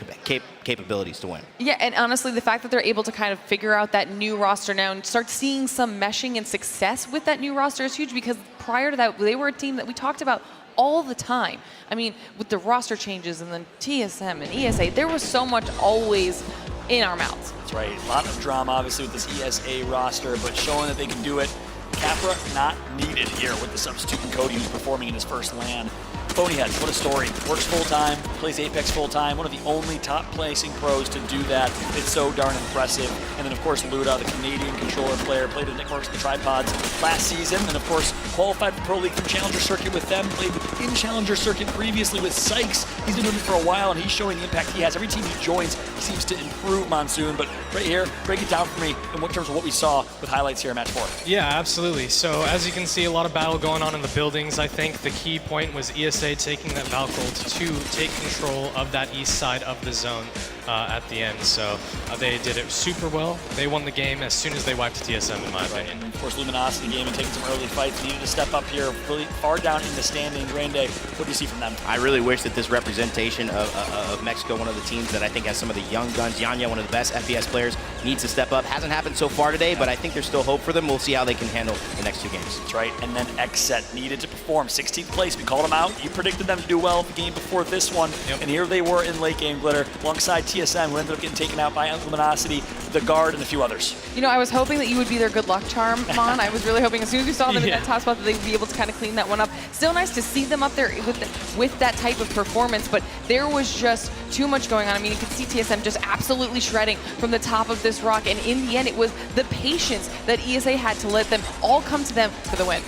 capabilities to win. Yeah, and honestly, the fact that they're able to kind of figure out that new roster now and start seeing some meshing and success with that new roster is huge, because prior to that, they were a team that we talked about all the time. I mean, with the roster changes and then TSM and ESA, there was so much always in our mouths. That's right. A lot of drama, obviously, with this ESA roster, but showing that they can do it. Capra not needed here with the substitute in Cody, who's performing in his first LAN. Phonyhead, what a story. Works full-time, plays Apex full-time, one of the only top-placing pros to do that. It's so darn impressive. And then, of course, Luda, the Canadian controller player, played with Nick Merckx and the Tripods last season, and, of course, qualified for Pro League from Challenger Circuit with them, played in Challenger Circuit previously with Sykes. He's been doing it for a while, and he's showing the impact he has. Every team he joins, he seems to improve, Monsoon. But right here, break it down for me in terms of what we saw with highlights here in Match 4. Yeah, absolutely. So, as you can see, a lot of battle going on in the buildings. I think the key point was ESA taking that Valcolt to take control of that east side of the zone at the end. So they did it super well. They won the game as soon as they wiped TSM, in my opinion. And of course, Luminosity game and taking some early fights. Needed to step up here really far down in the standing. Rende, what do you see from them? I really wish that this representation of Mexico, one of the teams that I think has some of the young guns, Yanya, one of the best FPS players, needs to step up. Hasn't happened so far today, but I think there's still hope for them. We'll see how they can handle the next 2 games. That's right. And then XSET needed to perform. 16th place. We called them out. You predicted them to do well the game before this one. And here they were in late game glitter alongside TSM, who ended up getting taken out by Luminosity, the Guard, and a few others. You know, I was hoping that you would be their good luck charm, Mon. I was really hoping as soon as we saw them in that top spot that they'd be able to kind of clean that one up. Still nice to see them up there with that type of performance, but there was just too much going on. I mean, you could see TSM just absolutely shredding from the top of this rock, and in the end, it was the patience that ESA had to let them all come to them for the win.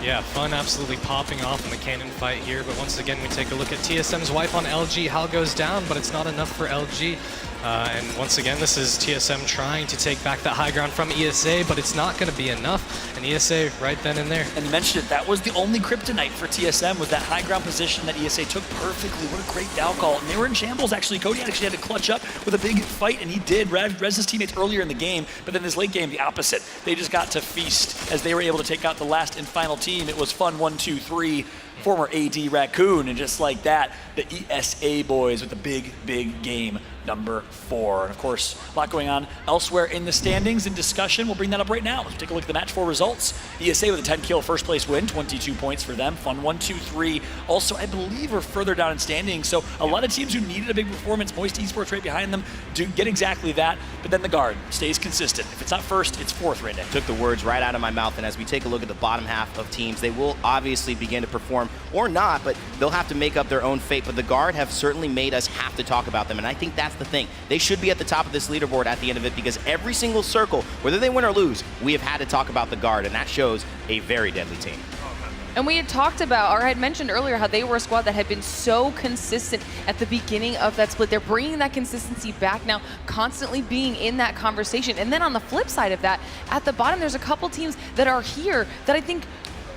Yeah, fun absolutely popping off in the cannon fight here, but once again we take a look at TSM's wipe on LG. Hal goes down, but it's not enough for LG. And once again, this is TSM trying to take back that high ground from ESA, but it's not going to be enough. And ESA right then and there. And you mentioned it, that was the only kryptonite for TSM, was that high ground position that ESA took perfectly. What a great down call. And they were in shambles, actually. Cody actually had to clutch up with a big fight, and he did. Res his teammates earlier in the game, but then this late game, the opposite. They just got to feast as they were able to take out the last and final team. It was fun 1, 2, 3. Former AD Raccoon, and just like that, the ESA boys with the big game number 4. And of course, a lot going on elsewhere in the standings and discussion. We'll bring that up right now. Let's take a look at the match 4 results. ESA with a 10-kill first place win, 22 points for them. Fun 1, 2, 3. Also, I believe we're further down in standings, so a lot of teams who needed a big performance, Moist Esports right behind them, do get exactly that, but then the Guard stays consistent. If it's not first, it's 4th right now. Took the words right out of my mouth, and as we take a look at the bottom half of teams, they will obviously begin to perform, or not, but they'll have to make up their own fate. But the Guard have certainly made us have to talk about them, and I think that's the thing. They should be at the top of this leaderboard at the end of it, because every single circle, whether they win or lose, we have had to talk about the Guard, and that shows a very deadly team. And we had talked about, or I had mentioned earlier, how they were a squad that had been so consistent at the beginning of that split. They're bringing that consistency back now, constantly being in that conversation. And then on the flip side of that, at the bottom, there's a couple teams that are here that I think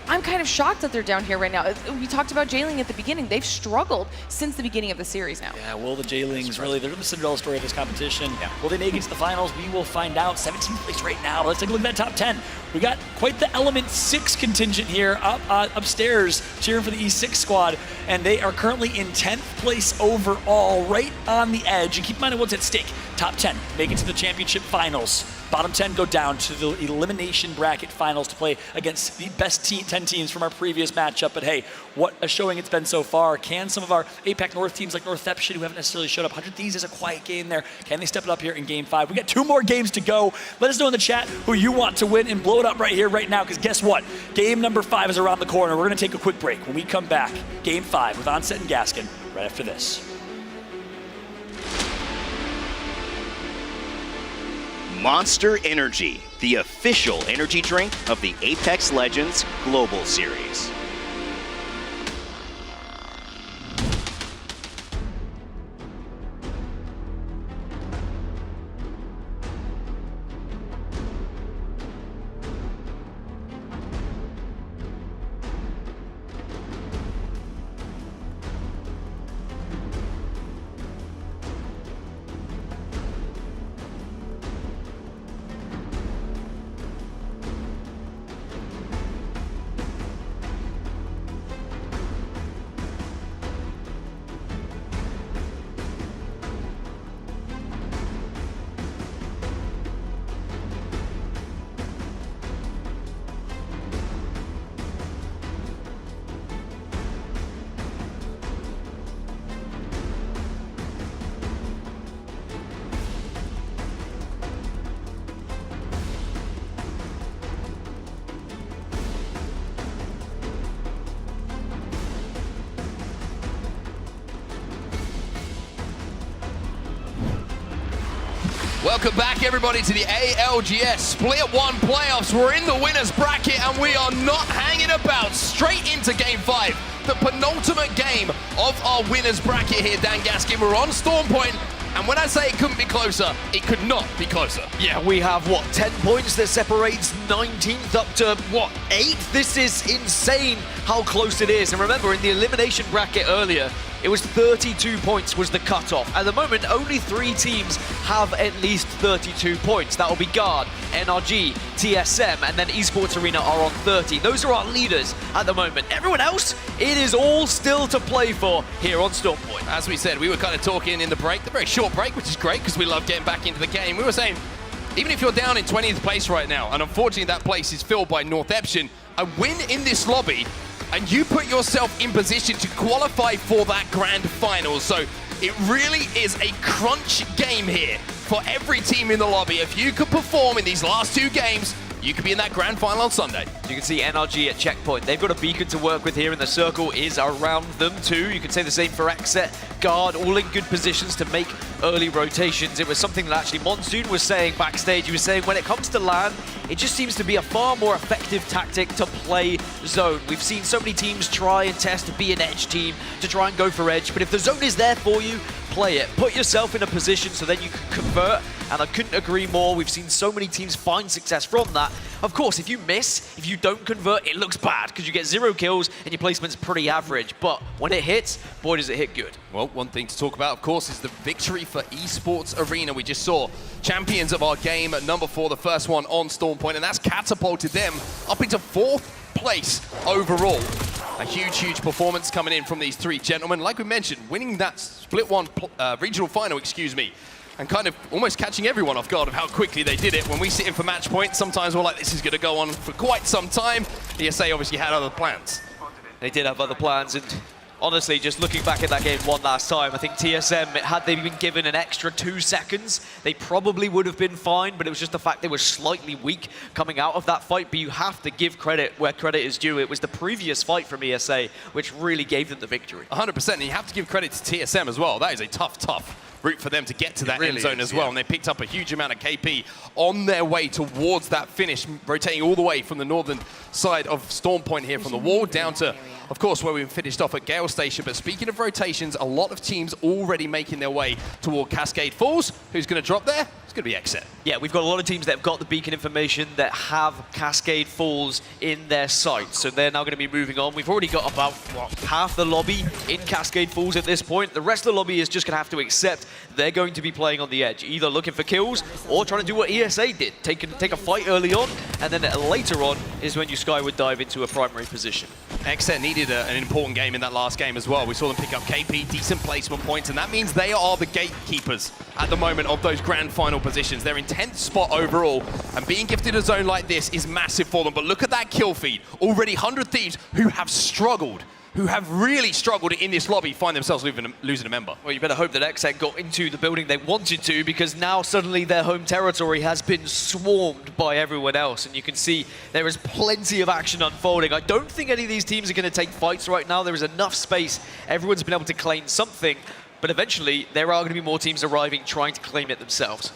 I'm kind of shocked that they're down here right now. We talked about J-Ling at the beginning. They've struggled since the beginning of the series now. Yeah, well, the J-Lings really, they're the Cinderella story of this competition. Yeah. Will they make it to the finals? We will find out. 17th place right now. Let's take a look at that top 10. We got quite the Element 6 contingent here upstairs cheering for the E6 squad, and they are currently in 10th place overall, right on the edge. And keep in mind what's at stake. Top 10 make it to the championship finals. Bottom 10 go down to the elimination bracket finals to play against the best 10 teams from our previous matchup. But hey, what a showing it's been so far. Can some of our APAC North teams like Northeption, who haven't necessarily showed up, 100 Thieves is a quiet game there, can they step it up here in Game 5? We got 2 more games to go. Let us know in the chat who you want to win and blow it up right here, right now, because guess what? Game number 5 is around the corner. We're going to take a quick break. When we come back, Game 5 with Onset and Gaskin right after this. Monster Energy, the official energy drink of the Apex Legends Global Series. Welcome back, everybody, to the ALGS Split 1 playoffs. We're in the winner's bracket, and we are not hanging about. Straight into Game 5, the penultimate game of our winner's bracket here, Dan Gaskin. We're on Storm Point, and when I say it couldn't be closer, it could not be closer. Yeah, we have, 10 points that separates 19th up to, 8th? This is insane how close it is. And remember, in the elimination bracket earlier, it was 32 points was the cutoff. At the moment, only 3 teams have at least 32 points. That will be Guard, NRG, TSM, and then Esports Arena are on 30. Those are our leaders at the moment. Everyone else, it is all still to play for here on Storm Point. As we said, we were kind of talking in the break, the very short break, which is great because we love getting back into the game. We were saying, even if you're down in 20th place right now, and unfortunately that place is filled by Northeption, a win in this lobby and you put yourself in position to qualify for that grand final. So It really is a crunch game here for every team in the lobby. If you could perform in these last 2 games, you could be in that grand final on Sunday. You can see NRG at checkpoint. They've got a beacon to work with here, and the circle is around them too. You can say the same for Xset, Guard, all in good positions to make early rotations. It was something that actually Monsoon was saying backstage. He was saying when it comes to LAN, it just seems to be a far more effective tactic to play zone. We've seen so many teams try and test to be an edge team, to try and go for edge, but if the zone is there for you, play it. Put yourself in a position so then you can convert, and I couldn't agree more. We've seen so many teams find success from that. Of course, if you miss, if you don't convert, it looks bad because you get 0 kills and your placement's pretty average. But when it hits, boy, does it hit good. Well, one thing to talk about, of course, is the victory for Esports Arena. We just saw champions of our game at number 4, the first one on Stormpoint, and that's catapulted them up into 4th place overall. A huge performance coming in from these 3 gentlemen. Like we mentioned, winning that Split 1 regional final, and kind of almost catching everyone off guard of how quickly they did it. When we sit in for match point, sometimes we're like, this is going to go on for quite some time. ESA obviously had other plans. They did have other plans, and honestly, just looking back at that game one last time, I think TSM, had they been given an extra 2 seconds, they probably would have been fine, but it was just the fact they were slightly weak coming out of that fight. But you have to give credit where credit is due. It was the previous fight from ESA which really gave them the victory. 100%, and you have to give credit to TSM as well. That is a tough route for them to get to that end zone as well, and they picked up a huge amount of KP on their way towards that finish, rotating all the way from the northern side of Stormpoint here, from the wall down to, of course, where we finished off at Gale Station. But speaking of rotations, a lot of teams already making their way toward Cascade Falls. Who's going to drop there? It's going to be Xset. Yeah, we've got a lot of teams that have got the beacon information that have Cascade Falls in their sights, so they're now going to be moving on. We've already got about half the lobby in Cascade Falls at this point. The rest of the lobby is just going to have to accept they're going to be playing on the edge, either looking for kills or trying to do what ESA did, take a fight early on, and then later on is when you skyward dive into a primary position. Xset needed an important game in that last game as well. We saw them pick up KP, decent placement points, and that means they are the gatekeepers at the moment of those grand final positions. They're in 10th spot overall, and being gifted a zone like this is massive for them. But look at that kill feed. Already 100 Thieves who have struggled, who have really struggled in this lobby, find themselves losing a member. Well, you better hope that Xset got into the building they wanted to, because now suddenly their home territory has been swarmed by everyone else, and you can see there is plenty of action unfolding. I don't think any of these teams are going to take fights right now. There is enough space. Everyone's been able to claim something, but eventually there are going to be more teams arriving trying to claim it themselves.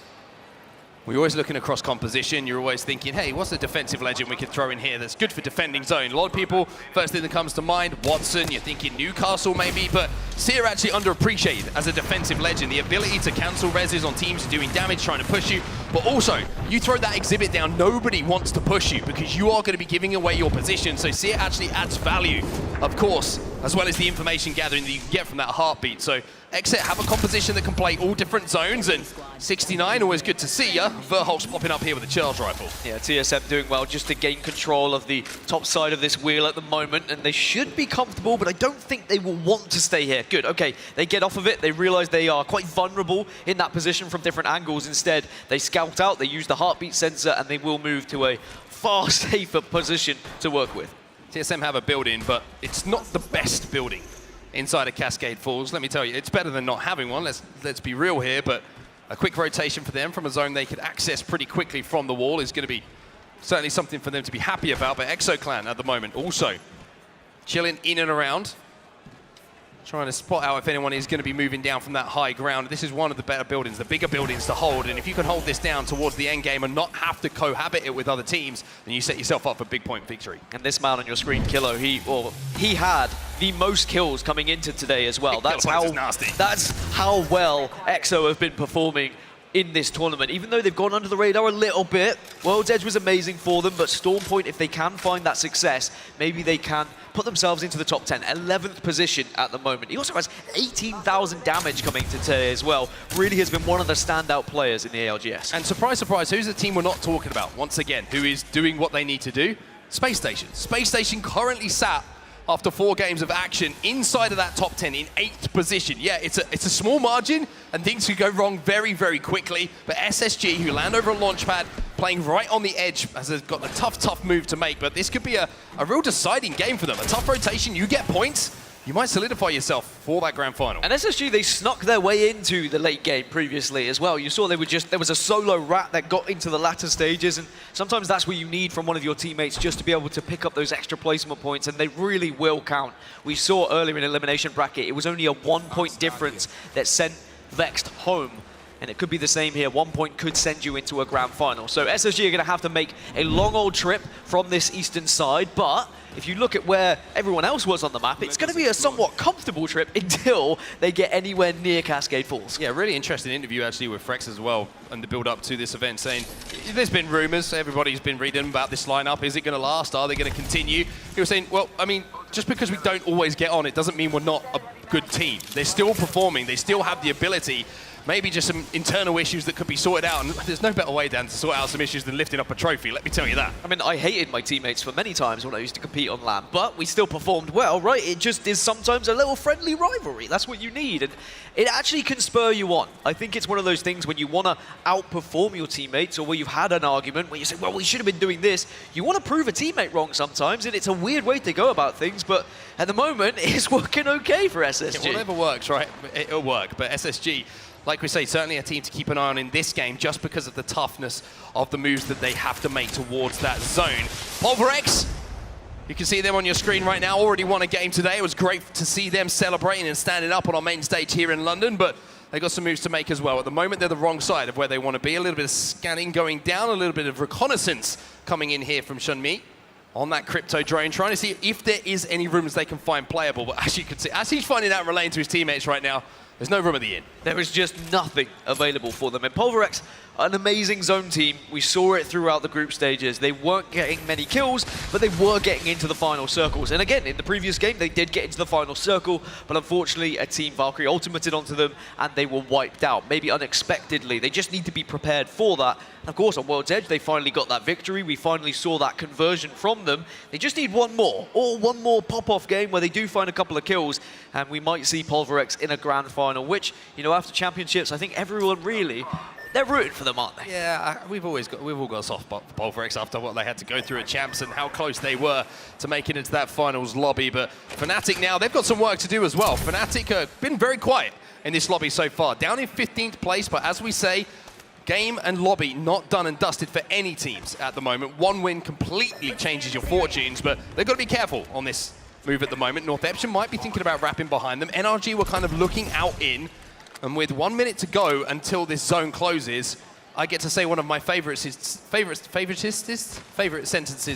We're always looking across composition. You're always thinking, hey, what's the defensive legend we could throw in here that's good for defending zone? A lot of people, first thing that comes to mind, Watson. You're thinking Newcastle maybe, but Seer actually underappreciated as a defensive legend. The ability to cancel reses on teams doing damage, trying to push you, but also you throw that exhibit down, nobody wants to push you because you are going to be giving away your position. So Seer actually adds value, of course, as well as the information gathering that you can get from that heartbeat. So Xset have a composition that can play all different zones, and 69, always good to see ya. Verholz popping up here with a charge rifle. Yeah, TSM doing well just to gain control of the top side of this wheel at the moment, and they should be comfortable, but I don't think they will want to stay here. Good, okay, they get off of it, they realize they are quite vulnerable in that position from different angles. Instead, they scout out, they use the heartbeat sensor, and they will move to a far safer position to work with. TSM have a building, but it's not the best building inside of Cascade Falls. Let me tell you, it's better than not having one. Let's be real here, but a quick rotation for them from a zone they could access pretty quickly from the wall is going to be certainly something for them to be happy about. But ExoClan at the moment also chilling in and around, trying to spot out if anyone is going to be moving down from that high ground. This is one of the better buildings, the bigger buildings to hold, and if you can hold this down towards the end game and not have to cohabit it with other teams, then you set yourself up for big point victory. And this man on your screen, Kilo, he had the most kills coming into today as well. That's how well EXO have been performing in this tournament. Even though they've gone under the radar a little bit, World's Edge was amazing for them, but Stormpoint, if they can find that success, maybe they can put themselves into the top 10, 11th position at the moment. He also has 18,000 damage coming today as well. Really has been one of the standout players in the ALGS. And surprise, surprise, who's the team we're not talking about? Once again, who is doing what they need to do? Space Station. Space Station currently sat after 4 games of action inside of that top 10 in 8th position. Yeah, it's a small margin and things could go wrong very, very quickly. But SSG, who land over a launch pad, playing right on the edge, has got a tough move to make. But this could be a real deciding game for them. A tough rotation, you get points. you might solidify yourself for that grand final. And SSG, they snuck their way into the late game previously as well. You saw there was a solo rat that got into the latter stages, and sometimes that's what you need from one of your teammates just to be able to pick up those extra placement points, and they really will count. We saw earlier in elimination bracket, it was only a 1-point difference that sent Vexed home. And it could be the same here. 1 point could send you into a grand final. So SSG are going to have to make a long old trip from this eastern side, but if you look at where everyone else was on the map, it's going to be a somewhat comfortable trip until they get anywhere near Cascade Falls. Yeah, really interesting interview actually with Frex as well and the build up to this event, saying there's been rumors, everybody's been reading about this lineup. Is it going to last? Are they going to continue? He was saying, well, I mean, just because we don't always get on, it doesn't mean we're not a good team. They're still performing. They still have the ability. Maybe just some internal issues that could be sorted out, and there's no better way, Dan, to sort out some issues than lifting up a trophy, let me tell you that. I mean, I hated my teammates for many times when I used to compete on LAN, but we still performed well, right? It just is sometimes a little friendly rivalry. That's what you need, and it actually can spur you on. I think it's one of those things when you want to outperform your teammates, or where you've had an argument where you say, well, we should have been doing this. You want to prove a teammate wrong sometimes, and it's a weird way to go about things, but at the moment, it's working okay for SSG. Yeah, whatever works, right? It'll work, but SSG, like we say, certainly a team to keep an eye on in this game just because of the toughness of the moves that they have to make towards that zone. Pulverex, you can see them on your screen right now, already won a game today. It was great to see them celebrating and standing up on our main stage here in London, but they got some moves to make as well. At the moment, they're the wrong side of where they want to be. A little bit of scanning going down, a little bit of reconnaissance coming in here from Shunmi on that crypto drone, trying to see if there is any rooms they can find playable. But as you can see, as he's finding out, relaying to his teammates right now, there's no room at the inn. There is just nothing available for them. And Pulverex, an amazing zone team. We saw it throughout the group stages. They weren't getting many kills, but they were getting into the final circles. And again, in the previous game, they did get into the final circle, but unfortunately, a Team Valkyrie ultimated onto them, and they were wiped out, maybe unexpectedly. They just need to be prepared for that. And of course, on World's Edge, they finally got that victory. We finally saw that conversion from them. They just need one more, or one more pop-off game where they do find a couple of kills, and we might see Pulverex in a grand final, which, you know, after championships, I think everyone really, they're rooting for them, aren't they? Yeah, we've all got a soft spot for Pulverex after what they had to go through at Champs and how close they were to making it into that finals lobby. But Fnatic now, they've got some work to do as well. Fnatic have been very quiet in this lobby so far. Down in 15th place, but as we say, game and lobby not done and dusted for any teams at the moment. One win completely changes your fortunes, but they've got to be careful on this move at the moment. North Epsom might be thinking about wrapping behind them. NRG were kind of looking out in, and with 1 minute to go until this zone closes, I get to say one of my favorite sentences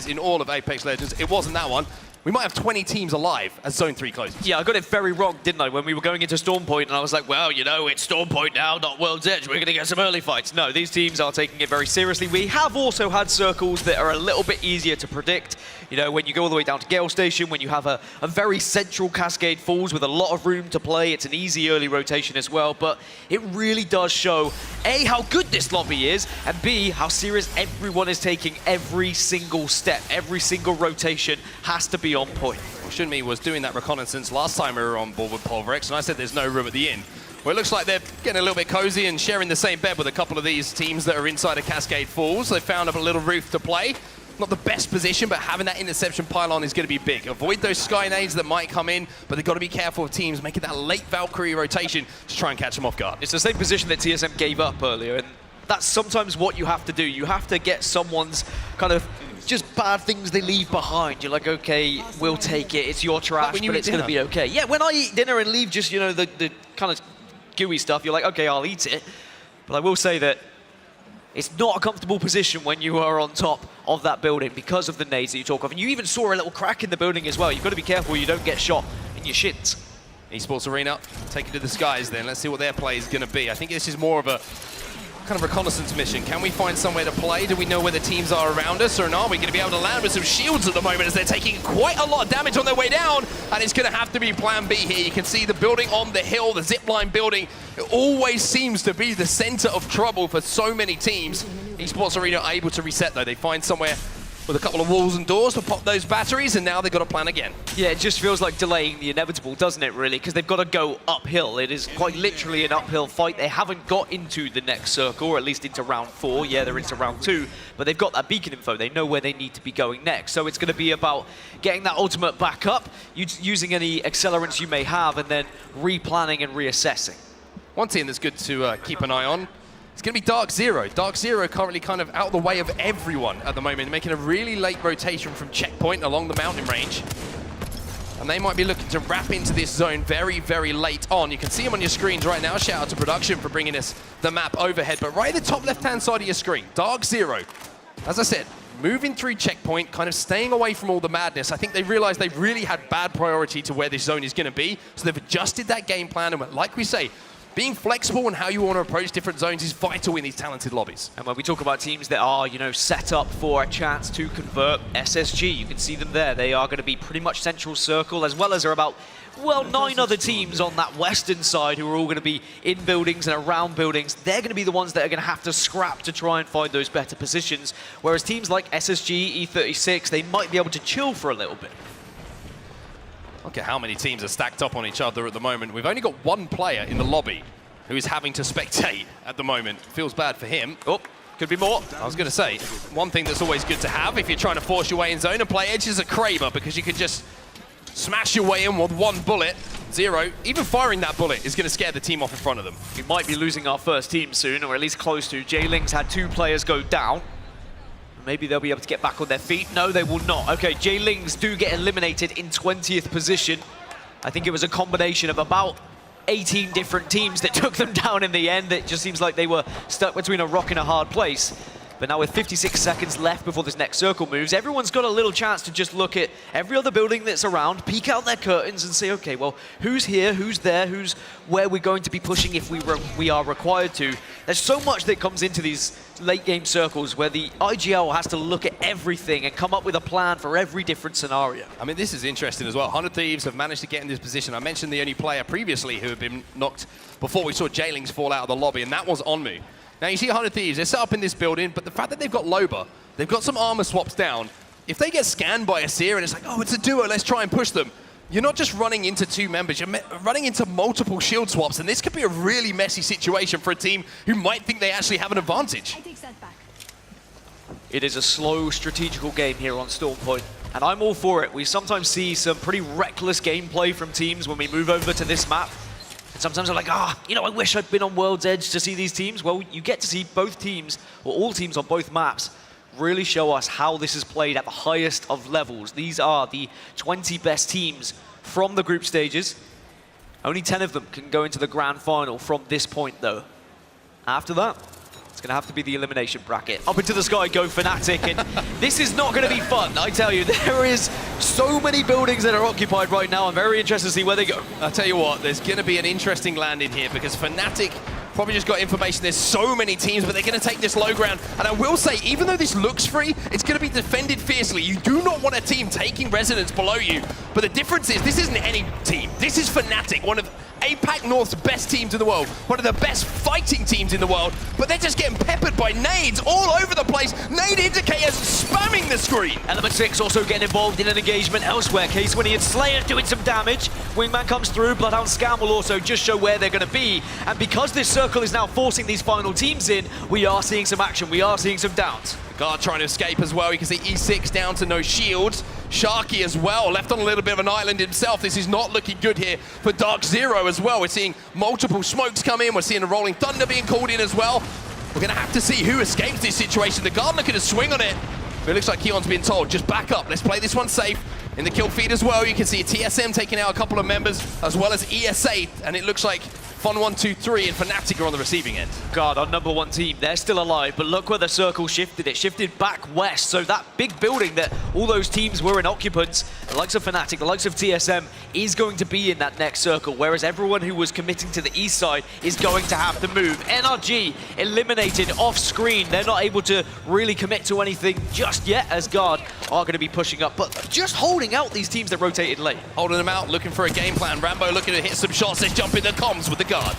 in all of Apex Legends. It wasn't that one. We might have 20 teams alive as Zone 3 closes. Yeah, I got it very wrong, didn't I, when we were going into Storm Point, and I was like, well, you know, it's Storm Point now, not World's Edge. We're going to get some early fights. No, these teams are taking it very seriously. We have also had circles that are a little bit easier to predict. You know, when you go all the way down to Gale Station, when you have a very central Cascade Falls with a lot of room to play, it's an easy early rotation as well, but it really does show, A, how good this lobby is, and B, how serious everyone is taking every single step. Every single rotation has to be on point. Well, Shunmi was doing that reconnaissance last time we were on board with Pulverex, and I said there's no room at the inn. Well, it looks like they're getting a little bit cozy and sharing the same bed with a couple of these teams that are inside of Cascade Falls. They found up a little roof to play. Not the best position, but having that interception pylon is going to be big. Avoid those sky nades that might come in, but they've got to be careful of teams making that late Valkyrie rotation to try and catch them off guard. It's the same position that TSM gave up earlier, and that's sometimes what you have to do. You have to get someone's kind of just bad things they leave behind. You're like, okay, we'll take it. It's your trash, but it's going to be okay. Yeah, when I eat dinner and leave just, you know, the kind of gooey stuff, you're like, okay, I'll eat it. But I will say that it's not a comfortable position when you are on top of that building because of the nades that you talk of. And you even saw a little crack in the building as well. You've got to be careful you don't get shot in your shins. Esports Arena, take it to the skies then. Let's see what their play is going to be. I think this is more of a kind of reconnaissance mission. Can we find somewhere to play? Do we know where the teams are around us, or not? Are we going to be able to land with some shields at the moment as they're taking quite a lot of damage on their way down? And it's going to have to be plan B here. You can see the building on the hill, the zipline building. It always seems to be the center of trouble for so many teams. Esports Arena are able to reset though. They find somewhere with a couple of walls and doors to pop those batteries, and now they've got to plan again. Yeah, it just feels like delaying the inevitable, doesn't it, really? Because they've got to go uphill. It is quite literally an uphill fight. They haven't got into the next circle, or at least into round 4. Yeah, they're into round 2, but they've got that beacon info. They know where they need to be going next. So it's going to be about getting that ultimate back up, using any accelerants you may have, and then replanning and reassessing. One team that's good to keep an eye on, it's going to be Dark Zero. Dark Zero currently kind of out of the way of everyone at the moment, making a really late rotation from checkpoint along the mountain range. And they might be looking to wrap into this zone very, very late on. You can see them on your screens right now. Shout out to production for bringing us the map overhead. But right at the top left-hand side of your screen, Dark Zero. As I said, moving through checkpoint, kind of staying away from all the madness. I think they realized they've really had bad priority to where this zone is going to be. So they've adjusted that game plan. And like we say, being flexible in how you want to approach different zones is vital in these talented lobbies. And when we talk about teams that are, set up for a chance to convert, SSG, you can see them there. They are going to be pretty much central circle, as well as there are about, 9 other teams on that western side who are all going to be in buildings and around buildings. They're going to be the ones that are going to have to scrap to try and find those better positions, whereas teams like SSG, E36, they might be able to chill for a little bit. Look at how many teams are stacked up on each other at the moment. We've only got one player in the lobby who is having to spectate at the moment. Feels bad for him. Oh, could be more. I was going to say, one thing that's always good to have if you're trying to force your way in zone and play edge is a Kraber, because you can just smash your way in with one bullet. Zero, even firing that bullet is going to scare the team off in front of them. We might be losing our first team soon, or at least close to. J-Lings had 2 players go down. Maybe they'll be able to get back on their feet. No, they will not. Okay, J-Lings do get eliminated in 20th position. I think it was a combination of about 18 different teams that took them down in the end. It just seems like they were stuck between a rock and a hard place. But now with 56 seconds left before this next circle moves, everyone's got a little chance to just look at every other building that's around, peek out their curtains and say, okay, well, who's here, who's there, who's where we're going to be pushing if we are required to. There's so much that comes into these late game circles where the IGL has to look at everything and come up with a plan for every different scenario. I mean, this is interesting as well. 100 Thieves have managed to get in this position. I mentioned the only player previously who had been knocked before we saw J-Lings fall out of the lobby, and that was Onmu. Now, you see 100 Thieves, they're set up in this building, but the fact that they've got Loba, they've got some armor swaps down. If they get scanned by a Seer and it's like, oh, it's a duo, let's try and push them. You're not just running into 2 members, you're running into multiple shield swaps, and this could be a really messy situation for a team who might think they actually have an advantage. It is a slow, strategical game here on Stormpoint, and I'm all for it. We sometimes see some pretty reckless gameplay from teams when we move over to this map. And sometimes I'm like, I wish I'd been on World's Edge to see these teams. Well, you get to see both teams, or all teams on both maps, really show us how this is played at the highest of levels. These are the 20 best teams from the group stages. Only 10 of them can go into the grand final from this point, though. After that, it's going to have to be the elimination bracket. Up into the sky go Fnatic, and this is not going to be fun, I tell you. There is so many buildings that are occupied right now. I'm very interested to see where they go. I'll tell you what, there's going to be an interesting landing here because Fnatic probably just got information. There's so many teams, but they're going to take this low ground. And I will say, even though this looks free, it's going to be defended fiercely. You do not want a team taking residence below you. But the difference is, this isn't any team. This is Fnatic, one of APAC North's best teams in the world, one of the best fighting teams in the world, but they're just getting peppered by nades all over the place. Nade indicators spamming the screen. Element 6 also getting involved in an engagement elsewhere. Case Winnie and Slayer doing some damage. Wingman comes through. Bloodhound Scan will also just show where they're going to be. And because this circle is now forcing these final teams in, we are seeing some action. We are seeing some downs. Guard trying to escape as well. You can see E6 down to no shields. Sharky as well, left on a little bit of an island himself. This is not looking good here for Dark Zero as well. We're seeing multiple smokes come in. We're seeing a Rolling Thunder being called in as well. We're going to have to see who escapes this situation. The guard looking to swing on it. But it looks like Keon's being told, just back up. Let's play this one safe. In the kill feed as well, you can see TSM taking out a couple of members, as well as ESA. And it looks like Fun123 and Fnatic are on the receiving end. God, our #1 team, they're still alive, but look where the circle shifted. It shifted back west, so that big building that all those teams were in occupants, the likes of Fnatic, the likes of TSM, is going to be in that next circle, whereas everyone who was committing to the east side is going to have to move. NRG eliminated off screen. They're not able to really commit to anything just yet, as Guard are going to be pushing up, but just holding out these teams that rotated late. Holding them out, looking for a game plan. Rambo looking to hit some shots. Let's jump in the comms with the guard.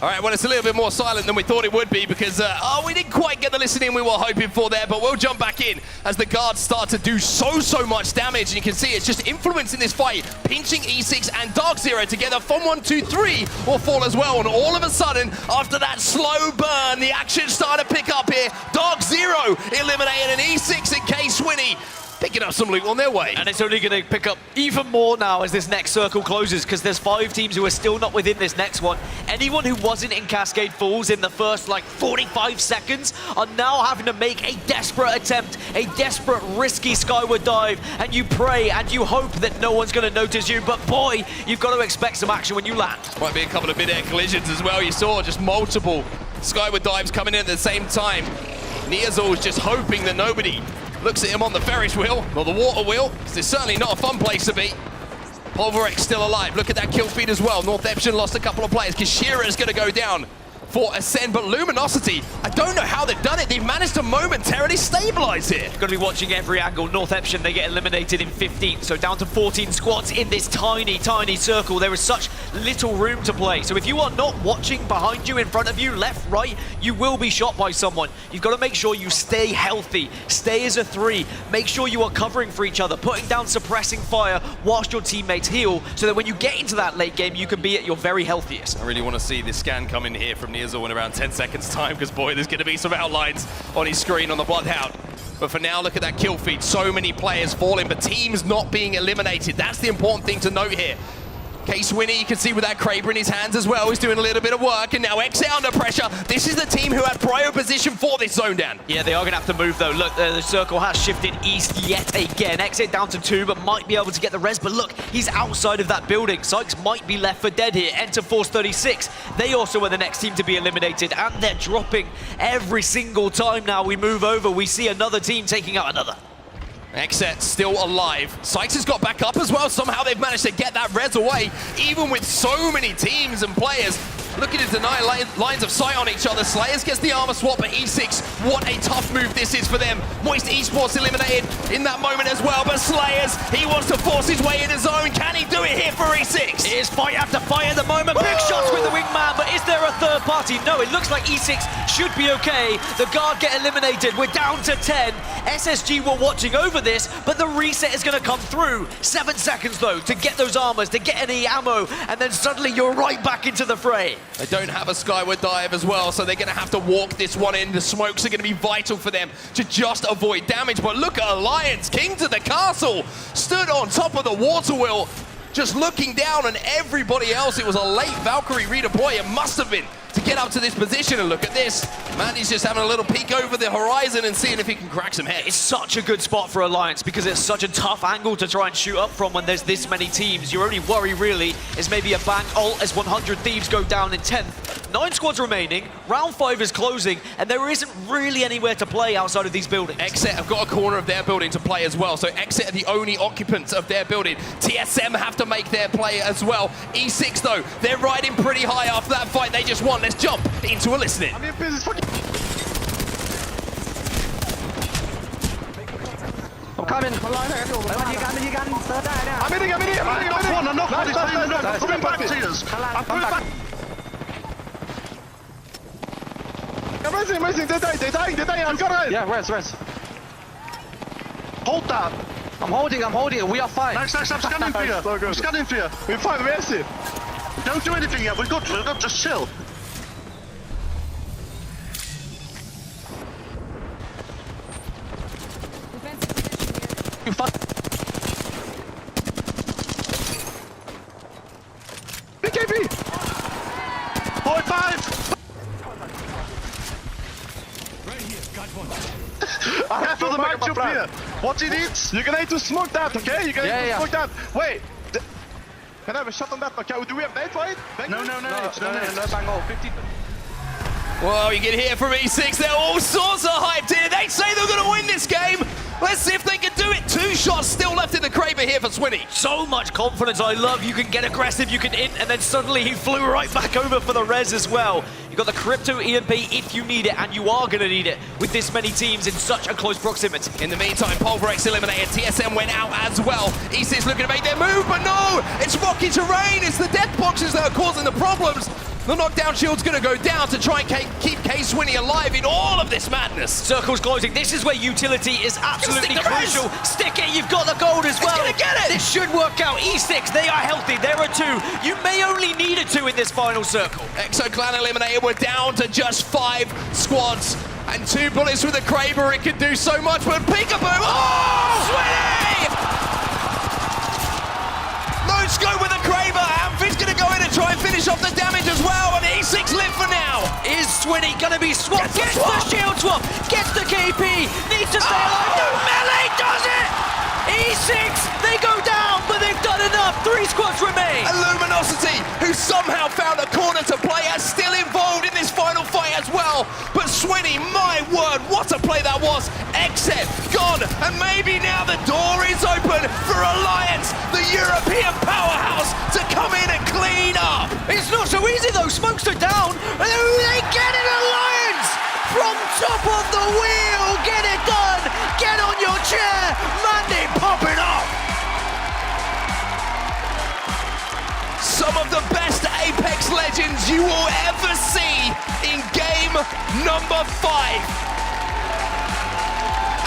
All right, well, it's a little bit more silent than we thought it would be because, we didn't quite get the listening we were hoping for there, but we'll jump back in as the guards start to do so much damage. And you can see it's just influencing this fight, pinching E6 and Dark Zero together. From 1, 2, 3 will fall as well. And all of a sudden, after that slow burn, the action started to pick up here. Dark Zero eliminating an E6 and K-Swinny. Picking up some loot on their way. And it's only going to pick up even more now as this next circle closes, because there's 5 teams who are still not within this next one. Anyone who wasn't in Cascade Falls in the first, 45 seconds are now having to make a desperate attempt, a desperate, risky skyward dive, and you pray and you hope that no one's going to notice you, but boy, you've got to expect some action when you land. Might be a couple of mid-air collisions as well. You saw just multiple skyward dives coming in at the same time. Neazor's just hoping that nobody looks at him on the Ferris wheel, or the water wheel. It's certainly not a fun place to be. Polvorex still alive. Look at that kill feed as well. North Epsilon lost a couple of players. Kishira is going to go down for Ascend, but Luminosity, I don't know how they've done it. They've managed to momentarily stabilize here. Got to be watching every angle. North Epsilon, they get eliminated in 15, so down to 14 squads in this tiny circle. There is such little room to play. So if you are not watching behind you, in front of you, left, right, you will be shot by someone. You've got to make sure you stay healthy, stay as a 3, make sure you are covering for each other, putting down suppressing fire whilst your teammates heal, so that when you get into that late game, you can be at your very healthiest. I really want to see this scan come in here from Neazor in around 10 seconds time, because boy, there's going to be some outlines on his screen on the Bloodhound. But for now, look at that kill feed. So many players falling, but teams not being eliminated. That's the important thing to note here. K-Swinny, you can see with that Kraber in his hands as well, he's doing a little bit of work, and now X under pressure. This is the team who had prior position for this zone down. Yeah, they are going to have to move though. Look, the circle has shifted east yet again. Exit down to 2, but might be able to get the res. But look, he's outside of that building. Sykes might be left for dead here. Enter Force 36. They also are the next team to be eliminated, and they're dropping every single time now we move over. We see another team taking out another. Xset still alive. Sykes has got back up as well. Somehow they've managed to get that res away, even with so many teams and players looking to deny lines of sight on each other. Slayers gets the armor swap at E6. What a tough move this is for them. Moist Esports eliminated in that moment as well, but Slayers, he wants to force his way in his zone. Can he do it here for E6? It is fight after fight at the moment. Big shots with the wingman, but is there a third party? No, it looks like E6 should be okay. The guard get eliminated. We're down to 10. SSG were watching over this, but the reset is going to come through. 7 seconds though to get those armors, to get any ammo, and then suddenly you're right back into the fray. They don't have a skyward dive as well, so they're going to have to walk this one in. The smokes are going to be vital for them to just avoid damage. But look at Alliance, King to the castle, stood on top of the water wheel, just looking down, and everybody else, it was a late Valkyrie redeploy. It must have been to get up to this position. And look at this. Mandy's just having a little peek over the horizon and seeing if he can crack some heads. It's such a good spot for Alliance because it's such a tough angle to try and shoot up from when there's this many teams. Your only worry really is maybe a bank ult as 100 Thieves go down in 10th. 9 squads remaining, round 5 is closing, and there isn't really anywhere to play outside of these buildings. Xset have got a corner of their building to play as well, so Xset are the only occupants of their building. TSM have to make their play as well. E6 though, they're riding pretty high after that fight they just won. Let's jump into a listening. I'm in business fucking. I'm coming. I'm in it. I'm not I'm coming back to you. I'm coming back. Amazing. They're dying. I'm gonna. Yeah, res. Hold that. I'm holding it. We are fine. Nice. I'm scanning for you. I'm scanning for you. We're fine. Where is it? Don't do anything yet. We're good. Just chill. You fuck. BKB. 45. I have the matchup here. What he needs, you're gonna need to smoke that, okay? You're gonna need to smoke that. Wait. Can I have a shot on that? Okay, do we have nade for it? No, bang all. 50. Well, you can hear from E6, they're all sorts of hyped here. They say they're going to win this game. Let's see if they can do it. 2 shots still left in the Kraber here for Swinny. So much confidence, I love. You can get aggressive, you can int, and then suddenly he flew right back over for the res as well. You've got the Crypto EMP if you need it, and you are going to need it with this many teams in such a close proximity. In the meantime, Polvorex eliminated. TSM went out as well. E6 looking to make their move, but no! It's rocky terrain. It's the death boxes that are causing the problems. The knockdown shield's gonna go down to try and keep K-Swinny alive in all of this madness. Circle's closing. This is where utility is absolutely crucial. Stick it, you've got the gold as well. He's gonna get it. This should work out. E6, they are healthy. There are 2. You may only need a 2 in this final circle. Exo Clan eliminated. We're down to just 5 squads. And 2 bullets with a Kraber. It could do so much, but Peekaboo. Oh, Swinny! No scope with a Kraber. Amphi's gonna go in and try and finish off the damage as well. And E6 live for now. Is Swinny gonna be swapped? Gets the shield swap. Gets the KP. Needs to stay alive. No, melee does it! E6, they go down, but they've done enough. 3 squads remain. And Luminosity, who somehow found a corner to play, is still involved in this final fight as well. But Swinny, my word, what a play that was. Exit, gone, and maybe now the door is open for Alliance, the European powerhouse, to come in and clean up. It's not so easy though. Smokes are down, and they get it, Alliance! From top of the wheel, get it done! Get on your chair! Mandy popping off! Some of the best Apex Legends you will ever see in game number 5.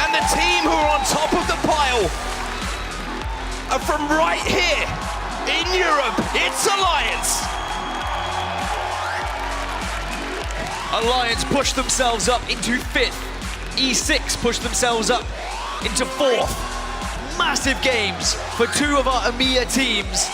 And the team who are on top of the pile are from right here in Europe. It's Alliance. Alliance pushed themselves up into 5th. E6 pushed themselves up into 4th. Massive games for 2 of our EMEA teams.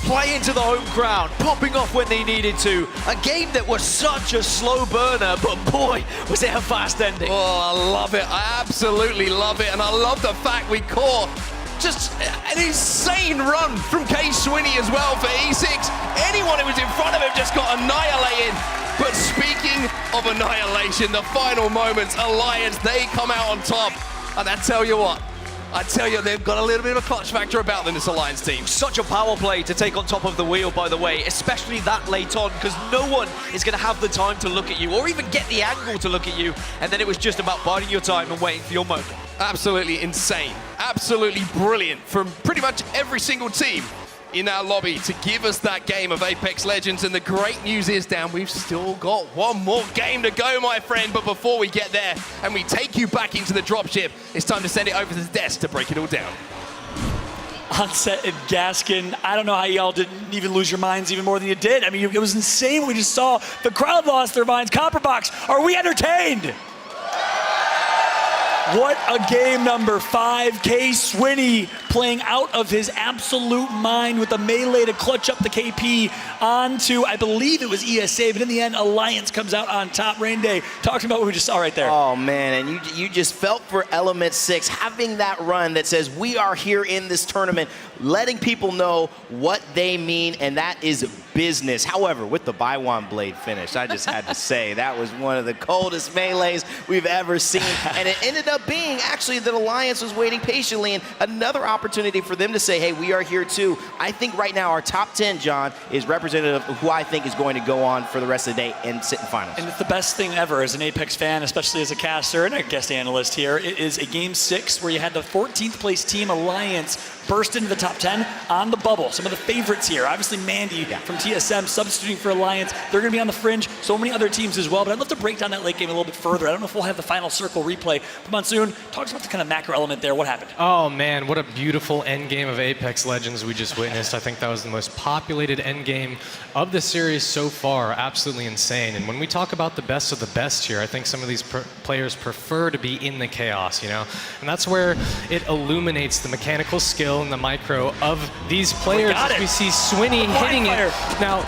Play into the home crowd, popping off when they needed to. A game that was such a slow burner, but boy, was it a fast ending. Oh, I love it. I absolutely love it. And I love the fact we caught just an insane run from K-Swinny as well for E6. Anyone who was in front of him just got annihilated. But speaking of annihilation, the final moments, Alliance, they come out on top. And I tell you what, they've got a little bit of a clutch factor about them, this Alliance team. Such a power play to take on top of the wheel, by the way, especially that late on, because no one is going to have the time to look at you or even get the angle to look at you. And then it was just about biding your time and waiting for your moment. Absolutely insane. Absolutely brilliant from pretty much every single team in our lobby to give us that game of Apex Legends. And the great news is, Dan, we've still got one more game to go, my friend. But before we get there and we take you back into the dropship, it's time to send it over to the desk to break it all down. Onset and Gaskin, I don't know how y'all didn't even lose your minds even more than you did. I mean, it was insane what we just saw. The crowd lost their minds. Copperbox, are we entertained? What a game number 5. K-Swinny playing out of his absolute mind with the melee to clutch up the KP onto, I believe it was ESA, but in the end, Alliance comes out on top. Rain Day, talking about what we just saw right there. Oh, man, and you just felt for Element 6 having that run that says we are here in this tournament, letting people know what they mean, and that is business. However, with the Baiwan Blade finish, I just had to say, that was one of the coldest melees we've ever seen, and it ended up being actually that Alliance was waiting patiently, and another opportunity for them to say, hey, we are here too. I think right now our top 10, John, is representative of who I think is going to go on for the rest of the day and sit in finals. And it's the best thing ever as an Apex fan, especially as a caster and a guest analyst here. It is a game 6 where you had the 14th place team Alliance burst into the top 10 on the bubble. Some of the favorites here, obviously Mandy from TSM substituting for Alliance. They're going to be on the fringe. So many other teams as well. But I'd love to break down that late game a little bit further. I don't know if we'll have the final circle replay. But Monsoon, talk about the kind of macro element there. What happened? Oh man, what a beautiful end game of Apex Legends we just witnessed. I think that was the most populated end game of the series so far. Absolutely insane. And when we talk about the best of the best here, I think some of these players prefer to be in the chaos, you know? And that's where it illuminates the mechanical skill and the micro of these players. We see Swinny hitting it. Now,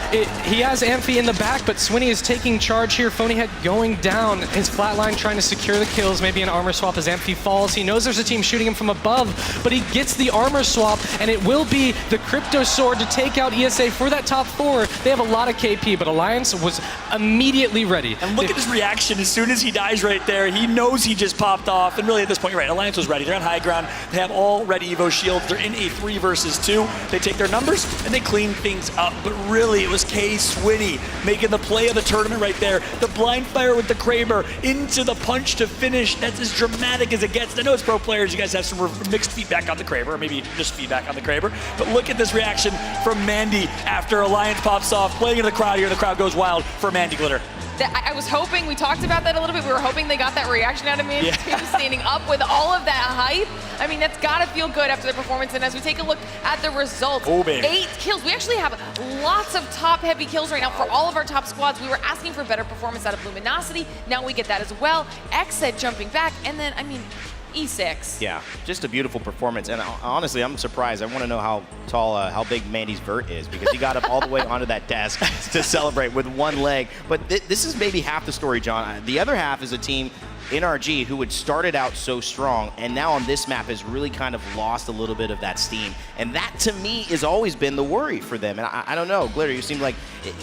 he has Amphi in the back, but Swinny is taking charge here. Phonyhead going down his flatline, trying to secure the kills. Maybe an armor swap as Amphi falls. He knows there's a team shooting him from above, but he gets the armor swap, and it will be the Crypto Sword to take out ESA for that top 4. They have a lot of KP, but Alliance was immediately ready. And look at his reaction as soon as he dies right there. He knows he just popped off, and really at this point, you're right, Alliance was ready. They're on high ground. They have all ready Evo shields. They're They're in a 3 versus 2. They take their numbers and they clean things up. But really, it was Kay Swinney making the play of the tournament right there. The blind fire with the Kraber into the punch to finish. That's as dramatic as it gets. I know it's pro players. You guys have some mixed feedback on the Kraber, or maybe just feedback on the Kraber. But look at this reaction from Mandy after Alliance pops off. Playing in the crowd here. The crowd goes wild for Mandy Glitter. I was hoping, we talked about that a little bit, we were hoping they got that reaction out of Mandy's team standing up with all of that hype. I mean, that's got to feel good after the performance. And as we take a look at the results, 8 kills. We actually have lots of top-heavy kills right now for all of our top squads. We were asking for better performance out of Luminosity. Now we get that as well. Xed jumping back, and then, I mean, E6. Yeah, just a beautiful performance. And honestly, I'm surprised. I want to know how tall, how big Mandy's vert is, because he got up all the way onto that desk to celebrate with one leg. But this is maybe half the story, John. The other half is a team, NRG, who had started out so strong, and now on this map has really kind of lost a little bit of that steam. And that, to me, has always been the worry for them. And I don't know, Glitter, you seem like,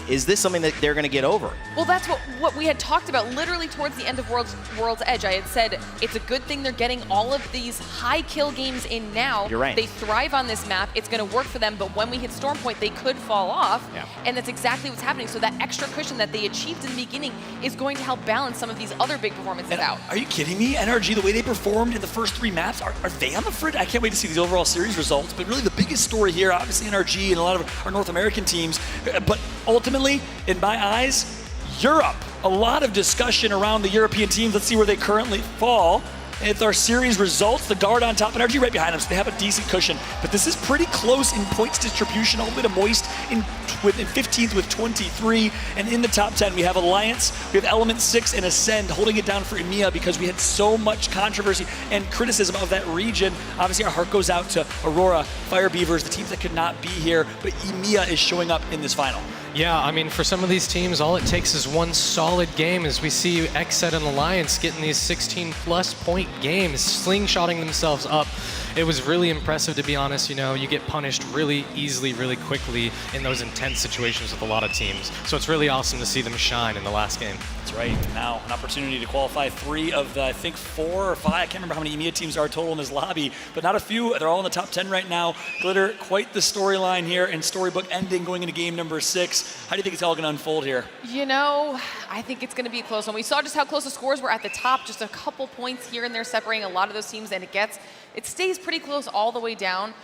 is this something that they're going to get over? Well, that's what we had talked about literally towards the end of World's Edge. I had said it's a good thing they're getting all of these high kill games in now. You're right. They thrive on this map. It's going to work for them, but when we hit Storm Point, they could fall off. Yeah. And that's exactly what's happening. So that extra cushion that they achieved in the beginning is going to help balance some of these other big performances out. Are you kidding me? NRG, the way they performed in the first 3 maps, are they on the fridge? I can't wait to see these overall series results. But really the biggest story here, obviously NRG and a lot of our North American teams, but ultimately, in my eyes, Europe. A lot of discussion around the European teams. Let's see where they currently fall. It's our series results. The guard on top, NRG right behind them, so they have a decent cushion. But this is pretty close in points distribution, all the way to Moist in 15th with 23. And in the top 10, we have Alliance, we have Element 6, and Ascend holding it down for EMEA because we had so much controversy and criticism of that region. Obviously, our heart goes out to Aurora, Fire Beavers, the teams that could not be here, but EMEA is showing up in this final. Yeah, I mean, for some of these teams, all it takes is one solid game as we see Xed and Alliance getting these 16-plus point games, slingshotting themselves up. It was really impressive, to be honest. You know, you get punished really easily, really quickly in those intense situations with a lot of teams. So it's really awesome to see them shine in the last game. That's right. Now, an opportunity to qualify 3 of the, I think, 4 or 5. I can't remember how many EMEA teams are total in this lobby, but not a few. They're all in the top 10 right now. Glitter, quite the storyline here, and storybook ending going into game number 6. How do you think it's all going to unfold here? You know, I think it's going to be a close one. We saw just how close the scores were at the top, just a couple points here and there separating a lot of those teams, and it stays pretty close all the way down.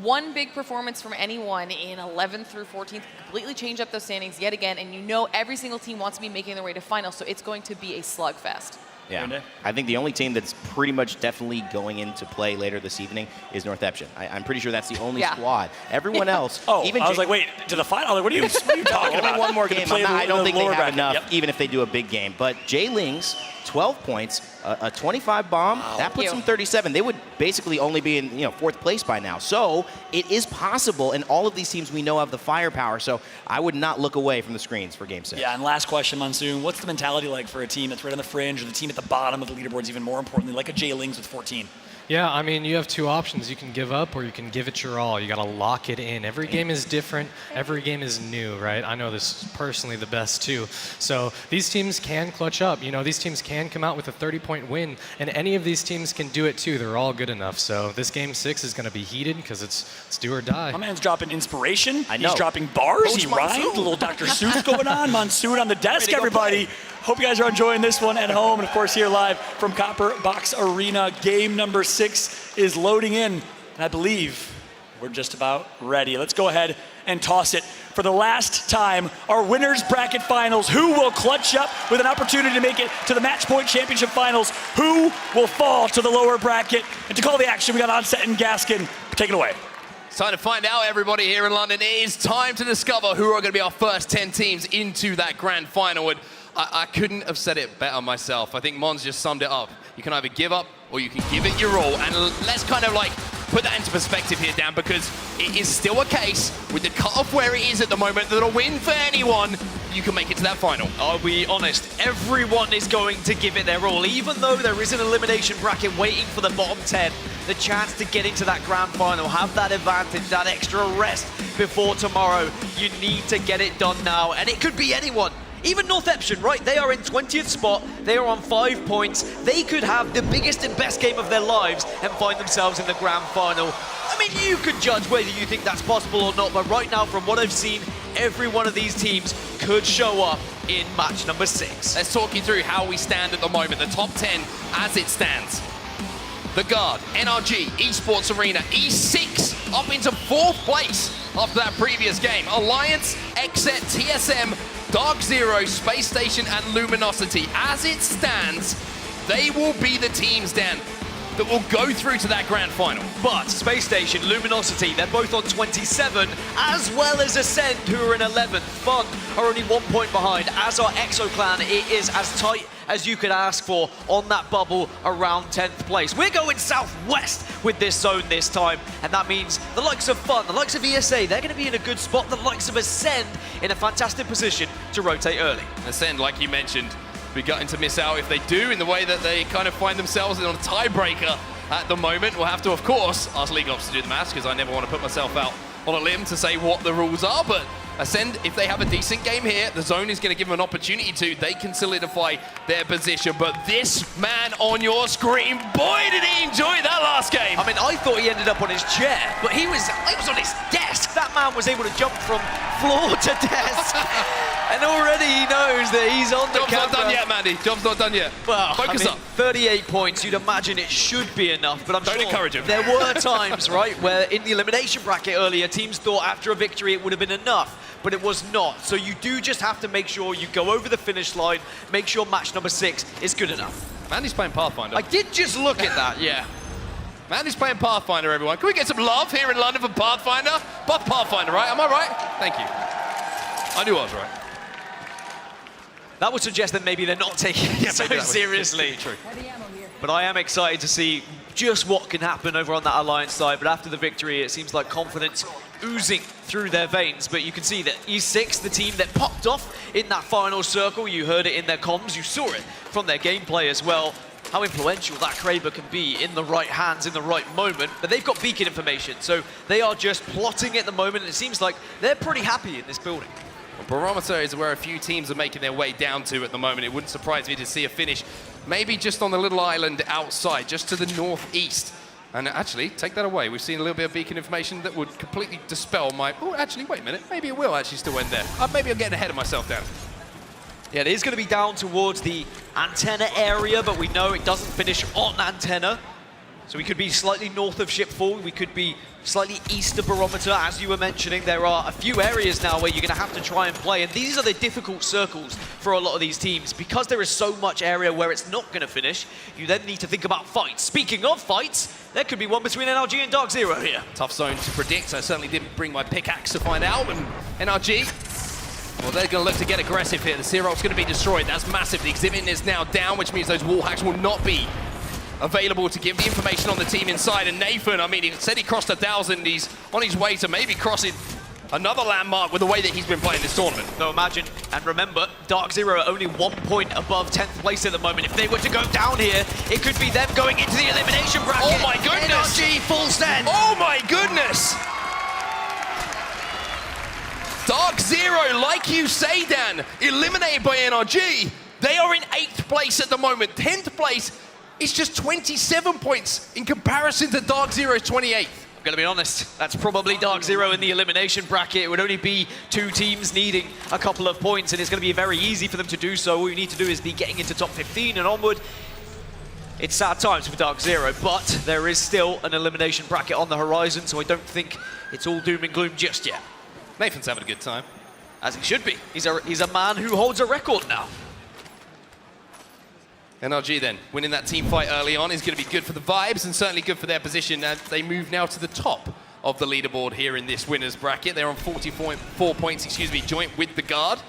One big performance from anyone in 11th through 14th completely change up those standings yet again, and you know every single team wants to be making their way to finals, so it's going to be a slugfest. Yeah, I think the only team that's pretty much definitely going into play later this evening is Northeption. I'm pretty sure that's the only squad. Everyone else, even I was like, wait, to the final? What are you talking about? Only one more game. I don't think they have enough, Yep. even if they do a big game. But Jay Ling's 12 points, a 25 bomb, that puts them 37. They would basically only be in 4th place by now. So it is possible, and all of these teams we know have the firepower. So I would not look away from the screens for Game 6. Yeah, and last question, Monsoon. What's the mentality like for a team that's right on the fringe, or the team at the bottom of the leaderboards, even more importantly, like a Jay Ling's with 14? Yeah, I mean, you have 2 options. You can give up or you can give it your all. You got to lock it in. Every game is different. Every game is new, right? I know this personally the best too. So these teams can clutch up. You know, these teams can come out with a 30-point win, and any of these teams can do it too. They're all good enough. So this Game 6 is going to be heated because it's do or die. My man's dropping inspiration. I know. He's dropping bars. Coach He rhymed. A little Dr. Seuss going on. Monsoon on the desk, everybody. Hope you guys are enjoying this one at home, and of course here live from Copper Box Arena. Game number 6 is loading in, and I believe we're just about ready. Let's go ahead and toss it for the last time. Our winners bracket finals. Who will clutch up with an opportunity to make it to the Match Point Championship finals? Who will fall to the lower bracket? And to call the action, we got Onset and Gaskin. Take it away. It's time to find out, everybody here in London. It is time to discover who are going to be our first 10 teams into that grand final. And I couldn't have said it better myself. I think Mons just summed it up. You can either give up or you can give it your all. And let's kind of like put that into perspective here, Dan, because it is still a case with the cutoff where it is at the moment that a win for anyone, you can make it to that final. I'll be honest, everyone is going to give it their all. Even though there is an elimination bracket waiting for the bottom 10, the chance to get into that grand final, have that advantage, that extra rest before tomorrow, you need to get it done now. And it could be anyone. Even Northeption, right? They are in 20th spot. They are on 5 points. They could have the biggest and best game of their lives and find themselves in the grand final. I mean, you could judge whether you think that's possible or not, but right now, from what I've seen, every one of these teams could show up in match number 6. Let's talk you through how we stand at the moment, the top 10 as it stands. The Guard, NRG, Esports Arena, E6 up into 4th place after that previous game. Alliance, Exet, TSM, Dark Zero, Space Station, and Luminosity. As it stands, they will be the teams, Dan, that will go through to that grand final. But Space Station, Luminosity, they're both on 27, as well as Ascend, who are in 11th. Fun are only 1 point behind, as are Exo Clan. It is as tight as you could ask for on that bubble around 10th place. We're going southwest with this zone this time, and that means the likes of Fun, the likes of ESA, they're going to be in a good spot. The likes of Ascend in a fantastic position to rotate early. Ascend, like you mentioned, be gutting to miss out if they do, in the way that they kind of find themselves in a tiebreaker at the moment. We'll have to, of course, ask League Ops to do the maths, because I never want to put myself out on a limb to say what the rules are, but Ascend, if they have a decent game here, the zone is going to give them an opportunity to. They can solidify their position, but this man on your screen, boy, did he enjoy that last game. I mean, I thought he ended up on his chair, but he was on his desk. That man was able to jump from floor to desk, and already he knows that he's on the camera. Job's not done yet, Mandy. Job's not done yet. Well, Focus up. 38 points, you'd imagine it should be enough, but I'm Don't sure encourage him. there were times, right, where in the elimination bracket earlier, teams thought after a victory it would have been enough, but it was not. So you do just have to make sure you go over the finish line, make sure match number 6 is good enough. Mandy's playing Pathfinder. I did just look at that, yeah. Mandy's playing Pathfinder, everyone. Can we get some love here in London for Pathfinder? Pathfinder, right? Am I right? Thank you. I knew I was right. That would suggest that maybe they're not taking it so seriously. True. But I am excited to see just what can happen over on that Alliance side. But after the victory, it seems like confidence oozing through their veins. But you can see that E6, the team that popped off in that final circle, you heard it in their comms, you saw it from their gameplay as well, how influential that Kraber can be in the right hands in the right moment. But they've got beacon information, so they are just plotting at the moment, and it seems like they're pretty happy in this building. Well, Barometer is where a few teams are making their way down to at the moment. It wouldn't surprise me to see a finish maybe just on the little island outside, just to the northeast. And actually, take that away. We've seen a little bit of beacon information that would completely dispel my... Oh, actually, wait a minute. Maybe it will actually still end there. Maybe I'm getting ahead of myself, Dan. Yeah, it is going to be down towards the antenna area, but we know it doesn't finish on antenna. So we could be slightly north of Shipfall. We could be slightly east of Barometer, as you were mentioning. There are a few areas now where you're going to have to try and play, and these are the difficult circles for a lot of these teams. Because there is so much area where it's not going to finish, you then need to think about fights. Speaking of fights, there could be one between NRG and Dark Zero here. Tough zone to predict. I certainly didn't bring my pickaxe to find out. And NRG, well, they're going to look to get aggressive here. The Searol's going to be destroyed. That's massive. The exhibit is now down, which means those wall hacks will not be available to give the information on the team inside. And Nathan, I mean, he said he crossed 1,000. He's on his way to maybe crossing another landmark with the way that he's been playing this tournament. No, imagine, and remember, Dark Zero are only 1 point above 10th place at the moment. If they were to go down here, it could be them going into the elimination bracket. Oh my goodness! NRG full send. Oh my goodness! Dark Zero, like you say, Dan, eliminated by NRG. They are in 8th place at the moment. 10th place is just 27 points in comparison to Dark Zero's 28th. I'm going to be honest, that's probably Dark Zero in the elimination bracket. It would only be 2 teams needing a couple of points, and it's going to be very easy for them to do so. All you need to do is be getting into top 15 and onward. It's sad times for Dark Zero, but there is still an elimination bracket on the horizon, so I don't think it's all doom and gloom just yet. Nathan's having a good time. As he should be. He's a man who holds a record now. NRG then, winning that team fight early on is going to be good for the vibes and certainly good for their position as they move now to the top of the leaderboard here in this winners bracket. They're on 44 points, joint with the Guard.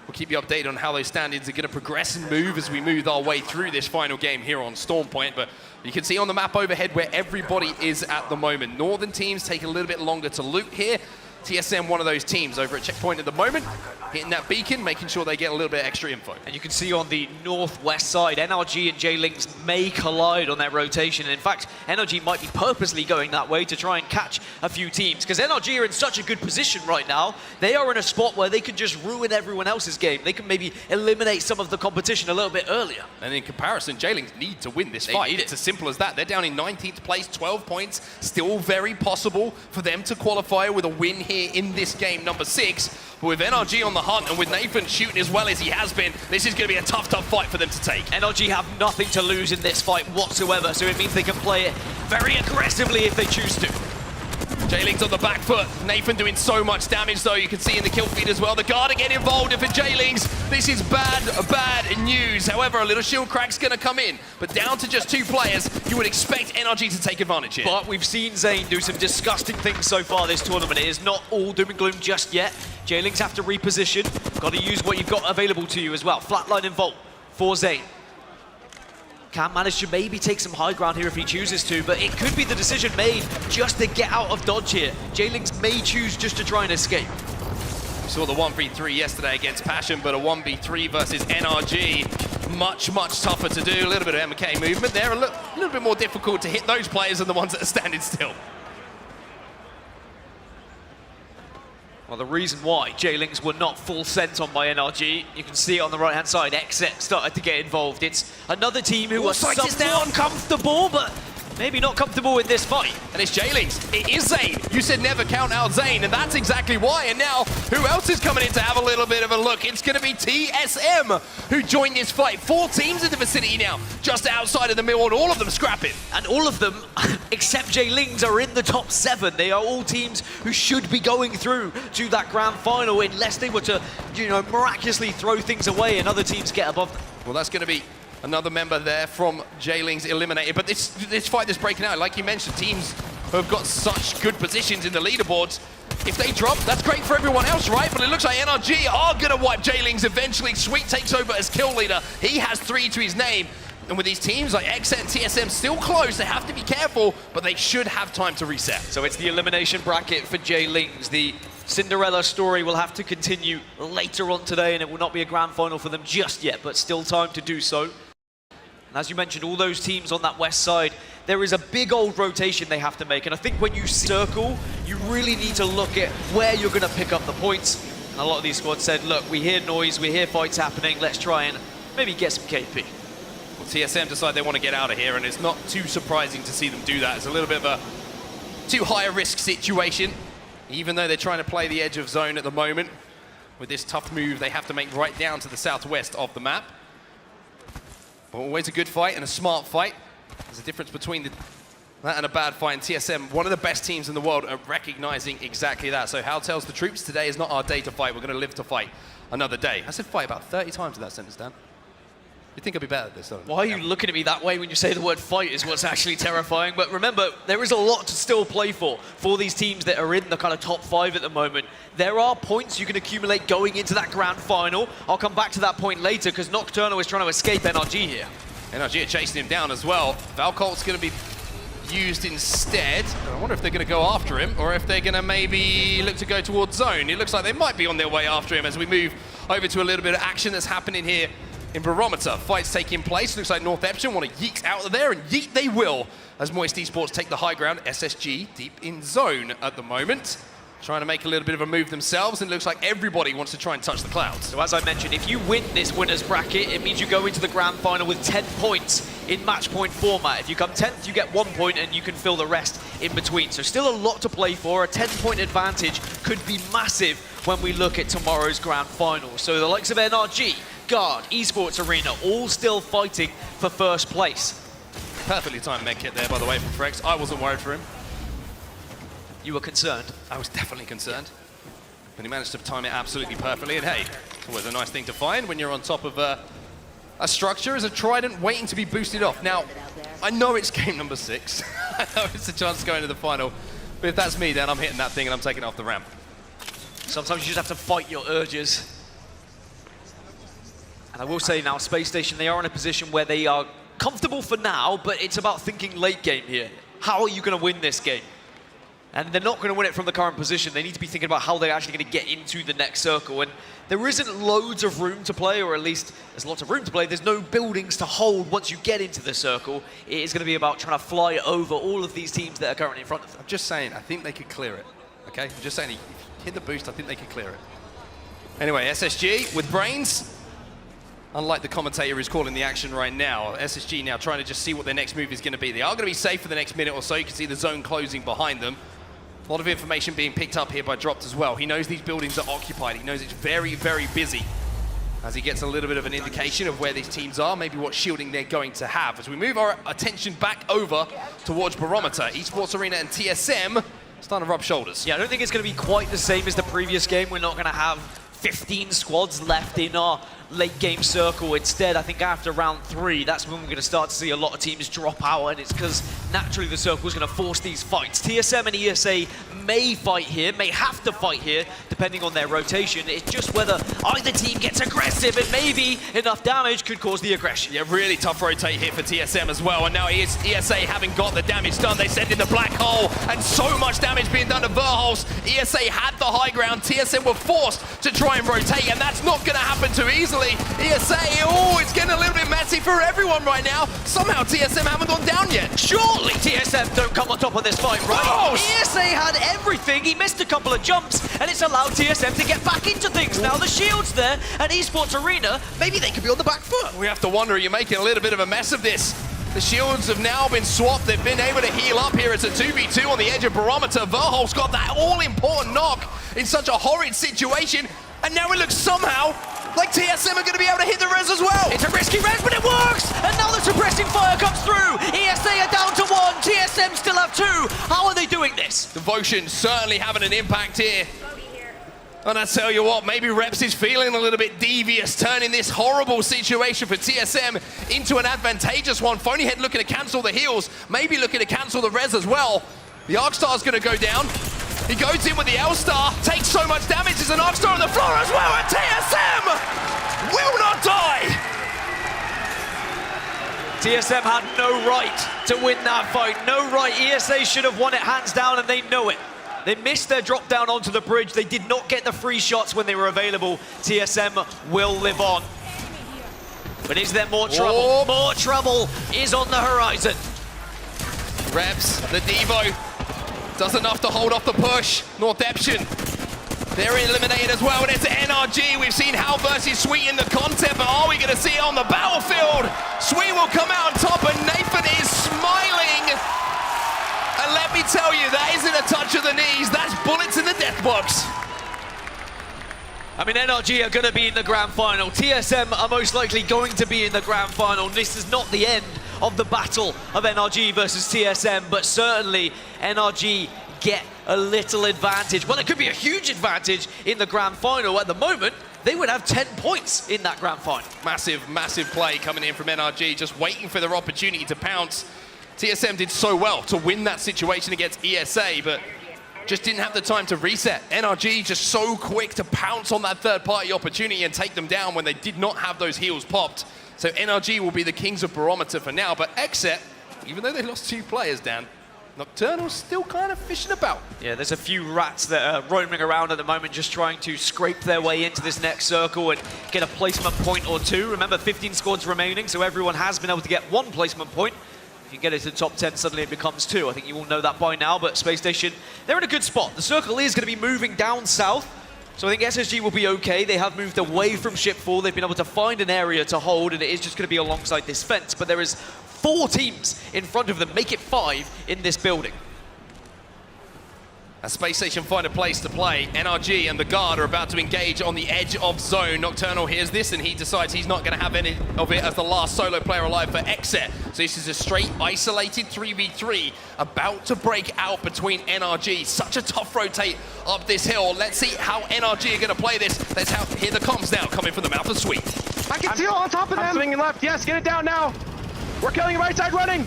We'll keep you updated on how those standings are going to progress and move as we move our way through this final game here on Storm Point. But you can see on the map overhead where everybody is at the moment. Northern teams take a little bit longer to loot here. TSM, one of those teams over at Checkpoint at the moment, hitting that beacon, making sure they get a little bit extra info. And you can see on the northwest side, NRG and J-Links may collide on their rotation. And in fact, NRG might be purposely going that way to try and catch a few teams, because NRG are in such a good position right now. They are in a spot where they can just ruin everyone else's game. They can maybe eliminate some of the competition a little bit earlier. And in comparison, J-Links need to win this fight. It's as simple as that. They're down in 19th place, 12 points. Still very possible for them to qualify with a win here in this game, number 6. But with NRG on the hunt and with Nathan shooting as well as he has been, this is going to be a tough fight for them to take. NRG have nothing to lose in this fight whatsoever, so it means they can play it very aggressively if they choose to. J-Links on the back foot. Nathan doing so much damage, though. You can see in the kill feed as well. The guard are getting involved, and for J-Links, this is bad news. However, a little shield crack's going to come in, but down to just 2 players, you would expect NRG to take advantage here. But we've seen Zayn do some disgusting things so far this tournament. It is not all doom and gloom just yet. J-Links have to reposition. Got to use what you've got available to you as well. Flatline and Vault for Zayn. Can manage to maybe take some high ground here if he chooses to, but it could be the decision made just to get out of dodge here. J-Links may choose just to try and escape. We saw the 1v3 yesterday against Passion, but a 1v3 versus NRG, much tougher to do. A little bit of MK movement there, a little bit more difficult to hit those players than the ones that are standing still. Well, the reason why J-Links were not full sent on by NRG, you can see it on the right-hand side, XX started to get involved. It's another team who are somewhat comfortable, but maybe not comfortable in this fight. And it's J-Links. It is Zayn. You said never count out Zayn, and that's exactly why. And now, who else is coming in to have a little bit of a look? It's going to be TSM who joined this fight. 4 teams in the vicinity now, just outside of the middle, and all of them scrapping. And all of them, except J-Links, are in the top 7. They are all teams who should be going through to that grand final unless they were to, miraculously throw things away and other teams get above them. Well, that's going to be another member there from J-Links eliminated. But this fight is breaking out. Like you mentioned, teams who have got such good positions in the leaderboards, if they drop, that's great for everyone else, right? But it looks like NRG are going to wipe J-Links eventually. Sweet takes over as kill leader. He has 3 to his name. And with these teams like XZ and TSM still close, they have to be careful, but they should have time to reset. So it's the elimination bracket for J-Links. The Cinderella story will have to continue later on today, and it will not be a grand final for them just yet, but still time to do so. And as you mentioned, all those teams on that west side, there is a big old rotation they have to make. And I think when you circle, you really need to look at where you're going to pick up the points. And a lot of these squads said, look, we hear noise, we hear fights happening, let's try and maybe get some KP. Well, TSM decide they want to get out of here, and it's not too surprising to see them do that. It's a little bit of a too high a risk situation, even though they're trying to play the edge of zone at the moment. With this tough move they have to make right down to the southwest of the map. But always a good fight and a smart fight. There's a difference between that and a bad fight. And TSM, one of the best teams in the world, are recognizing exactly that. So Hal tells the troops, today is not our day to fight. We're going to live to fight another day. I said fight about 30 times in that sentence, Dan. You'd think I'd be better at this, though. Why are you looking at me that way when you say the word fight is what's actually terrifying? But remember, there is a lot to still play for these teams that are in the kind of top 5 at the moment. There are points you can accumulate going into that grand final. I'll come back to that point later, because Nocturno is trying to escape NRG here. NRG are chasing him down as well. Valcolt's going to be used instead. I wonder if they're going to go after him, or if they're going to maybe look to go towards zone. It looks like they might be on their way after him as we move over to a little bit of action that's happening here in Barometer. Fights taking place. Looks like North Epsom want to yeet out of there, and yeet they will, as Moist Esports take the high ground. SSG deep in zone at the moment, trying to make a little bit of a move themselves, and it looks like everybody wants to try and touch the clouds. So as I mentioned, if you win this winner's bracket, it means you go into the grand final with 10 points in match point format. If you come 10th, you get 1 point, and you can fill the rest in between. So still a lot to play for. A 10-point advantage could be massive when we look at tomorrow's grand final. So the likes of NRG, Guard, Esports Arena, all still fighting for first place. Perfectly timed medkit there, by the way, from Frex. I wasn't worried for him. You were concerned? I was definitely concerned. But he managed to time it absolutely perfectly. And hey, it's always a nice thing to find when you're on top of a structure, as a trident waiting to be boosted off. Now, I know it's game number 6. I know it's a chance to go into the final. But if that's me, then I'm hitting that thing and I'm taking it off the ramp. Sometimes you just have to fight your urges. And I will say now, Space Station, they are in a position where they are comfortable for now, but it's about thinking late game here. How are you going to win this game? And they're not going to win it from the current position. They need to be thinking about how they're actually going to get into the next circle. And there isn't loads of room to play, or at least there's lots of room to play. There's no buildings to hold once you get into the circle. It is going to be about trying to fly over all of these teams that are currently in front of them. I'm just saying, I think they could clear it. Okay? I'm just saying, if you hit the boost, I think they could clear it. Anyway, SSG with brains. Unlike the commentator who's calling the action right now, SSG now trying to just see what their next move is going to be. They are going to be safe for the next minute or so. You can see the zone closing behind them. A lot of information being picked up here by Dropped as well. He knows these buildings are occupied. He knows it's very, very busy. As he gets a little bit of an indication of where these teams are, maybe what shielding they're going to have. As we move our attention back over towards Barometer, Esports Arena and TSM starting to rub shoulders. Yeah, I don't think it's going to be quite the same as the previous game. We're not going to have 15 squads left in our late game circle. Instead, I think after round 3, that's when we're going to start to see a lot of teams drop out, and it's because naturally the circle is going to force these fights. TSM and ESA may fight here, may have to fight here, depending on their rotation. It's just whether either team gets aggressive, and maybe enough damage could cause the aggression. Yeah, really tough rotate here for TSM as well, and now ESA having got the damage done, they send in the black hole, and so much damage being done to Verholz. ESA had the high ground, TSM were forced to try and rotate, and that's not going to happen too easily. ESA, oh, it's getting a little bit messy for everyone right now. Somehow TSM haven't gone down yet. Surely TSM don't come on top of this fight, right? Oh, ESA had everything. He missed a couple of jumps, and it's allowed TSM to get back into things. Now the shield's there, and Esports Arena, maybe they could be on the back foot. We have to wonder, you're making a little bit of a mess of this. The shields have now been swapped. They've been able to heal up here. It's a 2v2 on the edge of Barometer. Verholz got that all-important knock in such a horrid situation, and now it looks somehow like TSM are going to be able to hit the res as well. It's a risky res, but it works! And now the suppressing fire comes through. ESA are down to 1. TSM still have 2. How are they doing this? Devotion certainly having an impact here. And I tell you what, maybe Reps is feeling a little bit devious, turning this horrible situation for TSM into an advantageous one. Phonyhead looking to cancel the heals, maybe looking to cancel the res as well. The Arcstar's going to go down. He goes in with the L-Star, takes so much damage, there's an Arcstar on the floor as well, and TSM will not die! TSM had no right to win that fight, no right. ESA should have won it hands down, and they know it. They missed their drop down onto the bridge. They did not get the free shots when they were available. TSM will live on. But is there more trouble? Oh. More trouble is on the horizon. Reps, the Devo, does enough to hold off the push. Northeption, they're eliminated as well, and it's NRG. We've seen Hal versus Sweet in the content, but are we going to see it on the battlefield? Sweet will come out on top, and Nathan is smiling. And let me tell you, that isn't a touch of the knees, that's bullets in the death box. I mean, NRG are going to be in the grand final. TSM are most likely going to be in the grand final. This is not the end of the battle of NRG versus TSM, but certainly NRG get a little advantage. Well, it could be a huge advantage in the grand final. At the moment, they would have 10 points in that grand final. Massive, massive play coming in from NRG, just waiting for their opportunity to pounce. TSM did so well to win that situation against ESA, but just didn't have the time to reset. NRG just so quick to pounce on that third-party opportunity and take them down when they did not have those heals popped. So NRG will be the kings of Barometer for now, but Exet, even though they lost 2 players, Dan, Nocturnal's still kind of fishing about. Yeah, there's a few rats that are roaming around at the moment, just trying to scrape their way into this next circle and get a placement point or 2. Remember, 15 squads remaining, so everyone has been able to get 1 placement point. If you get it to the top 10, suddenly it becomes 2. I think you all know that by now, but Space Station, they're in a good spot. The circle is going to be moving down south, so I think SSG will be okay. They have moved away from Shipfall. They've been able to find an area to hold, and it is just going to be alongside this fence. But there is 4 teams in front of them, make it 5 in this building. As Space Station find a place to play, NRG and the Guard are about to engage on the edge of zone. Nocturnal hears this and he decides he's not going to have any of it as the last solo player alive for Exet. So this is a straight isolated 3v3 about to break out between NRG. Such a tough rotate up this hill. Let's see how NRG are going to play this. Let's hear the comms now coming from the mouth of Sweet. I can see on top of them. I'm swinging left. Yes, get it down now. We're killing right side running.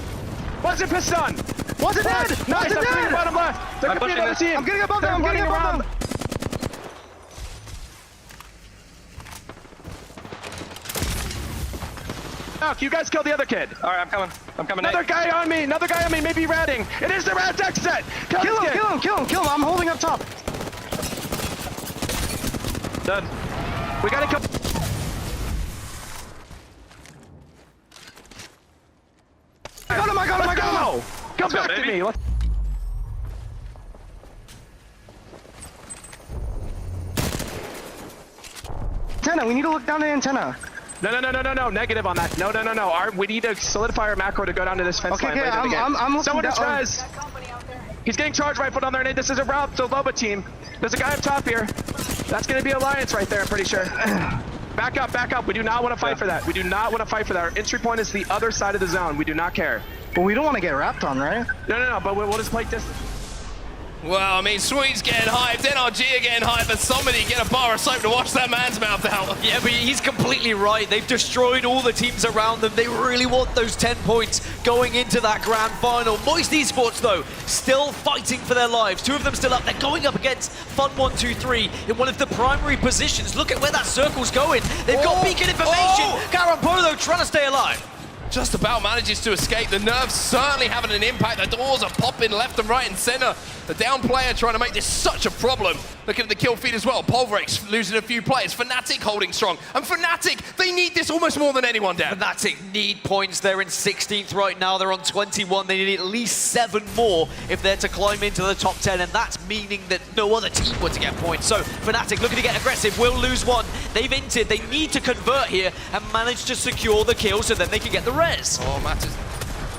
What's it piston? What's it dead? Nice, I'm swinging bottom left. There could be another team. I'm getting above them, I'm getting above them. Knock, you guys kill the other kid. All right, I'm coming. Another guy on me, maybe ratting. It is the rat deck set. Kill him. I'm holding up top. Dead. We gotta kill. I got him. Come back to me. Antenna, we need to look down the antenna. No, negative on that. No. We need to solidify our macro to go down to this fence line. I'm looking Someone down. tries. He's getting charge rifled on there, and this is a route to Loba team. There's a guy up top here. That's going to be Alliance right there, I'm pretty sure. Back up. We do not want to fight for that. Our entry point is the other side of the zone. We do not care. But we don't want to get wrapped on, right? No, but we'll just play distance. Well, I mean, Sweet's getting hyped, NRG are getting hyped, but somebody get a bar of soap to wash that man's mouth out. Yeah, but he's completely right. They've destroyed all the teams around them. They really want those 10 points going into that grand final. Moist Esports, though, still fighting for their lives. 2 of them still up. They're going up against Fun123 in one of the primary positions. Look at where that circle's going. They've got beacon information. Karampo, though, trying to stay alive. Just about manages to escape. The nerves certainly having an impact. The doors are popping left and right and center. The down player trying to make this such a problem. Looking at the kill feed as well. Polvrex losing a few players. Fnatic holding strong. And Fnatic, they need this almost more than anyone, Dan. Fnatic need points. They're in 16th right now. They're on 21. They need at least 7 more if they're to climb into the top 10. And that's meaning that no other team would to get points. So Fnatic looking to get aggressive. Will lose one. They've inted. They need to convert here and manage to secure the kill so then they can get the res. Oh,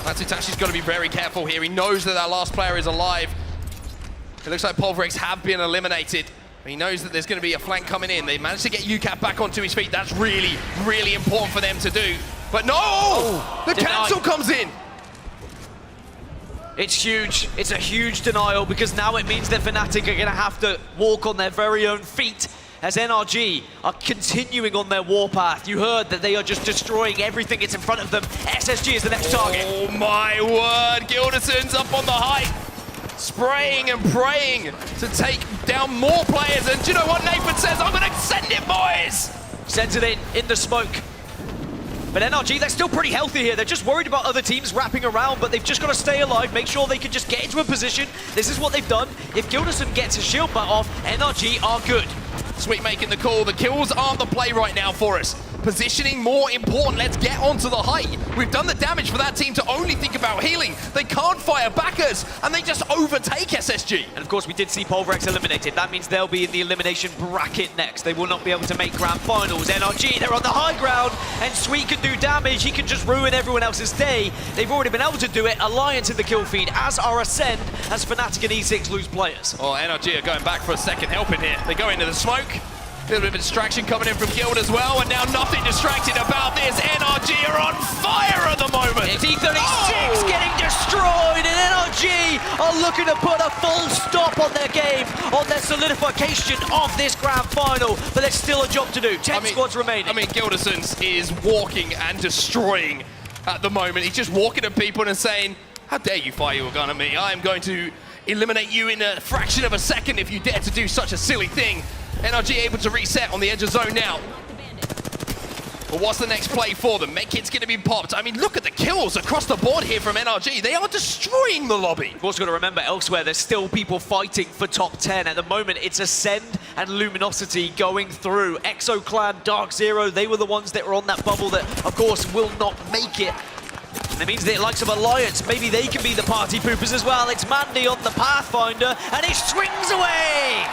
Matsutashi's got to be very careful here. He knows that that last player is alive. It looks like Polvrex have been eliminated. He knows that there's going to be a flank coming in. They managed to get UCAP back onto his feet. That's really, really important for them to do. But no! The cancel comes in! It's huge. It's a huge denial because now it means that Fnatic are going to have to walk on their very own feet as NRG are continuing on their warpath. You heard that they are just destroying everything that's in front of them. SSG is the next target. Oh my word, Gilderson's up on the height, spraying and praying to take down more players. And do you know what Nathan says? I'm gonna send it, boys! Sends it in the smoke. But NRG, they're still pretty healthy here. They're just worried about other teams wrapping around, but they've just got to stay alive, make sure they can just get into a position. This is what they've done. If Gilderson gets a shield butt off, NRG are good. Sweet making the call. The kills aren't the play right now for us. Positioning more important. Let's get onto the height. We've done the damage for that team to only think about healing. They can't fire backers, and they just overtake SSG. And of course, we did see Polvrex eliminated. That means they'll be in the elimination bracket next. They will not be able to make grand finals. NRG, they're on the high ground, and Sweet can do damage. He can just ruin everyone else's day. They've already been able to do it. Alliance in the kill feed, as are Ascend, as Fnatic and E6 lose players. Oh, NRG are going back for a second help in here. They go into the smoke. A little bit of distraction coming in from Guild as well, and now nothing distracted about this. NRG are on fire at the moment. It's E36 getting destroyed, and NRG are looking to put a full stop on their game, on their solidification of this grand final, but there's still a job to do. 10 squads remaining. I mean, Gilderson's is walking and destroying at the moment. He's just walking at people and saying, how dare you fire your gun at me? I am going to eliminate you in a fraction of a second if you dare to do such a silly thing. NRG able to reset on the edge of zone now. But what's the next play for them? Medkit's going to be popped. I mean, look at the kills across the board here from NRG. They are destroying the lobby. You've also got to remember elsewhere, there's still people fighting for top 10. At the moment, it's Ascend and Luminosity going through. Exo Clan, Dark Zero, they were the ones that were on that bubble that, of course, will not make it. And that means the likes of Alliance, maybe they can be the party poopers as well. It's Mandy on the Pathfinder, and he swings away!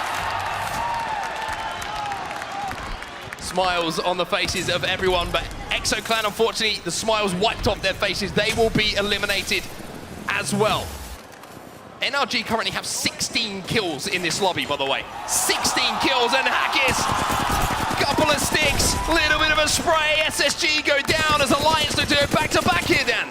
Smiles on the faces of everyone, but Exo Clan, unfortunately, the smiles wiped off their faces. They will be eliminated as well. NRG currently have 16 kills in this lobby, by the way. 16 kills, and Hackis, couple of sticks, little bit of a spray. SSG go down as Alliance to do it back-to-back here, Dan.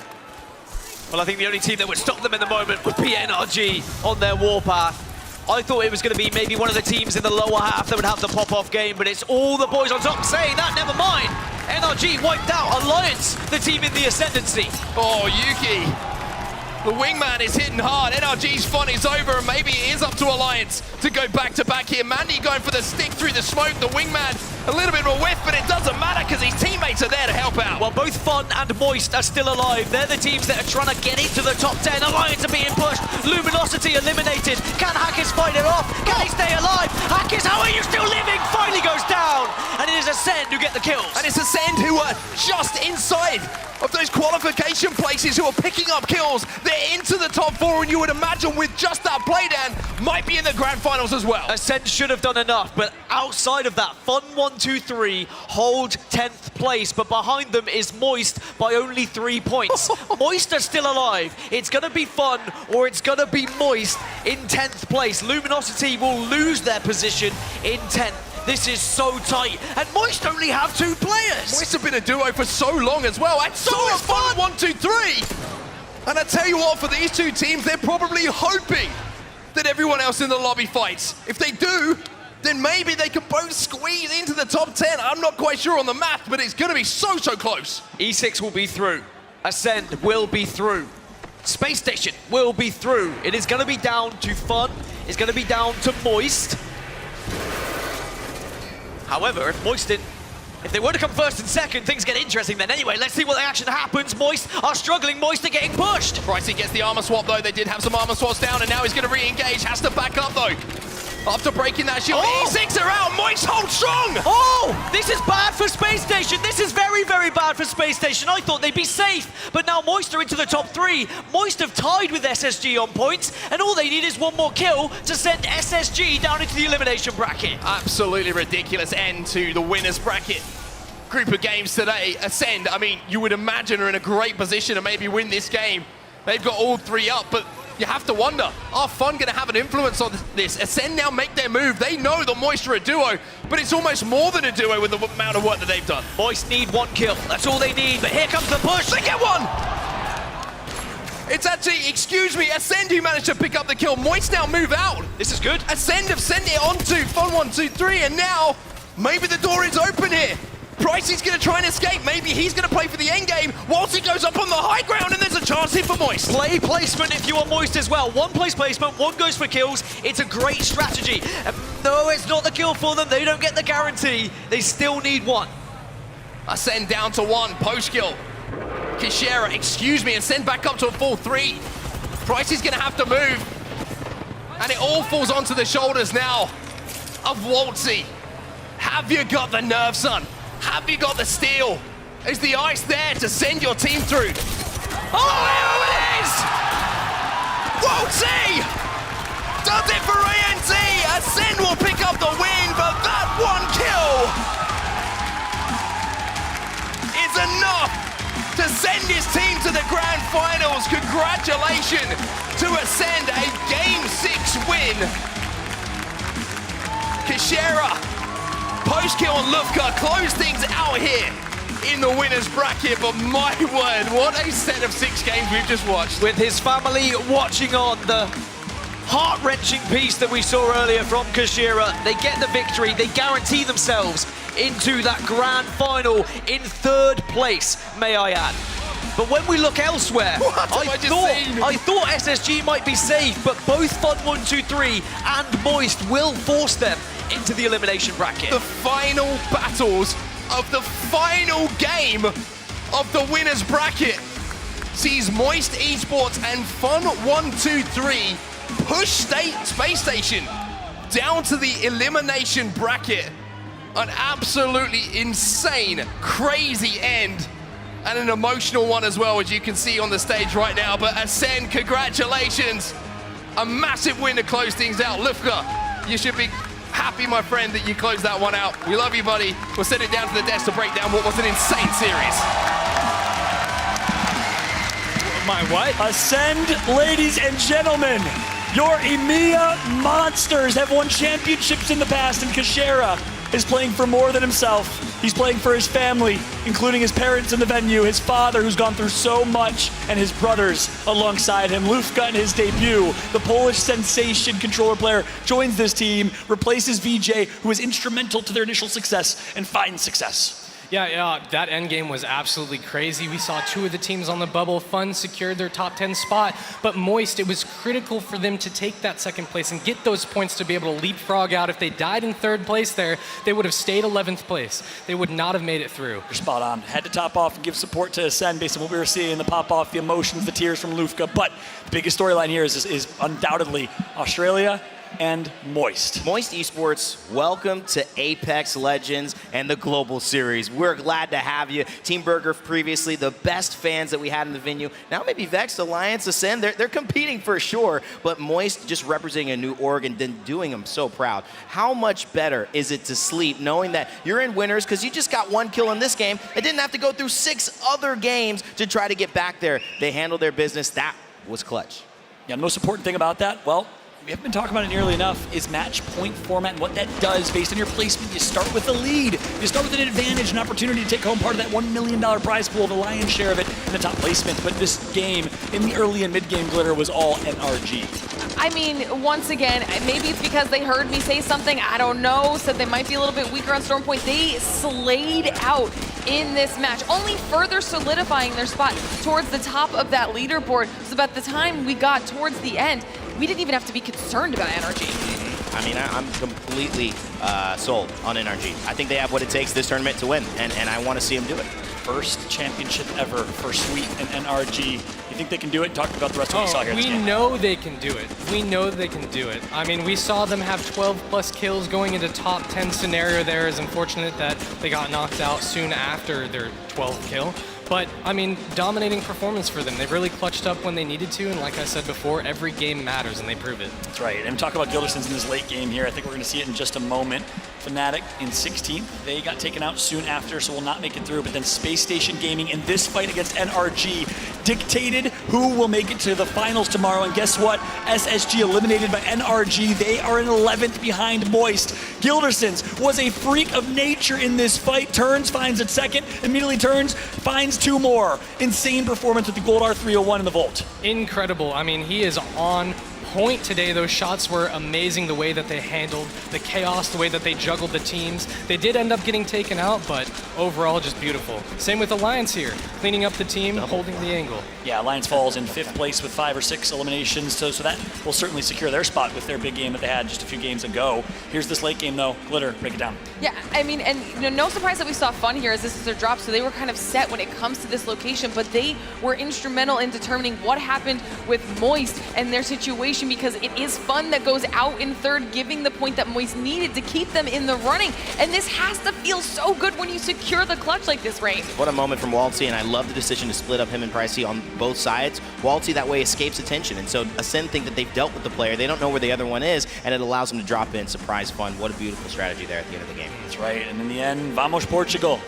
Well, I think the only team that would stop them in the moment would be NRG on their warpath. I thought it was going to be maybe one of the teams in the lower half that would have the pop-off game, but it's all the boys on top saying that, never mind. NRG wiped out Alliance, the team in the ascendancy. Oh, Yuki The wingman is hitting hard. NRG's fun is over, and maybe it is up to Alliance to go back-to-back here. Mandy going for the stick through the smoke. The wingman, a little bit of a whiff, but it doesn't matter because his teammates are there to help out. Well, both Fun and Moist are still alive. They're the teams that are trying to get into the top 10. Alliance are being pushed. Luminosity eliminated. Can Hackers fight it off? Can he stay alive? Hackers, how are you still living? Finally goes down. And it is Ascend who get the kills. And it's Ascend who are just inside of those qualification places, who are picking up kills. They're into the top 4, and you would imagine with just that playdown, might be in the grand finals as well. Ascend should have done enough, but outside of that, Fun 1, 2, 3 hold 10th place, but behind them is Moist by only 3 points. Moist are still alive. It's going to be Fun, or it's going to be Moist in 10th place. Luminosity will lose their position in 10th. This is so tight, and Moist only have 2 players. Moist have been a duo for so long as well, and so is Fun 1, 2, 3. And I tell you what, for these 2 teams, they're probably hoping that everyone else in the lobby fights. If they do, then maybe they can both squeeze into the top 10. I'm not quite sure on the math, but it's going to be so close. E6 will be through. Ascend will be through. Space Station will be through. It is going to be down to Fun. It's going to be down to Moist. However, if they were to come first and second, things get interesting then. Anyway, let's see what action happens. Moist are struggling. Moist are getting pushed. Pricey gets the armor swap, though. They did have some armor swaps down, and now he's going to re-engage. Has to back up, though. After breaking that shield, E6 are out. Moist hold strong. Oh, this is bad for Space Station. This is very, very bad for Space Station. I thought they'd be safe, but now Moist are into the top 3. Moist have tied with SSG on points, and all they need is one more kill to send SSG down into the elimination bracket. Absolutely ridiculous end to the winners bracket. Group of games today. Ascend, I mean, you would imagine are in a great position to maybe win this game. They've got all 3 up, but you have to wonder, are Fun going to have an influence on this? Ascend now make their move. They know the Moist are a duo, but it's almost more than a duo with the amount of work that they've done. Moist need 1 kill. That's all they need, but here comes the push. They get 1! It's actually, excuse me, Ascend who managed to pick up the kill. Moist now move out. This is good. Ascend have sent it onto Fun 1, 2, 3, and now maybe the door is open here. Pricey's going to try and escape. Maybe he's going to play for the end game whilst he goes up on the high ground, and there's a chance here for Moist. Play placement if you want Moist as well. 1 place placement, 1 goes for kills. It's a great strategy. No, it's not the kill for them. They don't get the guarantee. They still need 1. Ascend down to 1, post kill. Kishera, excuse me, and send back up to a full 3. Pricey's going to have to move. And it all falls onto the shoulders now of Waltzy. Have you got the nerve, son? Have you got the steel? Is the ice there to send your team through? Oh, here it is! Waltzy does it for ANT. Ascend will pick up the win, but that 1 kill is enough to send his team to the grand finals. Congratulations to Ascend, a Game 6 win. Kishera, post-kill on Lufka, close things out here in the winners bracket, but my word, what a set of 6 games we've just watched. With his family watching on, the heart-wrenching piece that we saw earlier from Kashira, they get the victory, they guarantee themselves into that grand final in 3rd place, may I add. But when we look elsewhere, I thought SSG might be safe, but both Fun 1, 2, 3 and Moist will force them into the elimination bracket. The final battles of the final game of the winners bracket sees Moist Esports and Fun 1, 2, 3 push Space Station down to the elimination bracket. An absolutely insane, crazy end, and an emotional one as well, as you can see on the stage right now. But Ascend, congratulations. A massive win to close things out. Lufka, you should be happy, my friend, that you closed that one out. We love you, buddy. We'll send it down to the desk to break down what was an insane series. My what? Ascend, ladies and gentlemen. Your EMEA monsters have won championships in the past, and Kashera is playing for more than himself. He's playing for his family, including his parents in the venue, his father who's gone through so much, and his brothers alongside him. Lufka in his debut, the Polish sensation controller player, joins this team, replaces VJ, who was instrumental to their initial success, and finds success Yeah, that endgame was absolutely crazy. We saw 2 of the teams on the bubble. Fun secured their top 10 spot, but Moist, it was critical for them to take that second place and get those points to be able to leapfrog out. If they died in 3rd place there, they would have stayed 11th place. They would not have made it through. You're spot on. Had to top off and give support to Ascend based on what we were seeing, the pop-off, the emotions, the tears from Lufka. But the biggest storyline here is undoubtedly Australia and Moist. Moist Esports, welcome to Apex Legends and the Global Series. We're glad to have you. Team Burger previously, the best fans that we had in the venue. Now maybe Vex, Alliance, Ascend, they're competing for sure, but Moist just representing a new org and then doing them so proud. How much better is it to sleep knowing that you're in winners because you just got 1 kill in this game and didn't have to go through 6 other games to try to get back there. They handled their business. That was clutch. Yeah, the most important thing about that, well, we haven't been talking about it nearly enough, is match point format and what that does based on your placement. You start with a lead. You start with an advantage, an opportunity to take home part of that $1 million prize pool, the lion's share of it in the top placement. But this game, in the early and mid-game glitter, was all NRG. I mean, once again, maybe it's because they heard me say something, I don't know, said they might be a little bit weaker on Storm Point. They slayed out in this match, only further solidifying their spot towards the top of that leaderboard. So by the time we got towards the end, we didn't even have to be concerned about NRG. I mean, I'm completely sold on NRG. I think they have what it takes this tournament to win, and I want to see them do it. First championship ever for Sweet and NRG. You think they can do it? Talk about the rest of what we saw here. We know they can do it. We know they can do it. I mean, we saw them have 12+ kills going into top 10 scenario there. It's unfortunate that they got knocked out soon after their 12th kill. But, I mean, dominating performance for them. They've really clutched up when they needed to, and like I said before, every game matters, and they prove it. That's right. And talk about Gildersons in this late game here. I think we're going to see it in just a moment. Fnatic in 16th. They got taken out soon after, so will not make it through. But then Space Station Gaming in this fight against NRG dictated who will make it to the finals tomorrow. And guess what? SSG eliminated by NRG. They are in 11th behind Moist. Gildersons was a freak of nature in this fight. Turns, finds a second, immediately turns, finds 2 more. Insane performance with the Gold R301 in the Vault. Incredible. I mean, he is on point today. Those shots were amazing, the way that they handled the chaos, the way that they juggled the teams. They did end up getting taken out, but overall just beautiful. Same with Alliance here, cleaning up the team, holding the angle. Yeah, Alliance falls in 5th place with 5 or 6 eliminations, so that will certainly secure their spot with their big game that they had just a few games ago. Here's this late game though. Glitter, break it down. Yeah, I mean, and no surprise that we saw Fun here, as this is their drop, so they were kind of set when it comes to this location, but they were instrumental in determining what happened with Moist and their situation, because it is Fun that goes out in 3rd, giving the point that Moist needed to keep them in the running. And this has to feel so good when you secure the clutch like this, Ray. What a moment from Waltzy, and I love the decision to split up him and Pricey on both sides. Waltzy that way escapes attention, and so Ascend think that they've dealt with the player. They don't know where the other one is, and it allows them to drop in, surprise Fun. What a beautiful strategy there at the end of the game. That's right, and in the end, vamos Portugal.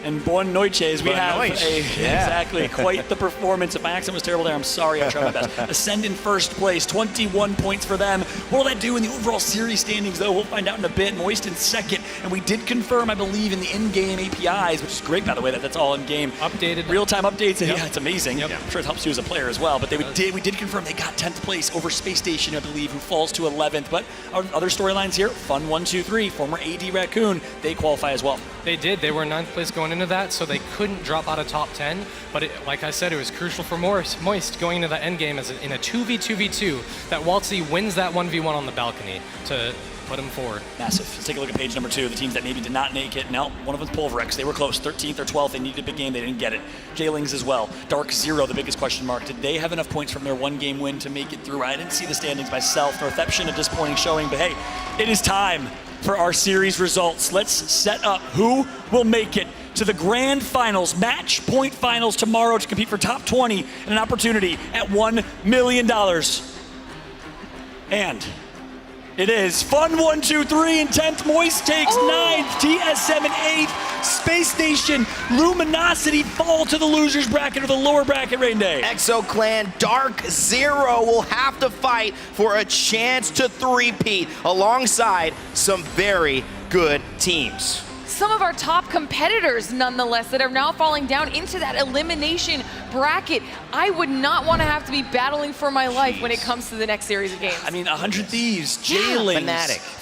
And Boa Noites, we have exactly quite the performance. If my accent was terrible there, I'm sorry, I tried my best. Ascend in 1st place, 21 points for them. What will that do in the overall series standings, though? We'll find out in a bit. Moist in 2nd, and we did confirm, I believe, in the in-game APIs, which is great, by the way, that's all in-game. Updated. Real-time updates, and Yep. yeah, it's amazing. Yep. I'm sure it helps you as a player as well, but we did confirm they got 10th place over Space Station, I believe, who falls to 11th. But our other storylines here, Fun 1-2-3, former AD Raccoon, they qualify as well. They did. They were 9th place going into that, so they couldn't drop out of top 10. But like I said, it was crucial for Moist going into that end game in a 2v2v2 that Waltzy wins that 1v1 on the balcony to put him forward. Massive. Let's take a look at page number 2. The teams that maybe did not make it. Now, one of them's Pulverex. They were close. 13th or 12th. They needed a big game. They didn't get it. J-Lings as well. Dark Zero, the biggest question mark. Did they have enough points from their 1-game win to make it through? I didn't see the standings myself. Northeption, a disappointing showing. But hey, it is time for our series results. Let's set up who will make it to the grand finals, match point finals tomorrow to compete for top 20 and an opportunity at $1 million. And it is Fun 1-2-3 in 10th, Moist takes 9th, TSM in 8th, Space Station, Luminosity fall to the losers bracket or the lower bracket, Rain Day. Exo Clan Dark Zero will have to fight for a chance to three-peat alongside some very good teams. some of our top competitors, nonetheless, that are now falling down into that elimination bracket. I would not want to have to be battling for my life when it comes to the next series of games. I mean, 100 Thieves, Jailings,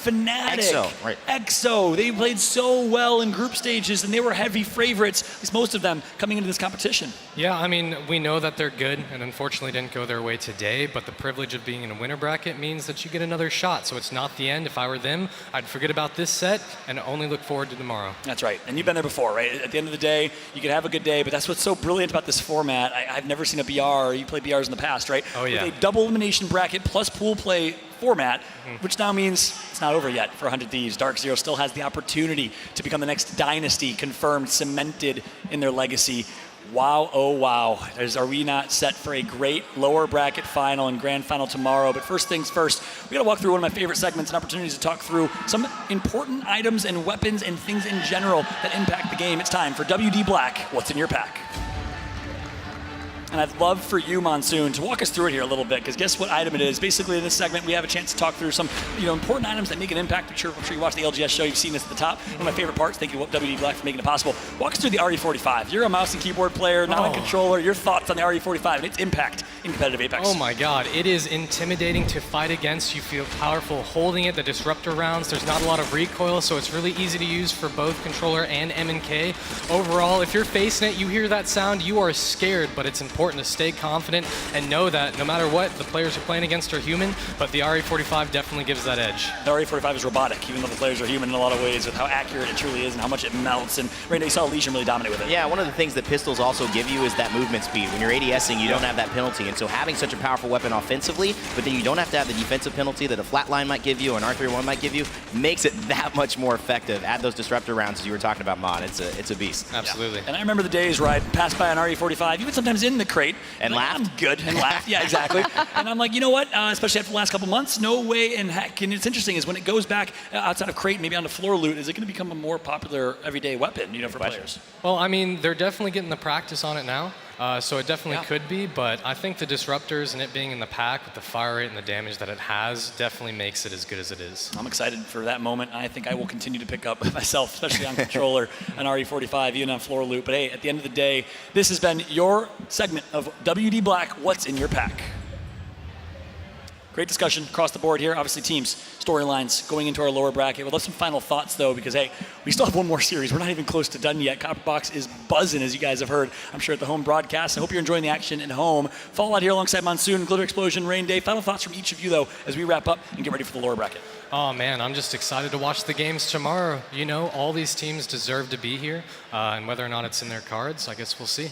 Fnatic, EXO. They played so well in group stages, and they were heavy favorites, at least most of them, coming into this competition. Yeah, I mean, we know that they're good, and unfortunately didn't go their way today, but the privilege of being in a winner bracket means that you get another shot, so it's not the end. If I were them, I'd forget about this set and only look forward to tomorrow. That's right, and you've been there before, right? At the end of the day, you can have a good day, but that's what's so brilliant about this format. I've never seen a BR, you played BRs in the past, right? Oh, yeah. With a double elimination bracket plus pool play format, which now means it's not over yet for 100 Thieves. Dark Zero still has the opportunity to become the next dynasty, confirmed, cemented in their legacy. Wow, oh wow. Are we not set for a great lower bracket final and grand final tomorrow? But first things first, we gotta walk through one of my favorite segments and opportunities to talk through some important items and weapons and things in general that impact the game. It's time for WD Black, What's in Your Pack? And I'd love for you, Monsoon, to walk us through it here a little bit, because guess what item it is? Basically, in this segment, we have a chance to talk through some important items that make an impact. I'm sure you watched the LGS show. You've seen this at the top. One of my favorite parts. Thank you, WD Black, for making it possible. Walk us through the RE45. You're a mouse and keyboard player, not a controller. Your thoughts on the RE45 and its impact in competitive Apex? Oh my god, it is intimidating to fight against. You feel powerful holding it. The disruptor rounds, there's not a lot of recoil, so it's really easy to use for both controller and M&K. Overall, if you're facing it, you hear that sound, you are scared, but it's important to stay confident and know that no matter what, the players you're playing against are human, but the RE45 definitely gives that edge. The RE45 is robotic, even though the players are human in a lot of ways, with how accurate it truly is and how much it melts. And right now you saw Legion really dominate with it. Yeah, one of the things that pistols also give you is that movement speed. When you're ADSing, you don't have that penalty. And so having such a powerful weapon offensively, but then you don't have to have the defensive penalty that a flatline might give you or an R31 might give you, makes it that much more effective. Add those disruptor rounds as you were talking about, Mod. It's a beast. Absolutely. Yeah. And I remember the days where I'd pass by an RE45, even sometimes in the crate, and laughed. I'm good, and laughed. Yeah, exactly. And I'm like, you know what? Especially after the last couple months, no way in heck. And it's interesting is when it goes back outside of crate, maybe onto floor loot, is it going to become a more popular everyday weapon, for players? Well, I mean, they're definitely getting the practice on it now. So it definitely could be, but I think the disruptors and it being in the pack with the fire rate and the damage that it has definitely makes it as good as it is. I'm excited for that moment. I think I will continue to pick up myself, especially on controller, an RE45, even on floor loot. But hey, at the end of the day, this has been your segment of WD Black, What's in Your Pack? Great discussion across the board here. Obviously, teams, storylines going into our lower bracket. We'd love some final thoughts, though, because, hey, we still have one more series. We're not even close to done yet. Copperbox is buzzing, as you guys have heard, I'm sure, at the home broadcast. I hope you're enjoying the action at home. Fallout here alongside Monsoon, Glitter Explosion, Rain Day. Final thoughts from each of you, though, as we wrap up and get ready for the lower bracket. Oh, man, I'm just excited to watch the games tomorrow. All these teams deserve to be here, and whether or not it's in their cards, I guess we'll see.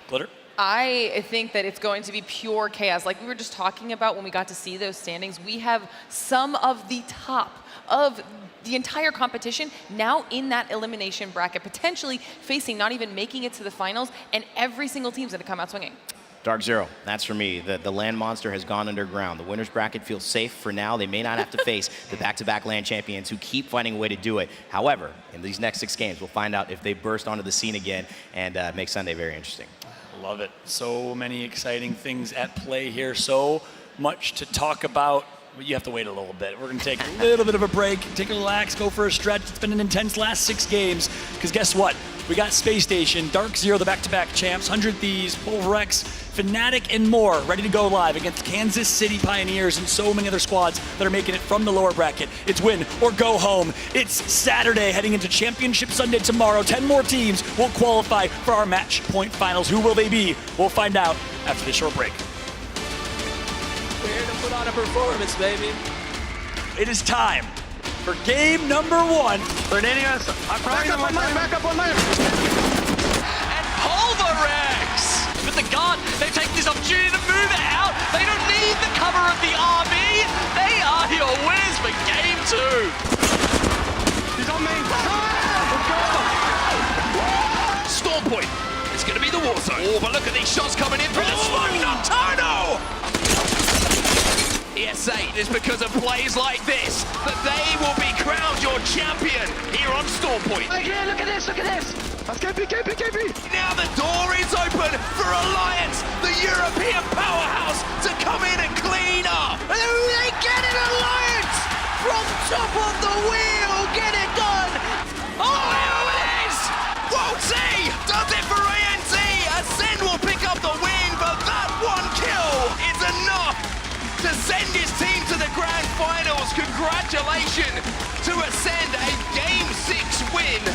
Glitter? I think that it's going to be pure chaos. Like we were just talking about when we got to see those standings, we have some of the top of the entire competition now in that elimination bracket, potentially facing not even making it to the finals, and every single team's going to come out swinging. Dark Zero, that's for me. The land monster has gone underground. The winner's bracket feels safe for now. They may not have to face the back-to-back land champions who keep finding a way to do it. However, in these next 6 games, we'll find out if they burst onto the scene again and make Sunday very interesting. Love it. So many exciting things at play here. So much to talk about. You have to wait a little bit. We're going to take a little bit of a break, take a relax, go for a stretch. It's been an intense last 6 games. Because guess what? We got Space Station, Dark Zero, the back-to-back champs, 100 Thieves, Pulverex, Fnatic, and more ready to go live against Kansas City Pioneers and so many other squads that are making it from the lower bracket. It's win or go home. It's Saturday heading into Championship Sunday tomorrow. 10 more teams will qualify for our match point finals. Who will they be? We'll find out after this short break. We're here to put on a performance, baby. It is time for game number 1. Fernandez, back up on mine. And Pulverex! With the gun, they take this opportunity to move it out. They don't need the cover of the RB. They are your winners for game 2. He's on main. Storm point. It's going to be the war zone. Oh, but look at these shots coming in through the smoke. Nocturno! ESA, it is because of plays like this that they will be crowned your champion here on Storm Point. Look at this. That's KP. Now the door is open for Alliance, the European powerhouse, to come in and clean up. And they get it, Alliance! From top of the wheel, get it done! Oh, Algs, congratulations to ascend a Game 6 win.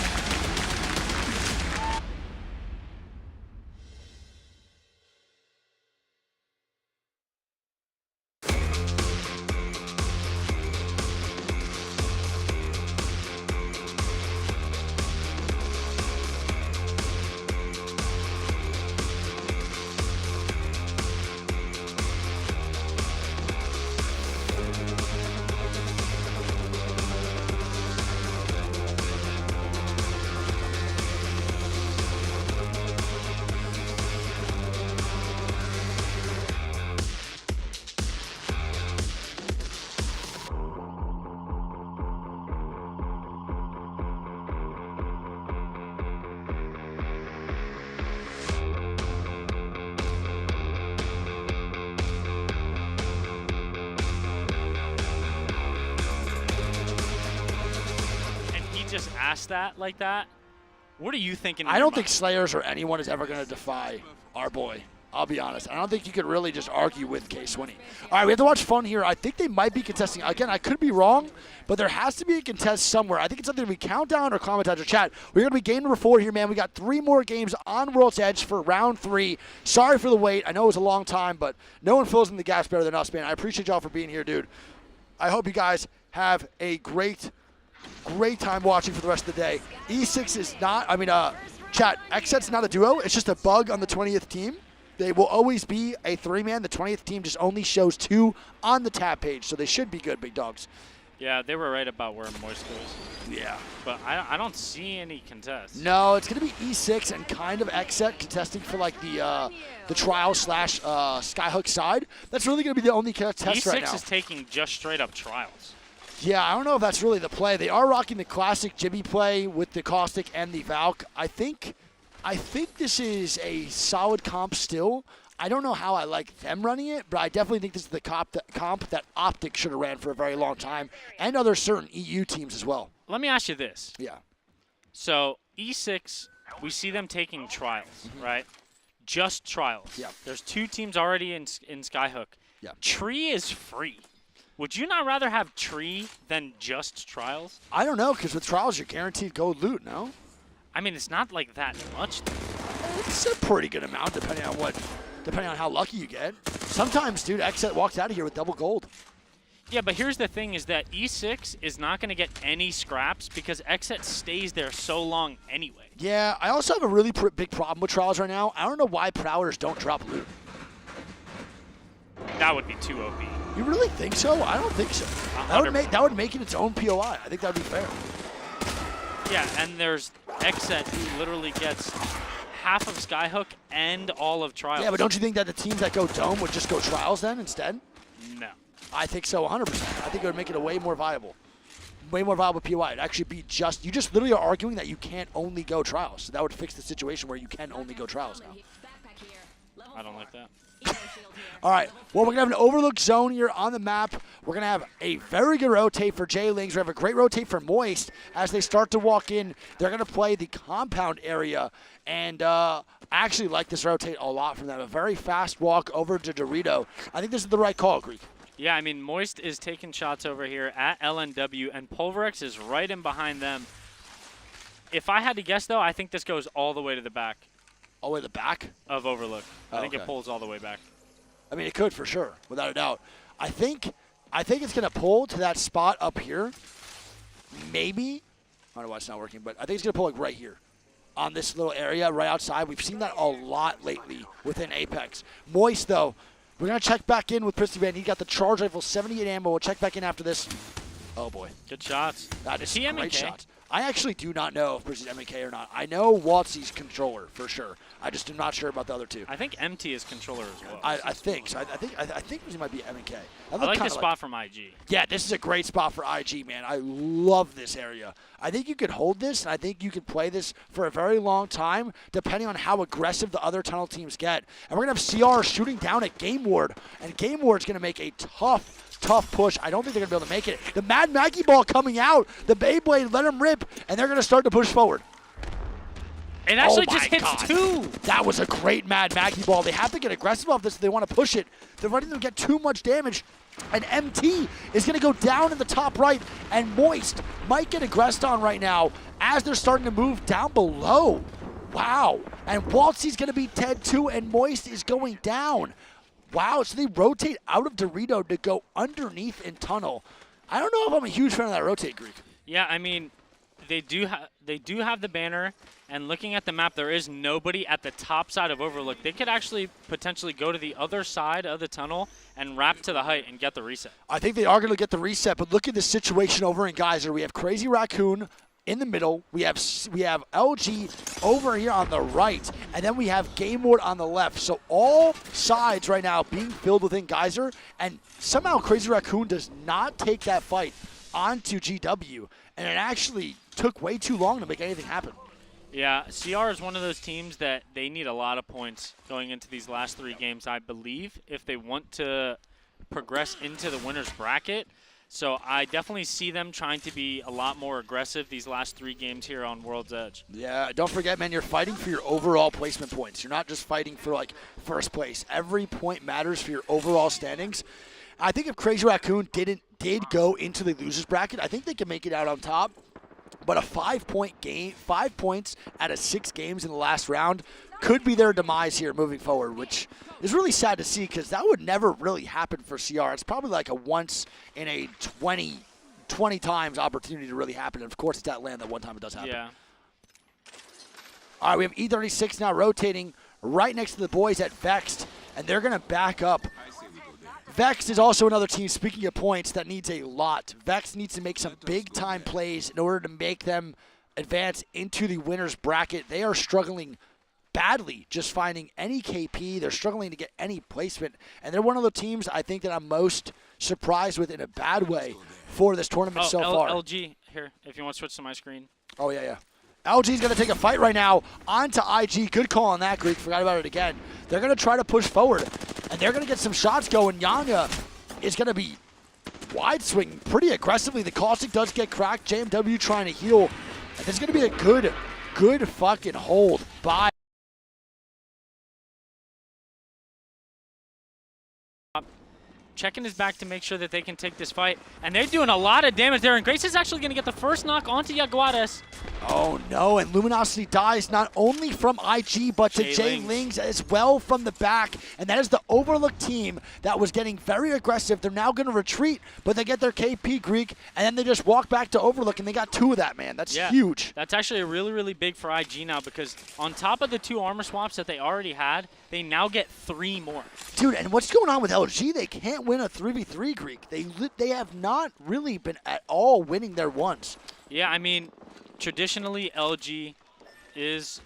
Just ask that like that. What are you thinking? I don't think Slayers or anyone is ever going to defy our boy. I'll be honest. I don't think you could really just argue with K-Swinney. All right, we have to watch Fun here. I think they might be contesting. Again, I could be wrong, but there has to be a contest somewhere. I think it's either we countdown or commentator chat. We're going to be game number 4 here, man. We got 3 more games on World's Edge for round 3. Sorry for the wait. I know it was a long time, but no one fills in the gaps better than us, man. I appreciate y'all for being here, dude. I hope you guys have a great time watching for the rest of the day. E6 is not, chat, XSET's not a duo. It's just a bug on the 20th team. They will always be a 3-man. The 20th team just only shows 2 on the tab page, so they should be good, big dogs. Yeah, they were right about where Moist goes. Yeah. But I don't see any contests. No, it's going to be E6 and kind of XSET contesting for like the trial / Skyhook side. That's really going to be the only test right now. E6 is taking just straight up trials. Yeah, I don't know if that's really the play. They are rocking the classic Jimmy play with the Caustic and the Valk. I think this is a solid comp still. I don't know how I like them running it, but I definitely think this is the comp that Optic should have ran for a very long time, and other certain EU teams as well. Let me ask you this. Yeah. So E6, we see them taking trials, right? Just trials. Yeah. There's 2 teams already in Skyhook. Yeah. Tree is free. Would you not rather have Tree than just trials? I don't know, because with trials, you're guaranteed gold loot, no? I mean, it's not like that much. It's a pretty good amount, depending on how lucky you get. Sometimes, dude, XSET walks out of here with double gold. Yeah, but here's the thing is that E6 is not going to get any scraps because XSET stays there so long anyway. Yeah, I also have a really big problem with trials right now. I don't know why Prowlers don't drop loot. That would be too OP. You really think so? I don't think so. That would make it its own POI. I think that would be fair. Yeah, and there's XSET who literally gets half of Skyhook and all of trials. Yeah, but don't you think that the teams that go Dome would just go trials then instead? No. I think so, 100%. I think it would make it a way more viable POI. It'd actually be you just literally are arguing that you can't only go trials. So that would fix the situation where you can only go trials now. I don't like that. All right, well, we're going to have an overlook zone here on the map. We're going to have a very good rotate for J-Lings. We have a great rotate for Moist as they start to walk in. They're going to play the compound area, and I actually like this rotate a lot from them. A very fast walk over to Dorito. I think this is the right call, Greek. Yeah, I mean, Moist is taking shots over here at LNW, and Pulverex is right in behind them. If I had to guess, though, I think this goes all the way to the back. All the way to the back? Of Overlook. I think okay. It pulls all the way back. I mean, it could for sure, without a doubt. I think it's going to pull to that spot up here. Maybe. I don't know why it's not working, but I think it's going to pull like right here on this little area right outside. We've seen that a lot lately within Apex. Moist, though, we're going to check back in with Pristy Van. He got the charge rifle, 78 ammo. We'll check back in after this. Oh, boy. Good shots. That is he great MK? shots. I actually do not know if Pristy's MK or not. I know Waltzy's controller for sure. I just am not sure about the other 2. I think MT is controller as well. I think so. I think he might be MK. I like this spot from IG. Yeah, this is a great spot for IG, man. I love this area. I think you could hold this, and I think you could play this for a very long time, depending on how aggressive the other tunnel teams get. And we're going to have CR shooting down at Game Ward, and Game Ward's going to make a tough push. I don't think they're going to be able to make it. The Mad Maggie ball coming out. The Beyblade let him rip, and they're going to start to push forward. It actually just hits 2. That was a great Mad Maggie ball. They have to get aggressive off this if they want to push it. They're letting them get too much damage. And MT is going to go down in the top right, and Moist might get aggressed on right now as they're starting to move down below. Wow. And Waltzy's going to be dead too, and Moist is going down. Wow, so they rotate out of Dorito to go underneath in tunnel. I don't know if I'm a huge fan of that rotate, Greek. Yeah, I mean, they do have the banner, and looking at the map, there is nobody at the top side of Overlook. They could actually potentially go to the other side of the tunnel and wrap to the height and get the reset. I think they are going to get the reset, but look at the situation over in Geyser. We have Crazy Raccoon in the middle. We have LG over here on the right, and then we have Game Ward on the left. So all sides right now being filled within Geyser, and somehow Crazy Raccoon does not take that fight onto GW, and it actually took way too long to make anything happen. Yeah, CR is one of those teams that they need a lot of points going into these last 3 games, I believe, if they want to progress into the winner's bracket. So I definitely see them trying to be a lot more aggressive these last 3 games here on World's Edge. Yeah, don't forget, man, you're fighting for your overall placement points. You're not just fighting for, like, first place. Every point matters for your overall standings. I think if Crazy Raccoon did go into the losers bracket, I think they can make it out on top. But a 5-point game, 5 points out of 6 games in the last round could be their demise here moving forward, which is really sad to see because that would never really happen for CR. It's probably like a once in a 20 times opportunity to really happen. And of course, it's that land that one time it does happen. Yeah. All right, we have E36 now rotating right next to the boys at Vexed, and they're going to back up. Vexed is also another team, speaking of points, that needs a lot. Vexed needs to make some big-time plays in order to make them advance into the winner's bracket. They are struggling badly just finding any KP. They're struggling to get any placement, and they're one of the teams I think that I'm most surprised with in a bad way for this tournament so far. LG, here, if you want to switch to my screen. Oh, yeah. LG's going to take a fight right now onto IG. Good call on that, Greek. Forgot about it again. They're going to try to push forward, and they're going to get some shots going. Yanga is going to be wide swinging pretty aggressively. The Caustic does get cracked. JMW trying to heal. And there's going to be a good fucking hold by checking his back to make sure that they can take this fight. And they're doing a lot of damage there. And Grace is actually going to get the first knock onto Jaguares. Oh, no. And Luminosity dies not only from IG, but to Jay Lings as well from the back. And that is the Overlook team that was getting very aggressive. They're now going to retreat, but they get their KP, Greek, and then they just walk back to Overlook, and they got 2 of that, man. That's huge. That's actually really, really big for IG now because on top of the 2 armor swaps that they already had, they now get 3 more. Dude, and what's going on with LG? They can't win a 3v3, Greek. They have not really been at all winning their ones. Yeah, I mean, traditionally LG is...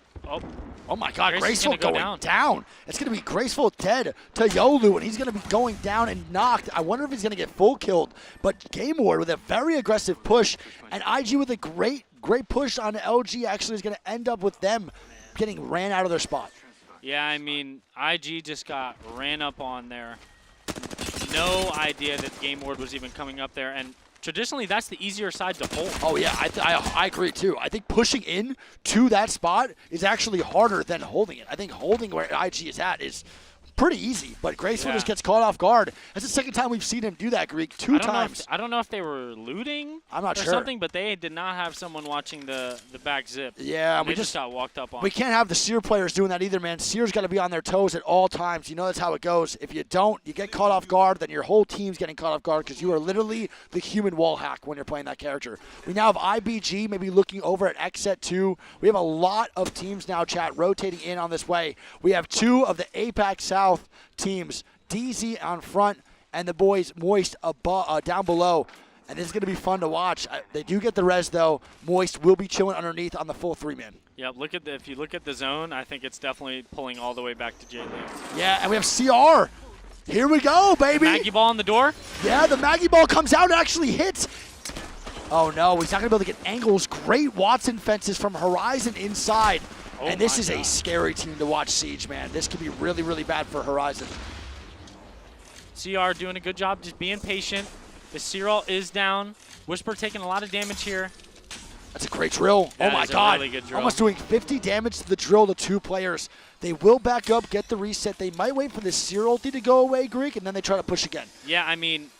Oh my God, Graceful going down. It's going to be Graceful dead to Yolu, and he's going to be going down and knocked. I wonder if he's going to get full killed. But Game Ward with a very aggressive push, and IG with a great push on LG actually is going to end up with them getting ran out of their spot. Yeah, I mean, IG just got ran up on there. No idea that Game Ward was even coming up there, and traditionally that's the easier side to hold. Oh yeah, I agree too. I think pushing in to that spot is actually harder than holding it. I think holding where IG is at is pretty easy, but Graceful just gets caught off guard. That's the second time we've seen him do that, Greek. 2 times. I don't know if they were looting or something, but they did not have someone watching the back zip. Yeah, we just got walked up on. We can't have the Seer players doing that either, man. Seer's got to be on their toes at all times. You know that's how it goes. If you don't, you get caught off guard, then your whole team's getting caught off guard because you are literally the human wall hack when you're playing that character. We now have IBG maybe looking over at Xset 2. We have a lot of teams now, chat, rotating in on this way. We have 2 of the APAC South teams, DZ on front and the boys Moist down below. And this is going to be fun to watch. They do get the res, though. Moist will be chilling underneath on the full 3-man. Yeah, if you look at the zone, I think it's definitely pulling all the way back to J-League. Yeah, and we have CR. Here we go, baby. Maggie ball on the door. Yeah, the Maggie ball comes out and actually hits. Oh, no, he's not going to be able to get angles. Great Watson fences from Horizon inside. And this is a scary team to watch, Siege, man. This could be really, really bad for Horizon. CR doing a good job just being patient. The Cyril is down. Whisper taking a lot of damage here. That's a great drill. That oh my is God. a really good drill. Almost doing 50 damage to the drill to 2 players. They will back up, get the reset. They might wait for the Seer ulti to go away, Greek, and then they try to push again. Yeah, I mean,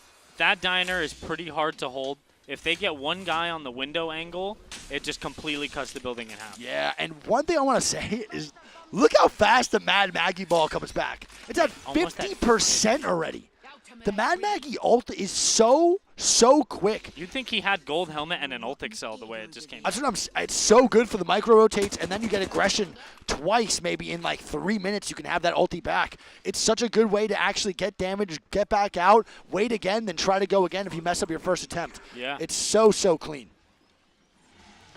that diner is pretty hard to hold. If they get one guy on the window angle, it just completely cuts the building in half. Yeah, and one thing I want to say is look how fast the Mad Maggie ball comes back. It's at 50% already. The Mad Maggie ult is so quick. You'd think he had gold helmet and an ult excel the way it just came out. That's what I'm saying. It's so good for the micro rotates, and then you get aggression twice, maybe in like 3 minutes. You can have that ulti back. It's such a good way to actually get damage, get back out, wait again, then try to go again if you mess up your first attempt. Yeah. It's so clean.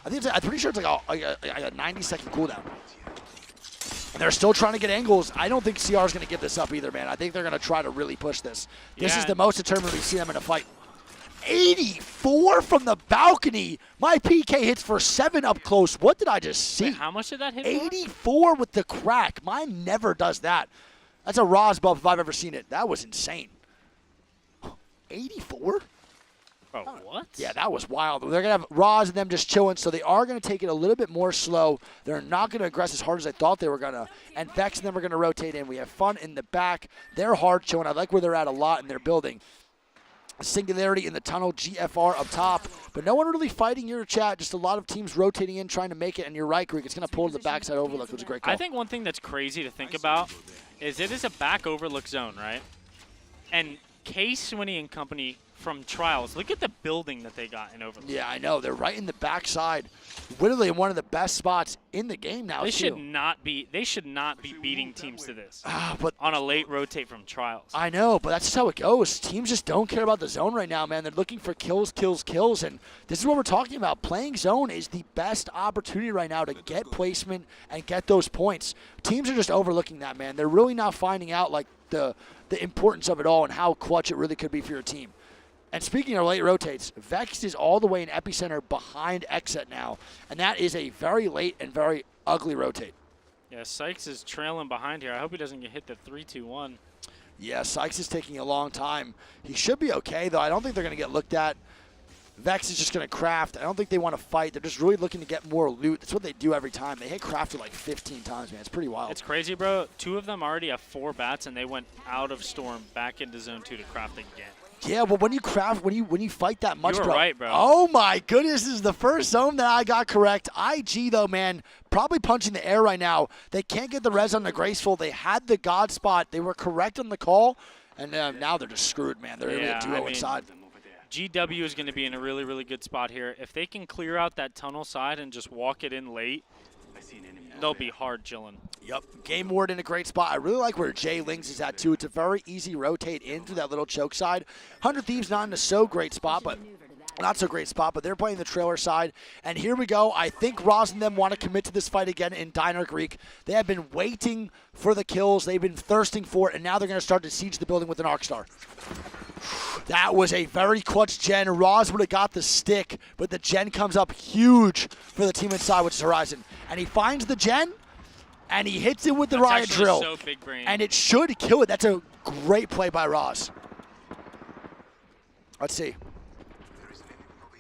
I'm pretty sure it's like a 90-second cooldown. And they're still trying to get angles. I don't think CR is going to give this up either, man. I think they're going to try to really push this. This is the most determined we've seen them in a fight. 84 from the balcony. My PK hits for 7 up close. What did I just see? Wait, how much did that hit 84 with the crack. Mine never does that. That's a Roz buff if I've ever seen it. That was insane. 84? Oh, what? Yeah, that was wild. They're going to have Roz and them just chilling, so they are going to take it a little bit more slow. They're not going to aggress as hard as I thought they were going to. And Vex and them are going to rotate in. We have fun in the back. They're hard chilling. I like where they're at a lot in their building. Singularity in the tunnel, GFR up top. But no one really fighting your chat. Just a lot of teams rotating in, trying to make it. And you're right, Greek. It's going to pull to the backside overlook, which is a great call. I think one thing that's crazy to think about is it is a back overlook zone, right? And K-Swinny and company from Trials, look at the building that they got in overlook. Yeah, I know. They're right in the backside. Literally in one of the best spots in the game now, They should not be beating teams to this. But on a late rotate from Trials. I know, but that's just how it goes. Teams just don't care about the zone right now, man. They're looking for kills, and this is what we're talking about. Playing zone is the best opportunity right now to get placement and get those points. Teams are just overlooking that, man. They're really not finding out like the importance of it all and how clutch it really could be for your team. And speaking of late rotates, Vex is all the way in epicenter behind Exet now, and that is a very late and very ugly rotate. Yeah, Sykes is trailing behind here. I hope he doesn't get hit the 3-2-1. Yeah, Sykes is taking a long time. He should be okay, though. I don't think they're going to get looked at. Vex is just going to craft. I don't think they want to fight. They're just really looking to get more loot. That's what they do every time. They hit crafted like 15 times, man. It's pretty wild. It's crazy, bro. 2 of them already have 4 bats, and they went out of Storm back into Zone 2 to craft again. Yeah, well, when you craft, when you fight that much, you were right, bro. Oh my goodness, this is the first zone that I got correct. IG though, man, probably punching the air right now. They can't get the res on the Graceful. They had the God spot. They were correct on the call, and now they're just screwed, man. They're really a duo inside. GW is going to be in a really, really good spot here. If they can clear out that tunnel side and just walk it in late, they'll be hard chilling. Yep, Game Ward in a great spot. I really like where Jay Lings is at, too. It's a very easy rotate into that little choke side. 100 Thieves not in a so great spot, but not so great spot, but they're playing the trailer side. And here we go. I think Roz and them want to commit to this fight again in Diner Greek. They have been waiting for the kills. They've been thirsting for it, and now they're going to start to siege the building with an Arc Star. That was a very clutch gen. Roz would have got the stick, but the gen comes up huge for the team inside, which is Horizon. And he finds the gen, and he hits it with the Riot Drill. So big brain. And it should kill it. That's a great play by Roz. Let's see.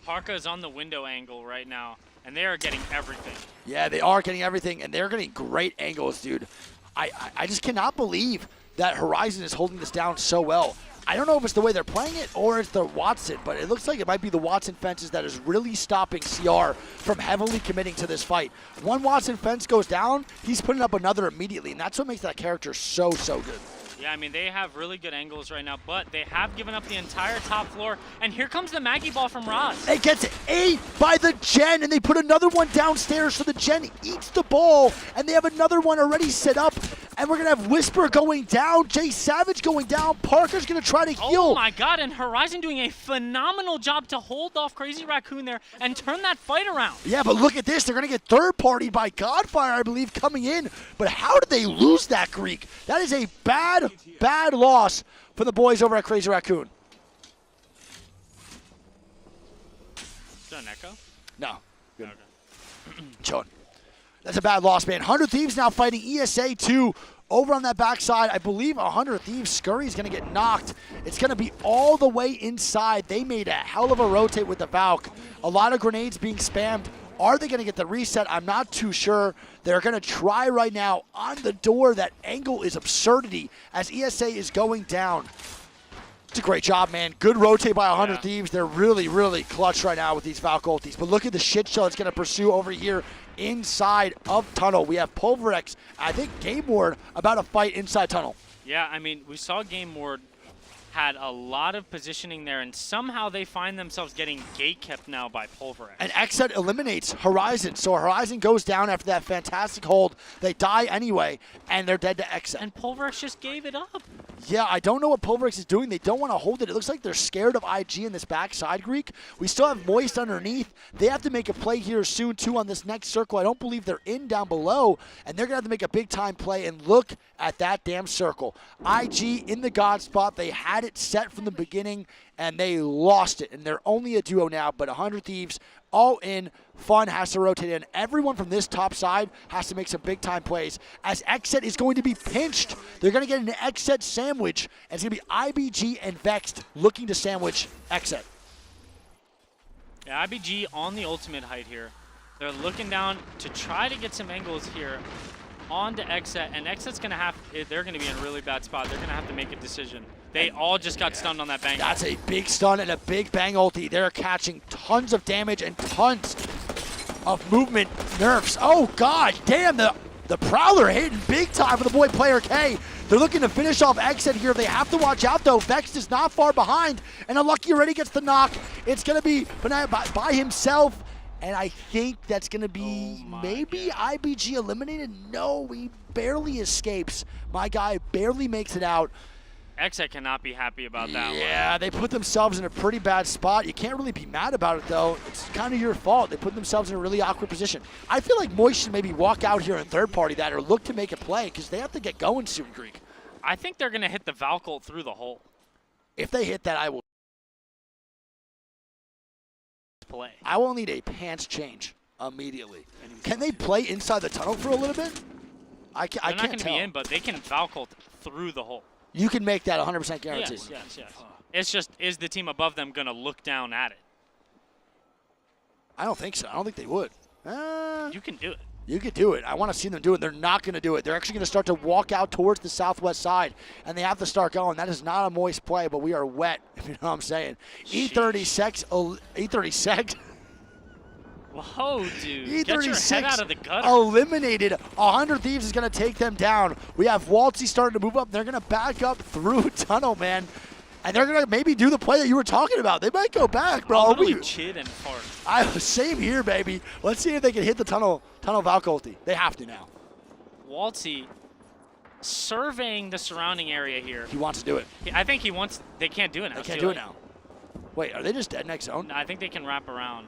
Parka is on the window angle right now, and they are getting everything. Yeah, they are getting everything, and they're getting great angles, dude. I just cannot believe that Horizon is holding this down so well. I don't know if it's the way they're playing it or it's the Watson, but it looks like it might be the Watson fences that is really stopping CR from heavily committing to this fight. One Watson fence goes down, he's putting up another immediately, and that's what makes that character so good. Yeah, I mean, they have really good angles right now, but they have given up the entire top floor, and here comes the Maggie ball from Roz. It gets ate by the Gen, and they put another one downstairs, so the Gen eats the ball, and they have another one already set up, and we're going to have Whisper going down, Jay Savage going down, Parker's going to try to heal. Oh my god, and Horizon doing a phenomenal job to hold off Crazy Raccoon there and turn that fight around. Yeah, but look at this. They're going to get third-partied by Godfire, I believe, coming in. But how did they lose that, Greek? That is a bad loss for the boys over at Crazy Raccoon. Is there an echo? No. Good. Okay. Chilling. That's a bad loss, man. 100 Thieves now fighting ESA 2 over on that backside. I believe 100 Thieves. Scurry is going to get knocked. It's going to be all the way inside. They made a hell of a rotate with the Valk. A lot of grenades being spammed. Are they going to get the reset? I'm not too sure. They're going to try right now on the door. That angle is absurdity as ESA is going down. It's a great job, man. Good rotate by 100 Thieves. They're really, really clutch right now with these Valk ultis. But look at the shit show it's going to pursue over here inside of Tunnel. We have Pulverex, I think Game Ward, about to fight inside Tunnel. Yeah, I mean, we saw Game Ward had a lot of positioning there, and somehow they find themselves getting gate kept now by Pulverex. And Xset eliminates Horizon. So Horizon goes down after that fantastic hold. They die anyway, and they're dead to Xset. And Pulverex just gave it up. Yeah, I don't know what Pulverex is doing. They don't want to hold it. It looks like they're scared of IG in this backside, Greek. We still have Moist underneath. They have to make a play here soon, too, on this next circle. I don't believe they're in down below, and they're going to have to make a big-time play. And look at that damn circle. IG in the God spot. They had it set from the beginning, and they lost it. And they're only a duo now, but 100 Thieves all in. Fun has to rotate in. Everyone from this top side has to make some big-time plays, as Xset is going to be pinched. They're going to get an Xset sandwich, and it's going to be IBG and Vexed looking to sandwich Xset. Yeah, IBG on the ultimate height here. They're looking down to try to get some angles here onto Xset, and Xset's going to have, they're going to be in a really bad spot. They're going to have to make a decision. They all just got stunned on that bang. That's a big stun and a big bang ulti. They're catching tons of damage and tons of movement nerfs. Oh, God damn, the Prowler hitting big time for the boy Player K. They're looking to finish off Xset here. They have to watch out, though. Vex is not far behind, and Unlucky already gets the knock. It's going to be by himself, and I think that's going to be maybe IBG eliminated. No, he barely escapes. My guy barely makes it out. Xset cannot be happy about that one. Yeah, they put themselves in a pretty bad spot. You can't really be mad about it, though. It's kind of your fault. They put themselves in a really awkward position. I feel like Moist should maybe walk out here and third party that or look to make a play because they have to get going soon, Greek. I think they're going to hit the Valk ult through the hole. If they hit that, I will play. I will need a pants change immediately. Can they play inside the tunnel for a little bit? I can't tell. They're not going to be in, but they can Valk ult through the hole. You can make that 100% guaranteed. Yes. It's just, is the team above them going to look down at it? I don't think so. I don't think they would. You can do it. You could do it. I want to see them do it. They're not going to do it. They're actually going to start to walk out towards the southwest side, and they have to start going. That is not a Moist play, but we are wet, if you know what I'm saying. E36. Whoa, dude. Get your head out of the gutter. Eliminated. 100 Thieves is going to take them down. We have Waltzy starting to move up. They're going to back up through Tunnel, man. And they're going to maybe do the play that you were talking about. They might go back, bro. Chid and fart. Same here, baby. Let's see if they can hit the Tunnel Valk ulti. They have to now. Waltzy surveying the surrounding area here. He wants to do it. I think he wants, they can't do it now. They can't do it now. Wait, are they just dead next zone? No, I think they can wrap around.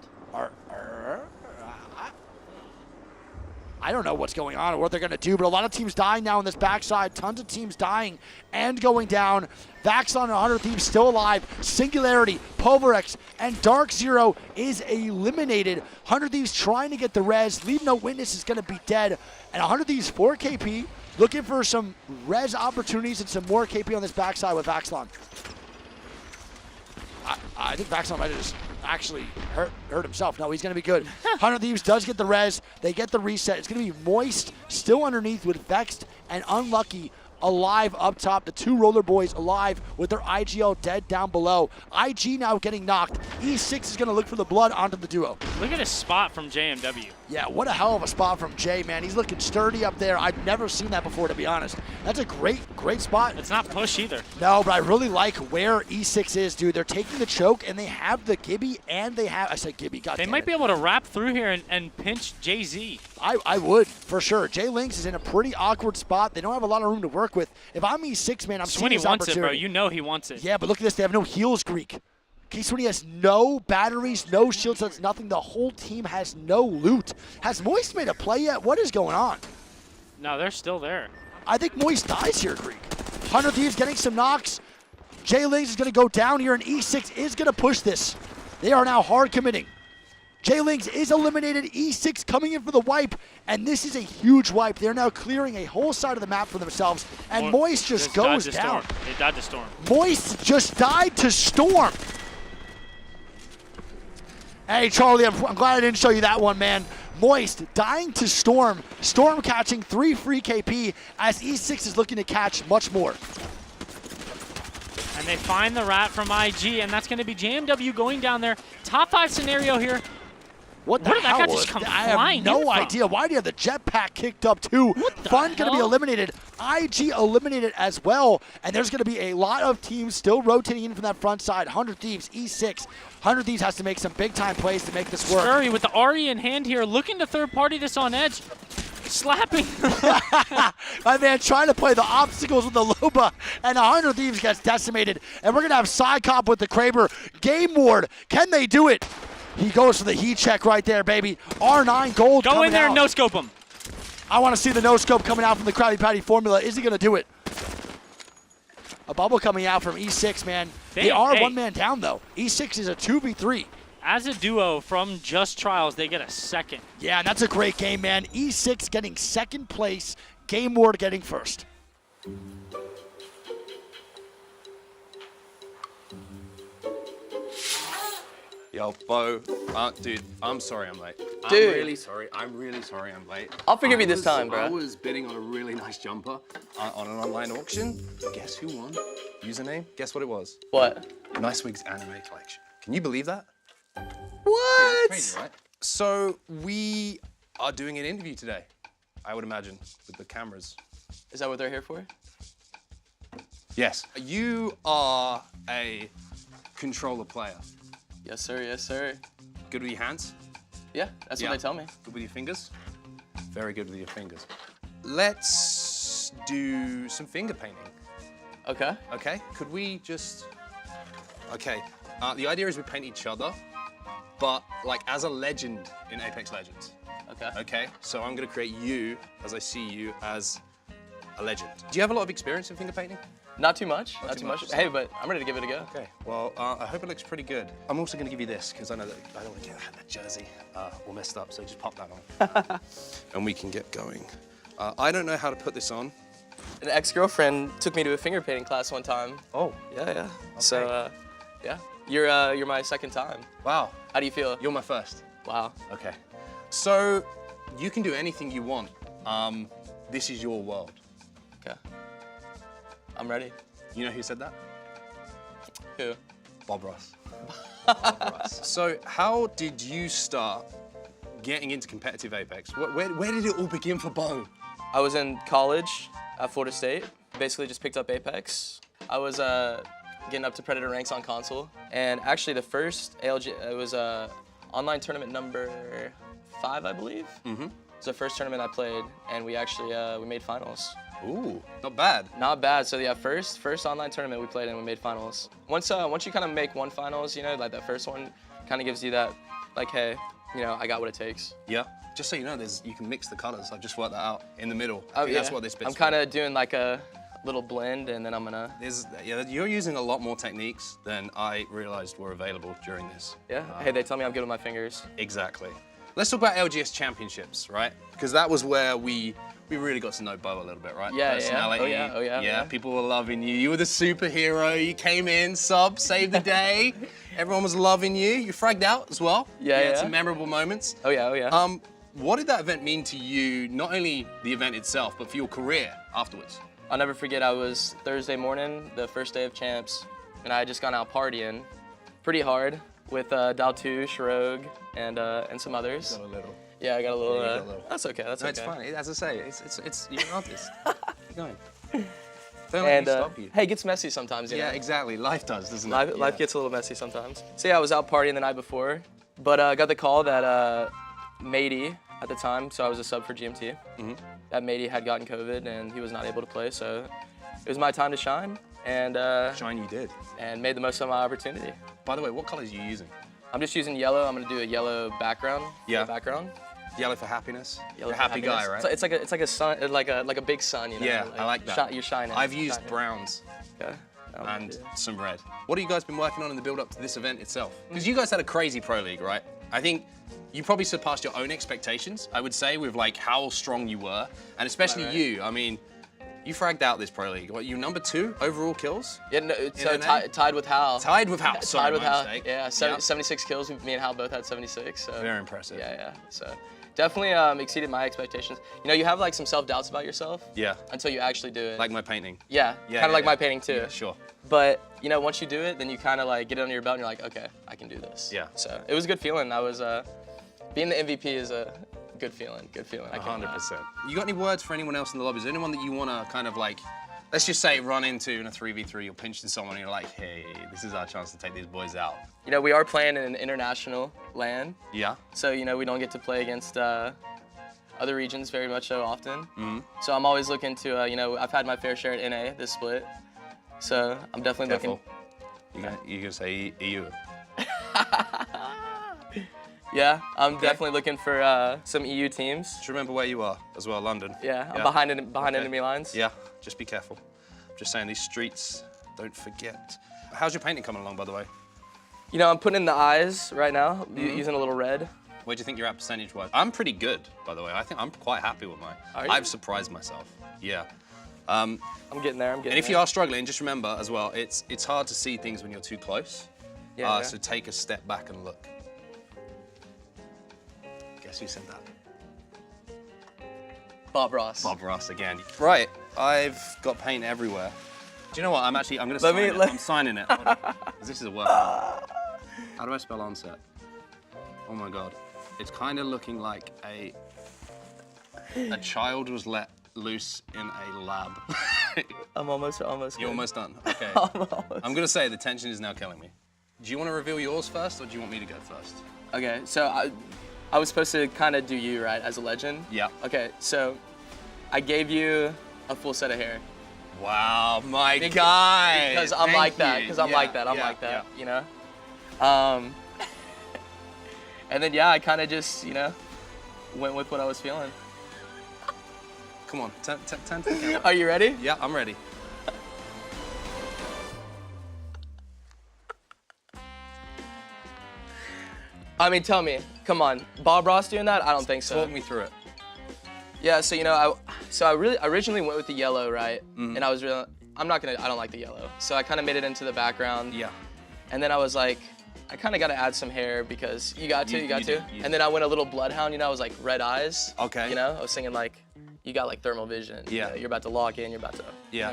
I don't know what's going on or what they're going to do, but a lot of teams dying now on this backside. Tons of teams dying and going down. Vaxon and 100 Thieves still alive. Singularity, Pulverex, and Dark Zero is eliminated. 100 Thieves trying to get the res. Leave No Witness is going to be dead. And 100 Thieves 4 KP, looking for some res opportunities and some more KP on this backside with Vaxon. I think Vaxon might have just actually hurt himself. No, he's going to be good. 100 Thieves does get the res. They get the reset. It's going to be Moist still underneath with Vexed and Unlucky alive up top. The two roller boys alive with their IGL dead down below. IG now getting knocked. E6 is going to look for the blood onto the duo. Look at his spot from JMW. Yeah, what a hell of a spot from Jay, man. He's looking sturdy up there. I've never seen that before, to be honest. That's a great spot. It's not push either. No, but I really like where E6 is, dude. They're taking the choke, and they have the Gibby, and they have... I said Gibby, goddamn. They might be able to wrap through here and pinch Jay-Z. I would, for sure. Jay Lynx is in a pretty awkward spot. They don't have a lot of room to work with. If I'm E6, man, I'm seeing this wants opportunity. it, bro. You know he wants it. Yeah, but look at this. They have no heals, Greek. K20 has no batteries, no shields, that's nothing. The whole team has no loot. Has Moist made a play yet? What is going on? No, they're still there. I think Moist dies here, Greek. 100 Thieves getting some knocks. Jay Lynx is going to go down here, and E6 is going to push this. They are now hard committing. Jay Lynx is eliminated. E6 coming in for the wipe, and this is a huge wipe. They're now clearing a whole side of the map for themselves, and Moist just goes down. They died to Storm. Moist just died to Storm. Hey, Charlie, I'm glad I didn't show you that one, man. Moist dying to Storm. Storm catching 3 free KP as E6 is looking to catch much more. And they find the rat from IG, and that's going to be JMW going down there. Top 5 scenario here. What the Where did that hell? guy just come I flying have no in from? idea. Why do you have the jetpack kicked up too? Fun going to be hell? eliminated. IG eliminated as well. And there's going to be a lot of teams still rotating in from that front side. 100 Thieves, E6. 100 Thieves has to make some big time plays to make this work. Scurry with the Ari in hand here, looking to third party this on edge. Slapping. My man trying to play the obstacles with the Luba, and 100 Thieves gets decimated. And we're going to have Psycop with the Kraber. Game Ward, can they do it? He goes for the heat check right there, baby. R9 gold Go coming in there out. and no-scope him. I want to see the no-scope coming out from the Krabby Patty formula. Is he going to do it? A bubble coming out from E6, man. They are one man down, though. E6 is a 2v3. As a duo from Just Trials, they get a second. Yeah, and that's a great game, man. E6 getting second place. Game Ward getting first. Yo, Bo, dude, I'm sorry I'm late. Dude. I'm really sorry. I'm really sorry I'm late. I'll forgive you this time, bro. I was bidding on a really nice jumper on an online auction. Guess who won? Username? Guess what it was? What? Nice Wigs Anime Collection. Can you believe that? What? Crazy, right? So we are doing an interview today, I would imagine, with the cameras. Is that what they're here for? Yes. You are a controller player. Yes, sir. Yes, sir. Good with your hands? Yeah, that's what they tell me. Good with your fingers? Very good with your fingers. Let's do some finger painting. Okay. Okay, could we just... Okay, the idea is we paint each other, but like as a legend in Apex Legends. Okay. Okay, so I'm gonna create you as I see you as a legend. Do you have a lot of experience in finger painting? Not too much. Not too much. Hey, but I'm ready to give it a go. Okay. Well, I hope it looks pretty good. I'm also going to give you this because I know that I don't want to get that jersey all messed up. So just pop that on, and we can get going. I don't know how to put this on. An ex-girlfriend took me to a finger painting class one time. Oh. Yeah, yeah. Okay. So, yeah. You're my second time. Wow. How do you feel? You're my first. Wow. Okay. So you can do anything you want. This is your world. Okay. I'm ready. You know who said that? Who? Bob Ross. Bob Ross. So how did you start getting into competitive Apex? Where did it all begin for Bo? I was in college at Florida State. Basically just picked up Apex. I was getting up to Predator ranks on console. And actually the first ALG, it was online tournament number 5, I believe. Mm-hmm. It was the first tournament I played, and we actually we made finals. Ooh, not bad. Not bad. So yeah, first online tournament we played and we made finals. Once you kind of make one finals, you know, like that first one kind of gives you that, like, hey, you know, I got what it takes. Yeah. Just so you know, you can mix the colors. I've just worked that out in the middle. Oh, yeah. That's what this bit's I'm kind of doing like a little blend, and then I'm gonna. You're using a lot more techniques than I realized were available during this. Yeah. Hey, they tell me I'm good with my fingers. Exactly. Let's talk about LGS Championships, right? Because that was where we really got to know Bo a little bit, right? Yeah, Personality. yeah. Oh, yeah. Yeah, people were loving you. You were the superhero. You came in, sub, saved the day. Everyone was loving you. You fragged out as well. Yeah, You had some memorable moments. Oh, yeah. What did that event mean to you, not only the event itself, but for your career afterwards? I'll never forget, I was Thursday morning, the first day of champs, and I had just gone out partying pretty hard with Daltouche, Rogue, and some others. Got a little. Yeah, I got a little. Yeah, you got a little. That's okay. That's No, okay. it's fine. As I say, it's you're an artist. Keep going. Don't let And me stop you. hey, it gets messy sometimes. You Yeah, know? exactly. Life does, doesn't Life, it? life gets a little messy sometimes. So yeah, I was out partying the night before, but I got the call that Matey at the time, so I was a sub for GMT. Mm-hmm. That Matey had gotten COVID and he was not able to play, so it was my time to shine. And shine you did. And made the most of my opportunity. By the way, what colors are you using? I'm just using yellow. I'm gonna do a yellow background. Yeah. Background. Yellow for happiness. Yellow You're a for happy guy, happiness. right? It's like a sun, like a big sun, you know. Yeah, I like that. You're shining. I've used shining. browns. Okay. And some red. What have you guys been working on in the build-up to this event itself? Because you guys had a crazy pro league, right? I think you probably surpassed your own expectations, I would say, with like how strong you were, and especially you. I mean, You fragged out this Pro League. What, you number 2 overall kills? Yeah, no, so tied with Hal. Tied with Hal, sorry, tied with my Hal. mistake. Yeah, 76 kills. Me and Hal both had 76. So. Very impressive. Yeah. So definitely exceeded my expectations. You know, you have like some self-doubts about yourself. Yeah. Until you actually do it. Like my painting. Yeah, kind of like my painting too. Yeah, sure. But, you know, once you do it, then you kind of like get it under your belt and you're like, okay, I can do this. Yeah. So it was a good feeling. I was, being the MVP is a good feeling, I can't 100%. You got any words for anyone else in the lobby? Is there anyone that you want to kind of like, let's just say run into in a 3v3, you're pinching someone and you're like, hey, this is our chance to take these boys out? You know, we are playing in an international LAN. Yeah. So, you know, we don't get to play against other regions very much so often. Mm-hmm. So I'm always looking to, you know, I've had my fair share at NA this split. So I'm definitely looking. You gonna say EU? Yeah, I'm definitely looking for some EU teams. Just remember where you are as well, London. Yeah, I'm behind enemy lines. Yeah, just be careful. Just saying, these streets, don't forget. How's your painting coming along, by the way? You know, I'm putting in the eyes right now, using a little red. Where do you think you're at percentage-wise? I'm pretty good, by the way. I think I'm quite happy with mine. I've surprised myself. Yeah. I'm getting there. And if you are struggling, just remember as well, it's hard to see things when you're too close. Yeah. So take a step back and look. Guess who said that? Bob Ross. Bob Ross again. Right, I've got paint everywhere. Do you know what? I'm gonna sign it. I'm signing it. This is a workout. How do I spell onset? Oh my God. It's kind of looking like a child was let loose in a lab. I'm almost You're almost done. Okay. I'm gonna say the tension is now killing me. Do you want to reveal yours first, or do you want me to go first? Okay, so I was supposed to kind of do you, right, as a legend? Yeah. Okay, so I gave you a full set of hair. Wow, my guy. Because I'm like that. Because I'm like that. I'm like that. You know. And then I kind of just went with what I was feeling. Come on, 10. Are you ready? Yeah, I'm ready. I mean, tell me, come on, Bob Ross doing that? I don't think so. Talk me through it. Yeah, so I originally went with the yellow, right? And I was I don't like the yellow. So I kind of made it into the background. Yeah. And then I was like, I kind of got to add some hair because you got to. And then I went a little bloodhound, I was like red eyes. Okay. I was thinking like, you got like thermal vision. Yeah. You're about to lock in, you're about to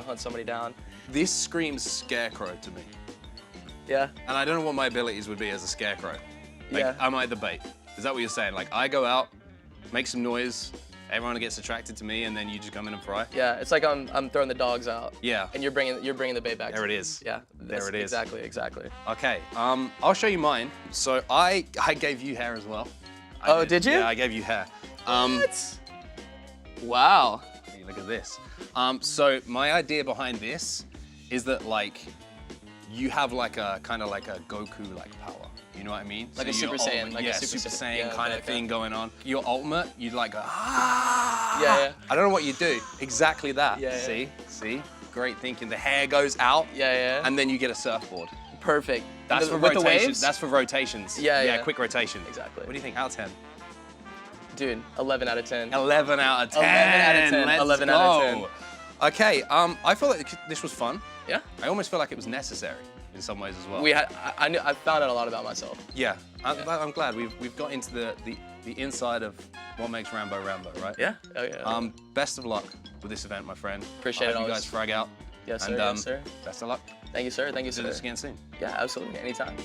hunt somebody down. This screams scarecrow to me. Yeah. And I don't know what my abilities would be as a scarecrow. Like, Yeah. am I the bait? Is that what you're saying? Like, I go out, make some noise, everyone gets attracted to me, and then you just come in and fry? Yeah, it's like I'm throwing the dogs out. Yeah. And you're bringing the bait back. There it is. Yeah. There it is. Exactly. Okay, I'll show you mine. So I gave you hair as well. Did you? Yeah, I gave you hair. What? Wow. Hey, look at this. So my idea behind this is that like, you have like a kind of like a Goku-like power. You know what I mean? Like so a Super Saiyan. Ultimate, Like yeah, a Super Saiyan kind of thing going on. Your ultimate, you'd like go, Yeah. I don't know what you do. Exactly that. Yeah. See? Great thinking. The hair goes out. Yeah. And then you get a surfboard. Perfect. That's for with the rotations. waves? That's for rotations. Yeah. Quick rotation. Exactly. What do you think? Out of 10? Dude, 11 out of 10. 11 out of 10. 11 out of 10. Let's 11 go. out of 10. Okay, I feel like this was fun. Yeah. I almost feel like it was necessary in some ways as well. I found out a lot about myself. Yeah, I'm glad we've got into the inside of what makes Rambo Rambo, right? Yeah. Oh yeah. Best of luck with this event, my friend. Appreciate it. I hope you guys frag out. Yes, sir. And Yes, sir. best of luck. Thank you, sir. Thank you, sir. Do this again soon. Yeah, absolutely. Anytime.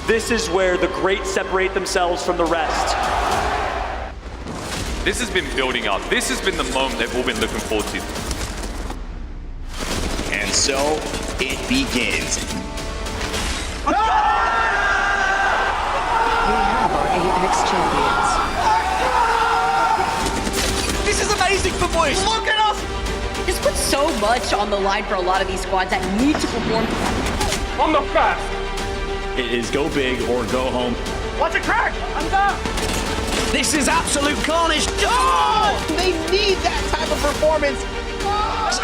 This is where the great separate themselves from the rest. This has been building up. This has been the moment they've all been looking forward to. And so it begins. We have our Apex champions. This is amazing for boys. Look at us. This puts so much on the line for a lot of these squads that need to perform. On the fast. It is go big or go home. What's a crack? I'm down. This is absolute carnage. Oh! They need that type of performance.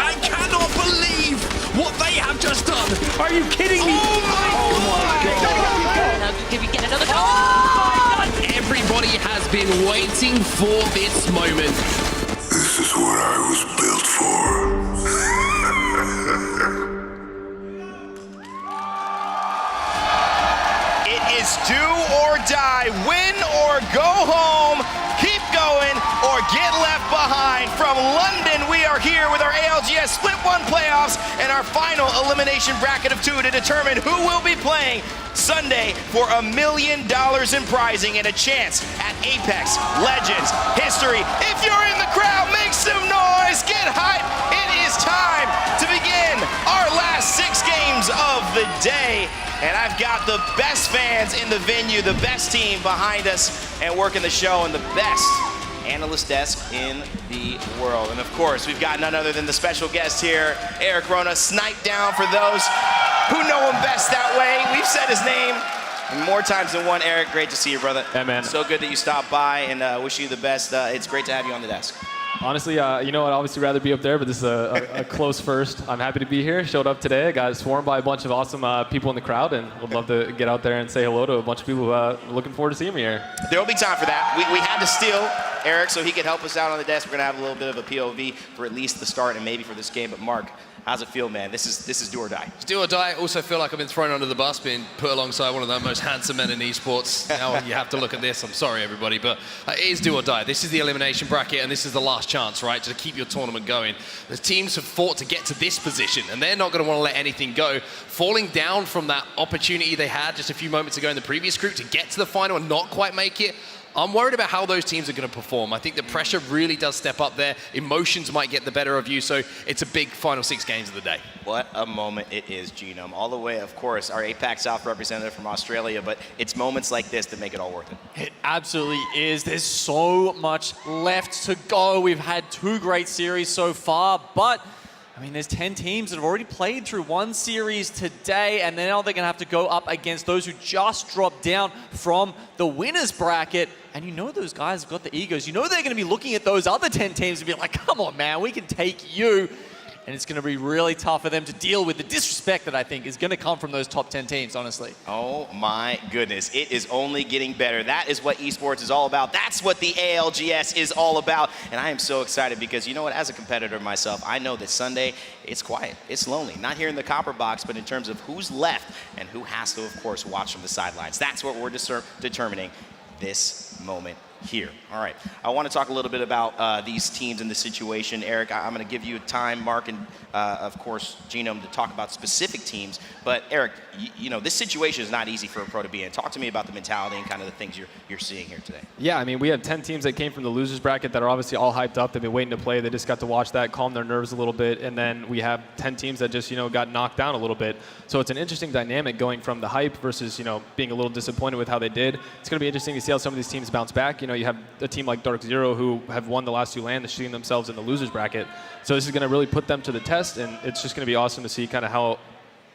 I cannot believe what they have just done. Are you kidding me? Oh my God. Can we get another goal? Oh! Everybody has been waiting for this moment. This is what I was built for. It is do or die, win or go home, keep going or get left behind. From London, we are here with our ALGS Split 1 playoffs and our final elimination bracket of 2 to determine who will be playing Sunday for $1 million in prizing and a chance at Apex Legends history. If you're in the crowd, make some noise, get hype. It is time to begin our last 6 games of the day. And I've got the best fans in the venue, the best team behind us and working the show, and the best analyst desk in the world. And of course, we've got none other than the special guest here, Eric Rona, sniped down for those who know him best that way. We've said his name more times than one. Eric, great to see you, brother. Hey, man. So good that you stopped by, and wish you the best. It's great to have you on the desk. Honestly, you know, I'd obviously rather be up there, but this is a close first. I'm happy to be here. Showed up today. I got swarmed by a bunch of awesome people in the crowd, and would love to get out there and say hello to a bunch of people who are looking forward to seeing me here. There will be time for that. We had to steal Eric so he could help us out on the desk. We're going to have a little bit of a POV for at least the start and maybe for this game. But Mark, how's it feel, man? This is do or die. It's do or die. Also feel like I've been thrown under the bus, being put alongside one of the most handsome men in esports. Now you have to look at this. I'm sorry, everybody, but it is do or die. This is the elimination bracket, and this is the last chance, right, to keep your tournament going. The teams have fought to get to this position, and they're not going to want to let anything go. Falling down from that opportunity they had just a few moments ago in the previous group to get to the final and not quite make it, I'm worried about how those teams are going to perform. I think the pressure really does step up there. Emotions might get the better of you, so it's a big final 6 games of the day. What a moment it is, Genome. All the way, of course, our APAC South representative from Australia, but it's moments like this that make it all worth it. It absolutely is. There's so much left to go. We've had 2 great series so far, but I mean, there's 10 teams that have already played through 1 series today, and now they're going to have to go up against those who just dropped down from the winners bracket. And you know those guys have got the egos. You know they're going to be looking at those other 10 teams and be like, come on, man, we can take you. And it's going to be really tough for them to deal with the disrespect that I think is going to come from those top 10 teams, honestly. Oh my goodness, it is only getting better. That is what esports is all about. That's what the ALGS is all about. And I am so excited because you know what, as a competitor myself, I know that Sunday, it's quiet, it's lonely. Not here in the copper box, but in terms of who's left and who has to, of course, watch from the sidelines. That's what we're determining this moment here. All right, I want to talk a little bit about these teams and the situation. Eric, I'm going to give you time, Mark, and of course, Genome, to talk about specific teams. But Eric, you know, this situation is not easy for a pro to be in. Talk to me about the mentality and kind of the things you're seeing here today. Yeah, I mean, we have 10 teams that came from the losers bracket that are obviously all hyped up. They've been waiting to play. They just got to watch that, calm their nerves a little bit. And then we have 10 teams that just, you know, got knocked down a little bit. So it's an interesting dynamic going from the hype versus, you know, being a little disappointed with how they did. It's going to be interesting to see how some of these teams bounce back. You know, you have a team like Dark Zero who have won the last 2 LAN, shooting themselves in the losers bracket. So this is going to really put them to the test, and it's just going to be awesome to see kind of how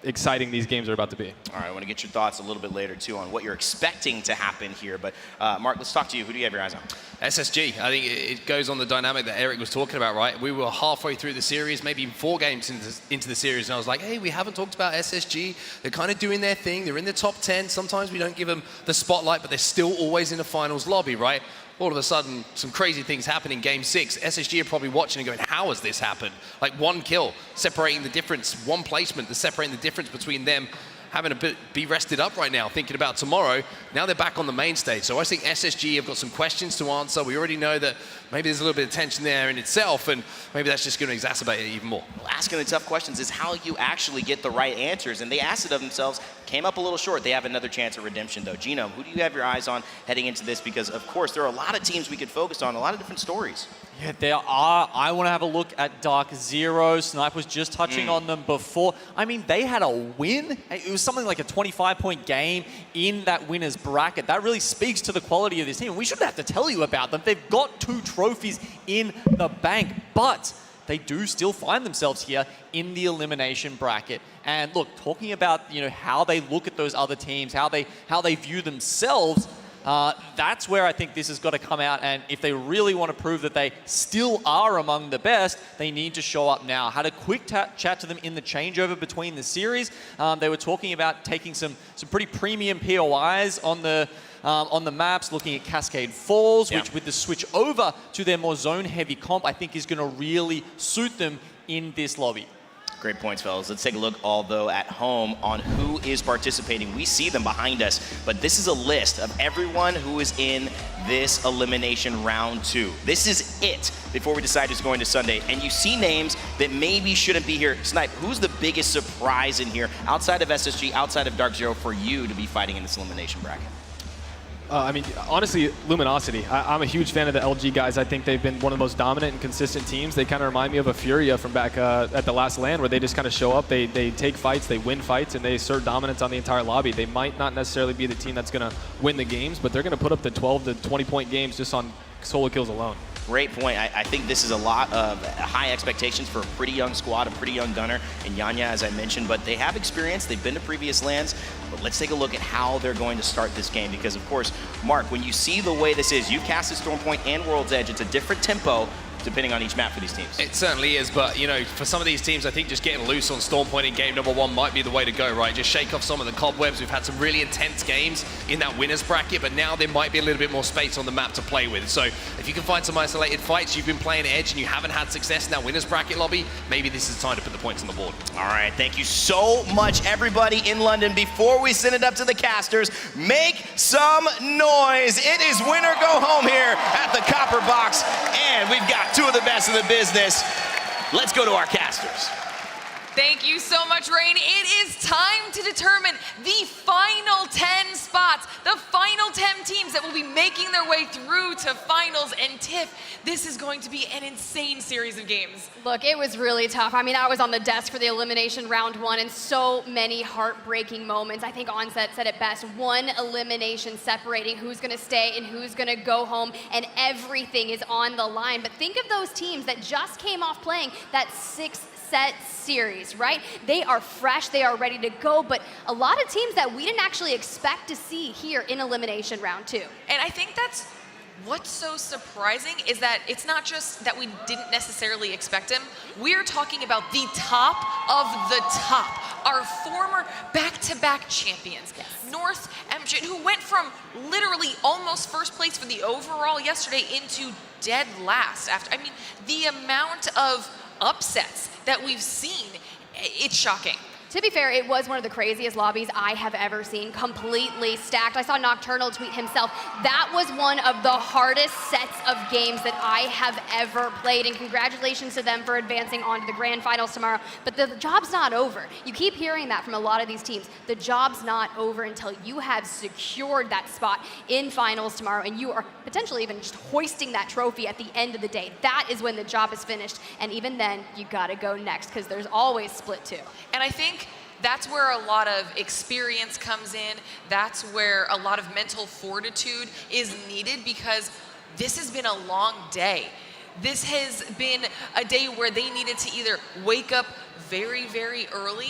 exciting these games are about to be. All right, I want to get your thoughts a little bit later, too, on what you're expecting to happen here. But, Mark, let's talk to you. Who do you have your eyes on? SSG. I think it goes on the dynamic that Eric was talking about, right? We were halfway through the series, maybe 4 games into the series, and I was like, hey, we haven't talked about SSG. They're kind of doing their thing. They're in the top 10. Sometimes we don't give them the spotlight, but they're still always in the finals lobby, right? All of a sudden, some crazy things happen in Game 6. SSG are probably watching and going, how has this happened? Like 1 kill, separating the difference, 1 placement, that's separating the difference between them having a bit be rested up right now, thinking about tomorrow. Now they're back on the main stage. So I think SSG have got some questions to answer. We already know that maybe there's a little bit of tension there in itself, and maybe that's just going to exacerbate it even more. Well, asking the tough questions is how you actually get the right answers, and they asked it of themselves, came up a little short. They have another chance at redemption, though. Gino, who do you have your eyes on heading into this? Because, of course, there are a lot of teams we could focus on, a lot of different stories. Yeah, there are. I want to have a look at Dark Zero. Snipe was just touching on them before. I mean, they had a win. It was something like a 25-point game in that winner's bracket. That really speaks to the quality of this team. We shouldn't have to tell you about them. They've got 2 trophies in the bank, but they do still find themselves here in the elimination bracket. And look, talking about how they look at those other teams, how they view themselves. That's where I think this has got to come out, and if they really want to prove that they still are among the best, they need to show up now. Had a quick chat to them in the changeover between the series. They were talking about taking some pretty premium POIs on the maps, looking at Cascade Falls, which with the switch over to their more zone-heavy comp, I think is going to really suit them in this lobby. Great points, fellas. Let's take a look, although at home, on who is participating. We see them behind us, but this is a list of everyone who is in this elimination round 2. This is it before we decide who's going to Sunday. And you see names that maybe shouldn't be here. Snipe, who's the biggest surprise in here, outside of SSG, outside of Dark Zero, for you to be fighting in this elimination bracket? I mean, honestly, Luminosity. I'm a huge fan of the LG guys. I think they've been one of the most dominant and consistent teams. They kind of remind me of a Furia from back at the last LAN, where they just kind of show up, they take fights, they win fights, and they assert dominance on the entire lobby. They might not necessarily be the team that's going to win the games, but they're going to put up the 12 to 20-point games just on solo kills alone. Great point. I think this is a lot of high expectations for a pretty young squad, a pretty young gunner in Yanya, as I mentioned, but they have experience. They've been to previous lands. But let's take a look at how they're going to start this game, because, of course, Mark, when you see the way this is, you've casted Stormpoint and World's Edge. It's a different tempo depending on each map for these teams. It certainly is, but for some of these teams, I think just getting loose on Stormpoint in game number 1 might be the way to go, right? Just shake off some of the cobwebs. We've had some really intense games in that winner's bracket, but now there might be a little bit more space on the map to play with. So if you can find some isolated fights, you've been playing Edge and you haven't had success in that winner's bracket lobby, maybe this is the time to put the points on the board. All right, thank you so much, everybody in London. Before we send it up to the casters, make some noise. It is win or go home here at the Copper Box, and we've got 2 of the best in the business. Let's go to our casters. Thank you so much, Rain. It is time to determine the final 10 spots, the final 10 teams that will be making their way through to finals. And Tiff, this is going to be an insane series of games. Look, it was really tough. I mean, I was on the desk for the elimination round 1, and so many heartbreaking moments. I think Onset said it best. 1 elimination separating who's going to stay and who's going to go home, and everything is on the line. But think of those teams that just came off playing that 6-set series, right? They are fresh, they are ready to go, but a lot of teams that we didn't actually expect to see here in elimination round 2. And I think that's what's so surprising, is that it's not just that we didn't necessarily expect him. We're talking about the top of the top. Our former back-to-back champions. Yes. North MJ, who went from literally almost first place for the overall yesterday into dead last. I mean, the amount of upsets that we've seen, it's shocking. To be fair, it was one of the craziest lobbies I have ever seen, completely stacked. I saw Nocturnal tweet himself, that was one of the hardest sets of games that I have ever played, and congratulations to them for advancing on to the grand finals tomorrow. But the job's not over. You keep hearing that from a lot of these teams. The job's not over until you have secured that spot in finals tomorrow, and you are potentially even just hoisting that trophy at the end of the day. That is when the job is finished, and even then, you gotta go next, because there's always split 2. And I think that's where a lot of experience comes in. That's where a lot of mental fortitude is needed, because this has been a long day. This has been a day where they needed to either wake up very, very early,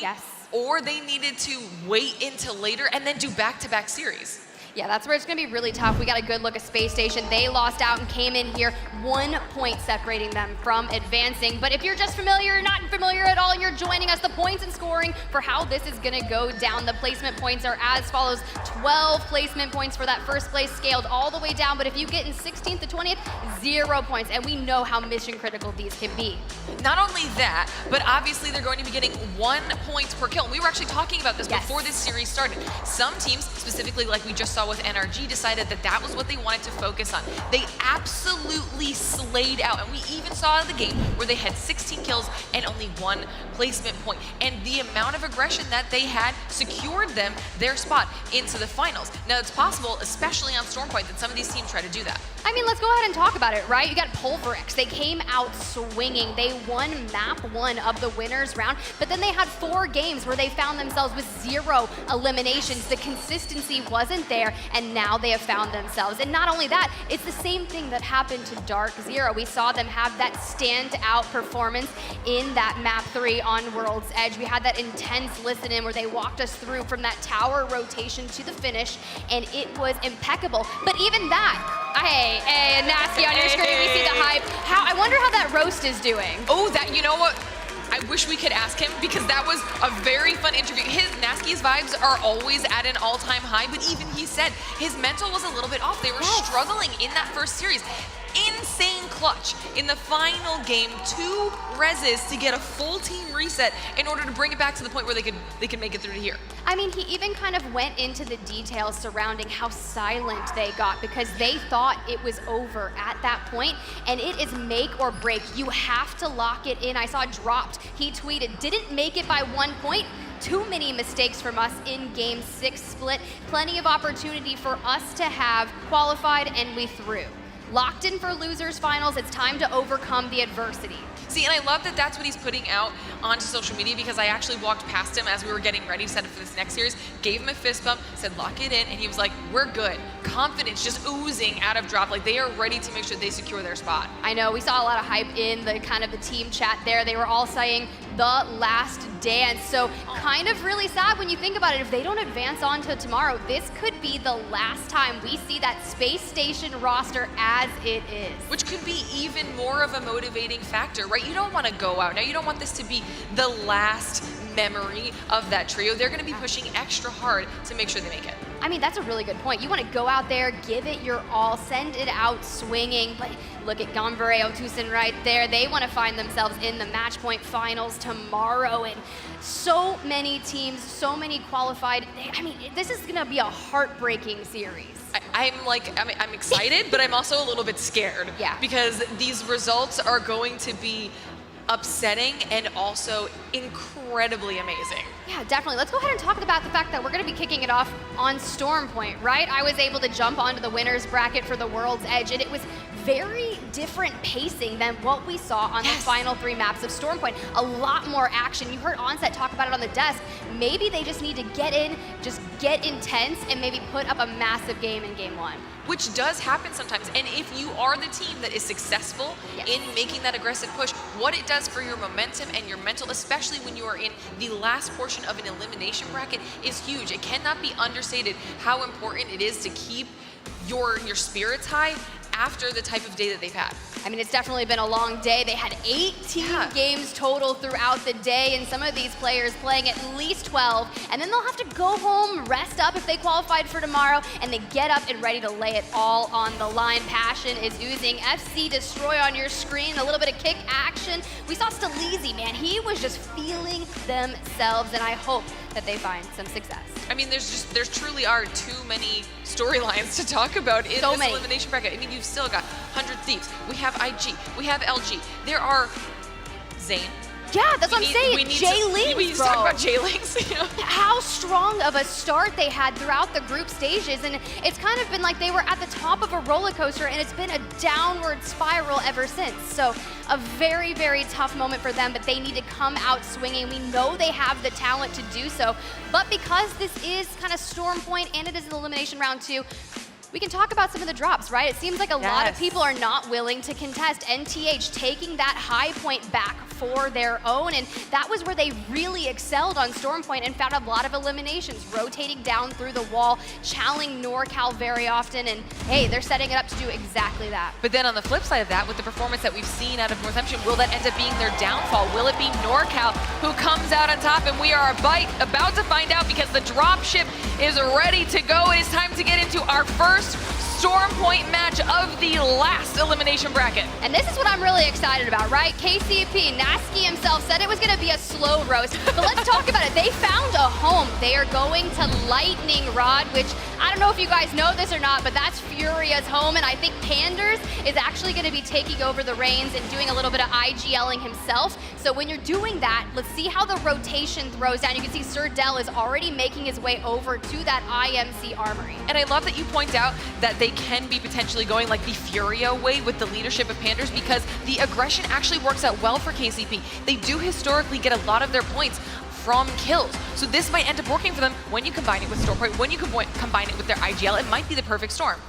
or they needed to wait until later and then do back-to-back series. Yeah, that's where it's going to be really tough. We got a good look at Space Station. They lost out and came in here 1 point separating them from advancing. But if you're just familiar or not familiar at all and you're joining us, the points and scoring for how this is going to go down. The placement points are as follows. 12 placement points for that first place, scaled all the way down. But if you get in 16th to 20th, 0 points. And we know how mission critical these can be. Not only that, but obviously they're going to be getting 1 point per kill. And we were actually talking about this before this series started. Some teams, specifically like we just saw with NRG, decided that that was what they wanted to focus on. They absolutely slayed out. And we even saw the game where they had 16 kills and only 1 placement point. And the amount of aggression that they had secured them their spot into the finals. Now it's possible, especially on Stormpoint, that some of these teams try to do that. I mean, let's go ahead and talk about it, right? You got Pulverex. They came out swinging. They won map 1 of the winners round, but then they had 4 games where they found themselves with 0 eliminations. The consistency wasn't there, and now they have found themselves. And not only that, it's the same thing that happened to Dark Zero. We saw them have that standout performance in that map 3 on World's Edge. We had that intense listen-in where they walked us through from that tower rotation to the finish, and it was impeccable. But even that, hey, Nasty on your screen, we see the hype. I wonder how that roast is doing. Oh, that, you know what? I wish we could ask him because that was a very fun interview. Nasky's vibes are always at an all-time high, but even he said his mental was a little bit off. They were struggling in that first series. Insane clutch in the final game, 2 reses to get a full team reset in order to bring it back to the point where they could make it through to here. I mean, he even kind of went into the details surrounding how silent they got because they thought it was over at that point, and it is make or break. You have to lock it in. I saw it dropped. He tweeted, didn't make it by 1 point. Too many mistakes from us in Game 6 split. Plenty of opportunity for us to have qualified, and we threw. Locked in for losers finals, it's time to overcome the adversity. See, and I love that that's what he's putting out onto social media because I actually walked past him as we were getting ready to set up for this next series, gave him a fist bump, said lock it in, and he was like, we're good. Confidence just oozing out of Drop. Like they are ready to make sure they secure their spot. I know, we saw a lot of hype in the kind of the team chat there. They were all saying the last dance. So kind of really sad when you think about it. If they don't advance on to tomorrow, this could be the last time we see that Space Station roster as it is. Which could be even more of a motivating factor, right? You don't want to go out. Now, you don't want this to be the last memory of that trio. They're going to be pushing extra hard to make sure they make it. I mean, that's a really good point. You want to go out there, give it your all, send it out swinging. But look at Gombre Otusen right there. They want to find themselves in the match point finals tomorrow. And so many teams, so many qualified. I mean, this is going to be a heartbreaking series. I'm excited, but I'm also a little bit scared. Yeah. Because these results are going to be upsetting and also incredibly amazing. Yeah, definitely. Let's go ahead and talk about the fact that we're going to be kicking it off on Stormpoint, right? I was able to jump onto the winners bracket for the World's Edge, and it was very different pacing than what we saw on the final 3 maps of Stormpoint. A lot more action. You heard Onset talk about it on the desk. Maybe they just need to get in, just get intense, and maybe put up a massive game in Game 1. Which does happen sometimes. And if you are the team that is successful in making that aggressive push, what it does for your momentum and your mental, especially when you are in the last portion of an elimination bracket, is huge. It cannot be understated how important it is to keep your spirits high after the type of day that they've had. I mean, it's definitely been a long day. They had 18 games total throughout the day, and some of these players playing at least 12, and then they'll have to go home, rest up if they qualified for tomorrow, and they get up and ready to lay it all on the line. Passion is oozing. FC Destroy on your screen, a little bit of kick action. We saw Staleezy, man. He was just feeling themselves, and I hope that they find some success. I mean, there truly are too many storylines to talk about in this elimination bracket. I mean, you've still got 100 Thieves. We have IG. We have LG. There are Zane. Yeah, that's what I'm saying. J-Links, we need to talk about J-Links. How strong of a start they had throughout the group stages, and it's kind of been like they were at the top of a roller coaster, and it's been a downward spiral ever since. So a very, very tough moment for them, but they need to come out swinging. We know they have the talent to do so, but because this is kind of Stormpoint and it is an elimination round 2, We can talk about some of the drops, right? It seems like a lot of people are not willing to contest. NTH taking that high point back for their own, and that was where they really excelled on Storm Point and found a lot of eliminations, rotating down through the wall, challenging NorCal very often, and hey, they're setting it up to do exactly that. But then on the flip side of that, with the performance that we've seen out of Northampton, will that end up being their downfall? Will it be NorCal who comes out on top? And we are about to find out, because the dropship is ready to go. It is time to get into our first Storm Point match of the last elimination bracket. And this is what I'm really excited about, right? KCP, Nasky himself said it was going to be a slow roast, but let's talk about it. They found a home. They are going to Lightning Rod, which I don't know if you guys know this or not, but that's Furia's home, and I think Panders is actually going to be taking over the reins and doing a little bit of IGLing himself. So when you're doing that, let's see how the rotation throws down. You can see Sir Del is already making his way over to that IMC armory. And I love that you point out that they can be potentially going like the Furia way with the leadership of Panders, because the aggression actually works out well for KCP. They do historically get a lot of their points from kills. So this might end up working for them when you combine it with Storm Point, when you combine it with their IGL. It might be the perfect storm.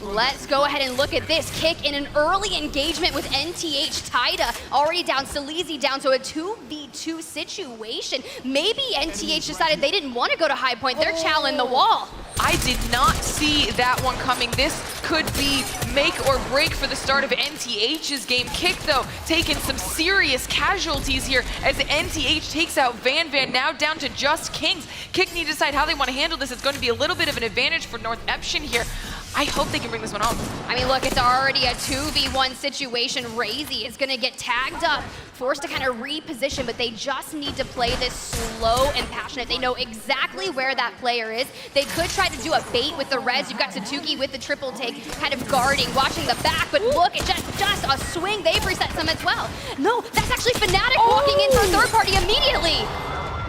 Let's go ahead and look at this kick in an early engagement with NTH. Taida already down, Salizi down, so a 2v2 situation. Maybe NTH decided they didn't want to go to high point. They're challenging the wall. I did not see that one coming. This could be make or break for the start of NTH's game. Kick, though, taking some serious casualties here as NTH takes out Van now down to just Kings. Kick need to decide how they want to handle this. It's going to be a little bit of an advantage for North Eption here. I hope they can bring this one home. I mean, look, it's already a 2v1 situation. Razy is going to get tagged up, forced to kind of reposition, but they just need to play this slow and passionate. They know exactly where that player is. They could try to do a bait with the res. You've got Satuki with the triple take, kind of guarding, watching the back, but look, it's just a swing. They've reset some as well. No, that's actually Fnatic walking in for a third party immediately.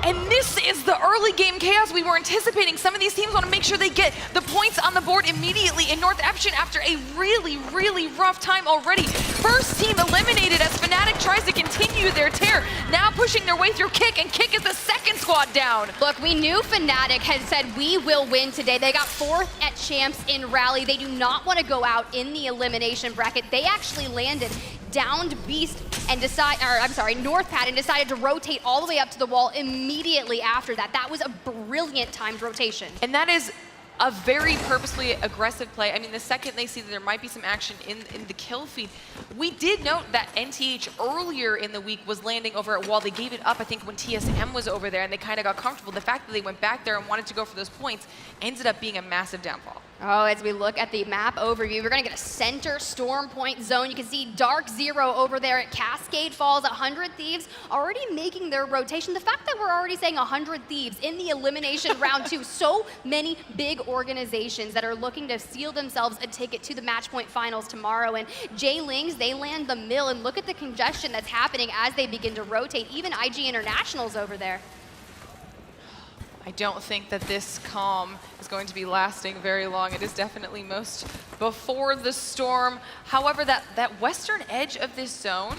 And this is the early game chaos we were anticipating. Some of these teams want to make sure they get the points on the board immediately in North Eption after a really, really rough time already. First team eliminated as Fnatic tries to continue their tear. Now pushing their way through Kick, and Kick is the second squad down. Look, we knew Fnatic had said we will win today. They got 4th at Champs in Rally. They do not want to go out in the elimination bracket. They actually landed downed Beast and Northpad, and decided to rotate all the way up to the wall immediately after that. That was a brilliant timed rotation. And that is a very purposely aggressive play. I mean, the second they see that there might be some action in the kill feed, we did note that NTH earlier in the week was landing over at wall. They gave it up, I think, when TSM was over there, and they kind of got comfortable. The fact that they went back there and wanted to go for those points ended up being a massive downfall. Oh, as we look at the map overview, we're going to get a center Storm Point zone. You can see Dark Zero over there at Cascade Falls, 100 Thieves already making their rotation. The fact that we're already saying 100 Thieves in the elimination round 2, so many big organizations that are looking to seal themselves a ticket to the match point finals tomorrow. And J-Lings, they land the mill, and look at the congestion that's happening as they begin to rotate. Even IG Internationals over there. I don't think that this calm is going to be lasting very long. It is definitely most before the storm. However, that western edge of this zone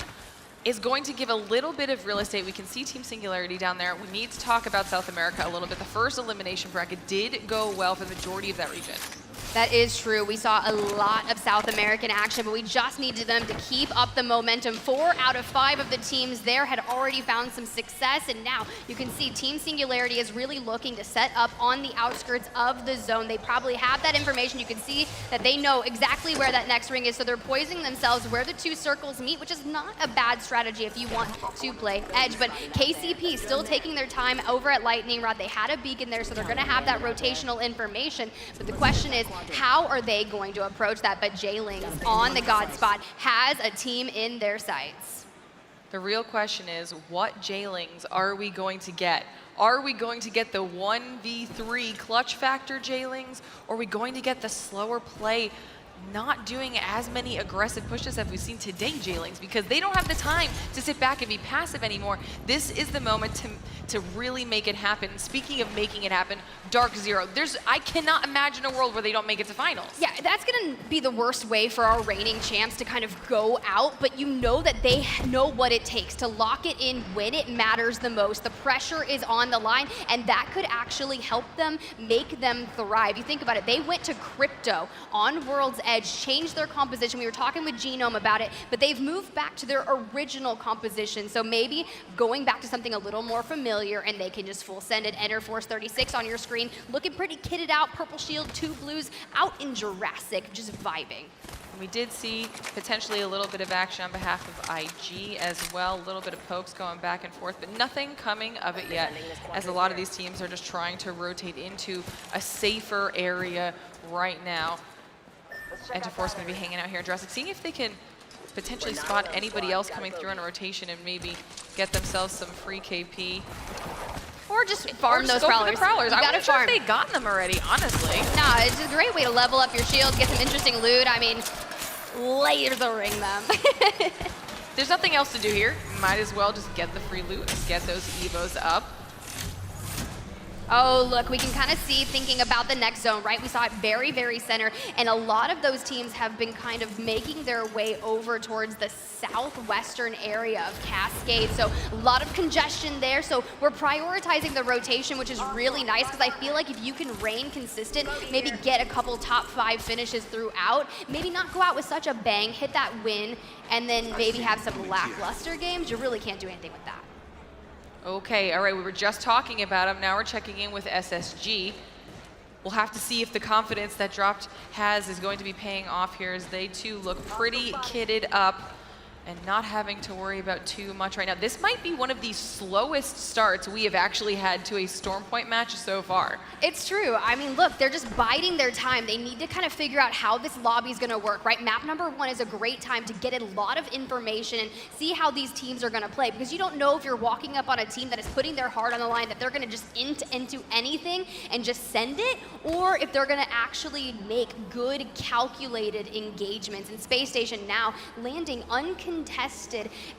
is going to give a little bit of real estate. We can see Team Singularity down there. We need to talk about South America a little bit. The first elimination bracket did go well for the majority of that region. That is true. We saw a lot of South American action, but we just needed them to keep up the momentum. 4 out of 5 of the teams there had already found some success, and now you can see Team Singularity is really looking to set up on the outskirts of the zone. They probably have that information. You can see that they know exactly where that next ring is, so they're poising themselves where the 2 circles meet, which is not a bad strategy if you want to play edge. But KCP still taking their time over at Lightning Rod. They had a beacon there, so they're going to have that rotational information. But the question is, how are they going to approach that? But J-Lings on the God spot has a team in their sights. The real question is, what J-Lings are we going to get? Are we going to get the 1v3 clutch factor J-Lings? Or are we going to get the slower play not doing as many aggressive pushes as we've seen today, Jaylings, because they don't have the time to sit back and be passive anymore. This is the moment to really make it happen. Speaking of making it happen, Dark Zero, I cannot imagine a world where they don't make it to finals. Yeah, that's going to be the worst way for our reigning champs to kind of go out, but you know that they know what it takes to lock it in when it matters the most. The pressure is on the line, and that could actually help them, make them thrive. You think about it, they went to Crypto on World's Edge, changed their composition. We were talking with Genome about it, but they've moved back to their original composition. So maybe going back to something a little more familiar, and they can just full send it. Enter Force 36 on your screen, looking pretty kitted out, purple shield, 2 blues, out in Jurassic, just vibing. We did see potentially a little bit of action on behalf of IG as well, a little bit of pokes going back and forth, but nothing coming of it yet, as a lot of these teams are just trying to rotate into a safer area right now. Enter Force going to be hanging out here in Jurassic, seeing if they can potentially spot anybody else coming through on a rotation and maybe get themselves some free KP. Or just farm those prowlers. I gotta wasn't sure farm. if they'd gotten them already, honestly. Nah, it's a great way to level up your shield, get some interesting loot. I mean, lasering them. There's nothing else to do here. Might as well just get the free loot and get those Evos up. Oh, look, we can kind of see thinking about the next zone, right? We saw it very, very center, and a lot of those teams have been kind of making their way over towards the southwestern area of Cascade, so a lot of congestion there, so we're prioritizing the rotation, which is really nice, because I feel like if you can reign consistent, maybe get a couple top 5 finishes throughout, maybe not go out with such a bang, hit that win, and then maybe have some lackluster games, you really can't do anything with that. Okay, all right, we were just talking about him. Now we're checking in with SSG. We'll have to see if the confidence that Dropped has is going to be paying off here, as they too look pretty kitted up and not having to worry about too much right now. This might be one of the slowest starts we have actually had to a Stormpoint match so far. It's true. I mean, look, they're just biding their time. They need to kind of figure out how this lobby is going to work, right? Map number 1 is a great time to get a lot of information and see how these teams are going to play, because you don't know if you're walking up on a team that is putting their heart on the line, that they're going to just into anything and just send it, or if they're going to actually make good, calculated engagements. And Space Station now landing uncontested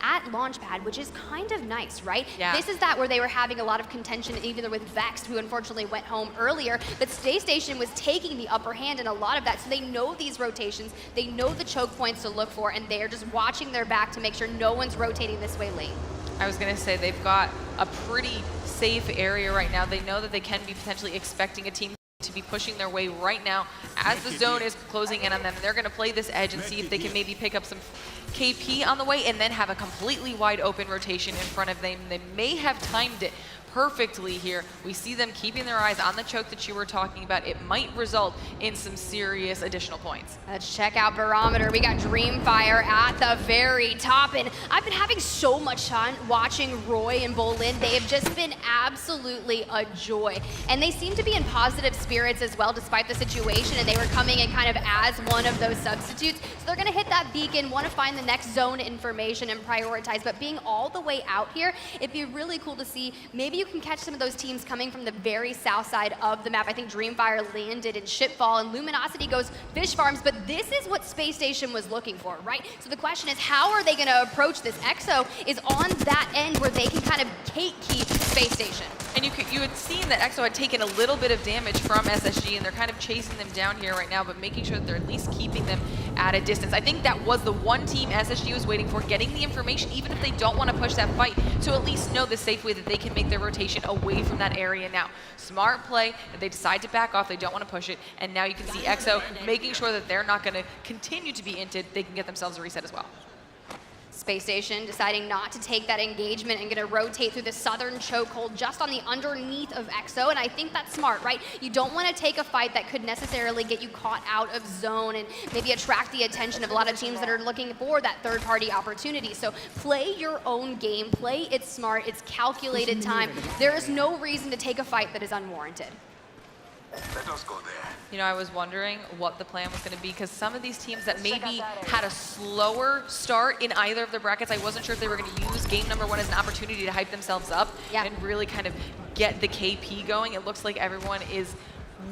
at Launchpad, which is kind of nice, right? Yeah. This is that where they were having a lot of contention, even with Vexed, who unfortunately went home earlier, but Space Station was taking the upper hand in a lot of that, so they know these rotations, they know the choke points to look for, and they're just watching their back to make sure no one's rotating this way late. I was going to say they've got a pretty safe area right now. They know that they can be potentially expecting a team to be pushing their way right now as the zone is closing in on them. They're going to play this edge and see if they can maybe pick up some KP on the way and then have a completely wide open rotation in front of them. They may have timed it perfectly here. We see them keeping their eyes on the choke that you were talking about. It might result in some serious additional points. Let's check out Barometer. We got Dreamfire at the very top, and I've been having so much fun watching Roy and Bolin. They have just been absolutely a joy, and they seem to be in positive spirits as well, despite the situation, and they were coming in kind of as one of those substitutes. So they're going to hit that beacon, want to find the next zone information and prioritize, but being all the way out here, it'd be really cool to see. Maybe you can catch some of those teams coming from the very south side of the map. I think Dreamfire landed in Shipfall, and Luminosity goes Fish Farms, but this is what Space Station was looking for, right? So the question is, how are they going to approach this? EXO is on that end where they can kind of gatekeep Space Station. And you had seen that EXO had taken a little bit of damage from SSG, and they're kind of chasing them down here right now, but making sure that they're at least keeping them at a distance. I think that was the one team SSG was waiting for, getting the information, even if they don't want to push that fight, to at least know the safe way that they can make their rotation away from that area now. Smart play, that they decide to back off, they don't want to push it, and now you can see EXO making sure that they're not going to continue to be inted, they can get themselves a reset as well. Space Station deciding not to take that engagement and going to rotate through the southern chokehold just on the underneath of EXO, and I think that's smart, right? You don't want to take a fight that could necessarily get you caught out of zone and maybe attract the attention of a lot of teams that are looking for that third-party opportunity. So play your own game, play it smart, it's calculated time. There is no reason to take a fight that is unwarranted. Let us go there. You know, I was wondering what the plan was going to be, because some of these teams that maybe had a slower start in either of their brackets, I wasn't sure if they were going to use game number 1 as an opportunity to hype themselves up and really kind of get the KP going. It looks like everyone is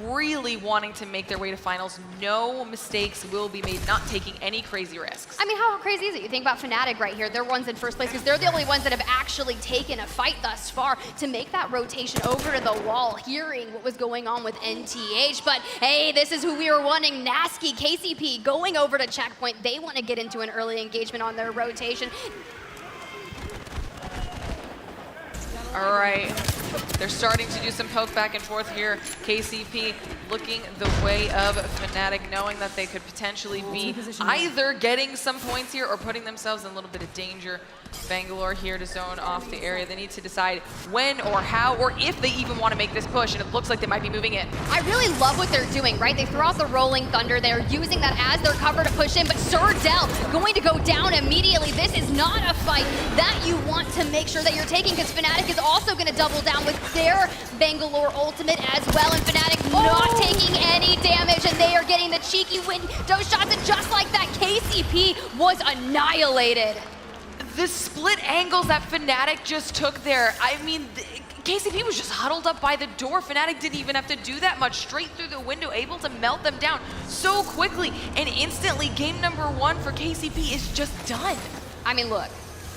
really wanting to make their way to finals. No mistakes will be made, not taking any crazy risks. I mean, how crazy is it? You think about Fnatic right here. They're ones in first place because they're the only ones that have actually taken a fight thus far to make that rotation over to the wall, hearing what was going on with NTH. But hey, this is who we were wanting. Nasky, KCP going over to checkpoint. They want to get into an early engagement on their rotation. All right, they're starting to do some poke back and forth here. KCP looking the way of Fnatic, knowing that they could potentially be either getting some points here or putting themselves in a little bit of danger. Bangalore here to zone off the area. They need to decide when or how or if they even want to make this push, and it looks like they might be moving it. I really love what they're doing, right? They throw out the Rolling Thunder. They're using that as their cover to push in, but Surdell going to go down immediately. This is not a fight that you want to make sure that you're taking, because Fnatic is also going to double down with their Bangalore ultimate as well, and Fnatic not taking any damage, and they are getting the cheeky window shots, and just like that, KCP was annihilated. The split angles that Fnatic just took there, I mean, KCP was just huddled up by the door. Fnatic didn't even have to do that much. Straight through the window, able to melt them down so quickly. And instantly, game number 1 for KCP is just done. I mean, look.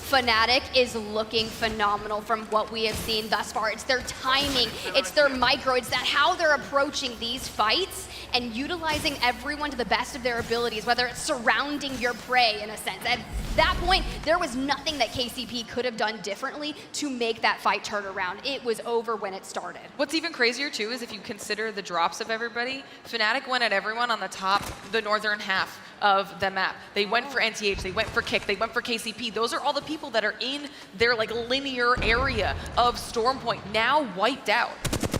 Fnatic is looking phenomenal from what we have seen thus far. It's their timing, it's their micro, it's that how they're approaching these fights and utilizing everyone to the best of their abilities, whether it's surrounding your prey in a sense. At that point, there was nothing that KCP could have done differently to make that fight turn around. It was over when it started. What's even crazier too is if you consider the drops of everybody, Fnatic went at everyone on the top, the northern half of the map. They went for NTH, they went for Kick, they went for KCP. Those are all the people that are in their like linear area of Stormpoint, now wiped out.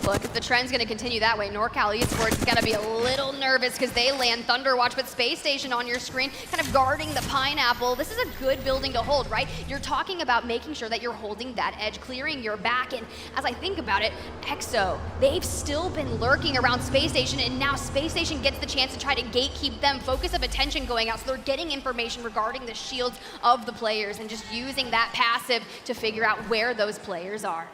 Look, if the trend's going to continue that way, NorCal Esports is going to be a little nervous because they land Thunderwatch with Space Station on your screen, kind of guarding the pineapple. This is a good building to hold, right? You're talking about making sure that you're holding that edge, clearing your back. And as I think about it, EXO, they've still been lurking around Space Station, and now Space Station gets the chance to try to gatekeep them, focus of attention going out, so they're getting information regarding the shields of the players and just using that passive to figure out where those players are.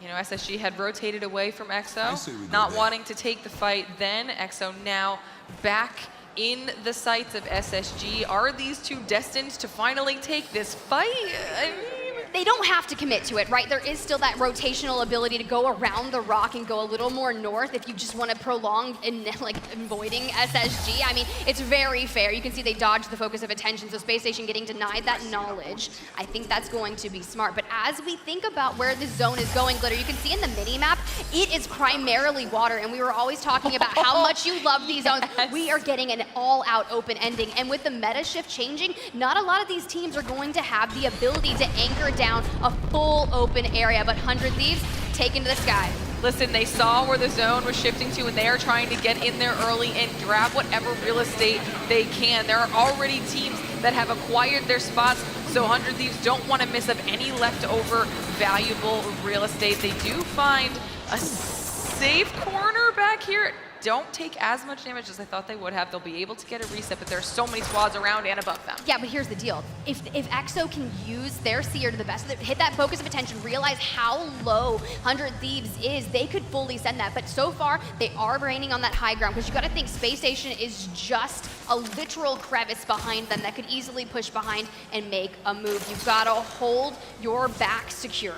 You know, SSG had rotated away from EXO, not wanting to take the fight then. EXO now back in the sights of SSG. Are these two destined to finally take this fight? I mean, they don't have to commit to it, right? There is still that rotational ability to go around the rock and go a little more north if you just want to prolong and like avoiding SSG. I mean, it's very fair. You can see they dodged the focus of attention, so Space Station getting denied that knowledge. I think that's going to be smart. But as we think about where this zone is going, Glitter, you can see in the mini-map, it is primarily water, and we were always talking about how much you love these zones. Yes. We are getting an all-out open ending, and with the meta shift changing, not a lot of these teams are going to have the ability to anchor down a full open area, but 100 Thieves taken to the sky. Listen, they saw where the zone was shifting to, and they are trying to get in there early and grab whatever real estate they can. There are already teams that have acquired their spots, so 100 Thieves don't want to miss up any leftover valuable real estate. They do find a safe corner back here. Don't take as much damage as I thought they would have. They'll be able to get a reset, but there are so many squads around and above them. Yeah, but here's the deal. If EXO can use their seer to the best, hit that focus of attention, realize how low 100 Thieves is, they could fully send that. But so far, they are raining on that high ground, because you got to think Space Station is just a literal crevice behind them that could easily push behind and make a move. You've got to hold your back secure.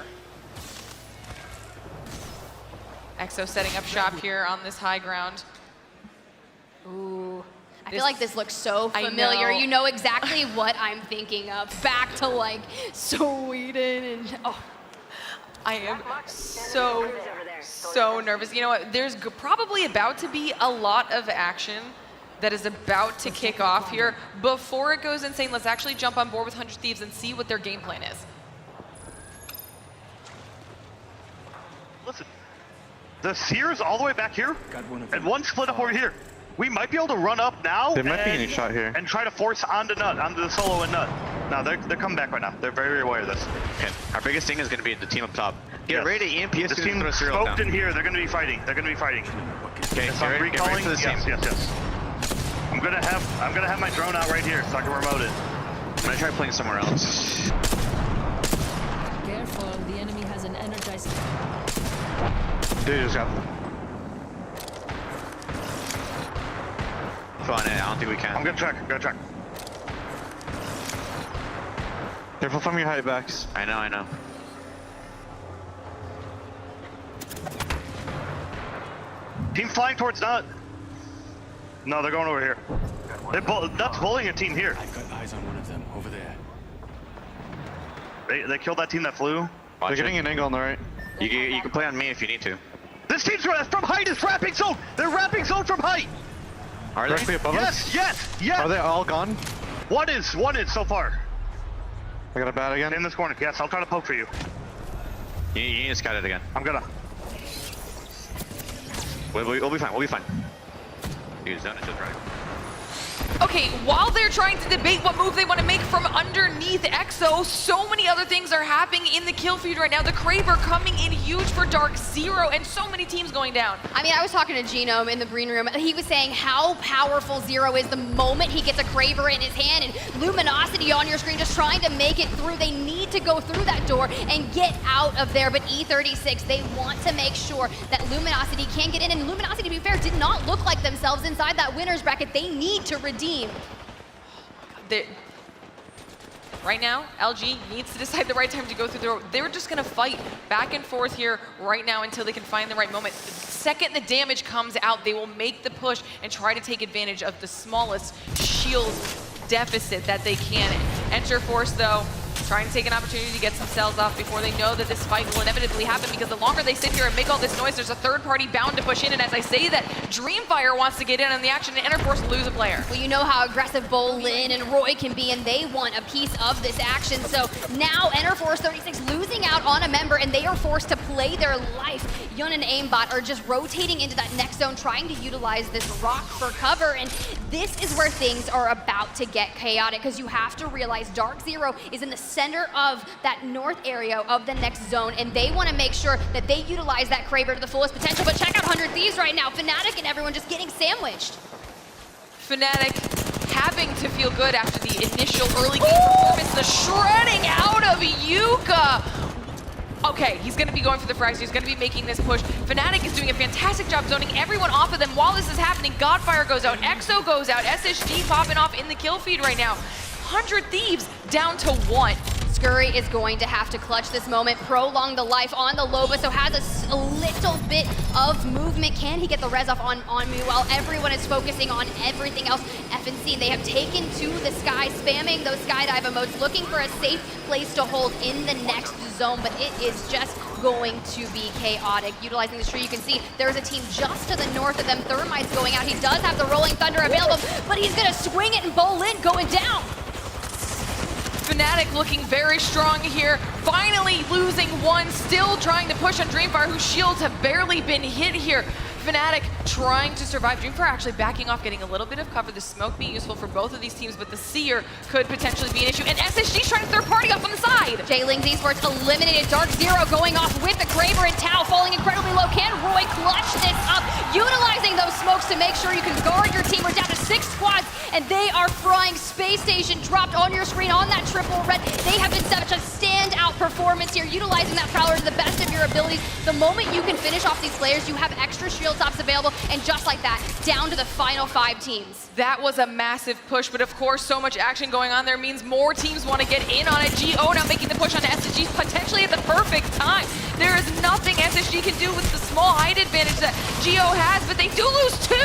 EXO setting up shop here on this high ground. Ooh. I feel like this looks so familiar. You know exactly what I'm thinking of. Back to like Sweden and oh. I am so nervous. You know what? There's probably about to be a lot of action that is about to kick off here. Before it goes insane, let's actually jump on board with 100 Thieves and see what their game plan is. Listen. The Seer's all the way back here, and one split up over here. We might be able to run up now. They might be getting shot here. And try to force onto Nut, onto the solo and Nut. No, they're coming back right now. They're very aware of this. Okay, our biggest thing is going to be the team up top. Get ready to EMP. The team smoked in here. They're going to be fighting. They're going to be fighting. Okay, so I'm recalling. Yes. I'm gonna have my drone out right here so I can remote it. I'm gonna try playing somewhere else. Careful, the enemy has an energized. Dude just got. careful on it. I don't think we can. I'm gonna check. Careful from your high backs. I know. Team flying towards nut. No, they're going over here. That's bullying a team here. I've got eyes on one of them over there. They killed that team that flew. They're getting an angle on the right. You can play on me if you need to. This team's from height is wrapping zone. They're wrapping zone from height. Are they above us? Yes. Are they all gone? One is so far. I got a bat again. In this corner. Yes, I'll try to poke for you. You need to scout it again. I'm gonna. We'll be fine. Dude, zone is just right. Okay, while they're trying to debate what move they want to make from underneath EXO, so many other things are happening in the kill feed right now. The Kraber coming in huge for Dark Zero, and so many teams going down. I mean, I was talking to Genome in the green room. He was saying how powerful Zero is the moment he gets a Kraber in his hand, and Luminosity on your screen just trying to make it through. They need to go through that door and get out of there, but E36, they want to make sure that Luminosity can get in, and Luminosity, to be fair, did not look like themselves inside that winner's bracket. They need to redeem. Right now, LG needs to decide the right time to go through the door. They're just going to fight back and forth here right now until they can find the right moment. The second the damage comes out, they will make the push and try to take advantage of the smallest shield deficit that they can. Enter Force, though, trying to take an opportunity to get some cells off before they know that this fight will inevitably happen, because the longer they sit here and make all this noise, there's a third party bound to push in, and as I say that, Dreamfire wants to get in on the action and Enterforce lose a player. Well, you know how aggressive Bolin and Roy can be, and they want a piece of this action, so now Enterforce 36 losing out on a member, and they are forced to play their life. Yun and Aimbot are just rotating into that next zone, trying to utilize this rock for cover, and this is where things are about to get chaotic, because you have to realize Dark Zero is in the center of that north area of the next zone, and they want to make sure that they utilize that Kraber to the fullest potential. But check out 100 Thieves right now. Fnatic and everyone just getting sandwiched. Fnatic having to feel good after the initial early game performance. The shredding out of Yuka. Okay, he's going to be going for the frags. He's going to be making this push. Fnatic is doing a fantastic job zoning everyone off of them while this is happening. Godfire goes out, EXO goes out, SSG popping off in the kill feed right now. 100 Thieves down to 1. Scurry is going to have to clutch this moment, prolong the life on the Loba, so has a little bit of movement. Can he get the res off on me while everyone is focusing on everything else? FNC, they have taken to the sky, spamming those skydive emotes, looking for a safe place to hold in the next zone, but it is just going to be chaotic. Utilizing this tree, you can see there's a team just to the north of them. Thermite's going out. He does have the Rolling Thunder available, but he's going to swing it, and Bolin going down. Fnatic looking very strong here, finally losing one, still trying to push on Dreamfire, whose shields have barely been hit here. Fnatic trying to survive. Dreamfire actually backing off, getting a little bit of cover. The smoke being useful for both of these teams, but the Seer could potentially be an issue. And SSG's trying to third party off on the side. J-Lings Esports eliminated. Dark Zero going off with the Kraber, and Tao falling incredibly low. Can Roy clutch this up? Utilizing those smokes to make sure you can guard your team. We're down to 6 squads, and they are frying. Space Station dropped on your screen on that triple red. They have been such a standout performance here, utilizing that Prowler to the best of your abilities. The moment you can finish off these players, you have extra shield tops available, and just like that, down to the final 5 teams. That was a massive push, but of course, so much action going on there means more teams want to get in on it. GO now making the push on SSG potentially at the perfect time. There is nothing SSG can do with the small height advantage that GO has, but they do lose 2.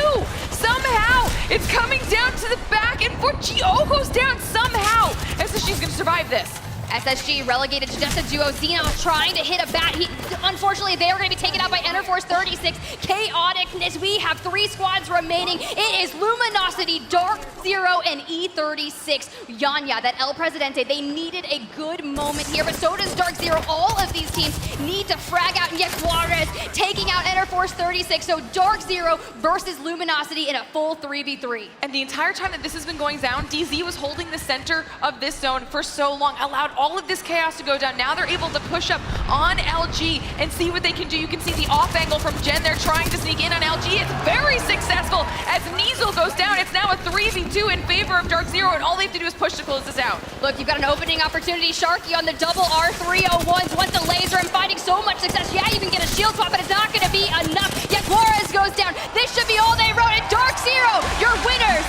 Somehow, it's coming down to the back and forth. GO goes down somehow. SSG's going to survive this. SSG relegated to just a duo. Xenos trying to hit a bat. Unfortunately, they are going to be taken out by Enterforce 36. Chaoticness. We have 3 squads remaining. It is Luminosity, Dark Zero, and E36. Yanya, that El Presidente, they needed a good moment here, but so does Dark Zero. All of these teams need to frag out, and yet Juarez taking out Enterforce 36. So Dark Zero versus Luminosity in a full 3v3. And the entire time that this has been going down, DZ was holding the center of this zone for so long, allowed all of this chaos to go down. Now they're able to push up on LG and see what they can do. You can see the off angle from Jen. They're trying to sneak in on LG. It's very successful as Niesel goes down. It's now a 3v2 in favor of Dark Zero, and all they have to do is push to close this out. Look, you've got an opening opportunity. Sharky on the double R301s wants a laser and finding so much success. Yeah, you can get a shield swap, but it's not going to be enough. Yet Juarez goes down. This should be all they wrote. And Dark Zero, your winners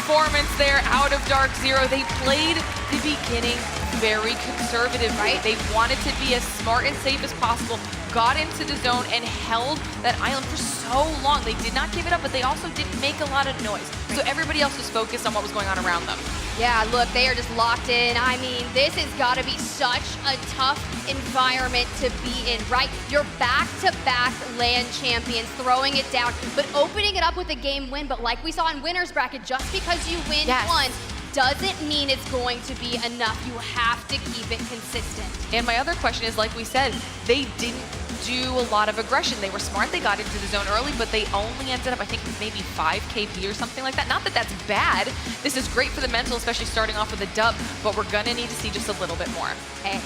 performance there out of Dark Zero. They played the beginning very conservative, right? They wanted to be as smart and safe as possible, got into the zone and held that island for so long. They did not give it up, but they also didn't make a lot of noise. So everybody else was focused on what was going on around them. Yeah, look, they are just locked in. I mean, this has got to be such a tough environment to be in, right? You're back-to-back LAN champions, throwing it down, but opening it up with a game win. But like we saw in winner's bracket, just because you win once doesn't mean it's going to be enough. You have to keep it consistent. And my other question is, like we said, they didn't do a lot of aggression. They were smart, they got into the zone early, but they only ended up, I think, with maybe 5 KP or something like that. Not that that's bad. This is great for the mental, especially starting off with a dub, but we're gonna need to see just a little bit more. Hey,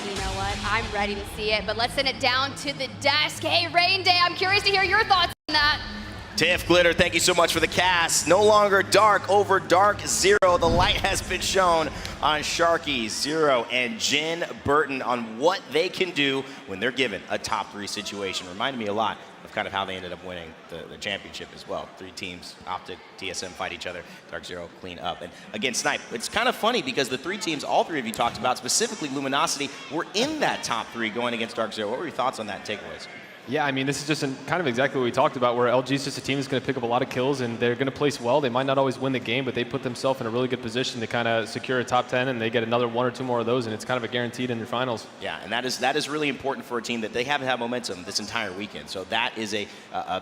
you know what? I'm ready to see it, but let's send it down to the desk. Hey, Rain Day, I'm curious to hear your thoughts on that. Tiff Glitter, thank you so much for the cast. No longer dark over Dark Zero. The light has been shown on Sharky, Zero, and Jin Burton on what they can do when they're given a top 3 situation. Reminded me a lot of kind of how they ended up winning the championship as well. 3 teams, Optic, TSM fight each other, Dark Zero clean up. And again, Snipe, it's kind of funny because the 3 teams, all 3 of you talked about, specifically Luminosity, were in that top 3 going against Dark Zero. What were your thoughts on that takeaways? Yeah, I mean, this is just kind of exactly what we talked about, where LG is just a team that's going to pick up a lot of kills, and they're going to place well. They might not always win the game, but they put themselves in a really good position to kind of secure a top 10, and they get another 1 or 2 more of those, and it's kind of a guaranteed in your finals. Yeah, and that is really important for a team that they haven't had momentum this entire weekend. So that is a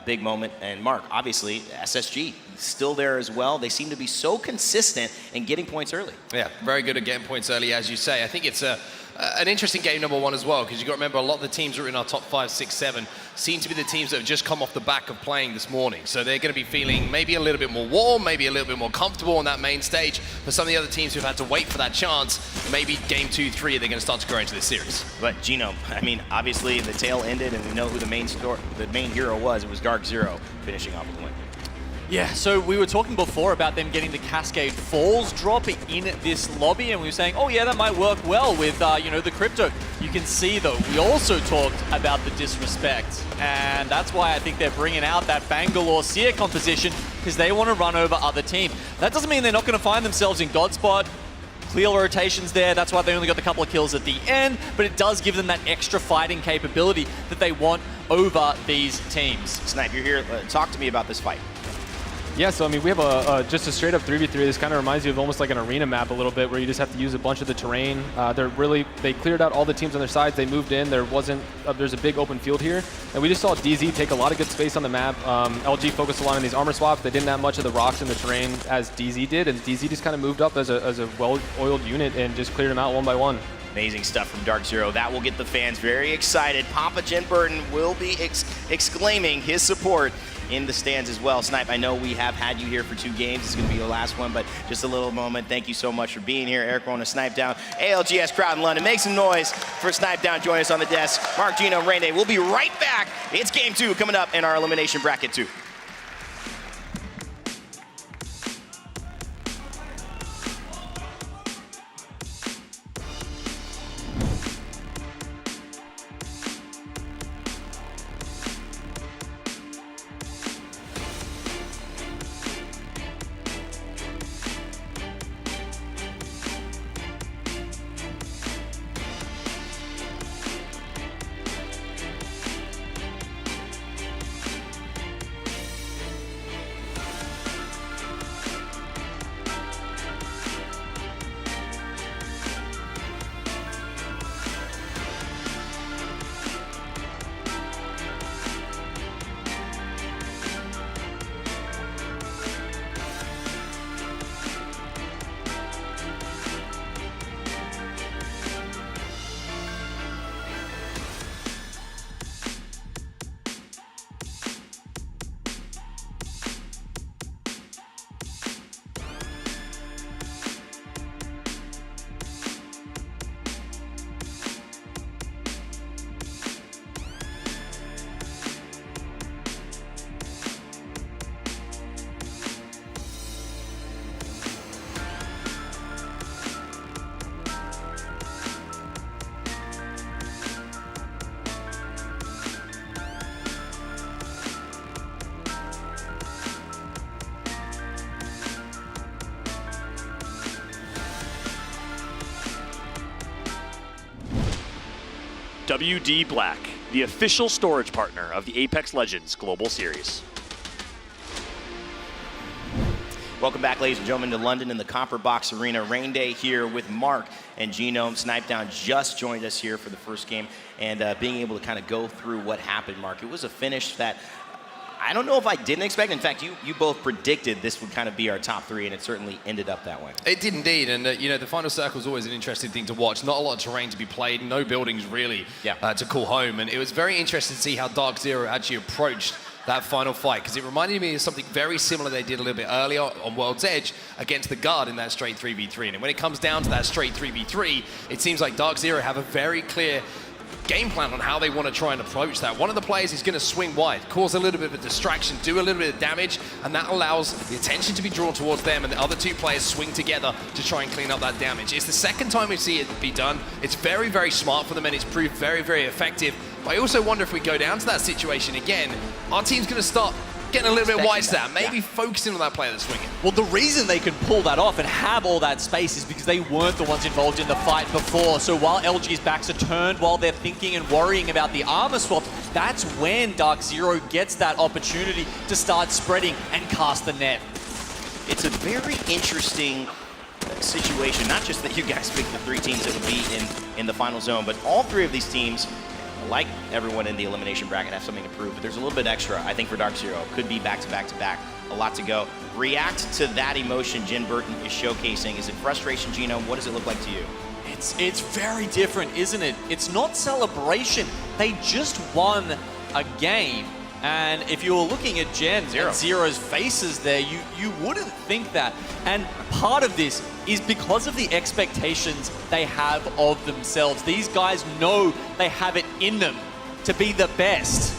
big moment. And Mark, obviously, SSG still there as well. They seem to be so consistent in getting points early. Yeah, very good at getting points early, as you say. I think it's an interesting game number 1 as well, because you've got to remember a lot of the teams that are in our top 5, 6, 7 seem to be the teams that have just come off the back of playing this morning. So they're going to be feeling maybe a little bit more warm, maybe a little bit more comfortable on that main stage. For some of the other teams who've had to wait for that chance, maybe game 2, 3, they're going to start to grow into this series. But Gino, I mean, obviously the tail ended, and we know who the main hero was. It was Dark Zero finishing off with the win. Yeah, so we were talking before about them getting the Cascade Falls drop in this lobby, and we were saying, oh yeah, that might work well with, the crypto. You can see, though, we also talked about the disrespect, and that's why I think they're bringing out that Bangalore Seer composition, because they want to run over other team. That doesn't mean they're not going to find themselves in God spot. Clear rotations there, that's why they only got the couple of kills at the end, but it does give them that extra fighting capability that they want over these teams. Snipe, you're here. Talk to me about this fight. Yeah, so I mean, we have just a straight up 3v3. This kind of reminds you of almost like an arena map a little bit, where you just have to use a bunch of the terrain. They cleared out all the teams on their sides. They moved in. There's a big open field here, and we just saw DZ take a lot of good space on the map. LG focused a lot on these armor swaps. They didn't have much of the rocks in the terrain as DZ did, and DZ just kind of moved up as a well-oiled unit and just cleared them out 1 by 1. Amazing stuff from Dark Zero. That will get the fans very excited. Papa Jin Burton will be exclaiming his support in the stands as well. Snipe, I know we have had you here for 2 games. It's going to be the last one, but just a little moment. Thank you so much for being here. Eric Rona, Snipe Down, ALGS crowd in London. Make some noise for Snipe Down. Join us on the desk. Mark, Gino, and Rain Day. We'll be right back. It's game 2 coming up in our elimination bracket 2. WD Black, the official storage partner of the Apex Legends Global Series. Welcome back, ladies and gentlemen, to London in the Copper Box Arena. Rain Day here with Mark and Genome. Snipedown just joined us here for the first game, and being able to kind of go through what happened, Mark. It was a finish that I don't know if I didn't expect. In fact, you both predicted this would kind of be our top three, and it certainly ended up that way. It did indeed, and the final circle is always an interesting thing to watch. Not a lot of terrain to be played, no buildings really to call home, and it was very interesting to see how Dark Zero actually approached that final fight, because it reminded me of something very similar they did a little bit earlier on World's Edge against the Guard in that straight 3v3. And when it comes down to that straight 3v3, it seems like Dark Zero have a very clear game plan on how they want to try and approach that. One of the players is going to swing wide, cause a little bit of a distraction, do a little bit of damage, and that allows the attention to be drawn towards them, and the other two players swing together to try and clean up that damage. It's the second time we see it be done. It's very, very smart for them, and it's proved very, very effective. But I also wonder if we go down to that situation again, our team's going to start getting a little bit wise to that, maybe focusing on that player that's swinging. Well, the reason they can pull that off and have all that space is because they weren't the ones involved in the fight before. So while LG's backs are turned, while they're thinking and worrying about the armor swap, that's when Dark Zero gets that opportunity to start spreading and cast the net. It's a very interesting situation, not just that you guys picked the three teams that would be in the final zone, but all three of these teams, like everyone in the elimination bracket, have something to prove, but there's a little bit extra, I think, for Dark Zero. Could be back-to-back-to-back, a lot to go. React to that emotion Jen Burton is showcasing. Is it frustration, Genome? What does it look like to you? It's very different, isn't it? It's not celebration. They just won a game. And if you were looking at Jen and Zero's faces there, you wouldn't think that. And part of this is because of the expectations they have of themselves. These guys know they have it in them to be the best.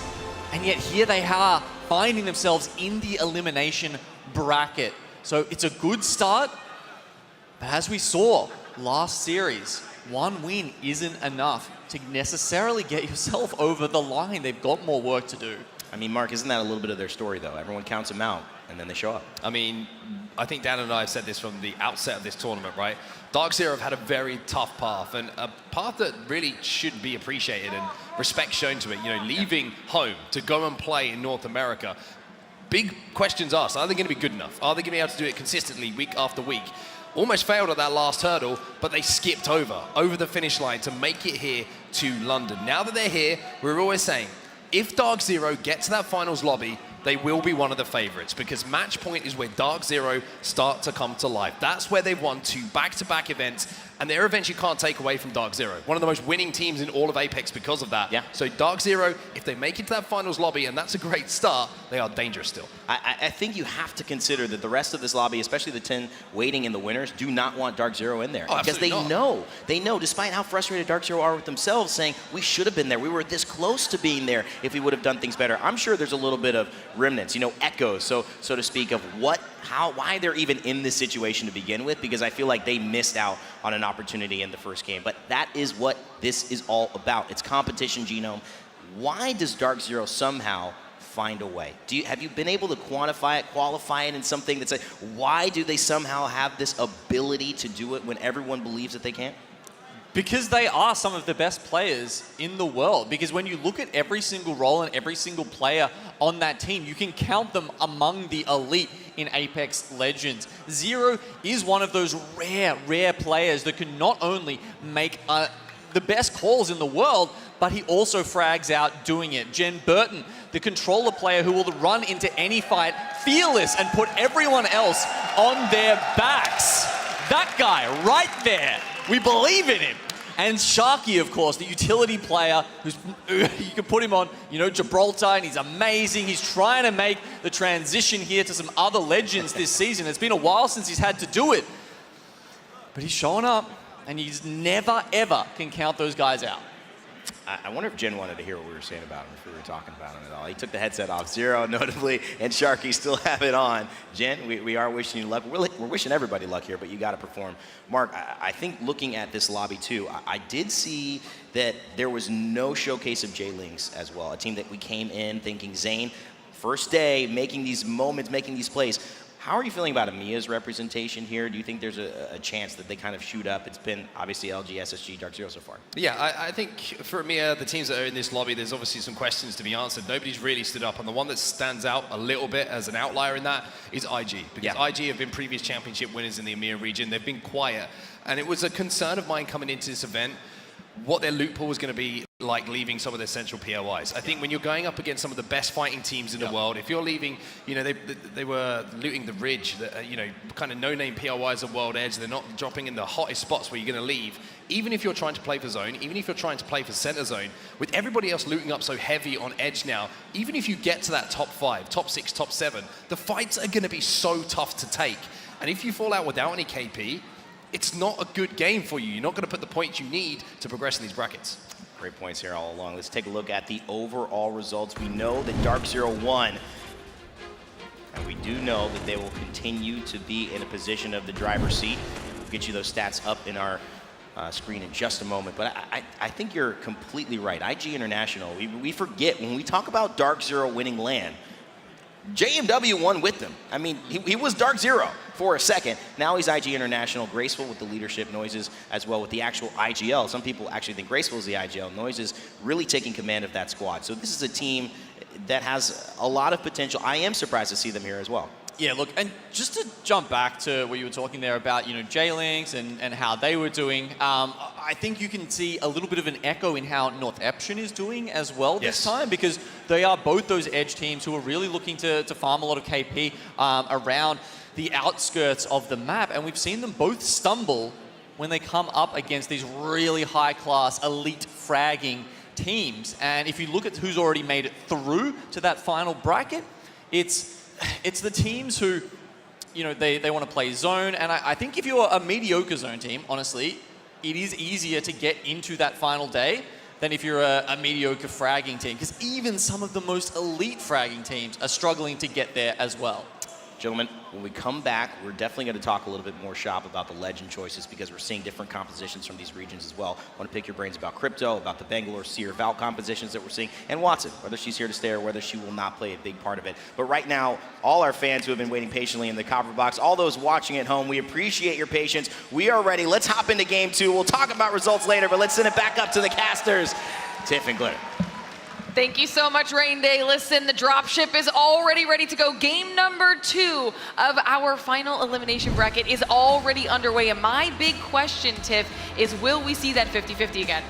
And yet here they are finding themselves in the elimination bracket. So it's a good start. But as we saw last series, one win isn't enough to necessarily get yourself over the line. They've got more work to do. I mean, Mark, isn't that a little bit of their story, though? Everyone counts them out, and then they show up. I mean, I think Dan and I have said this from the outset of this tournament, right? Dark Zero have had a very tough path, and a path that really should be appreciated and respect shown to it. You know, leaving home to go and play in North America. Big questions asked. Are they going to be good enough? Are they going to be able to do it consistently week after week? Almost failed at that last hurdle, but they skipped over the finish line to make it here to London. Now that they're here, we're always saying, if Dark Zero get to that finals lobby, they will be one of the favorites, because match point is where Dark Zero start to come to life. That's where they've won 2 back-to-back events, and they're events you can't take away from Dark Zero. One of the most winning teams in all of Apex because of that. So Dark Zero, if they make it to that finals lobby, and that's a great start, they are dangerous still. I think you have to consider that the rest of this lobby, especially the 10 waiting in the winners, do not want Dark Zero in there. Because they know, despite how frustrated Dark Zero are with themselves, saying, we should have been there. We were this close to being there if we would have done things better. I'm sure there's a little bit of remnants, echoes, so to speak, of why they're even in this situation to begin with, because I feel like they missed out on an opportunity in the first game. But that is what this is all about. It's competition, Genome. Why does Dark Zero somehow find a way? Have you been able to quantify it, qualify it in something that's like, why do they somehow have this ability to do it when everyone believes that they can't? Because they are some of the best players in the world. Because when you look at every single role and every single player on that team, you can count them among the elite in Apex Legends. Zero is one of those rare players that can not only make the best calls in the world, but he also frags out doing it. Jen Burton, the controller player who will run into any fight fearless and put everyone else on their backs. That guy right there, we believe in him. And Sharky, of course, the utility player, you can put him on, Gibraltar, and he's amazing. He's trying to make the transition here to some other legends this season. It's been a while since he's had to do it. But he's showing up, and he's never, ever can count those guys out. I wonder if Jen wanted to hear what we were saying about him, if we were talking about him at all. He took the headset off, Zero notably, and Sharky still have it on. Jen, we are wishing you luck. We're wishing everybody luck here, but you got to perform. Mark, I think looking at this lobby too, I did see that there was no showcase of J-Lings as well, a team that we came in thinking Zane, first day, making these moments, making these plays. How are you feeling about EMEA's representation here? Do you think there's a chance that they kind of shoot up? It's been obviously LG, SSG, Dark Zero so far. Yeah, I think for EMEA, the teams that are in this lobby, there's obviously some questions to be answered. Nobody's really stood up, and the one that stands out a little bit as an outlier in that is IG. Because IG have been previous championship winners in the EMEA region. They've been quiet. And it was a concern of mine coming into this event what their loot pool was going to be like leaving some of their central POIs. I think when you're going up against some of the best fighting teams in the world, if you're leaving, you know, they were looting the Ridge, you know, kind of no-name POIs of World Edge. They're not dropping in the hottest spots where you're going to leave. Even if you're trying to play for zone, even if you're trying to play for center zone, with everybody else looting up so heavy on Edge now, even if you get to that top 5, top 6, top 7, the fights are going to be so tough to take. And if you fall out without any KP, it's not a good game for you. You're not going to put the points you need to progress in these brackets. Great points here all along. Let's take a look at the overall results. We know that Dark Zero won, and we do know that they will continue to be in a position of the driver's seat. We'll get you those stats up in our screen in just a moment, but I think you're completely right. IG International, we forget when we talk about Dark Zero winning LAN, JMW won with them. I mean, he was Dark Zero for a second. Now he's IG International, Graceful with the leadership, Noises as well with the actual IGL. Some people actually think Graceful is the IGL. Noises really taking command of that squad. So this is a team that has a lot of potential. I am surprised to see them here as well. Yeah, look, and just to jump back to what you were talking there about, you know, J-Links and how they were doing, I think you can see a little bit of an echo in how North Eption is doing as well this time, because they are both those edge teams who are really looking to farm a lot of KP around the outskirts of the map, and we've seen them both stumble when they come up against these really high-class, elite fragging teams. And if you look at who's already made it through to that final bracket, it's the teams who, you know, they want to play zone. And I think if you're a mediocre zone team, honestly, it is easier to get into that final day than if you're a mediocre fragging team. Because even some of the most elite fragging teams are struggling to get there as well. Gentlemen, when we come back, we're definitely going to talk a little bit more shop about the legend choices because we're seeing different compositions from these regions as well. I want to pick your brains about Crypto, about the Bangalore Seer Val compositions that we're seeing, and Watson, whether she's here to stay or whether she will not play a big part of it. But right now, all our fans who have been waiting patiently in the copper box, all those watching at home, we appreciate your patience. We are ready. Let's hop into game 2. We'll talk about results later, but let's send it back up to the casters. Tiff and Glitter. Thank you so much, Rain Day. Listen, the dropship is already ready to go. Game number 2 of our final elimination bracket is already underway. And my big question, Tiff, is will we see that 50-50 again?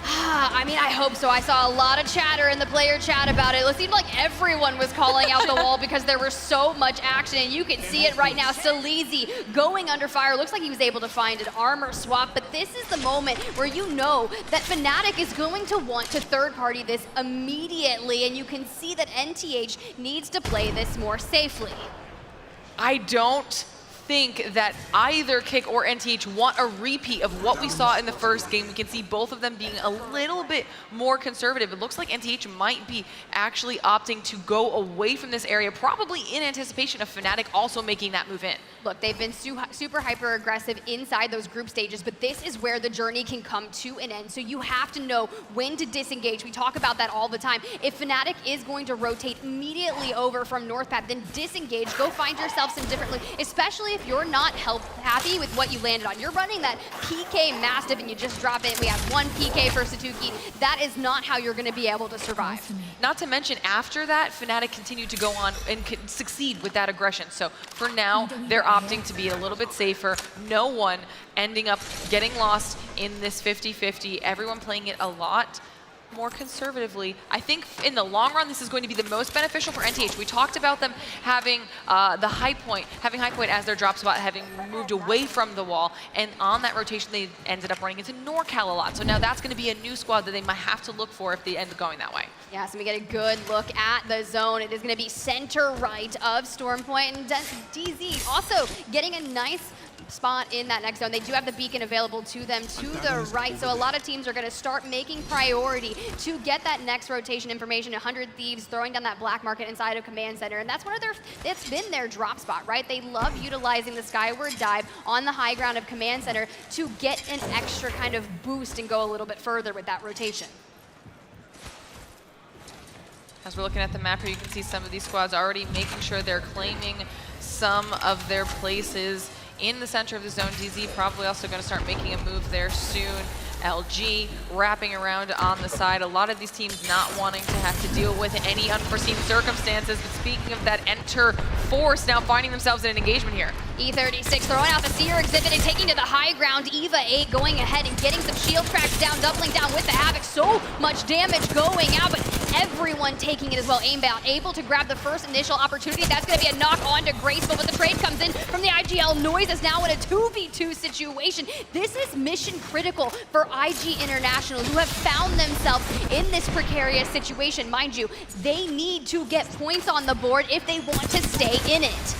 I mean, I hope so. I saw a lot of chatter in the player chat about it. It seemed like everyone was calling out the wall because there was so much action, and you can see it right now. Saleezy going under fire. Looks like he was able to find an armor swap, but this is the moment where you know that Fnatic is going to want to third-party this immediately, and you can see that NTH needs to play this more safely. I don't think that either Kick or NTH want a repeat of what we saw in the first game. We can see both of them being a little bit more conservative. It looks like NTH might be actually opting to go away from this area, probably in anticipation of Fnatic also making that move in. Look, they've been super hyper aggressive inside those group stages, but this is where the journey can come to an end. So you have to know when to disengage. We talk about that all the time. If Fnatic is going to rotate immediately over from North Path, then disengage, go find yourself some different loot, especially if you're not happy with what you landed on. You're running that PK Mastiff and you just drop it. We have 1 PK for Satuki. That is not how you're going to be able to survive. Not to mention, after that, Fnatic continued to go on and succeed with that aggression. So for now, they're opting to be a little bit safer. No one ending up getting lost in this 50-50. Everyone playing it a lot more conservatively. I think in the long run, this is going to be the most beneficial for NTH. We talked about them having the high point, as their drop spot, having moved away from the wall, and on that rotation, they ended up running into NorCal a lot. So now that's going to be a new squad that they might have to look for if they end up going that way. Yeah, so we get a good look at the zone. It is going to be center right of Stormpoint, and DZ also getting a nice spot in that next zone. They do have the beacon available to them to the right, so a lot of teams are going to start making priority to get that next rotation information. 100 Thieves throwing down that black market inside of Command Center, and that's it's been their drop spot, right? They love utilizing the skyward dive on the high ground of Command Center to get an extra kind of boost and go a little bit further with that rotation. As we're looking at the map here, you can see some of these squads already making sure they're claiming some of their places in the center of the zone. DZ probably also going to start making a move there soon. LG wrapping around on the side. A lot of these teams not wanting to have to deal with any unforeseen circumstances. But speaking of that, Enter Force now finding themselves in an engagement here. E36 throwing out the Seer exhibit and taking to the high ground. Eva 8 going ahead and getting some shield cracks down, doubling down with the Havoc. So much damage going out, but everyone taking it as well. Aimbot able to grab the first initial opportunity. That's going to be a knock on to Graceful, but the trade comes in from the IGL. Noise is now in a 2v2 situation. This is mission critical for IG International, who have found themselves in this precarious situation. Mind you, they need to get points on the board if they want to stay in it.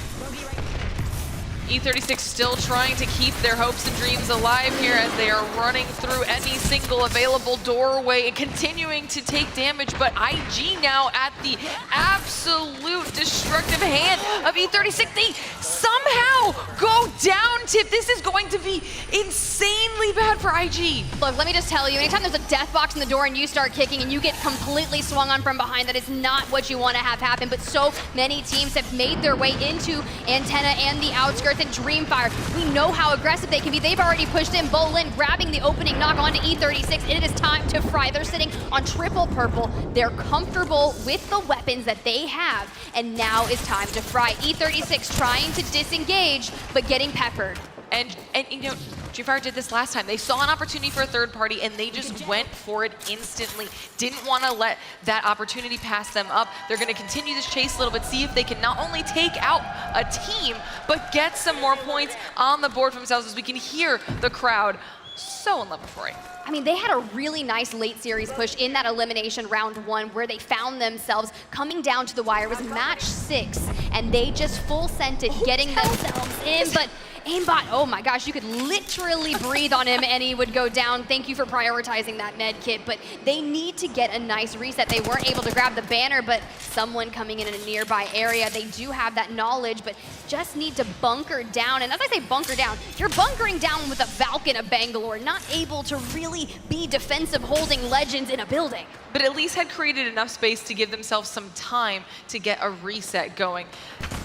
E36 still trying to keep their hopes and dreams alive here as they are running through any single available doorway and continuing to take damage, but IG now at the absolute destructive hand of E36. They somehow go down tip. This is going to be insanely bad for IG. Look, let me just tell you, anytime there's a death box in the door and you start kicking and you get completely swung on from behind, that is not what you want to have happen, but so many teams have made their way into Antenna and the outskirts. And Dreamfire, we know how aggressive they can be. They've already pushed in. Bolin grabbing the opening knock onto E36. It is time to fry. They're sitting on triple purple. They're comfortable with the weapons that they have, and now is time to fry. E36 trying to disengage, but getting peppered. And you know, Dreamfire did this last time. They saw an opportunity for a third party and they just went for it instantly. Didn't want to let that opportunity pass them up. They're going to continue this chase a little bit, see if they can not only take out a team, but get some more points on the board for themselves, as we can hear the crowd so in love with Roy. I mean, they had a really nice late series push in that elimination round 1 where they found themselves coming down to the wire. It was match 6, and they just full sent it, getting themselves in, but Aimbot, oh my gosh, you could literally breathe on him and he would go down. Thank you for prioritizing that med kit, but they need to get a nice reset. They weren't able to grab the banner, but someone coming in a nearby area, they do have that knowledge, but just need to bunker down. And as I say bunker down, you're bunkering down with a Falcon of Bangalore, not able to really be defensive holding legends in a building. But at least had created enough space to give themselves some time to get a reset going.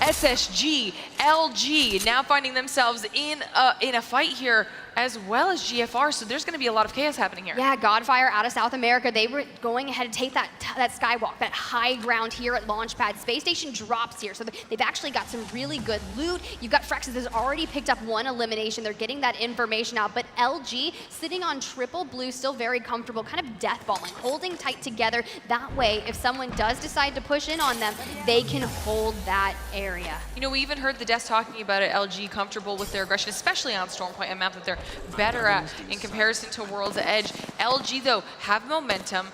SSG, LG now finding themselves in a fight here, as well as GFR, so there's going to be a lot of chaos happening here. Yeah, Godfire out of South America, they were going ahead to take that skywalk, that high ground here at Launchpad. Space Station drops here, so they've actually got some really good loot. You've got Frexes has already picked up 1 elimination. They're getting that information out, but LG sitting on triple blue, still very comfortable, kind of deathballing, holding tight together. That way, if someone does decide to push in on them, they can hold that area. You know, we even heard the devs talking about it, LG comfortable with their aggression, especially on Stormpoint, a map that they're better at in comparison to World's Edge. LG, though, have momentum.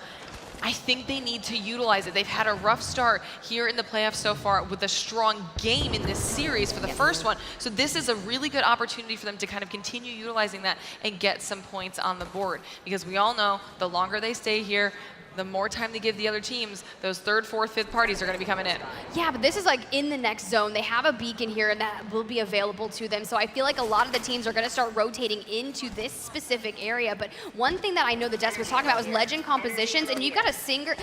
I think they need to utilize it. They've had a rough start here in the playoffs so far with a strong game in this series for the first one. So this is a really good opportunity for them to kind of continue utilizing that and get some points on the board. Because we all know the longer they stay here, the more time they give the other teams, those 3rd, 4th, 5th parties are going to be coming in. Yeah, but this is like in the next zone. They have a beacon here and that will be available to them. So I feel like a lot of the teams are going to start rotating into this specific area. But one thing that I know the desk was talking about was legend compositions, and you've got a Seer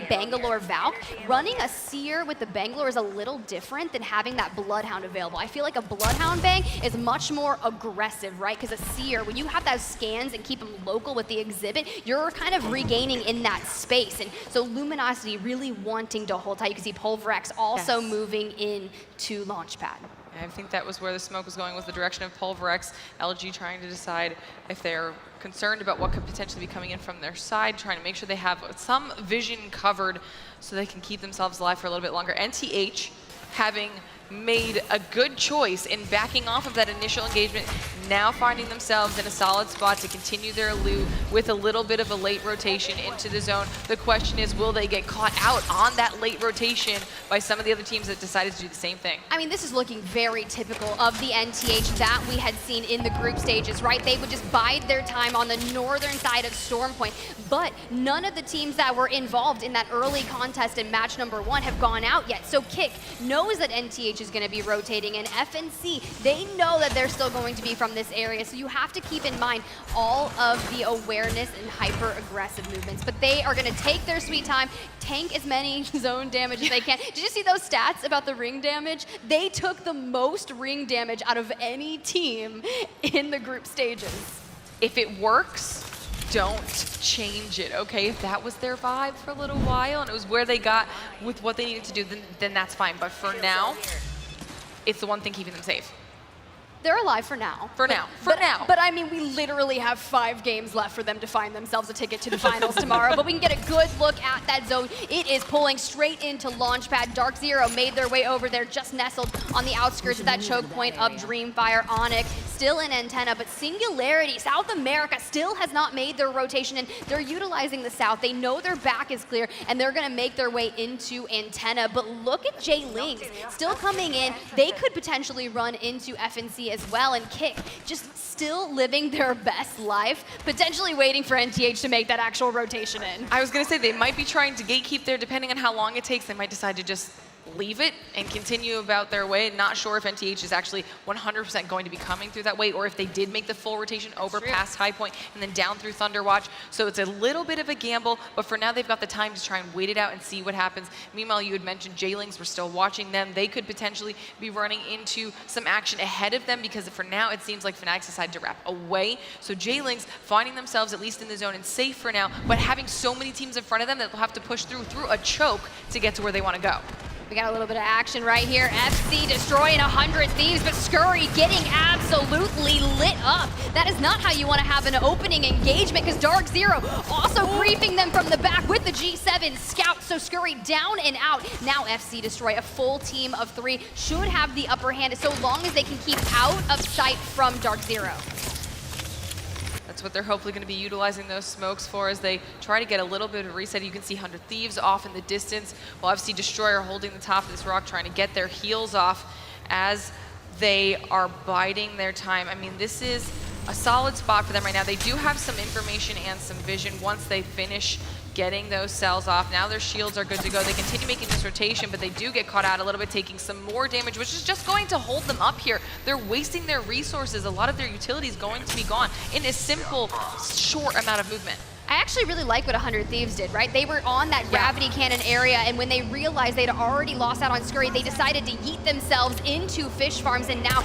Bangalore Valk. Running a Seer with the Bangalore is a little different than having that Bloodhound available. I feel like a Bloodhound bang is much more aggressive, right? Because a Seer, when you have those scans and keep them local with the exhibit, you're kind of regaining in that space. And so Luminosity really wanting to hold tight. You can see Pulverex also moving in to Launchpad. I think that was where the smoke was going, was the direction of Pulverex. LG trying to decide if they're concerned about what could potentially be coming in from their side, trying to make sure they have some vision covered so they can keep themselves alive for a little bit longer. NTH having made a good choice in backing off of that initial engagement, now finding themselves in a solid spot to continue their loot with a little bit of a late rotation into the zone. The question is, will they get caught out on that late rotation by some of the other teams that decided to do the same thing? I mean, this is looking very typical of the NTH that we had seen in the group stages, right? They would just bide their time on the northern side of Stormpoint, but none of the teams that were involved in that early contest in match number 1 have gone out yet. So Kick knows that NTH is going to be rotating, and FNC, they know that they're still going to be from this area. So you have to keep in mind all of the awareness and hyper-aggressive movements. But they are going to take their sweet time, tank as many zone damage as they can. Did you see those stats about the ring damage? They took the most ring damage out of any team in the group stages. If it works, don't change it, okay? If that was their vibe for a little while and it was where they got with what they needed to do, then that's fine. But for now, it's the one thing keeping them safe. They're alive for now. For now. But I mean, we literally have 5 games left for them to find themselves a ticket to the finals tomorrow. But we can get a good look at that zone. It is pulling straight into Launchpad. Dark Zero made their way over there, just nestled on the outskirts of that choke point of Dreamfire. Onyx still in Antenna, but Singularity, South America, still has not made their rotation, and they're utilizing the South. They know their back is clear, and they're going to make their way into Antenna. But look at Jay Lings still coming in. They could potentially run into FNC as well, and Kick just still living their best life, potentially waiting for NTH to make that actual rotation in. I was going to say they might be trying to gatekeep there. Depending on how long it takes, they might decide to just leave it and continue about their way. Not sure if NTH is actually 100% going to be coming through that way, or if they did make the full rotation over past High Point and then down through Thunderwatch. So it's a little bit of a gamble, but for now they've got the time to try and wait it out and see what happens. Meanwhile, you had mentioned J-Lings, we're still watching them. They could potentially be running into some action ahead of them, because for now it seems like Fnatic's decided to wrap away. So J-Lings finding themselves at least in the zone and safe for now, but having so many teams in front of them that they'll have to push through a choke to get to where they want to go. We got a little bit of action right here. FC destroying 100 Thieves, but Scurry getting absolutely lit up. That is not how you want to have an opening engagement, because Dark Zero also griefing them from the back with the G7 Scout. So Scurry down and out. Now FC Destroy, a full team of 3, should have the upper hand so long as they can keep out of sight from Dark Zero. That's what they're hopefully going to be utilizing those smokes for as they try to get a little bit of a reset. You can see 100 Thieves off in the distance, while FC Destroyer holding the top of this rock, trying to get their heels off as they are biding their time. I mean, this is a solid spot for them right now. They do have some information and some vision once they finish getting those cells off. Now their shields are good to go. They continue making this rotation, but they do get caught out a little bit, taking some more damage, which is just going to hold them up here. They're wasting their resources. A lot of their utility is going to be gone in a simple, short amount of movement. I actually really like what 100 Thieves did, right? They were on that gravity cannon area, and when they realized they'd already lost out on Scurry, they decided to yeet themselves into Fish Farms, and now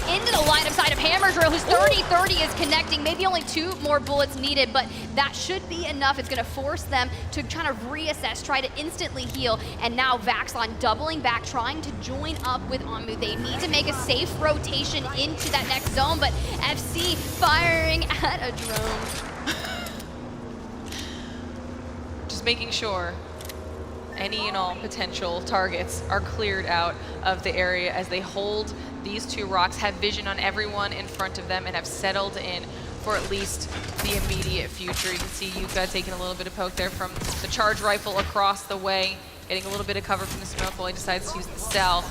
into the line of sight of Hammer Drill, who's 30-30 is connecting. Maybe only 2 more bullets needed, but that should be enough. It's going to force them to kind of reassess, try to instantly heal, and now Vaxlon doubling back, trying to join up with Onmu. They need to make a safe rotation into that next zone, but FC firing at a drone. Making sure any and all potential targets are cleared out of the area as they hold these 2 rocks, have vision on everyone in front of them, and have settled in for at least the immediate future. You can see Yuka taking a little bit of poke there from the charge rifle across the way, getting a little bit of cover from the smoke while he decides to use the cell.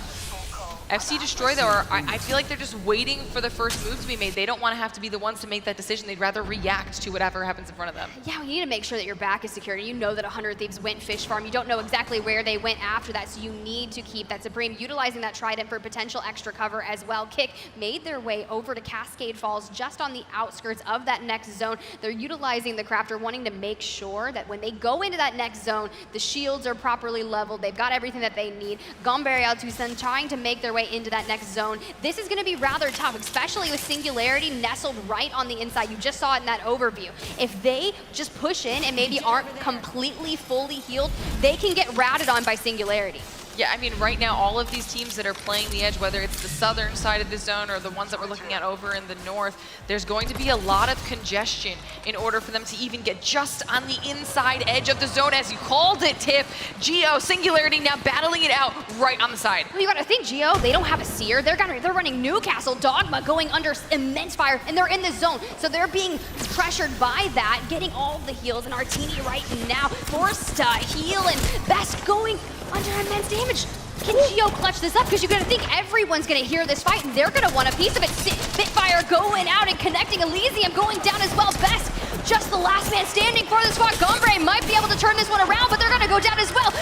FC Destroy, though, I feel like they're just waiting for the first move to be made. They don't want to have to be the ones to make that decision. They'd rather react to whatever happens in front of them. Yeah, you need to make sure that your back is secured. You know that 100 Thieves went Fish Farm. You don't know exactly where they went after that, so you need to keep that Supreme, utilizing that Trident for potential extra cover as well. Kick made their way over to Cascade Falls, just on the outskirts of that next zone. They're utilizing the Crafter, wanting to make sure that when they go into that next zone, the shields are properly leveled. They've got everything that they need. Gomberry Altusen trying to make their way into that next zone. This is going to be rather tough, especially with Singularity nestled right on the inside. You just saw it in that overview. If they just push in and maybe aren't completely fully healed, they can get routed on by Singularity. Yeah, I mean, right now, all of these teams that are playing the edge, whether it's the southern side of the zone or the ones that we're looking at over in the north, there's going to be a lot of congestion in order for them to even get just on the inside edge of the zone, as you called it, Tiff. Geo, Singularity now battling it out right on the side. Well, you gotta think, Geo, they don't have a seer. They're running Newcastle, Dogma going under immense fire, and they're in the zone. So they're being pressured by that, getting all the heals, and Artini right now forced to heal, and Best going under immense damage. Can Geo clutch this up? Because you gotta think everyone's gonna hear this fight and they're gonna want a piece of it. Spitfire going out and connecting. Elysium going down as well. Best, just the last man standing for the squad. Gombre might be able to turn this one around, but they're gonna go down as well.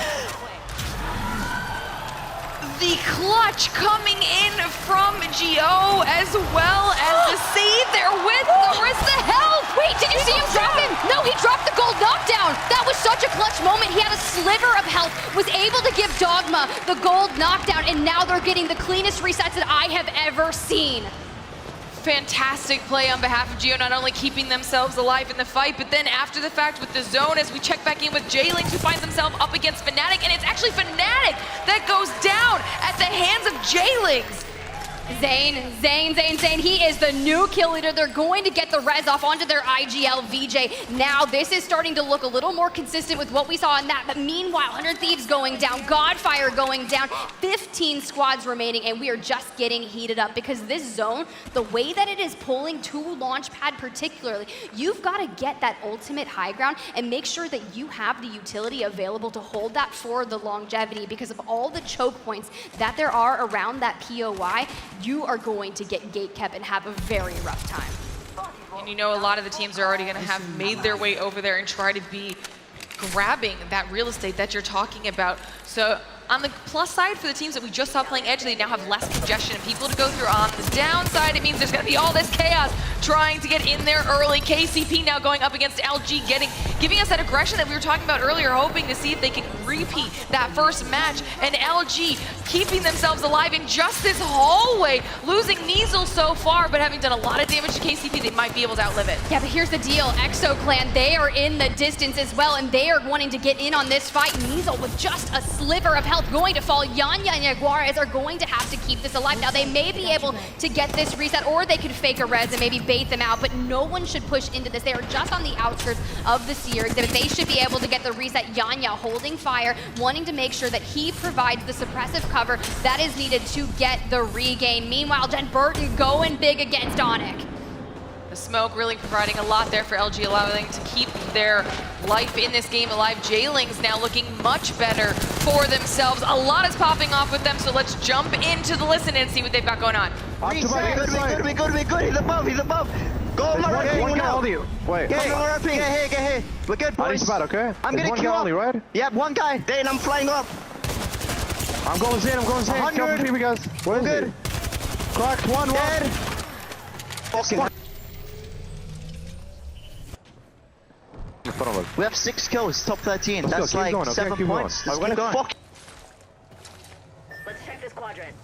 the clutch coming in from Gio as well as the save there with Larissa Health. Wait, did you see him drop him? No, he dropped the gold knockdown. That was such a clutch moment. He had a sliver of health, was able to give Dogma the gold knockdown, and now they're getting the cleanest resets that I have ever seen. Fantastic play on behalf of Gio, not only keeping themselves alive in the fight, but then after the fact with the zone, as we check back in with J-Links, who finds himself up against Fnatic, and it's actually Fnatic that goes down at the hands of J-Links. Zane, he is the new kill leader. They're going to get the res off onto their IGL VJ. Now this is starting to look a little more consistent with what we saw in that, but meanwhile, 100 Thieves going down, Godfire going down, 15 squads remaining, and we are just getting heated up because this zone, the way that it is pulling to Launchpad particularly, you've got to get that ultimate high ground and make sure that you have the utility available to hold that for the longevity because of all the choke points that there are around that POI. You are going to get gatekept and have a very rough time. And you know a lot of the teams are already going to have made their way over there and try to be grabbing that real estate that you're talking about. So on the plus side for the teams that we just saw playing Edge, they now have less congestion and people to go through. On the downside, it means there's going to be all this chaos trying to get in there early. KCP now going up against LG, giving us that aggression that we were talking about earlier, hoping to see if they can repeat that first match. And LG keeping themselves alive in just this hallway, losing Neasel so far, but having done a lot of damage to KCP, they might be able to outlive it. Yeah, but here's the deal. Exo Clan, they are in the distance as well, and they are wanting to get in on this fight. Neasel with just a sliver of health going to fall. Yanya and Jaguares are going to have to keep this alive. Now, they may be able to get this reset, or they could fake a res and maybe bait them out, but no one should push into this. They are just on the outskirts of the Seer exhibit. They should be able to get the reset. Yanya holding fire, wanting to make sure that he provides the suppressive cover that is needed to get the regain. Meanwhile, Jen Burton going big against Onyx. The smoke really providing a lot there for LG, allowing to keep their life in this game alive. J-Links now looking much better for themselves. A lot is popping off with them, so let's jump into the listen and see what they've got going on. Reset. We good. He's above. Go on my right ping now. Wait. Get here. We're good, boys. Okay. I'm gonna kill only, right? Yeah, one guy. Dane, I'm flying up. I'm going Zane. 100. Kill me, guys. Where is good. He? Cracked one. Dead. Okay. We have 6 kills, top 13. That's like 7 points. I'm gonna fuck. Let's check this quadrant.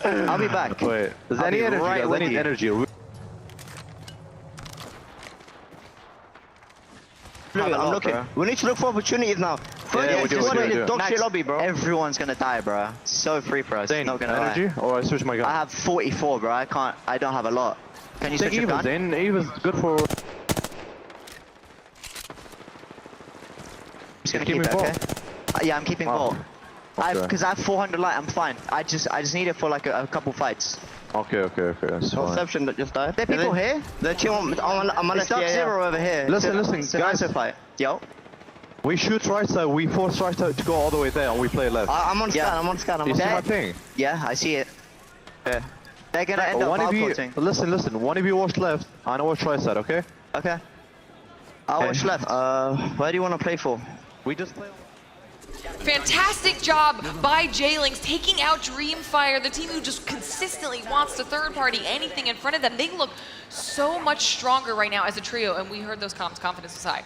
I'll be back. Wait, is any energy? Right, I need energy. I'm looking. We need to look for opportunities now. Yeah, we do. Dog shit lobby, bro. Everyone's gonna die, bro. It's so free for us. Zane, not gonna energy? lie. Or I switch my gun. I have 44, bro. I don't have a lot. Can you switch your gun? Zane, Eva's good for. I'm just gonna keep it, okay? Yeah, I'm keeping Vault. Because I have 400 light, I'm fine. I just need it for like a couple fights. Okay, that's fine. Perception that just died. There are people here? They're chilling. I'm on a Dark Zero over here. Listen, guys. Fight. Yo. We shoot right side, we force right side to go all the way there, and we play left. I'm on scan, You see my thing? Yeah, I see it. Yeah. They're gonna end up outcoaching. Listen, one of you watch left, I know watch right side, okay? Okay. I'll watch left. Where do you want to play for? We just play. Fantastic job by J-Links taking out Dreamfire, the team who just consistently wants to third party anything in front of them. They look so much stronger right now as a trio, and we heard those comms, confidence aside.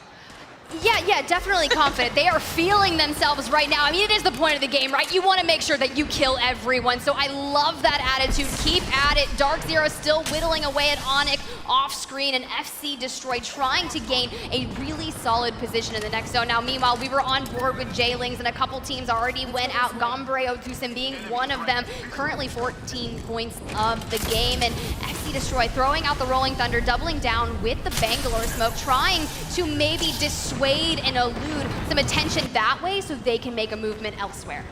Yeah, definitely confident. They are feeling themselves right now. I mean, it is the point of the game, right? You want to make sure that you kill everyone, so I love that attitude. Keep at it. Dark Zero still whittling away at Onyx off screen, and FC Destroy trying to gain a really solid position in the next zone. Now, meanwhile, we were on board with J-Lings, and a couple teams already went out. Gombre Otusim being one of them. Currently 14 points of the game, and FC Destroy throwing out the Rolling Thunder, doubling down with the Bangalore smoke, trying to maybe dissuade and elude some attention that way so they can make a movement elsewhere.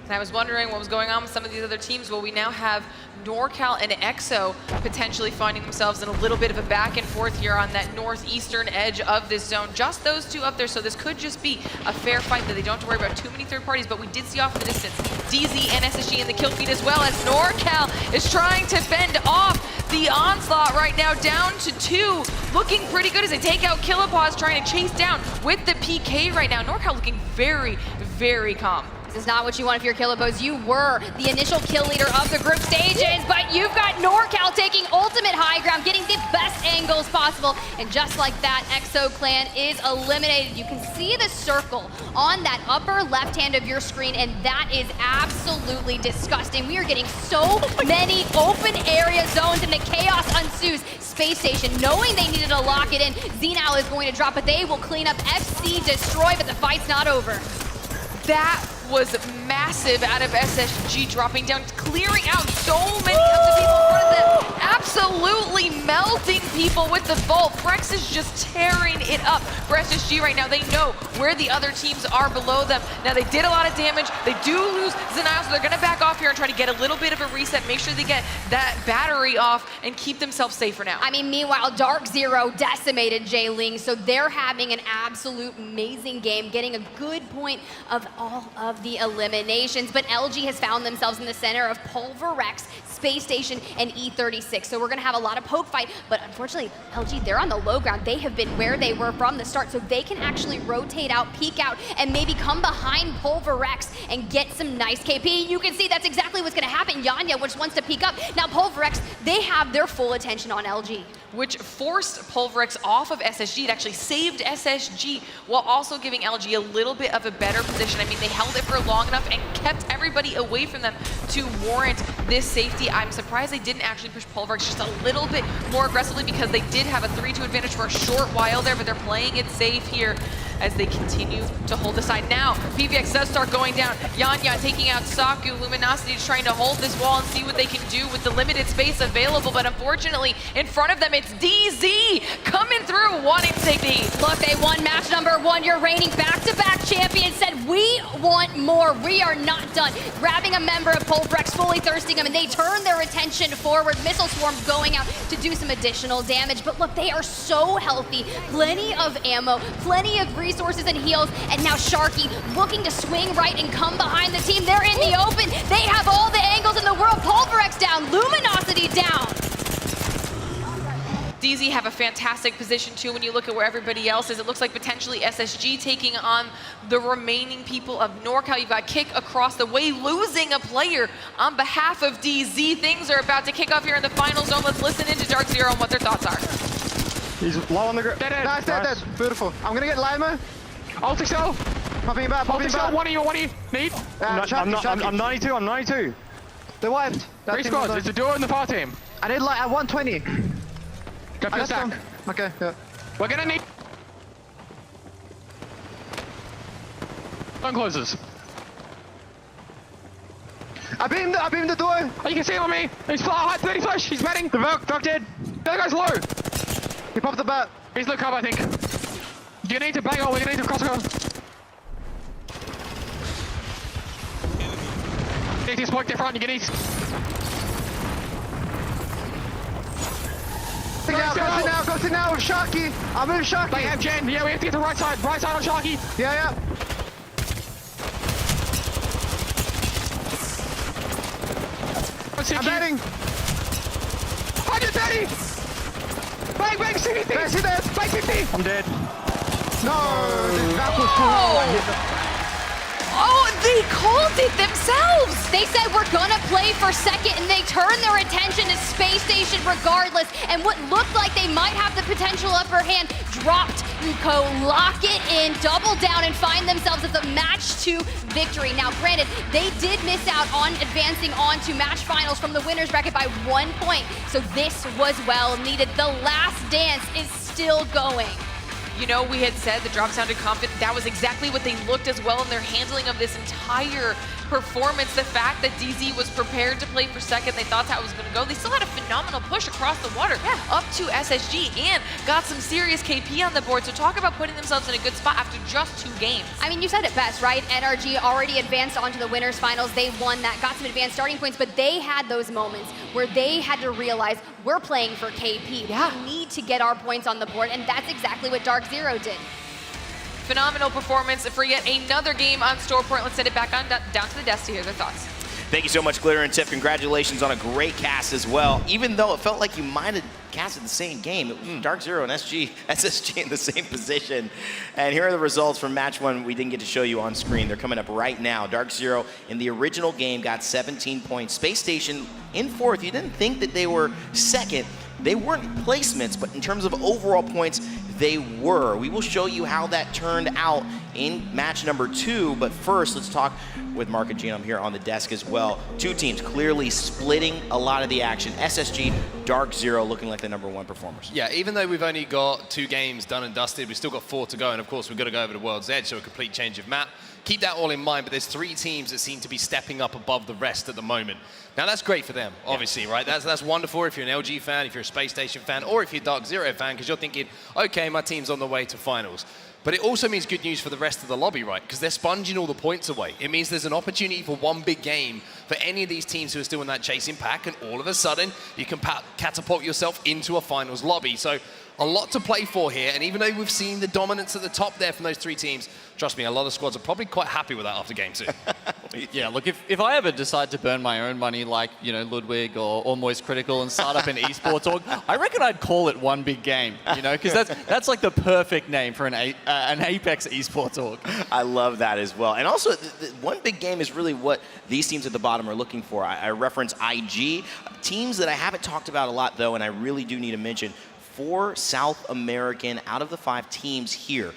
And I was wondering what was going on with some of these other teams. Well, we now have NorCal and EXO potentially finding themselves in a little bit of a back and forth here on that northeastern edge of this zone. Just those two up there, so this could just be a fair fight that they don't have to worry about too many third parties, but we did see off in the distance DZ and SSG in the kill feed as well, as NorCal is trying to fend off the onslaught right now, down to 2. Looking pretty good as they take out Killapause, trying to chase down with the PK right now. NorCal looking very, very calm. This is not what you want if you're Killabos. You were the initial kill leader of the group stages, but you've got NorCal taking ultimate high ground, getting the best angles possible. And just like that, Exo Clan is eliminated. You can see the circle on that upper left hand of your screen, and that is absolutely disgusting. We are getting so many open area zones, and the chaos ensues. Space Station, knowing they needed to lock it in, Xenow is going to drop, but they will clean up FC Destroy, but the fight's not over. That was massive out of SSG, dropping down, clearing out so many of the people in front of them. Absolutely melting people with the vault. Frex is just tearing it up for SSG right now. They know where the other teams are below them. Now, they did a lot of damage. They do lose Xenial, so they're going to back off here and try to get a little bit of a reset, make sure they get that battery off and keep themselves safe for now. I mean, meanwhile, Dark Zero decimated J-Ling, so they're having an absolute amazing game, getting a good point of all of the eliminations. But LG has found themselves in the center of Pulverex, Space Station, and E36. So we're going to have a lot of poke fight, but unfortunately, LG, they're on the low ground. They have been where they were from the start, so they can actually rotate out, peek out, and maybe come behind Pulverex and get some nice KP. You can see that's exactly what's going to happen. Yanya, which wants to peek up. Now Pulverex, they have their full attention on LG. Which forced Pulverex off of SSG. It actually saved SSG while also giving LG a little bit of a better position. I mean, they held it for long enough and kept everybody away from them to warrant this safety. I'm surprised they didn't actually push Pulverex just a little bit more aggressively, because they did have a 3-2 advantage for a short while there, but they're playing it safe here as they continue to hold the side. Now, PVX does start going down. Yanya taking out Saku. Luminosity is trying to hold this wall and see what they can do with the limited space available, but unfortunately, in front of them, it's DZ coming through, wanting to take the heat. Look, they won match number 1. Your reigning back-to-back champion said, we want more. We are not done. Grabbing a member of Pulverex, fully thirsting him, and they turn their attention forward. Missile Swarm going out to do some additional damage, but look, they are so healthy. Plenty of ammo, plenty of resources and heals, and now Sharky looking to swing right and come behind the team. They're in the open. They have all the angles in the world. Pulverex down, Luminosity down. DZ have a fantastic position too when you look at where everybody else is. It looks like potentially SSG taking on the remaining people of NorCal. You've got Kick across the way, losing a player on behalf of DZ. Things are about to kick off here in the final zone. Let's listen into Dark Zero and what their thoughts are. He's low on the grip. Dead. Nice, dead. Beautiful. I'm gonna get Lima. Ulti cell. Popping back. Ulti cell. One of you. Need. I'm 92. I'm 92. They wiped. 3 squads. It's a duo in the far team. I need like at 120. Go for the stack. Okay, yeah. We're gonna need... One closes. I beamed the door. Oh, you can see him on me. He's flat, 30 flash. He's batting. The Valk dead. The other guy's low. He popped the bat. He's low cover, I think. You need to bang on. We're gonna need to cross go. You need to spike their front. You need... Go to now, Sharky. I'm in Sharky. They have Gen. Yeah, we have to get the right side on Sharky. Yeah. I'm betting. 130. Bang, CDT. Bang, 50. I'm dead. No, that was cool. Oh, they called it themselves. They said we're gonna play for second, and they turned their attention to Space Station regardless. And what looked like they might have the potential upper hand dropped. Go lock it in, double down, and find themselves at the match 2 victory. Now, granted, they did miss out on advancing on to match finals from the winners bracket by 1 point. So this was well needed. The last dance is still going. You know, we had said the drop sounded confident. That was exactly what they looked as well in their handling of this entire performance. The fact that DZ was prepared to play for second, they thought that was going to go. They still had a phenomenal push across the water up to SSG and got some serious KP on the board. So talk about putting themselves in a good spot after just 2 games. I mean, you said it best, right? NRG already advanced onto the winners finals. They won that, got some advanced starting points, but they had those moments where they had to realize we're playing for KP. We need to get our points on the board, and that's exactly what Dark Zero did. Phenomenal performance for yet another game on Storeport. Let's send it back on down to the desk to hear their thoughts. Thank you so much, Glitter and Tiff. Congratulations on a great cast as well. Even though it felt like you might have casted the same game, it was Dark Zero and SSG in the same position. And here are the results from match one we didn't get to show you on screen. They're coming up right now. Dark Zero in the original game got 17 points. Space Station in fourth. You didn't think that they were second. They weren't placements, but in terms of overall points, they were. We will show you how that turned out in match number 2, but first let's talk with Mark and Genome here on the desk as well. Two teams clearly splitting a lot of the action. SSG, Dark Zero looking like the #1 performers. Yeah, even though we've only got 2 games done and dusted, we've still got 4 to go, and of course we've got to go over to World's Edge, so a complete change of map. Keep that all in mind, but there's 3 teams that seem to be stepping up above the rest at the moment. Now that's great for them, obviously, right? That's wonderful if you're an LG fan, if you're a Space Station fan, or if you're a Dark Zero fan, because you're thinking, okay, my team's on the way to finals. But it also means good news for the rest of the lobby, right? Because they're sponging all the points away. It means there's an opportunity for one big game for any of these teams who are still in that chasing pack, and all of a sudden, you can catapult yourself into a finals lobby. So a lot to play for here, and even though we've seen the dominance at the top there from those 3 teams, trust me, a lot of squads are probably quite happy with that after game 2. Yeah, look, if I ever decide to burn my own money like, you know, Ludwig or Moist Critical and start up an esports org, I reckon I'd call it One Big Game, you know, because that's like the perfect name for an Apex esports org. I love that as well. And also, the One Big Game is really what these teams at the bottom are looking for. I reference IG, teams that I haven't talked about a lot, though, and I really do need to mention. 4 South American out of the 5 teams here.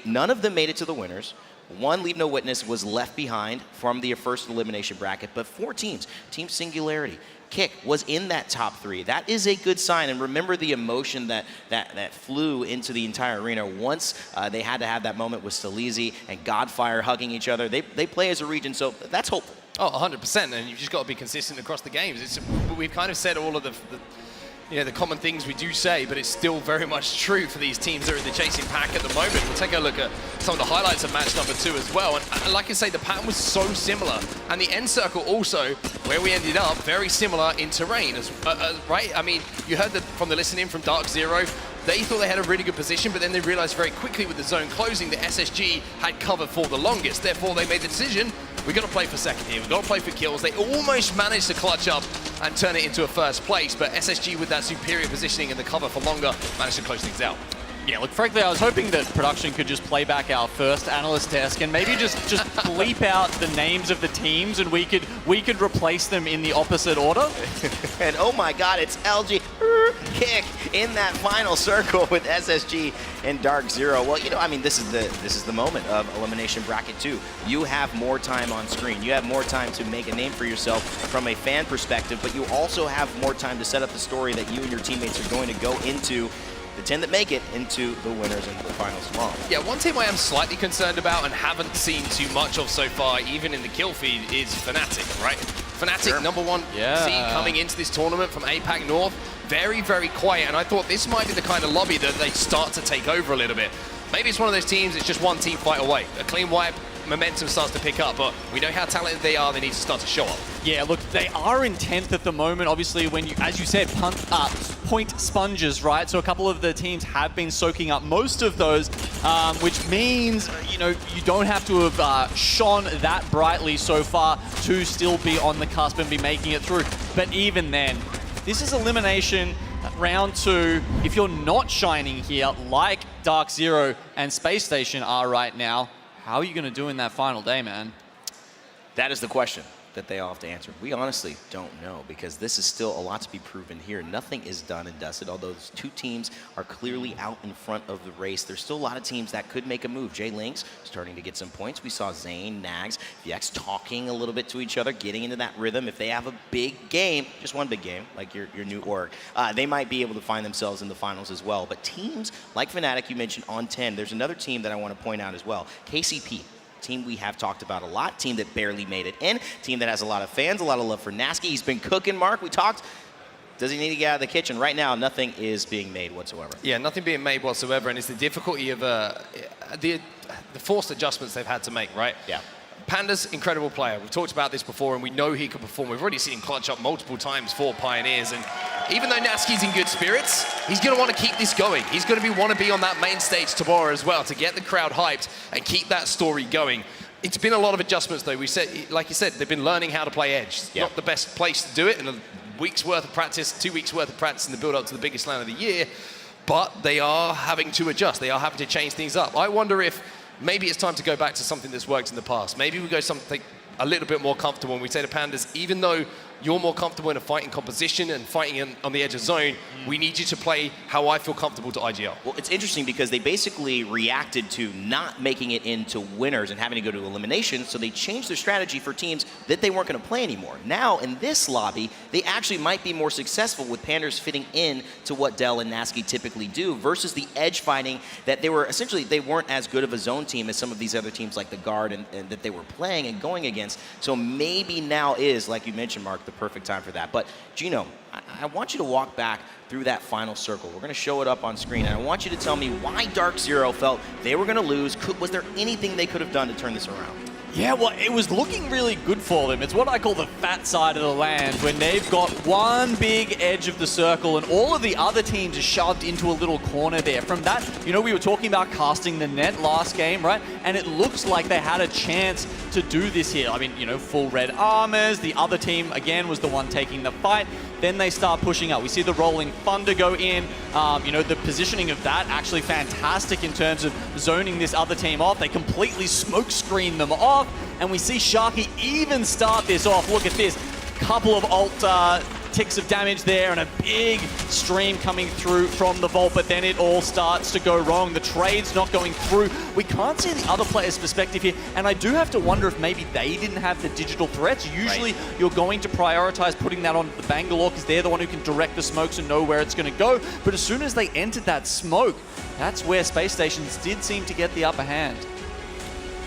None of them made it to the winners. 1, Leave No Witness, was left behind from the first elimination bracket, but 4 teams. Team Singularity, Kick was in that top 3. That is a good sign, and remember the emotion that flew into the entire arena once they had to have that moment with Staleezy and Godfire hugging each other. They play as a region, so that's hopeful. Oh, 100%, and you've just got to be consistent across the games. We've kind of said all of the common things we do say, but it's still very much true for these teams that are in the chasing pack at the moment. We'll take a look at some of the highlights of match number 2 as well. And like I say, the pattern was so similar. And the end circle also, where we ended up, very similar in terrain, right? I mean, you heard from the listening from Dark Zero. They thought they had a really good position, but then they realized very quickly with the zone closing that SSG had cover for the longest. Therefore, they made the decision, we've got to play for second here. We've got to play for kills. They almost managed to clutch up and turn it into a first place, but SSG with that superior positioning and the cover for longer managed to close things out. Yeah, look, frankly, I was hoping that production could just play back our first analyst desk and maybe just bleep out the names of the teams, and we could replace them in the opposite order. And oh my God, it's LG Kick in that final circle with SSG and Dark Zero. Well, you know, I mean, this is the moment of elimination bracket 2. You have more time on screen. You have more time to make a name for yourself from a fan perspective, but you also have more time to set up the story that you and your teammates are going to go into. The 10 that make it into the winners and the finals tomorrow. Yeah, one team I am slightly concerned about and haven't seen too much of so far, even in the kill feed, is Fnatic, right? Fnatic, Sure. #1 seed coming into this tournament from APAC North. Very, very quiet, and I thought this might be the kind of lobby that they start to take over a little bit. Maybe it's one of those teams, it's just one team fight away. A clean wipe, momentum starts to pick up, but we know how talented they are, they need to start to show up. Yeah, look, they are in 10th at the moment. Obviously, when you, as you said, point sponges, right? So a couple of the teams have been soaking up most of those, which means, you know, you don't have to have shone that brightly so far to still be on the cusp and be making it through. But even then, this is elimination round 2. If you're not shining here, like Dark Zero and Space Station are right now, how are you going to do in that final day, man? That is the question that they all have to answer. We honestly don't know, because this is still a lot to be proven here. Nothing is done and dusted, although those 2 teams are clearly out in front of the race. There's still a lot of teams that could make a move. J-Links starting to get some points. We saw Zane, Nags, VX talking a little bit to each other, getting into that rhythm. If they have a big game, just one big game, like your new org, they might be able to find themselves in the finals as well. But teams like Fnatic, you mentioned on 10, there's another team that I want to point out as well, KCP. Team we have talked about a lot, team that barely made it in, team that has a lot of fans, a lot of love for Nasky. He's been cooking, Mark. We talked. Does he need to get out of the kitchen? Right now, nothing is being made whatsoever. Yeah, nothing being made whatsoever, and it's the difficulty of the forced adjustments they've had to make, right? Yeah. Panda's incredible player. We've talked about this before, and we know he can perform. We've already seen him clutch up multiple times for Pioneers, and even though Nasky's in good spirits, he's going to want to keep this going. He's going to want to be on that main stage tomorrow as well to get the crowd hyped and keep that story going. It's been a lot of adjustments, though. We said, like you said, they've been learning how to play Edge. Not the best place to do it, and a week's worth of practice, 2 weeks worth of practice in the build-up to the biggest LAN of the year. But they are having to adjust. They are having to change things up. I wonder if maybe it's time to go back to something that's worked in the past. Maybe we go something a little bit more comfortable, and we say to Pandas, even though you're more comfortable in a fighting composition and fighting on the edge of zone, we need you to play how I feel comfortable to IGL. Well, it's interesting because they basically reacted to not making it into winners and having to go to elimination, so they changed their strategy for teams that they weren't going to play anymore. Now, in this lobby, they actually might be more successful with Pandas fitting in to what Dell and Nasky typically do versus the edge fighting that they were, essentially, they weren't as good of a zone team as some of these other teams like the Guard and that they were playing and going against. So maybe now is, like you mentioned, Mark, the perfect time for that. But Gino, I want you to walk back through that final circle. We're going to show it up on screen, and I want you to tell me why Dark Zero felt they were going to lose. Was there anything they could have done to turn this around? Yeah, well, it was looking really good for them. It's what I call the fat side of the land, when they've got one big edge of the circle and all of the other teams are shoved into a little corner there. From that, you know, we were talking about casting the net last game, right? And it looks like they had a chance to do this here. I mean, you know, full red armors. The other team, again, was the one taking the fight. Then they start pushing up. We see the Rolling Thunder go in. You know, the positioning of that actually fantastic in terms of zoning this other team off. They completely smoke screen them off. And we see Sharky even start this off. Look at this. Couple of ult ticks of damage there and a big stream coming through from the vault, but then it all starts to go wrong. The trade's not going through. We can't see the other player's perspective here, and I do have to wonder if maybe they didn't have the digital threats. Usually you're going to prioritize putting that on the Bangalore because they're the one who can direct the smokes and know where it's going to go. But as soon as they entered that smoke, that's where Space Stations did seem to get the upper hand.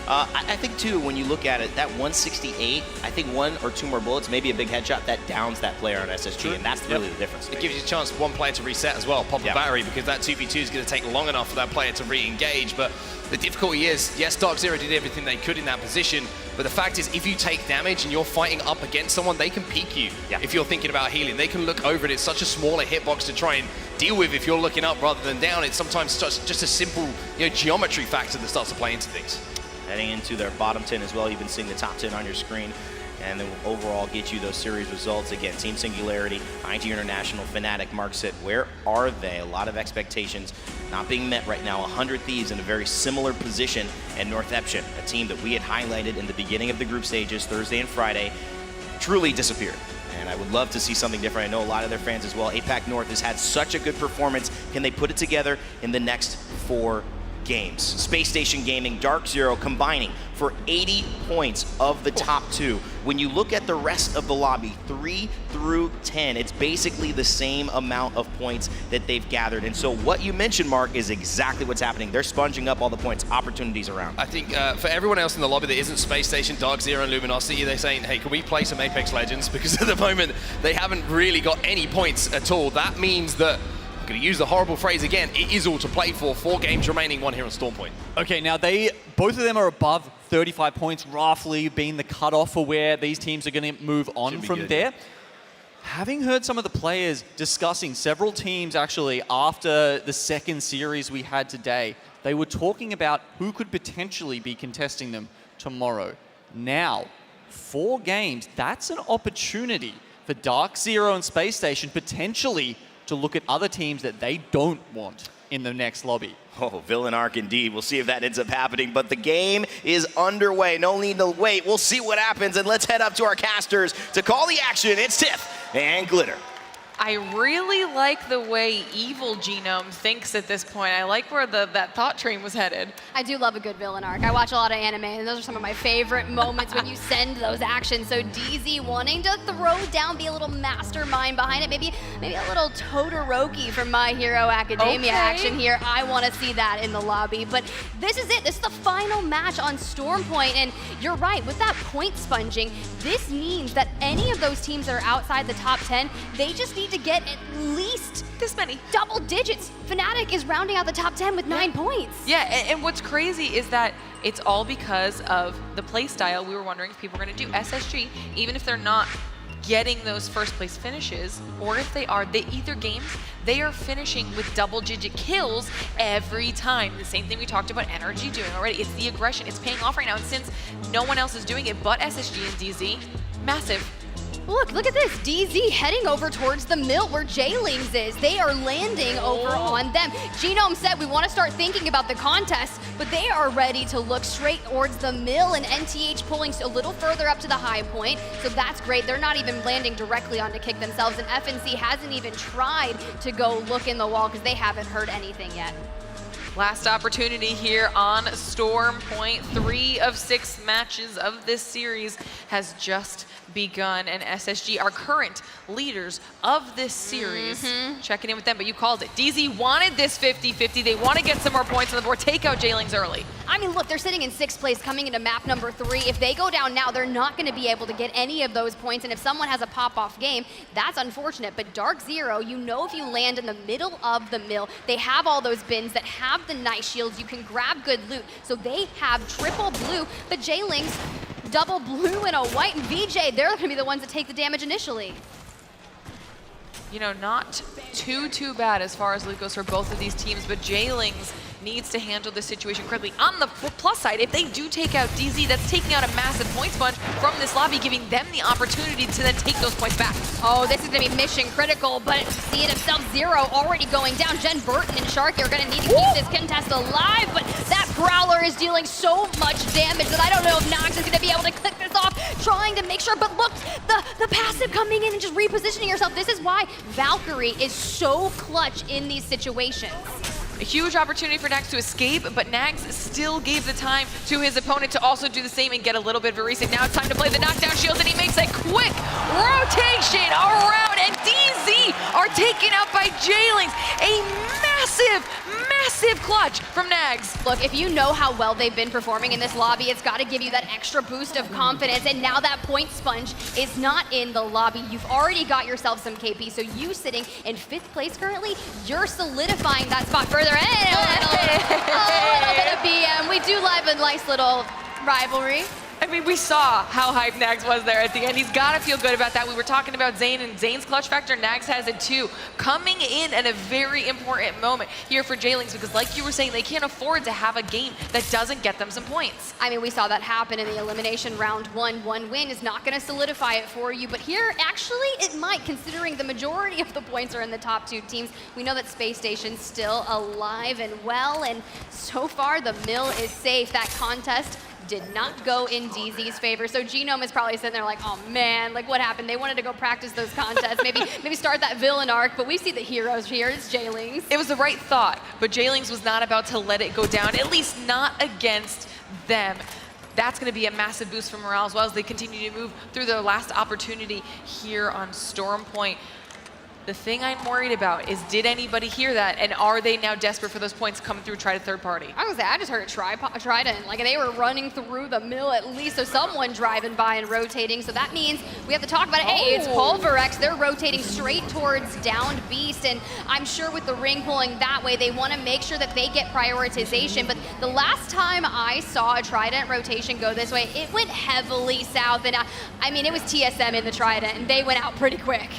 I think, too, when you look at it, that 168, I think 1 or 2 more bullets, maybe a big headshot, that downs that player on SSG, and that's really the difference. It gives you a chance for one player to reset as well, pop a battery, because that 2v2 is going to take long enough for that player to re-engage. But the difficulty is, yes, Dark Zero did everything they could in that position, but the fact is, if you take damage and you're fighting up against someone, they can peek you if you're thinking about healing. They can look over it. It's such a smaller hitbox to try and deal with if you're looking up rather than down. It's sometimes just a simple geometry factor that starts to play into things. Heading into their bottom 10 as well. You've been seeing the top 10 on your screen, and then will overall get you those series results. Again, Team Singularity, IG International, Fnatic, Mark said, where are they? A lot of expectations not being met right now. 100 Thieves in a very similar position, and North Eption, a team that we had highlighted in the beginning of the group stages, Thursday and Friday, truly disappeared. And I would love to see something different. I know a lot of their fans as well. APAC North has had such a good performance. Can they put it together in the next 4 games? Space Station Gaming, Dark Zero combining for 80 points of the top 2. When you look at the rest of the lobby, 3 through 10, it's basically the same amount of points that they've gathered. And so what you mentioned, Mark, is exactly what's happening. They're sponging up all the points, opportunities around. I think for everyone else in the lobby that isn't Space Station, Dark Zero, and Luminosity, they're saying, hey, can we play some Apex Legends? Because at the moment, they haven't really got any points at all. That means that, I'm going to use the horrible phrase again, it is all to play for. 4 games remaining, 1 here on Storm Point. Okay, now both of them are above 35 points, roughly being the cutoff for where these teams are going to move on from there. Having heard some of the players discussing, several teams actually, after the second series we had today, they were talking about who could potentially be contesting them tomorrow. Now, 4 games, that's an opportunity for Dark Zero and Space Station potentially to look at other teams that they don't want in the next lobby. Oh, villain arc indeed. We'll see if that ends up happening, but the game is underway. No need to wait. We'll see what happens, and let's head up to our casters to call the action. It's Tiff and Glitter. I really like the way Evil Genome thinks at this point. I like where that thought train was headed. I do love a good villain arc. I watch a lot of anime, and those are some of my favorite moments when you send those actions. So DZ wanting to throw down, be a little mastermind behind it, maybe a little Todoroki from My Hero Academia action here. I want to see that in the lobby. But this is it. This is the final match on Storm Point, and you're right, with that point sponging, this means that any of those teams that are outside the top 10, they just need to get at least this many double digits. Fnatic is rounding out the top 10 with 9 points. Yeah, and what's crazy is that it's all because of the play style. We were wondering if people were going to do SSG, even if they're not getting those first place finishes, or if they are, either games, they are finishing with double-digit kills every time. The same thing we talked about NRG doing already. It's the aggression. It's paying off right now. And since no one else is doing it but SSG and DZ, massive. Look at this. DZ heading over towards the mill where J-Lings is. They are landing over on them. Genome said we want to start thinking about the contest, but they are ready to look straight towards the mill, and NTH pulling a little further up to the high point. So that's great. They're not even landing directly on to kick themselves, and FNC hasn't even tried to go look in the wall because they haven't heard anything yet. Last opportunity here on Storm Point. 3 of 6 matches of this series has just begun, and SSG are current leaders of this series. Checking in with them, but you called it. DZ wanted this 50-50. They want to get some more points on the board. Take out J-Lings early. I mean, look, they're sitting in 6th place coming into map number 3. If they go down now, they're not going to be able to get any of those points, and if someone has a pop-off game, that's unfortunate. But Dark Zero, you know, if you land in the middle of the mill, they have all those bins that have the nice shields. You can grab good loot, so they have triple blue, but J-Lings double blue and a white, and VJ, they're going to be the ones that take the damage initially. You know, not too bad as far as loot goes for both of these teams, but J-Lings needs to handle this situation correctly. On the plus side, if they do take out DZ, that's taking out a massive point sponge from this lobby, giving them the opportunity to then take those points back. Oh, this is going to be mission critical, but see it himself, Zero already going down. Jen Burton and Sharky are going to need to keep this contest alive, but that Prowler is dealing so much damage that I don't know if Nox is going to be able to click this off, trying to make sure, but look, the passive coming in and just repositioning yourself. This is why Valkyrie is so clutch in these situations. A huge opportunity for Nags to escape, but Nags still gave the time to his opponent to also do the same and get a little bit of a reset. Now it's time to play the knockdown shield, and he makes a quick rotation around, and DZ are taken out by J-Lings. A massive clutch from Nags. Look, if you know how well they've been performing in this lobby, it's got to give you that extra boost of confidence, and now that point sponge is not in the lobby. You've already got yourself some KP, so you sitting in 5th place currently, you're solidifying that spot further. Hey, a little bit of BM. We do live a nice little rivalry. I mean, we saw how hyped Nags was there at the end. He's got to feel good about that. We were talking about Zane and Zane's clutch factor. Nags has it too. Coming in at a very important moment here for J-Lings, because like you were saying, they can't afford to have a game that doesn't get them some points. I mean, we saw that happen in the elimination round 1. One win is not going to solidify it for you, but here, actually, it might, considering the majority of the points are in the top 2 teams. We know that Space Station's still alive and well, and so far, the mill is safe. That contest did not go in DZ's favor. So Genome is probably sitting there like, oh man, like what happened? They wanted to go practice those contests, maybe start that villain arc, but we see the heroes here. It's J-Lings. It was the right thought, but J-Lings was not about to let it go down, at least not against them. That's going to be a massive boost for morale as well as they continue to move through their last opportunity here on Storm Point. The thing I'm worried about is, did anybody hear that, and are they now desperate for those points coming through Trident third party? I was gonna say, I just heard a Trident, like they were running through the mill at least, so someone driving by and rotating, so that means we have to talk about it. Hey, it's Pulverex, they're rotating straight towards downed Beast, and I'm sure with the ring pulling that way, they want to make sure that they get prioritization, but the last time I saw a Trident rotation go this way, it went heavily south, and I mean, it was TSM in the Trident, and they went out pretty quick.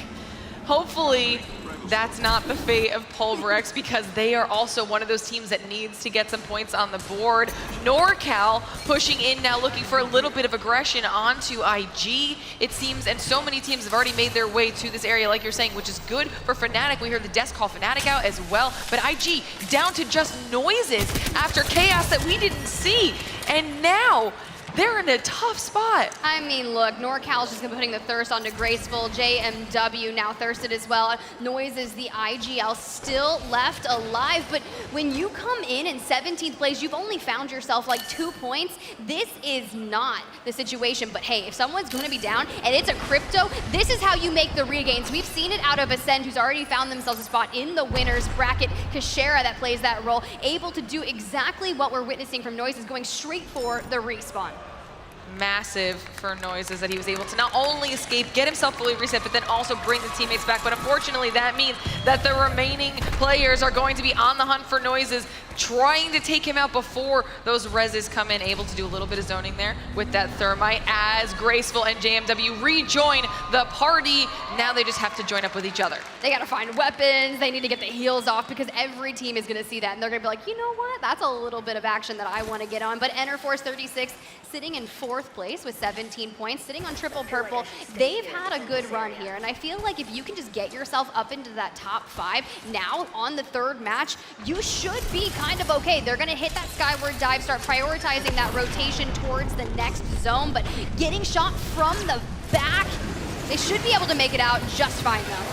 Hopefully, that's not the fate of Pulverex, because they are also one of those teams that needs to get some points on the board. NorCal pushing in now, looking for a little bit of aggression onto IG, it seems, and so many teams have already made their way to this area, like you're saying, which is good for Fnatic. We heard the desk call Fnatic out as well, but IG down to just noises after chaos that we didn't see, and now they're in a tough spot. I mean, look, NorCal's just gonna be putting the thirst onto Graceful. JMW now thirsted as well. Noise is the IGL still left alive, but when you come in 17th place, you've only found yourself like 2 points. This is not the situation, but hey, if someone's gonna be down and it's a Crypto, this is how you make the regains. We've seen it out of Ascend, who's already found themselves a spot in the winner's bracket. Kashera that plays that role, able to do exactly what we're witnessing from Noise, is going straight for the respawn. massive for Noises that he was able to not only escape, get himself fully reset, but then also bring the teammates back. But unfortunately, that means that the remaining players are going to be on the hunt for Noises, trying to take him out before those reses come in, able to do a little bit of zoning there with that thermite as Graceful and JMW rejoin the party. Now they just have to join up with each other. They gotta find weapons, they need to get the heals off because every team is gonna see that and they're gonna be like, you know what, that's a little bit of action that I wanna get on. But Enterforce 36 sitting in 4th place with 17 points, sitting on triple purple. They've had a good run here, and I feel like if you can just get yourself up into that top 5, now on the 3rd match, you should be kind of okay. They're gonna hit that skyward dive, start prioritizing that rotation towards the next zone, but getting shot from the back, they should be able to make it out just fine though.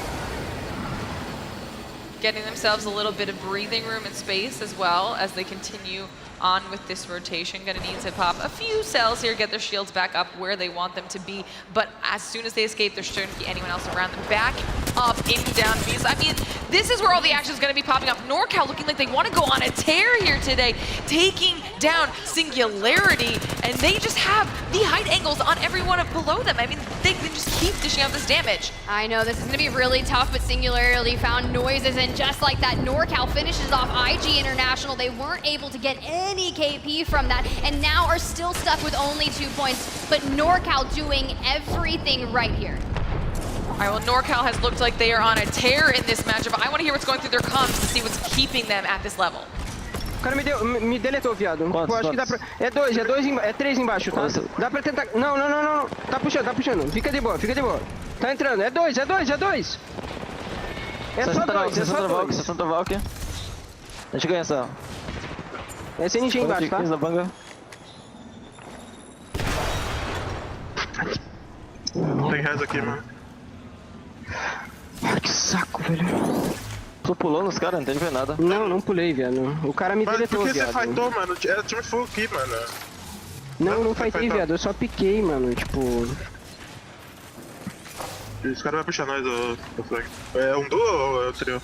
Getting themselves a little bit of breathing room and space as well as they continue on with this rotation. Gonna need to pop a few cells here, get their shields back up where they want them to be. But as soon as they escape, there shouldn't be anyone else around them. Back up, in, down, B's. I mean, this is where all the action is gonna be popping up. NorCal looking like they wanna go on a tear here today, taking down Singularity, and they just have the height angles on everyone below them. I mean, they can just keep dishing out this damage. I know, this is gonna be really tough, but Singularity found Noises, and just like that, NorCal finishes off IG International. They weren't able to get any KP from that, and now are still stuck with only 2 points, but NorCal doing everything right here. All right, well, NorCal has looked like they are on a tear in this matchup. I want to hear what's going through their comms to see what's keeping them at this level. O cara me deletou, viado. Pô, acho que dá pra... É 3 embaixo, tá? Dá pra tentar... Não. Tá puxando. Fica de boa. Tá entrando. É 2. É só 2. 60 Valk. A gente ganha essa. É sem ninguém embaixo, tá? Não tem res aqui, mano. Ai, que saco, velho. Tu pulou nos caras, não tem ver nada. Não pulei, viado. O cara me deletou, viado. Por que viado. você fightou, mano? Era time full aqui, mano. Não fightei, viado. Eu só piquei, mano. Tipo... Os caras vão puxar nós, o Flag. É um duo ou é trio?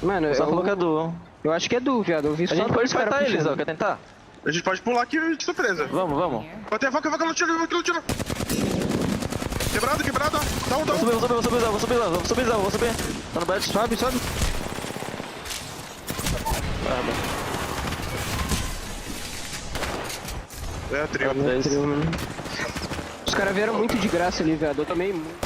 Mano, só falou que é duo. Eu acho que é duo, viado. Eu vi só a gente pode fightar eles, ó. Quer tentar? A gente pode pular aqui de surpresa. Vamos. Botei a vaca no tiro. Quebrado, ó. Dá um. Vou subir. Tá no bed. Sobe. É trio. Mano. Os caras vieram muito de graça ali, viado. Eu tomei muito.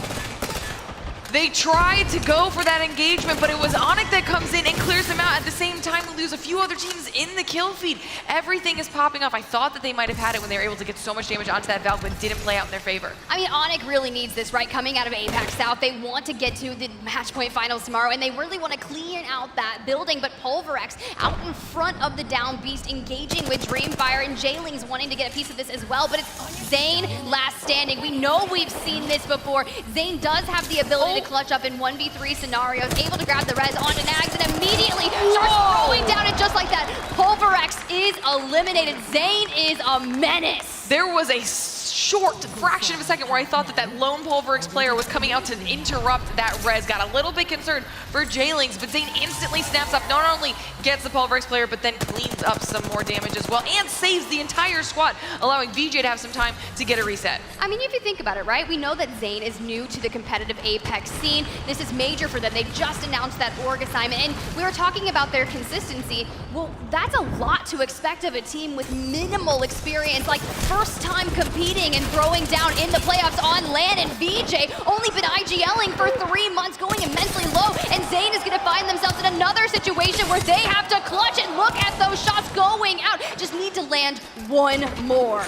They tried to go for that engagement, but it was Onyx that comes in and clears them out. At the same time, we lose a few other teams in the kill feed. Everything is popping off. I thought that they might have had it when they were able to get so much damage onto that Valve, but it didn't play out in their favor. I mean, Onyx really needs this, right? Coming out of APAC South, they want to get to the match point finals tomorrow, and they really want to clean out that building, but Pulverex out in front of the down beast, engaging with Dreamfire, and Jailing's wanting to get a piece of this as well, but it's Zane last standing. We know we've seen this before. Zane does have the ability to clutch up in 1v3 scenarios, able to grab the res onto Nags and immediately starts throwing down, and just like that, Pulverex is eliminated. Zane is a menace. There was a short fraction of a second where I thought that lone Pulverex player was coming out to interrupt that res. Got a little bit concerned for Jailings, but Zane instantly snaps up, not only gets the Pulverex player, but then cleans up some more damage as well, and saves the entire squad, allowing VJ to have some time to get a reset. I mean, if you think about it, right? We know that Zane is new to the competitive Apex scene. This is major for them. They just announced that org assignment, and we were talking about their consistency. Well, that's a lot to expect of a team with minimal experience, like first time competing and throwing down in the playoffs on LAN, and VJ only been IGLing for 3 months, going immensely low, and Zane is gonna find themselves in another situation where they have to clutch and look at those shots going out. Just need to land one more.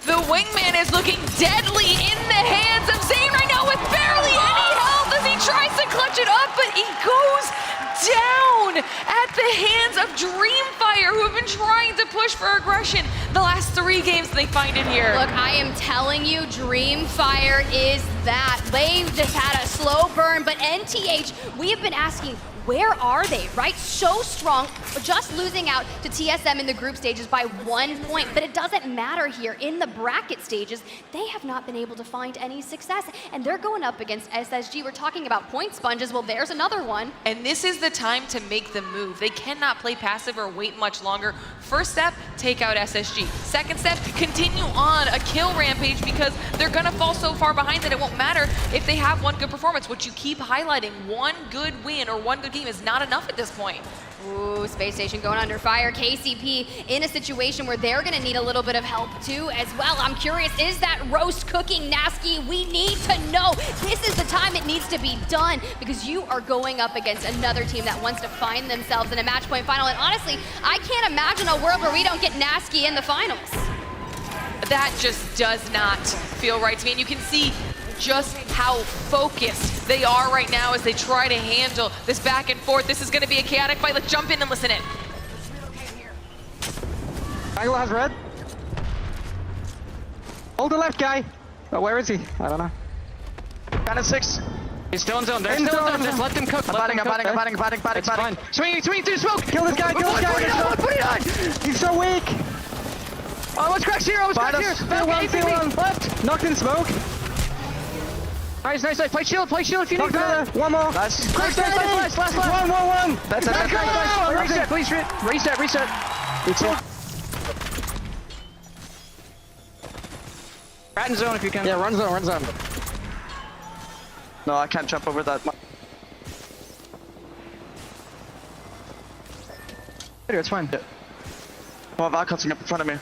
The wingman is looking deadly in the hands of Zane right now with barely any health as he tries to clutch it up, but he goes down at the hands of Dreamfire, who have been trying to push for aggression the last 3 games they find in here. Look, I am telling you, Dreamfire is that. They've just had a slow burn, but NTH, we have been asking, Where are they, right? So strong, just losing out to TSM in the group stages by 1 point, but it doesn't matter here. In the bracket stages, they have not been able to find any success, and they're going up against SSG. We're talking about point sponges. Well, there's another one. And this is the time to make the move. They cannot play passive or wait much longer. First step, take out SSG. Second step, continue on a kill rampage because they're gonna fall so far behind that it won't matter if they have one good performance, which you keep highlighting. One good win or one good game is not enough at this point. Ooh, Space Station going under fire. KCP in a situation where they're gonna need a little bit of help too as well. I'm curious, is that roast cooking nasty? We need to know. This is the time it needs to be done because you are going up against another team that wants to find themselves in a match point final. And honestly, I can't imagine a world where we don't get nasty in the finals. That just does not feel right to me. And you can see just how focused they are right now as they try to handle this back and forth. This is going to be a chaotic fight. Let's jump in and listen in. Angle has red. Hold the left guy. Oh, where is he? I don't know. Cannon 6. He's still in zone. They're still in zone. Just let them cook. I'm batting. Swing through smoke. Kill this guy. Kill this guy. Put it on. He's so weak. Oh, let's crack zero. Let's crack zero. Feel one. Left. Knocked in smoke. Nice. Play shield if you need that. One more. Last. Last. One. That's it. Nice. Reset. Rat in zone if you can. Yeah, run zone. No, I can't jump over that. It's fine. Oh, Valcotting up in front of me.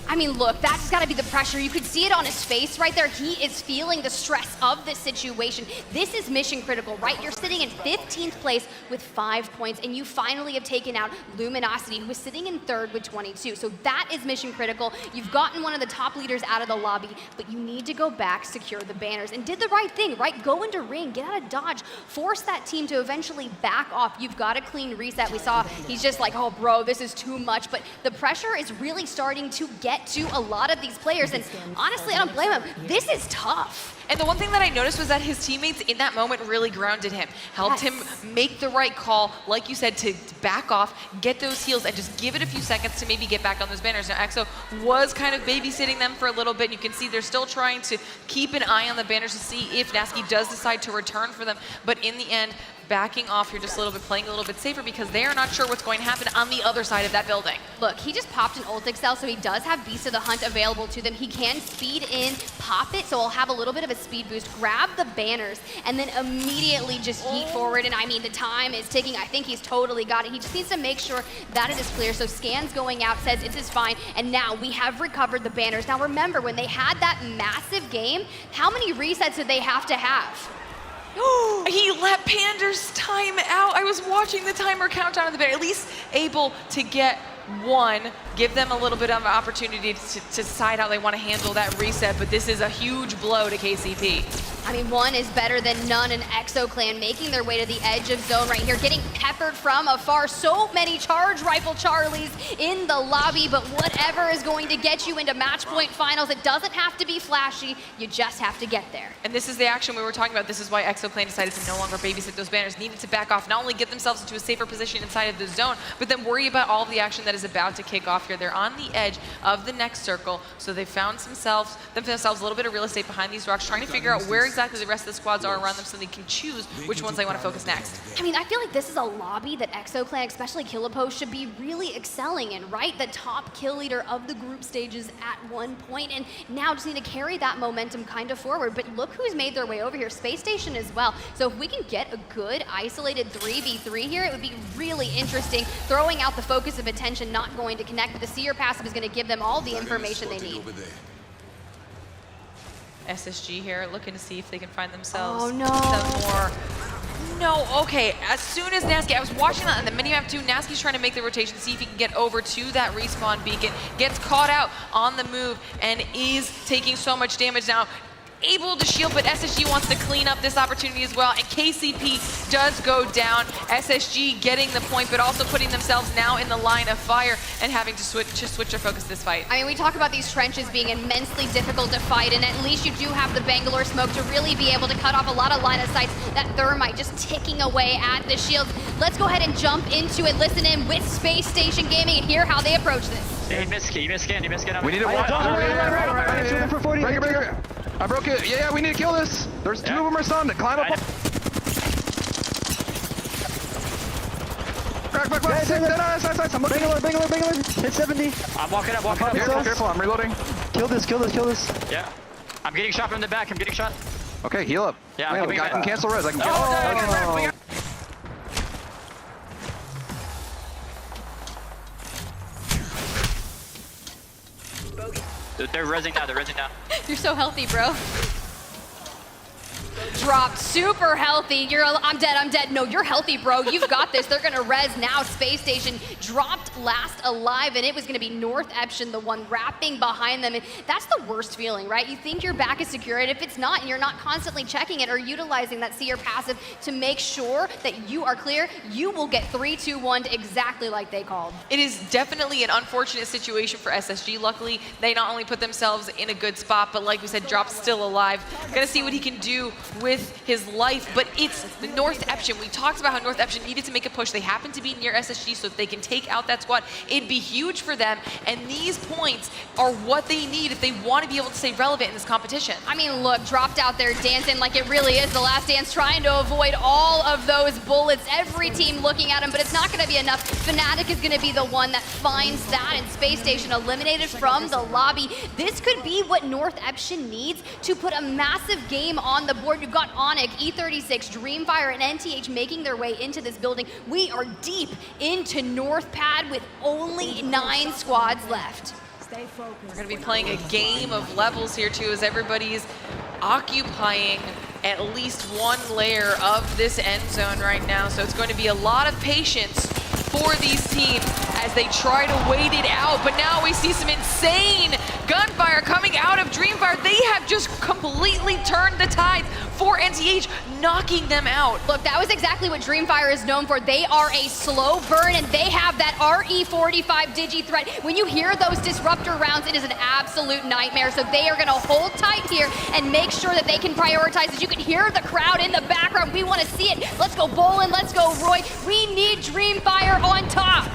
I mean, look, that's got to be the pressure. You could see it on his face right there. He is feeling the stress of this situation. This is mission critical, right? You're sitting in 15th place with 5 points, and you finally have taken out Luminosity, who was sitting in 3rd with 22. So that is mission critical. You've gotten one of the top leaders out of the lobby, but you need to go back, secure the banners, and did the right thing, right? Go into ring, get out of dodge, force that team to eventually back off. You've got a clean reset. We saw he's just like, oh, bro, this is too much, but the pressure is really starting to get to a lot of these players, and honestly, I don't blame him. This is tough. And the one thing that I noticed was that his teammates in that moment really grounded him, helped him make the right call, like you said, to back off, get those heals, and just give it a few seconds to maybe get back on those banners. Now, EXO was kind of babysitting them for a little bit. You can see they're still trying to keep an eye on the banners to see if Nasky does decide to return for them, but in the end, backing off here just a little bit, playing a little bit safer because they are not sure what's going to happen on the other side of that building. Look, he just popped an ult Excel, so he does have Beast of the Hunt available to them. He can speed in, pop it, so he'll have a little bit of a speed boost, grab the banners, and then immediately just yeet forward. And I mean, the time is ticking. I think he's totally got it. He just needs to make sure that it is clear. So scans going out, says it is fine, and now we have recovered the banners. Now remember, when they had that massive game, how many resets did they have to have? He let Pander's time out. I was watching the timer countdown of the banner, at least able to get one, give them a little bit of an opportunity to decide how they want to handle that reset, but this is a huge blow to KCP. I mean, one is better than none, and EXO Clan making their way to the edge of zone right here, getting peppered from afar. So many charge rifle Charlies in the lobby, but whatever is going to get you into match point finals, it doesn't have to be flashy, you just have to get there. And this is the action we were talking about. This is why EXO Clan decided to no longer babysit those banners, needed to back off, not only get themselves into a safer position inside of the zone, but then worry about all of the action that is about to kick off here. They're on the edge of the next circle, so they found themselves a little bit of real estate behind these rocks, trying to figure out where exactly the rest of the squads are around them so they can choose which ones they want to focus next. I mean, I feel like this is a lobby that EXO Clan, especially Killipo, should be really excelling in, right? The top kill leader of the group stages at one point, and now just need to carry that momentum kind of forward. But look who's made their way over here, Space Station as well. So if we can get a good isolated 3v3 here, it would be really interesting. Throwing out the focus of attention, not going to connect, but the Seer passive is going to give them all the information they need. SSG here looking to see if they can find themselves some more. No, okay, as soon as Nasky, I was watching that on the minimap too, Nasky's trying to make the rotation, see if he can get over to that respawn beacon, gets caught out on the move and is taking so much damage now. able to shield, but SSG wants to clean up this opportunity as well, and KCP does go down. SSG getting the point, but also putting themselves now in the line of fire and having to switch their focus this fight. I mean, we talk about these trenches being immensely difficult to fight, and at least you do have the Bangalore smoke to really be able to cut off a lot of line of sights. That thermite just ticking away at the shields. Let's go ahead and jump into it, listen in with Space Station Gaming, and hear how they approach this. He missed scan. We need a watch. I broke it. Yeah, we need to kill this. There's two of them are stunned. Climb up. Crack. Nice. I'm looking. Bangalore. Hit 70. I'm walking up. Careful. I'm reloading. Kill this. Yeah. I'm getting shot from the back. Okay, heal up. Yeah, I can cancel res. I can cancel. They're rezzing now. You're so healthy, bro. Dropped, super healthy. I'm dead. No, you're healthy, bro. You've got this. They're gonna res now. Space Station dropped last alive, and it was gonna be North Eption, the one wrapping behind them. And that's the worst feeling, right? You think your back is secure, and if it's not, and you're not constantly checking it or utilizing that seer passive to make sure that you are clear, you will get 3-2-1 exactly like they called. It is definitely an unfortunate situation for SSG. Luckily, they not only put themselves in a good spot, but like we said, Drop's still alive. Gonna see what he can do with his life, but it's the North Eption. We talked about how North Eption needed to make a push. They happen to be near SSG, so if they can take out that squad, it'd be huge for them, and these points are what they need if they want to be able to stay relevant in this competition. I mean, look, Dropped out there dancing like it really is the last dance, trying to avoid all of those bullets. Every team looking at him, but it's not going to be enough. Fnatic is going to be the one that finds that, and Space Station eliminated from the lobby. This could be what North Eption needs to put a massive game on the board. You've got Onyx, E36, Dreamfire, and NTH making their way into this building. We are deep into North Pad with only 9 squads left. We're going to be playing a game of levels here too, as everybody's occupying at least one layer of this end zone right now. So it's going to be a lot of patience for these teams as they try to wait it out. But now we see some insane gunfire coming out of Dreamfire. They have just completely turned the tides for NTH, knocking them out. Look, that was exactly what Dreamfire is known for. They are a slow burn, and they have that RE45 digi threat. When you hear those disruptor rounds, it is an absolute nightmare. So they are gonna hold tight here and make sure that they can prioritize. As you can hear the crowd in the background, we wanna see it. Let's go Bolin, let's go Roy. We need Dreamfire on top.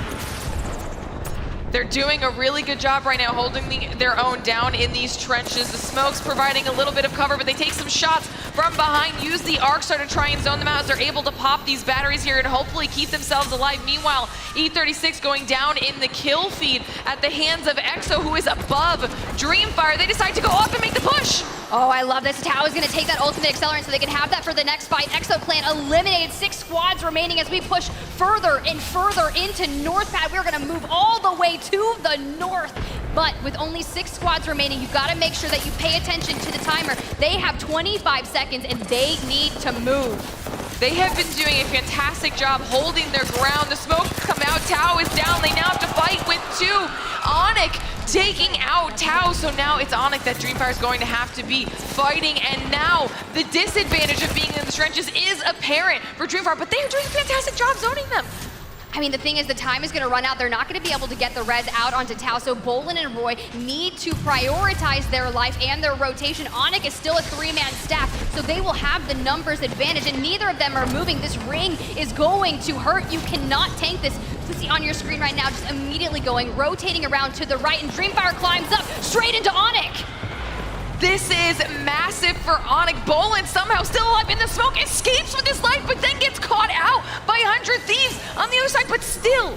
They're doing a really good job right now holding their own down in these trenches. The smoke's providing a little bit of cover, but they take some shots from behind, use the arc star to try and zone them out as they're able to pop these batteries here and hopefully keep themselves alive. Meanwhile, E36 going down in the kill feed at the hands of EXO, who is above Dreamfire. They decide to go up and make the push. Oh, I love this. Tao is going to take that ultimate accelerant so they can have that for the next fight. EXO clan eliminated, 6 squads remaining as we push further and further into North Pad. We're going to move all the way to the north. But with only 6 squads remaining, you've got to make sure that you pay attention to the timer. They have 25 seconds and they need to move. They have been doing a fantastic job holding their ground. The smoke come out, Tao is down. They now have to fight with 2. Onyx taking out Tao, so now it's Onyx that Dreamfire is going to have to be fighting, and now the disadvantage of being in the trenches is apparent for Dreamfire, but they are doing a fantastic job zoning them. I mean, the thing is, the time is going to run out. They're not going to be able to get the res out onto Tao, so Bolin and Roy need to prioritize their life and their rotation. Onyx is still a 3-man stack, so they will have the numbers advantage, and neither of them are moving. This ring is going to hurt. You cannot tank this. You see on your screen right now, just immediately going, rotating around to the right, and Dreamfire climbs up straight into Onyx. This is massive for Onyx. Bolin somehow still alive in the smoke, escapes with his life, but then gets caught out by 100 Thieves on the other side, but still.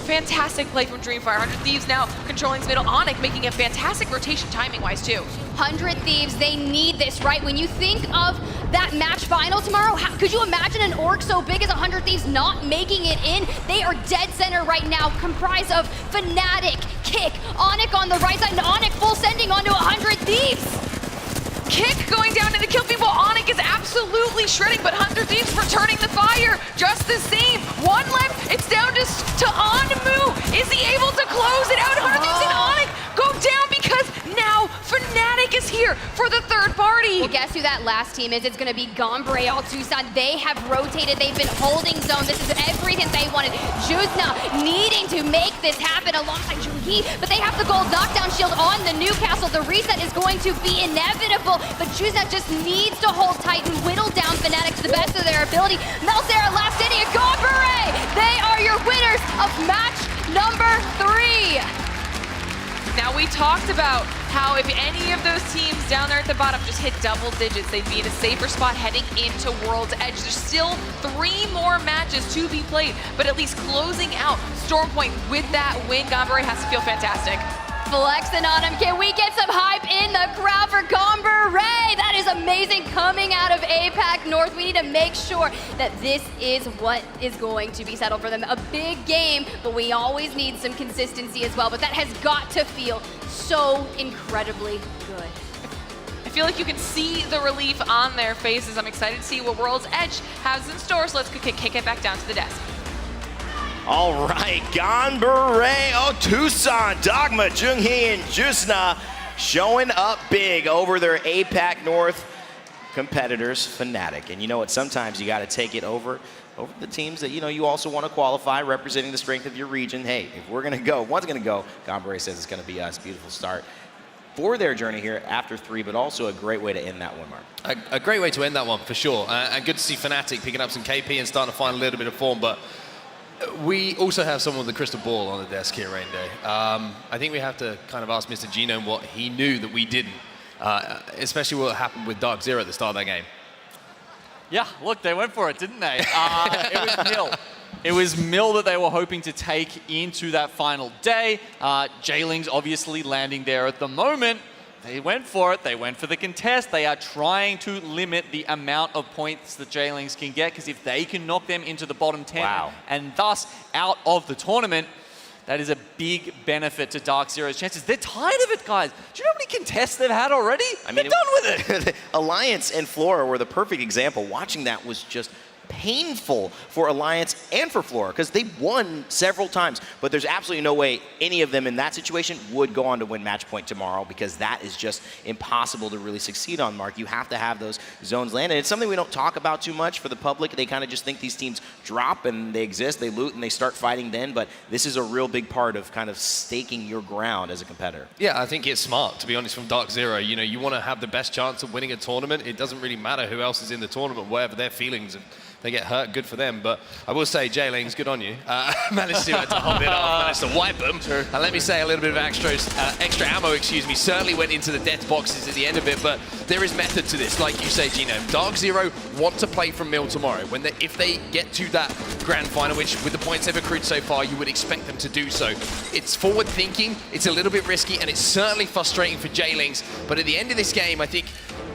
Fantastic play from Dreamfire. 100 Thieves now controlling his middle. Onyx making a fantastic rotation timing-wise too. 100 Thieves, they need this, right? When you think of that match final tomorrow, could you imagine an org so big as 100 Thieves not making it in? They are dead center right now, comprised of Fnatic, Kick, Onyx on the right side, and Onyx full sending onto 100 Thieves. Kick going down to the kill people. Onyx is absolutely shredding, but 100 Thieves returning the fire just the same. 1 left, it's down to Onmu. Is he able to close it out? 100 Thieves and Onyx go down because now Fnatic is here for the third party. 3. Well, guess who that last team is? It's going to be Gombre all Tucson. They have rotated. They've been holding zone. This is everything they wanted. Juzna needing to make this happen alongside Juhi, but they have the gold knockdown shield on the Newcastle. The reset is going to be inevitable, but Juzna just needs to hold tight and whittle down Fnatic to the best of their ability. Melzera, last inning, and Gombre! They are your winners of match number 3. Now, we talked about how if any of those teams down there at the bottom just hit double digits, they'd be in a safer spot heading into World's Edge. There's still 3 more matches to be played, but at least closing out Stormpoint with that win, Gombre has to feel fantastic. Flexing on him. Can we get some hype in the crowd for Gombre? That is amazing coming out of APAC North. We need to make sure that this is what is going to be settled for them. A big game, but we always need some consistency as well. But that has got to feel so incredibly good. I feel like you can see the relief on their faces. I'm excited to see what World's Edge has in store, so let's kick it back down to the desk. All right, Gombre, Tucson, Dogma, Junghee, and Juzna showing up big over their APAC North competitors, Fnatic. And you know what? Sometimes you got to take it over the teams that you also want to qualify, representing the strength of your region. Hey, if we're going to go, one's going to go. Gombre says it's going to be us. Beautiful start for their journey here after 3, but also a great way to end that one, Mark. A great way to end that one, for sure. And good to see Fnatic picking up some KP and starting to find a little bit of form. But we also have someone with a crystal ball on the desk here, Rain Day. I think we have to kind of ask Mr. Genome what he knew that we didn't, especially what happened with Dark Zero at the start of that game. Yeah, look, they went for it, didn't they? It was Mill. It was Mill that they were hoping to take into that final day. Jailing's obviously landing there at the moment. They went for it. They went for the contest. They are trying to limit the amount of points that Jailings can get, because if they can knock them into the bottom 10 and thus out of the tournament, that is a big benefit to Dark Zero's chances. They're tired of it, guys. Do you know how many contests they've had already? I mean, they're done with it. Alliance and Flora were the perfect example. Watching that was just painful for Alliance and for Flora, because they won several times, but there's absolutely no way any of them in that situation would go on to win match point tomorrow, because that is just impossible to really succeed on, Mark. You have to have those zones land, and it's something we don't talk about too much for the public. They kind of just think these teams drop and they exist, they loot and they start fighting then, but this is a real big part of kind of staking your ground as a competitor. Yeah, I think it's smart, to be honest, from Dark Zero. You want to have the best chance of winning a tournament. It doesn't really matter who else is in the tournament, whatever their fefeelings, and they get hurt, good for them. But I will say, Jailings, good on you. Managed to hold it off, managed to wipe them. Sure. And let me say, a little bit of extra ammo, certainly went into the death boxes at the end of it, but there is method to this. Like you say, Gino, Dark Zero want to play from Mill tomorrow. If they get to that grand final, which with the points they've accrued so far, you would expect them to do so. It's forward thinking, it's a little bit risky, and it's certainly frustrating for Jailings. But at the end of this game, I think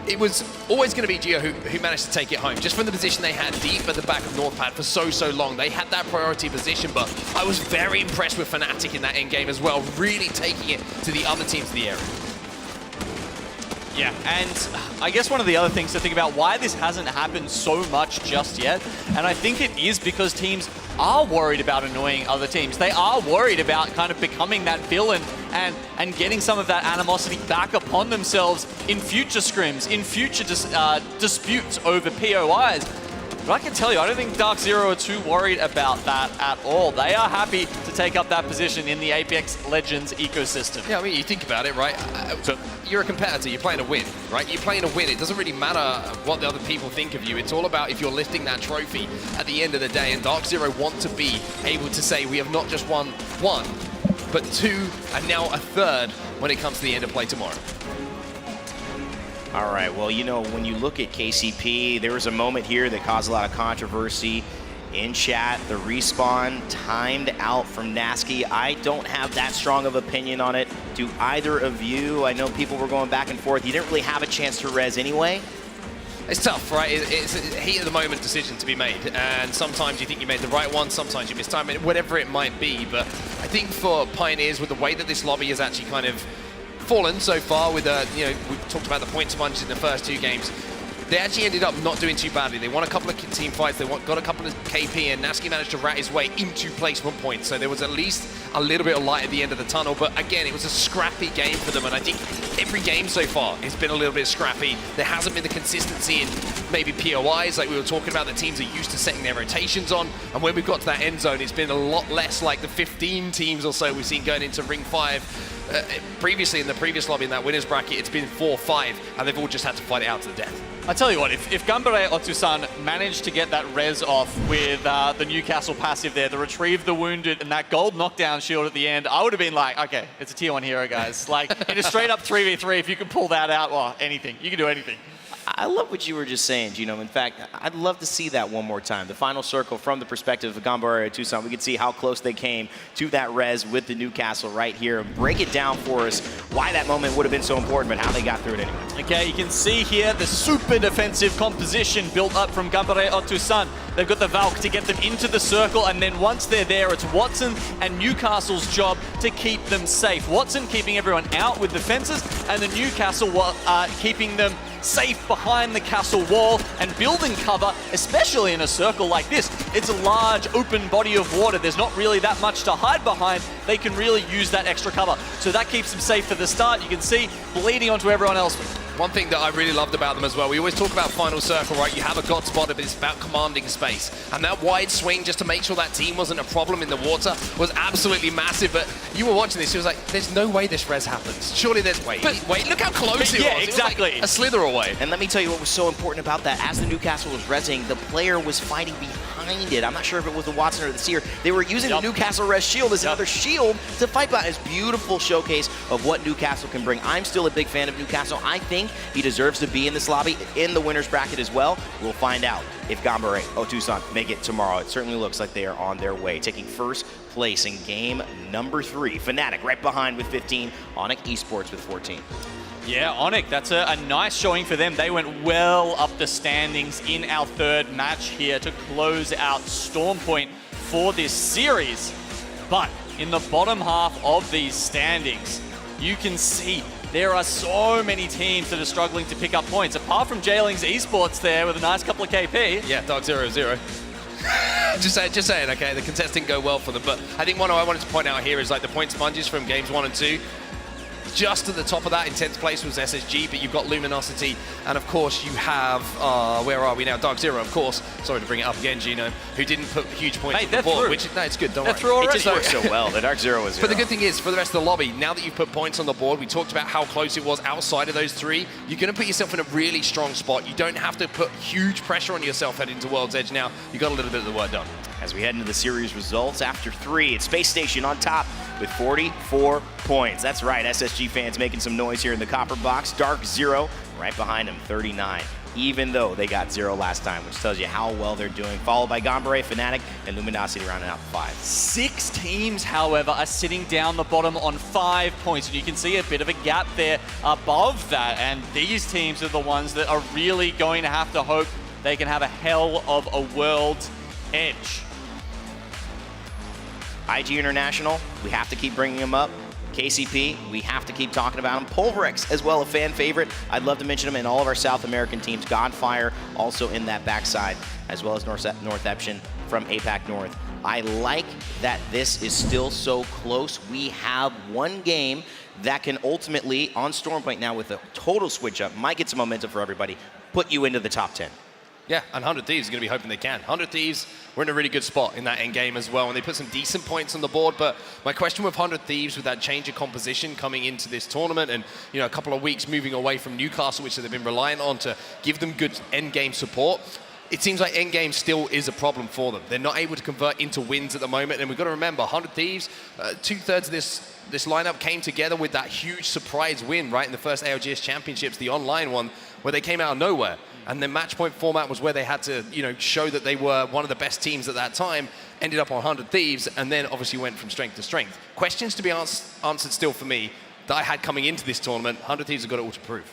it was always going to be Gio who managed to take it home, just from the position they had deep at the back of Northpad for so long. They had that priority position, but I was very impressed with Fnatic in that end game as well, really taking it to the other teams in the area. Yeah, and I guess one of the other things to think about why this hasn't happened so much just yet, and I think it is because teams are worried about annoying other teams. They are worried about kind of becoming that villain and getting some of that animosity back upon themselves in future scrims, in future disputes over POIs. But I can tell you, I don't think Dark Zero are too worried about that at all. They are happy to take up that position in the Apex Legends ecosystem. Yeah, I mean, you think about it, right? You're a competitor, you're playing to win, right? You're playing to win. It doesn't really matter what the other people think of you. It's all about if you're lifting that trophy at the end of the day. And Dark Zero want to be able to say, we have not just won one, but 2, and now a 3rd when it comes to the end of play tomorrow. All right, well, when you look at KCP, there was a moment here that caused a lot of controversy in chat. The respawn timed out from Nasky. I don't have that strong of opinion on it. Do either of you? I know people were going back and forth. You didn't really have a chance to res anyway. It's tough, right? It's a heat-of-the-moment decision to be made, and sometimes you think you made the right one, sometimes you mistime it, whatever it might be. But I think for Pioneers, with the way that this lobby has actually kind of fallen so far, with we've talked about the point sponges in the first 2 games, they actually ended up not doing too badly. They won a couple of team fights, they got a couple of KP, and Nasky managed to rat his way into placement points. So there was at least a little bit of light at the end of the tunnel. But again, it was a scrappy game for them, and I think every game so far has been a little bit scrappy. There hasn't been the consistency in maybe POIs like we were talking about. The teams are used to setting their rotations on, and when we've got to that end zone, it's been a lot less like the 15 teams or so we've seen going into Ring 5. Previously, in the previous lobby in that winners bracket, it's been 4-5, and they've all just had to fight it out to the death. I tell you what, if Gambare Otusan managed to get that res off with the Newcastle passive there, the retrieve the wounded, and that gold knockdown shield at the end, I would have been like, okay, it's a tier 1 hero, guys. Like, in a straight up 3v3, if you can pull that out, well, anything. You can do anything. I love what you were just saying, Gino. In fact, I'd love to see that one more time. The final circle from the perspective of Gambare Tucson. We could see how close they came to that res with the Newcastle right here. Break it down for us why that moment would have been so important, but how they got through it anyway. Okay, you can see here the super defensive composition built up from Gambare Otusan. They've got the Valk to get them into the circle, and then once they're there, it's Watson and Newcastle's job to keep them safe. Watson keeping everyone out with the fences, and the Newcastle keeping them safe behind the castle wall and building cover, especially in a circle like this. It's a large open body of water. There's not really that much to hide behind. They can really use that extra cover. So that keeps them safe for the start. You can see bleeding onto everyone else. One thing that I really loved about them as well, we always talk about final circle, right? You have a god spot, but it's about commanding space. And that wide swing, just to make sure that team wasn't a problem in the water, was absolutely massive. But you were watching this, it was like, there's no way this res happens. Surely there's... Wait, look how close it was. Yeah, exactly. It was like a slither away. And let me tell you what was so important about that. As the Newcastle was resing, the player was fighting behind it. I'm not sure if it was the Watson or the Seer. They were using the Newcastle res shield as another shield to fight behind. It's a beautiful showcase of what Newcastle can bring. I'm still a big fan of Newcastle. I think he deserves to be in this lobby in the winners bracket as well. We'll find out if Gambare Otusan make it tomorrow. It certainly looks like they are on their way, taking first place in game number 3. Fnatic right behind with 15, Onyx Esports with 14. Yeah, Onyx, that's a nice showing for them. They went well up the standings in our third match here to close out Stormpoint for this series. But in the bottom half of these standings, you can see there are so many teams that are struggling to pick up points. Apart from Jailing's Esports there with a nice couple of KP. Yeah, Dark 0-0. just saying, okay, the contest didn't go well for them. But I think one I wanted to point out here is like the point sponges from games 1 and 2. Just at the top of that, in 10th place was SSG, but you've got Luminosity, and of course you have, where are we now? Dark Zero, of course. Sorry to bring it up again, Gino, who didn't put huge points on the board. Which, no, it's good, don't worry. It just works so well. The Dark Zero was 0. But the good thing is, for the rest of the lobby, now that you've put points on the board, we talked about how close it was outside of those 3, you're going to put yourself in a really strong spot. You don't have to put huge pressure on yourself heading to World's Edge now. You got a little bit of the work done. As we head into the series results after 3, it's Space Station on top with 44 points. That's right, SSG fans making some noise here in the copper box. Dark Zero right behind them, 39. Even though they got 0 last time, which tells you how well they're doing. Followed by Gambare, Fnatic, and Luminosity rounding out 5. 6 teams, however, are sitting down the bottom on 5 points. And you can see a bit of a gap there above that. And these teams are the ones that are really going to have to hope they can have a hell of a World's Edge. IG International, we have to keep bringing them up. KCP, we have to keep talking about them. Pulverex as well, a fan favorite. I'd love to mention them in all of our South American teams. Godfire also in that backside, as well as Northeption from APAC North. I like that this is still so close. We have one game that can ultimately, on Stormpoint now with a total switch up, might get some momentum for everybody, put you into the top 10. Yeah, and 100 Thieves is going to be hoping they can. 100 Thieves, we're in a really good spot in that end game as well, and they put some decent points on the board. But my question with 100 Thieves, with that change of composition coming into this tournament, and a couple of weeks moving away from Newcastle, which they've been reliant on to give them good end game support, it seems like end game still is a problem for them. They're not able to convert into wins at the moment, and we've got to remember, 100 Thieves, 2/3 of this lineup came together with that huge surprise win right in the first ALGS Championships, the online one, where they came out of nowhere. And the match point format was where they had to, show that they were one of the best teams at that time, ended up on 100 Thieves, and then obviously went from strength to strength. Questions to be answered still for me that I had coming into this tournament. 100 Thieves have got it all to prove.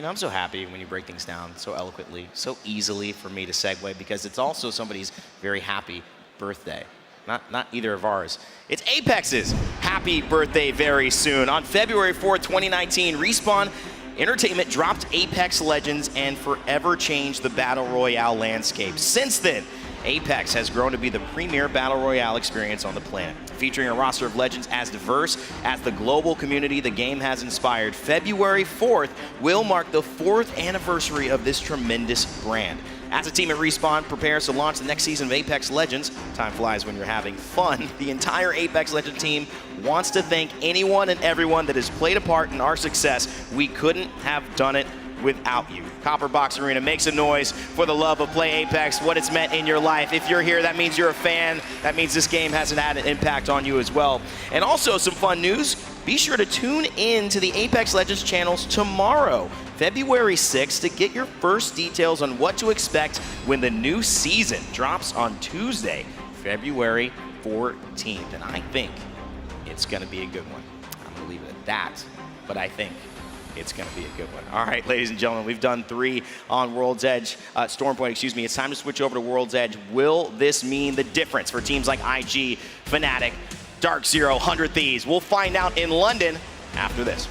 I'm so happy when you break things down so eloquently, so easily for me to segue, because it's also somebody's very happy birthday. Not either of ours. It's Apex's happy birthday very soon. On February 4th, 2019, Respawn Entertainment dropped Apex Legends and forever changed the Battle Royale landscape. Since then, Apex has grown to be the premier battle royale experience on the planet. Featuring a roster of legends as diverse as the global community the game has inspired, February 4th will mark the 4th anniversary of this tremendous brand. As a team at Respawn prepares to launch the next season of Apex Legends, time flies when you're having fun, the entire Apex Legends team wants to thank anyone and everyone that has played a part in our success. We couldn't have done it without you. Copper Box Arena, make some noise for the love of Play Apex, what it's meant in your life. If you're here, that means you're a fan. That means this game hasn't had an impact on you as well. And also some fun news, be sure to tune in to the Apex Legends channels tomorrow, February 6th, to get your first details on what to expect when the new season drops on Tuesday, February 14th. And I think it's gonna be a good one. I'm gonna leave it at that, but I think it's going to be a good one. All right, ladies and gentlemen, we've done 3 on World's Edge, Stormpoint, excuse me. It's time to switch over to World's Edge. Will this mean the difference for teams like IG, Fnatic, Dark Zero, 100 Thieves? We'll find out in London after this.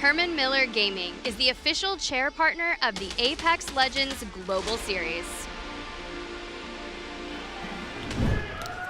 Herman Miller Gaming is the official chair partner of the Apex Legends Global Series.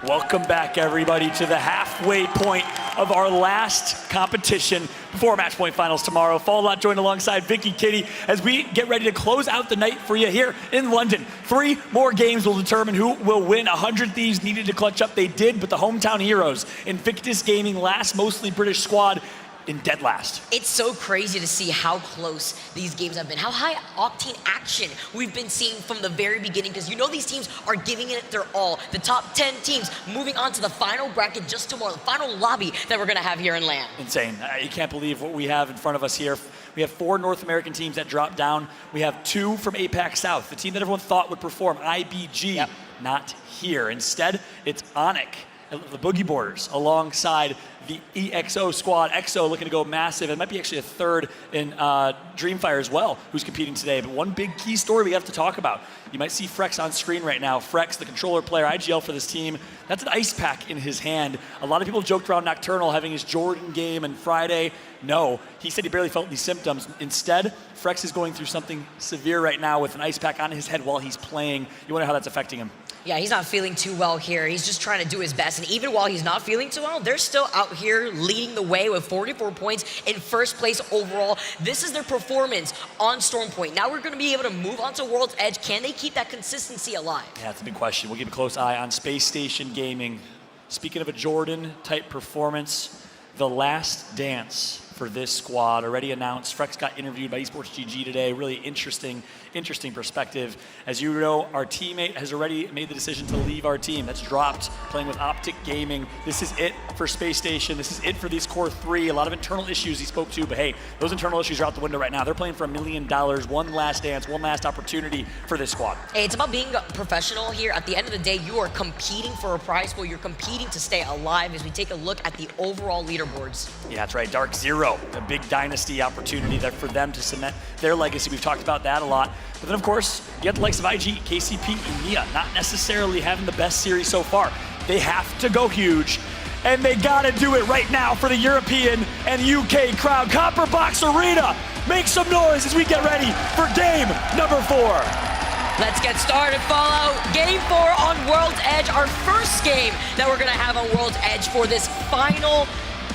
Welcome back, everybody, to the halfway point of our last competition before Match Point Finals tomorrow. Fallout joined alongside Vicky Kitty as we get ready to close out the night for you here in London. 3 more games will determine who will win. 100 Thieves needed to clutch up. They did, but the hometown heroes, Invictus Gaming, last mostly British squad, in dead last. It's so crazy to see how close these games have been, how high octane action we've been seeing from the very beginning, because you know these teams are giving it their all. The top 10 teams moving on to the final bracket just tomorrow, the final lobby that we're gonna have here in LAN. Insane. You can't believe what we have in front of us here. We have 4 North American teams that dropped down. We have 2 from APAC South, the team that everyone thought would perform, IBG, not here. Instead, it's Onyx, the Boogie Boarders, alongside the EXO squad. EXO looking to go massive. It might be actually a third in Dreamfire as well, who's competing today. But one big key story we have to talk about. You might see Frex on screen right now. Frex, the controller player, IGL for this team. That's an ice pack in his hand. A lot of people joked around Nocturnal having his Jordan game and Friday. No, he said he barely felt these symptoms. Instead, Frex is going through something severe right now with an ice pack on his head while he's playing. You wonder how that's affecting him. Yeah, he's not feeling too well here. He's just trying to do his best. And even while he's not feeling too well, they're still out here leading the way with 44 points in first place overall. This is their performance on Stormpoint. Now we're going to be able to move on to World's Edge. Can they keep that consistency alive? Yeah, that's a big question. We'll keep a close eye on Space Station Gaming. Speaking of a Jordan-type performance, the last dance for this squad already announced. Frex got interviewed by Esports GG today. Really interesting perspective. As you know, our teammate has already made the decision to leave our team. That's dropped, playing with Optic Gaming. This is it for Space Station. This is it for these core 3. A lot of internal issues he spoke to, but hey, those internal issues are out the window right now. They're playing for $1 million, one last dance, one last opportunity for this squad. Hey, it's about being professional here. At the end of the day, you are competing for a prize pool. You're competing to stay alive as we take a look at the overall leaderboards. Yeah, that's right. Dark Zero EXO, a big dynasty opportunity there for them to cement their legacy. We've talked about that a lot. But then, of course, you have the likes of IG, KCP, and Nia, not necessarily having the best series so far. They have to go huge, and they gotta do it right now for the European and UK crowd. Copper Box Arena, make some noise as we get ready for game number 4. Let's get started, Fallout. Game 4 on World's Edge, our first game that we're gonna have on World's Edge for this final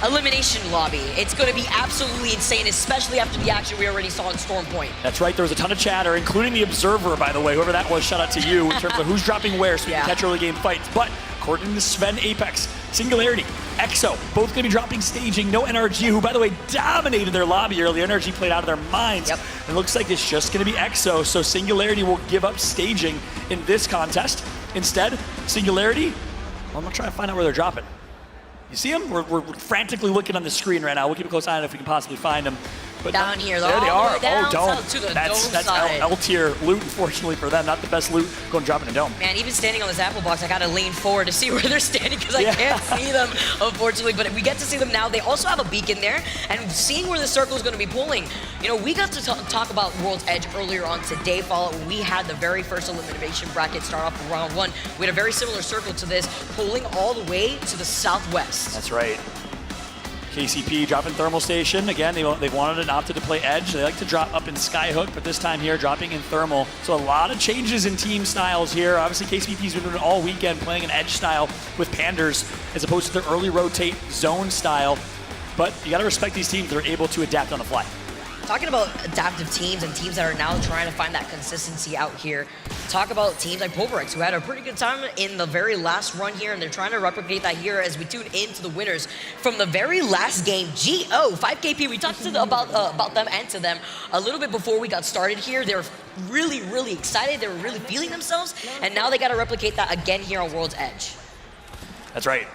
elimination lobby. It's gonna be absolutely insane, especially after the action we already saw in Storm Point. That's right, there was a ton of chatter, including the Observer, by the way, whoever that was, shout out to you, in terms of who's dropping where so we can catch early game fights. But according to Sven Apex, Singularity, EXO, both gonna be dropping staging. No NRG, who by the way dominated their lobby earlier. NRG played out of their minds. It looks like it's just gonna be EXO, so Singularity will give up staging in this contest. Instead, Singularity, well, I'm gonna try to find out where they're dropping. You see them? We're frantically looking on the screen right now. We'll keep a close eye on it if we can possibly find them. But down here, there they are. Down Dome. to the That's dome side. L tier loot, unfortunately for them. Not the best loot going dropping a dome. Man, even standing on this apple box, I gotta lean forward to see where they're standing because I can't see them, unfortunately. But we get to see them now. They also have a beacon there, and seeing where the circle is going to be pulling. You know, we got to talk about World's Edge earlier on today, Fallout. We had the very first elimination bracket start off round 1. We had a very similar circle to this, pulling all the way to the southwest. That's right. KCP dropping Thermal Station. Again, they've wanted and opted to play Edge. They like to drop up in Skyhook, but this time here, dropping in Thermal. So a lot of changes in team styles here. Obviously, KCP's been doing it all weekend, playing an Edge style with Panders, as opposed to their early rotate zone style. But you gotta respect these teams that are able to adapt on the fly. Talking about adaptive teams and teams that are now trying to find that consistency out here, talk about teams like Pulverix, who had a pretty good time in the very last run here, and they're trying to replicate that here as we tune into the winners from the very last game, GO, 5KP. We talked about them and to them a little bit before we got started here. They were really, really excited. They were really feeling themselves, and now they got to replicate that again here on World's Edge. That's right,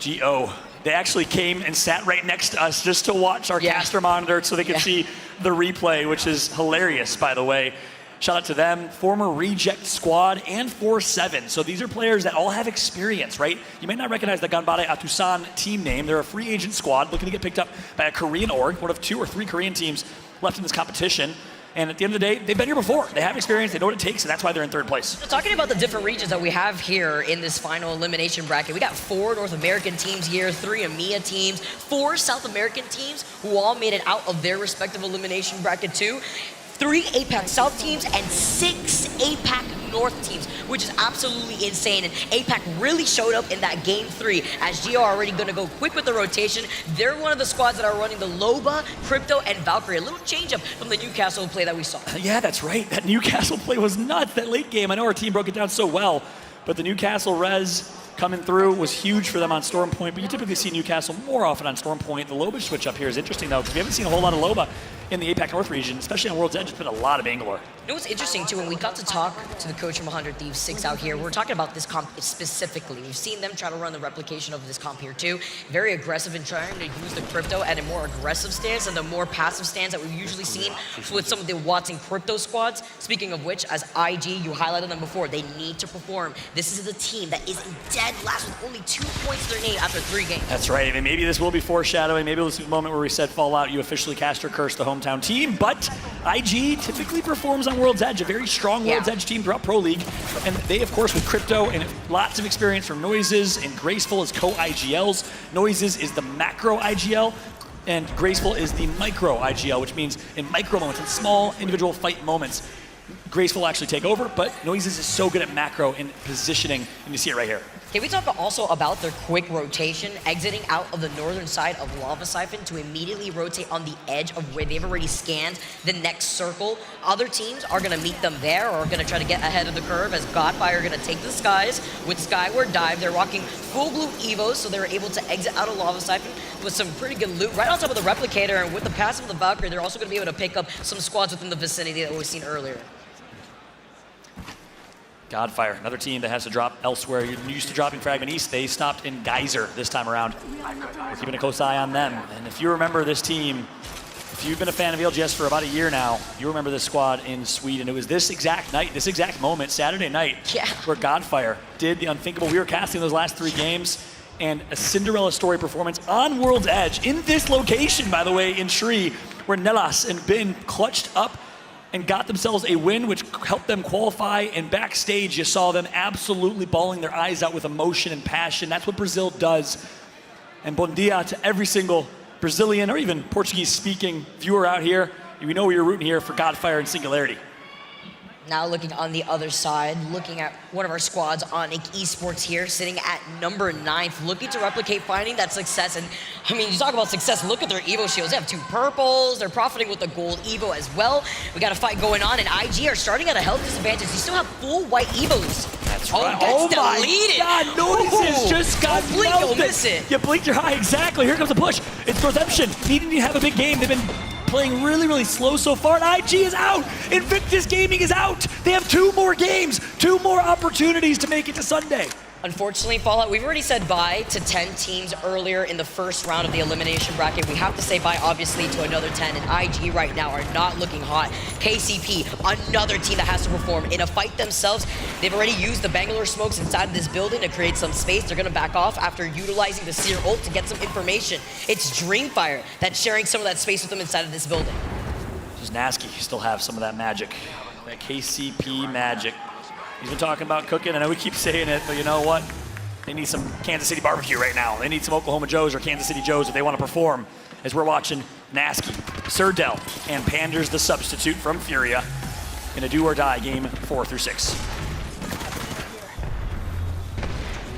GO. They actually came and sat right next to us just to watch our caster monitor so they could see the replay, which is hilarious, by the way. Shout out to them, former Reject Squad and 4-7. So these are players that all have experience, right? You may not recognize the Ganbare Atusan team name. They're a free agent squad looking to get picked up by a Korean org, one of 2 or 3 Korean teams left in this competition. And at the end of the day, they've been here before. They have experience, they know what it takes, and that's why they're in 3rd place. So talking about the different regions that we have here in this final elimination bracket, we got 4 North American teams here, 3 EMEA teams, 4 South American teams who all made it out of their respective elimination bracket too. 3 APAC South teams and 6 APAC North teams, which is absolutely insane. And APAC really showed up in that game 3 as Geo are already going to go quick with the rotation. They're one of the squads that are running the Loba, Crypto, and Valkyrie. A little change up from the Newcastle play that we saw. Yeah, that's right. That Newcastle play was nuts. That late game, I know our team broke it down so well, but the Newcastle res coming through was huge for them on Storm Point, but you typically see Newcastle more often on Storm Point. The Loba switch up here is interesting though, because we haven't seen a whole lot of Loba in the APAC North region, especially on World's Edge. It's been a lot of Bangalore. You know what's interesting too, when we got to talk to the coach from 100 Thieves 6 out here, we're talking about this comp specifically. We've seen them try to run the replication of this comp here too. Very aggressive in trying to use the Crypto at a more aggressive stance and the more passive stance that we've usually seen with some of the Watson Crypto squads. Speaking of which, as IG, you highlighted them before, they need to perform. This is a team that is in dead last with only 2 points to their name after 3 games. That's right. I mean, maybe this will be foreshadowing. Maybe this is the moment where we said Fallout, you officially cast or curse the hometown team. But IG typically performs on World's Edge, a very strong World's Edge team throughout Pro League. And they, of course, with Crypto and lots of experience from Noises and Graceful as co-IGLs. Noises is the macro IGL, and Graceful is the micro IGL, which means in micro moments, in small individual fight moments, Graceful will actually take over, but Noises is so good at macro in positioning, and you see it right here. Can we talk also about their quick rotation, exiting out of the northern side of Lava Siphon to immediately rotate on the edge of where they've already scanned the next circle? Other teams are going to meet them there or are going to try to get ahead of the curve as Godfire are going to take the skies with Skyward Dive. They're rocking full blue Evos, so they're able to exit out of Lava Siphon with some pretty good loot right on top of the Replicator, and with the passive of the Valkyrie, they're also going to be able to pick up some squads within the vicinity that we've seen earlier. Godfire, another team that has to drop elsewhere. You're used to dropping Fragment East. They stopped in Geyser this time around. We're keeping a close eye on them. And if you remember this team, if you've been a fan of LGS for about a year now, you remember this squad in Sweden. It was this exact night, this exact moment, Saturday night, where Godfire did the unthinkable. We were casting those last 3 games, and a Cinderella story performance on World's Edge in this location, by the way, in Sri, where Nelas and Bin clutched up and got themselves a win, which helped them qualify. And backstage, you saw them absolutely bawling their eyes out with emotion and passion. That's what Brazil does. And bon dia to every single Brazilian or even Portuguese-speaking viewer out here. We know you're rooting here for Godfire and Singularity. Now looking on the other side, looking at one of our squads, Onyx Esports here, sitting at number 9th, looking to replicate, finding that success. And I mean, you talk about success, look at their Evo shields. They have 2 purples, they're profiting with the gold Evo as well. We got a fight going on, and IG are starting at a health disadvantage. You still have full white Evos. That's right. Oh my deleted. God, notices just got Don't blink, melted. you'll miss it. You blinked your eye, exactly. Here comes the push. It's Redemption, needing to have a big game. They've been playing really, really slow so far, and IG is out. Invictus Gaming is out. They have 2 more games, 2 more opportunities to make it to Sunday. Unfortunately, Fallout, we've already said bye to 10 teams earlier in the first round of the elimination bracket. We have to say bye, obviously, to another 10, and IG right now are not looking hot. KCP, another team that has to perform in a fight themselves. They've already used the Bangalore smokes inside of this building to create some space. They're going to back off after utilizing the Seer ult to get some information. It's Dreamfire that's sharing some of that space with them inside of this building. Just Nasky still have some of that magic, that KCP magic. He's been talking about cooking. I know we keep saying it, but you know what? They need some Kansas City barbecue right now. They need some Oklahoma Joes or Kansas City Joes if they want to perform. As we're watching Nasky, Surdell, and Panders the substitute from Furia in a do-or-die game 4 through 6.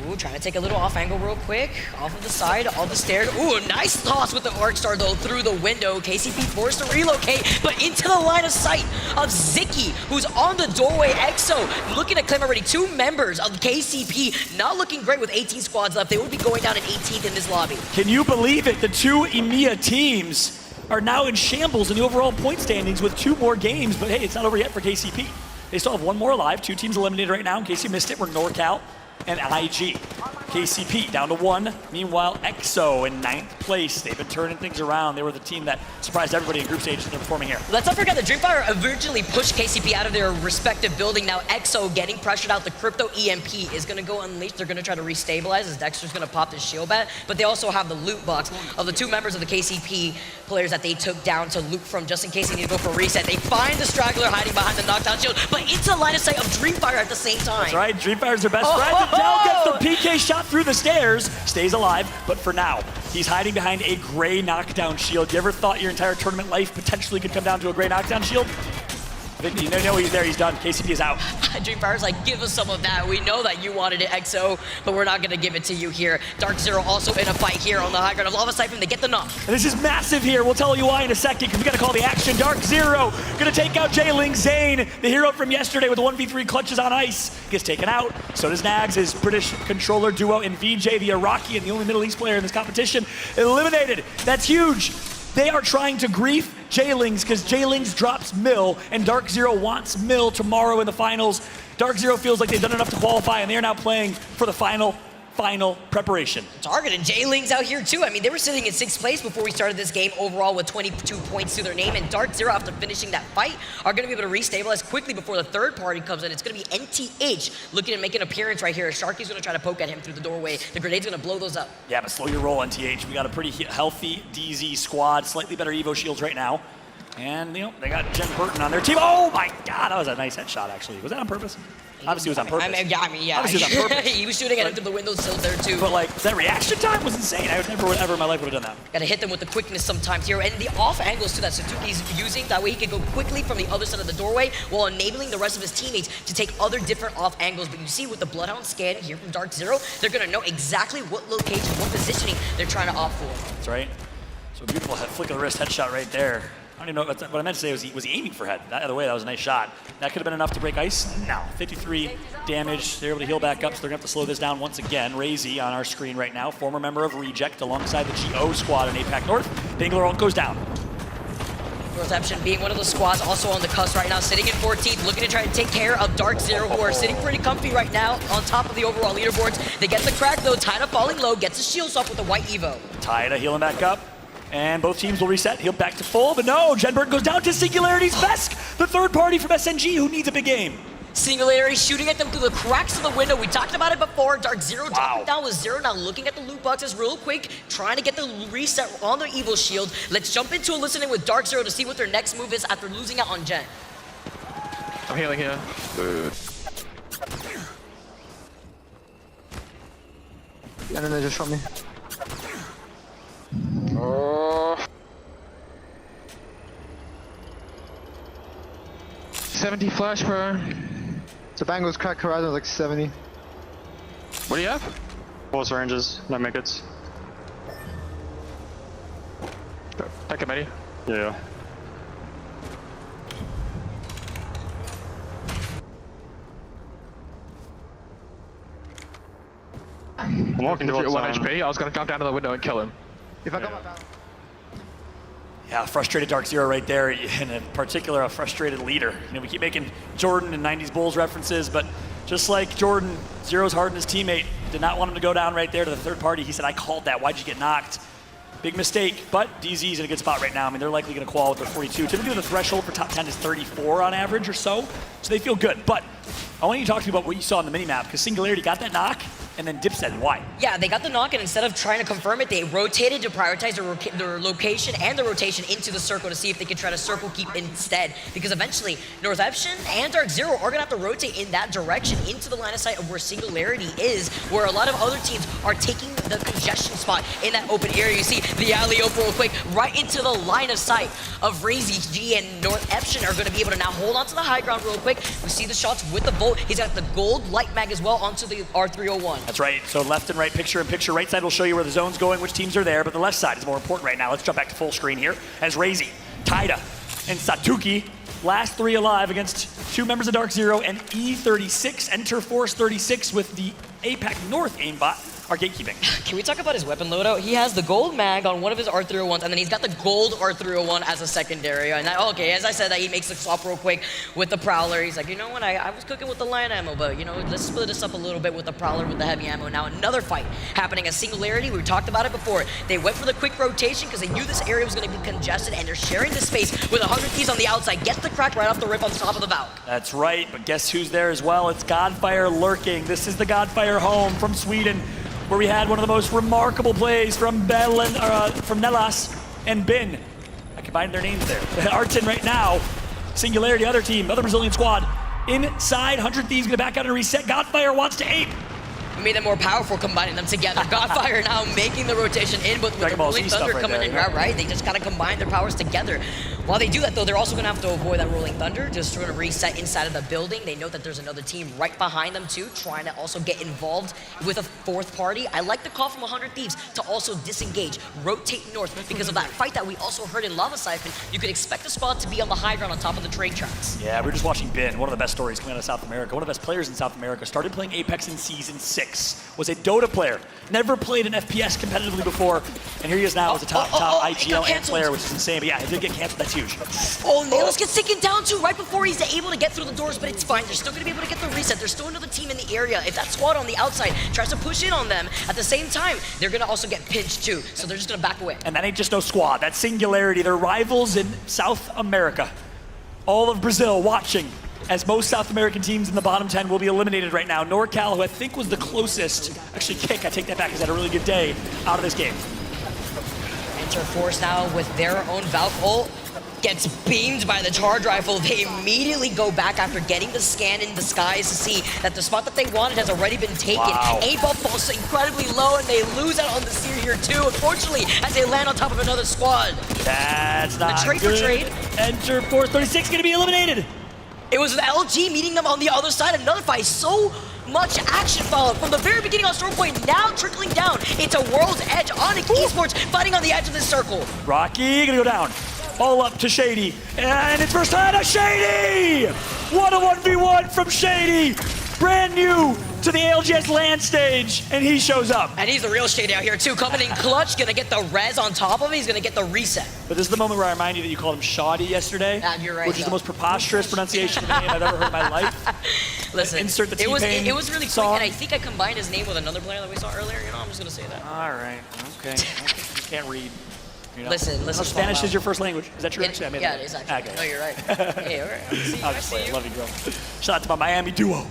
Ooh, trying to take a little off angle real quick. Off of the side, on the stairs. Ooh, nice toss with the Arc Star though through the window. KCP forced to relocate, but into the line of sight of Ziki, who's on the doorway. EXO looking to claim already 2 members of KCP. Not looking great with 18 squads left. They will be going down in 18th in this lobby. Can you believe it? The 2 EMEA teams are now in shambles in the overall point standings with 2 more games, but hey, it's not over yet for KCP. They still have 1 more alive. 2 teams eliminated right now in case you missed it. We're NorCal and IG. KCP down to 1. Meanwhile, EXO in 9th place. They've been turning things around. They were the team that surprised everybody in group stage that they're performing here. Let's not forget that Dreamfire originally pushed KCP out of their respective building. Now EXO getting pressured out. The Crypto EMP is going to go unleashed. They're going to try to restabilize as Dexter's going to pop this shield bat. But they also have the loot box of the 2 members of the KCP players that they took down to loot from just in case they need to go for a reset. They find the Straggler hiding behind the knockdown shield, but into the line of sight of Dreamfire at the same time. That's right. Dreamfire's their best friend. Dell gets the PK shot through the stairs. Stays alive, but for now, he's hiding behind a gray knockdown shield. You ever thought your entire tournament life potentially could come down to a gray knockdown shield? You know he's there, he's done. KCP is out. Dreamfire's like, give us some of that. We know that you wanted it, EXO, but we're not going to give it to you here. Dark Zero also in a fight here on the high ground of Lava Siphon. They get the knock. And this is massive here. We'll tell you why in a second, because we got to call the action. Dark Zero going to take out J-Ling Zane, the hero from yesterday with the 1v3 clutches on ice. Gets taken out. So does Nags, his British controller duo, and VJ, the Iraqi and the only Middle East player in this competition, eliminated. That's huge. They are trying to grief J-Lings because J-Lings drops Mill and Dark Zero wants Mill tomorrow in the finals. Dark Zero feels like they've done enough to qualify and they are now playing for the final preparation. Target and J-Lings out here too. I mean, they were sitting in 6th place before we started this game overall with 22 points to their name, and Dark Zero, after finishing that fight, are going to be able to restabilize quickly before the third party comes in. It's going to be NTH looking to make an appearance right here. Sharky's going to try to poke at him through the doorway. The grenade's going to blow those up. Yeah, but slow your roll, NTH. We got a pretty healthy DZ squad, slightly better Evo shields right now. And, you know, they got Jen Burton on their team. Oh my God, that was a nice headshot, actually. Was that on purpose? Obviously, it was on purpose. Yeah. Obviously, it was on purpose. He was shooting at him through the window sill there, too. But, like, that reaction time was insane. I would never, ever in my life would have done that. Got to hit them with the quickness sometimes here. And the off angles, too, that Satuki's using. That way he can go quickly from the other side of the doorway while enabling the rest of his teammates to take other different off angles. But you see, with the Bloodhound scan here from Dark Zero, they're going to know exactly what location, what positioning they're trying to opt for. That's right. So a beautiful flick of the wrist headshot right there. I don't even know what I meant to say was he aiming for head. That other way, that was a nice shot. That could have been enough to break ice. No, 53 damage. They're able to heal back up, so they're gonna have to slow this down once again. Razy on our screen right now, former member of Reject alongside the GO squad in APAC North. Bangalore ult goes down. Reception being one of the squads also on the cusp right now, sitting in 14th, looking to try to take care of Dark Zero, who are sitting pretty comfy right now on top of the overall leaderboards. They get the crack though, Taida falling low, gets his shields off with the white Evo. Taida healing back up. And both teams will reset, heal back to full, but no, Jen Burton goes down to Singularity's Vesk, the third party from SNG who needs a big game. Singularity shooting at them through the cracks of the window. We talked about it before. Dark Zero dropping down with 0. Now looking at the loot boxes real quick, trying to get the reset on the Evil Shield. Let's jump into a listening with Dark Zero to see what their next move is after losing out on Jen. I'm healing here. And then they just shot me. 70 flash, bro. So Bangles crack horizon like 70. What do you have? Close ranges, no makeuts. Take it, Matty. Yeah. I'm walking towards 1 HP. I was gonna jump down to the window and kill him. If I got my balance. Yeah, frustrated Dark Zero right there, and in particular, a frustrated leader. You know, we keep making Jordan and 90s Bulls references, but just like Jordan, Zero's hard on his teammate. Did not want him to go down right there to the third party. He said, I called that. Why'd you get knocked? Big mistake, but DZ's in a good spot right now. I mean, they're likely going to qual with their 42. Typically, the threshold for top 10 is 34 on average or so they feel good. But I want you to talk to me about what you saw on the minimap, because Singularity got that knock, and then Dipset. Why? Yeah, they got the knock, and instead of trying to confirm it, they rotated to prioritize their location and the rotation into the circle to see if they could try to circle keep instead. Because eventually, Northeption and Dark Zero are going to have to rotate in that direction into the line of sight of where Singularity is, where a lot of other teams are taking the congestion spot in that open area. You see the alley-oop real quick, right into the line of sight of Razy G and Northeption are going to be able to now hold on to the high ground real quick. We see the shots with the Volt. He's got the gold light mag as well onto the R301. That's right. So left and right, picture in picture. Right side will show you where the zone's going, which teams are there, but the left side is more important right now. Let's jump back to full screen here as Razy, Taida, and Satuki, last 3 alive against 2 members of Dark Zero and E36, Enter Force 36 with the APAC North aimbot are gatekeeping. Can we talk about his weapon loadout? He has the gold mag on one of his R301s, and then he's got the gold R301 as a secondary. And okay, as I said, that he makes the swap real quick with the Prowler. He's like, you know what, I was cooking with the light ammo, but you know, let's split this up a little bit with the Prowler with the heavy ammo. Now another fight happening at Singularity. We talked about it before. They went for the quick rotation because they knew this area was going to be congested, and they're sharing the space with 100 Thieves on the outside. Gets the crack right off the rip on the top of the Valk. That's right, but guess who's there as well? It's Godfire lurking. This is the Godfire home from Sweden, where we had one of the most remarkable plays from from Nelas and Bin. I combined their names there. Artin right now, Singularity, other team, other Brazilian squad. Inside, 100 Thieves gonna back out and reset. Godfire wants to ape. We made them more powerful combining them together. Godfire now making the rotation in, but with the Rolling Thunder coming in, right? They just gotta combine their powers together. While they do that though, they're also gonna have to avoid that Rolling Thunder, just trying to reset inside of the building. They know that there's another team right behind them too, trying to also get involved with a 4th party. I like the call from 100 Thieves to also disengage, rotate north, because of that fight that we also heard in Lava Siphon. You could expect the squad to be on the high ground on top of the train tracks. Yeah, we're just watching Bin, one of the best stories coming out of South America, one of the best players in South America. Started playing Apex in Season 6, was a Dota player, never played an FPS competitively before, and here he is now as a top IGL and player, which is insane. But yeah, it did get canceled, that's huge. Oh, Nails gets taken down too right before he's able to get through the doors, but it's fine. They're still going to be able to get the reset. There's still another team in the area. If that squad on the outside tries to push in on them, at the same time, they're going to also get pinched too, so they're just going to back away. And that ain't just no squad. That's Singularity. They're rivals in South America. All of Brazil watching as most South American teams in the bottom 10 will be eliminated right now. NorCal, who I think was the closest, actually Kick, I take that back, has had a really good day out of this game. Enter Force now with their own Valk ult. Gets beamed by the charge rifle. They immediately go back after getting the scan in the skies to see that the spot that they wanted has already been taken. Wow. Aimball falls incredibly low, and they lose out on the seer here too, unfortunately, as they land on top of another squad. That's not the trade good. for trade. Enter Force 36 gonna be eliminated. It was LG meeting them on the other side. Another fight. So much action followed from the very beginning on Storm Point, now trickling down into World's Edge. Onyx Esports fighting on the edge of this circle. Rocky gonna go down. All up to Shady, and it's first time to Shady! What a 1v1 from Shady! Brand new to the ALGS land stage, and he shows up. And he's the real Shady out here too, coming in clutch, gonna get the res on top of it, he's gonna get the reset. But this is the moment where I remind you that you called him Shoddy yesterday, you're right, which is the most preposterous pronunciation of the name I've ever heard in my life. Listen, insert the it was T-Pain really song. quick, and I think I combined his name with another player that we saw earlier, you know, I'm just gonna say that. All right, okay. You can't read. You know? Listen, Spanish is your first language. Is that true? Yeah, it is actually. Okay. No, you're right. Hey, all right. I'll just play it. Love you, girl. Shout out to my Miami duo.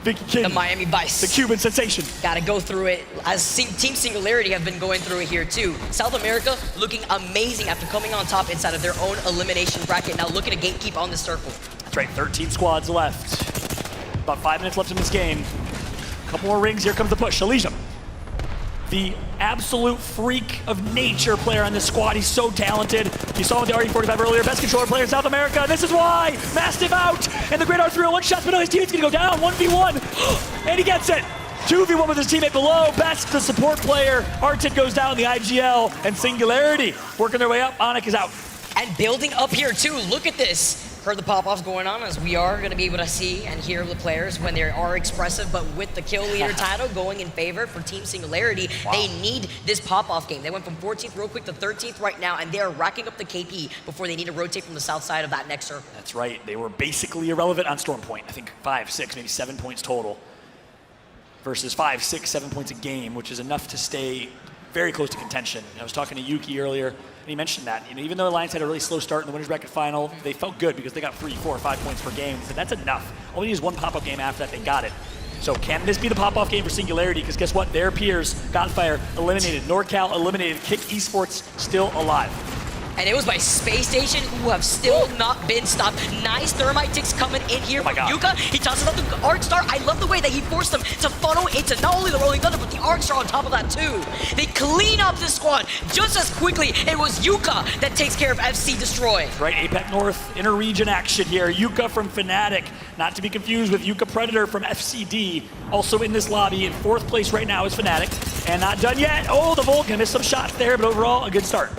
Vicky King. The Miami Vice. The Cuban sensation. Gotta go through it. As Team Singularity have been going through it here too. South America looking amazing after coming on top inside of their own elimination bracket. Now looking to gatekeep on the circle. That's right, 13 squads left. About 5 minutes left in this game. A couple more rings, here comes the push. Elysium, the absolute freak of nature player on this squad. He's so talented. You saw with the RE45 earlier, best controller player in South America. This is why. Mastiff out, and the great R301 shots, but no, his teammate's gonna go down, 1v1, and he gets it. 2v1 with his teammate below. Best, the support player. Artit goes down, the IGL, and Singularity working their way up. Onyx is out. And building up here too, look at this. Heard the pop-offs going on, as we are going to be able to see and hear the players when they are expressive, but with the kill leader title going in favor for Team Singularity, they need this pop-off game. They went from 14th real quick to 13th right now, and they are racking up the KP before they need to rotate from the south side of that next circle. That's right. They were basically irrelevant on Storm Point. I think 5, 6, maybe 7 points total versus 5, 6, 7 points a game, which is enough to stay very close to contention. I was talking to Yuki earlier, and he mentioned that. You know, even though Alliance had a really slow start in the winners bracket final, they felt good because they got 3, 4, 5 points per game. He said that's enough. All we need is one pop-up game after that. They got it. So can this be the pop-off game for Singularity? Because guess what? Their peers, Godfire eliminated, NorCal eliminated, Kick Esports still alive. And it was by Space Station, who have still not been stopped. Nice thermite ticks coming in here from Yuka. He tosses out the Arc Star. I love the way that he forced them to funnel into not only the Rolling Thunder, but the Arc Star on top of that too. They clean up this squad just as quickly. It was Yuka that takes care of FC Destroy. Right, APAC North inter-region action here. Yuka from Fnatic, not to be confused with Yuka Predator from FCD. Also in this lobby, in 4th place right now is Fnatic. And not done yet. Oh, the Volt gonna miss some shots there, but overall, a good start.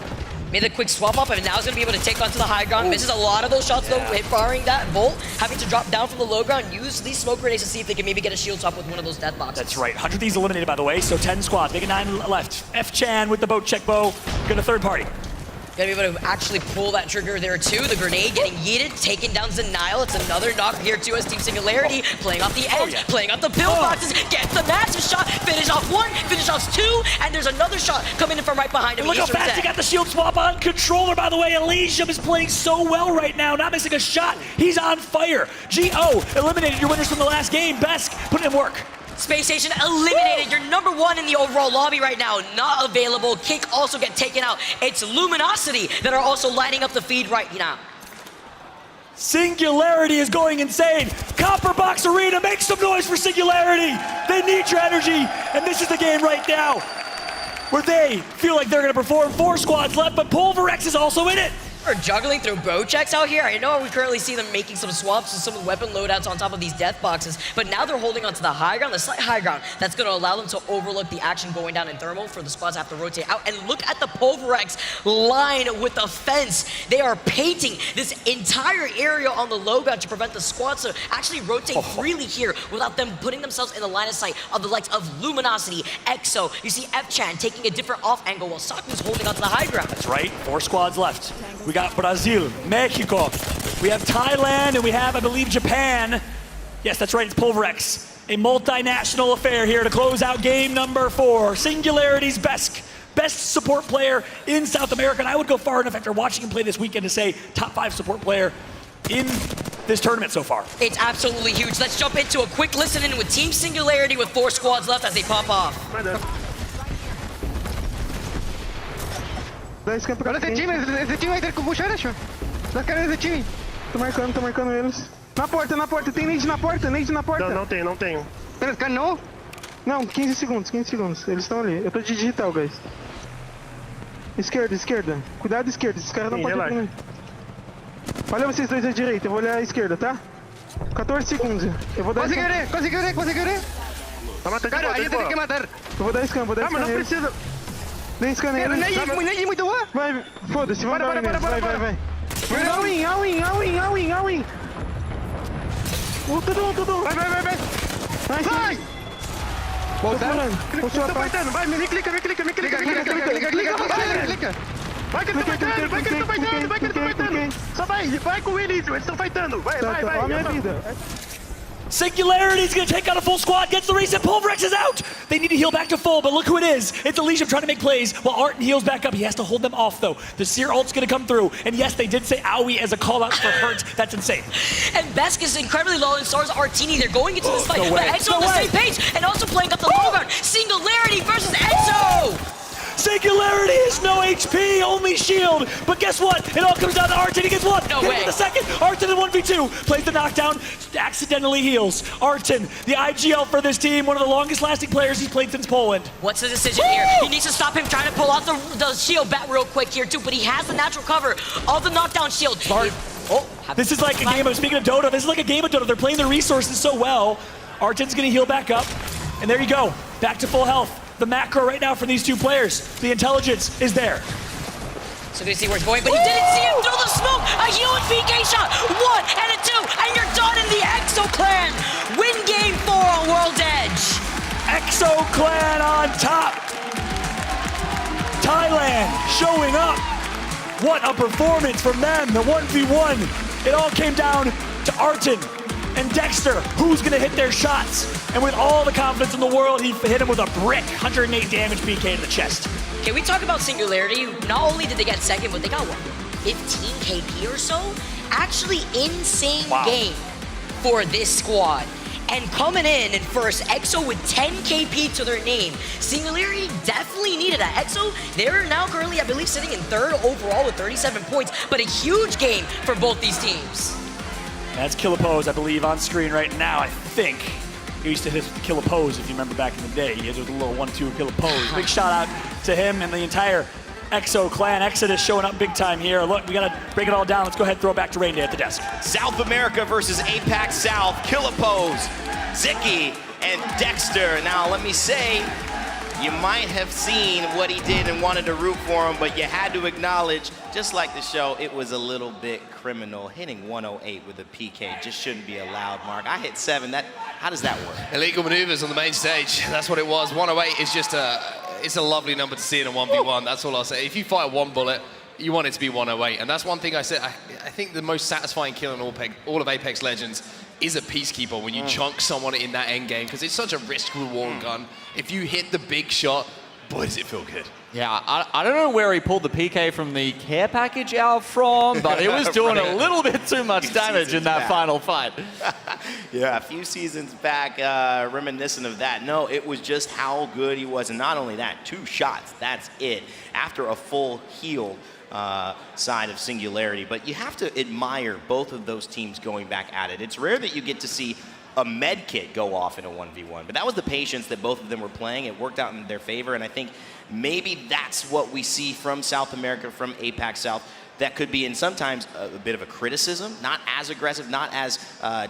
Made a quick swap up, and now he's going to be able to take onto the high ground. Misses a lot of those shots, though, firing that Volt, having to drop down from the low ground, use these smoke grenades to see if they can maybe get a shield swap with one of those death boxes. That's right. 100 Thieves eliminated, by the way, so 10 squads. Make it 9 left. F-Chan with the boat check bow. Gonna third party. Gonna be able to actually pull that trigger there too. The grenade getting yeeted, taking down Zenile. It's another knock here too as Team Singularity playing off the edge, playing off the pillboxes, gets the massive shot, finish off 1, finish off 2, and there's another shot coming in from right behind him. Look how fast he got the shield swap on controller, by the way. Elysium is playing so well right now, not missing a shot. He's on fire. GO eliminated your winners from the last game. Besk put in work. Space Station eliminated. You're number 1 in the overall lobby right now. Not available. Kick also get taken out. It's Luminosity that are also lighting up the feed right now. Singularity is going insane. Copper Box Arena, make some noise for Singularity. They need your energy, and this is the game right now where they feel like they're going to perform. 4 squads left, but Pulverex is also in it. Are juggling through bow checks out here. I know we currently see them making some swaps and some weapon loadouts on top of these death boxes, but now they're holding onto the high ground, the slight high ground. That's going to allow them to overlook the action going down in thermal for the squads to have to rotate out. And look at the Pulverex line with the fence. They are painting this entire area on the low ground to prevent the squads to actually rotate freely here without them putting themselves in the line of sight of the likes of Luminosity, EXO. You see F-Chan taking a different off angle while Saku's holding onto the high ground. That's right, 4 squads left. We got Brazil, Mexico, we have Thailand, and we have, I believe, Japan. Yes, that's right, it's Pulverex. A multinational affair here to close out game number 4. Singularity's best support player in South America, and I would go far enough after watching him play this weekend to say top 5 support player in this tournament so far. It's absolutely huge. Let's jump into a quick listen in with Team Singularity with 4 squads left as they pop off. Olha esse time aí, com bucha, deixa. Dá cara desse time. Tô marcando eles. Na porta, tem nade na porta, Não tenho. Pera, cara, não? Não, 15 segundos, eles estão ali. Eu tô de digital, guys. Esquerda. Cuidado, esquerda, esses caras não podem ir. Olha vocês dois à direita, eu vou olhar a esquerda, tá? 14 segundos. Eu vou dar Conseguirei. Cara, aí tem que matar. Eu vou dar scan, mas não precisa. Nem scanei ele. Nem muito boa. Vai, foda-se, vai. All in. Tudo. Vai. Vai. Voltando. Tô fightando, vai, me clica. Vai que eles estão fightando. Só vai com o início, eles estão fightando. Vai. Olha a minha vida. Singularity's gonna take out a full squad, gets the reset, Pulverex is out! They need to heal back to full, but look who it is. It's Elysium trying to make plays while Artin heals back up. He has to hold them off though. The Seer ult's gonna come through, and yes, they did say owie as a call out for hurt. That's insane. And Besk is incredibly low, and so is Artini. They're going into this fight, no but way. Exo on the same page, and also playing up the low ground. Singularity versus Exo! Singularity is no HP, only shield. But guess what? It all comes down to Artin. He gets one. No Hit way. with the second. Artin in 1v2. Plays the knockdown. Accidentally heals. Artin, the IGL for this team. One of the longest lasting players he's played since Poland. What's the decision here? He needs to stop him trying to pull out the shield back real quick here too, but he has the natural cover of the knockdown shield. This is like a game of, speaking of Dota, this is like a game of Dota. They're playing their resources so well. Artin's gonna heal back up. And there you go. Back to full health. The macro right now for these two players. The intelligence is there. So we see where it's going, but he didn't see him through the smoke. A huge PK shot. 1 and a 2, and you're done in the Exo Clan. Win game 4 on World's Edge. Exo Clan on top. Thailand showing up. What a performance from them. The 1v1. It all came down to Artin and Dexter, who's gonna hit their shots. And with all the confidence in the world, he hit him with a brick. 108 damage PK to the chest. Can we talk about Singularity? Not only did they get second, but they got, what, 15 KP or so? Actually, insane game for this squad. And coming in first, Exo with 10 KP to their name. Singularity definitely needed that. Exo, they're now currently, I believe, sitting in third overall with 37 points, but a huge game for both these teams. That's Killapose, I believe, on screen right now, I think. He used to hit the Killapose, if you remember back in the day. He had a little 1-2 Killapose. Big shout out to him and the entire Exo clan. Exodus showing up big time here. Look, we gotta break it all down. Let's go ahead and throw it back to Rain Day at the desk. South America versus APAC South. Killapose, Ziki, and Dexter. Now, let me say, you might have seen what he did and wanted to root for him, but you had to acknowledge, just like the show, it was a little bit criminal. Hitting 108 with a PK just shouldn't be allowed, Mark. I hit 7. How does that work? Illegal maneuvers on the main stage. That's what it was. 108 is just it's a lovely number to see in a 1v1. That's all I'll say. If you fire one bullet, you want it to be 108. And that's one thing I said. I think the most satisfying kill in all of Apex Legends is a Peacekeeper when you chunk someone in that end game, because it's such a risk-reward gun. If you hit the big shot, boy, does it feel good. Yeah, I don't know where he pulled the PK from the care package out from, but it was doing a little bit too much damage in that final fight. Yeah, a few seasons back, reminiscent of that. No, it was just how good he was. And not only that, 2 shots, that's it. After a full heal side of Singularity. But you have to admire both of those teams going back at it. It's rare that you get to see a med kit go off in a 1v1, but that was the patience that both of them were playing. It worked out in their favor, and I think maybe that's what we see from South America, from APAC South. That could be, and sometimes a bit of a criticism, not as aggressive, not as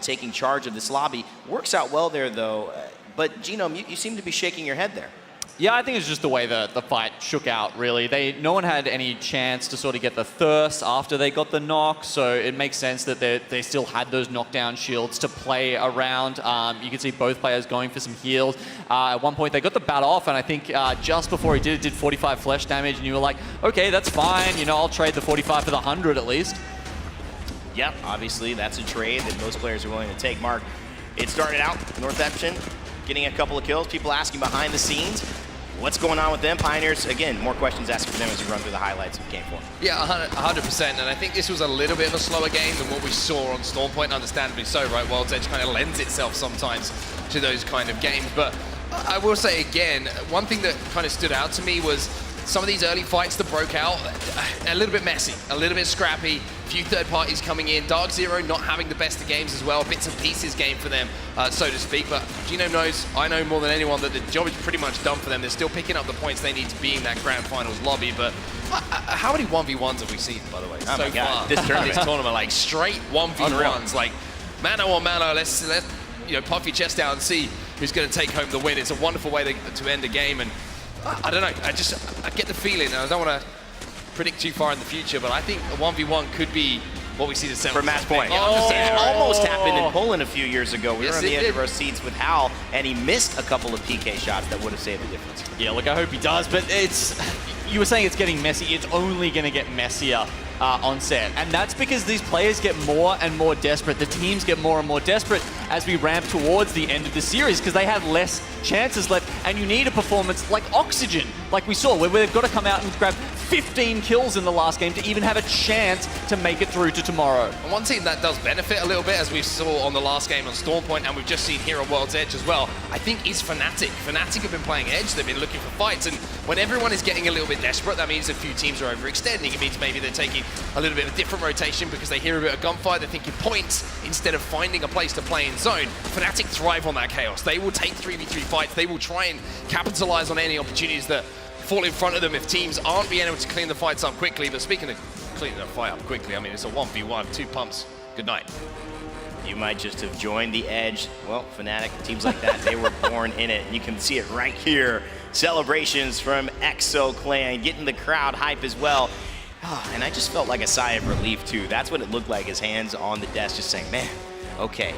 taking charge of this lobby. Works out well there, though. But Genome, you seem to be shaking your head there. Yeah, I think it's just the way the fight shook out, really. No one had any chance to sort of get the thirst after they got the knock, so it makes sense that they still had those knockdown shields to play around. You can see both players going for some heals. At one point, they got the bat off, and I think just before he did 45 flesh damage, and you were like, okay, that's fine. You know, I'll trade the 45 for the 100 at least. Yep, obviously, that's a trade that most players are willing to take. Mark, it started out, Northampton getting a couple of kills. People asking behind the scenes, what's going on with them? Pioneers, again, more questions asked for them as we run through the highlights of Game 4. Yeah, 100%, and I think this was a little bit of a slower game than what we saw on Stormpoint, understandably so, right? World's Edge kind of lends itself sometimes to those kind of games, but I will say again, one thing that kind of stood out to me was some of these early fights that broke out, a little bit messy, a little bit scrappy, a few third parties coming in, Dark Zero not having the best of games as well, bits and pieces game for them, so to speak, but Genome knows, I know more than anyone, that the job is pretty much done for them. They're still picking up the points they need to be in that grand finals lobby, but how many 1v1s have we seen, by the way, so far this tournament? Like straight 1v1s, like mano on mano, let's puff your chest out and see who's going to take home the win. It's a wonderful way to end a game, and I don't know, I get the feeling, and I don't want to predict too far in the future, but I think a 1v1 could be what we see the seventh for match point. It almost happened in Poland a few years ago. We were on the edge of our seats with Hal, and he missed a couple of PK shots that would have saved the difference. Yeah, look, I hope he does, but you were saying it's getting messy. It's only going to get messier on set. And that's because these players get more and more desperate. The teams get more and more desperate as we ramp towards the end of the series because they have less chances left. And you need a performance like Oxygen, like we saw, where they've got to come out and grab 15 kills in the last game to even have a chance to make it through to tomorrow. And one team that does benefit a little bit, as we saw on the last game on Stormpoint, and we've just seen here on World's Edge as well, I think is Fnatic. Fnatic have been playing Edge, they've been looking for fights, and when everyone is getting a little bit desperate, that means a few teams are overextending. It means maybe they're taking a little bit of a different rotation because they hear a bit of gunfire, they're thinking points instead of finding a place to play in zone. Fnatic thrive on that chaos. They will take 3v3 fights, they will try and capitalize on any opportunities that fall in front of them if teams aren't being able to clean the fights up quickly. But speaking of cleaning the fight up quickly, I mean, it's a 1v1, 2 pumps. Good night. You might just have joined the Edge. Well, Fnatic, teams like that, they were born in it. You can see it right here. Celebrations from EXO Clan, getting the crowd hype as well. Oh, and I just felt like a sigh of relief, too. That's what it looked like, his hands on the desk, just saying, man, okay,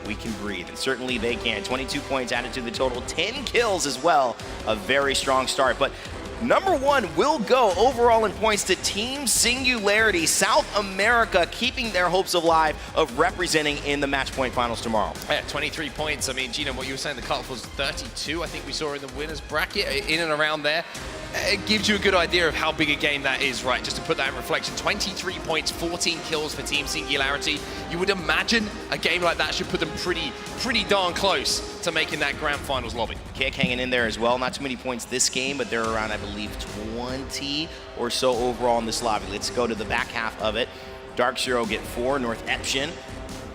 we can breathe. And certainly they can. 22 points added to the total, 10 kills as well. A very strong start. But number one will go overall in points to Team Singularity, South America, keeping their hopes alive of representing in the match point finals tomorrow. Yeah, 23 points. I mean, Gino, what you were saying, the cutoff was 32, I think we saw in the winners bracket, in and around there. It gives you a good idea of how big a game that is, right? Just to put that in reflection, 23 points, 14 kills for Team Singularity. You would imagine a game like that should put them pretty darn close to making that grand finals lobby. Kick hanging in there as well. Not too many points this game, but they're around, I believe, 20 or so overall in this lobby. Let's go to the back half of it. Dark Zero get 4, North Eption,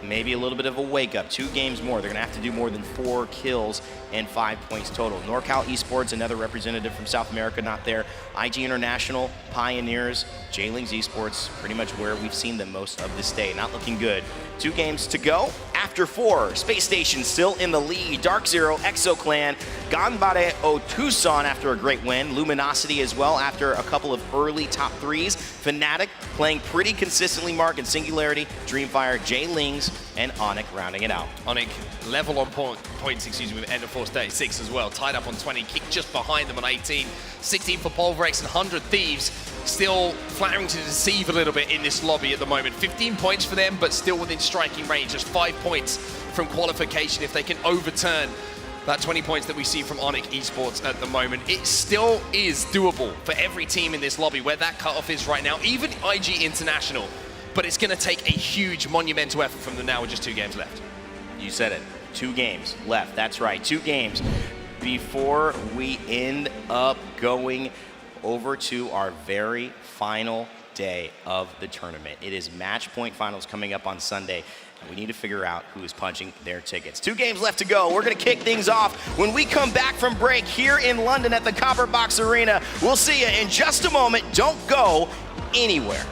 maybe a little bit of a wake-up. 2 games more. They're going to have to do more than 4 kills and 5 points total. NorCal Esports, another representative from South America, not there. IG International, Pioneers, J-Lings Esports, pretty much where we've seen them most of this day. Not looking good. 2 games to go. After 4, Space Station still in the lead. Dark Zero, EXO Clan, Ganbare O Tucson after a great win. Luminosity as well after a couple of early top 3s. Fnatic playing pretty consistently. Mark and Singularity, Dreamfire, J-Lings, and Onyx rounding it out. Onyx level on points, excuse me, with End of Force 36 as well. Tied up on 20, Kick just behind them on 18. 16 for Pulverex and 100 Thieves. Still flattering to deceive a little bit in this lobby at the moment. 15 points for them, but still within striking range. Just 5 points from qualification if they can overturn that 20 points that we see from Onyx Esports at the moment. It still is doable for every team in this lobby where that cutoff is right now, even IG International. But it's going to take a huge monumental effort from them now with just 2 games left. You said it. 2 games left. That's right. 2 games before we end up going over to our very final day of the tournament. It is match point finals coming up on Sunday. And we need to figure out who is punching their tickets. 2 games left to go. We're going to kick things off when we come back from break here in London at the Copper Box Arena. We'll see you in just a moment. Don't go anywhere.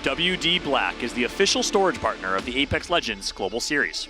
WD Black is the official storage partner of the Apex Legends Global Series.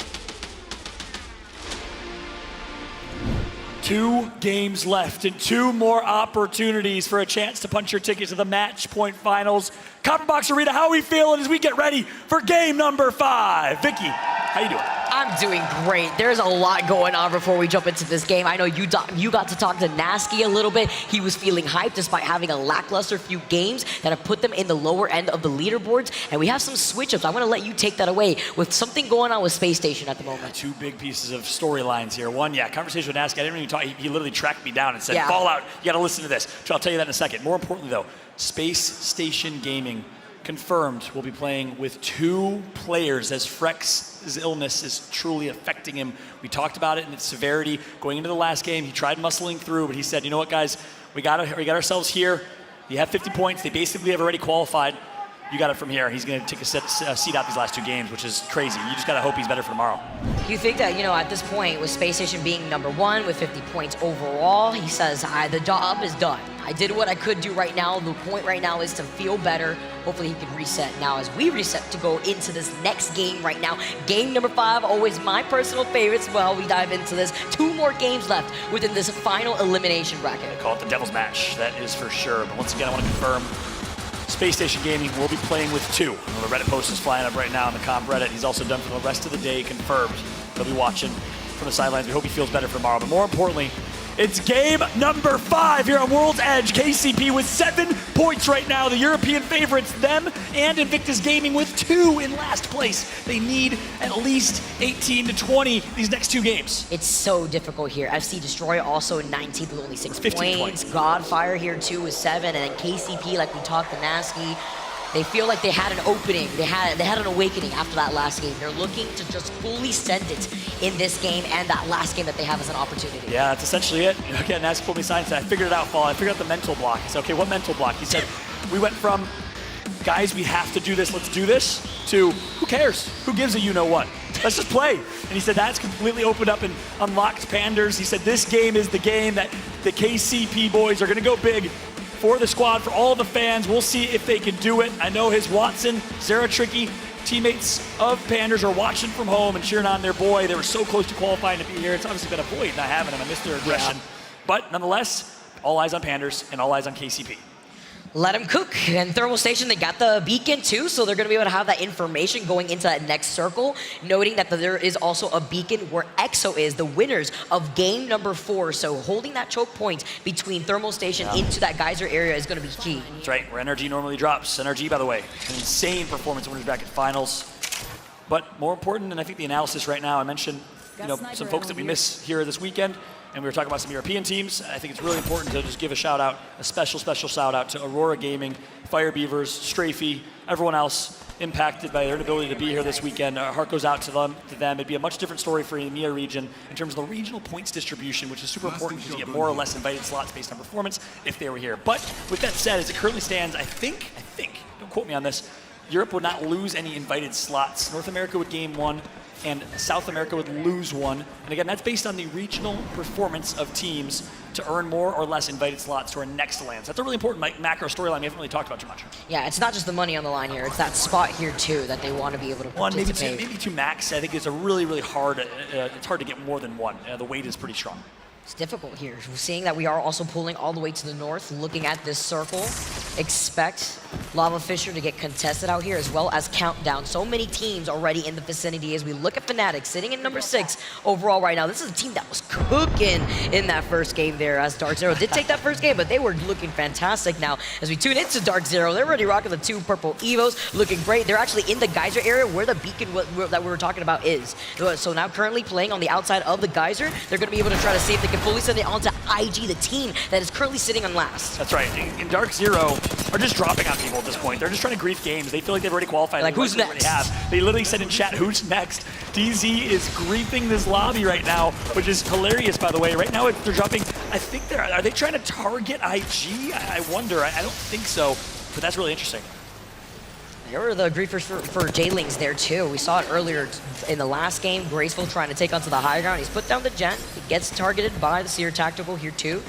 2 games left and 2 more opportunities for a chance to punch your ticket to the match point finals. Copperbox Arena, how are we feeling as we get ready for game number 5? Vicky, how you doing? I'm doing great. There's a lot going on before we jump into this game. I know you got to talk to Nasky a little bit. He was feeling hyped despite having a lackluster few games that have put them in the lower end of the leaderboards. And we have some switch-ups. I want to let you take that away with something going on with Space Station at the moment. 2 big pieces of storylines here. One, conversation with Nasky. I didn't even talk. He literally tracked me down and said, Fallout, you got to listen to this. So I'll tell you that in a second. More importantly, though, Space Station Gaming confirmed will be playing with 2 players as Frex's illness is truly affecting him. We talked about it in its severity going into the last game. He tried muscling through, but he said, you know what, guys, we got ourselves here. You have 50 points. They basically have already qualified. You got it from here. He's going to take a seat out these last 2 games, which is crazy. You just got to hope he's better for tomorrow. You think that, at this point, with Space Station being number 1 with 50 points overall, he says, the job is done. I did what I could do right now. The point right now is to feel better. Hopefully he can reset. Now, as we reset to go into this next game right now, game number 5, always my personal favorites. Well, we dive into this. 2 more games left within this final elimination bracket. I call it the devil's match. That is for sure. But once again, I want to confirm Space Station Gaming will be playing with 2. The Reddit post is flying up right now on the comp Reddit. He's also done for the rest of the day, confirmed. He'll be watching from the sidelines. We hope he feels better for tomorrow. But more importantly, it's game number 5 here on World's Edge. KCP with 7 points right now. The European favorites, them and Invictus Gaming with 2 in last place. They need at least 18 to 20 these next 2 games. It's so difficult here. FC Destroy also 19th with only 6 points. 20. Godfire here too with 7, and then KCP, like we talked to Nasky, they feel like they had an opening. They had an awakening after that last game. They're looking to just fully send it in this game and that last game that they have as an opportunity. Yeah, that's essentially it. Again, Nasky pulled me aside and said, I figured it out, Paul. I figured out the mental block. I said, okay, what mental block? He said, we went from, guys, we have to do this, let's do this, to who cares? Who gives a you-know-what? Let's just play. And he said that's completely opened up and unlocked Panders. He said this game is the game that the KCP boys are going to go big for the squad, for all the fans. We'll see if they can do it. I know his Watson, Zara Tricky, teammates of Panders are watching from home and cheering on their boy. They were so close to qualifying to be here. It's obviously been a void not having him. I missed their aggression. But nonetheless, all eyes on Panders and all eyes on KCP. Let them cook. And Thermal Station, they got the beacon too, so they're going to be able to have that information going into that next circle, noting that there is also a beacon where EXO is, the winners of game number 4. So holding that choke point between Thermal Station into that geyser area is going to be key. That's right, where NRG normally drops. NRG, by the way, an insane performance in Winners Bracket Finals. But more important, and I think the analysis right now, I mentioned some folks that we miss here this weekend, and we were talking about some European teams. I think it's really important to just give a shout out, a special shout out to Aurora Gaming, Fire Beavers, Strafey, everyone else impacted by their inability to be here this weekend. Our heart goes out to them. It'd be a much different story for the EMEA region in terms of the regional points distribution, which is super important because you get more or less invited slots based on performance if they were here. But with that said, as it currently stands, I think, don't quote me on this, Europe would not lose any invited slots. North America would gain 1, and South America would lose 1. And again, that's based on the regional performance of teams to earn more or less invited slots to our next lands. That's a really important macro storyline we haven't really talked about too much. Yeah, it's not just the money on the line here. It's that spot here too that they want to be able to participate. 1, maybe 2 max. I think it's a really hard. It's hard to get more than 1. The weight is pretty strong. It's difficult here. We're seeing that we are also pulling all the way to the north, looking at this circle. Expect Lava Fisher to get contested out here, as well as Countdown. So many teams already in the vicinity as we look at Fnatic sitting in number 6 overall right now. This is a team that was cooking in that first game there, as Dark Zero did take that first game, but they were looking fantastic now. As we tune into Dark Zero, they're already rocking the 2 purple Evos, looking great. They're actually in the geyser area where the beacon that we were talking about is. So now currently playing on the outside of the geyser, they're going to be able to try to see if they can fully send it onto IG, the team that is currently sitting on last. That's right. And Dark Zero are just dropping on people at this point. They're just trying to grief games. They feel like they've already qualified. Like, who's next? They literally said in chat, who's next? DZ is griefing this lobby right now, which is hilarious, by the way. Right now, they're dropping, I think are they trying to target IG? I wonder. I don't think so, but that's really interesting. There were the griefers for J-Lings there too. We saw it earlier in the last game. Graceful trying to take onto the high ground. He's put down the Gen. He gets targeted by the Seer Tactical here too.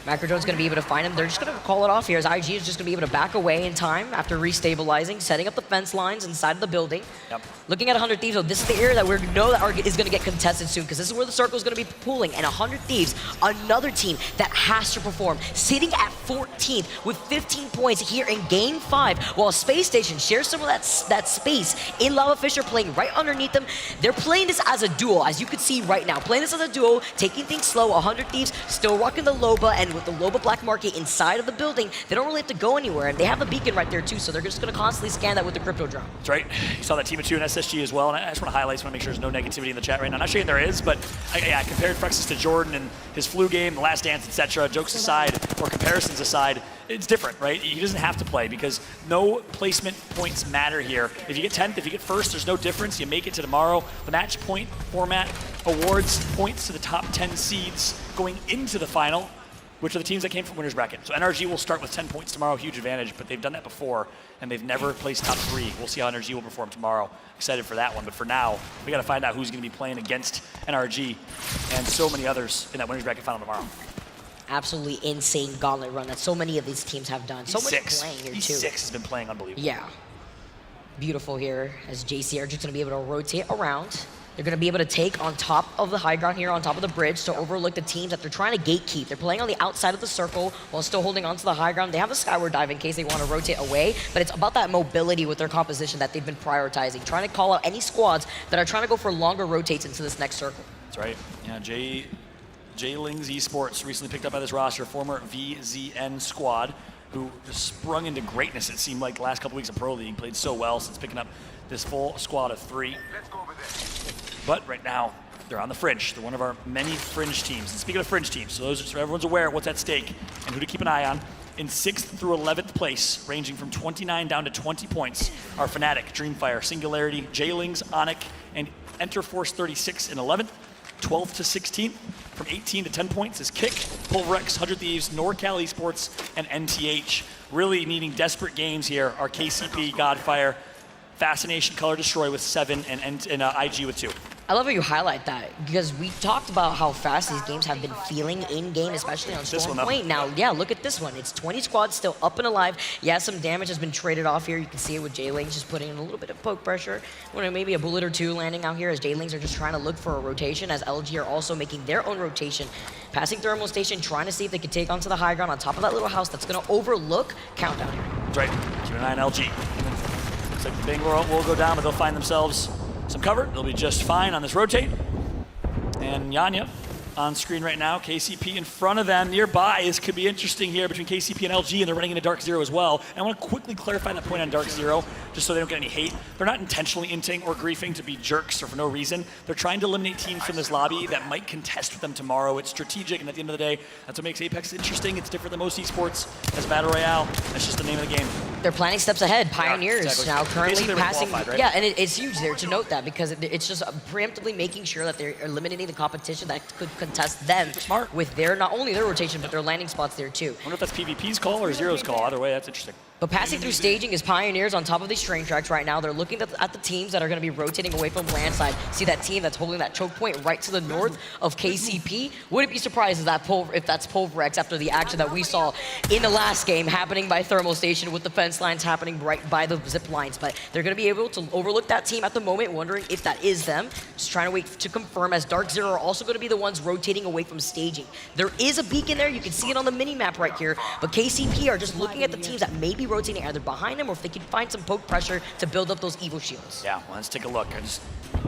Macrodrone's going to be able to find him. They're just going to call it off here as IG is just going to be able to back away in time after restabilizing, setting up the fence lines inside of the building. Yep. Looking at 100 Thieves, though, this is the area that we know that is going to get contested soon because this is where the circle is going to be pooling. And 100 Thieves, another team that has to perform, sitting at 14th with 15 points here in Game 5, while Space Station shares some of that space in Lava Fisher playing right underneath them. They're playing this as a duo, as you can see right now. Playing this as a duo, taking things slow. 100 Thieves still rocking the Loba, and with the Loba Black Market inside of the building, they don't really have to go anywhere. And they have a beacon right there too, so they're just going to constantly scan that with the crypto drone. That's right. You saw that team of 2 in SSG as well, and I just want to highlight, want to make sure there's no negativity in the chat right now. I'm not saying there is, but I compared Frexus to Jordan and his flu game, the last dance, etc. Jokes aside, or comparisons aside, it's different, right? He doesn't have to play because no placement points matter here. If you get 10th, if you get 1st, there's no difference. You make it to tomorrow. The match point format awards points to the top 10 seeds going into the final, which are the teams that came from winner's bracket. So NRG will start with 10 points tomorrow, huge advantage, but they've done that before, and they've never placed top 3. We'll see how NRG will perform tomorrow. Excited for that one, but for now, we got to find out who's going to be playing against NRG and so many others in that winner's bracket final tomorrow. Absolutely insane gauntlet run that so many of these teams have done. So much playing here too. E6 has been playing unbelievable. Yeah. Beautiful here as JC are just going to be able to rotate around. They're going to be able to take on top of the high ground here, on top of the bridge, to overlook the teams that they're trying to gatekeep. They're playing on the outside of the circle while still holding on to the high ground. They have a skyward dive in case they want to rotate away, but it's about that mobility with their composition that they've been prioritizing, trying to call out any squads that are trying to go for longer rotates into this next circle. That's right. Yeah, J-Lings Esports recently picked up by this roster, former VZN squad, who sprung into greatness, it seemed like, the last couple weeks of Pro League. Played so well since picking up this full squad of 3. But right now, they're on the fringe. They're one of our many fringe teams. And speaking of fringe teams, so everyone's aware of what's at stake and who to keep an eye on. In 6th through 11th place, ranging from 29 down to 20 points, are Fnatic, Dreamfire, Singularity, J-Lings, Onyx, and Enterforce 36 in 11th. 12th to 16th, from 18 to 10 points is Kick, Pulverex, 100 Thieves, NorCal Esports, and NTH. Really needing desperate games here are KCP, Godfire, Fascination, Color Destroy with 7, and IG with 2. I love how you highlight that because we talked about how fast these games have been feeling in-game, especially on Stormpoint. Now, yeah, look at this one. It's 20 squads still up and alive. Yeah, some damage has been traded off here. You can see it with J-Lings just putting in a little bit of poke pressure. Maybe a bullet or 2 landing out here as J-Lings are just trying to look for a rotation, as LG are also making their own rotation. Passing Thermal Station, trying to see if they can take onto the high ground on top of that little house that's going to overlook Countdown here. That's right. Keep an eye on LG. Looks like the Bang will go down, but they'll find themselves some cover. They'll be just fine on this rotate. And Yanya on screen right now. KCP in front of them. Nearby, this could be interesting here between KCP and LG, and they're running into Dark Zero as well. And I want to quickly clarify that point on Dark Zero, just so they don't get any hate. They're not intentionally inting or griefing to be jerks or for no reason. They're trying to eliminate teams from this lobby that might contest with them tomorrow. It's strategic, and at the end of the day, that's what makes Apex interesting. It's different than most esports as Battle Royale. That's just the name of the game. They're planning steps ahead. Pioneers yeah, exactly. now currently passing. Qualified, right? Yeah, and it's huge there to note that because it's just preemptively making sure that they're eliminating the competition that could contest them with their, not only their rotation, but their landing spots there too. I wonder if that's PvP's call or Zero's call. Either way, that's interesting. But passing through staging is Pioneers on top of these train tracks right now. They're looking at the teams that are going to be rotating away from landside. See that team that's holding that choke point right to the north of KCP? Wouldn't be surprised if that's Pulverex after the action that we saw in the last game happening by Thermal Station with the fence lines happening right by the zip lines. But they're going to be able to overlook that team at the moment, wondering if that is them. Just trying to wait to confirm, as Dark Zero are also going to be the ones rotating away from staging. There is a beacon there. You can see it on the mini-map right here. But KCP are just looking at the teams that may be rotating either behind them or if they can find some poke pressure to build up those evil shields. Yeah, well, let's take a look.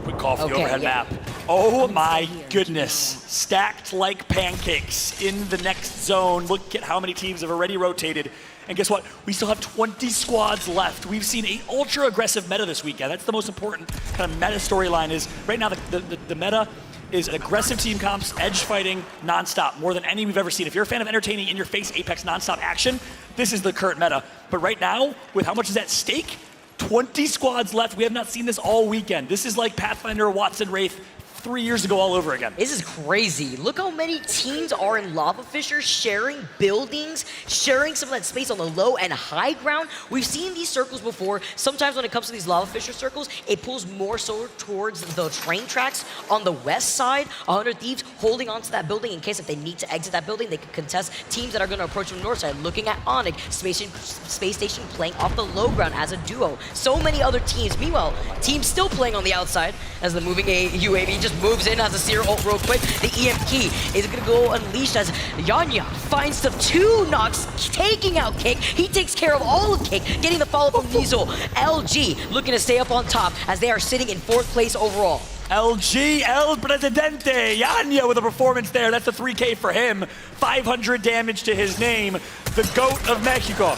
Quick call for the overhead map. Oh my goodness. Stacked like pancakes in the next zone. Look at how many teams have already rotated. And guess what? We still have 20 squads left. We've seen an ultra aggressive meta this weekend. That's the most important kind of meta storyline is right now the meta is aggressive team comps, edge fighting, nonstop, more than any we've ever seen. If you're a fan of entertaining in-your-face Apex nonstop action, this is the current meta. But right now, with how much is at stake, 20 squads left. We have not seen this all weekend. This is like Pathfinder, Watson, Wraith, 3 years ago all over again. This is crazy. Look how many teams are in Lava Fissure, sharing buildings, sharing some of that space on the low and high ground. We've seen these circles before. Sometimes when it comes to these Lava Fissure circles, it pulls more so towards the train tracks on the west side. 100 Thieves holding onto that building in case if they need to exit that building, they can contest teams that are going to approach from the north side. Looking at Onyx, Space Station playing off the low ground as a duo. So many other teams. Meanwhile, teams still playing on the outside as the moving UAV just moves in, has a seer ult real quick. The EM key is going to go unleashed as Yanya finds the 2 knocks, taking out Kick. He takes care of all of Kick, getting the follow from Nizel. LG looking to stay up on top as they are sitting in 4th place overall. LG, El Presidente, Yanya with a performance there. That's a 3K for him. 500 damage to his name. The GOAT of Mexico.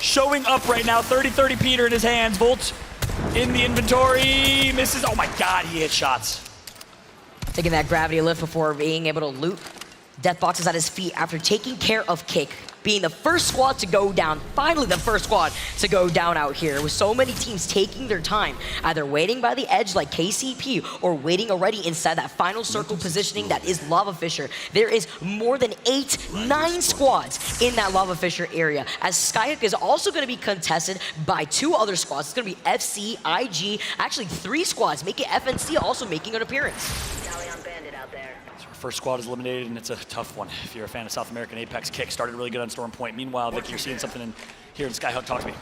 Showing up right now, 30-30 Peter in his hands. Volt in the inventory, misses. Oh my God, he hit shots. Taking that gravity lift before being able to loot. Death boxes at his feet after taking care of Kick, being the first squad to go down, finally the first squad to go down out here, with so many teams taking their time, either waiting by the edge like KCP or waiting already inside that final circle positioning that is Lava Fissure. There is more than 9 squads in that Lava Fissure area, as Skyhook is also going to be contested by 2 other squads. It's going to be FC, IG, actually 3 squads, making FNC also making an appearance. First squad is eliminated, and it's a tough one. If you're a fan of South American Apex, Kick started really good on Storm Point. Meanwhile, Vic, you're seeing something here in Skyhook. Talk to me.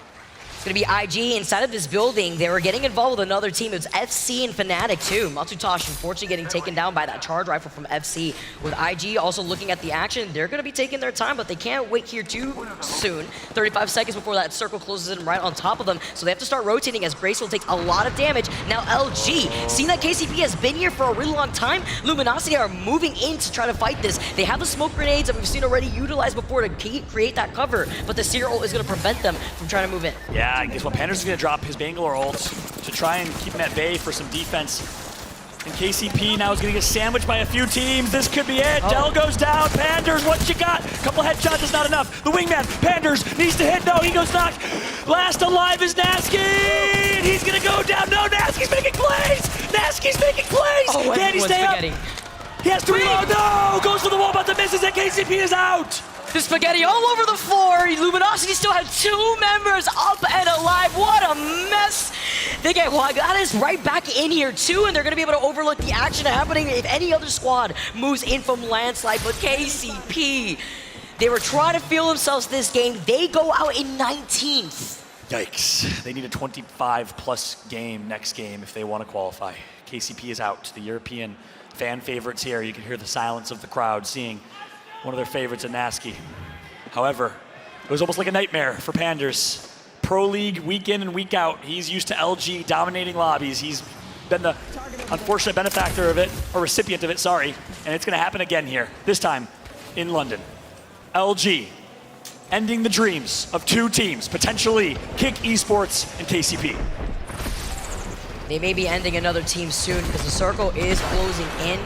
It's going to be IG inside of this building. They were getting involved with another team. It's FC and Fnatic too. Matsutosh unfortunately getting taken down by that charge rifle from FC. With IG also looking at the action, they're going to be taking their time, but they can't wait here too soon. 35 seconds before that circle closes in right on top of them, so they have to start rotating as Grace will take a lot of damage. Now LG, seeing that KCP has been here for a really long time, Luminosity are moving in to try to fight this. They have the smoke grenades that we've seen already utilized before to create that cover, but the Seer ult is going to prevent them from trying to move in. Yeah, I guess what Pander's is going to drop his Bangalore ult to try and keep him at bay for some defense. And KCP now is going to get sandwiched by a few teams. This could be it. Del goes down. Panders, what you got? A couple headshots is not enough. The wingman, Panders, needs to hit. No, he goes knocked. Last alive is Nasky. And he's going to go down. No, Nasky's making plays. Nasky's making plays. Oh, can he stay up? He has to reload. No, goes for the wall, but the misses, and KCP is out. The spaghetti all over the floor. Luminosity still have 2 members up and alive. What a mess. They get Wagadas right back in here too, and they're going to be able to overlook the action happening if any other squad moves in from landslide. But KCP, they were trying to feel themselves this game. They go out in 19th. Yikes. They need a 25-plus game next game if they want to qualify. KCP is out. The European fan favorites here. You can hear the silence of the crowd seeing one of their favorites in Nasky. However, it was almost like a nightmare for Panders. Pro League week in and week out. He's used to LG dominating lobbies. He's been the unfortunate benefactor of it, or recipient of it, sorry. And it's going to happen again here, this time in London. LG ending the dreams of 2 teams, potentially Kick Esports and KCP. They may be ending another team soon because the circle is closing in.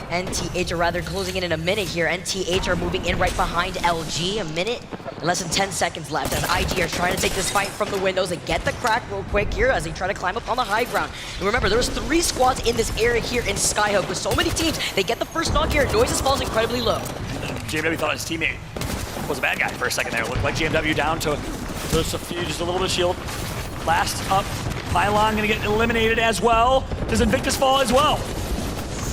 NTH, or rather closing in a minute here. NTH are moving in right behind LG. A minute, less than 10 seconds left as IG are trying to take this fight from the windows and get the crack real quick here as they try to climb up on the high ground. And remember, there's 3 squads in this area here in Skyhook with so many teams. They get the first knock here. Noises falls incredibly low. JMW thought his teammate was a bad guy for a second there. It looked like JMW down to just a little bit of shield. Last up, Pylon gonna get eliminated as well. Does Invictus fall as well?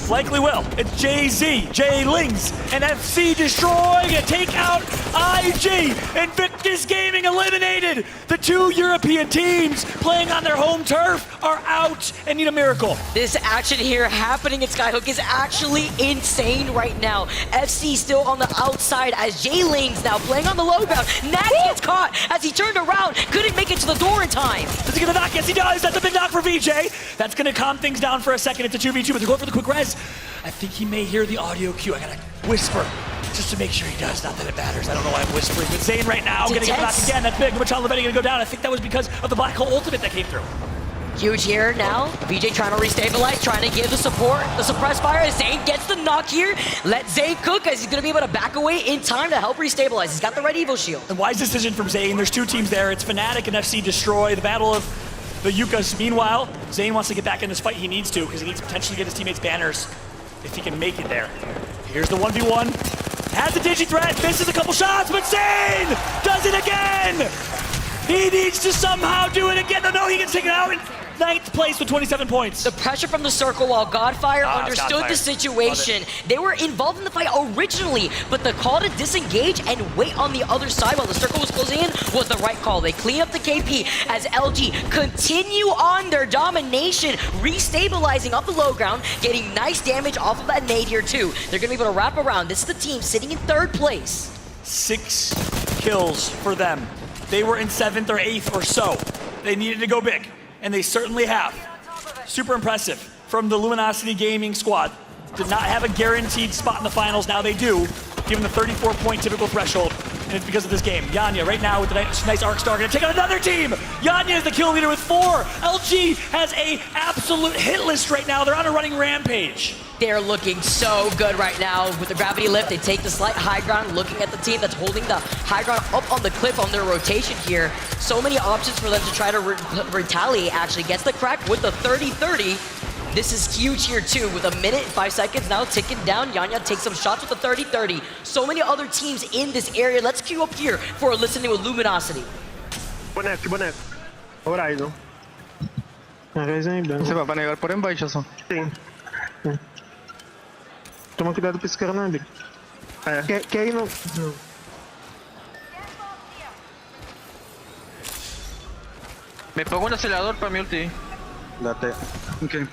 Likely will. It's JZ, J-Lings, and FC destroying it. Take out IG. Invictus Gaming eliminated. The 2 European teams playing on their home turf are out and need a miracle. This action here happening at Skyhook is actually insane right now. FC still on the outside as J-Lings now playing on the low ground. Nax gets caught as he turned around. Couldn't make it to the door in time. Is he gonna knock? Yes, he does. That's a big knock for VJ. That's gonna calm things down for a second. It's a 2v2, but they're going for the quick res. I think he may hear the audio cue. I gotta whisper just to make sure he does. Not that it matters. I don't know why I'm whispering. But Zayn right now gonna get knocked again. That's big. Machado Levetti gonna go down. I think that was because of the Black Hole ultimate that came through. Huge here now. VJ trying to restabilize, trying to give the support, the suppress fire. Zayn gets the knock here. Let Zayn cook as he's going to be able to back away in time to help restabilize. He's got the red Evo shield. And wise decision from Zayn. There's 2 teams there. It's Fnatic and FC Destroy. The battle of the Yukas. Meanwhile, Zane wants to get back in this fight. He needs to, because he needs to potentially get his teammates banners if he can make it there. Here's the 1v1. Has the Digi threat, misses a couple shots, but Zane does it again! He needs to somehow do it again. No, he gets taken out in 9th place with 27 points. The pressure from the circle while Godfire understood the situation. They were involved in the fight originally, but the call to disengage and wait on the other side while the circle was closing in was the right call. They clean up the KP as LG continue on their domination, restabilizing off the low ground, getting nice damage off of that nade here too. They're gonna be able to wrap around. This is the team sitting in 3rd place. 6 kills for them. They were in 7th or 8th or so. They needed to go big, and they certainly have. Super impressive from the Luminosity Gaming squad. Did not have a guaranteed spot in the finals, now they do, given the 34-point typical threshold, and it's because of this game. Yanya right now with the nice arc star, gonna take on another team! Yanya is the kill leader with 4! LG has a absolute hit list right now, they're on a running rampage. They're looking so good right now with the gravity lift. They take the slight high ground, looking at the team that's holding the high ground up on the cliff on their rotation here. So many options for them to try to retaliate, actually. Gets the crack with the 30-30. This is huge here too, with 1 minute and 5 seconds now ticking down. Yanya takes some shots with the 30-30. So many other teams in this area. Let's queue up here for listening with Luminosity. Boneco. Horizon. Você vai negar por embaixo só. Sim. Toma cuidado pra esse cara não, amigo. Quer ir não. Me pongo un acelerador para mi ulti. Date. Ok.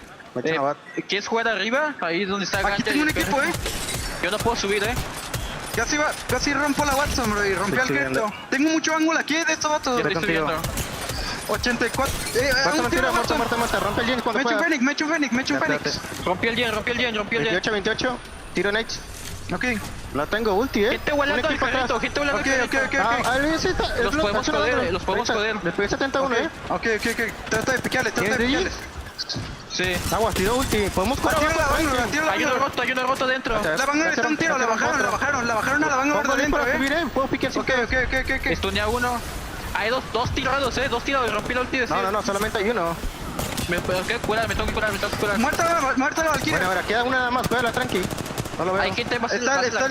¿Quieres jugar arriba? Ahí donde está Gante. Aquí tengo un equipo, Yo no puedo subir, Casi rompo la Watson, bro, y rompí al Gesto. Tengo mucho ángulo aquí de estos vatos. Ya estoy viendo. 84. Muerta. Rompe el gen cuando pueda. Me echo un Fénix. Rompí el gen. 28. Tiro Nate. Ok. La tengo ulti, Gente volando al carrito. Ok. Los podemos joder. Le pegué 71, Ok. Trata de picarles. Sí. Agua, tiro ulti. Podemos correr. Hay uno roto dentro. La Vanguard está un tiro. La bajaron a la Vanguard dentro, Puedo piquear sin Ok. Estunea uno. Hay dos tirados, Dos tirados. Rompí la ulti de No, solamente hay uno. Me tengo que curar. Muerta la Valkyria. Bueno, queda una nada más. Cuídala, tranqui. No lo veo. Hay gente más en la casa,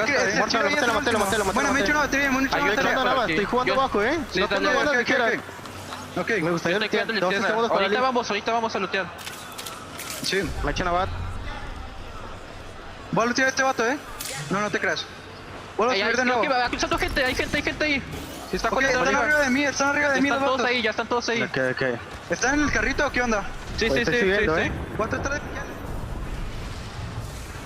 Matelo. Bueno, me he hecho una batería. Estoy jugando abajo, Sí, dale. Ok. Me gustaría Ahorita vamos a lootear. Sí. Me echo una bat. Voy a lootear a este vato, No te creas. Vuelvo a subir de nuevo. Hay gente ahí. Están arriba de mí, Ya están todos ahí. Ok. ¿Están en el carrito o qué onda? Sí. ¿Cuánto está de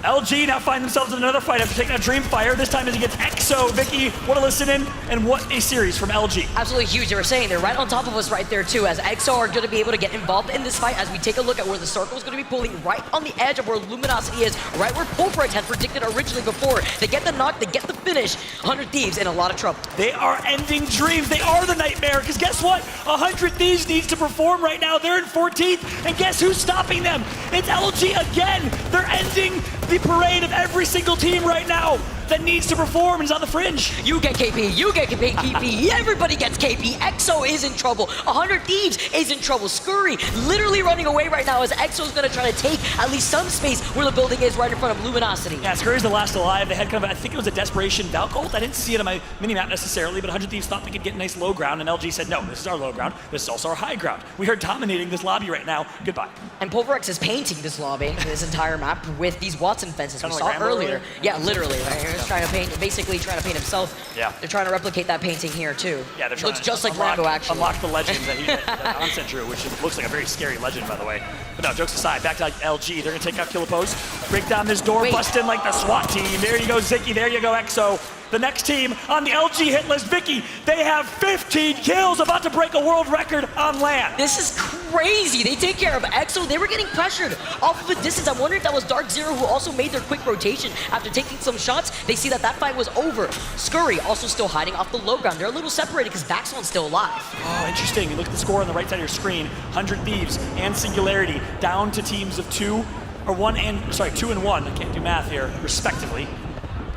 LG now find themselves in another fight after taking a Dreamfire. This time is against EXO. Vicky, what a listen in, and what a series from LG. Absolutely huge. They were saying they're right on top of us right there too, as EXO are going to be able to get involved in this fight as we take a look at where the circle is going to be pulling right on the edge of where Luminosity is, right where Pulverite had predicted originally before. They get the knock, they get the finish. 100 Thieves in a lot of trouble. They are ending dreams. They are the nightmare, because guess what? 100 Thieves needs to perform right now. They're in 14th, and guess who's stopping them? It's LG again. They're ending the parade of every single team right now that needs to perform and is on the fringe. You get KP, everybody gets KP. EXO is in trouble. 100 Thieves is in trouble. Scurry literally running away right now as EXO is going to try to take at least some space where the building is right in front of Luminosity. Yeah, Scurry's the last alive. They had kind of, I think it was a desperation Valcolt. I didn't see it on my mini-map necessarily, but 100 Thieves thought they could get a nice low ground, and LG said, no, this is our low ground. This is also our high ground. We are dominating this lobby right now. Goodbye. And Pulverex is painting this lobby, this entire map, with these Watson fences Kinda we like saw Rambo earlier. Yeah, literally. Right? He's trying to paint, basically trying to paint himself. Yeah. They're trying to replicate that painting here too. Yeah, they're trying Looks to just like unlock, Rambo, actually. Unlock the legend that Onset drew, which looks like a very scary legend, by the way. But no, jokes aside, back to LG. They're going to take out Killapose, break down this door, bust in like the SWAT team. There you go, Zicky. There you go, EXO. The next team on the LG hit list, Vicky, they have 15 kills, about to break a world record on land. This is crazy. They take care of EXO. They were getting pressured off of a distance. I wonder if that was Dark Zero, who also made their quick rotation after taking some shots. They see that fight was over. Scurry also still hiding off the low ground. They're a little separated because Vaxon's still alive. Oh, interesting. You look at the score on the right side of your screen. 100 Thieves and Singularity down to teams of 2 and 1. I can't do math here, respectively.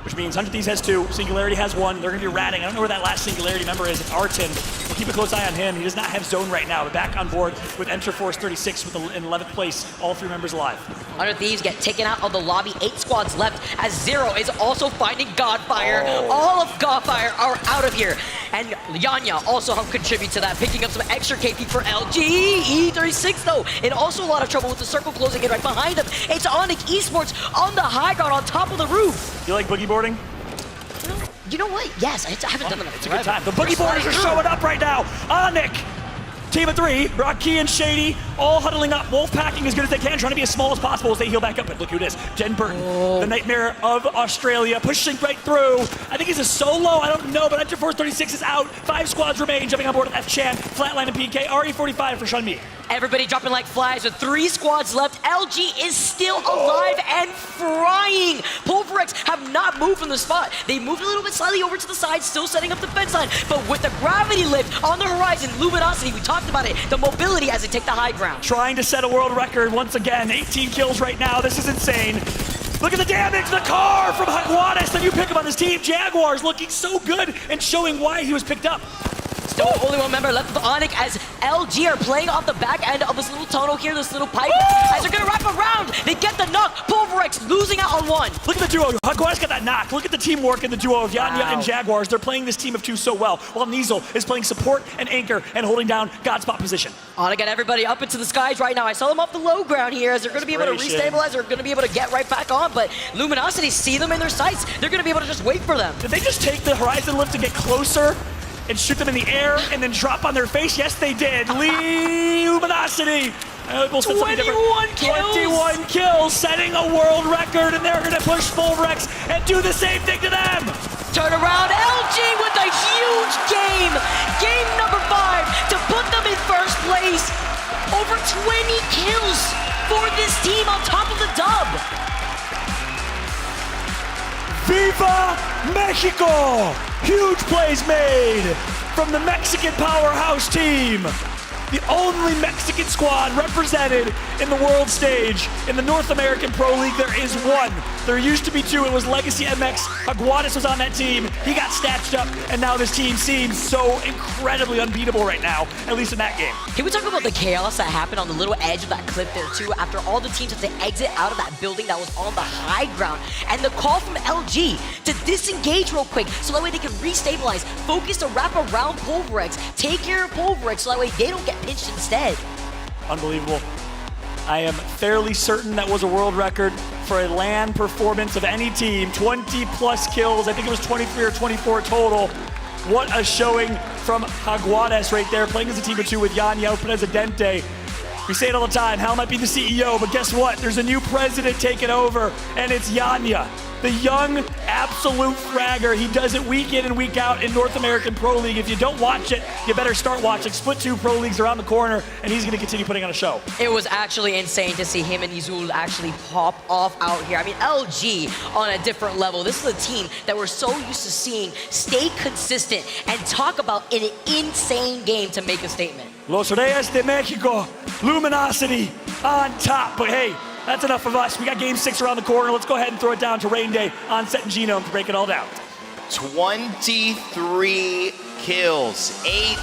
Which means 100 Thieves has 2, Singularity has 1. They're going to be ratting. I don't know where that last Singularity member is. It's Artin. keep a close eye on him. He does not have zone right now, but back on board with Enter Force 36 in 11th place, all 3 members alive. Under Thieves get taken out of the lobby. 8 squads left as Zero is also finding Godfire. All of Godfire are out of here. And Yanya also helped contribute to that, picking up some extra KP for LG. E36 though, in also a lot of trouble with the circle closing in right behind him. It's Onyx Esports on the high ground on top of the roof. You like boogie boarding? You know what? Yes, I haven't done that. It's a good time. The boogie boarders are showing up right now. Onyx. Team of 3, Rocky and Shady, all huddling up. Wolf packing as good as they can, trying to be as small as possible as they heal back up. But look who it is. Jen Burton, the Nightmare of Australia, pushing right through. I think he's a solo, I don't know, but Enter Force 36 is out. 5 squads remain, jumping on board with F-Chan, Flatline and PK, RE45 for Shunmi. Everybody dropping like flies with 3 squads left. LG is still alive and frying. Pulverex have not moved from the spot. They moved a little bit slightly over to the side, still setting up the fence line. But with the gravity lift on the horizon, Luminosity, we talked about it, the mobility as they take the high ground. Trying to set a world record once again. 18 kills right now. This is insane. Look at the damage, the car from Jaguares, the new pickup on this team. Jaguars looking so good and showing why he was picked up. Still only 1 member left of Onyx as LG are playing off the back end of this little tunnel here, this little pipe. As they're gonna wrap around, they get the knock. Pulverex losing out on 1. Look at the duo. Jaguares got that knock. Look at the teamwork in the duo of Yanya and Jaguars. They're playing this team of 2 so well, while Nizel is playing support and anchor and holding down God spot position. Onyx got everybody up into the skies right now. I saw them off the low ground here as they're gonna be able to restabilize. They're gonna be able to get right back on, but Luminosity see them in their sights. They're gonna be able to just wait for them. Did they just take the horizon lift to get closer and shoot them in the air and then drop on their face? Yes, they did. Luminosity. We'll 21 kills. 21 kills, setting a world record, and they're going to push Pulverex and do the same thing to them. Turn around, LG with a huge game. Game number 5 to put them in first place. Over 20 kills for this team on top of the dub. Viva Mexico! Huge plays made from the Mexican powerhouse team. The only Mexican squad represented in the world stage. In the North American Pro League, there is 1. There used to be 2. It was Legacy MX. Jaguares was on that team. He got snatched up, and now this team seems so incredibly unbeatable right now, at least in that game. Can we talk about the chaos that happened on the little edge of that cliff there, too, after all the teams had to exit out of that building that was on the high ground, and the call from LG to disengage real quick so that way they can restabilize, focus to wrap around Pulverex, take care of Pulverex so that way they don't get pinched instead. Unbelievable. I am fairly certain that was a world record for a LAN performance of any team. 20 plus kills. I think it was 23 or 24 total. What a showing from Jaguares right there, playing as a team of 2 with Yanya, Presidente. We say it all the time, Hal might be the CEO, but guess what? There's a new president taking over, and it's Yanya. The young, absolute fragger. He does it week in and week out in North American Pro League. If you don't watch it, you better start watching. Split 2 Pro Leagues around the corner, and he's going to continue putting on a show. It was actually insane to see him and Nizul actually pop off out here. I mean, LG on a different level. This is a team that we're so used to seeing stay consistent and talk about an insane game to make a statement. Los Reyes de Mexico, Luminosity on top. But hey, that's enough of us. We got game 6 around the corner. Let's go ahead and throw it down to Rain Day on Set and Genome to break it all down. 23 kills, 8,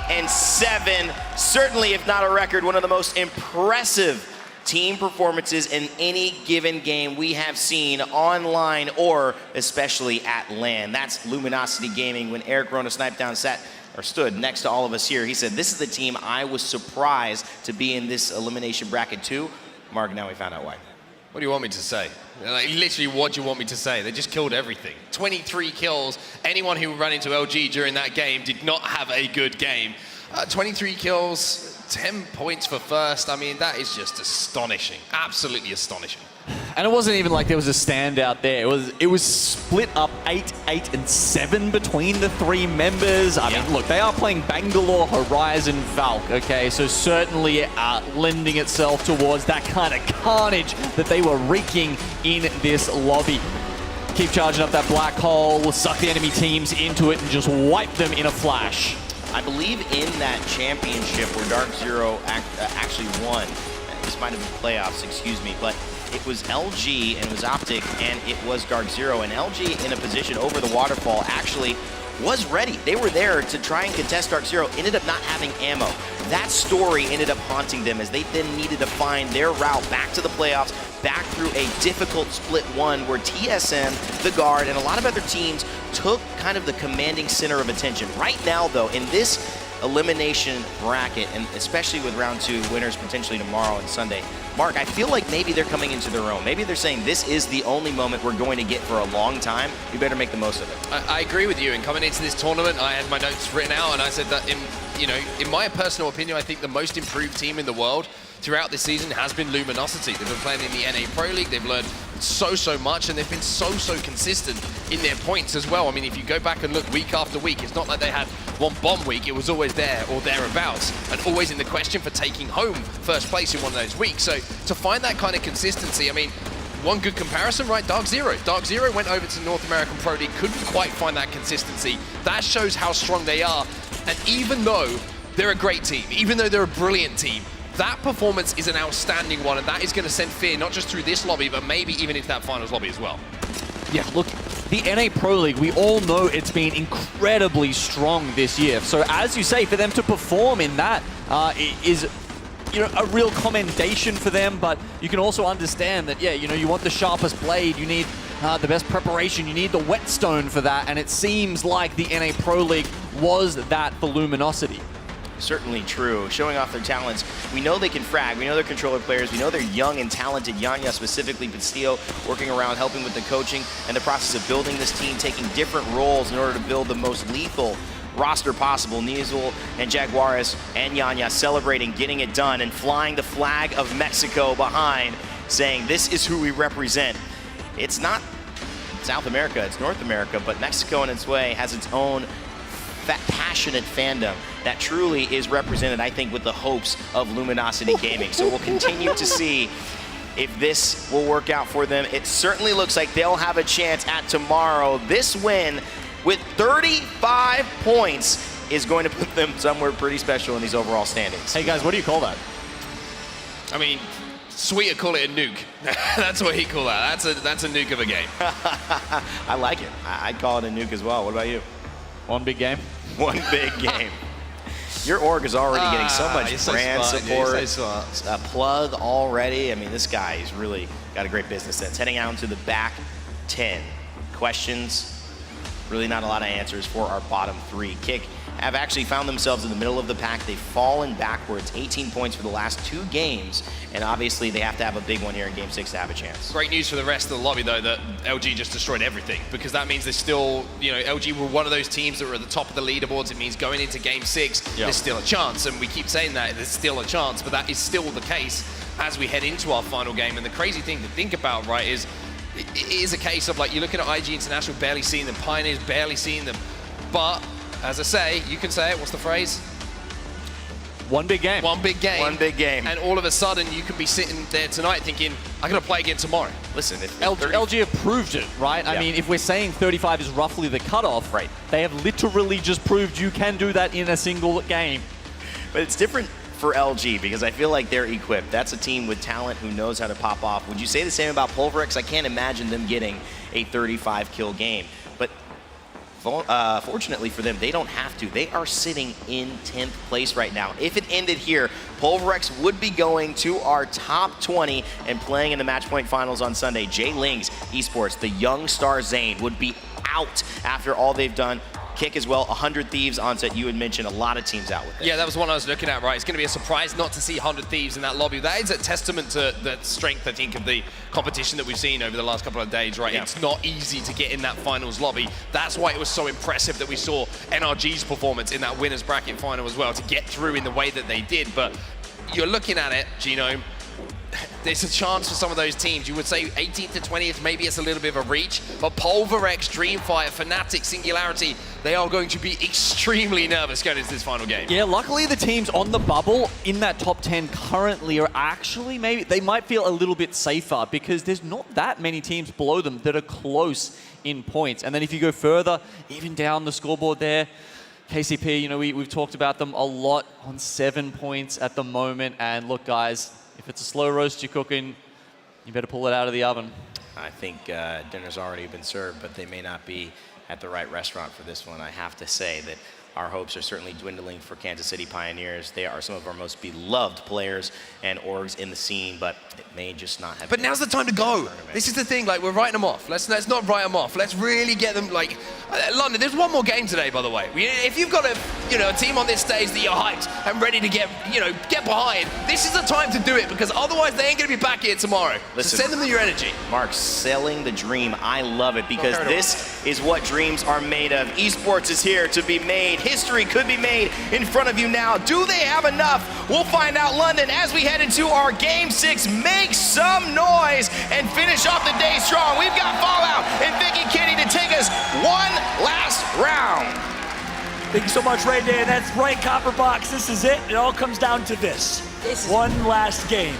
and 7. Certainly, if not a record, one of the most impressive team performances in any given game we have seen online or especially at LAN. That's Luminosity Gaming. When Eric Rona sniped down stood next to all of us here, he said, this is the team I was surprised to be in this elimination bracket too. Mark, now we found out why. What do you want me to say? Like, literally, what do you want me to say? They just killed everything. 23 kills. Anyone who ran into LG during that game did not have a good game. 23 kills, 10 points for first. I mean, that is just astonishing. Absolutely astonishing. And it wasn't even like there was a standout there. It was split up 8, 8, and 7 between the 3 members. I mean, look, they are playing Bangalore, Horizon, Valk, okay? So certainly lending itself towards that kind of carnage that they were wreaking in this lobby. Keep charging up that black hole, suck the enemy teams into it, and just wipe them in a flash. I believe in that championship where Dark Zero actually won. This might have been playoffs, excuse me, but it was LG and it was Optic and it was Dark Zero. And LG in a position over the waterfall actually was ready. They were there to try and contest Dark Zero, ended up not having ammo. That story ended up haunting them as they then needed to find their route back to the playoffs, back through a difficult split one where TSM, the Guard, and a lot of other teams took kind of the commanding center of attention. Right now, though, in this elimination bracket, and especially with round 2 winners potentially tomorrow and Sunday, Mark, I feel like maybe they're coming into their own. Maybe they're saying this is the only moment we're going to get for a long time. We better make the most of it. I agree with you. And coming into this tournament, I had my notes written out, and I said that in my personal opinion, I think the most improved team in the world throughout this season has been Luminosity. They've been playing in the NA Pro League. They've learned so much, and they've been so consistent in their points as well. I mean, if you go back and look week after week, it's not like they had one bomb week. It was always there or thereabouts, and always in the question for taking home first place in one of those weeks. So to find that kind of consistency, I mean, one good comparison, right? Dark Zero. Dark Zero went over to North American Pro League, couldn't quite find that consistency. That shows how strong they are. And even though they're a great team, even though they're a brilliant team, that performance is an outstanding one, and that is going to send fear not just through this lobby, but maybe even into that finals lobby as well. Yeah, look, the NA Pro League, we all know it's been incredibly strong this year. So as you say, for them to perform in that is a real commendation for them, but you can also understand that, you want the sharpest blade, you need the best preparation, you need the whetstone for that, and it seems like the NA Pro League was that for Luminosity. Certainly true. Showing off their talents. We know they can frag. We know they're controller players. We know they're young and talented. Yanya specifically, but Steel working around, helping with the coaching and the process of building this team, taking different roles in order to build the most lethal roster possible. Nizel and Jaguares and Yanya celebrating, getting it done, and flying the flag of Mexico behind, saying this is who we represent. It's not South America, it's North America, but Mexico in its way has its own passionate fandom that truly is represented, I think, with the hopes of Luminosity Gaming. So we'll continue to see if this will work out for them. It certainly looks like they'll have a chance at tomorrow. This win with 35 points is going to put them somewhere pretty special in these overall standings. Hey guys, what do you call that? I mean, Sweeter call it a nuke. That's what he call that. That's a nuke of a game. I like it. I'd call it a nuke as well. What about you? One big game. One big game. Your org is already getting so much brand support. A plug already. I mean, this guy has really got a great business sense. Heading out into the back 10. Questions, really not a lot of answers for our bottom 3. Kick have actually found themselves in the middle of the pack. They've fallen backwards, 18 points for the last 2 games, and obviously they have to have a big one here in Game 6 to have a chance. Great news for the rest of the lobby, though, that LG just destroyed everything, because that means there's still, LG were one of those teams that were at the top of the leaderboards. It means going into Game 6, there's still a chance, and we keep saying that, there's still a chance, but that is still the case as we head into our final game. And the crazy thing to think about, right, is it is a case of, like, you're looking at IG International, barely seeing them, Pioneers, barely seeing them, but as I say, you can say it, what's the phrase? One big game. One big game. One big game. And all of a sudden, you could be sitting there tonight thinking, I'm going to play again tomorrow. Listen, if LG have proved it, right? I mean, if we're saying 35 is roughly the cutoff, right, they have literally just proved you can do that in a single game. But it's different for LG because I feel like they're equipped. That's a team with talent who knows how to pop off. Would you say the same about Pulverex? I can't imagine them getting a 35 kill game. But fortunately for them, they don't have to. They are sitting in 10th place right now. If it ended here, Pulverex would be going to our top 20 and playing in the match point finals on Sunday. Jay Ling's Esports, the young star Zane, would be out after all they've done. Kick as well, 100 Thieves onset. You had mentioned a lot of teams out with it. Yeah, that was one I was looking at, right? It's going to be a surprise not to see 100 Thieves in that lobby. That is a testament to the strength, I think, of the competition that we've seen over the last couple of days, right? Yeah. It's not easy to get in that finals lobby. That's why it was so impressive that we saw NRG's performance in that winners bracket final as well, to get through in the way that they did. But you're looking at it, Gino, there's a chance for some of those teams. You would say 18th to 20th, maybe it's a little bit of a reach, but Pulverex, Dreamfire, Fnatic, Singularity, they are going to be extremely nervous going into this final game. Yeah, luckily the teams on the bubble in that top 10 currently are actually, maybe they might feel a little bit safer because there's not that many teams below them that are close in points. And then if you go further, even down the scoreboard there, KCP, we've talked about them a lot on 7 points at the moment. And look, guys, if it's a slow roast you're cooking, You better pull it out of the oven. I think dinner's already been served, but they may not be at the right restaurant for this one. I have to say that our hopes are certainly dwindling for Kansas City Pioneers. They are some of our most beloved players and orgs in the scene, but it may just not have. But now's the time to go. This is the thing, like, we're writing them off. Let's not write them off. Let's really get them, like, London, there's one more game today, by the way. If you've got a team on this stage that you're hyped and ready to get behind, this is the time to do it, because otherwise they ain't gonna be back here tomorrow. Listen, so send them your energy. Mark, selling the dream. I love it, because this is what dreams are made of. Esports is here to be made. History could be made in front of you now. Do they have enough? We'll find out, London, as we head into our Game 6. Make some noise and finish off the day strong. We've got Fallout and Vicky Kitty to take us one last round. Thank you so much, Ray Day. That's right, Copperbox. This is it. It all comes down to this. One last game.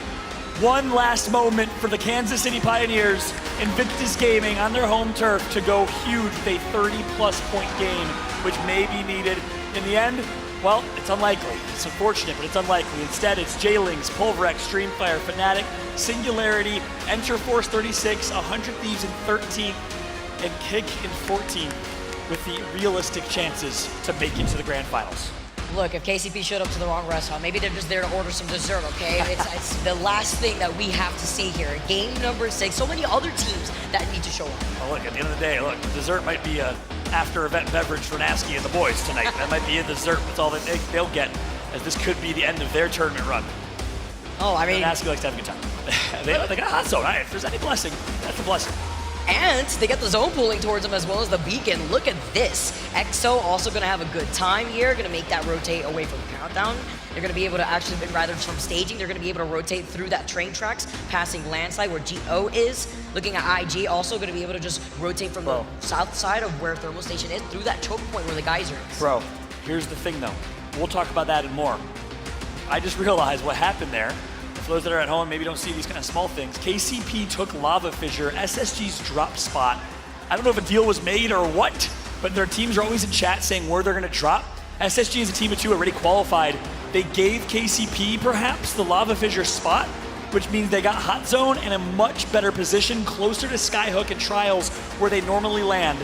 One last moment for the Kansas City Pioneers, Invictus Gaming on their home turf to go huge with a 30-plus point game, which may be needed. In the end, well, it's unlikely. It's unfortunate, but it's unlikely. Instead, it's J-Links, Pulverex, Streamfire, Fnatic, Singularity, Enter Force 36, 100 Thieves in 13th, and Kick in 14th with the realistic chances to make it to the grand finals. Look, if KCP showed up to the wrong restaurant, maybe they're just there to order some dessert, okay? It's the last thing that we have to see here. Game number 6, so many other teams that need to show up. Well, look, at the end of the day, look, dessert might be a after-event beverage for Nasky and the boys tonight. That might be a dessert. That's all that they'll get, as this could be the end of their tournament run. Oh, I mean... Nasky likes to have a good time. they got a hot zone. If there's any blessing, that's a blessing. And they get the zone pulling towards them as well as the beacon. Look at this. EXO also going to have a good time here. Going to make that rotate away from countdown. They're going to be able to actually, rather from staging, they're going to be able to rotate through that train tracks, passing landslide where GO is. Looking at IG, also going to be able to just rotate from the south side of where Thermal Station is through that choke point where the geyser is. Bro, here's the thing though. We'll talk about that and more. I just realized what happened there. For those that are at home, maybe don't see these kind of small things. KCP took Lava Fissure, SSG's drop spot. I don't know if a deal was made or what, but their teams are always in chat saying where they're going to drop. SSG is a team of 2 already qualified. They gave KCP perhaps the Lava Fissure spot, which means they got hot zone in a much better position, closer to Skyhook and Trials where they normally land.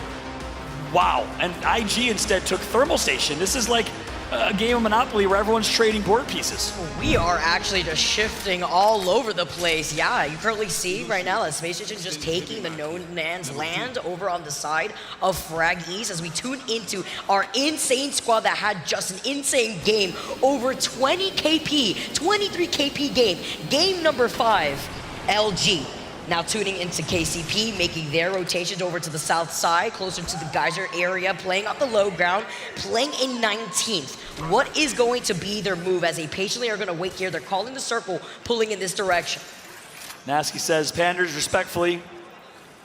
Wow, and IG instead took Thermal Station. This is like a game of Monopoly where everyone's trading board pieces. We are actually just shifting all over the place. Yeah, you currently see right now that Space Station just taking the No Man's Land over on the side of Frag East as we tune into our insane squad that had just an insane game. Over 20 KP, 23 KP game. Game number 5, LG. Now tuning into KCP, making their rotations over to the south side, closer to the geyser area, playing up the low ground, playing in 19th. What is going to be their move as they patiently are going to wait here? They're calling the circle, pulling in this direction. Nasky says, Panders, respectfully,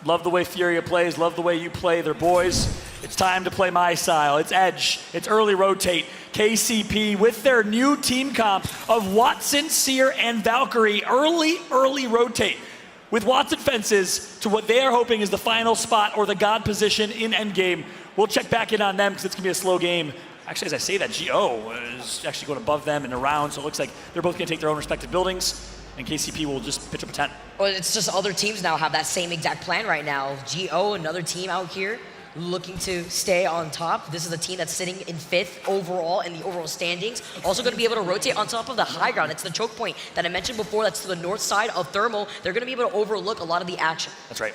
love the way Furia plays, love the way you play. They're boys. It's time to play my style. It's Edge. It's early rotate. KCP with their new team comp of Watson, Seer, and Valkyrie. Early rotate. With Watson fences to what they are hoping is the final spot or the god position in endgame. We'll check back in on them because it's going to be a slow game. Actually, as I say that, GO is actually going above them and around, so it looks like they're both going to take their own respective buildings, and KCP will just pitch up a tent. Well, it's just other teams now have that same exact plan right now. GO, another team out here, looking to stay on top. This is a team that's sitting in 5th overall in the overall standings. Also going to be able to rotate on top of the high ground. It's the choke point that I mentioned before. That's to the north side of Thermal. They're going to be able to overlook a lot of the action. That's right.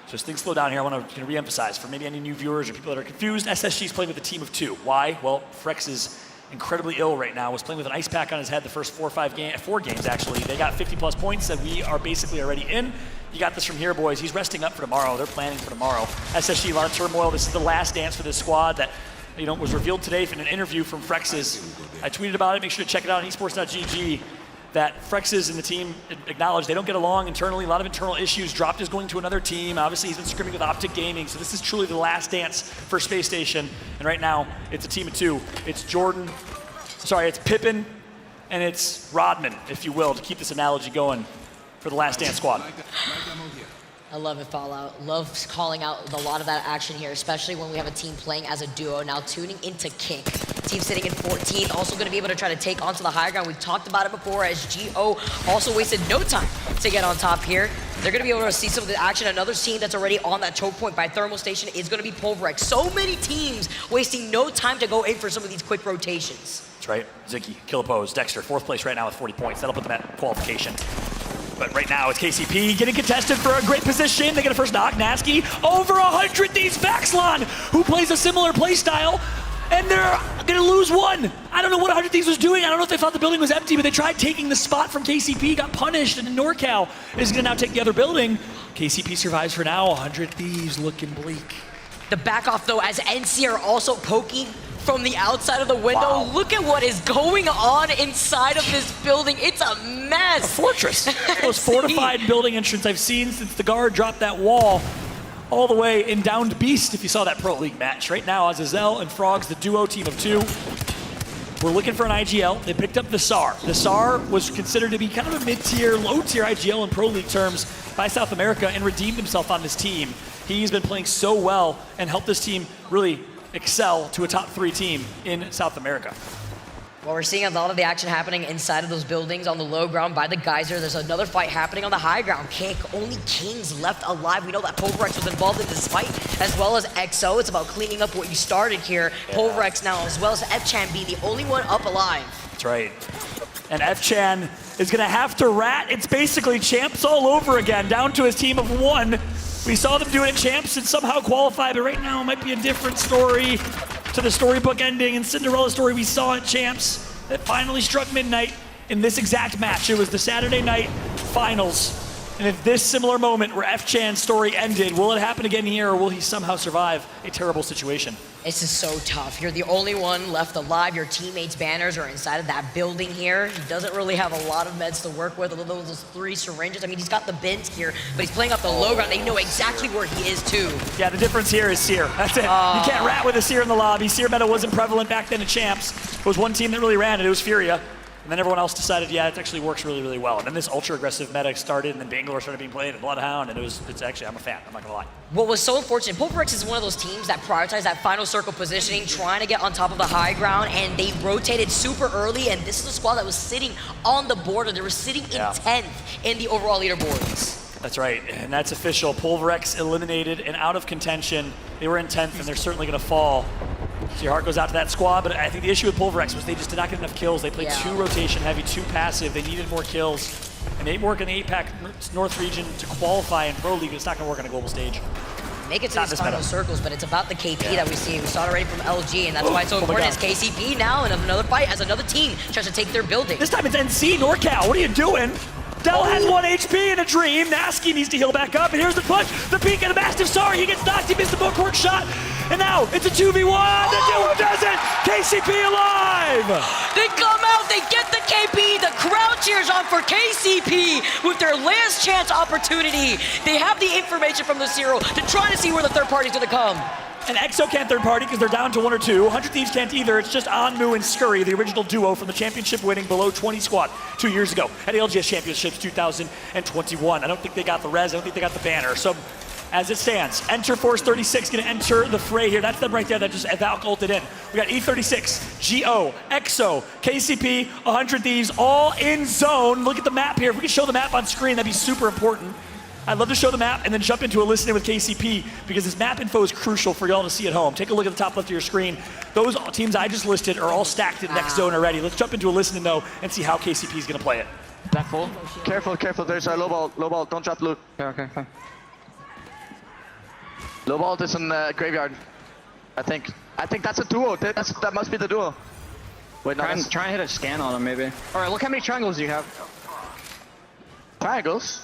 So as things slow down here, I want to re-emphasize for maybe any new viewers or people that are confused, SSG is playing with a team of 2. Why? Well, Frex is incredibly ill right now. Was playing with an ice pack on his head the first 4 games actually. They got 50+ points that we are basically already in. You got this from here, boys. He's resting up for tomorrow. They're planning for tomorrow. SSG, a lot of turmoil. This is the last dance for this squad that was revealed today in an interview from Frex's. I tweeted about it. Make sure to check it out on esports.gg. That Frex's and the team acknowledge they don't get along internally. A lot of internal issues. Dropped is going to another team. Obviously, he's been scrimming with Optic Gaming. So this is truly the last dance for Space Station. And right now, it's a team of 2. It's it's Pippin, and it's Rodman, if you will, to keep this analogy going for the last dance squad. I love it, Fallout. Love calling out a lot of that action here, especially when we have a team playing as a duo. Now tuning into Kick. Team sitting in 14th, also going to be able to try to take onto the high ground. We've talked about it before, as GO also wasted no time to get on top here. They're going to be able to see some of the action. Another team that's already on that choke point by Thermal Station is going to be Pulverex. So many teams wasting no time to go in for some of these quick rotations. That's right. Ziggy, kill oppose. Dexter, 4th place right now with 40 points. That'll put them at qualification. But right now it's KCP getting contested for a great position. They get a first knock. Nasky over 100 Thieves. Vaxlon, who plays a similar play style, and they're gonna lose one. I don't know what 100 Thieves was doing. I don't know if they thought the building was empty, but they tried taking the spot from KCP, got punished, and NorCal is gonna now take the other building. KCP survives for now. 100 Thieves looking bleak. The back off though, as NC are also poking from the outside of the window. Wow. Look at what is going on inside of this building. It's a mess. A fortress. Most fortified building entrance I've seen since the guard dropped that wall all the way in Downed Beast, if you saw that Pro League match. Right now, Azazel and Frogs, the duo team of 2, we're looking for an IGL. They picked up the SAR. The SAR was considered to be kind of a mid-tier, low-tier IGL in Pro League terms by South America and redeemed himself on this team. He's been playing so well and helped this team really excel to a top 3 team in South America. Well, we're seeing a lot of the action happening inside of those buildings on the low ground by the Geyser. There's another fight happening on the high ground. Only Kings left alive. We know that Pulverex was involved in this fight, as well as EXO. It's about cleaning up what you started here. Yeah. Pulverex now, as well as F-Chan being the only one up alive. That's right. And F-Chan is gonna have to rat. It's basically Champs all over again, down to his team of 1. We saw them do it at Champs and somehow qualify, but right now it might be a different story to the storybook ending and Cinderella story we saw at Champs that finally struck midnight in this exact match. It was the Saturday night finals. And if this similar moment where F-Chan's story ended, will it happen again here, or will he somehow survive a terrible situation? This is so tough. You're the only one left alive. Your teammates' banners are inside of that building here. He doesn't really have a lot of meds to work with, those 3 syringes. I mean, he's got the bins here, but he's playing up the low ground. They know exactly where he is, too. Yeah, the difference here is Seer. That's it. You can't rat with a Seer in the lobby. Seer meta wasn't prevalent back then at Champs. It was one team that really ran it. It was Furia. And then everyone else decided, yeah, it actually works really, really well. And then this ultra-aggressive meta started, and then Bangalore started being played, and Bloodhound, and it's actually, I'm a fan, I'm not gonna lie. What was so unfortunate, Pulverex is one of those teams that prioritize that final circle positioning, trying to get on top of the high ground, and they rotated super early, and this is a squad that was sitting on the border. They were sitting in 10th in the overall leaderboards. That's right, and that's official. Pulverex eliminated and out of contention. They were in 10th, and they're certainly gonna fall. So your heart goes out to that squad, but I think the issue with Pulverex was they just did not get enough kills. They played too rotation heavy, too passive. They needed more kills. And they work in the APAC North region to qualify in Pro League. It's not going to work on a global stage. Make it to these final circles, but it's about the KP that we see. We saw it already from LG, and that's why it's so important. It's KCP now in another fight as another team tries to take their building. This time it's NC, NorCal. What are you doing? Dell has 1 HP in a dream. Nasky needs to heal back up, and here's the push. The peek and a massive sorry. He gets knocked. He missed the bookwork shot. And now it's a 2v1. The duo does it. KCP alive. They come out. They get the KP. The crowd cheers on for KCP with their last chance opportunity. They have the information from the Zero to try to see where the third party's going to come. And EXO can't third party because they're down to 1 or 2. 100 Thieves can't either. It's just Anmu and Scurry, the original duo from the championship winning below 20 squad 2 years ago at LGS Championships 2021. I don't think they got the res. I don't think they got the banner. So as it stands, Enter Force 36 going to enter the fray here. That's them right there that just Valk ulted in. We got E36, GO, EXO, KCP, 100 Thieves, all in zone. Look at the map here. If we could show the map on screen, that'd be super important. I'd love to show the map and then jump into a listening with KCP because this map info is crucial for y'all to see at home. Take a look at the top left of your screen. Those teams I just listed are all stacked in next zone already. Let's jump into a listening though and see how KCP is going to play it. Back full. Careful, there's a low ball, don't drop loot. Okay, fine. Low ball is in the graveyard, I think. I think that's a duo, that must be the duo. Wait, try and hit a scan on him maybe. Alright, look how many triangles you have. Triangles?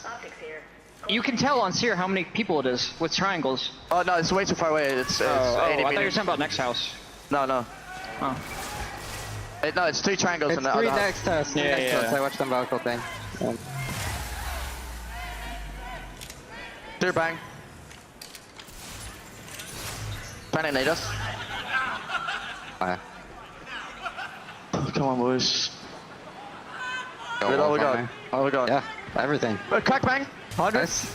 You can tell on Seer how many people it is with triangles. Oh no, it's way too far away. It's 80 I thought you were meters. talking about next house. No. Oh. No, it's 3 triangles in the other house. Next house. I watched them vocal thing. Clear bang. Trying to nade us. Come on, boys. Good, all we got. All we got. Yeah, everything. Crack bang. 100. Nice.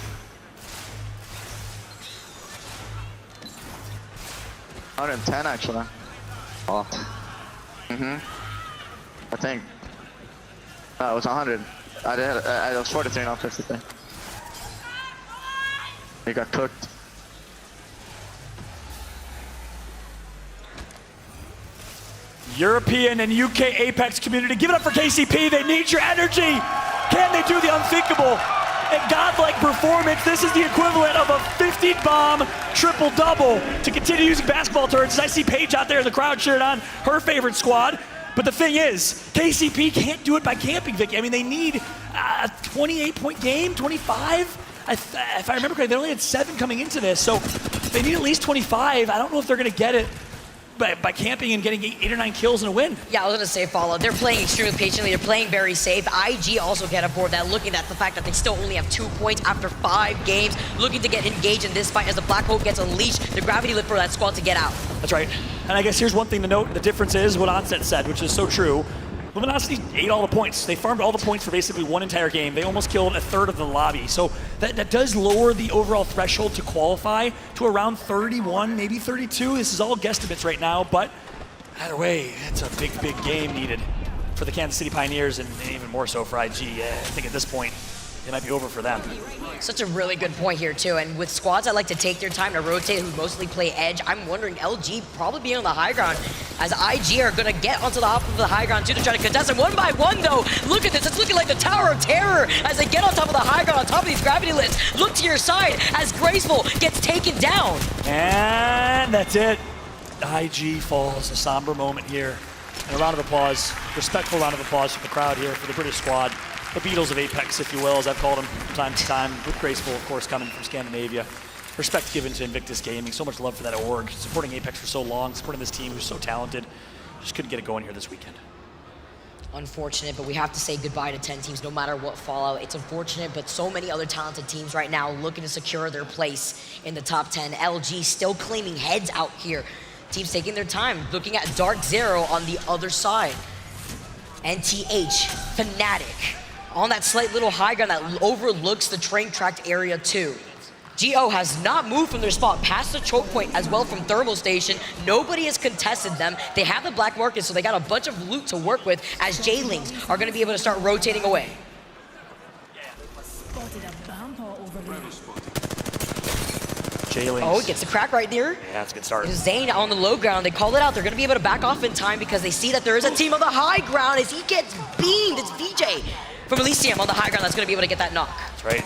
110 actually. Oh. I think. No, it was 100. I was 43, not 53. He got cooked. European and UK Apex community, give it up for KCP. They need your energy. Can they do the unthinkable? A godlike performance. This is the equivalent of a 50-bomb triple-double to continue using basketball turrets. As I see Paige out there in the crowd cheering on her favorite squad. But the thing is, KCP can't do it by camping, Vicky. I mean, they need a 28-point game, 25. If I remember correctly, they only had 7 coming into this, so they need at least 25. I don't know if they're going to get it by camping and getting 8 or 9 kills and a win. Yeah, I was going to say, Follow. They're playing extremely patiently. They're playing very safe. IG also can't afford that, looking at the fact that they still only have 2 points after 5 games, looking to get engaged in this fight as the Black Hole gets unleashed. The gravity lift for that squad to get out. That's right. And I guess here's one thing to note. The difference is what Onset said, which is so true. Luminosity ate all the points. They farmed all the points for basically one entire game. They almost killed a third of the lobby. So that does lower the overall threshold to qualify to around 31, maybe 32. This is all guesstimates right now, but either way, it's a big, big game needed for the Kansas City Pioneers and even more so for IG. I think at this point, it might be over for them. Such a really good point here, too. And with squads that like to take their time to rotate, who mostly play edge, I'm wondering LG probably being on the high ground, as IG are going to get onto the top of the high ground, too, to try to contest them one by one, though. Look at this. It's looking like the Tower of Terror as they get on top of the high ground, on top of these gravity lifts. Look to your side as Graceful gets taken down. And that's it. IG falls. A somber moment here. And a round of applause, respectful round of applause from the crowd here for the British squad. The Beatles of Apex, if you will, as I've called them from time to time, with Graceful, of course, coming from Scandinavia. Respect given to Invictus Gaming. So much love for that org. Supporting Apex for so long, supporting this team who's so talented. Just couldn't get it going here this weekend. Unfortunate, but we have to say goodbye to 10 teams no matter what fallout. It's unfortunate, but so many other talented teams right now looking to secure their place in the top 10. LG still claiming heads out here. Teams taking their time, looking at Dark Zero on the other side. NTH, Fnatic, on that slight little high ground that overlooks the train tracked area too. GO has not moved from their spot past the choke point as well from Thermal Station. Nobody has contested them. They have the black market, so they got a bunch of loot to work with as J-Lings are going to be able to start rotating away. J-Lings. Oh, gets the crack right there. Yeah, that's a good start. Zane on the low ground. They call it out. They're going to be able to back off in time because they see that there is a team on the high ground as he gets beamed. It's VJ from Elysium on the high ground that's going to be able to get that knock. That's right.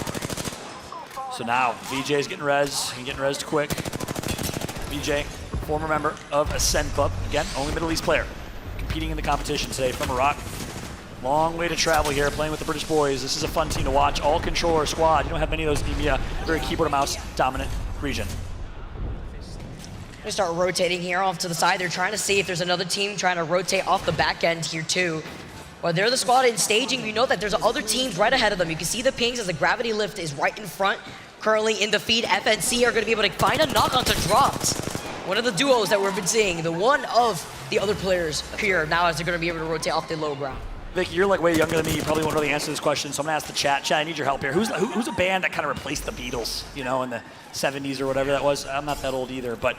So now, VJ's getting res. He's getting res quick. VJ, former member of Ascend Club. Again, only Middle East player. Competing in the competition today from Iraq. Long way to travel here, playing with the British boys. This is a fun team to watch. All controller squad. You don't have many of those in EMEA. Very keyboard and mouse dominant region. They start rotating here off to the side. They're trying to see if there's another team trying to rotate off the back end here too. Well, they're the squad in staging. You know that there's other teams right ahead of them. You can see the pings as the gravity lift is right in front. Currently in the feed, FNC are going to be able to find a knock onto Drops. One of the duos that we've been seeing. The one of the other players here now as they're going to be able to rotate off the low ground. Vicky, you're like way younger than me. You probably won't really answer this question, so I'm gonna ask the chat. Chat, I need your help here. Who's a band that kind of replaced the Beatles, you know, in the 70s or whatever that was? I'm not that old either, but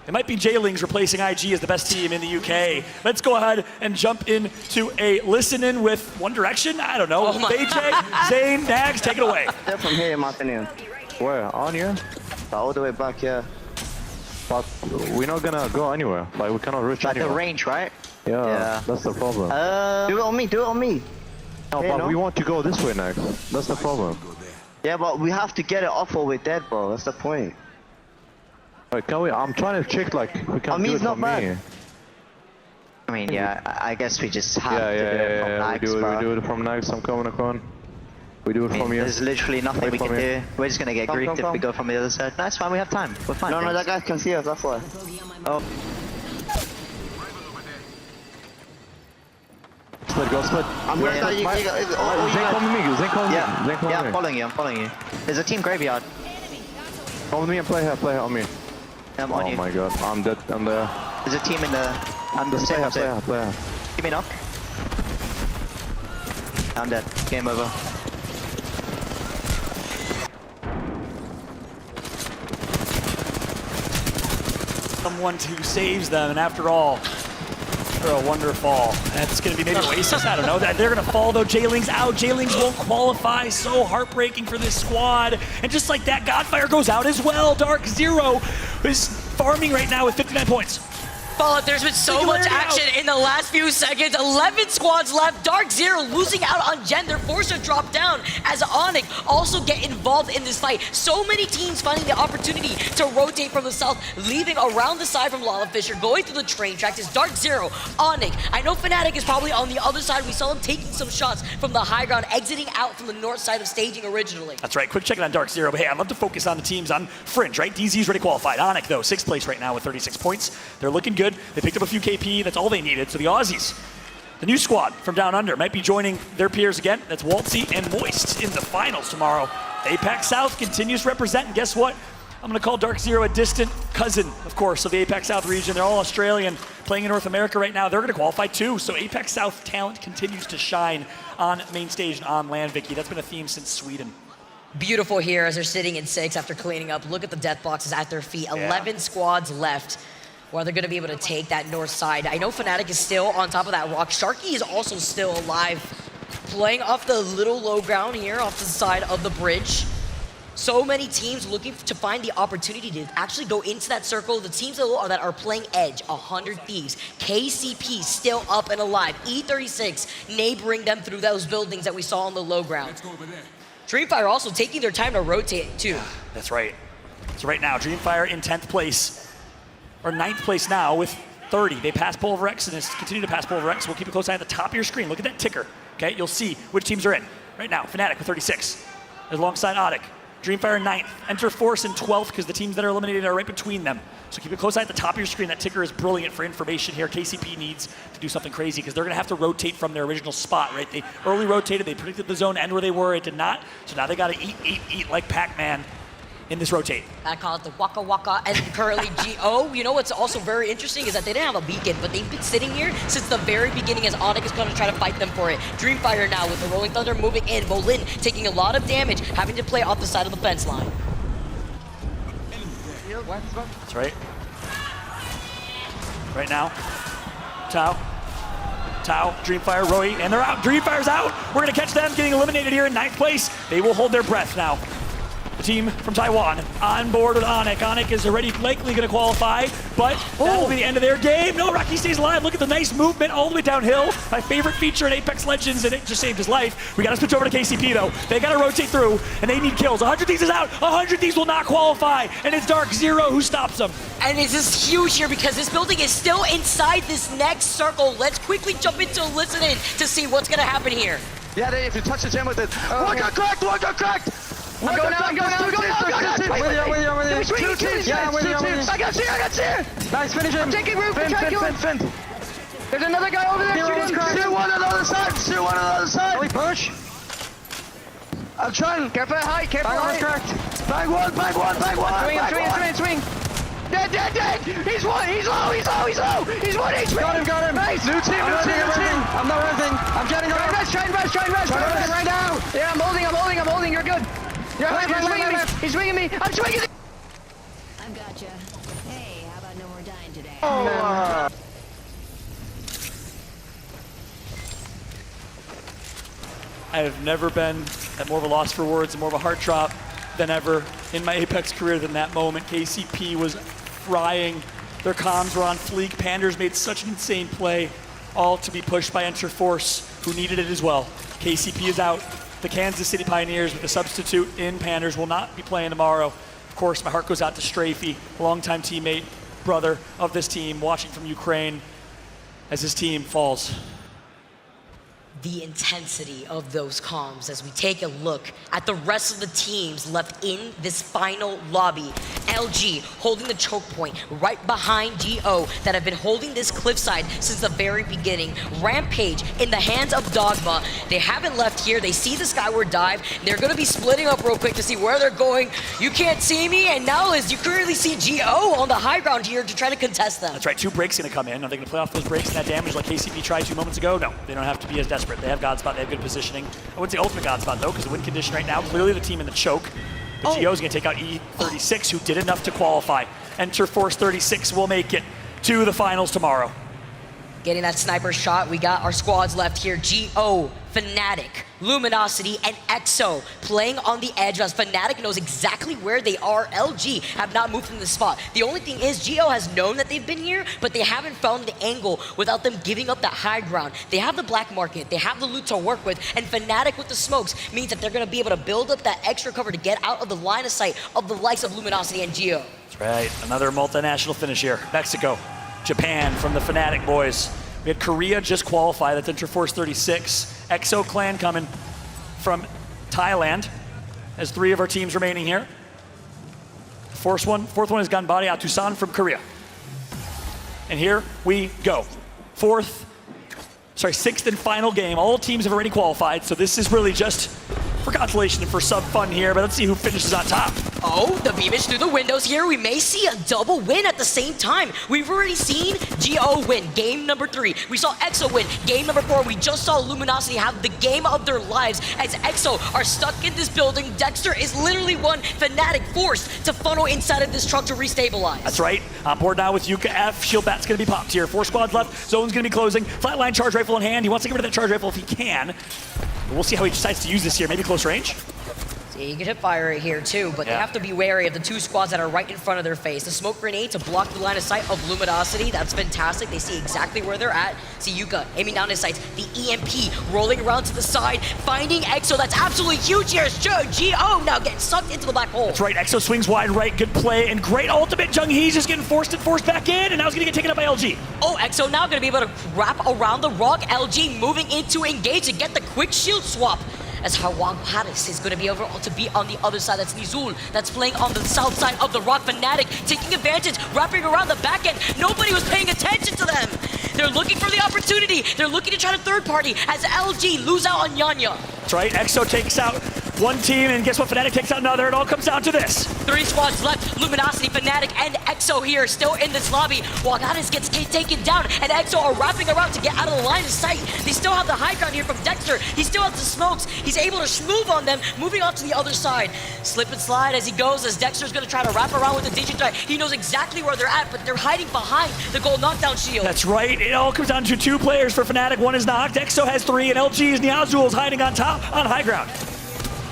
it might be J-Lings replacing IG as the best team in the UK. Let's go ahead and jump into a listen-in with One Direction. I don't know. VJ, Zane, Nags, take it away. They're from here, in my opinion. Where? On here? All the way back here. But we're not gonna go anywhere. Like, we cannot reach anywhere. The range, right? Yeah, that's the problem. Do it on me, do it on me. No, but we want to go this way next. That's the problem. Yeah, but we have to get it off or we're dead, bro. That's the point. Wait, can we? I'm trying to check, like, we can do it from me. I mean, yeah, I guess we just have to do it from Nags, we do it from Nags. I'm coming. We do it from here. There's literally nothing we can do. We're just gonna get griefed if we go from the other side. No, it's fine, we have time. We're fine. No, that guy can see us, that's why. Oh. Split, go split. I'm gonna start you. Zane, come with me. Zane, come with me. Yeah, I'm following you. There's a team graveyard. Come with me and play here on me. I'm on you. Oh my god, I'm dead. I'm there. There's a team in the... Play here. Give me a knock. I'm dead. Game over. Someone who saves them, and after all, or a Wonder Fall. That's going to be maybe Oasis. I don't know. They're going to fall, though. J-Ling's out. J-Ling's won't qualify. So heartbreaking for this squad. And just like that, Godfire goes out as well. Dark Zero is farming right now with 59 points. Fallout, there's been so much action in the last few seconds. 11 squads left. Dark Zero losing out on Gen. They're forced to drop down as Onyx also get involved in this fight. So many teams finding the opportunity to rotate from the south, leaving around the side from Lava Fisher, going through the train tracks. It's Dark Zero, Onyx. I know Fnatic is probably on the other side. We saw him taking some shots from the high ground, exiting out from the north side of staging originally. That's right. Quick check on Dark Zero. But hey, I'd love to focus on the teams on Fringe, right? DZ's already qualified. Onyx, though, 6th place right now with 36 points. They're looking good. They picked up a few KP. That's all they needed. So the Aussies, the new squad from down under, might be joining their peers again. That's Waltzy and Moist in the finals tomorrow. APAC South continues to represent. And guess what? I'm going to call Dark Zero a distant cousin, of course, of the APAC South region. They're all Australian, playing in North America right now. They're going to qualify too. So APAC South talent continues to shine on main stage and on land, Vicky. That's been a theme since Sweden. Beautiful here as they're sitting in 6 after cleaning up. Look at the death boxes at their feet. 11 squads left. Well, they're going to be able to take that north side. I know Fnatic is still on top of that rock. Sharky is also still alive, playing off the little low ground here off the side of the bridge. So many teams looking to find the opportunity to actually go into that circle. The teams that are playing Edge, 100 Thieves, KCP still up and alive, E36 neighboring them through those buildings that we saw on the low ground. Dreamfire also taking their time to rotate too. That's right. So right now, Dreamfire in 10th place, or 9th place now with 30. They pass Pulverex and continue to pass Pulverex. We'll keep a close eye at the top of your screen. Look at that ticker, okay? You'll see which teams are in. Right now, Fnatic with 36, alongside Audic. Dreamfire 9th, Enter Force in 12th because the teams that are eliminated are right between them. So keep a close eye at the top of your screen. That ticker is brilliant for information here. KCP needs to do something crazy because they're going to have to rotate from their original spot, right? They early rotated. They predicted the zone end where they were. It did not. So now they got to eat like Pac-Man in this rotate. I call it the Waka Waka, and currently GO. You know what's also very interesting is that they didn't have a beacon, but they've been sitting here since the very beginning as Onyx is going to try to fight them for it. Dreamfire now with the Rolling Thunder moving in. Bolin taking a lot of damage, having to play off the side of the fence line. That's right. Right now, Tau, Dreamfire, Roy, and they're out. Dreamfire's out. We're going to catch them getting eliminated here in 9th place. They will hold their breath now. The team from Taiwan on board with Onyx. Onyx is already likely going to qualify, but that will be the end of their game. No, Rocky stays alive. Look at the nice movement all the way downhill. My favorite feature in Apex Legends, and it just saved his life. We got to switch over to KCP, though. They got to rotate through, and they need kills. 100 Thieves is out. 100 Thieves will not qualify, and it's Dark Zero who stops them. And this is huge here because this building is still inside this next circle. Let's quickly jump into listening to see what's going to happen here. Yeah, if you touch the gem with it. One got cracked, one got cracked! I'm going out. With you. I got you. Nice, finish him. I'm taking roof. Fin. There's another guy over there. Shoot one on the other side. Can we push? I'm trying. Careful height. Bag one. Swing. Dead. He's low. He's 1 HP. Got him. Nice. New team. I'm not resing. I'm getting over. Try and rush. Right now. Yeah, I'm holding. You're good. Yeah, he's swinging me. I'm swinging. I've got you. Hey, how about no more dying today? I have never been at more of a loss for words and more of a heart drop than ever in my Apex career than that moment. KCP was frying. Their comms were on fleek. Panders made such an insane play, all to be pushed by Enter Force, who needed it as well. KCP is out. The Kansas City Pioneers with the substitute in Panders will not be playing tomorrow. Of course, my heart goes out to Strafey, a longtime teammate, brother of this team, watching from Ukraine as his team falls. The intensity of those comms as we take a look at the rest of the teams left in this final lobby. LG holding the choke point right behind GO that have been holding this cliffside since the very beginning. Rampage in the hands of Dogma. They haven't left here. They see the skyward dive. They're going to be splitting up real quick to see where they're going. You can't see me, and now as you currently see GO on the high ground here to try to contest them. That's right, 2 breaks going to come in. Are they going to play off those breaks and that damage like KCP tried 2 moments ago? No, they don't have to be as desperate. They have God Spot, they have good positioning. I wouldn't say ultimate God Spot though, because the win condition right now, clearly the team in the choke. But GO's going to take out E36, who did enough to qualify. Enter Force 36 will make it to the finals tomorrow. Getting that sniper shot. We got our squads left here. Go, Fnatic, Luminosity, and EXO playing on the edge as Fnatic knows exactly where they are. LG have not moved from the spot. The only thing is Go has known that they've been here, but they haven't found the angle without them giving up that high ground. They have the black market, they have the loot to work with, and Fnatic with the smokes means that they're going to be able to build up that extra cover to get out of the line of sight of the likes of Luminosity and Go. That's right, another multinational finish here. Mexico, Japan from the Fnatic boys. We had Korea just qualify, that's Interforce 36. EXO Clan coming from Thailand. As 3 of our teams remaining here. Fourth one is Ganbare Atusan from Korea. And here we go. Sixth and final game. All teams have already qualified, so this is really just for consolation and for some fun here, but let's see who finishes on top. Oh, the beamage through the windows here. We may see a double win at the same time. We've already seen Go win game number 3. We saw EXO win game number 4. We just saw Luminosity have the game of their lives as EXO are stuck in this building. Dexter is literally one Fnatic forced to funnel inside of this truck to restabilize. That's right. On board now with Yuka F. Shield Bat's going to be popped here. 4 squads left. Zone's going to be closing. Flatline charge rifle in hand. He wants to get rid of that charge rifle if he can. We'll see how he decides to use this here. Maybe close range. See, you can hip fire it here too, but they have to be wary of the 2 squads that are right in front of their face. The smoke grenade to block the line of sight of Luminosity. That's fantastic. They see exactly where they're at. See Yuka aiming down his sights. The EMP rolling around to the side, finding EXO. That's absolutely huge here. Go now getting sucked into the black hole. That's right. EXO swings wide right. Good play and great ultimate. Junghee's just getting forced back in, and now he's going to get taken up by LG. Oh, EXO now going to be able to wrap around the rock. LG moving in to engage and get the quick shield swap. As Hwang Paris is going to be able to be on the other side. That's Nizul that's playing on the south side of the rock. Fnatic taking advantage, wrapping around the back end. Nobody was paying attention to them. They're looking for the opportunity. They're looking to try to third party as LG lose out on Yanya. That's right. EXO takes out one team, and guess what? Fnatic takes out another. It all comes down to this. 3 squads left. Luminosity, Fnatic, and EXO here still in this lobby. Wagaris gets taken down, and EXO are wrapping around to get out of the line of sight. They still have the high ground here from Dexter. He still has the smokes. He's able to move on them, moving on to the other side. Slip and slide as he goes, as Dexter's going to try to wrap around with the Digitai. He knows exactly where they're at, but they're hiding behind the gold knockdown shield. That's right. It all comes down to 2 players for Fnatic. One is knocked. EXO has 3, and LG's Niazul is hiding on top on high ground.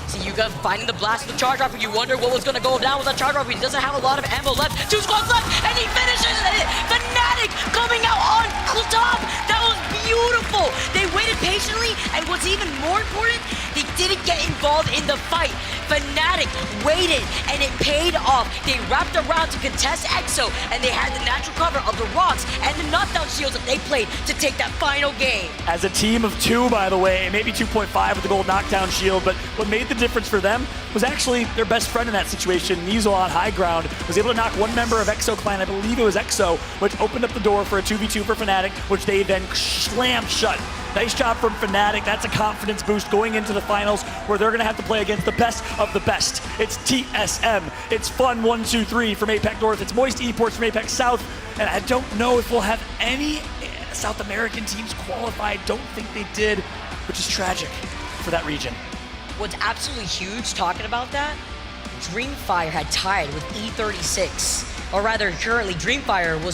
See Yuka finding the blast of the charge rifle. You wonder what was going to go down with that charge rifle. He doesn't have a lot of ammo left. 2 squads left, and he finishes it. Fnatic coming out on top. That was beautiful. They waited patiently, and what's even more important, they didn't get involved in the fight. Fnatic waited, and it paid off. They wrapped around to contest EXO, and they had the natural cover of the rocks and the knockdown shields that they played to take that final game. As a team of 2, by the way, maybe 2.5 with the gold knockdown shield, but what made the difference for them was actually their best friend in that situation. Nizel on high ground was able to knock one member of EXO Clan, I believe it was EXO, which opened up the door for a 2v2 for Fnatic, which they then slammed shut. Nice job from Fnatic. That's a confidence boost going into the finals where they're going to have to play against the best of the best. It's TSM. It's Fun 123 from APAC North. It's Moist Esports from APAC South. And I don't know if we'll have any South American teams qualify. I don't think they did, which is tragic for that region. What's absolutely huge talking about that, Dreamfire had tied with E36. Or rather, currently Dreamfire was